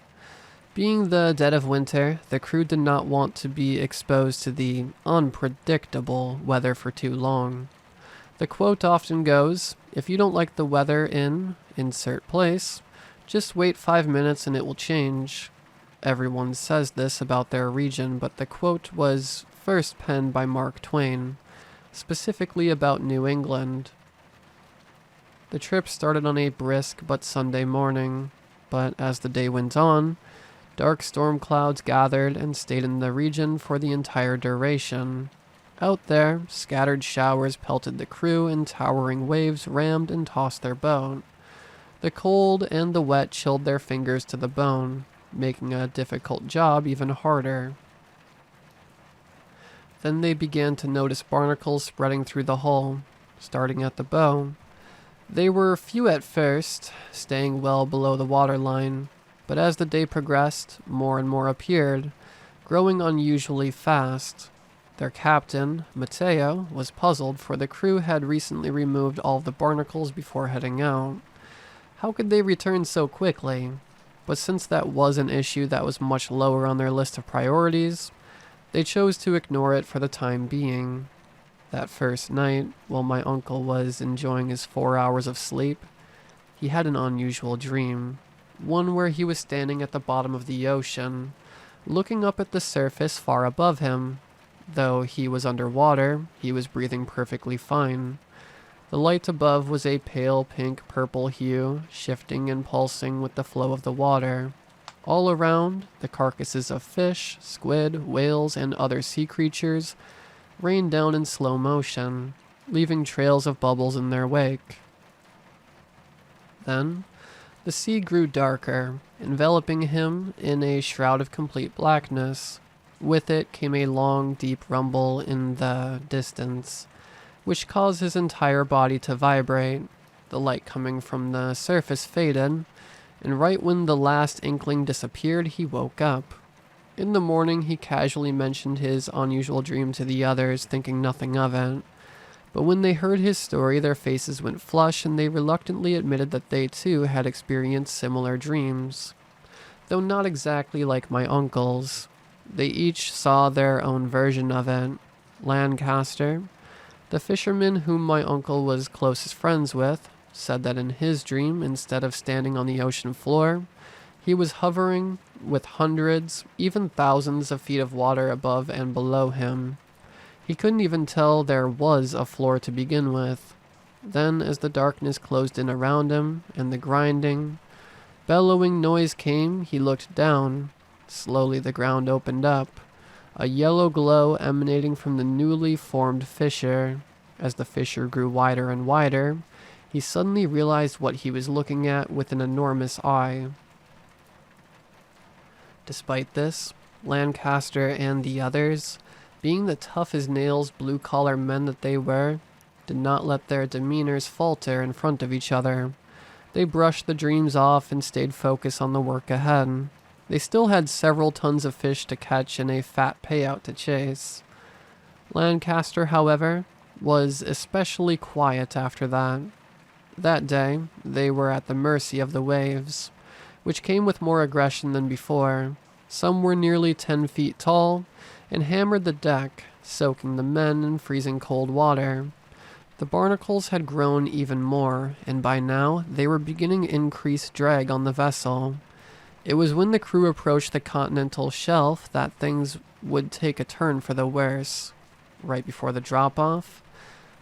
Being the dead of winter, the crew did not want to be exposed to the unpredictable weather for too long. The quote often goes, "If you don't like the weather in insert place, just wait 5 minutes and it will change." Everyone says this about their region, but the quote was first penned by Mark Twain, specifically about New England. The trip started on a brisk but Sunday morning, but as the day went on, dark storm clouds gathered and stayed in the region for the entire duration. Out there, scattered showers pelted the crew and towering waves rammed and tossed their boat. The cold and the wet chilled their fingers to the bone, making a difficult job even harder. Then they began to notice barnacles spreading through the hull, starting at the bow. They were few at first, staying well below the waterline, but as the day progressed, more and more appeared, growing unusually fast. Their captain, Mateo, was puzzled, for the crew had recently removed all of the barnacles before heading out. How could they return so quickly? But since that was an issue that was much lower on their list of priorities, they chose to ignore it for the time being. That first night, while my uncle was enjoying his 4 hours of sleep, he had an unusual dream, one where he was standing at the bottom of the ocean, looking up at the surface far above him. Though he was underwater, he was breathing perfectly fine. The light above was a pale pink-purple hue, shifting and pulsing with the flow of the water. All around, the carcasses of fish, squid, whales, and other sea creatures rained down in slow motion, leaving trails of bubbles in their wake. Then, the sea grew darker, enveloping him in a shroud of complete blackness. With it came a long, deep rumble in the distance, which caused his entire body to vibrate. The light coming from the surface faded, and right when the last inkling disappeared, he woke up. In the morning, he casually mentioned his unusual dream to the others, thinking nothing of it. But when they heard his story, their faces went flush, and they reluctantly admitted that they too had experienced similar dreams. Though not exactly like my uncle's. They each saw their own version of it. Lancaster, the fisherman whom my uncle was closest friends with, said that in his dream, instead of standing on the ocean floor, he was hovering with hundreds, even thousands of feet of water above and below him. He couldn't even tell there was a floor to begin with. Then, as the darkness closed in around him, and the grinding, bellowing noise came, he looked down. Slowly the ground opened up, a yellow glow emanating from the newly formed fissure. As the fissure grew wider and wider, he suddenly realized what he was looking at with an enormous eye. Despite this, Lancaster and the others, being the tough-as-nails blue-collar men that they were, did not let their demeanors falter in front of each other. They brushed the dreams off and stayed focused on the work ahead. They still had several tons of fish to catch and a fat payout to chase. Lancaster, however, was especially quiet after that. That day, they were at the mercy of the waves, which came with more aggression than before. Some were nearly 10 feet tall and hammered the deck, soaking the men in freezing cold water. The barnacles had grown even more, and by now they were beginning increased drag on the vessel. It was when the crew approached the continental shelf that things would take a turn for the worse. Right before the drop-off,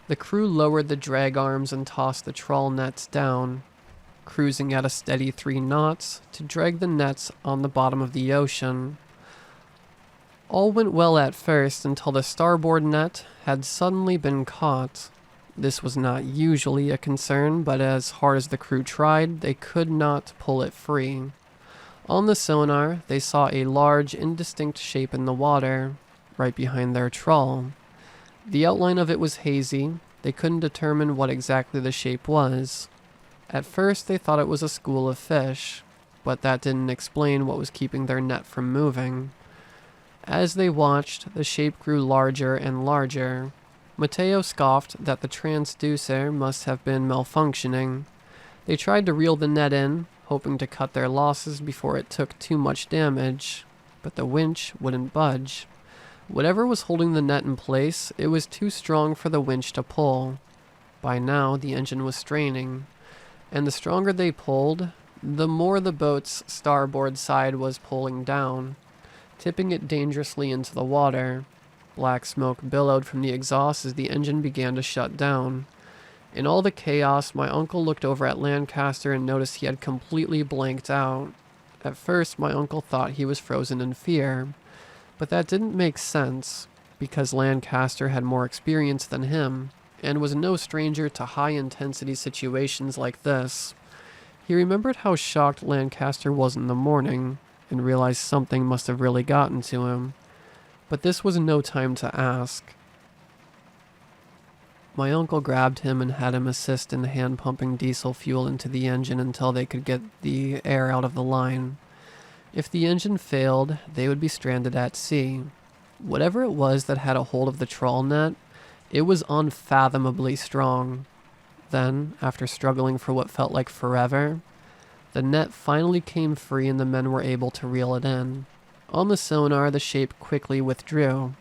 the crew lowered the drag arms and tossed the trawl nets down, cruising at a steady 3 knots to drag the nets on the bottom of the ocean. All went well at first until the starboard net had suddenly been caught. This was not usually a concern, but as hard as the crew tried, they could not pull it free. On the sonar, they saw a large, indistinct shape in the water, right behind their trawl. The outline of it was hazy. They couldn't determine what exactly the shape was. At first, they thought it was a school of fish, but that didn't explain what was keeping their net from moving. As they watched, the shape grew larger and larger. Mateo scoffed that the transducer must have been malfunctioning. They tried to reel the net in, hoping to cut their losses before it took too much damage, but the winch wouldn't budge. Whatever was holding the net in place, it was too strong for the winch to pull. By now, the engine was straining, and the stronger they pulled, the more the boat's starboard side was pulling down, tipping it dangerously into the water. Black smoke billowed from the exhaust as the engine began to shut down. In all the chaos, my uncle looked over at Lancaster and noticed he had completely blanked out. At first, my uncle thought he was frozen in fear, but that didn't make sense, because Lancaster had more experience than him, and was no stranger to high-intensity situations like this. He remembered how shocked Lancaster was in the morning, and realized something must have really gotten to him. But this was no time to ask. My uncle grabbed him and had him assist in hand-pumping diesel fuel into the engine until they could get the air out of the line. If the engine failed, they would be stranded at sea. Whatever it was that had a hold of the trawl net, it was unfathomably strong. Then, after struggling for what felt like forever, the net finally came free and the men were able to reel it in. On the sonar, the shape quickly withdrew,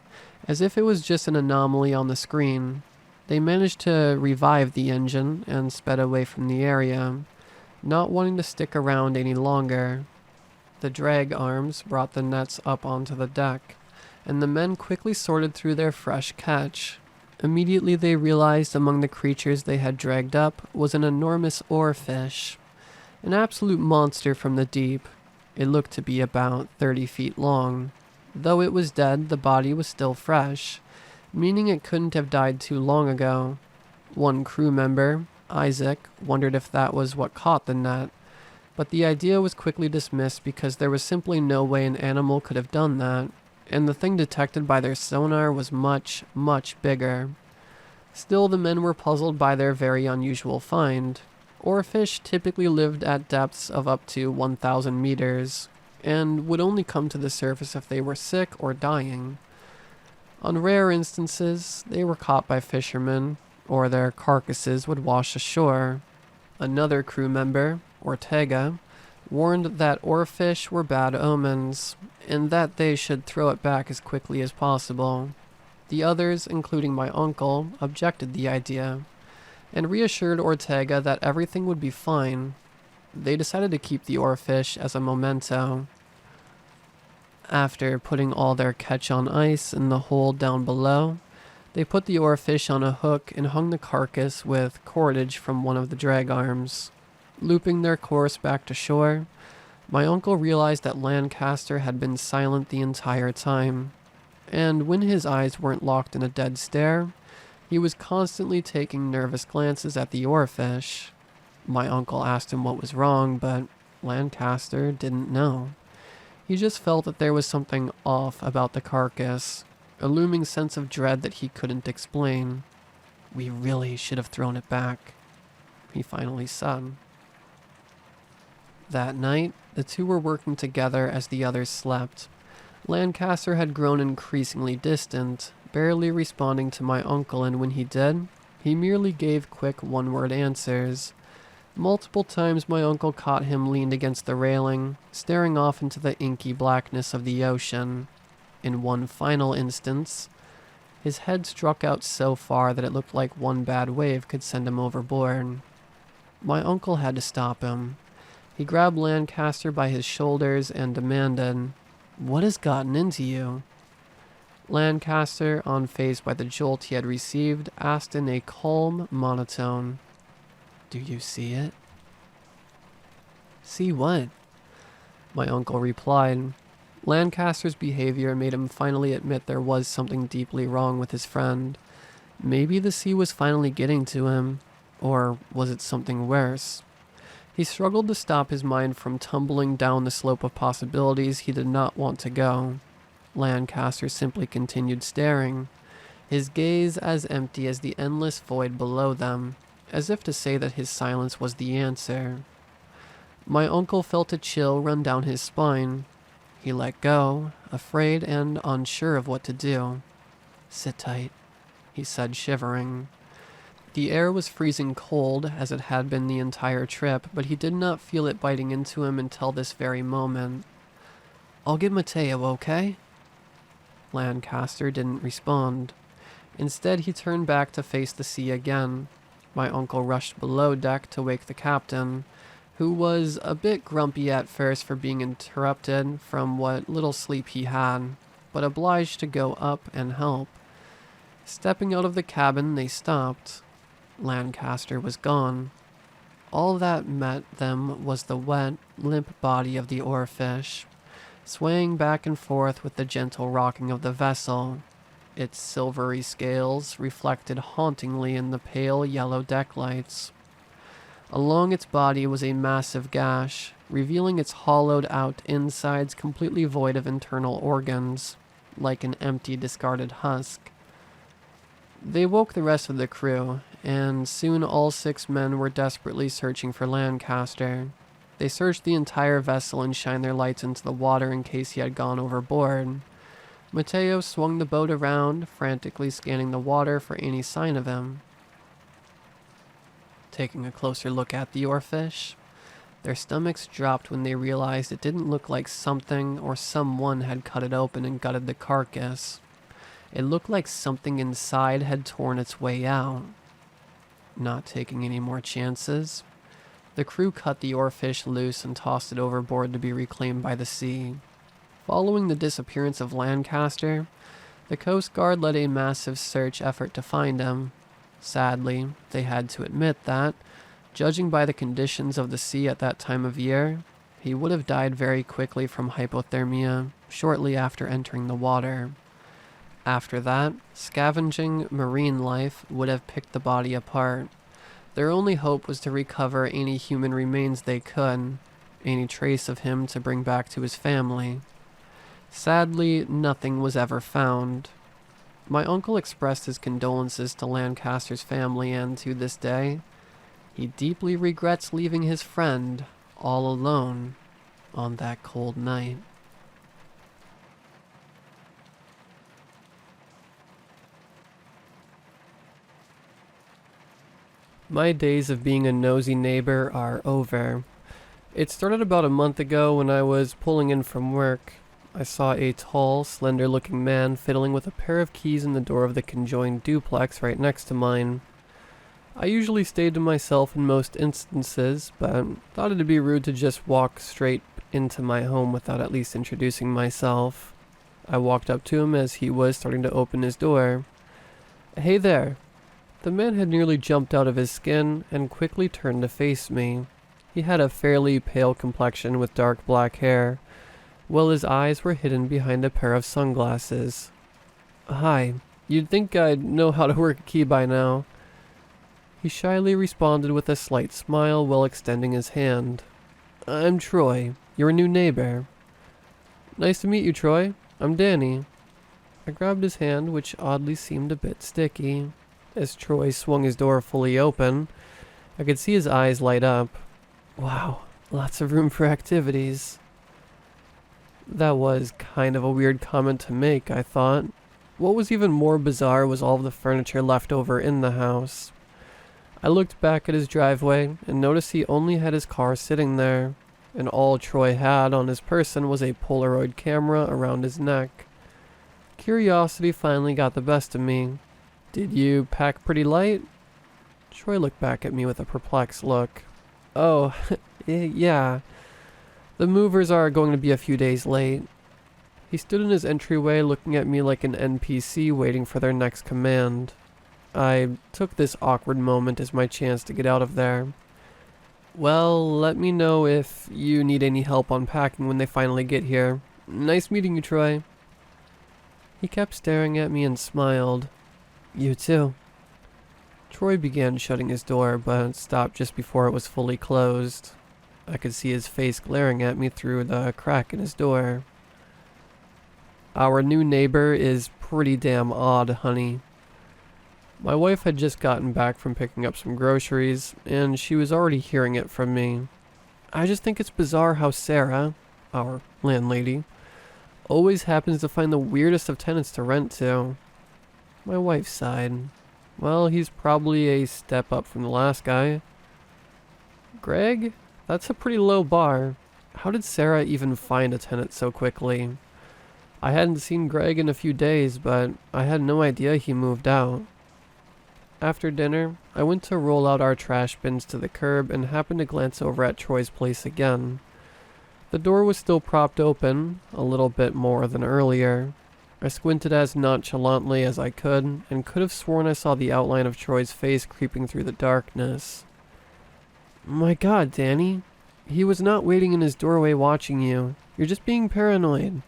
as if it was just an anomaly on the screen. They managed to revive the engine and sped away from the area, not wanting to stick around any longer. The drag arms brought the nets up onto the deck, and the men quickly sorted through their fresh catch. Immediately they realized among the creatures they had dragged up was an enormous oarfish, an absolute monster from the deep. It looked to be about 30 feet long. Though it was dead, the body was still fresh, meaning it couldn't have died too long ago. One crew member, Isaac, wondered if that was what caught the net, but the idea was quickly dismissed because there was simply no way an animal could have done that, and the thing detected by their sonar was much, much bigger. Still, the men were puzzled by their very unusual find. Oarfish typically lived at depths of up to 1,000 meters, and would only come to the surface if they were sick or dying. On rare instances, they were caught by fishermen, or their carcasses would wash ashore. Another crew member, Ortega, warned that oarfish were bad omens, and that they should throw it back as quickly as possible. The others, including my uncle, objected the idea, and reassured Ortega that everything would be fine. They decided to keep the oarfish as a memento. After putting all their catch on ice in the hold down below, they put the oarfish on a hook and hung the carcass with cordage from one of the drag arms. Looping their course back to shore, my uncle realized that Lancaster had been silent the entire time, and when his eyes weren't locked in a dead stare, he was constantly taking nervous glances at the oarfish. My uncle asked him what was wrong, but Lancaster didn't know. He just felt that there was something off about the carcass, a looming sense of dread that he couldn't explain. "We really should have thrown it back," he finally said. That night, the two were working together as the others slept. Lancaster had grown increasingly distant, barely responding to my uncle, and when he did, he merely gave quick one-word answers. Multiple times my uncle caught him leaned against the railing, staring off into the inky blackness of the ocean. In one final instance, his head struck out so far that it looked like one bad wave could send him overboard. My uncle had to stop him. He grabbed Lancaster by his shoulders and demanded, "What has gotten into you?" Lancaster, unfazed by the jolt he had received, asked in a calm monotone, "Do you see it?" "See what?" my uncle replied. Lancaster's behavior made him finally admit there was something deeply wrong with his friend. Maybe the sea was finally getting to him, or was it something worse? He struggled to stop his mind from tumbling down the slope of possibilities he did not want to go. Lancaster simply continued staring, his gaze as empty as the endless void below them, as if to say that his silence was the answer. My uncle felt a chill run down his spine. He let go, afraid and unsure of what to do. "Sit tight," he said, shivering. The air was freezing cold, as it had been the entire trip, but he did not feel it biting into him until this very moment. "I'll get Mateo, okay?" Lancaster didn't respond. Instead, he turned back to face the sea again. My uncle rushed below deck to wake the captain, who was a bit grumpy at first for being interrupted from what little sleep he had, but obliged to go up and help. Stepping out of the cabin, they stopped. Lancaster was gone. All that met them was the wet, limp body of the oarfish, swaying back and forth with the gentle rocking of the vessel, its silvery scales reflected hauntingly in the pale yellow deck lights. Along its body was a massive gash, revealing its hollowed-out insides completely void of internal organs, like an empty, discarded husk. They woke the rest of the crew, and soon all 6 men were desperately searching for Lancaster. They searched the entire vessel and shined their lights into the water in case he had gone overboard. Mateo swung the boat around, frantically scanning the water for any sign of him. Taking a closer look at the oarfish, their stomachs dropped when they realized it didn't look like something or someone had cut it open and gutted the carcass. It looked like something inside had torn its way out. Not taking any more chances, the crew cut the oarfish loose and tossed it overboard to be reclaimed by the sea. Following the disappearance of Lancaster, the Coast Guard led a massive search effort to find him. Sadly, they had to admit that, judging by the conditions of the sea at that time of year, he would have died very quickly from hypothermia shortly after entering the water. After that, scavenging marine life would have picked the body apart. Their only hope was to recover any human remains they could, any trace of him to bring back to his family. Sadly, nothing was ever found. My uncle expressed his condolences to Lancaster's family, and to this day, he deeply regrets leaving his friend all alone on that cold night. My days of being a nosy neighbor are over. It started about a month ago when I was pulling in from work. I saw a tall, slender-looking man fiddling with a pair of keys in the door of the conjoined duplex right next to mine. I usually stayed to myself in most instances, but thought it'd be rude to just walk straight into my home without at least introducing myself. I walked up to him as he was starting to open his door. "Hey there." The man had nearly jumped out of his skin and quickly turned to face me. He had a fairly pale complexion with dark black hair, while his eyes were hidden behind a pair of sunglasses. "Hi, you'd think I'd know how to work a key by now." He shyly responded with a slight smile while extending his hand. "I'm Troy, your new neighbor." "Nice to meet you, Troy. I'm Danny." I grabbed his hand, which oddly seemed a bit sticky. As Troy swung his door fully open, I could see his eyes light up. Wow, lots of room for activities. That was kind of a weird comment to make, I thought. What was even more bizarre was all of the furniture left over in the house. I looked back at his driveway and noticed he only had his car sitting there, and all Troy had on his person was a Polaroid camera around his neck. Curiosity finally got the best of me. "Did you pack pretty light?" Troy looked back at me with a perplexed look. "Oh, yeah. The movers are going to be a few days late." He stood in his entryway looking at me like an NPC waiting for their next command. I took this awkward moment as my chance to get out of there. "Well, let me know if you need any help unpacking when they finally get here. Nice meeting you, Troy." He kept staring at me and smiled. "You too." Troy began shutting his door, but stopped just before it was fully closed. I could see his face glaring at me through the crack in his door. "Our new neighbor is pretty damn odd, honey." My wife had just gotten back from picking up some groceries, and she was already hearing it from me. "I just think it's bizarre how Sarah, our landlady, always happens to find the weirdest of tenants to rent to." My wife sighed. Well, he's probably a step up from the last guy. Greg? That's a pretty low bar. How did Sarah even find a tenant so quickly? I hadn't seen Greg in a few days, but I had no idea he moved out. After dinner, I went to roll out our trash bins to the curb and happened to glance over at Troy's place again. The door was still propped open, a little bit more than earlier. I squinted as nonchalantly as I could, and could have sworn I saw the outline of Troy's face creeping through the darkness. My God, Danny. He was not waiting in his doorway watching you. You're just being paranoid.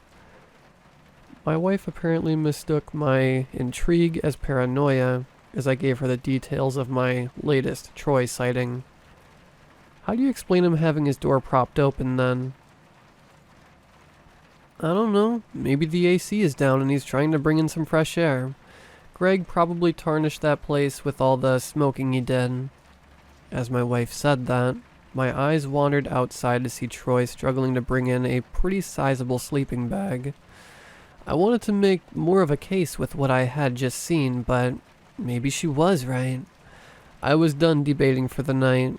My wife apparently mistook my intrigue as paranoia, as I gave her the details of my latest Troy sighting. How do you explain him having his door propped open then? I don't know. Maybe the AC is down and he's trying to bring in some fresh air. Greg probably tarnished that place with all the smoking he did. As my wife said that, my eyes wandered outside to see Troy struggling to bring in a pretty sizable sleeping bag. I wanted to make more of a case with what I had just seen, but maybe she was right. I was done debating for the night.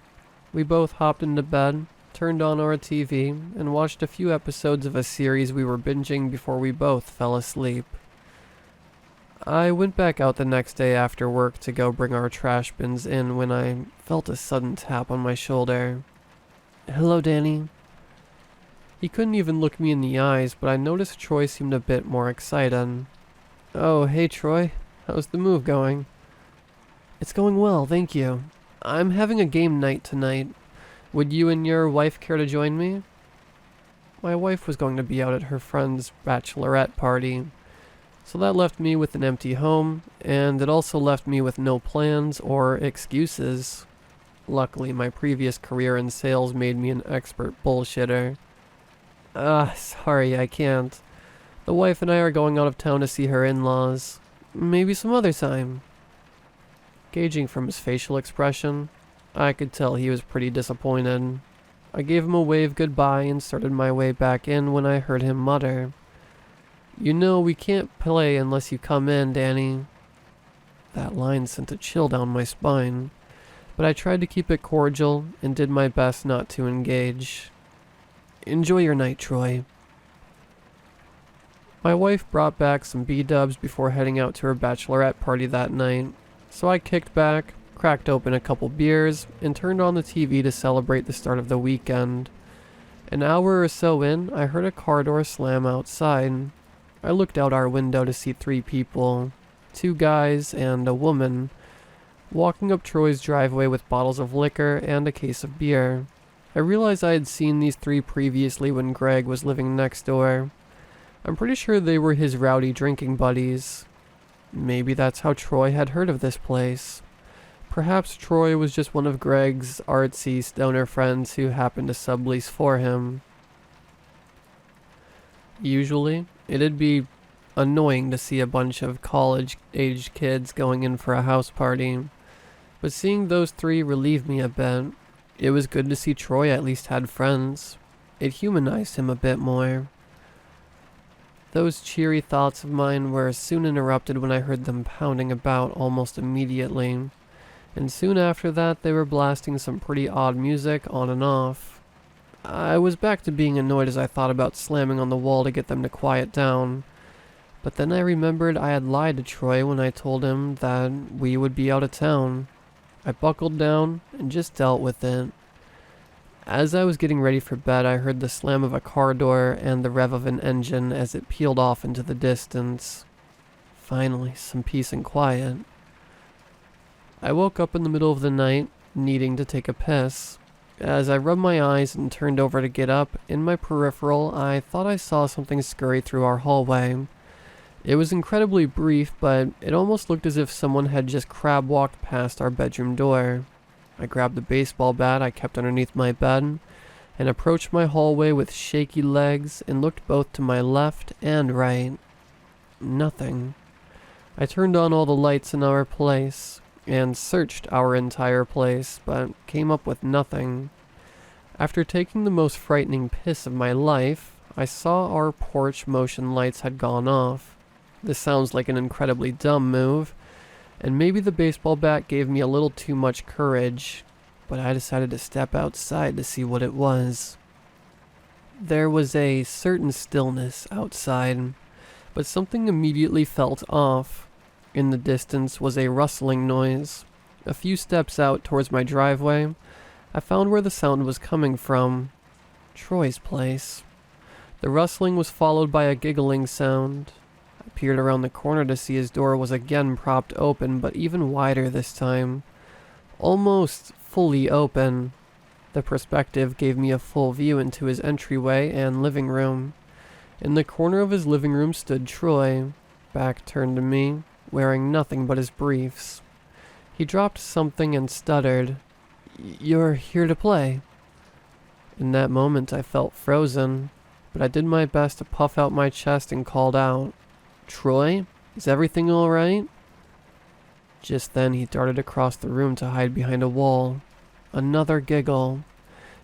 We both hopped into bed, turned on our TV, and watched a few episodes of a series we were binging before we both fell asleep. I went back out the next day after work to go bring our trash bins in when I felt a sudden tap on my shoulder. Hello, Danny. He couldn't even look me in the eyes, but I noticed Troy seemed a bit more excited. Oh, hey Troy. How's the move going? It's going well, thank you. I'm having a game night tonight. Would you and your wife care to join me? My wife was going to be out at her friend's bachelorette party, so that left me with an empty home, and it also left me with no plans or excuses. Luckily, my previous career in sales made me an expert bullshitter. Sorry, I can't. The wife and I are going out of town to see her in-laws. Maybe some other time. Gauging from his facial expression, I could tell he was pretty disappointed. I gave him a wave goodbye and started my way back in when I heard him mutter, You know we can't play unless you come in, Danny. That line sent a chill down my spine, but I tried to keep it cordial and did my best not to engage. Enjoy your night, Troy. My wife brought back some B-dubs before heading out to her bachelorette party that night, so I kicked back, cracked open a couple beers, and turned on the TV to celebrate the start of the weekend. An hour or so in, I heard a car door slam outside. I looked out our window to see 3 people, 2 guys and a woman, walking up Troy's driveway with bottles of liquor and a case of beer. I realized I had seen these 3 previously when Greg was living next door. I'm pretty sure they were his rowdy drinking buddies. Maybe that's how Troy had heard of this place. Perhaps Troy was just one of Greg's artsy stoner friends who happened to sublease for him. Usually, it'd be annoying to see a bunch of college-aged kids going in for a house party, but seeing those 3 relieved me a bit. It was good to see Troy at least had friends. It humanized him a bit more. Those cheery thoughts of mine were soon interrupted when I heard them pounding about almost immediately, and soon after that they were blasting some pretty odd music on and off. I was back to being annoyed as I thought about slamming on the wall to get them to quiet down, but then I remembered I had lied to Troy when I told him that we would be out of town. I buckled down and just dealt with it. As I was getting ready for bed, I heard the slam of a car door and the rev of an engine as it peeled off into the distance. Finally, some peace and quiet. I woke up in the middle of the night, needing to take a piss. As I rubbed my eyes and turned over to get up, in my peripheral, I thought I saw something scurry through our hallway. It was incredibly brief, but it almost looked as if someone had just crab-walked past our bedroom door. I grabbed the baseball bat I kept underneath my bed and approached my hallway with shaky legs and looked both to my left and right. Nothing. I turned on all the lights in our place and searched our entire place, but came up with nothing. After taking the most frightening piss of my life, I saw our porch motion lights had gone off. This sounds like an incredibly dumb move, and maybe the baseball bat gave me a little too much courage, but I decided to step outside to see what it was. There was a certain stillness outside, but something immediately felt off. In the distance was a rustling noise. A few steps out towards my driveway, I found where the sound was coming from. Troy's place. The rustling was followed by a giggling sound. I peered around the corner to see his door was again propped open, but even wider this time. Almost fully open. The perspective gave me a full view into his entryway and living room. In the corner of his living room stood Troy, back turned to me, wearing nothing but his briefs. He dropped something and stuttered, "You're here to play." In that moment I felt frozen, but I did my best to puff out my chest and called out, "Troy, is everything all right?" Just then he darted across the room to hide behind a wall. Another giggle.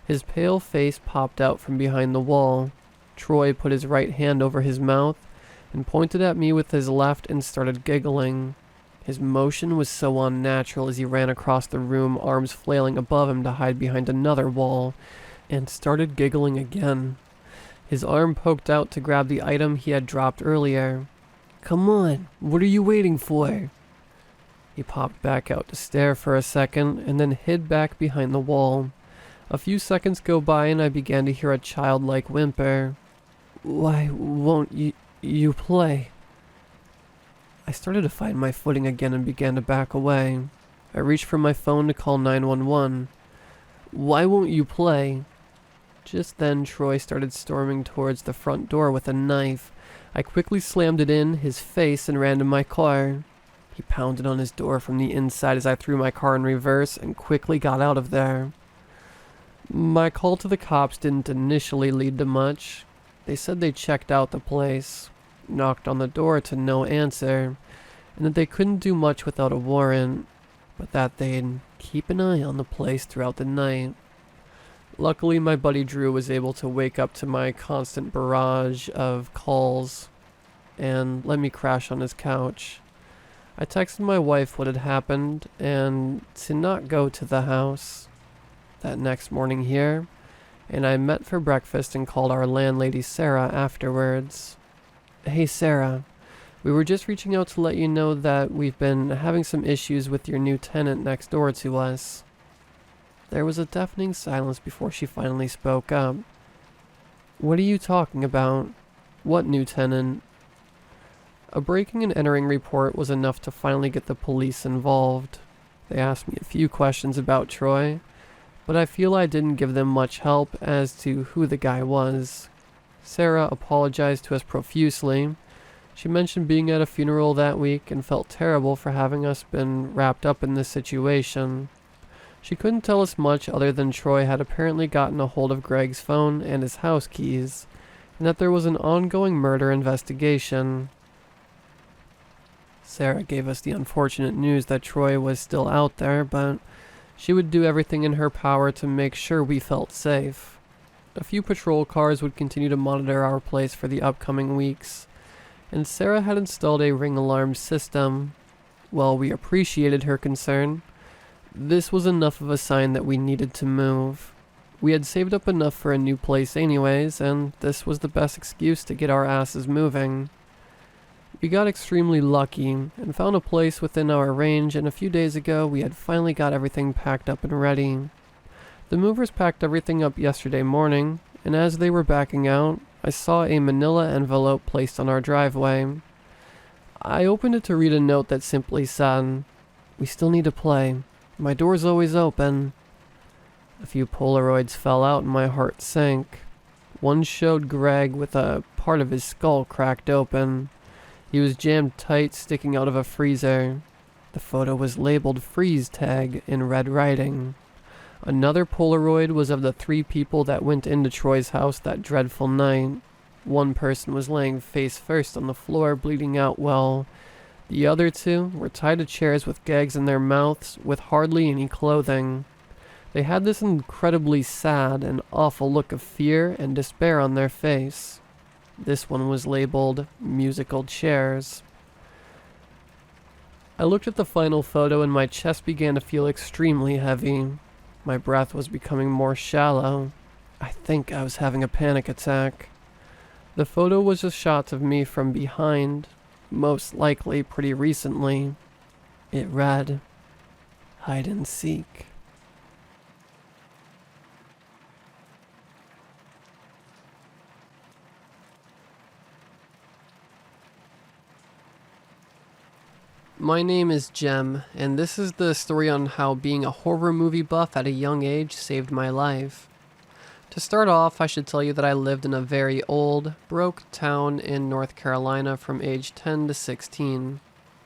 His pale face popped out from behind the wall. Troy put his right hand over his mouth and pointed at me with his left and started giggling. His motion was so unnatural as he ran across the room, arms flailing above him to hide behind another wall, and started giggling again. His arm poked out to grab the item he had dropped earlier. "Come on, what are you waiting for?" He popped back out to stare for a second and then hid back behind the wall. A few seconds go by and I began to hear a childlike whimper. "Why won't you play?" I started to find my footing again and began to back away. I reached for my phone to call 911. "Why won't you play?" Just then Troy started storming towards the front door with a knife. I quickly slammed it in his face and ran to my car. He pounded on his door from the inside as I threw my car in reverse and quickly got out of there. My call to the cops didn't initially lead to much. They said they checked out the place, knocked on the door to no answer, and that they couldn't do much without a warrant, but that they'd keep an eye on the place throughout the night. Luckily, my buddy Drew was able to wake up to my constant barrage of calls and let me crash on his couch. I texted my wife what had happened and to not go to the house that next morning here, and I met for breakfast and called our landlady Sarah afterwards. "Hey Sarah, we were just reaching out to let you know that we've been having some issues with your new tenant next door to us." There was a deafening silence before she finally spoke up. "What are you talking about? What new tenant?" A breaking and entering report was enough to finally get the police involved. They asked me a few questions about Troy, but I feel I didn't give them much help as to who the guy was. Sarah apologized to us profusely. She mentioned being at a funeral that week and felt terrible for having us been wrapped up in this situation. She couldn't tell us much other than Troy had apparently gotten a hold of Greg's phone and his house keys, and that there was an ongoing murder investigation. Sarah gave us the unfortunate news that Troy was still out there, but she would do everything in her power to make sure we felt safe. A few patrol cars would continue to monitor our place for the upcoming weeks, and Sarah had installed a ring alarm system. While we appreciated her concern, this was enough of a sign that we needed to move. We had saved up enough for a new place anyways, and this was the best excuse to get our asses moving. We got extremely lucky and found a place within our range, and a few days ago we had finally got everything packed up and ready. The movers packed everything up yesterday morning, and as they were backing out, I saw a manila envelope placed on our driveway. I opened it to read a note that simply said, "We still need to play. My door's always open." A few Polaroids fell out and my heart sank. One showed Greg with a part of his skull cracked open. He was jammed tight, sticking out of a freezer. The photo was labeled "freeze tag" in red writing. Another Polaroid was of the 3 people that went into Troy's house that dreadful night. One person was laying face first on the floor, bleeding out while the other 2 were tied to chairs with gags in their mouths with hardly any clothing. They had this incredibly sad and awful look of fear and despair on their face. This one was labeled "musical chairs." I looked at the final photo and my chest began to feel extremely heavy. My breath was becoming more shallow. I think I was having a panic attack. The photo was just shots of me from behind, most likely pretty recently. It read, "Hide and seek." My name is Jem, and this is the story on how being a horror movie buff at a young age saved my life. To start off, I should tell you that I lived in a very old, broke town in North Carolina from age 10 to 16.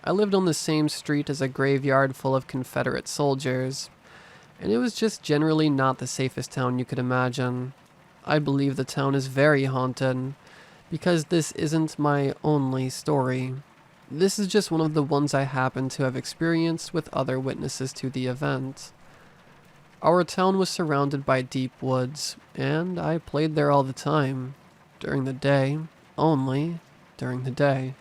I lived on the same street as a graveyard full of Confederate soldiers, and it was just generally not the safest town you could imagine. I believe the town is very haunted, because this isn't my only story. This is just one of the ones I happen to have experienced with other witnesses to the event. Our town was surrounded by deep woods, and I played there all the time. During the day, only during the day.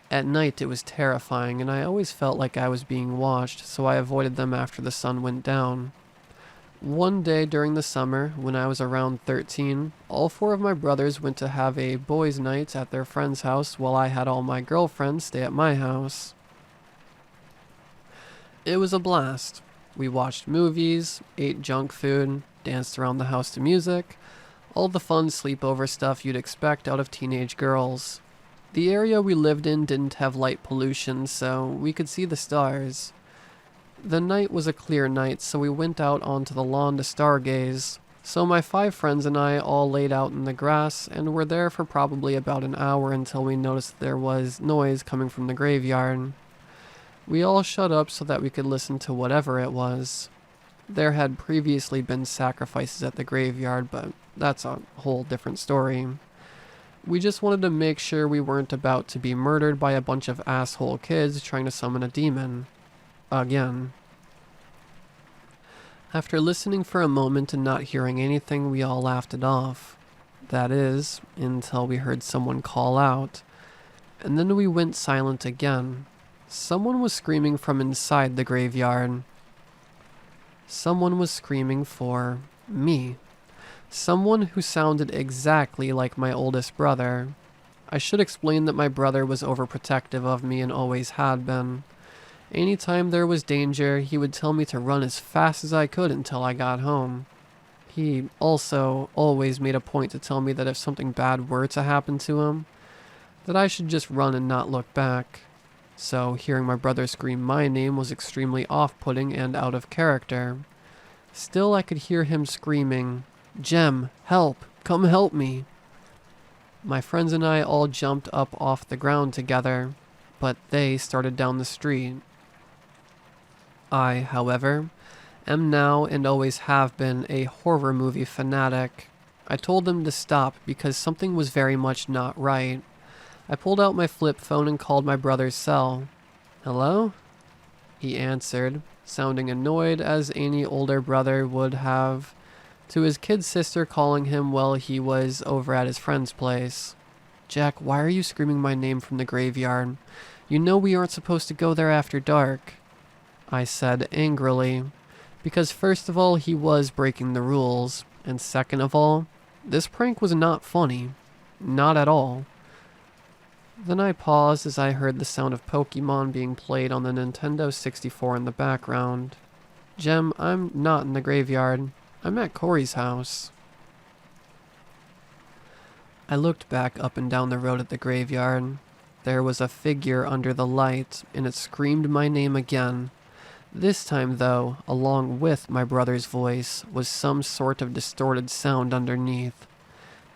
At night it was terrifying, and I always felt like I was being watched, so I avoided them after the sun went down. One day during the summer, when I was around 13, all four of my brothers went to have a boys' night at their friend's house while I had all my girlfriends stay at my house. It was a blast. We watched movies, ate junk food, danced around the house to music, all the fun sleepover stuff you'd expect out of teenage girls. The area we lived in didn't have light pollution, so we could see the stars. The night was a clear night, so we went out onto the lawn to stargaze. So my 5 friends and I all laid out in the grass and were there for probably about an hour until we noticed there was noise coming from the graveyard. We all shut up so that we could listen to whatever it was. There had previously been sacrifices at the graveyard, but that's a whole different story. We just wanted to make sure we weren't about to be murdered by a bunch of asshole kids trying to summon a demon. Again. After listening for a moment and not hearing anything, we all laughed it off. That is, until we heard someone call out. And then we went silent again. Someone was screaming from inside the graveyard. Someone was screaming for me. Someone who sounded exactly like my oldest brother. I should explain that my brother was overprotective of me and always had been. Anytime there was danger, he would tell me to run as fast as I could until I got home. He also always made a point to tell me that if something bad were to happen to him, that I should just run and not look back. So hearing my brother scream my name was extremely off-putting and out of character. Still, I could hear him screaming, "Jem, help! Come help me!" My friends and I all jumped up off the ground together, but they started down the street. I, however, am now and always have been a horror movie fanatic. I told them to stop because something was very much not right. I pulled out my flip phone and called my brother's cell. "Hello?" He answered, sounding annoyed as any older brother would have, to his kid sister calling him while he was over at his friend's place. "Jack, why are you screaming my name from the graveyard? You know we aren't supposed to go there after dark," I said angrily, because first of all, he was breaking the rules, and second of all, this prank was not funny. Not at all. Then I paused as I heard the sound of Pokemon being played on the Nintendo 64 in the background. "Jem, I'm not in the graveyard. I'm at Corey's house." I looked back up and down the road at the graveyard. There was a figure under the light, and it screamed my name again. This time, though, along with my brother's voice, was some sort of distorted sound underneath.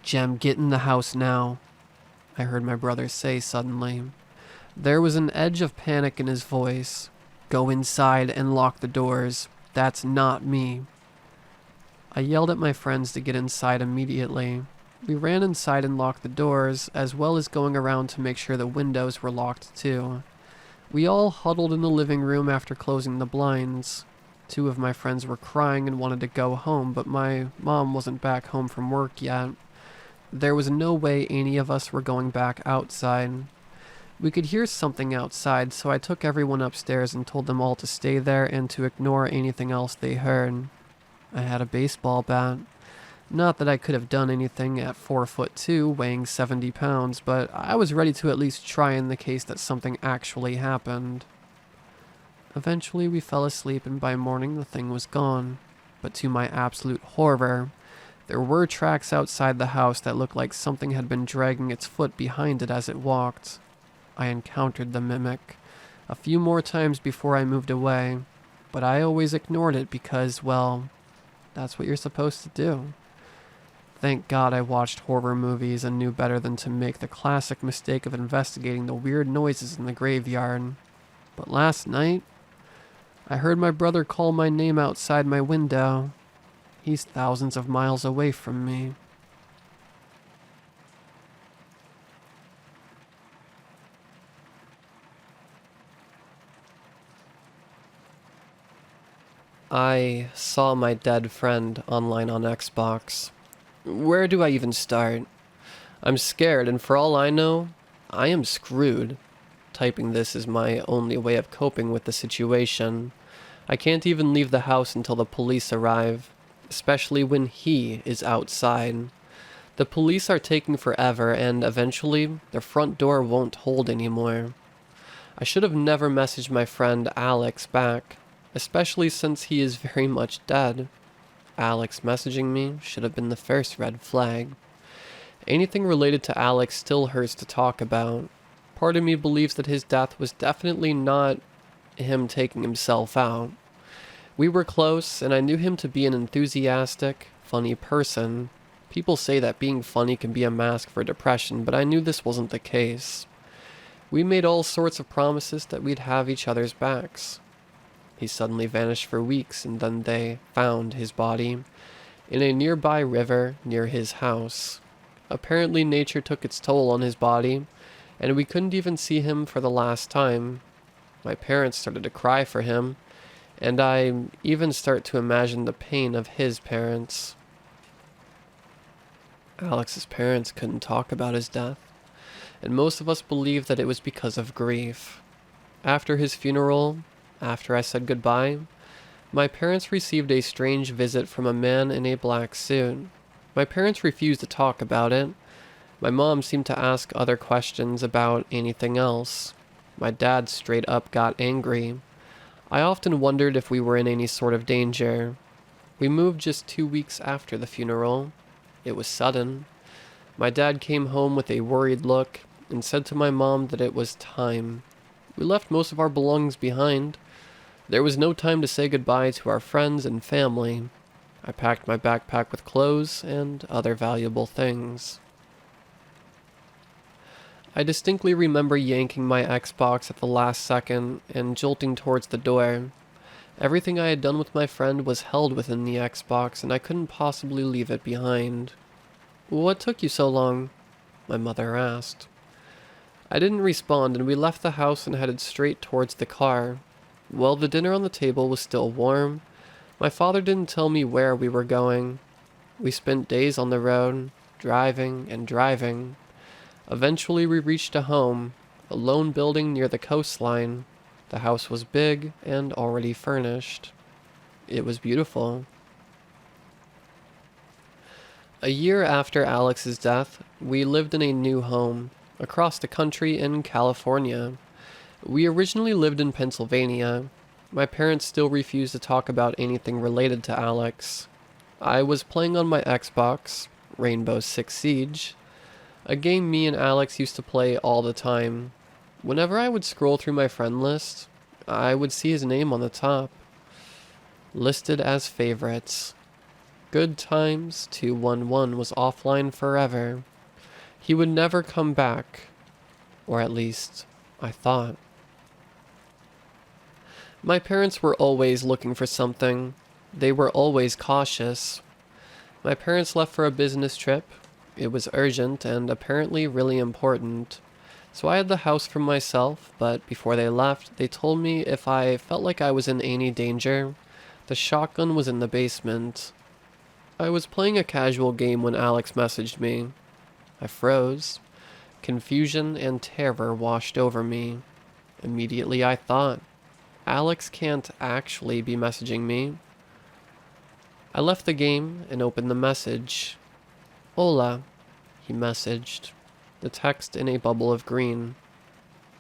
"Jem, get in the house now," I heard my brother say suddenly. There was an edge of panic in his voice. "Go inside and lock the doors. That's not me." I yelled at my friends to get inside immediately. We ran inside and locked the doors, as well as going around to make sure the windows were locked too. We all huddled in the living room after closing the blinds. 2 of my friends were crying and wanted to go home, but my mom wasn't back home from work yet. There was no way any of us were going back outside. We could hear something outside, so I took everyone upstairs and told them all to stay there and to ignore anything else they heard. I had a baseball bat. Not that I could have done anything at 4'2", weighing 70 pounds, but I was ready to at least try in the case that something actually happened. Eventually we fell asleep, and by morning the thing was gone. But to my absolute horror, there were tracks outside the house that looked like something had been dragging its foot behind it as it walked. I encountered the mimic a few more times before I moved away, but I always ignored it because, well, that's what you're supposed to do. Thank God I watched horror movies and knew better than to make the classic mistake of investigating the weird noises in the graveyard. But last night, I heard my brother call my name outside my window. He's thousands of miles away from me. I saw my dead friend online on Xbox. Where do I even start? I'm scared, and for all I know, I am screwed. Typing this is my only way of coping with the situation. I can't even leave the house until the police arrive, especially when he is outside. The police are taking forever, and eventually, their front door won't hold anymore. I should have never messaged my friend Alex back, especially since he is very much dead. Alex messaging me should have been the first red flag. Anything related to Alex still hurts to talk about. Part of me believes that his death was definitely not him taking himself out. We were close, and I knew him to be an enthusiastic, funny person. People say that being funny can be a mask for depression, but I knew this wasn't the case. We made all sorts of promises that we'd have each other's backs. He suddenly vanished for weeks, and then they found his body in a nearby river near his house. Apparently nature took its toll on his body, and we couldn't even see him for the last time. My parents started to cry for him, and I even start to imagine the pain of his parents. Alex's parents couldn't talk about his death, and most of us believe that it was because of grief. After his funeral, after I said goodbye, my parents received a strange visit from a man in a black suit. My parents refused to talk about it. My mom seemed to ask other questions about anything else. My dad straight up got angry. I often wondered if we were in any sort of danger. We moved just 2 weeks after the funeral. It was sudden. My dad came home with a worried look and said to my mom that it was time. We left most of our belongings behind. There was no time to say goodbye to our friends and family. I packed my backpack with clothes and other valuable things. I distinctly remember yanking my Xbox at the last second and jolting towards the door. Everything I had done with my friend was held within the Xbox, and I couldn't possibly leave it behind. "What took you so long?" my mother asked. I didn't respond, and we left the house and headed straight towards the car. While the dinner on the table was still warm, my father didn't tell me where we were going. We spent days on the road, driving and driving. Eventually we reached a home, a lone building near the coastline. The house was big and already furnished. It was beautiful. A year after Alex's death, we lived in a new home, across the country in California. We originally lived in Pennsylvania. My parents still refused to talk about anything related to Alex. I was playing on my Xbox, Rainbow Six Siege, a game me and Alex used to play all the time. Whenever I would scroll through my friend list, I would see his name on the top, listed as favorites. Good Times 211 was offline forever. He would never come back, or at least, I thought. My parents were always looking for something. They were always cautious. My parents left for a business trip. It was urgent and apparently really important. So I had the house for myself, but before they left, they told me if I felt like I was in any danger, the shotgun was in the basement. I was playing a casual game when Alex messaged me. I froze. Confusion and terror washed over me. Immediately I thought, Alex can't actually be messaging me. I left the game and opened the message. Hola, he messaged, the text in a bubble of green.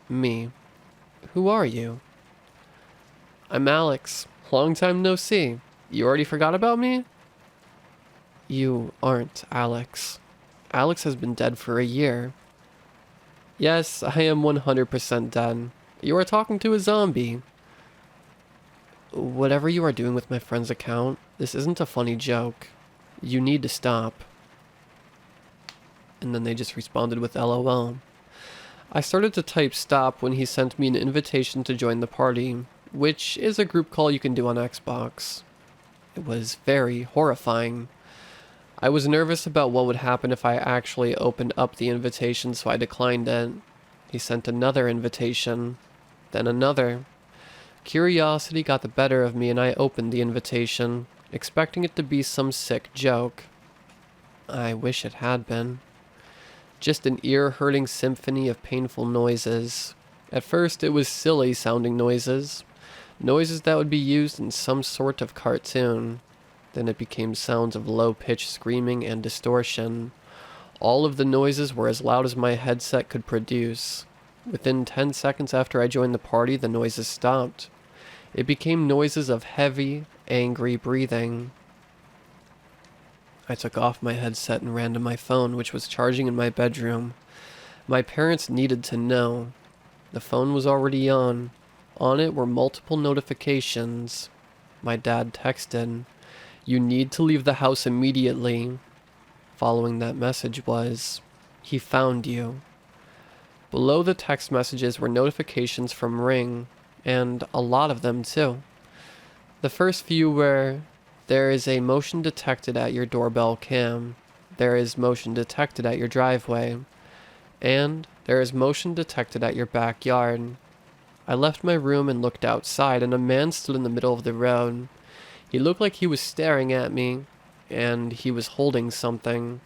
Me. Who are you? I'm Alex. Long time no see. You already forgot about me? You aren't Alex. Alex has been dead for a year. Yes, I am 100% dead. You are talking to a zombie. Whatever you are doing with my friend's account, this isn't a funny joke. You need to stop. And then they just responded with LOL. I started to type stop when he sent me an invitation to join the party, which is a group call you can do on Xbox. It was very horrifying. I was nervous about what would happen if I actually opened up the invitation, so I declined it. He sent another invitation, then another. Curiosity got the better of me and I opened the invitation, expecting it to be some sick joke. I wish it had been. Just an ear-hurting symphony of painful noises. At first it was silly sounding noises. Noises that would be used in some sort of cartoon. Then it became sounds of low-pitched screaming and distortion. All of the noises were as loud as my headset could produce. Within 10 seconds after I joined the party, the noises stopped. It became noises of heavy, angry breathing. I took off my headset and ran to my phone, which was charging in my bedroom. My parents needed to know. The phone was already on. On it were multiple notifications. My dad texted, "You need to leave the house immediately." Following that message was, "He found you." Below the text messages were notifications from Ring, and a lot of them too. The first few were, "There is a motion detected at your doorbell cam. There is motion detected at your driveway. And there is motion detected at your backyard." I left my room and looked outside, and a man stood in the middle of the road. He looked like he was staring at me, and he was holding something.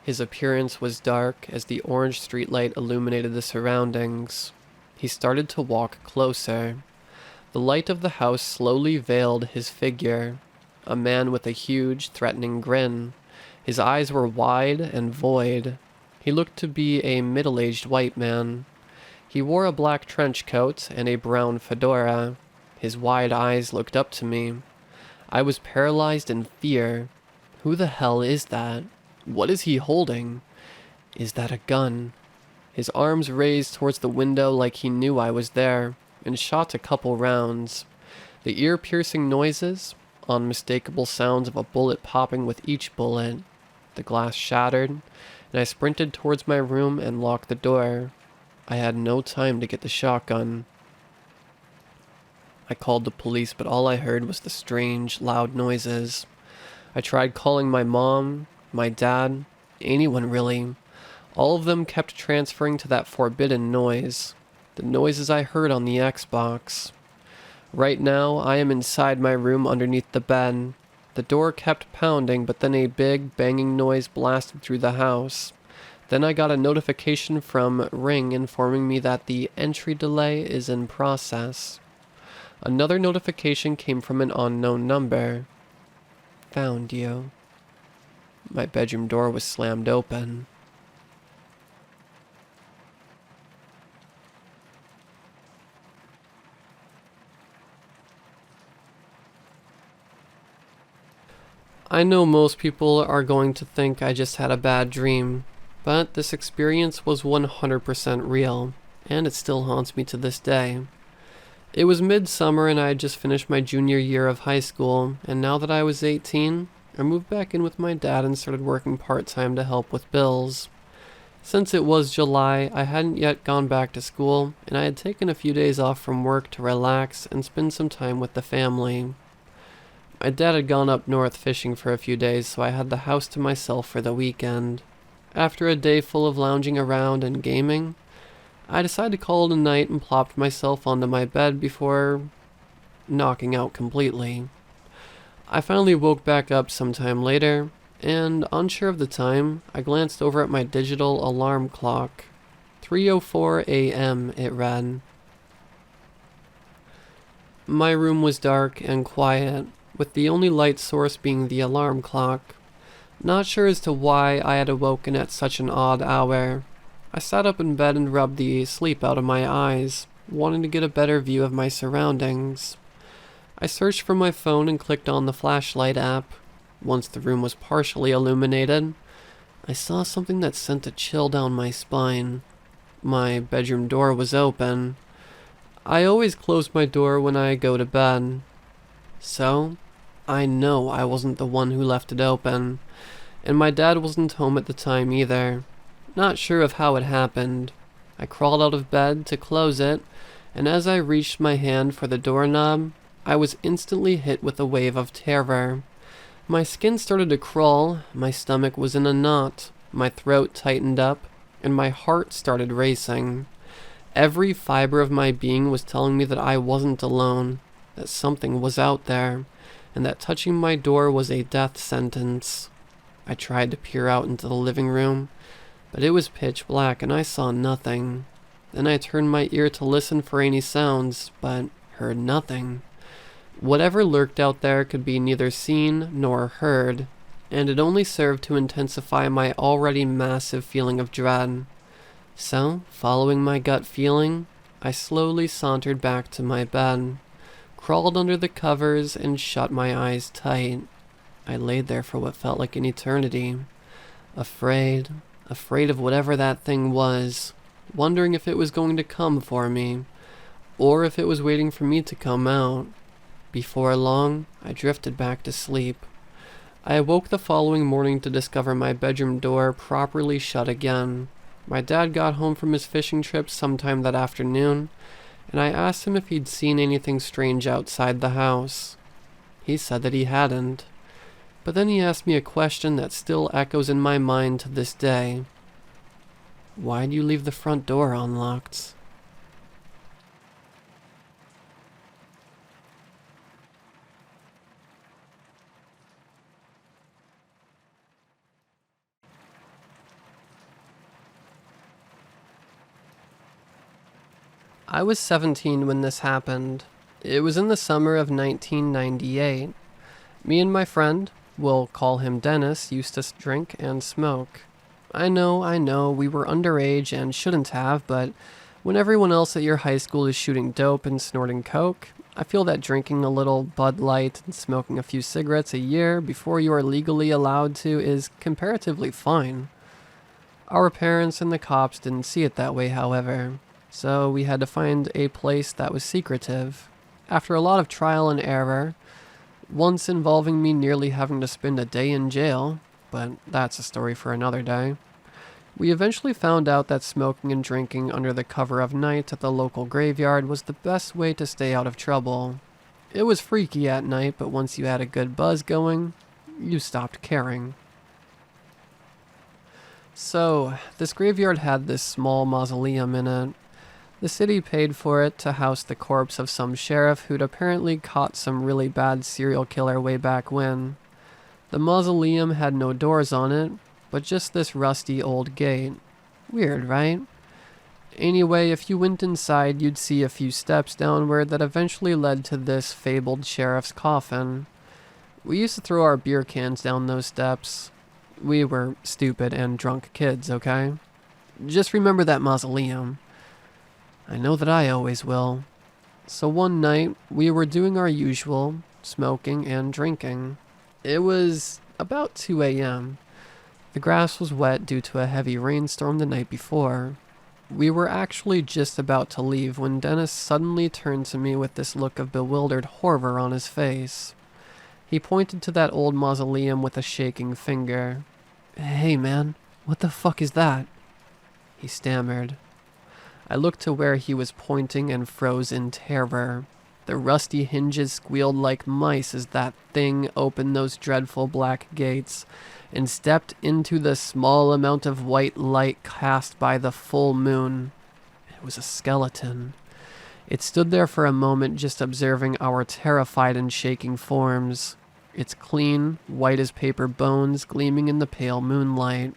His appearance was dark as the orange streetlight illuminated the surroundings. He started to walk closer. The light of the house slowly veiled his figure, a man with a huge, threatening grin. His eyes were wide and void. He looked to be a middle-aged white man. He wore a black trench coat and a brown fedora. His wide eyes looked up to me. I was paralyzed in fear. Who the hell is that? What is he holding? Is that a gun? His arms raised towards the window like he knew I was there, and shot a couple rounds. The ear-piercing noises, unmistakable sounds of a bullet popping with each bullet. The glass shattered, and I sprinted towards my room and locked the door. I had no time to get the shotgun. I called the police, but all I heard was the strange, loud noises. I tried calling my mom, my dad, anyone really. All of them kept transferring to that forbidden noise. The noises I heard on the Xbox. Right now, I am inside my room underneath the bed. The door kept pounding, but then a big, banging noise blasted through the house. Then I got a notification from Ring informing me that the entry delay is in process. Another notification came from an unknown number. Found you. My bedroom door was slammed open. I know most people are going to think I just had a bad dream, but this experience was 100% real, and it still haunts me to this day. It was midsummer and I had just finished my junior year of high school, and now that I was 18, I moved back in with my dad and started working part-time to help with bills. Since it was July, I hadn't yet gone back to school, and I had taken a few days off from work to relax and spend some time with the family. My dad had gone up north fishing for a few days, so I had the house to myself for the weekend. After a day full of lounging around and gaming, I decided to call it a night and plopped myself onto my bed before knocking out completely. I finally woke back up sometime later, and unsure of the time, I glanced over at my digital alarm clock. 3:04 a.m. it read. My room was dark and quiet, with the only light source being the alarm clock. Not sure as to why I had awoken at such an odd hour. I sat up in bed and rubbed the sleep out of my eyes, wanting to get a better view of my surroundings. I searched for my phone and clicked on the flashlight app. Once the room was partially illuminated, I saw something that sent a chill down my spine. My bedroom door was open. I always close my door when I go to bed. So, I know I wasn't the one who left it open, and my dad wasn't home at the time either. Not sure of how it happened. I crawled out of bed to close it, and as I reached my hand for the doorknob, I was instantly hit with a wave of terror. My skin started to crawl, my stomach was in a knot, my throat tightened up, and my heart started racing. Every fiber of my being was telling me that I wasn't alone, that something was out there, and that touching my door was a death sentence. I tried to peer out into the living room, but it was pitch black and I saw nothing. Then I turned my ear to listen for any sounds, but heard nothing. Whatever lurked out there could be neither seen nor heard, and it only served to intensify my already massive feeling of dread. So, following my gut feeling, I slowly sauntered back to my bed, crawled under the covers, and shut my eyes tight. I laid there for what felt like an eternity, afraid of whatever that thing was, wondering if it was going to come for me, or if it was waiting for me to come out. Before long, I drifted back to sleep. I awoke the following morning to discover my bedroom door properly shut again. My dad got home from his fishing trip sometime that afternoon, and I asked him if he'd seen anything strange outside the house. He said that he hadn't, but then he asked me a question that still echoes in my mind to this day. Why'd you leave the front door unlocked? I was 17 when this happened. It was in the summer of 1998. Me and my friend, we'll call him Dennis, used to drink and smoke. I know, we were underage and shouldn't have, but when everyone else at your high school is shooting dope and snorting coke, I feel that drinking a little Bud Light and smoking a few cigarettes a year before you are legally allowed to is comparatively fine. Our parents and the cops didn't see it that way, however. So we had to find a place that was secretive. After a lot of trial and error, once involving me nearly having to spend a day in jail, but that's a story for another day, we eventually found out that smoking and drinking under the cover of night at the local graveyard was the best way to stay out of trouble. It was freaky at night, but once you had a good buzz going, you stopped caring. So, this graveyard had this small mausoleum in it. The city paid for it to house the corpse of some sheriff who'd apparently caught some really bad serial killer way back when. The mausoleum had no doors on it, but just this rusty old gate. Weird, right? Anyway, if you went inside, you'd see a few steps downward that eventually led to this fabled sheriff's coffin. We used to throw our beer cans down those steps. We were stupid and drunk kids, okay? Just remember that mausoleum. I know that I always will. So one night, we were doing our usual, smoking and drinking. It was about 2 a.m. The grass was wet due to a heavy rainstorm the night before. We were actually just about to leave when Dennis suddenly turned to me with this look of bewildered horror on his face. He pointed to that old mausoleum with a shaking finger. "Hey man, what the fuck is that?" he stammered. I looked to where he was pointing and froze in terror. The rusty hinges squealed like mice as that thing opened those dreadful black gates and stepped into the small amount of white light cast by the full moon. It was a skeleton. It stood there for a moment just observing our terrified and shaking forms. Its clean, white as paper bones gleaming in the pale moonlight,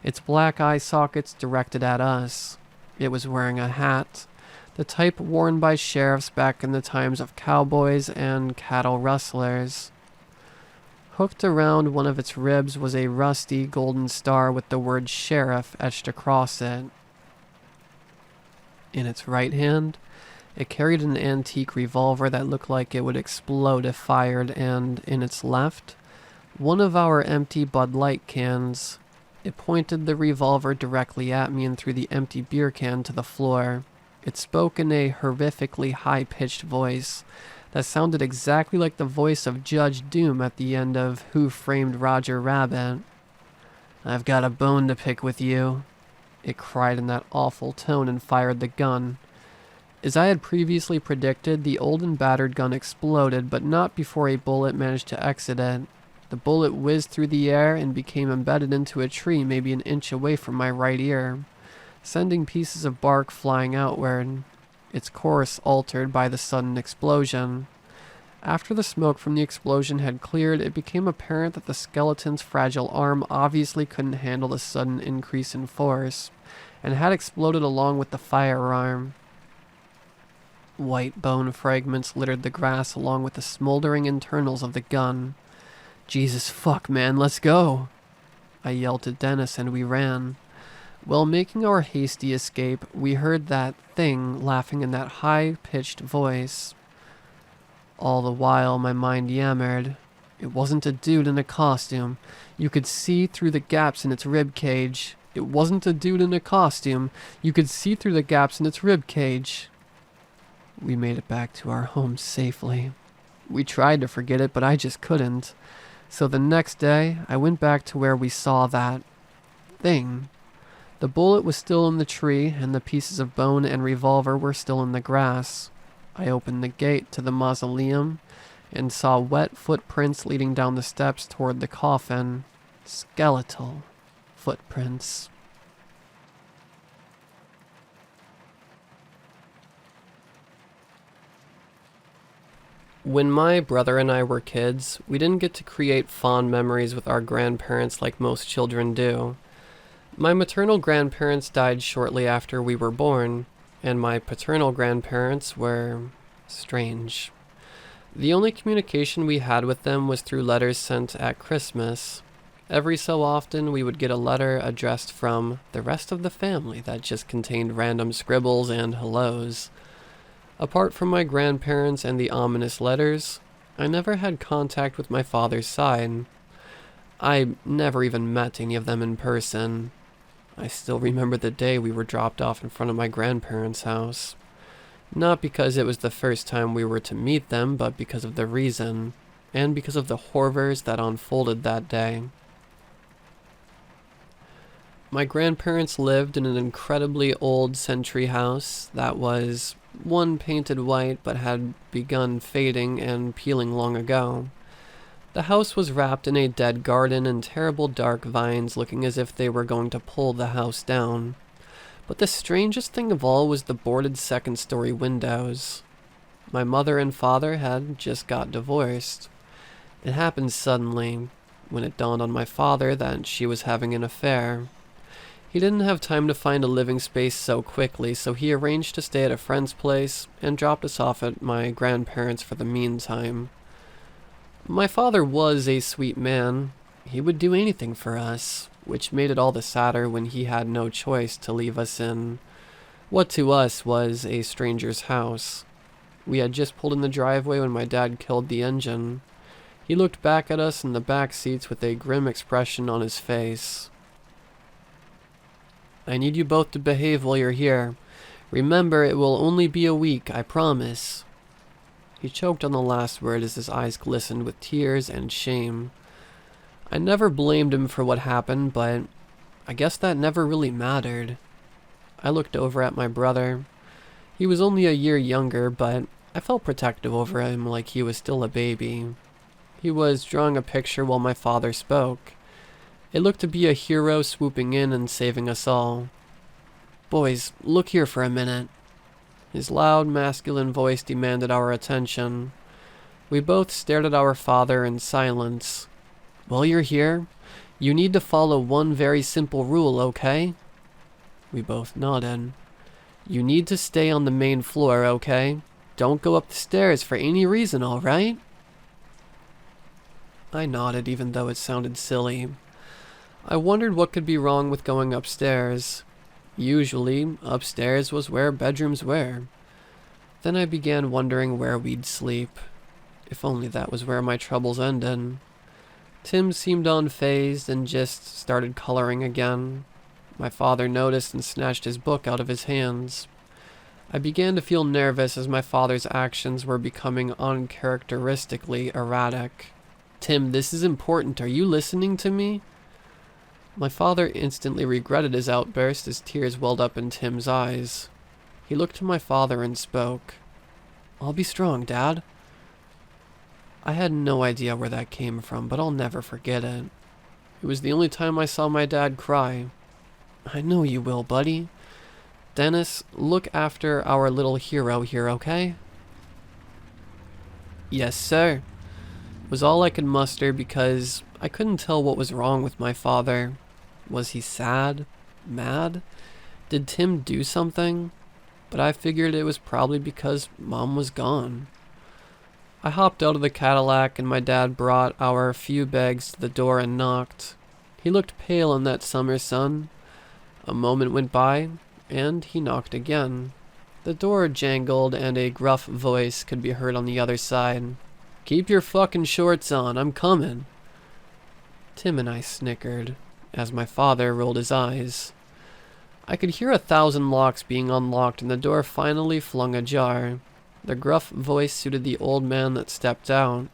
its black eye sockets directed at us. It was wearing a hat, the type worn by sheriffs back in the times of cowboys and cattle rustlers. Hooked around one of its ribs was a rusty golden star with the word sheriff etched across it. In its right hand, it carried an antique revolver that looked like it would explode if fired, and in its left, one of our empty Bud Light cans. It pointed the revolver directly at me and threw the empty beer can to the floor. It spoke in a horrifically high-pitched voice that sounded exactly like the voice of Judge Doom at the end of Who Framed Roger Rabbit. "I've got a bone to pick with you," it cried in that awful tone and fired the gun. As I had previously predicted, the old and battered gun exploded, but not before a bullet managed to exit it. The bullet whizzed through the air and became embedded into a tree maybe an inch away from my right ear, sending pieces of bark flying outward, its course altered by the sudden explosion. After the smoke from the explosion had cleared, it became apparent that the skeleton's fragile arm obviously couldn't handle the sudden increase in force, and had exploded along with the firearm. White bone fragments littered the grass along with the smoldering internals of the gun. "Jesus fuck, man, let's go!" I yelled to Dennis, and we ran. While making our hasty escape, we heard that thing laughing in that high-pitched voice. All the while, my mind yammered. It wasn't a dude in a costume. You could see through the gaps in its rib cage. It wasn't a dude in a costume. You could see through the gaps in its rib cage. We made it back to our home safely. We tried to forget it, but I just couldn't. So the next day, I went back to where we saw that thing. The bullet was still in the tree, and the pieces of bone and revolver were still in the grass. I opened the gate to the mausoleum and saw wet footprints leading down the steps toward the coffin. Skeletal footprints. When my brother and I were kids, we didn't get to create fond memories with our grandparents like most children do. My maternal grandparents died shortly after we were born, and my paternal grandparents were strange. The only communication we had with them was through letters sent at Christmas. Every so often, we would get a letter addressed from the rest of the family that just contained random scribbles and hellos. Apart from my grandparents and the ominous letters, I never had contact with my father's side. I never even met any of them in person. I still remember the day we were dropped off in front of my grandparents' house. Not because it was the first time we were to meet them, but because of the reason, and because of the horrors that unfolded that day. My grandparents lived in an incredibly old century house that was one painted white but had begun fading and peeling long ago. The house was wrapped in a dead garden and terrible dark vines looking as if they were going to pull the house down. But the strangest thing of all was the boarded second-story windows. My mother and father had just got divorced. It happened suddenly, when it dawned on my father that she was having an affair. He didn't have time to find a living space so quickly, so he arranged to stay at a friend's place and dropped us off at my grandparents' for the meantime. My father was a sweet man. He would do anything for us, which made it all the sadder when he had no choice to leave us in what to us was a stranger's house. We had just pulled in the driveway when my dad killed the engine. He looked back at us in the back seats with a grim expression on his face. "I need you both to behave while you're here. Remember, it will only be a week, I promise." He choked on the last word as his eyes glistened with tears and shame. I never blamed him for what happened, but I guess that never really mattered. I looked over at my brother. He was only a year younger, but I felt protective over him like he was still a baby. He was drawing a picture while my father spoke. It looked to be a hero swooping in and saving us all. "Boys, look here for a minute." His loud, masculine voice demanded our attention. We both stared at our father in silence. "While you're here, you need to follow one very simple rule, okay?" We both nodded. "You need to stay on the main floor, okay? Don't go up the stairs for any reason, alright?" I nodded, even though it sounded silly. I wondered what could be wrong with going upstairs. Usually, upstairs was where bedrooms were. Then I began wondering where we'd sleep. If only that was where my troubles ended. Tim seemed unfazed and just started coloring again. My father noticed and snatched his book out of his hands. I began to feel nervous as my father's actions were becoming uncharacteristically erratic. "Tim, this is important. Are you listening to me?" My father instantly regretted his outburst as tears welled up in Tim's eyes. He looked to my father and spoke. "I'll be strong, Dad." I had no idea where that came from, but I'll never forget it. It was the only time I saw my dad cry. "I know you will, buddy. Dennis, look after our little hero here, okay?" "Yes, sir," was all I could muster because I couldn't tell what was wrong with my father. Was he sad? Mad? Did Tim do something? But I figured it was probably because Mom was gone. I hopped out of the Cadillac and my dad brought our few bags to the door and knocked. He looked pale in that summer sun. A moment went by, and he knocked again. The door jangled and a gruff voice could be heard on the other side. "Keep your fucking shorts on, I'm coming." Tim and I snickered, as my father rolled his eyes. I could hear 1,000 locks being unlocked and the door finally flung ajar. The gruff voice suited the old man that stepped out.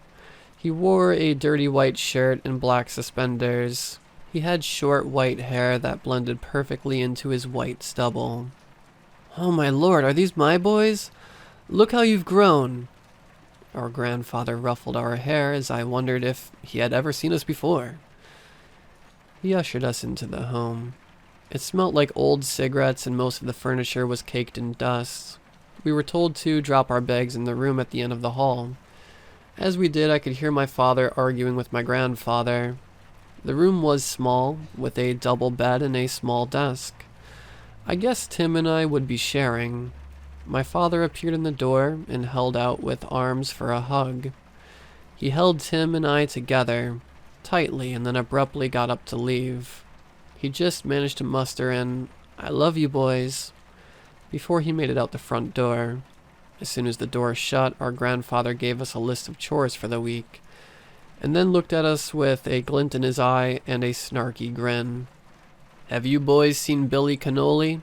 He wore a dirty white shirt and black suspenders. He had short white hair that blended perfectly into his white stubble. "Oh my lord, are these my boys? Look how you've grown." Our grandfather ruffled our hair as I wondered if he had ever seen us before. He ushered us into the home. It smelt like old cigarettes and most of the furniture was caked in dust. We were told to drop our bags in the room at the end of the hall. As we did, I could hear my father arguing with my grandfather. The room was small, with a double bed and a small desk. I guess Tim and I would be sharing. My father appeared in the door and held out with arms for a hug. He held Tim and I together, tightly, and then abruptly got up to leave. He just managed to muster an, "I love you, boys," before he made it out the front door. As soon as the door shut, our grandfather gave us a list of chores for the week, and then looked at us with a glint in his eye and a snarky grin. "Have you boys seen Billy Cannoli?"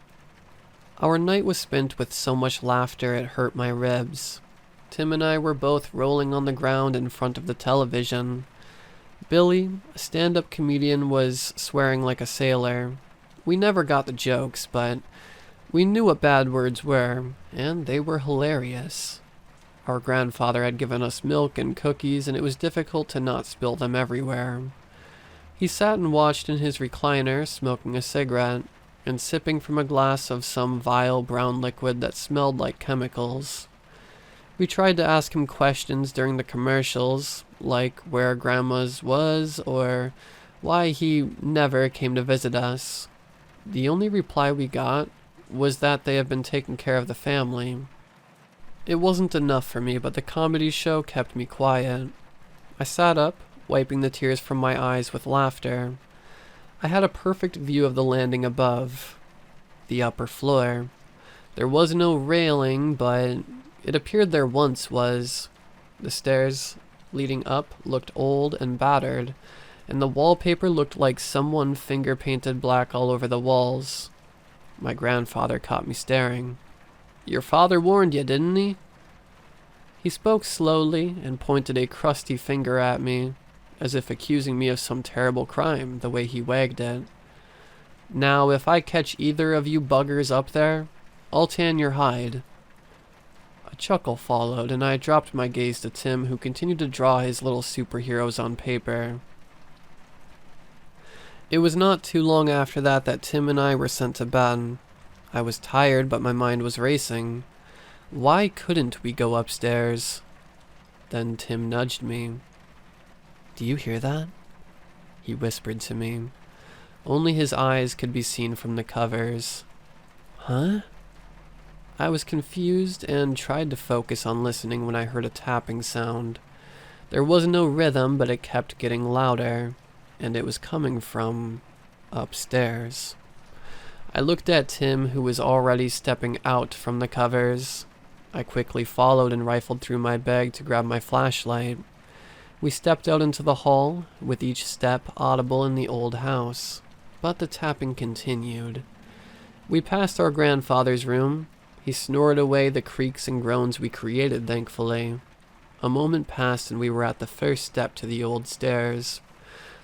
Our night was spent with so much laughter it hurt my ribs. Tim and I were both rolling on the ground in front of the television. Billy, a stand-up comedian, was swearing like a sailor. We never got the jokes, but we knew what bad words were, and they were hilarious. Our grandfather had given us milk and cookies, and it was difficult to not spill them everywhere. He sat and watched in his recliner, smoking a cigarette, and sipping from a glass of some vile brown liquid that smelled like chemicals. We tried to ask him questions during the commercials, like where Grandma's was, or why he never came to visit us. The only reply we got was that they have been taking care of the family. It wasn't enough for me, but the comedy show kept me quiet. I sat up, wiping the tears from my eyes with laughter. I had a perfect view of the landing above, the upper floor. There was no railing, but it appeared there once was. The stairs leading up looked old and battered, and the wallpaper looked like someone finger-painted black all over the walls. My grandfather caught me staring. "Your father warned you, didn't he?" He spoke slowly and pointed a crusty finger at me, as if accusing me of some terrible crime, the way he wagged it. "Now, if I catch either of you buggers up there, I'll tan your hide." A chuckle followed, and I dropped my gaze to Tim, who continued to draw his little superheroes on paper. It was not too long after that that Tim and I were sent to bed. I was tired, but my mind was racing. Why couldn't we go upstairs? Then Tim nudged me. "Do you hear that?" he whispered to me. Only his eyes could be seen from the covers. "Huh?" I was confused and tried to focus on listening when I heard a tapping sound. There was no rhythm, but it kept getting louder, and it was coming from upstairs. I looked at Tim, who was already stepping out from the covers. I quickly followed and rifled through my bag to grab my flashlight. We stepped out into the hall, with each step audible in the old house, but the tapping continued. We passed our grandfather's room. He snored away the creaks and groans we created, thankfully. A moment passed and we were at the first step to the old stairs.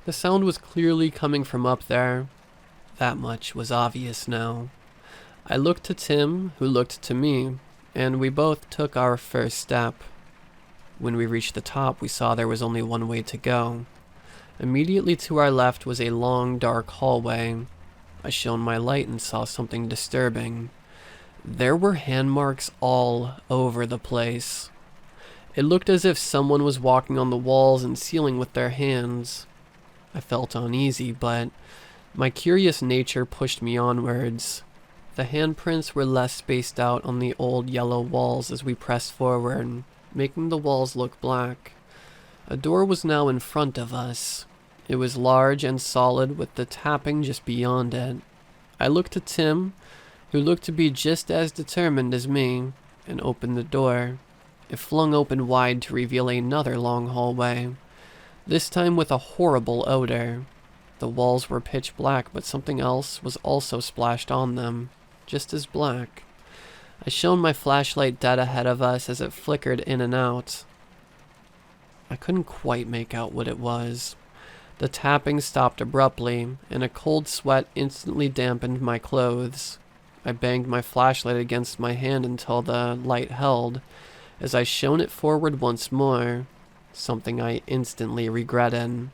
The sound was clearly coming from up there. That much was obvious now. I looked to Tim, who looked to me, and we both took our first step. When we reached the top, we saw there was only one way to go. Immediately to our left was a long, dark hallway. I shone my light and saw something disturbing. There were hand marks all over the place. It looked as if someone was walking on the walls and ceiling with their hands. I felt uneasy, but my curious nature pushed me onwards. The handprints were less spaced out on the old yellow walls as we pressed forward, making the walls look black. A door was now in front of us. It was large and solid, with the tapping just beyond it. I looked to Tim, who looked to be just as determined as me, and opened the door. It flung open wide to reveal another long hallway, this time with a horrible odor. The walls were pitch black, but something else was also splashed on them, just as black. I shone my flashlight dead ahead of us as it flickered in and out. I couldn't quite make out what it was. The tapping stopped abruptly, and a cold sweat instantly dampened my clothes. I banged my flashlight against my hand until the light held. As I shone it forward once more, something I instantly regretted.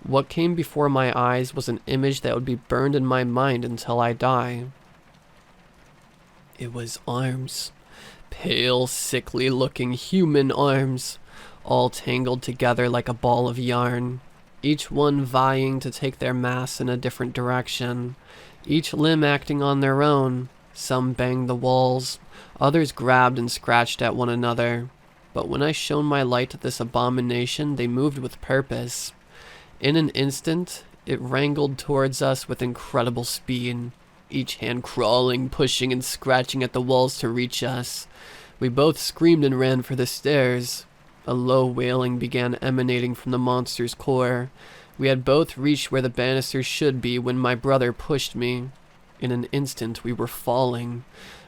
What came before my eyes was an image that would be burned in my mind until I die. It was arms. Pale, sickly-looking human arms, all tangled together like a ball of yarn, each one vying to take their mass in a different direction, each limb acting on their own. Some banged the walls, others grabbed and scratched at one another. But when I shone my light at this abomination, they moved with purpose. In an instant, it wrangled towards us with incredible speed, each hand crawling, pushing, and scratching at the walls to reach us. We both screamed and ran for the stairs. A low wailing began emanating from the monster's core. We had both reached where the banisters should be when my brother pushed me. In an instant, we were falling.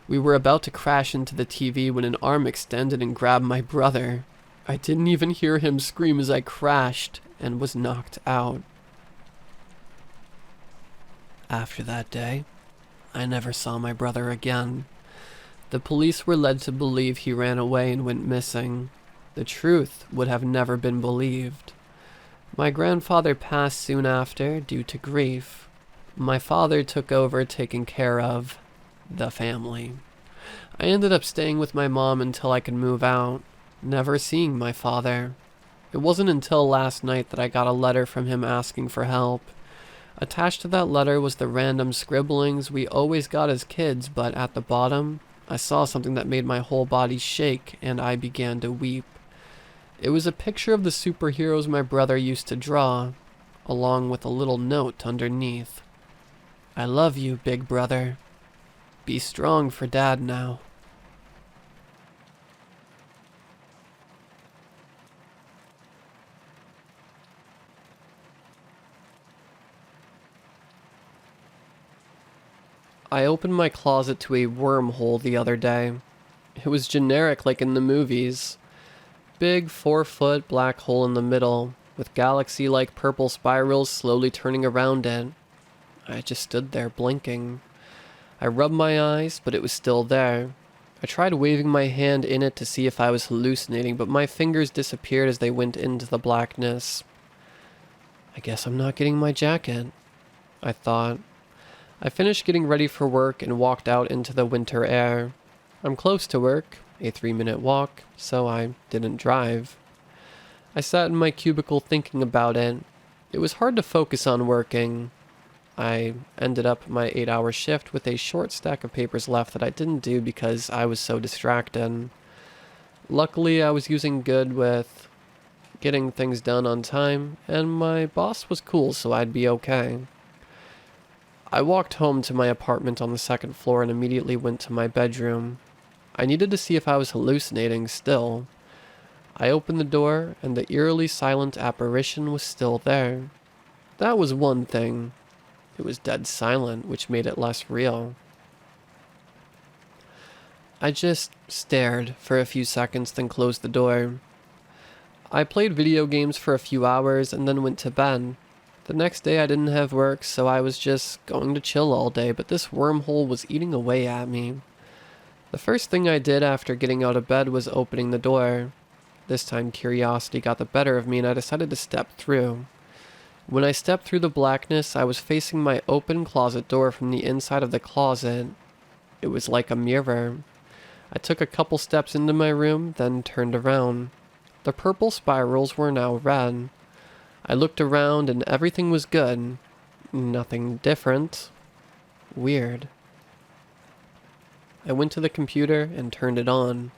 We were about to crash into the TV when an arm extended and grabbed my brother. I didn't even hear him scream as I crashed and was knocked out. After that day, I never saw my brother again. The police were led to believe he ran away and went missing. The truth would have never been believed. My grandfather passed soon after due to grief. My father took over taking care of the family. I ended up staying with my mom until I could move out, never seeing my father. It wasn't until last night that I got a letter from him asking for help. Attached to that letter was the random scribblings we always got as kids, but at the bottom, I saw something that made my whole body shake and I began to weep. It was a picture of the superheroes my brother used to draw, along with a little note underneath. "I love you, big brother. Be strong for Dad now." I opened my closet to a wormhole the other day. It was generic like in the movies. Big 4-foot black hole in the middle, with galaxy-like purple spirals slowly turning around it. I just stood there blinking. I rubbed my eyes, but it was still there. I tried waving my hand in it to see if I was hallucinating, but my fingers disappeared as they went into the blackness. I guess I'm not getting my jacket, I thought. I finished getting ready for work and walked out into the winter air. I'm close to work, a 3-minute walk, so I didn't drive. I sat in my cubicle thinking about it. It was hard to focus on working. I ended up my 8-hour shift with a short stack of papers left that I didn't do because I was so distracted. Luckily, I was using good with getting things done on time, and my boss was cool, so I'd be okay. I walked home to my apartment on the second floor and immediately went to my bedroom. I needed to see if I was hallucinating still. I opened the door, and the eerily silent apparition was still there. That was one thing. It was dead silent, which made it less real. I just stared for a few seconds, then closed the door. I played video games for a few hours and then went to bed. The next day I didn't have work, so I was just going to chill all day, but this wormhole was eating away at me. The first thing I did after getting out of bed was opening the door. This time curiosity got the better of me and I decided to step through. When I stepped through the blackness, I was facing my open closet door from the inside of the closet. It was like a mirror. I took a couple steps into my room, then turned around. The purple spirals were now red. I looked around and everything was good. Nothing different. Weird. I went to the computer and turned it on.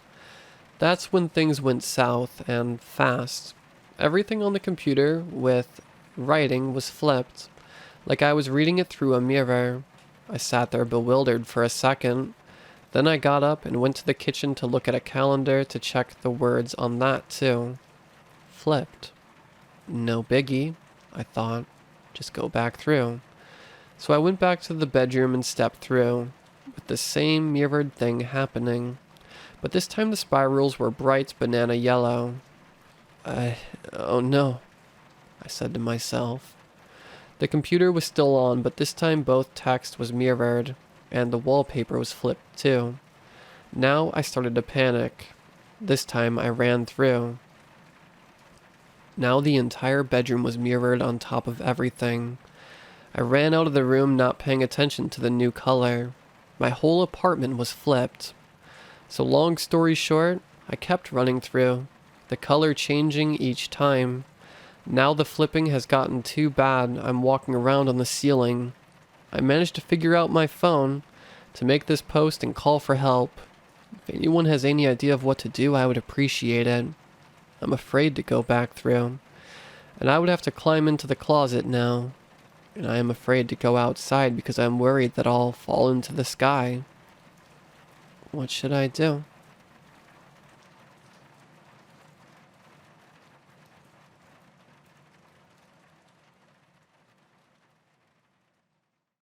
That's when things went south, and fast. Everything on the computer with writing was flipped, like I was reading it through a mirror. I sat there bewildered for a second. Then I got up and went to the kitchen to look at a calendar to check the words on that too. Flipped. No biggie, I thought. Just go back through. So I went back to the bedroom and stepped through, with the same mirrored thing happening. But this time the spirals were bright banana yellow. Oh no, I said to myself. The computer was still on, but this time both text was mirrored, and the wallpaper was flipped too. Now I started to panic. This time I ran through. Now the entire bedroom was mirrored on top of everything. I ran out of the room, not paying attention to the new color. My whole apartment was flipped. So long story short, I kept running through, the color changing each time. Now the flipping has gotten too bad, I'm walking around on the ceiling. I managed to figure out my phone to make this post and call for help. If anyone has any idea of what to do, I would appreciate it. I'm afraid to go back through, and I would have to climb into the closet now. And I am afraid to go outside because I'm worried that I'll fall into the sky. What should I do?